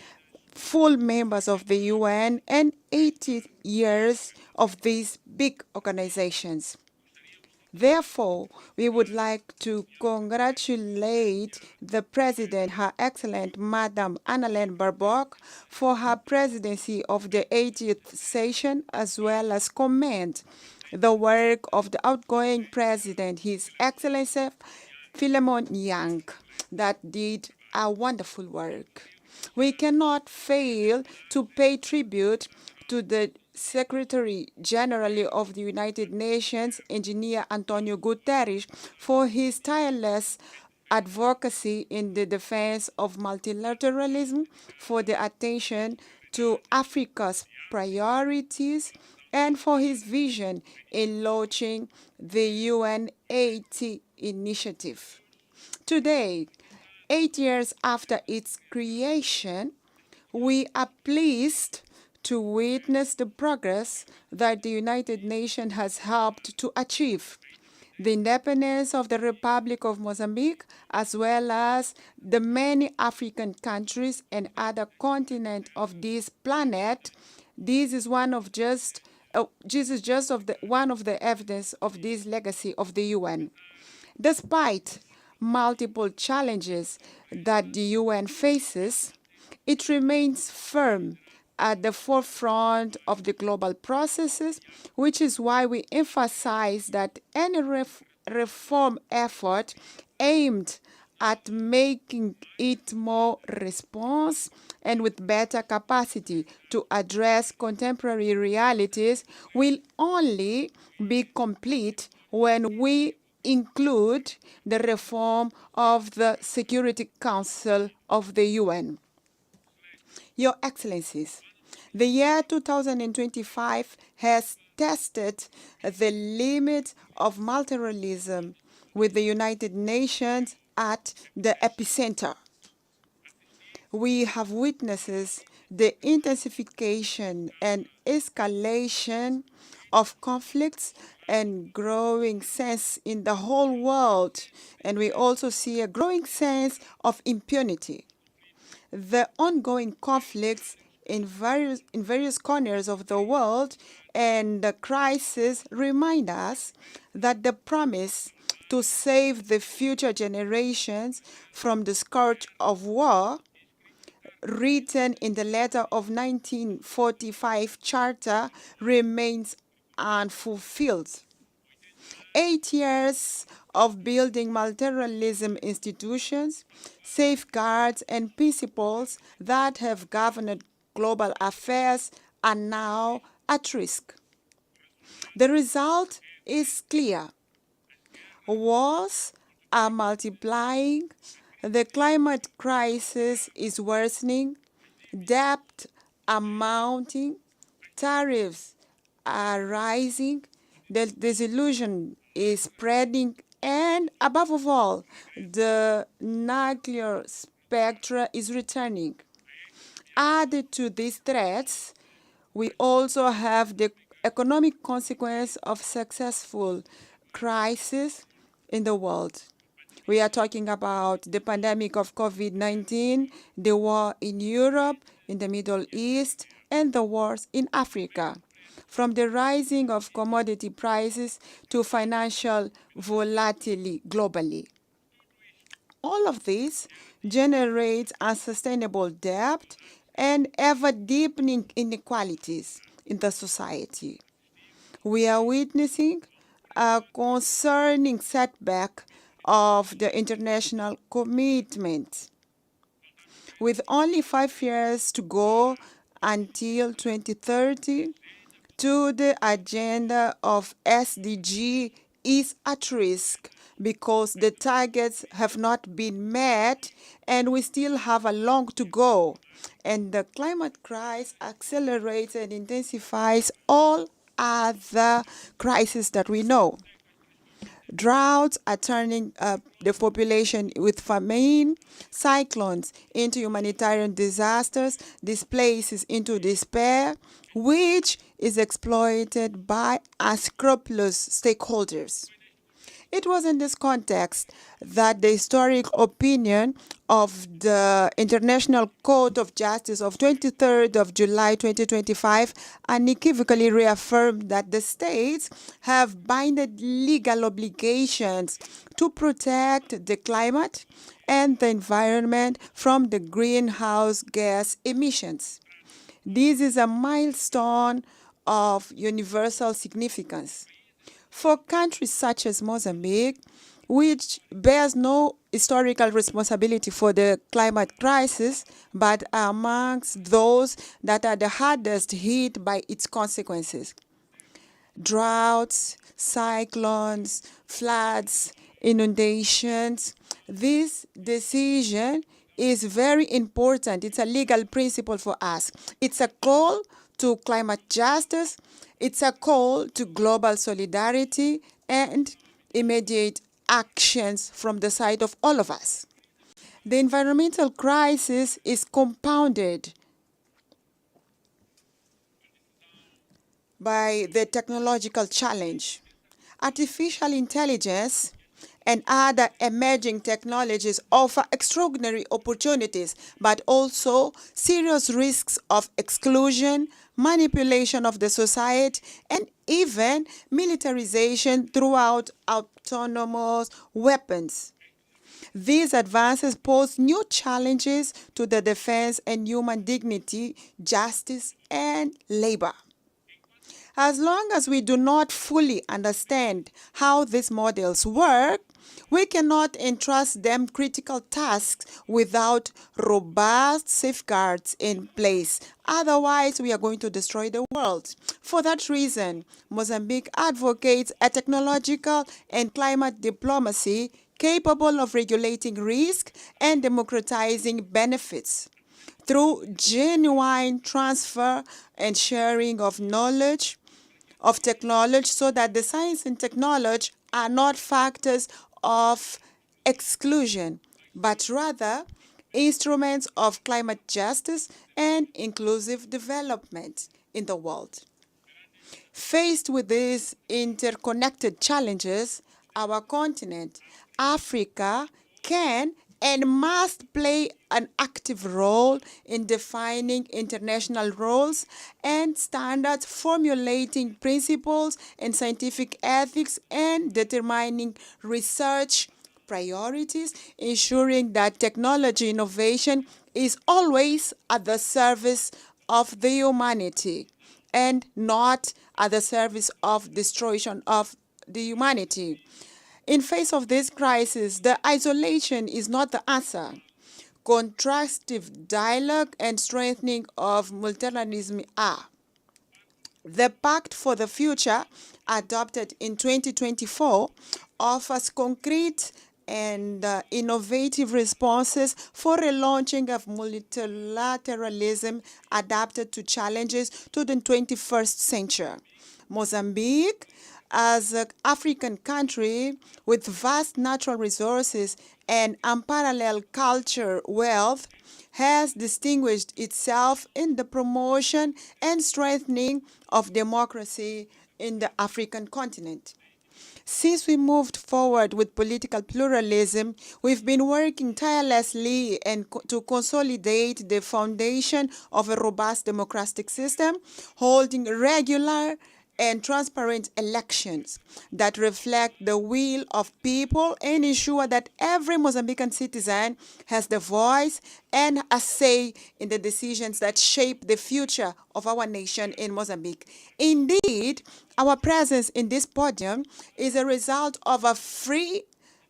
full members of the UN, and 80 years of these big organizations. Therefore, we would like to congratulate the President, Her Excellency Madam Annalena Baerbock, for her presidency of the 80th session, as well as commend the work of the outgoing President, His Excellency Philemon Yang, that did a wonderful work. We cannot fail to pay tribute to the Secretary General of the United Nations, Engineer Antonio Guterres, for his tireless advocacy in the defense of multilateralism, for the attention to Africa's priorities, and for his vision in launching the UN 80 initiative. Today, 8 years after its creation, we are pleased to witness the progress that the United Nations has helped to achieve. The independence of the Republic of Mozambique, as well as the many African countries and other continents of this planet, this is one of one of the evidence of this legacy of the UN. Despite multiple challenges that the UN faces, it remains firm at the forefront of the global processes, which is why we emphasize that any reform effort aimed at making it more responsive and with better capacity to address contemporary realities will only be complete when we include the reform of the Security Council of the UN. Your Excellencies, the year 2025 has tested the limit of multilateralism with the United Nations at the epicenter. We have witnessed the intensification and escalation of conflicts and growing sense in the whole world, and we also see a growing sense of impunity. The ongoing conflicts in various corners of the world and the crisis remind us that the promise to save the future generations from the scourge of war, written in the letter of 1945 Charter, remains unfulfilled. 8 years of building multilateralism institutions, safeguards, and principles that have governed global affairs are now at risk. The result is clear. Wars are multiplying, the climate crisis is worsening, debt are mounting, tariffs are rising, the disillusion is spreading, and above all, the nuclear spectra is returning. Added to these threats, we also have the economic consequence of successful crisis in the world. We are talking about the pandemic of COVID-19, the war in Europe, in the Middle East, and the wars in Africa. From the rising of commodity prices to financial volatility globally. All of this generates unsustainable debt and ever-deepening inequalities in the society. We are witnessing a concerning setback of the international commitment. with only 5 years to go until 2030, to the agenda of SDG is at risk because the targets have not been met and we still have a long to go. And the climate crisis accelerates and intensifies all other crises that we know. Droughts are turning up the population with famine, cyclones into humanitarian disasters, displaces into despair, which is exploited by unscrupulous stakeholders. It was in this context that the historic opinion of the International Court of Justice of 23rd of July 2025 unequivocally reaffirmed that the states have binding legal obligations to protect the climate and the environment from the greenhouse gas emissions. This is a milestone of universal significance. For countries such as Mozambique, which bears no historical responsibility for the climate crisis, but are amongst those that are the hardest hit by its consequences. Droughts, cyclones, floods, inundations. This decision is very important. It's a legal principle for us. It's a call to climate justice. It's a call to global solidarity and immediate actions from the side of all of us. The environmental crisis is compounded by the technological challenge. Artificial intelligence and other emerging technologies offer extraordinary opportunities, but also serious risks of exclusion, manipulation of the society, and even militarization throughout autonomous weapons. These advances pose new challenges to the defense and human dignity, justice, and labor. As long as we do not fully understand how these models work, we cannot entrust them critical tasks without robust safeguards in place. Otherwise, we are going to destroy the world. For that reason, Mozambique advocates a technological and climate diplomacy capable of regulating risk and democratizing benefits through genuine transfer and sharing of knowledge, of technology, so that the science and technology are not factors of exclusion, but rather instruments of climate justice and inclusive development in the world. Faced with these interconnected challenges, our continent, Africa, can and must play an active role in defining international rules and standards, formulating principles and scientific ethics, and determining research priorities, ensuring that technology innovation is always at the service of the humanity and not at the service of destruction of the humanity. In face of this crisis, the isolation is not the answer. Constructive dialogue and strengthening of multilateralism are. The Pact for the Future, adopted in 2024, offers concrete and innovative responses for a launching of multilateralism adapted to challenges to the 21st century. Mozambique, as an African country with vast natural resources and unparalleled culture wealth, has distinguished itself in the promotion and strengthening of democracy in the African continent. Since we moved forward with political pluralism, we've been working tirelessly to consolidate the foundation of a robust democratic system, holding regular and transparent elections that reflect the will of people and ensure that every Mozambican citizen has the voice and a say in the decisions that shape the future of our nation in Mozambique. Indeed, our presence in this podium is a result of a free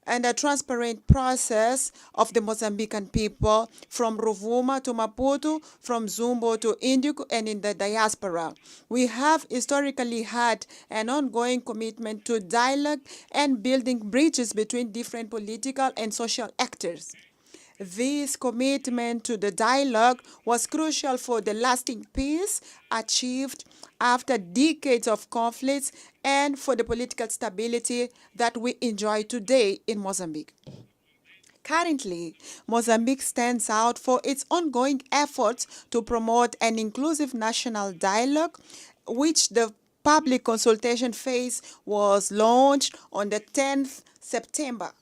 and a transparent process of the Mozambican people from Rovuma to Maputo, from Zumbo to Indico, and in the diaspora. We have historically had an ongoing commitment to dialogue and building bridges between different political and social actors. This commitment to the dialogue was crucial for the lasting peace achieved after decades of conflicts and for the political stability that we enjoy today in Mozambique. Currently, Mozambique stands out for its ongoing efforts to promote an inclusive national dialogue, which the public consultation phase was launched on the 10th September.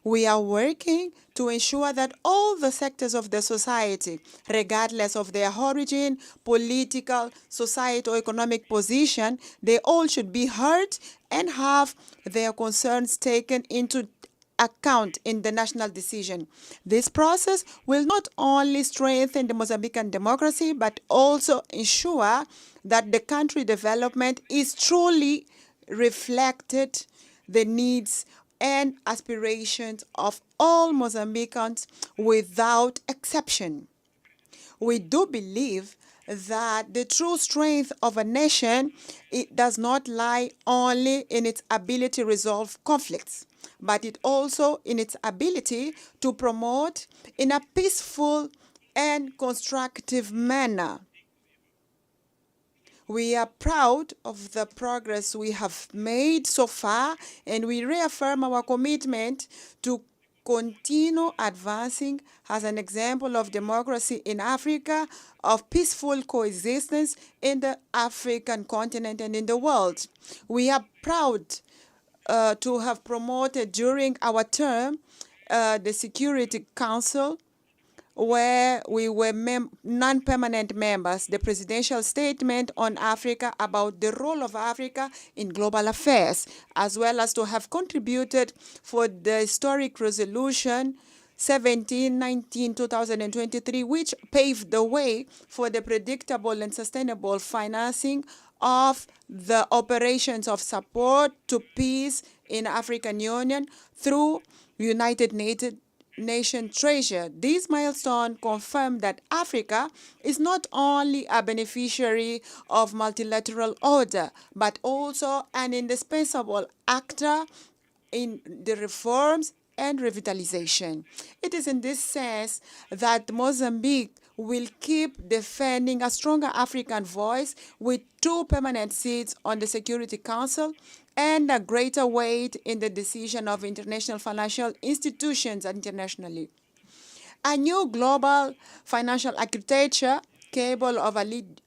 We are working to ensure that all the sectors of the society, regardless of their origin, political, societal, economic position, they all should be heard and have their concerns taken into account in the national decision. This process will not only strengthen the Mozambican democracy, but also ensure that the country development is truly reflected the needs and aspirations of all Mozambicans without exception. We do believe that the true strength of a nation, it does not lie only in its ability to resolve conflicts, but it also in its ability to promote in a peaceful and constructive manner. We are proud of the progress we have made so far, and we reaffirm our commitment to continue advancing as an example of democracy in Africa, of peaceful coexistence in the African continent and in the world. We are proud to have promoted during our term the Security Council, where we were non-permanent members, the presidential statement on Africa about the role of Africa in global affairs, as well as to have contributed for the historic resolution 1719-2023, which paved the way for the predictable and sustainable financing of the operations of support to peace in African Union through United Nation treasure. This milestone confirmed that Africa is not only a beneficiary of multilateral order, but also an indispensable actor in the reforms and revitalization. It is in this sense that Mozambique will keep defending a stronger African voice with 2 permanent seats on the Security Council and a greater weight in the decision of international financial institutions internationally. A new global financial architecture capable of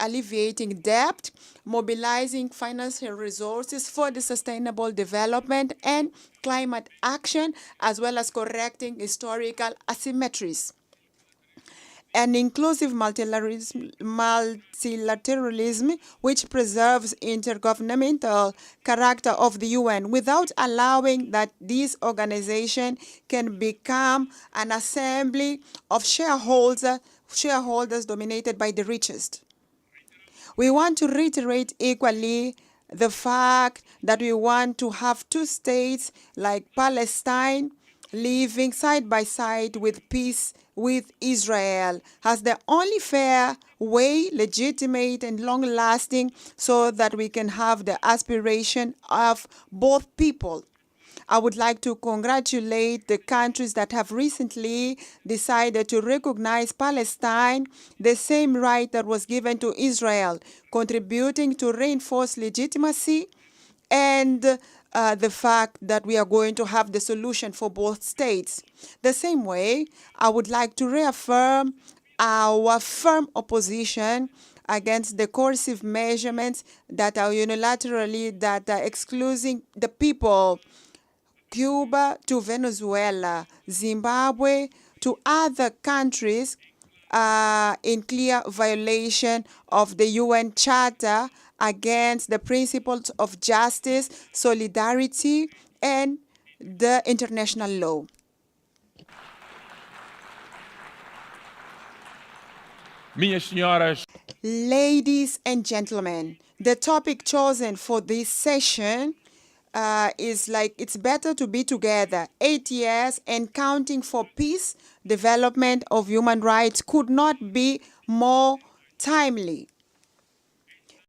alleviating debt, mobilizing financial resources for the sustainable development and climate action, as well as correcting historical asymmetries. An inclusive multilateralism which preserves intergovernmental character of the UN without allowing that this organization can become an assembly of shareholders dominated by the richest. We want to reiterate equally the fact that we want to have 2 states like Palestine living side by side with peace with Israel as the only fair way, legitimate and long-lasting, so that we can have the aspiration of both people. I would like to congratulate the countries that have recently decided to recognize Palestine, the same right that was given to Israel, contributing to reinforce legitimacy and the fact that we are going to have the solution for both states. The same way, I would like to reaffirm our firm opposition against the coercive measurements that are unilaterally excluding the people, Cuba to Venezuela, Zimbabwe to other countries in clear violation of the UN Charter against the principles of justice, solidarity, and the international law. Ladies and gentlemen, the topic chosen for this session is like it's better to be together. 8 years and counting for peace, development of human rights could not be more timely.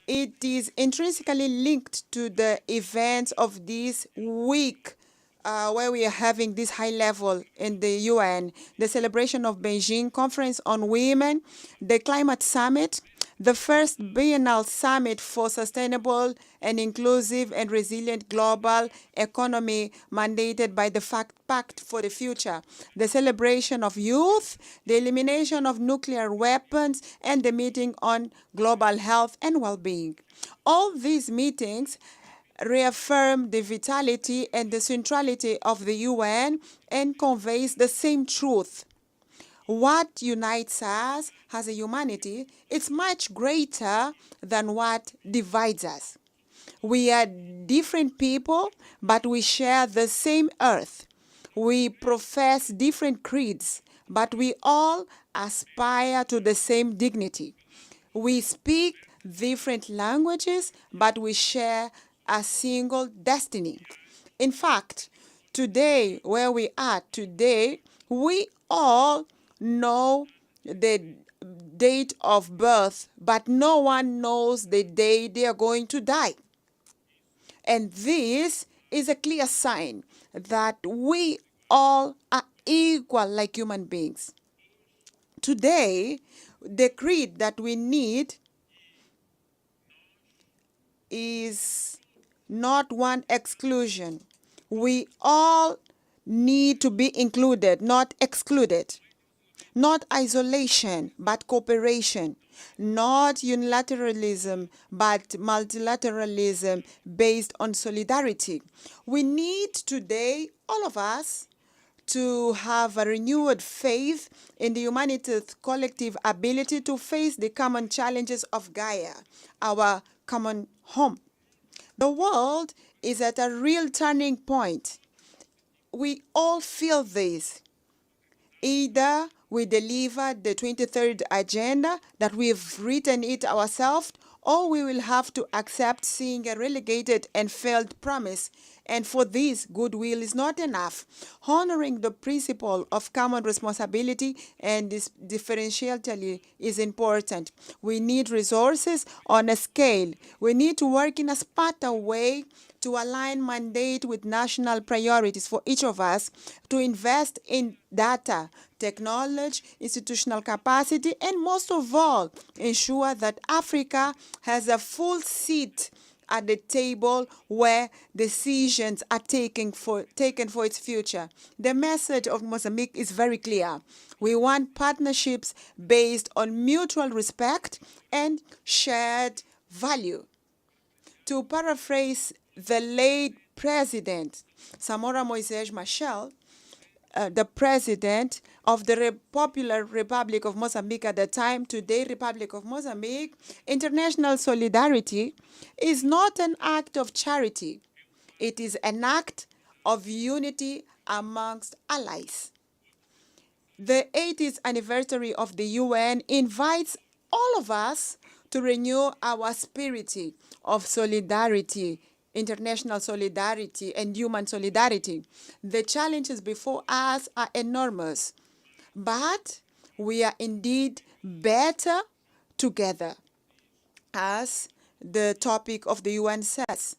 It is intrinsically linked to the events of this week, where we are having this high level in the UN, the celebration of Beijing Conference on Women, the Climate Summit, the first biennial summit for sustainable and inclusive and resilient global economy mandated by the Pact for the Future, the celebration of youth, the elimination of nuclear weapons, and the meeting on global health and well-being. All these meetings reaffirm the vitality and the centrality of the UN and conveys the same truth. What unites us as a humanity is much greater than what divides us. We are different people, but we share the same earth. We profess different creeds, but we all aspire to the same dignity. We speak different languages, but we share a single destiny. In fact, today, where we are today, we all know the date of birth, but no one knows the day they are going to die. And this is a clear sign that we all are equal like human beings. Today, the creed that we need is not one exclusion. We all need to be included, not excluded. Not isolation, but cooperation. Not unilateralism, but multilateralism based on solidarity. We need today, all of us, to have a renewed faith in the humanity's collective ability to face the common challenges of Gaia, our common home. The world is at a real turning point. We all feel this. Either we deliver the 23rd agenda that we've written it ourselves, or we will have to accept seeing a relegated and failed promise. And for this, goodwill is not enough. Honoring the principle of common responsibility and differentiality is important. We need resources on a scale. We need to work in a smarter way to align mandate with national priorities for each of us, to invest in data, technology, institutional capacity, and most of all, ensure that Africa has a full seat at the table where decisions are taken for its future. The message of Mozambique is very clear. We want partnerships based on mutual respect and shared value. To paraphrase the late President Samora Moises Machel, the president of the Popular Republic of Mozambique at the time, today Republic of Mozambique, international solidarity is not an act of charity. It is an act of unity amongst allies. The 80th anniversary of the UN invites all of us to renew our spirit of solidarity, international solidarity, and human solidarity. The challenges before us are enormous, but we are indeed better together, as the topic of the UN says.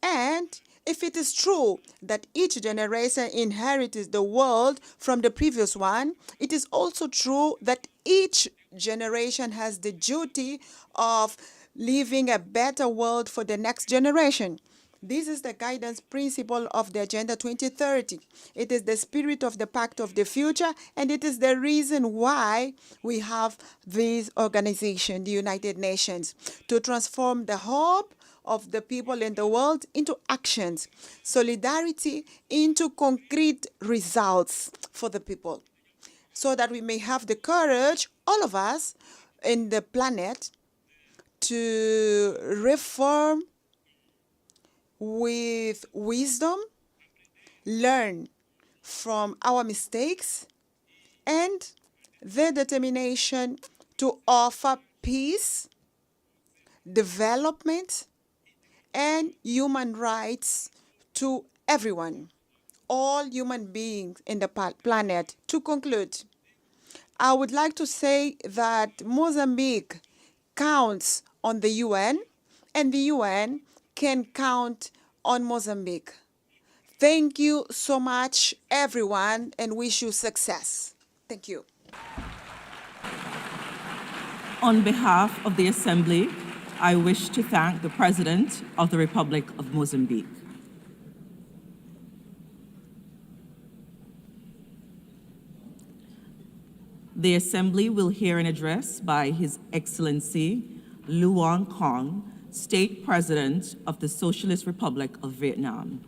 And if it is true that each generation inherits the world from the previous one, it is also true that each generation has the duty of leaving a better world for the next generation. This is the guidance principle of the Agenda 2030. It is the spirit of the Pact of the Future, and it is the reason why we have this organization, the United Nations, to transform the hope of the people in the world into actions, solidarity into concrete results for the people, so that we may have the courage, all of us in the planet, to reform with wisdom, learn from our mistakes, and the determination to offer peace, development, and human rights to everyone, all human beings in the planet. To conclude, I would like to say that Mozambique counts on the UN, and the UN can count on Mozambique. Thank you so much, everyone, and wish you success. Thank you. On behalf of the Assembly, I wish to thank the President of the Republic of Mozambique. The Assembly will hear an address by His Excellency Lula, State President of the Socialist Republic of Vietnam.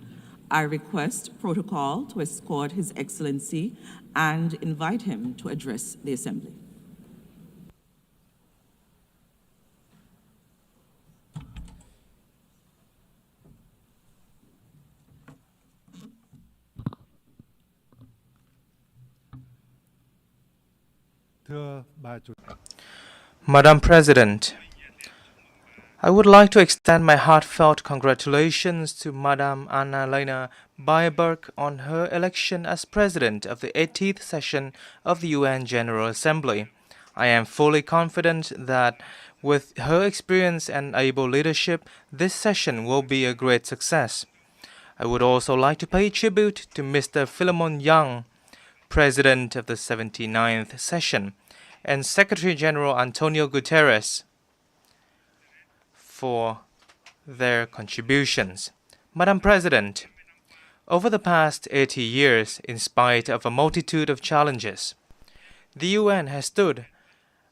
I request protocol to escort His Excellency and invite him to address the Assembly. Madam President, I would like to extend my heartfelt congratulations to Madam Anna-Lena Baerbock on her election as President of the 80th session of the UN General Assembly. I am fully confident that with her experience and able leadership, this session will be a great success. I would also like to pay tribute to Mr. Philemon Young, President of the 79th session, and Secretary General Antonio Guterres for their contributions. Madam President, over the past 80 years, in spite of a multitude of challenges, the UN has stood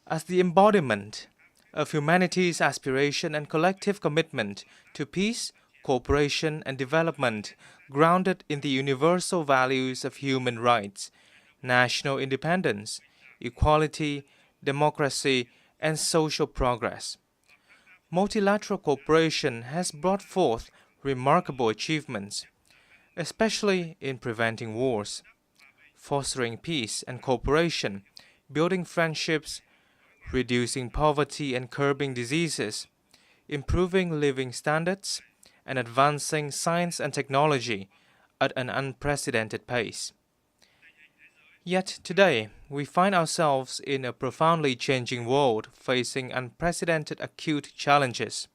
as the embodiment of humanity's aspiration and collective commitment to peace, cooperation, and development grounded in the universal values of human rights, national independence, equality, democracy, and social progress. Multilateral cooperation has brought forth remarkable achievements, especially in preventing wars, fostering peace and cooperation, building friendships, reducing poverty and curbing diseases, improving living standards, and advancing science and technology at an unprecedented pace. Yet today, we find ourselves in a profoundly changing world facing unprecedented acute challenges.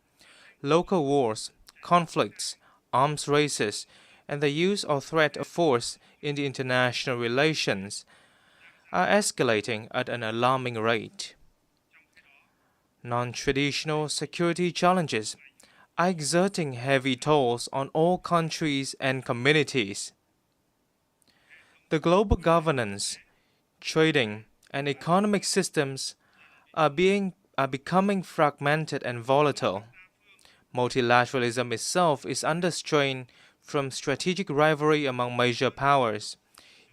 Local wars, conflicts, arms races, and the use or threat of force in the international relations are escalating at an alarming rate. Non-traditional security challenges are exerting heavy tolls on all countries and communities. The global governance, trading, and economic systems are becoming fragmented and volatile. Multilateralism itself is under strain from strategic rivalry among major powers,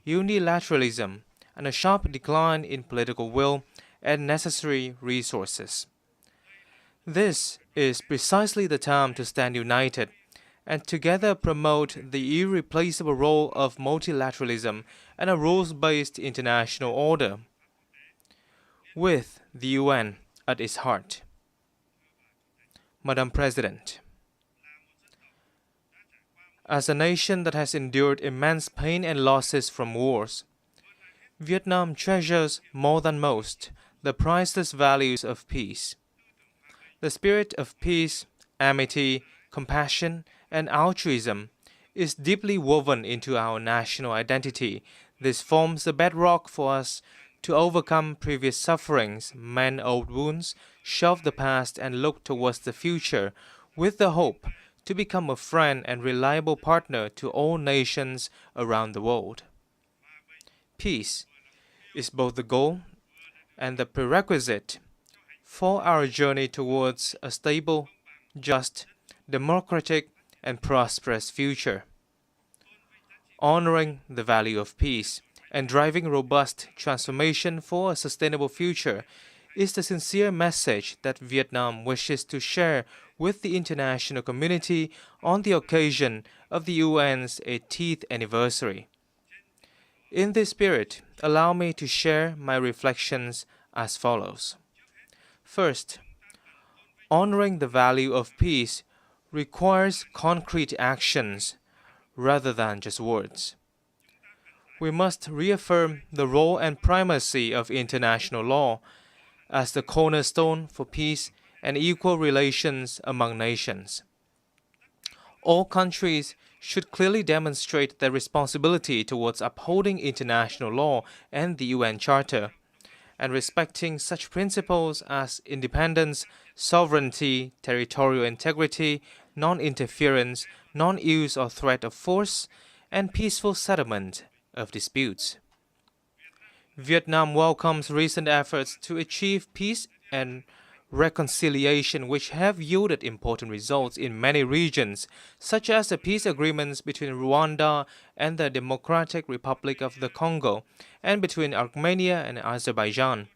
unilateralism, and a sharp decline in political will and necessary resources. This is precisely the time to stand united and together promote the irreplaceable role of multilateralism and a rules-based international order, with the UN at its heart. Madam President, as a nation that has endured immense pain and losses from wars, Vietnam treasures more than most the priceless values of peace. The spirit of peace, amity, compassion, and altruism is deeply woven into our national identity. This forms the bedrock for us to overcome previous sufferings, mend old wounds, shelve the past, and look towards the future with the hope to become a friend and reliable partner to all nations around the world. Peace is both the goal and the prerequisite for our journey towards a stable, just, democratic, and prosperous future. Honoring the value of peace and driving robust transformation for a sustainable future is the sincere message that Vietnam wishes to share with the international community on the occasion of the UN's 80th anniversary. In this spirit, allow me to share my reflections as follows. First, honoring the value of peace requires concrete actions, rather than just words. We must reaffirm the role and primacy of international law as the cornerstone for peace and equal relations among nations. All countries should clearly demonstrate their responsibility towards upholding international law and the UN Charter, and respecting such principles as independence, sovereignty, territorial integrity, non-interference, non-use or threat of force, and peaceful settlement of disputes. Vietnam welcomes recent efforts to achieve peace and reconciliation which have yielded important results in many regions, such as the peace agreements between Rwanda and the Democratic Republic of the Congo, and between Armenia and Azerbaijan.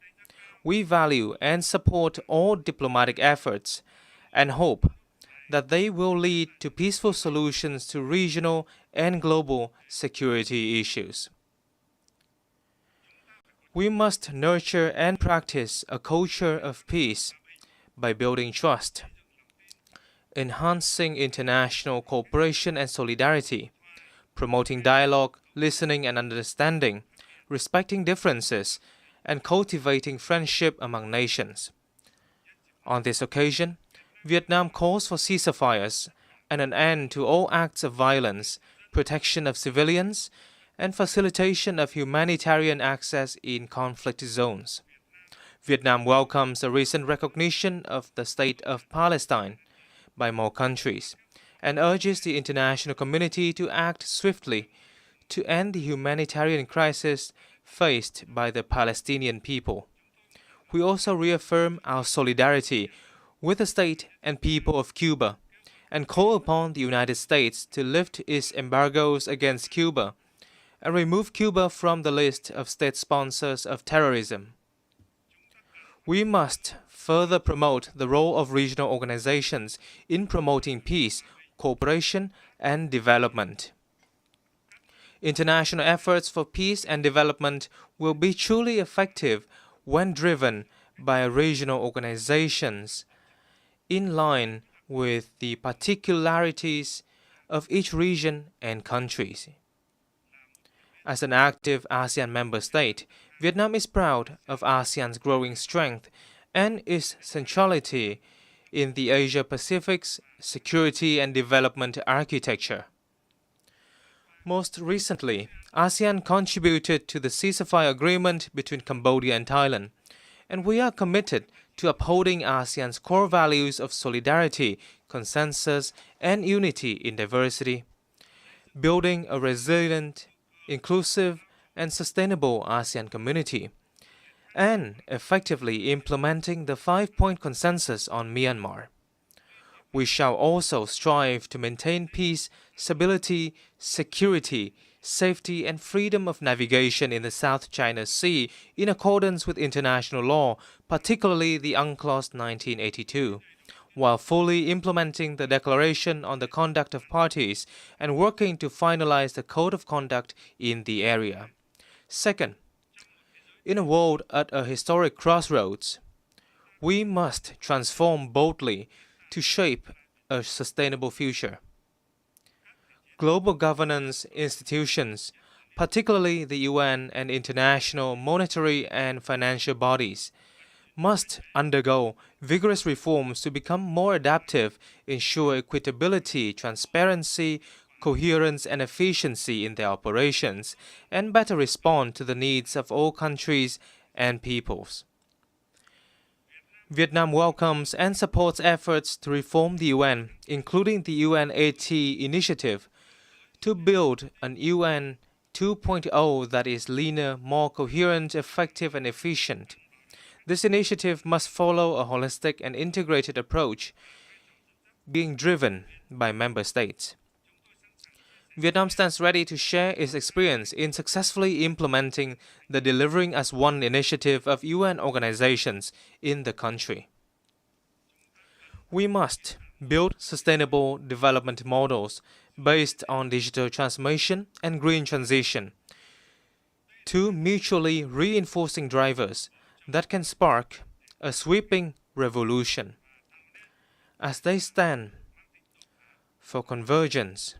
We value and support all diplomatic efforts and hope that they will lead to peaceful solutions to regional and global security issues. We must nurture and practice a culture of peace by building trust, enhancing international cooperation and solidarity, promoting dialogue, listening and understanding, respecting differences, and cultivating friendship among nations. On this occasion, Vietnam calls for ceasefires and an end to all acts of violence, protection of civilians, and facilitation of humanitarian access in conflict zones. Vietnam welcomes the recent recognition of the State of Palestine by more countries and urges the international community to act swiftly to end the humanitarian crisis faced by the Palestinian people. We also reaffirm our solidarity with the state and people of Cuba and call upon the United States to lift its embargoes against Cuba and remove Cuba from the list of state sponsors of terrorism. We must further promote the role of regional organizations in promoting peace, cooperation, and development. International efforts for peace and development will be truly effective when driven by regional organizations in line with the particularities of each region and countries. As an active ASEAN member state, Vietnam is proud of ASEAN's growing strength and its centrality in the Asia-Pacific's security and development architecture. Most recently, ASEAN contributed to the ceasefire agreement between Cambodia and Thailand, and we are committed to upholding ASEAN's core values of solidarity, consensus, and unity in diversity, building a resilient, inclusive, and sustainable ASEAN community, and effectively implementing the 5-point consensus on Myanmar. We shall also strive to maintain peace, stability, security, safety, and freedom of navigation in the South China Sea in accordance with international law, particularly the UNCLOS 1982, while fully implementing the Declaration on the Conduct of Parties and working to finalize the Code of Conduct in the area. Second, in a world at a historic crossroads, we must transform boldly to shape a sustainable future. Global governance institutions, particularly the UN and international monetary and financial bodies, must undergo vigorous reforms to become more adaptive, ensure equitability, transparency, coherence, and efficiency in their operations, and better respond to the needs of all countries and peoples. Vietnam welcomes and supports efforts to reform the UN, including the UNAT initiative, to build an UN 2.0 that is leaner, more coherent, effective, and efficient. This initiative must follow a holistic and integrated approach, being driven by member states. Vietnam stands ready to share its experience in successfully implementing the Delivering as One initiative of UN organizations in the country. We must build sustainable development models based on digital transformation and green transition, two mutually reinforcing drivers that can spark a sweeping revolution. As they stand for convergence,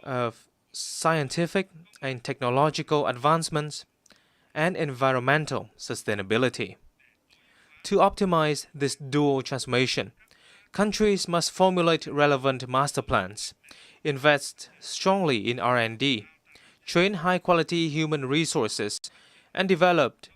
of scientific and technological advancements and environmental sustainability. To optimize this dual transformation, countries must formulate relevant master plans, invest strongly in R&D, train high-quality human resources, and develop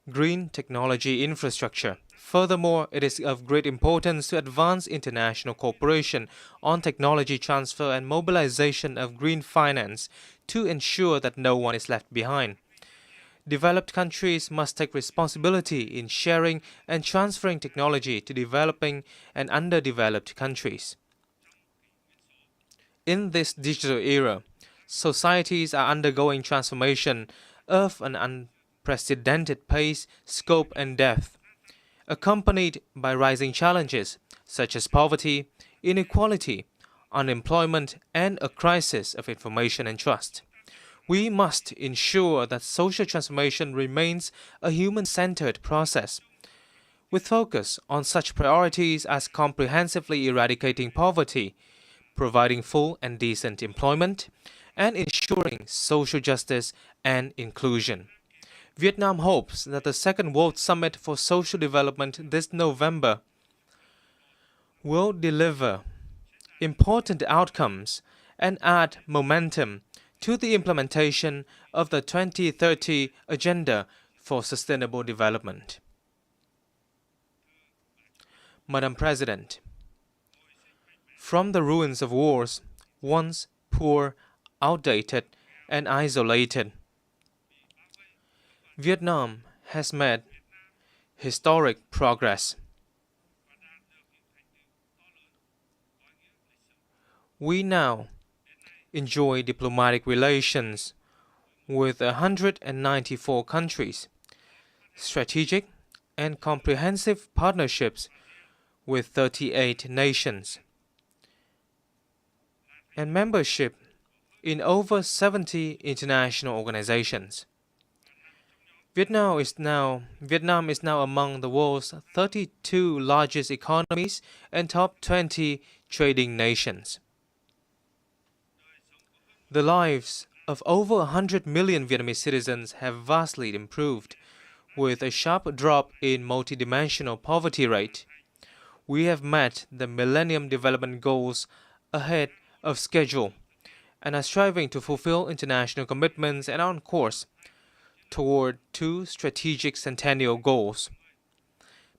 green technology infrastructure. Furthermore, it is of great importance to advance international cooperation on technology transfer and mobilization of green finance to ensure that no one is left behind. Developed countries must take responsibility in sharing and transferring technology to developing and underdeveloped countries. In this digital era, societies are undergoing transformation of an unprecedented pace, scope, and depth, accompanied by rising challenges such as poverty, inequality, unemployment, and a crisis of information and trust. We must ensure that social transformation remains a human-centered process, with focus on such priorities as comprehensively eradicating poverty, providing full and decent employment, and ensuring social justice and inclusion. Vietnam hopes that the Second World Summit for Social Development this November will deliver important outcomes and add momentum to the implementation of the 2030 Agenda for Sustainable Development. Madam President, from the ruins of wars, once poor, outdated, and isolated, Vietnam has made historic progress. We now enjoy diplomatic relations with 194 countries, strategic and comprehensive partnerships with 38 nations, and membership in over 70 international organizations. Vietnam is now among the world's 32 largest economies and top 20 trading nations. The lives of over 100 million Vietnamese citizens have vastly improved, with a sharp drop in multidimensional poverty rate. We have met the Millennium Development Goals ahead of schedule and are striving to fulfill international commitments and are on course toward two strategic centennial goals: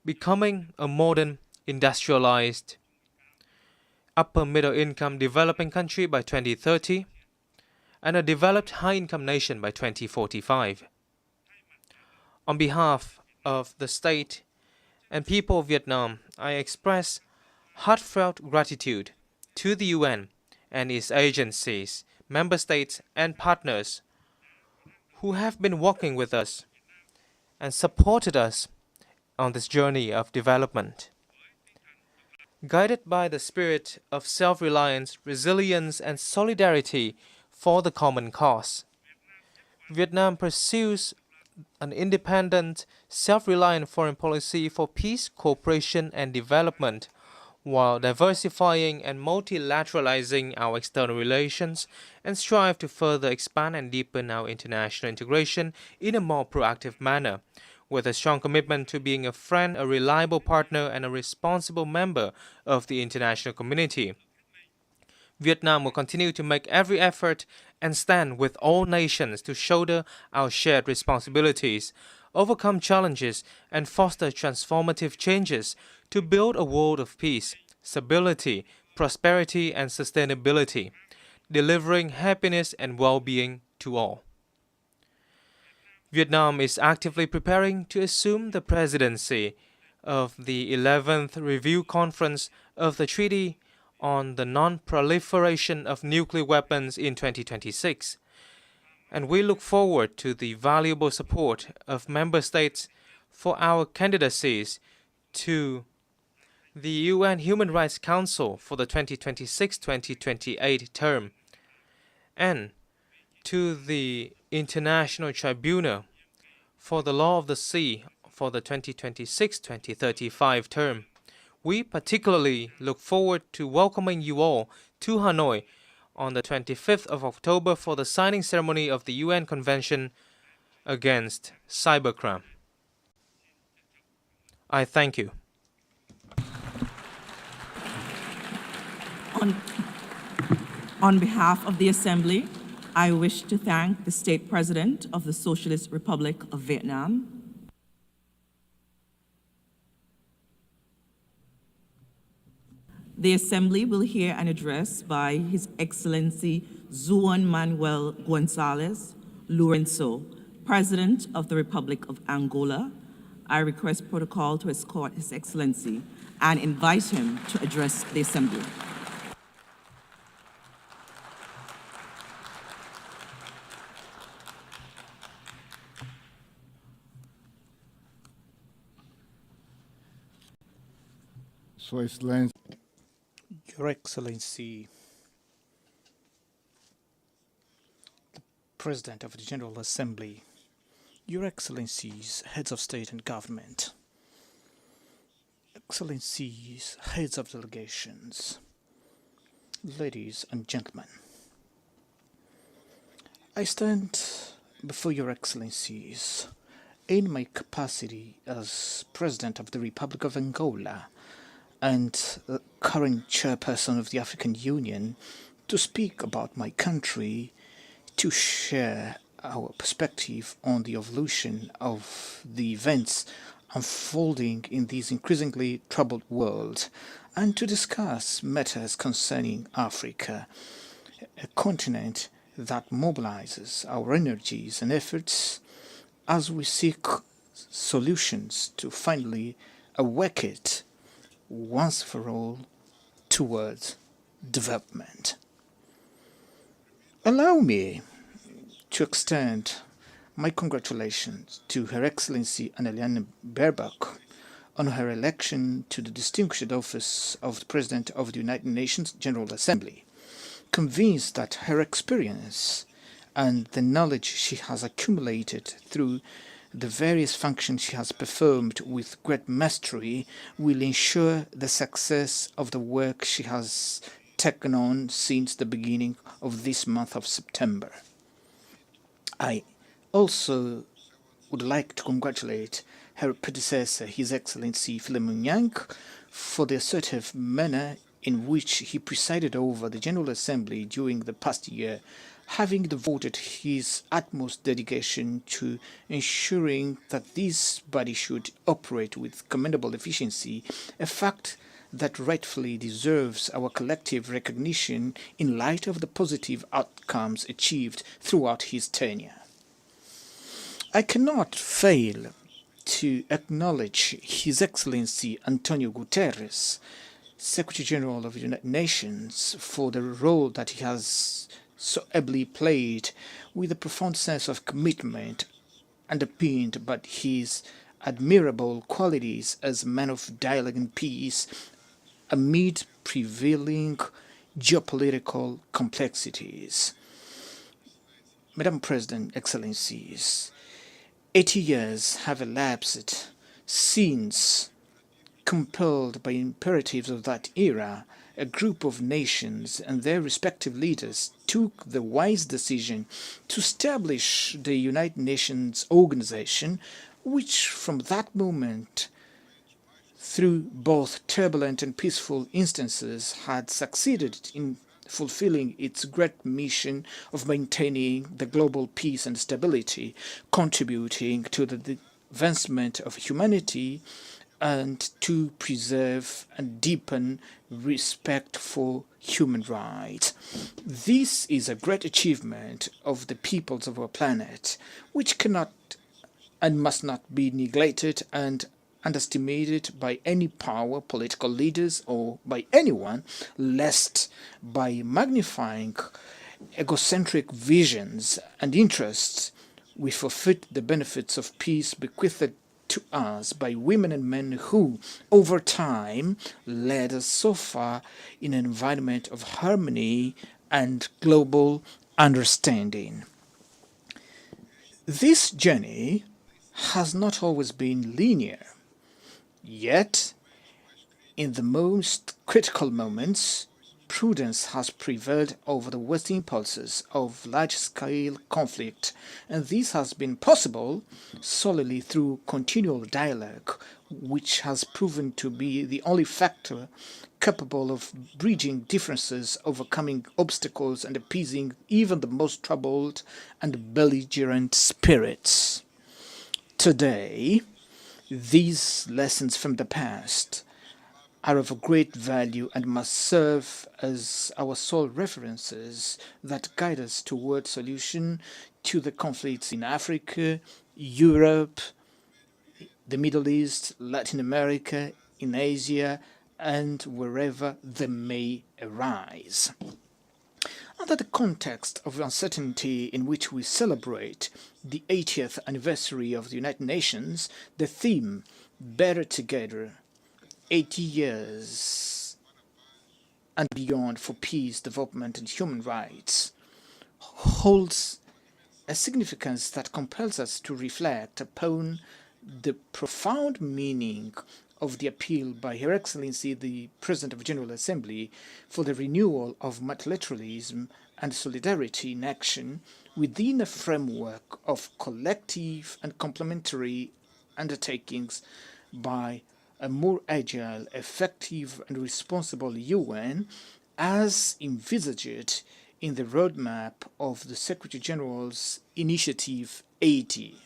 becoming a modern, industrialized, upper-middle-income developing country by 2030 and a developed high-income nation by 2045. On behalf of the state and people of Vietnam, I express heartfelt gratitude to the UN and its agencies, member states, and partners who have been working with us and supported us on this journey of development. Guided by the spirit of self-reliance, resilience, and solidarity for the common cause, Vietnam pursues an independent, self-reliant foreign policy for peace, cooperation, and development, while diversifying and multilateralizing our external relations, and strive to further expand and deepen our international integration in a more proactive manner, with a strong commitment to being a friend, a reliable partner, and a responsible member of the international community. Vietnam will continue to make every effort and stand with all nations to shoulder our shared responsibilities, overcome challenges, and foster transformative changes to build a world of peace, stability, prosperity, and sustainability, delivering happiness and well-being to all. Vietnam is actively preparing to assume the presidency of the 11th Review Conference of the Treaty on the Non-Proliferation of Nuclear Weapons in 2026, and we look forward to the valuable support of member states for our candidacies to the UN Human Rights Council for the 2026-2028 term, and to the International Tribunal for the Law of the Sea for the 2026-2035 term. We particularly look forward to welcoming you all to Hanoi on the 25th of October for the signing ceremony of the UN Convention against Cybercrime. I thank you. On behalf of the Assembly, I wish to thank the State President of the Socialist Republic of Vietnam, the Assembly will hear an address by His Excellency Juan Manuel Gonzalez Lourenço, President of the Republic of Angola. I request protocol to escort His Excellency and invite him to address the Assembly. So, Excellency. Your Excellency, the President of the General Assembly, Your Excellencies, Heads of State and Government, Excellencies, Heads of Delegations, ladies and gentlemen, I stand before Your Excellencies in my capacity as President of the Republic of Angola and current chairperson of the African Union to speak about my country, to share our perspective on the evolution of the events unfolding in this increasingly troubled world, and to discuss matters concerning Africa, a continent that mobilizes our energies and efforts as we seek solutions to finally awake it once for all towards development. Allow me to extend my congratulations to Her Excellency Annalena Baerbock on her election to the distinguished office of the President of the United Nations General Assembly, convinced that her experience and the knowledge she has accumulated through the various functions she has performed with great mastery will ensure the success of the work she has taken on since the beginning of this month of September. I also would like to congratulate her predecessor, His Excellency Philemon Yang, for the assertive manner in which he presided over the General Assembly during the past year, having devoted his utmost dedication to ensuring that this body should operate with commendable efficiency, a fact that rightfully deserves our collective recognition in light of the positive outcomes achieved throughout his tenure. I cannot fail to acknowledge His Excellency Antonio Guterres, Secretary General of the United Nations, for the role that he has so ably played with a profound sense of commitment underpinned by his admirable qualities as a man of dialogue and peace amid prevailing geopolitical complexities. Madam President, Excellencies, 80 years have elapsed since, compelled by imperatives of that era, a group of nations and their respective leaders took the wise decision to establish the United Nations organization, which from that moment, through both turbulent and peaceful instances, had succeeded in fulfilling its great mission of maintaining the global peace and stability, contributing to the advancement of humanity and to preserve and deepen respect for human rights. This is a great achievement of the peoples of our planet, which cannot and must not be neglected and underestimated by any power, political leaders, or by anyone, lest by magnifying egocentric visions and interests we forfeit the benefits of peace bequeathed to us by women and men who, over time, led us so far in an environment of harmony and global understanding. This journey has not always been linear, yet, in the most critical moments, prudence has prevailed over the Western impulses of large-scale conflict, and this has been possible solely through continual dialogue, which has proven to be the only factor capable of bridging differences, overcoming obstacles, and appeasing even the most troubled and belligerent spirits. Today, these lessons from the past are of great value and must serve as our sole references that guide us toward solution to the conflicts in Africa, Europe, the Middle East, Latin America, in Asia, and wherever they may arise. Under the context of uncertainty in which we celebrate the 80th anniversary of the United Nations, the theme, Better Together, 80 years and beyond for peace, development, and human rights, holds a significance that compels us to reflect upon the profound meaning of the appeal by Her Excellency the President of the General Assembly for the renewal of multilateralism and solidarity in action within a framework of collective and complementary undertakings by a more agile, effective, and responsible UN, as envisaged in the roadmap of the Secretary General's Initiative 80.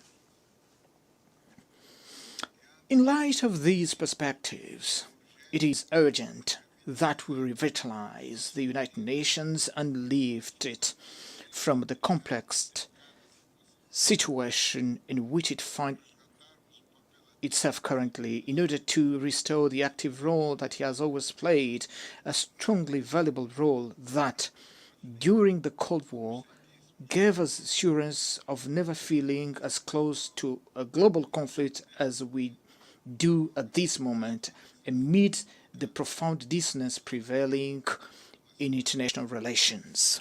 In light of these perspectives, it is urgent that we revitalize the United Nations and lift it from the complex situation in which it finds itself currently, in order to restore the active role that he has always played, a strongly valuable role that, during the Cold War, gave us assurance of never feeling as close to a global conflict as we do at this moment, amid the profound dissonance prevailing in international relations.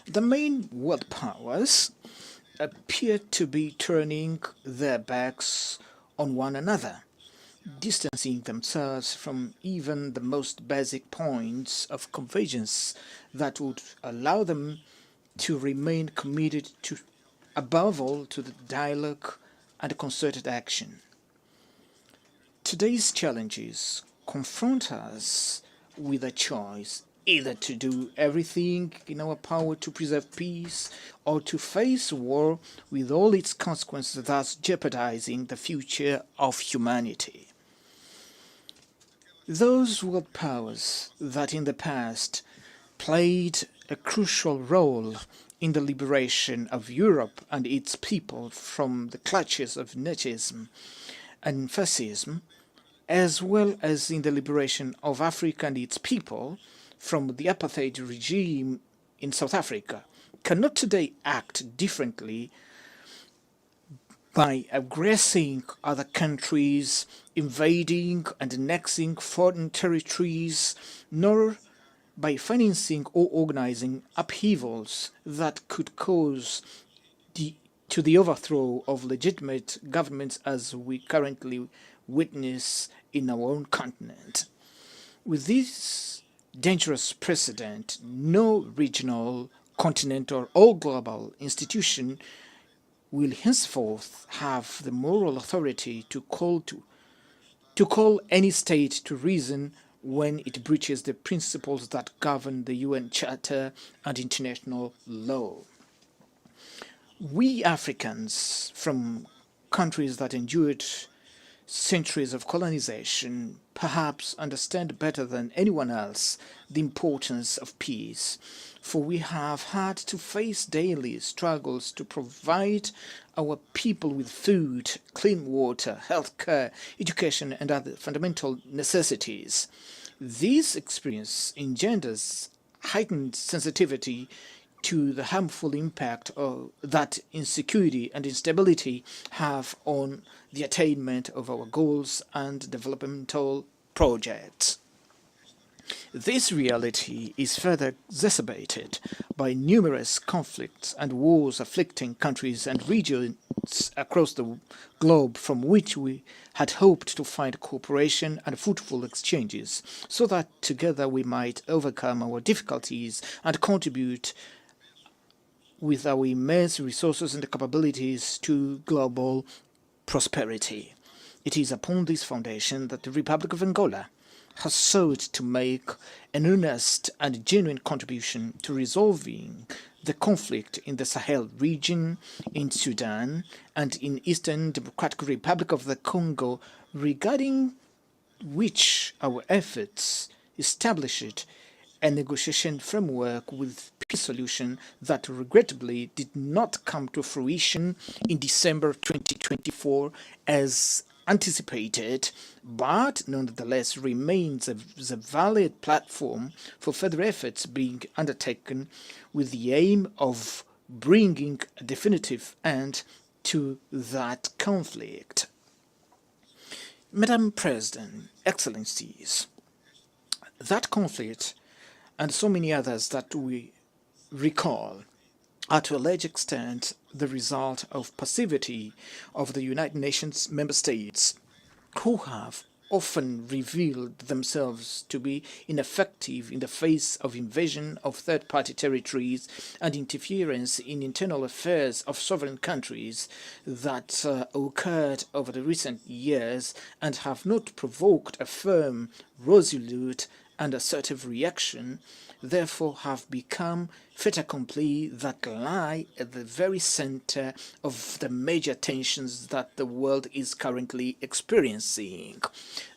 The main world powers appear to be turning their backs on one another, distancing themselves from even the most basic points of convergence that would allow them to remain committed to, above all, to the dialogue and concerted action. Today's challenges confront us with a choice, either to do everything in our power to preserve peace or to face war with all its consequences, thus jeopardizing the future of humanity. Those world powers that in the past played a crucial role in the liberation of Europe and its people from the clutches of Nazism and fascism, as well as in the liberation of Africa and its people from the apartheid regime in South Africa, cannot today act differently by aggressing other countries, invading and annexing foreign territories, nor by financing or organizing upheavals that could cause the overthrow of legitimate governments as we currently witness in our own continent. With this dangerous precedent, no regional, continental, or global institution will henceforth have the moral authority to call any state to reason when it breaches the principles that govern the UN Charter and international law. We Africans, from countries that endured centuries of colonization, perhaps understand better than anyone else the importance of peace, for we have had to face daily struggles to provide our people with food, clean water, health care, education, and other fundamental necessities. This experience engenders heightened sensitivity to the harmful impact that insecurity and instability have on the attainment of our goals and developmental projects. This reality is further exacerbated by numerous conflicts and wars afflicting countries and regions across the globe from which we had hoped to find cooperation and fruitful exchanges, so that together we might overcome our difficulties and contribute with our immense resources and capabilities to global prosperity. It is upon this foundation that the Republic of Angola has sought to make an earnest and genuine contribution to resolving the conflict in the Sahel region, in Sudan, and in Eastern Democratic Republic of the Congo, regarding which our efforts established a negotiation framework with peace solution that regrettably did not come to fruition in December 2024 as anticipated, but nonetheless remains a valid platform for further efforts being undertaken with the aim of bringing a definitive end to that conflict. Madam President, Excellencies, that conflict and so many others that we recall are to a large extent the result of passivity of the United Nations member states, who have often revealed themselves to be ineffective in the face of invasion of third-party territories and interference in internal affairs of sovereign countries that occurred over the recent years and have not provoked a firm, resolute, and assertive reaction, therefore have become fait accompli that lie at the very center of the major tensions that the world is currently experiencing.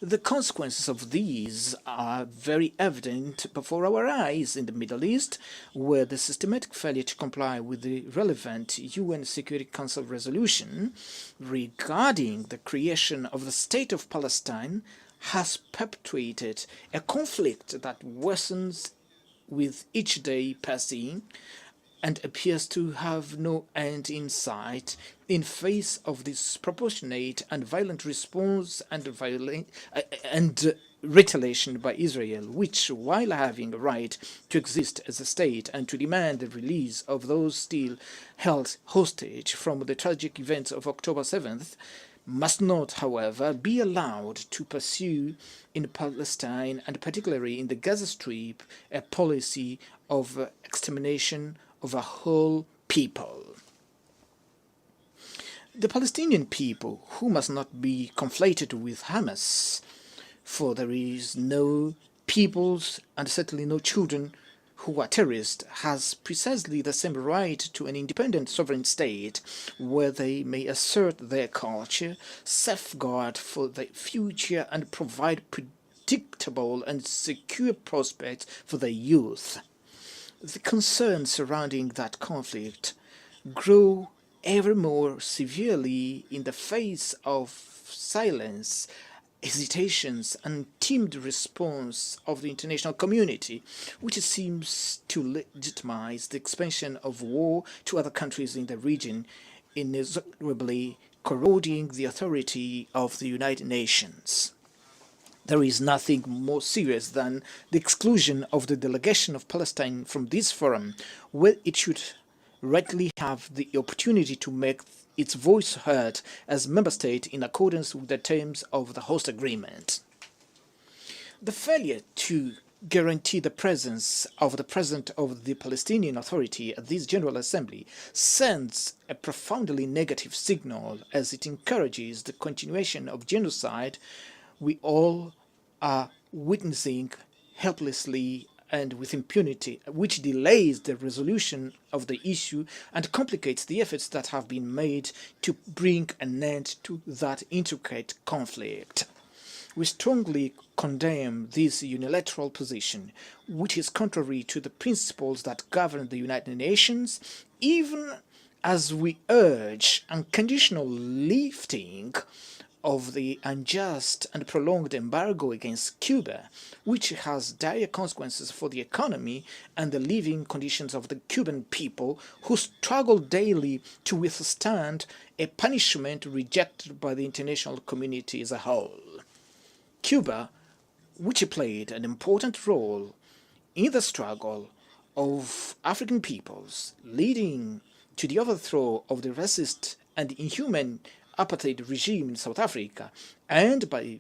The consequences of these are very evident before our eyes in the Middle East, where the systematic failure to comply with the relevant UN Security Council resolution regarding the creation of the State of Palestine has perpetuated a conflict that worsens with each day passing and appears to have no end in sight in face of this disproportionate and violent response and retaliation by Israel, which, while having a right to exist as a state and to demand the release of those still held hostage from the tragic events of October 7th, must not, however, be allowed to pursue in Palestine, and particularly in the Gaza Strip, a policy of extermination of a whole people. The Palestinian people, who must not be conflated with Hamas, for there is no peoples and certainly no children who are terrorists, has precisely the same right to an independent sovereign state where they may assert their culture, safeguard for their future, and provide predictable and secure prospects for their youth. The concerns surrounding that conflict grow ever more severely in the face of silence, hesitations, and timid response of the international community, which seems to legitimize the expansion of war to other countries in the region, inexorably corroding the authority of the United Nations. There is nothing more serious than the exclusion of the delegation of Palestine from this forum, where it should rightly have the opportunity to make its voice heard as member state in accordance with the terms of the host agreement. The failure to guarantee the presence of the President of the Palestinian Authority at this General Assembly sends a profoundly negative signal, as it encourages the continuation of genocide we all are witnessing helplessly and with impunity, which delays the resolution of the issue and complicates the efforts that have been made to bring an end to that intricate conflict. We strongly condemn this unilateral position, which is contrary to the principles that govern the United Nations, even as we urge unconditional lifting of the unjust and prolonged embargo against Cuba, which has dire consequences for the economy and the living conditions of the Cuban people, who struggle daily to withstand a punishment rejected by the international community as a whole. Cuba which played an important role in the struggle of African peoples, leading to the overthrow of the racist and inhuman apartheid regime in South Africa, and by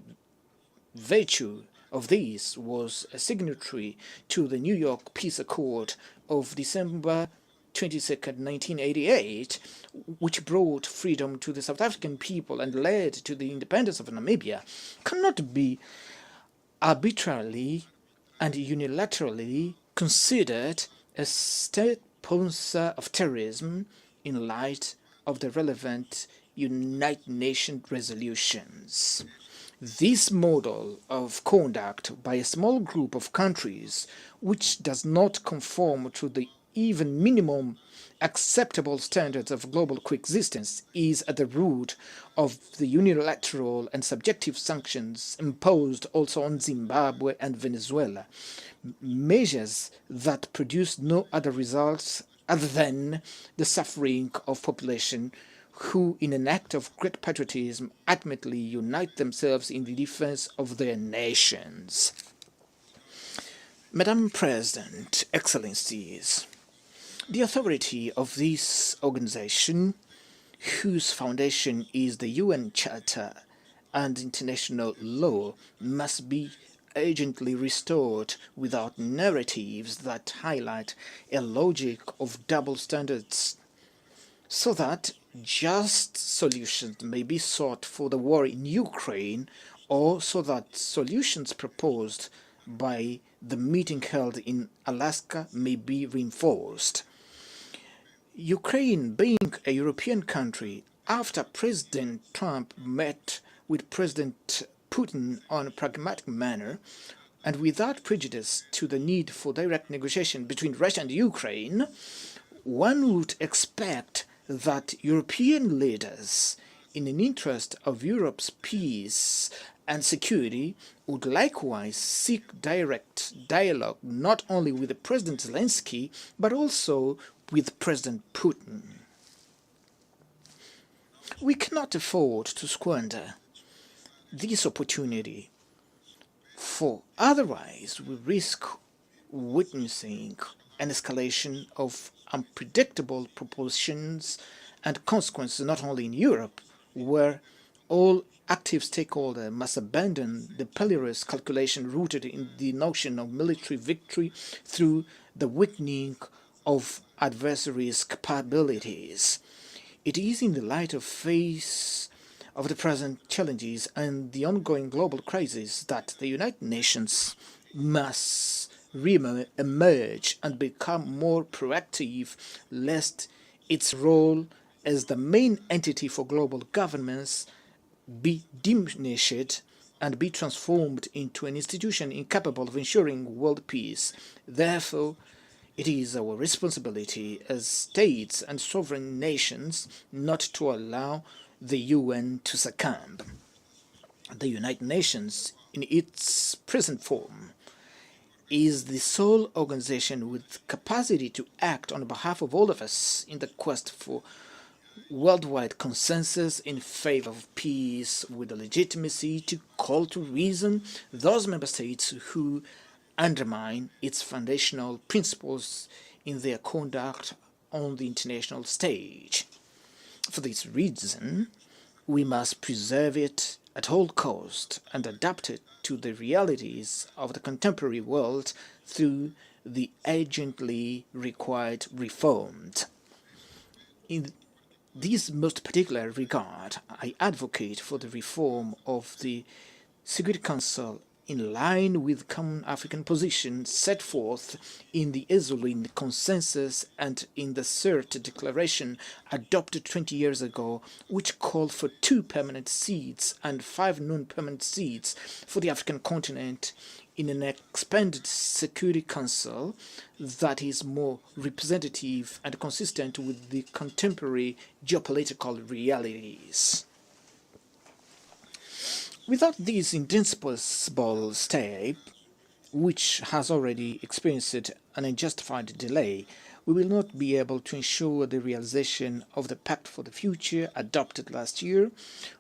virtue of this was a signatory to the New York Peace Accord of December 22nd, 1988, which brought freedom to the South African people and led to the independence of Namibia, cannot be arbitrarily and unilaterally considered a state sponsor of terrorism in light of the relevant United Nations resolutions. This model of conduct by a small group of countries, which does not conform to the even minimum acceptable standards of global coexistence, is at the root of the unilateral and subjective sanctions imposed also on Zimbabwe and Venezuela, measures that produce no other results other than the suffering of population who, in an act of great patriotism, ultimately unite themselves in the defense of their nations. Madam President, Excellencies, the authority of this organization, whose foundation is the UN Charter and international law, must be urgently restored without narratives that highlight a logic of double standards, so that just solutions may be sought for the war in Ukraine, or so that solutions proposed by the meeting held in Alaska may be reinforced. Ukraine, being a European country, after President Trump met with President Putin on a pragmatic manner, and without prejudice to the need for direct negotiation between Russia and Ukraine, one would expect that European leaders, in the interest of Europe's peace and security, would likewise seek direct dialogue not only with President Zelensky, but also with President Putin. We cannot afford to squander this opportunity, for otherwise we risk witnessing an escalation of unpredictable proportions and consequences not only in Europe, where all active stakeholders must abandon the perilous calculation rooted in the notion of military victory through the weakening of adversaries' capabilities. It is in the light of face of the present challenges and the ongoing global crisis that the United Nations must re-emerge and become more proactive, lest its role as the main entity for global governance be diminished and be transformed into an institution incapable of ensuring world peace. Therefore, it is our responsibility as states and sovereign nations not to allow the UN to succumb. The United Nations, in its present form, is the sole organization with capacity to act on behalf of all of us in the quest for worldwide consensus in favor of peace, with the legitimacy to call to reason those member states who undermine its foundational principles in their conduct on the international stage. For this reason, we must preserve it at all cost and adapt it to the realities of the contemporary world through the urgently required reforms. In this most particular regard, I advocate for the reform of the Security Council in line with common African position set forth in the Esalen Consensus and in the CERT Declaration adopted 20 years ago, which called for 2 permanent seats and 5 non-permanent seats for the African continent in an expanded Security Council that is more representative and consistent with the contemporary geopolitical realities. Without this indispensable step, which has already experienced an unjustified delay, we will not be able to ensure the realization of the Pact for the Future adopted last year,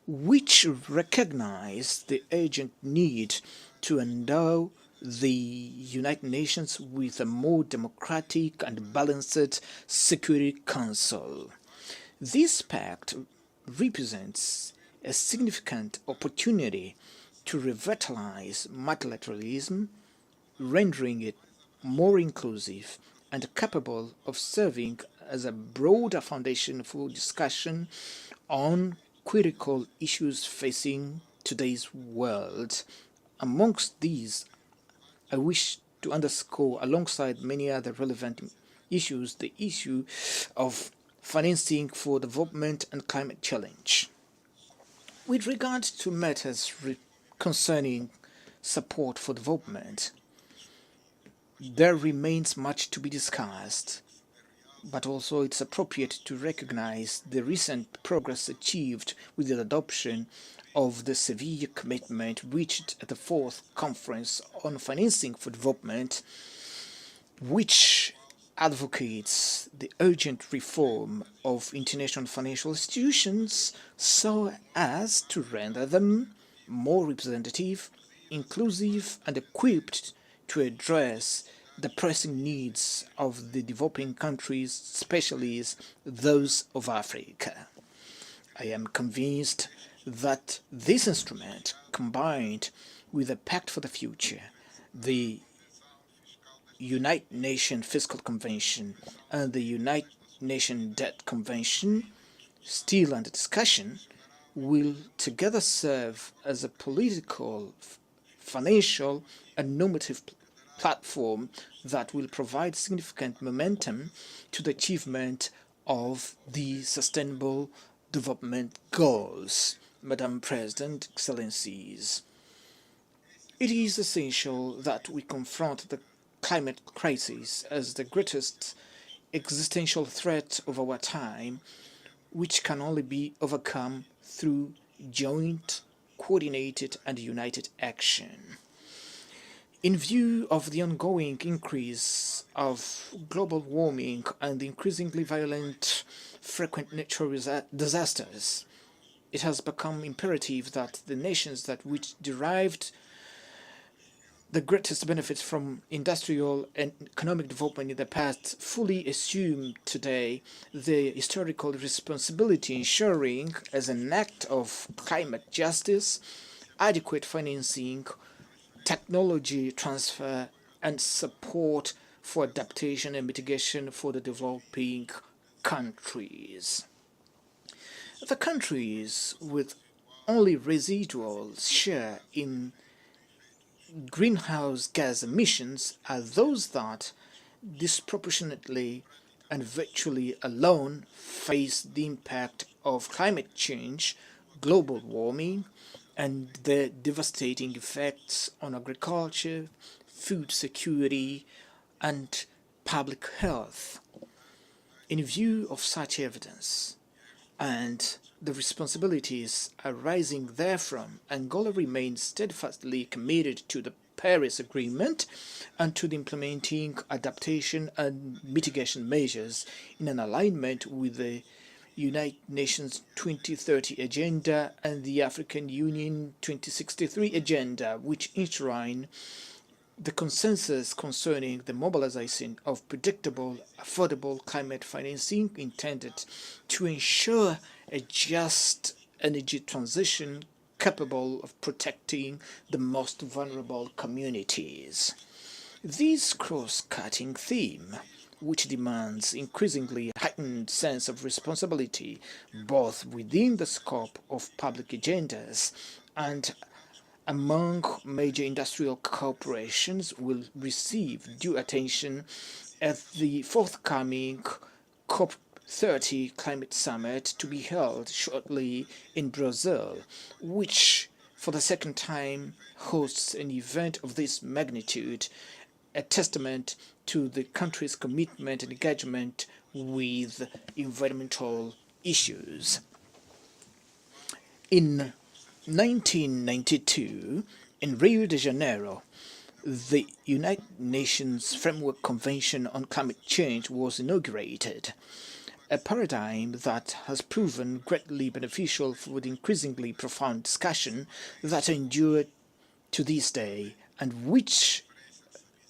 which recognized the urgent need to endow the United Nations with a more democratic and balanced Security Council. This pact represents a significant opportunity to revitalize multilateralism, rendering it more inclusive and capable of serving as a broader foundation for discussion on critical issues facing today's world. Amongst these, I wish to underscore, alongside many other relevant issues, the issue of financing for development and climate challenge. With regard to matters concerning support for development, there remains much to be discussed, but also it's appropriate to recognize the recent progress achieved with the adoption of the Seville commitment reached at the fourth conference on financing for development, which advocates the urgent reform of international financial institutions so as to render them more representative, inclusive, and equipped to address the pressing needs of the developing countries, especially those of Africa. I am convinced that this instrument, combined with the Pact for the Future, the United Nations Fiscal Convention, and the United Nations Debt Convention, still under discussion, will together serve as a political, financial, and normative platform that will provide significant momentum to the achievement of the Sustainable Development Goals. Madam President, Excellencies, it is essential that we confront the climate crisis as the greatest existential threat of our time, which can only be overcome through joint, coordinated, and united action. In view of the ongoing increase of global warming and the increasingly violent, frequent natural disasters, it has become imperative that the nations which derived the greatest benefits from industrial and economic development in the past fully assume today the historical responsibility, ensuring, as an act of climate justice, adequate financing, technology transfer, and support for adaptation and mitigation for the developing countries. The countries with only residual share in greenhouse gas emissions are those that disproportionately and virtually alone face the impact of climate change, global warming, and their devastating effects on agriculture, food security, and public health. In view of such evidence and the responsibilities arising therefrom, Angola remains steadfastly committed to the Paris Agreement and to the implementing adaptation and mitigation measures in an alignment with the United Nations 2030 Agenda and the African Union 2063 Agenda, which enshrine the consensus concerning the mobilization of predictable, affordable climate financing intended to ensure a just energy transition capable of protecting the most vulnerable communities. This cross-cutting theme, which demands increasingly heightened sense of responsibility both within the scope of public agendas and among major industrial corporations, will receive due attention at the forthcoming COP30 Climate Summit to be held shortly in Brazil, which for the second time hosts an event of this magnitude, a testament to the country's commitment and engagement with environmental issues. In 1992, in Rio de Janeiro, the United Nations Framework Convention on Climate Change was inaugurated, a paradigm that has proven greatly beneficial for the increasingly profound discussion that endured to this day, and which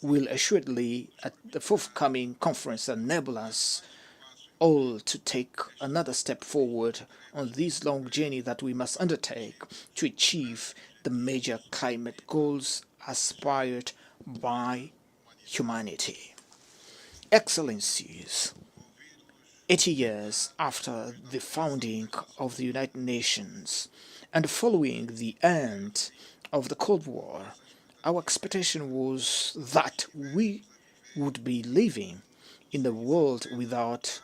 will assuredly, at the forthcoming conference, enable us all to take another step forward on this long journey that we must undertake to achieve the major climate goals aspired by humanity. Excellencies, 80 years after the founding of the United Nations and following the end of the Cold War, our expectation was that we would be living in a world without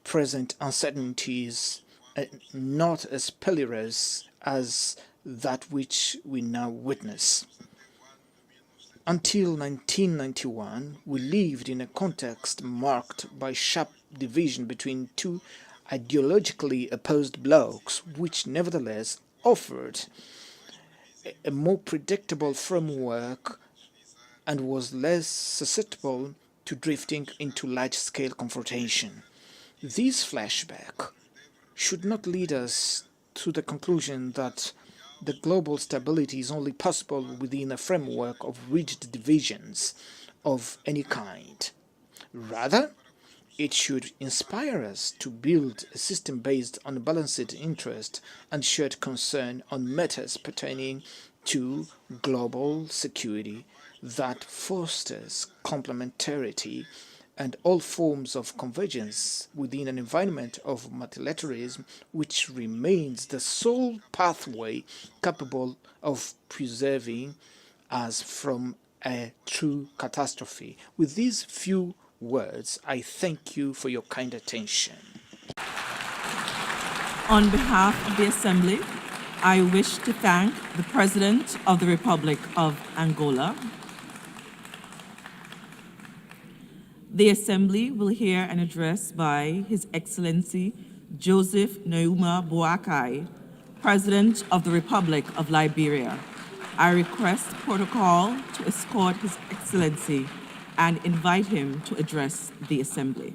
present uncertainties, not as perilous as that which we now witness. Until 1991, we lived in a context marked by sharp division between two ideologically opposed blocs, which nevertheless offered a more predictable framework and was less susceptible to drifting into large-scale confrontation. This flashback should not lead us to the conclusion that the global stability is only possible within a framework of rigid divisions of any kind. Rather, it should inspire us to build a system based on balanced interest and shared concern on matters pertaining to global security that fosters complementarity and all forms of convergence within an environment of multilateralism which remains the sole pathway capable of preserving us from a true catastrophe. With these few words, I thank you for your kind attention. On behalf of the Assembly, I wish to thank the President of the Republic of Angola. The Assembly will hear an address by His Excellency Joseph Nouma Boakai, President of the Republic of Liberia. I request protocol to escort His Excellency and invite him to address the Assembly.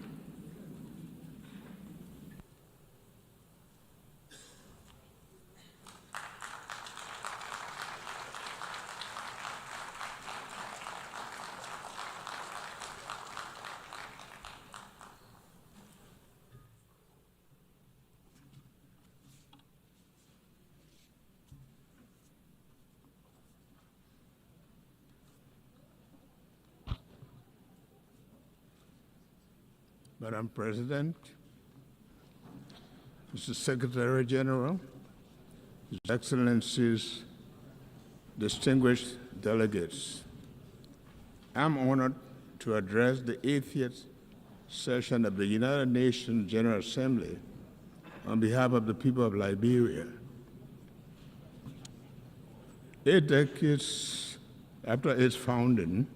Madam President, Mr. Secretary General, His Excellencies, distinguished delegates, I'm honored to address the 80th session of the United Nations General Assembly on behalf of the people of Liberia. 8 decades after its founding,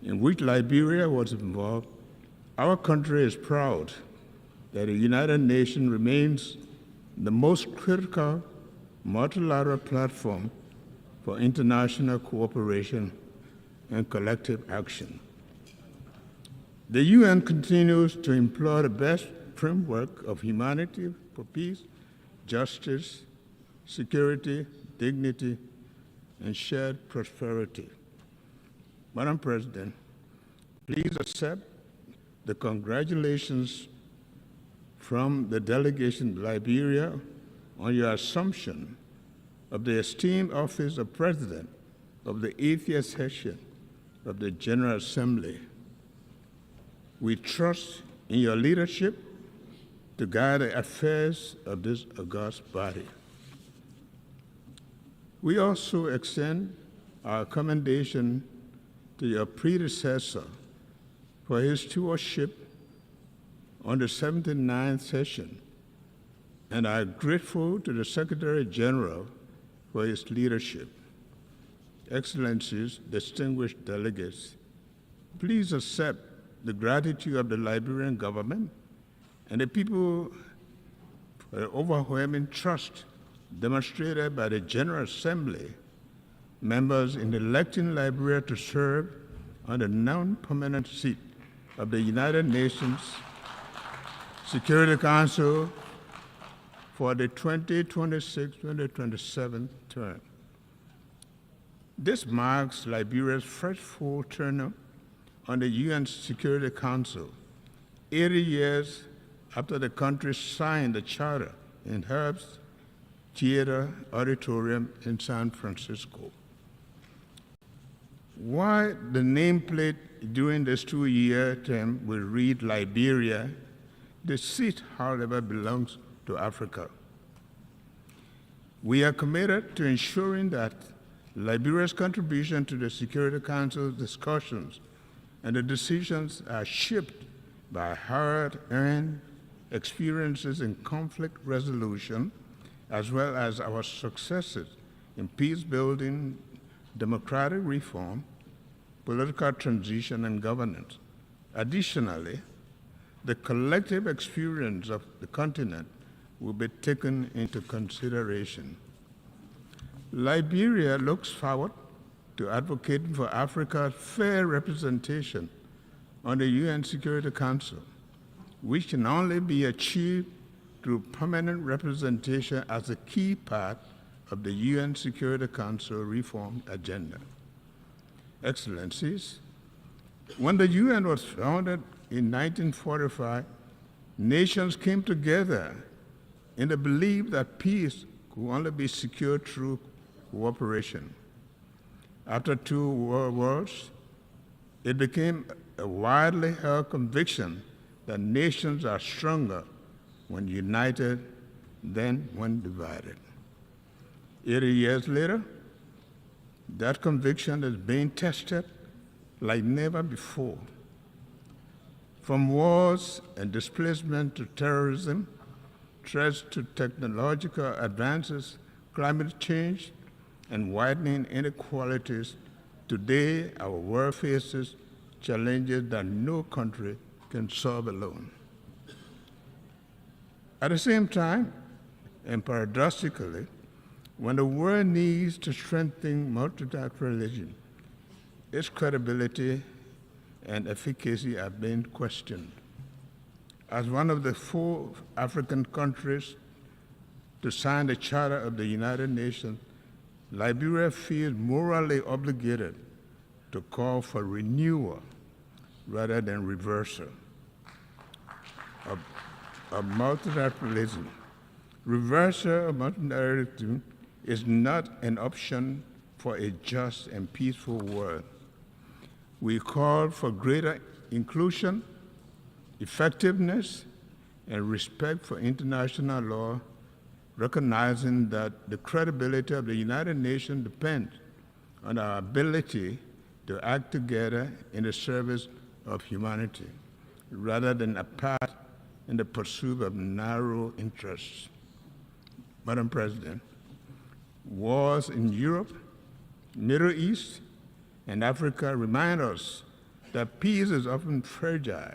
in which Liberia was involved, our country is proud that the United Nations remains the most critical multilateral platform for international cooperation and collective action. The UN continues to employ the best framework of humanity for peace, justice, security, dignity, and shared prosperity. Madam President, please accept the congratulations from the delegation to Liberia on your assumption of the esteemed office of President of the 80th session of the General Assembly. We trust in your leadership to guide the affairs of this august body. We also extend our commendation to your predecessor for his stewardship on the 79th session, and are grateful to the Secretary General for his leadership. Excellencies, distinguished delegates, please accept the gratitude of the Liberian government and the people for the overwhelming trust demonstrated by the General Assembly members in electing Liberia to serve on the non-permanent seat of the United Nations Security Council for the 2026-2027 term. This marks Liberia's first full term on the UN Security Council, 80 years after the country signed the charter in Herbst Theater Auditorium in San Francisco. While the nameplate during this 2-year term will read Liberia, the seat, however, belongs to Africa. We are committed to ensuring that Liberia's contribution to the Security Council's discussions and the decisions are shaped by hard-earned experiences in conflict resolution, as well as our successes in peace-building, democratic reform, political transition, and governance. Additionally, the collective experience of the continent will be taken into consideration. Liberia looks forward to advocating for Africa's fair representation on the UN Security Council, which can only be achieved through permanent representation as a key part of the UN Security Council reform agenda. Excellencies, when the UN was founded in 1945, nations came together in the belief that peace could only be secured through cooperation. After 2 world wars, it became a widely held conviction that nations are stronger when united than when divided. 80 years later, that conviction is being tested like never before. From wars and displacement to terrorism, threats to technological advances, climate change, and widening inequalities, today our world faces challenges that no country can solve alone. At the same time, and paradoxically, when the world needs to strengthen multilateralism, its credibility and efficacy are being questioned. As one of the 4 African countries to sign the Charter of the United Nations, Liberia feels morally obligated to call for renewal rather than reversal of multilateralism. Reversal of multilateralism is not an option for a just and peaceful world. We call for greater inclusion, effectiveness, and respect for international law, recognizing that the credibility of the United Nations depends on our ability to act together in the service of humanity, rather than apart in the pursuit of narrow interests. Madam President, wars in Europe, Middle East, and Africa remind us that peace is often fragile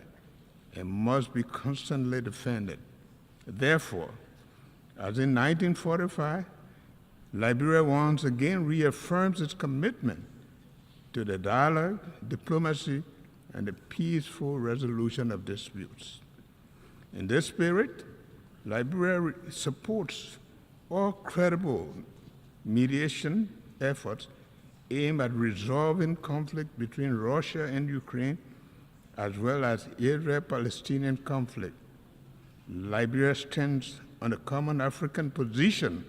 and must be constantly defended. Therefore, as in 1945, Liberia once again reaffirms its commitment to the dialogue, diplomacy, and the peaceful resolution of disputes. In this spirit, Liberia supports all credible mediation efforts aimed at resolving conflict between Russia and Ukraine, as well as Israel-Palestinian conflict. Liberia stands on a common African position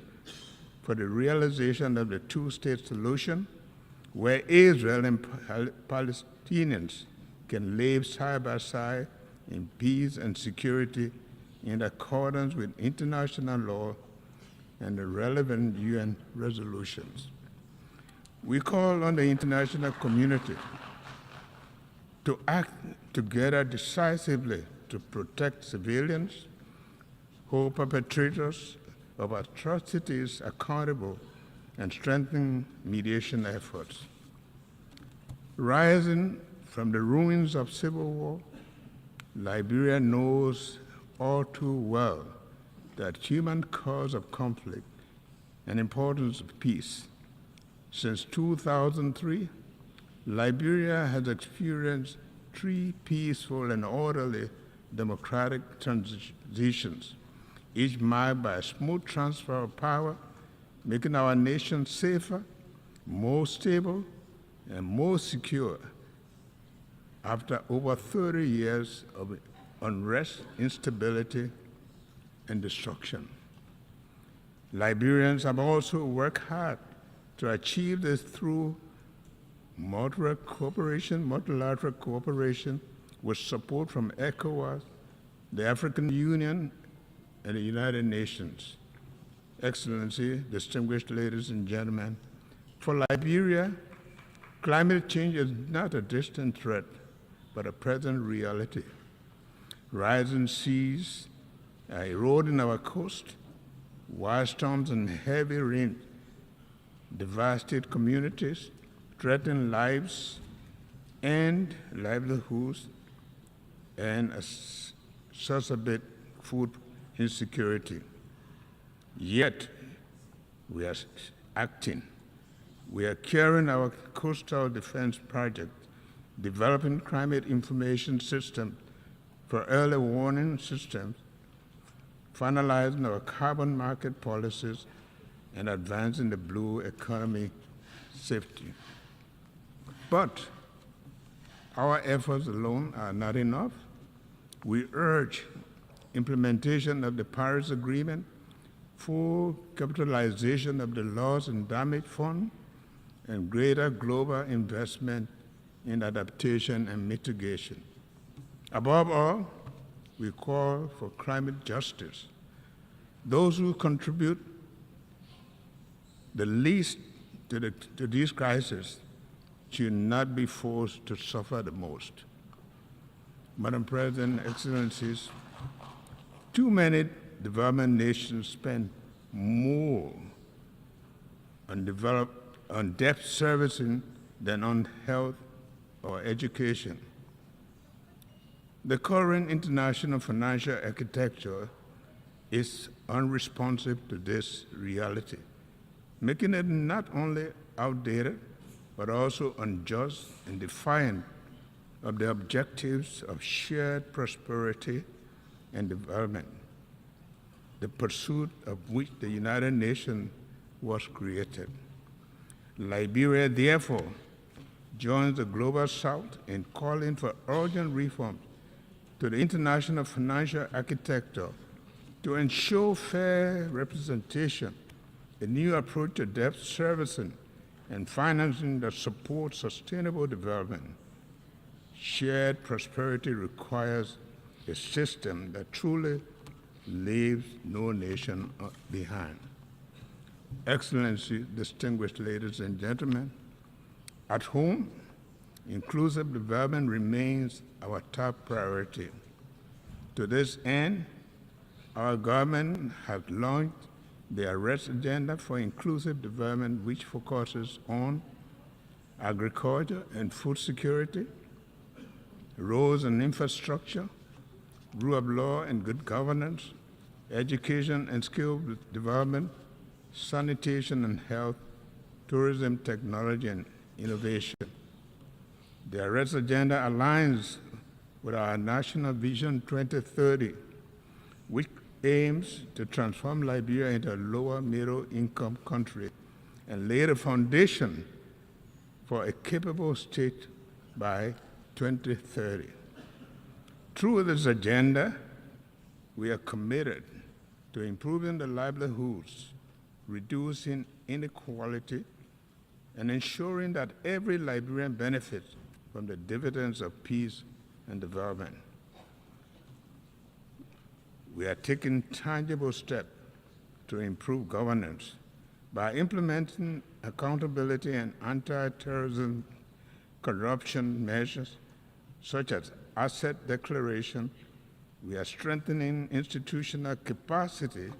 for the realization of the 2-state solution, where Israel and Palestinians can live side by side in peace and security in accordance with international law and the relevant UN resolutions. We call on the international community to act together decisively to protect civilians, hold perpetrators of atrocities accountable, and strengthen mediation efforts. Rising from the ruins of civil war, Liberia knows all too well that human cause of conflict and importance of peace. Since 2003, Liberia has experienced 3 peaceful and orderly democratic transitions, each marked by a smooth transfer of power, making our nation safer more stable, and more secure after over 30 years of unrest, instability, and destruction. Liberians have also worked hard to achieve this through multilateral cooperation with support from ECOWAS, the African Union, and the United Nations. Excellency, distinguished ladies and gentlemen, for Liberia, climate change is not a distant threat, but a present reality. Rising seas are eroding our coast, wildstorms and heavy rain devastate communities, threaten lives and livelihoods, and exacerbate food insecurity. Yet, we are acting. We are carrying our coastal defense project, developing climate information systems for early warning systems, finalizing our carbon market policies, and advancing the blue economy safety. But our efforts alone are not enough. We urge implementation of the Paris Agreement, full capitalization of the loss and damage fund, and greater global investment in adaptation and mitigation. Above all, we call for climate justice. Those who contribute the least to these crises should not be forced to suffer the most. Madam President, Excellencies, too many development nations spend more on debt servicing than on health or education. The current international financial architecture is unresponsive to this reality, making it not only outdated, but also unjust and defiant of the objectives of shared prosperity and development, the pursuit of which the United Nations was created. Liberia, therefore, joins the Global South in calling for urgent reforms to the international financial architecture to ensure fair representation, a new approach to debt servicing, and financing that supports sustainable development. Shared prosperity requires a system that truly leaves no nation behind. Excellency, distinguished ladies and gentlemen, at home, inclusive development remains our top priority. To this end, our government has launched the Arrest Agenda for Inclusive Development, which focuses on agriculture and food security, roads and infrastructure, rule of law and good governance, education and skill development, sanitation and health, tourism, technology, and innovation. The Arrest Agenda aligns with our National Vision 2030, which aims to transform Liberia into a lower middle-income country and lay the foundation for a capable state by 2030. Through this agenda, we are committed to improving the livelihoods, reducing inequality, and ensuring that every Liberian benefits from the dividends of peace and development. We are taking tangible steps to improve governance by implementing accountability and anti-terrorism corruption measures, such as asset declaration. We are strengthening institutional capacity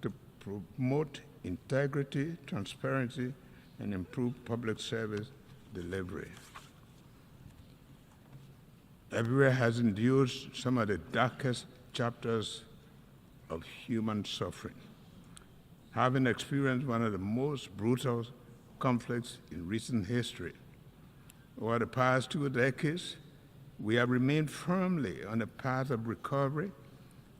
to promote integrity, transparency, and improve public service delivery. Liberia has endured some of the darkest chapters of human suffering, having experienced one of the most brutal conflicts in recent history. Over the past 2 decades, we have remained firmly on the path of recovery,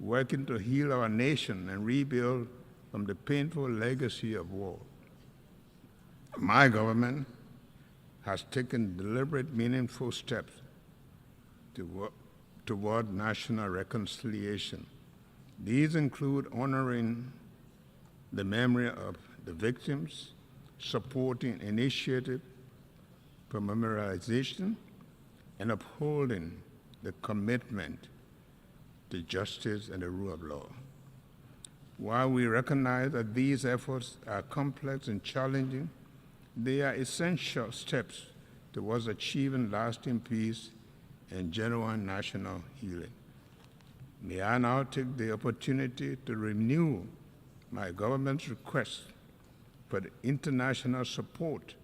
working to heal our nation and rebuild from the painful legacy of war. My government has taken deliberate, meaningful steps toward national reconciliation. These include honoring the memory of the victims, supporting initiatives for memorialization, and upholding the commitment to justice and the rule of law. While we recognize that these efforts are complex and challenging, they are essential steps towards achieving lasting peace and genuine national healing. May I now take the opportunity to renew my government's request for the international support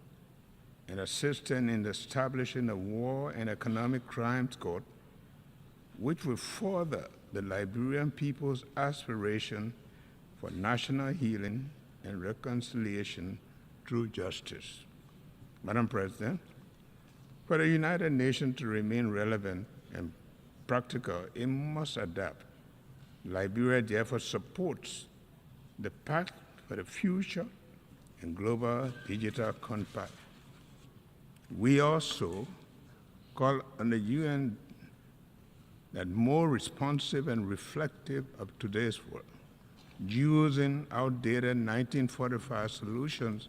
and assistance in establishing a War and Economic Crimes Court, which will further the Liberian people's aspiration for national healing and reconciliation through justice. Madam President, for the United Nations to remain relevant and practical, it must adapt. Liberia therefore supports the Pact for the Future and Global Digital Compact. We also call on the UN that more responsive and reflective of today's world, using outdated 1945 solutions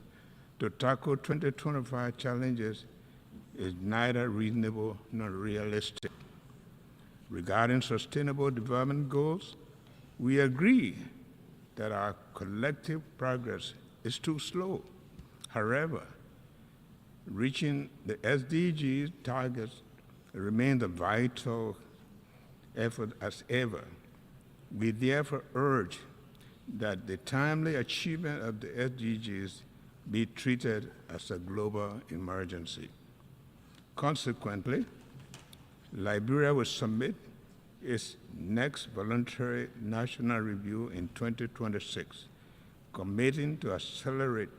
to tackle 2025 challenges is neither reasonable nor realistic. Regarding sustainable development goals, we agree that our collective progress is too slow. However, reaching the SDGs targets remains a vital effort as ever. We therefore urge that the timely achievement of the SDGs be treated as a global emergency. Consequently, Liberia will submit its next voluntary national review in 2026, committing to accelerate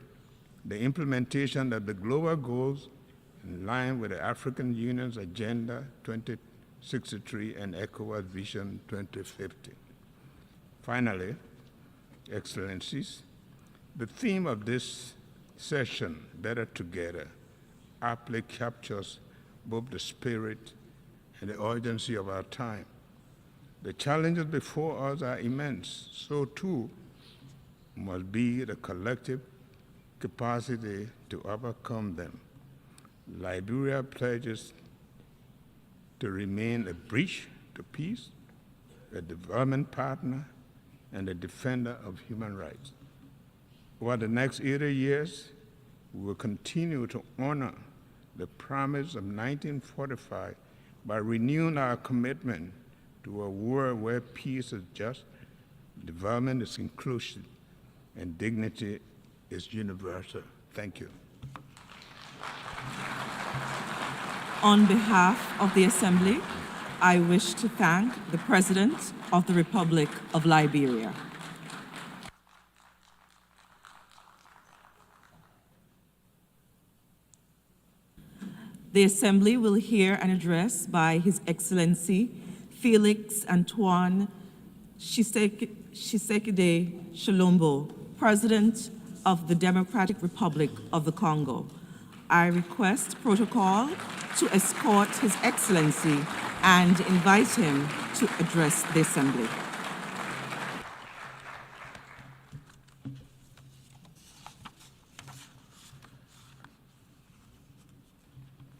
the implementation of the global goals in line with the African Union's Agenda 2063 and ECOWAS Vision 2050. Finally, Excellencies, the theme of this session, Better Together, aptly captures both the spirit and the urgency of our time. The challenges before us are immense, so too must be the collective capacity to overcome them. Liberia pledges to remain a bridge to peace, a development partner, and a defender of human rights. Over the next 80 years, we will continue to honor the promise of 1945 by renewing our commitment to a world where peace is just, development is inclusive, and dignity is universal. Thank you. On behalf of the Assembly, I wish to thank the President of the Republic of Liberia. The Assembly will hear an address by His Excellency Felix Antoine Tshisekedi Tshilombo, President of the Democratic Republic of the Congo. I request protocol to escort His Excellency and invite him to address the Assembly.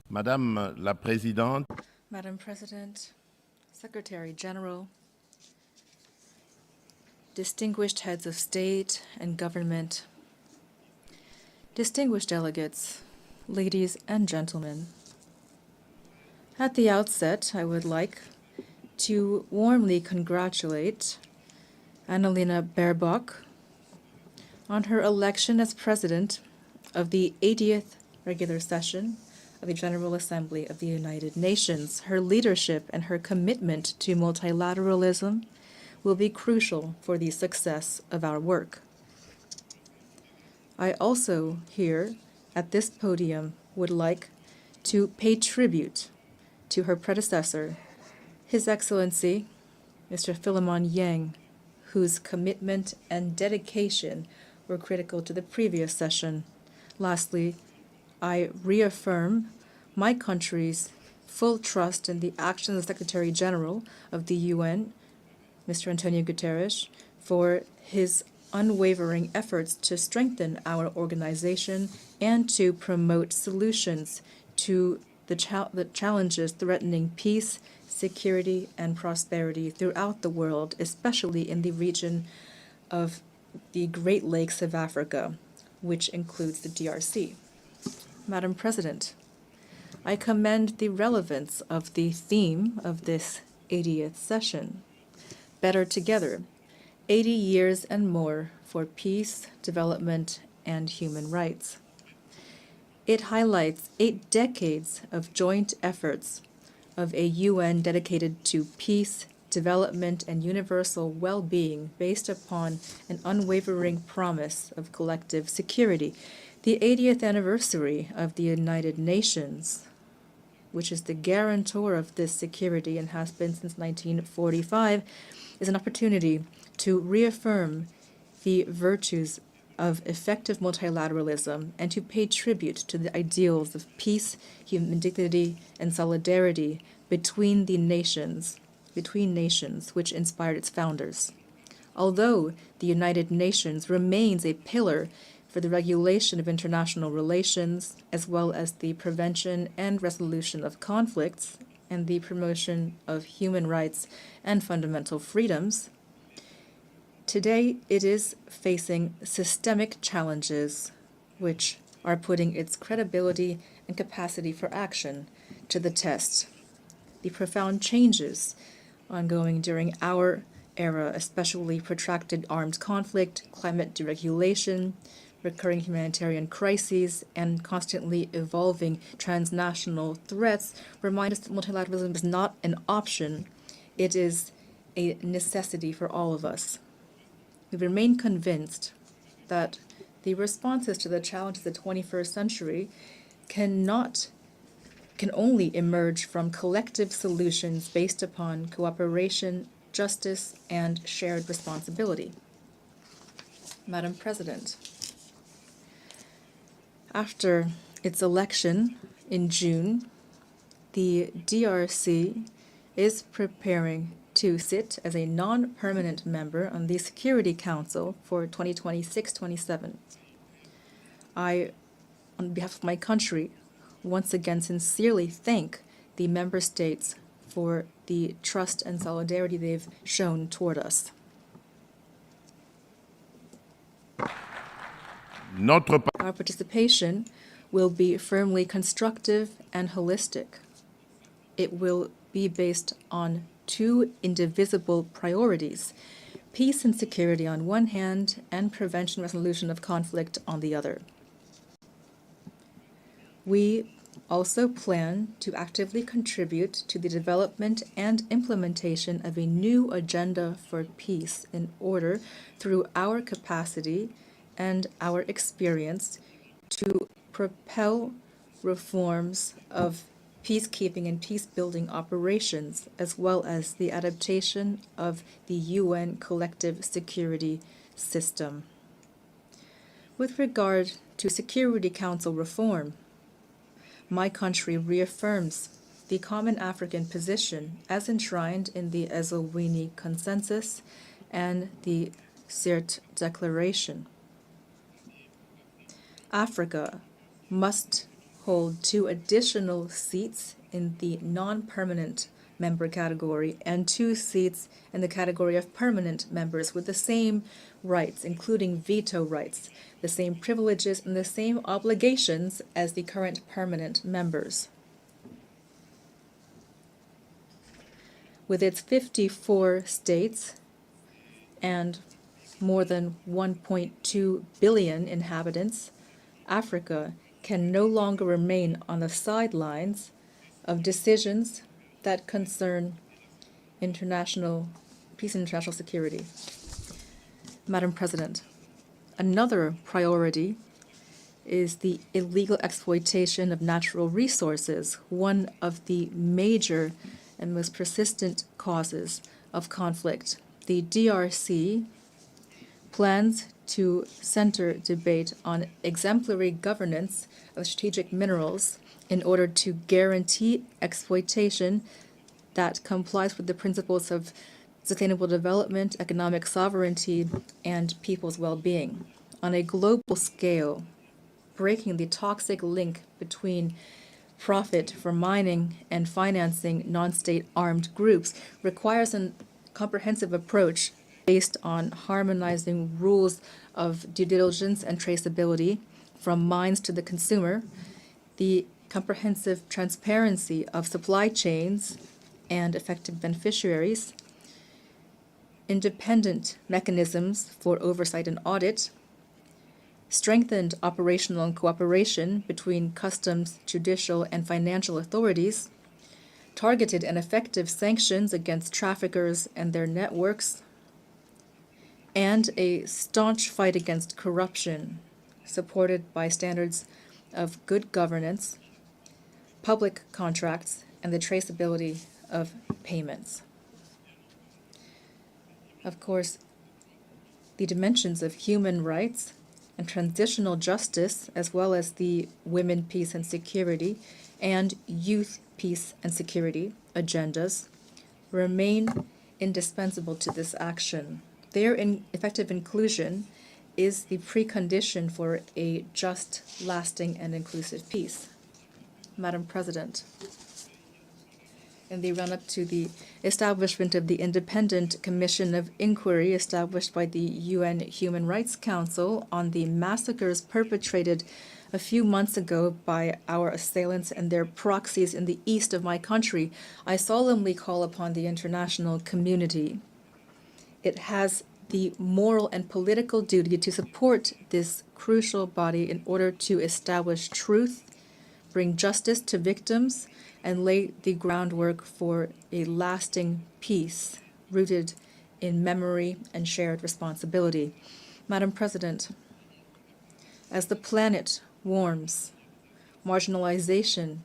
Madame la Présidente, Madam President, Secretary General, distinguished heads of state and government, distinguished delegates, ladies and gentlemen. At the outset, I would like to warmly congratulate Annalena Baerbock on her election as President of the 80th regular session of the General Assembly of the United Nations. Her leadership and her commitment to multilateralism will be crucial for the success of our work. I also here at this podium would like to pay tribute to her predecessor, His Excellency, Mr. Philemon Yang, whose commitment and dedication were critical to the previous session Lastly, I reaffirm my country's full trust in the actions of the Secretary General of the UN, Mr. Antonio Guterres, for his unwavering efforts to strengthen our organization and to promote solutions to the challenges threatening peace, security, and prosperity throughout the world, especially in the region of the Great Lakes of Africa, which includes the DRC. Madam President, I commend the relevance of the theme of this 80th session, Better Together, 80 years and more for peace, development, and human rights. It highlights 8 decades of joint efforts of a UN dedicated to peace, development, and universal well-being based upon an unwavering promise of collective security. The 80th anniversary of the United Nations, which is the guarantor of this security and has been since 1945, is an opportunity to reaffirm the virtues of effective multilateralism and to pay tribute to the ideals of peace, human dignity, and solidarity between nations, which inspired its founders. Although the United Nations remains a pillar for the regulation of international relations, as well as the prevention and resolution of conflicts, and the promotion of human rights and fundamental freedoms, today it is facing systemic challenges which are putting its credibility and capacity for action to the test. The profound changes ongoing during our era, especially protracted armed conflict, climate deregulation, recurring humanitarian crises, and constantly evolving transnational threats, remind us that multilateralism is not an option. It is a necessity for all of us. We remain convinced that the responses to the challenges of the 21st century can only emerge from collective solutions based upon cooperation, justice, and shared responsibility. Madam President, after its election in June, the DRC is preparing to sit as a non-permanent member on the Security Council for 2026-27. I, on behalf of my country, once again sincerely thank the member states for the trust and solidarity they've shown toward us. Our participation will be firmly constructive and holistic. It will be based on 2 indivisible priorities: peace and security on one hand, and prevention and resolution of conflict on the other. We also plan to actively contribute to the development and implementation of a new agenda for peace in order, through our capacity and our experience, to propel reforms of peacekeeping and peace-building operations, as well as the adaptation of the UN collective security system. With regard to Security Council reform, my country reaffirms the common African position as enshrined in the Eswatini Consensus and the Sirte Declaration. Africa must hold 2 additional seats in the non-permanent member category and 2 seats in the category of permanent members with the same rights, including veto rights, the same privileges, and the same obligations as the current permanent members. With its 54 states and more than 1.2 billion inhabitants, Africa can no longer remain on the sidelines of decisions that concern international peace and international security. Madam President, another priority is the illegal exploitation of natural resources, one of the major and most persistent causes of conflict. The DRC plans to center debate on exemplary governance of strategic minerals in order to guarantee exploitation that complies with the principles of sustainable development, economic sovereignty, and people's well-being. On a global scale, breaking the toxic link between profit for mining and financing non-state armed groups requires a comprehensive approach based on harmonizing rules of due diligence and traceability from mines to the consumer, the comprehensive transparency of supply chains and effective beneficiaries, independent mechanisms for oversight and audit, strengthened operational and cooperation between customs, judicial, and financial authorities, targeted and effective sanctions against traffickers and their networks, and a staunch fight against corruption, supported by standards of good governance, public contracts, and the traceability of payments. Of course, the dimensions of human rights and transitional justice, as well as the women, peace, and security, and youth, peace, and security agendas, remain indispensable to this action. Their effective inclusion is the precondition for a just, lasting, and inclusive peace. Madam President, in the run-up to the establishment of the Independent Commission of Inquiry established by the UN Human Rights Council on the massacres perpetrated a few months ago by our assailants and their proxies in the east of my country, I solemnly call upon the international community. It has the moral and political duty to support this crucial body in order to establish truth, bring justice to victims, and lay the groundwork for a lasting peace rooted in memory and shared responsibility. Madam President, as the planet warms, marginalization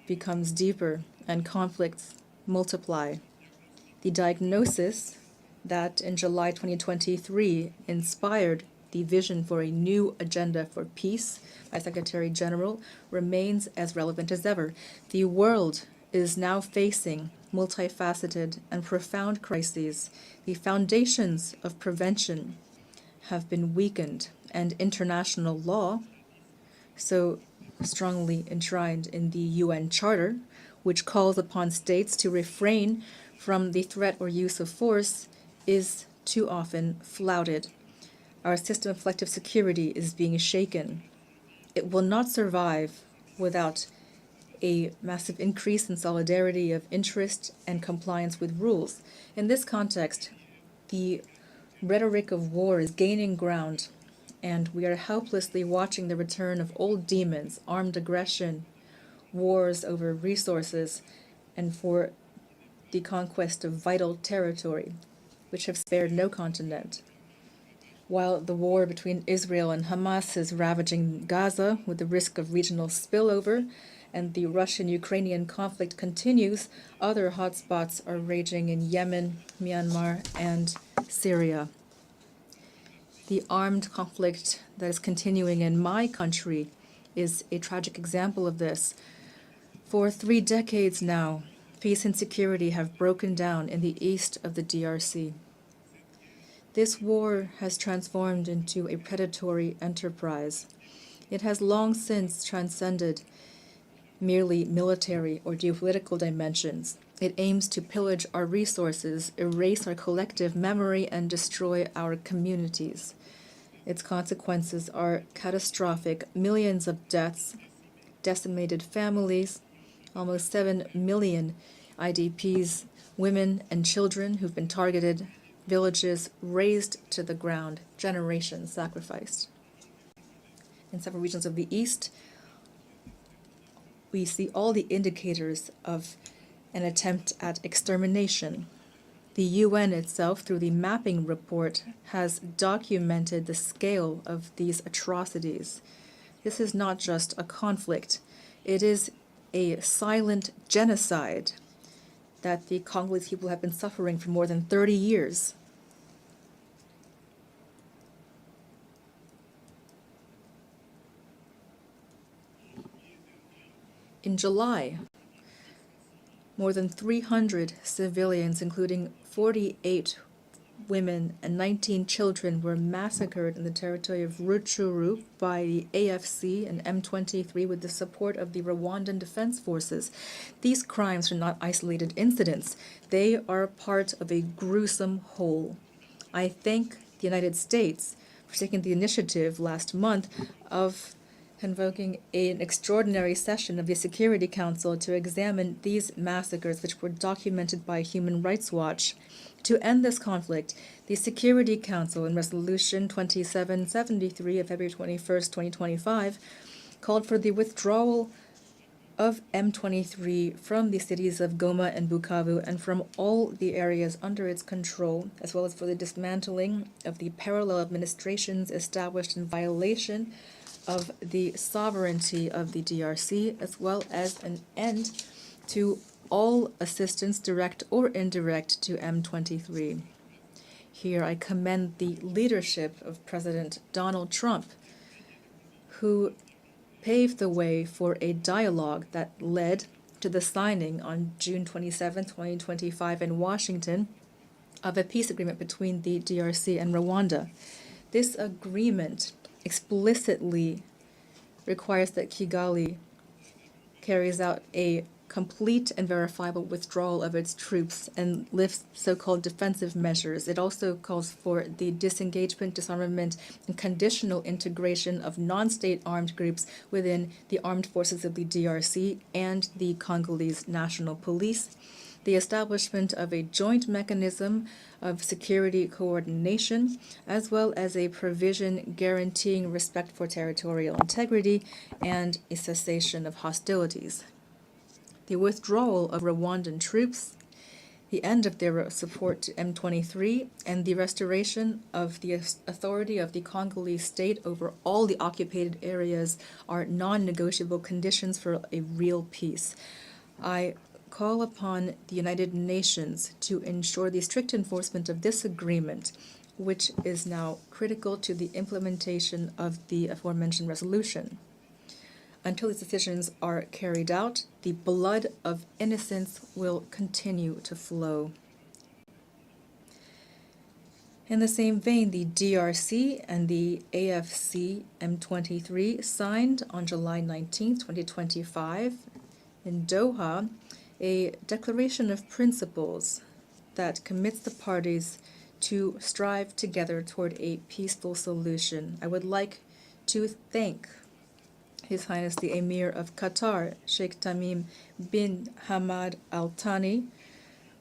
becomes deeper and conflicts multiply. The diagnosis that in July 2023 inspired the vision for a new agenda for peace by Secretary General remains as relevant as ever. The world is now facing multifaceted and profound crises. The foundations of prevention have been weakened, and international law, so strongly enshrined in the UN Charter, which calls upon states to refrain from the threat or use of force, is too often flouted. Our system of collective security is being shaken. It will not survive without a massive increase in solidarity of interest and compliance with rules. In this context, the rhetoric of war is gaining ground, and we are helplessly watching the return of old demons, armed aggression, wars over resources, and for the conquest of vital territory, which have spared no continent. While the war between Israel and Hamas is ravaging Gaza with the risk of regional spillover, and the Russian-Ukrainian conflict continues, other hotspots are raging in Yemen, Myanmar, and Syria. The armed conflict that is continuing in my country is a tragic example of this. For 3 decades now, peace and security have broken down in the east of the DRC. This war has transformed into a predatory enterprise. It has long since transcended merely military or geopolitical dimensions. It aims to pillage our resources, erase our collective memory, and destroy our communities. Its consequences are catastrophic: millions of deaths, decimated families, almost 7 million IDPs, women and children who've been targeted, villages razed to the ground, generations sacrificed. In several regions of the East, we see all the indicators of an attempt at extermination. The UN itself, through the mapping report, has documented the scale of these atrocities. This is not just a conflict. It is a silent genocide that the Congolese people have been suffering for more than 30 years. In July, more than 300 civilians, including 48 women and 19 children, were massacred in the territory of Rutshuru by the AFC and M23 with the support of the Rwandan Defense Forces. These crimes are not isolated incidents. They are part of a gruesome whole. I thank the United States for taking the initiative last month of convoking an extraordinary session of the Security Council to examine these massacres, which were documented by Human Rights Watch. To end this conflict, the Security Council, in Resolution 2773 of February 21st, 2025, called for the withdrawal of M23 from the cities of Goma and Bukavu and from all the areas under its control, as well as for the dismantling of the parallel administrations established in violation of the sovereignty of the DRC, as well as an end to all assistance, direct or indirect, to M23. Here I commend the leadership of President Donald Trump, who paved the way for a dialogue that led to the signing on June 27, 2025 in Washington of a peace agreement between the DRC and Rwanda. This agreement explicitly requires that Kigali carries out a complete and verifiable withdrawal of its troops and lifts so-called defensive measures. It also calls for the disengagement, disarmament, and conditional integration of non-state armed groups within the armed forces of the DRC and the Congolese National Police, the establishment of a joint mechanism of security coordination, as well as a provision guaranteeing respect for territorial integrity and a cessation of hostilities. The withdrawal of Rwandan troops, the end of their support to M23, and the restoration of the authority of the Congolese state over all the occupied areas are non-negotiable conditions for a real peace. I call upon the United Nations to ensure the strict enforcement of this agreement, which is now critical to the implementation of the aforementioned resolution. Until these decisions are carried out, the blood of innocents will continue to flow. In the same vein, the DRC and the AFC M23 signed on July 19, 2025, in Doha, a declaration of principles that commits the parties to strive together toward a peaceful solution. I would like to thank His Highness the Emir of Qatar, Sheikh Tamim bin Hamad Al Thani,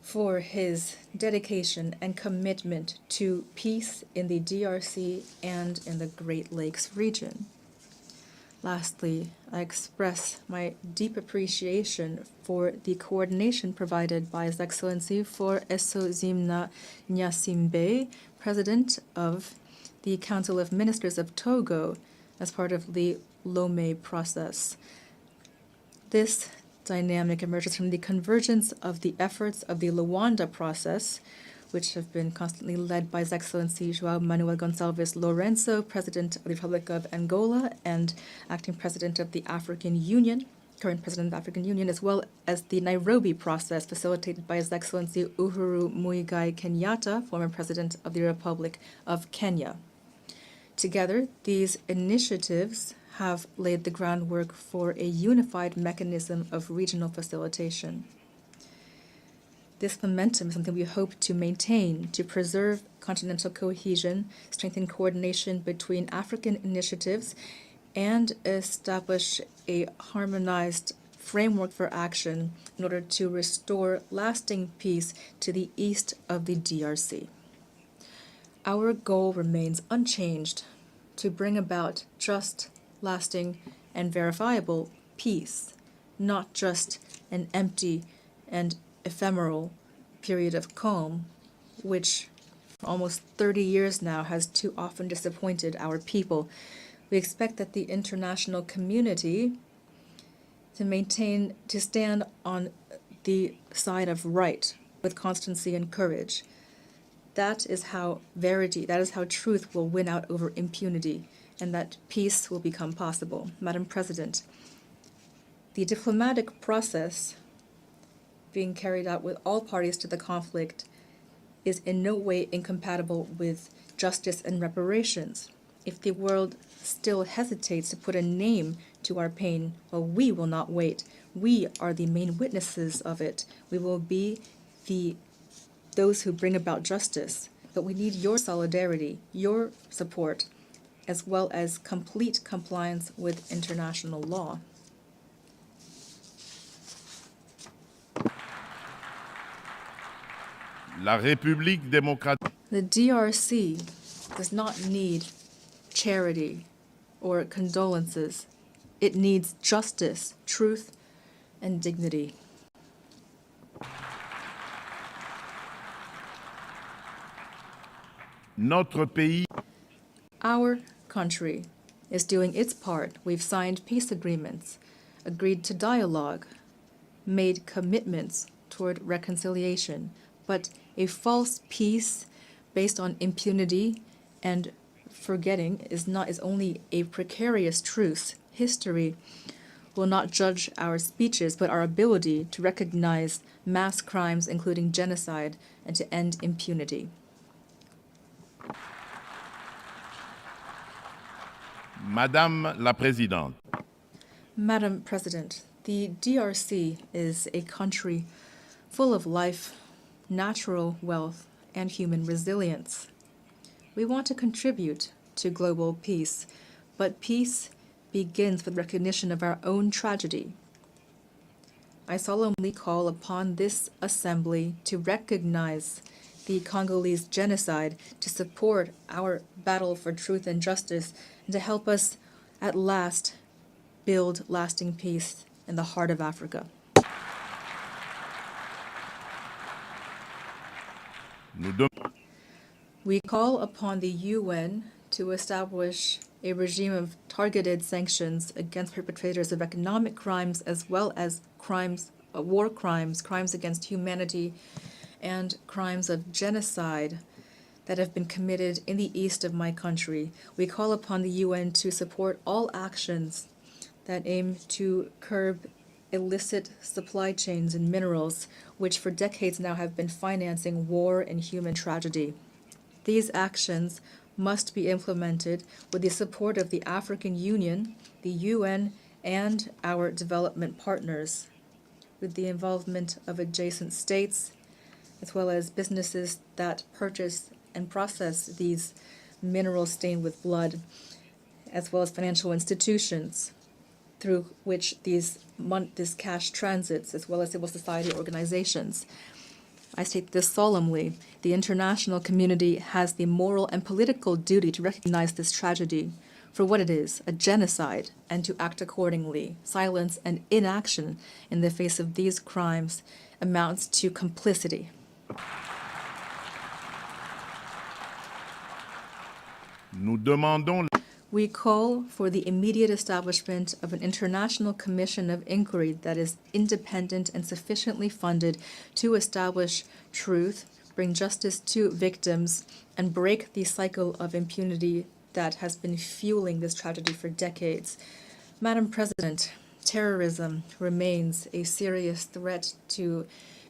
for his dedication and commitment to peace in the DRC and in the Great Lakes region. Lastly, I express my deep appreciation for the coordination provided by His Excellency for Eso Zimna Nyasimbe, President of the Council of Ministers of Togo, as part of the Lomé process. This dynamic emerges from the convergence of the efforts of the Luanda process, which have been constantly led by His Excellency João Manuel Gonçalves Lourenço, President of the Republic of Angola and acting President of the African Union, current President of the African Union, as well as the Nairobi process facilitated by His Excellency Uhuru Muigai Kenyatta, former President of the Republic of Kenya. Together, these initiatives have laid the groundwork for a unified mechanism of regional facilitation. This momentum is something we hope to maintain to preserve continental cohesion, strengthen coordination between African initiatives, and establish a harmonized framework for action in order to restore lasting peace to the east of the DRC. Our goal remains unchanged: to bring about just, lasting, and verifiable peace, not just an empty and ephemeral period of calm, which for almost 30 years now has too often disappointed our people. We expect that the international community to stand on the side of right with constancy and courage. That is how truth will win out over impunity, and that peace will become possible. Madam President, The diplomatic process being carried out with all parties to the conflict is in no way incompatible with justice and reparations. If the world still hesitates to put a name to our pain, well, we will not wait. We are the main witnesses of it. We will be those who bring about justice. But we need your solidarity, your support, as well as complete compliance with international law. La République démocratique. The DRC does not need charity or condolences. It needs justice, truth, and dignity. Notre pays. Our country is doing its part. We've signed peace agreements, agreed to dialogue, made commitments toward reconciliation. But a false peace based on impunity and forgetting is only a precarious truce. History will not judge our speeches, but our ability to recognize mass crimes, including genocide, and to end impunity. Madame la Présidente. Madam President, the DRC is a country full of life, natural wealth, and human resilience. We want to contribute to global peace, but peace begins with recognition of our own tragedy. I solemnly call upon this assembly to recognize the Congolese genocide, to support our battle for truth and justice, and to help us at last build lasting peace in the heart of Africa. We call upon the UN to establish a regime of targeted sanctions against perpetrators of economic crimes as well as crimes, war crimes, crimes against humanity, and crimes of genocide that have been committed in the east of my country. We call upon the UN to support all actions that aim to curb illicit supply chains in minerals, which for decades now have been financing war and human tragedy. These actions must be implemented with the support of the African Union, the UN, and our development partners, with the involvement of adjacent states, as well as businesses that purchase and process these minerals stained with blood, as well as financial institutions through which this cash transits, as well as civil society organizations. I state this solemnly. The international community has the moral and political duty to recognize this tragedy for what it is, a genocide, and to act accordingly. Silence and inaction in the face of these crimes amounts to complicity. Nous demandons. We call for the immediate establishment of an international commission of inquiry that is independent and sufficiently funded to establish truth, bring justice to victims, and break the cycle of impunity that has been fueling this tragedy for decades. Madam President, terrorism remains a serious threat to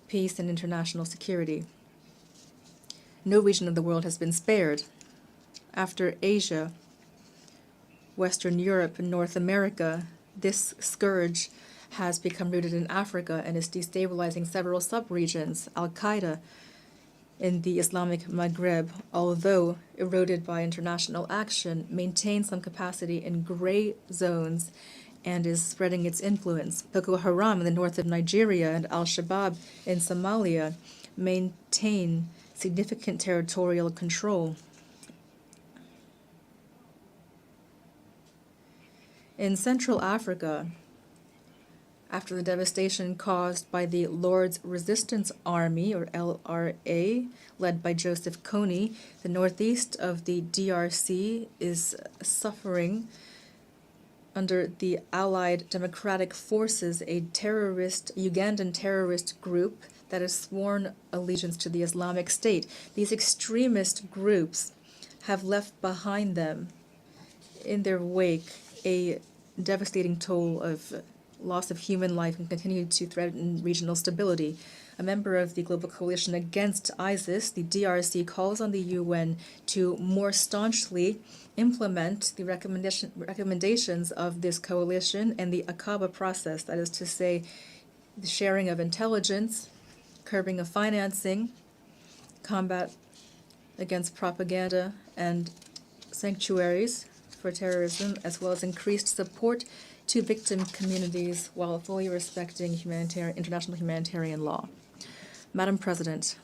peace and international security. No region of the world has been spared. After Asia, Western Europe, and North America, this scourge has become rooted in Africa and is destabilizing several sub-regions. Al-Qaeda in the Islamic Maghreb, although eroded by international action, maintains some capacity in gray zones and is spreading its influence. Boko Haram in the north of Nigeria and Al-Shabaab in Somalia maintain significant territorial control. In Central Africa, after the devastation caused by the Lord's Resistance Army, or LRA, led by Joseph Kony, the northeast of the DRC is suffering under the Allied Democratic Forces, a Ugandan terrorist group that has sworn allegiance to the Islamic State. These extremist groups have left behind them in their wake a devastating toll of loss of human life and continue to threaten regional stability. A member of the Global Coalition Against ISIS, the DRC calls on the UN to more staunchly implement the recommendations of this coalition and the Aqaba process, that is to say, the sharing of intelligence, curbing of financing, combat against propaganda and sanctuaries for terrorism, as well as increased support to victim communities while fully respecting international humanitarian law. Madam President,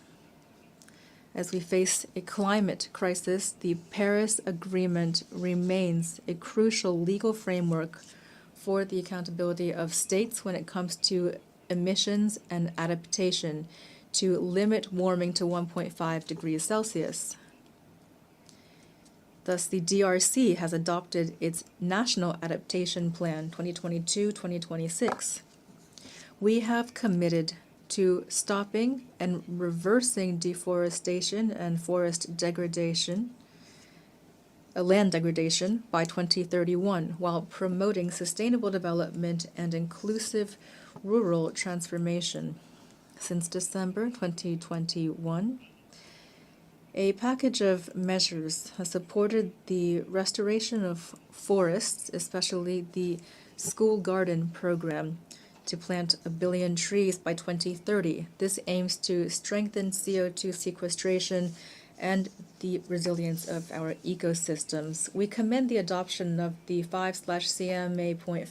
as we face a climate crisis, the Paris Agreement remains a crucial legal framework for the accountability of states when it comes to emissions and adaptation to limit warming to 1.5 degrees Celsius. Thus, the DRC has adopted its National Adaptation Plan 2022-2026. We have committed to stopping and reversing deforestation and forest degradation, land degradation by 2031, while promoting sustainable development and inclusive rural transformation. Since December 2021, a package of measures has supported the restoration of forests, especially the School Garden Program, to plant 1 billion trees by 2030. This aims to strengthen CO2 sequestration and the resilience of our ecosystems. We commend the adoption of the 5/CMA.5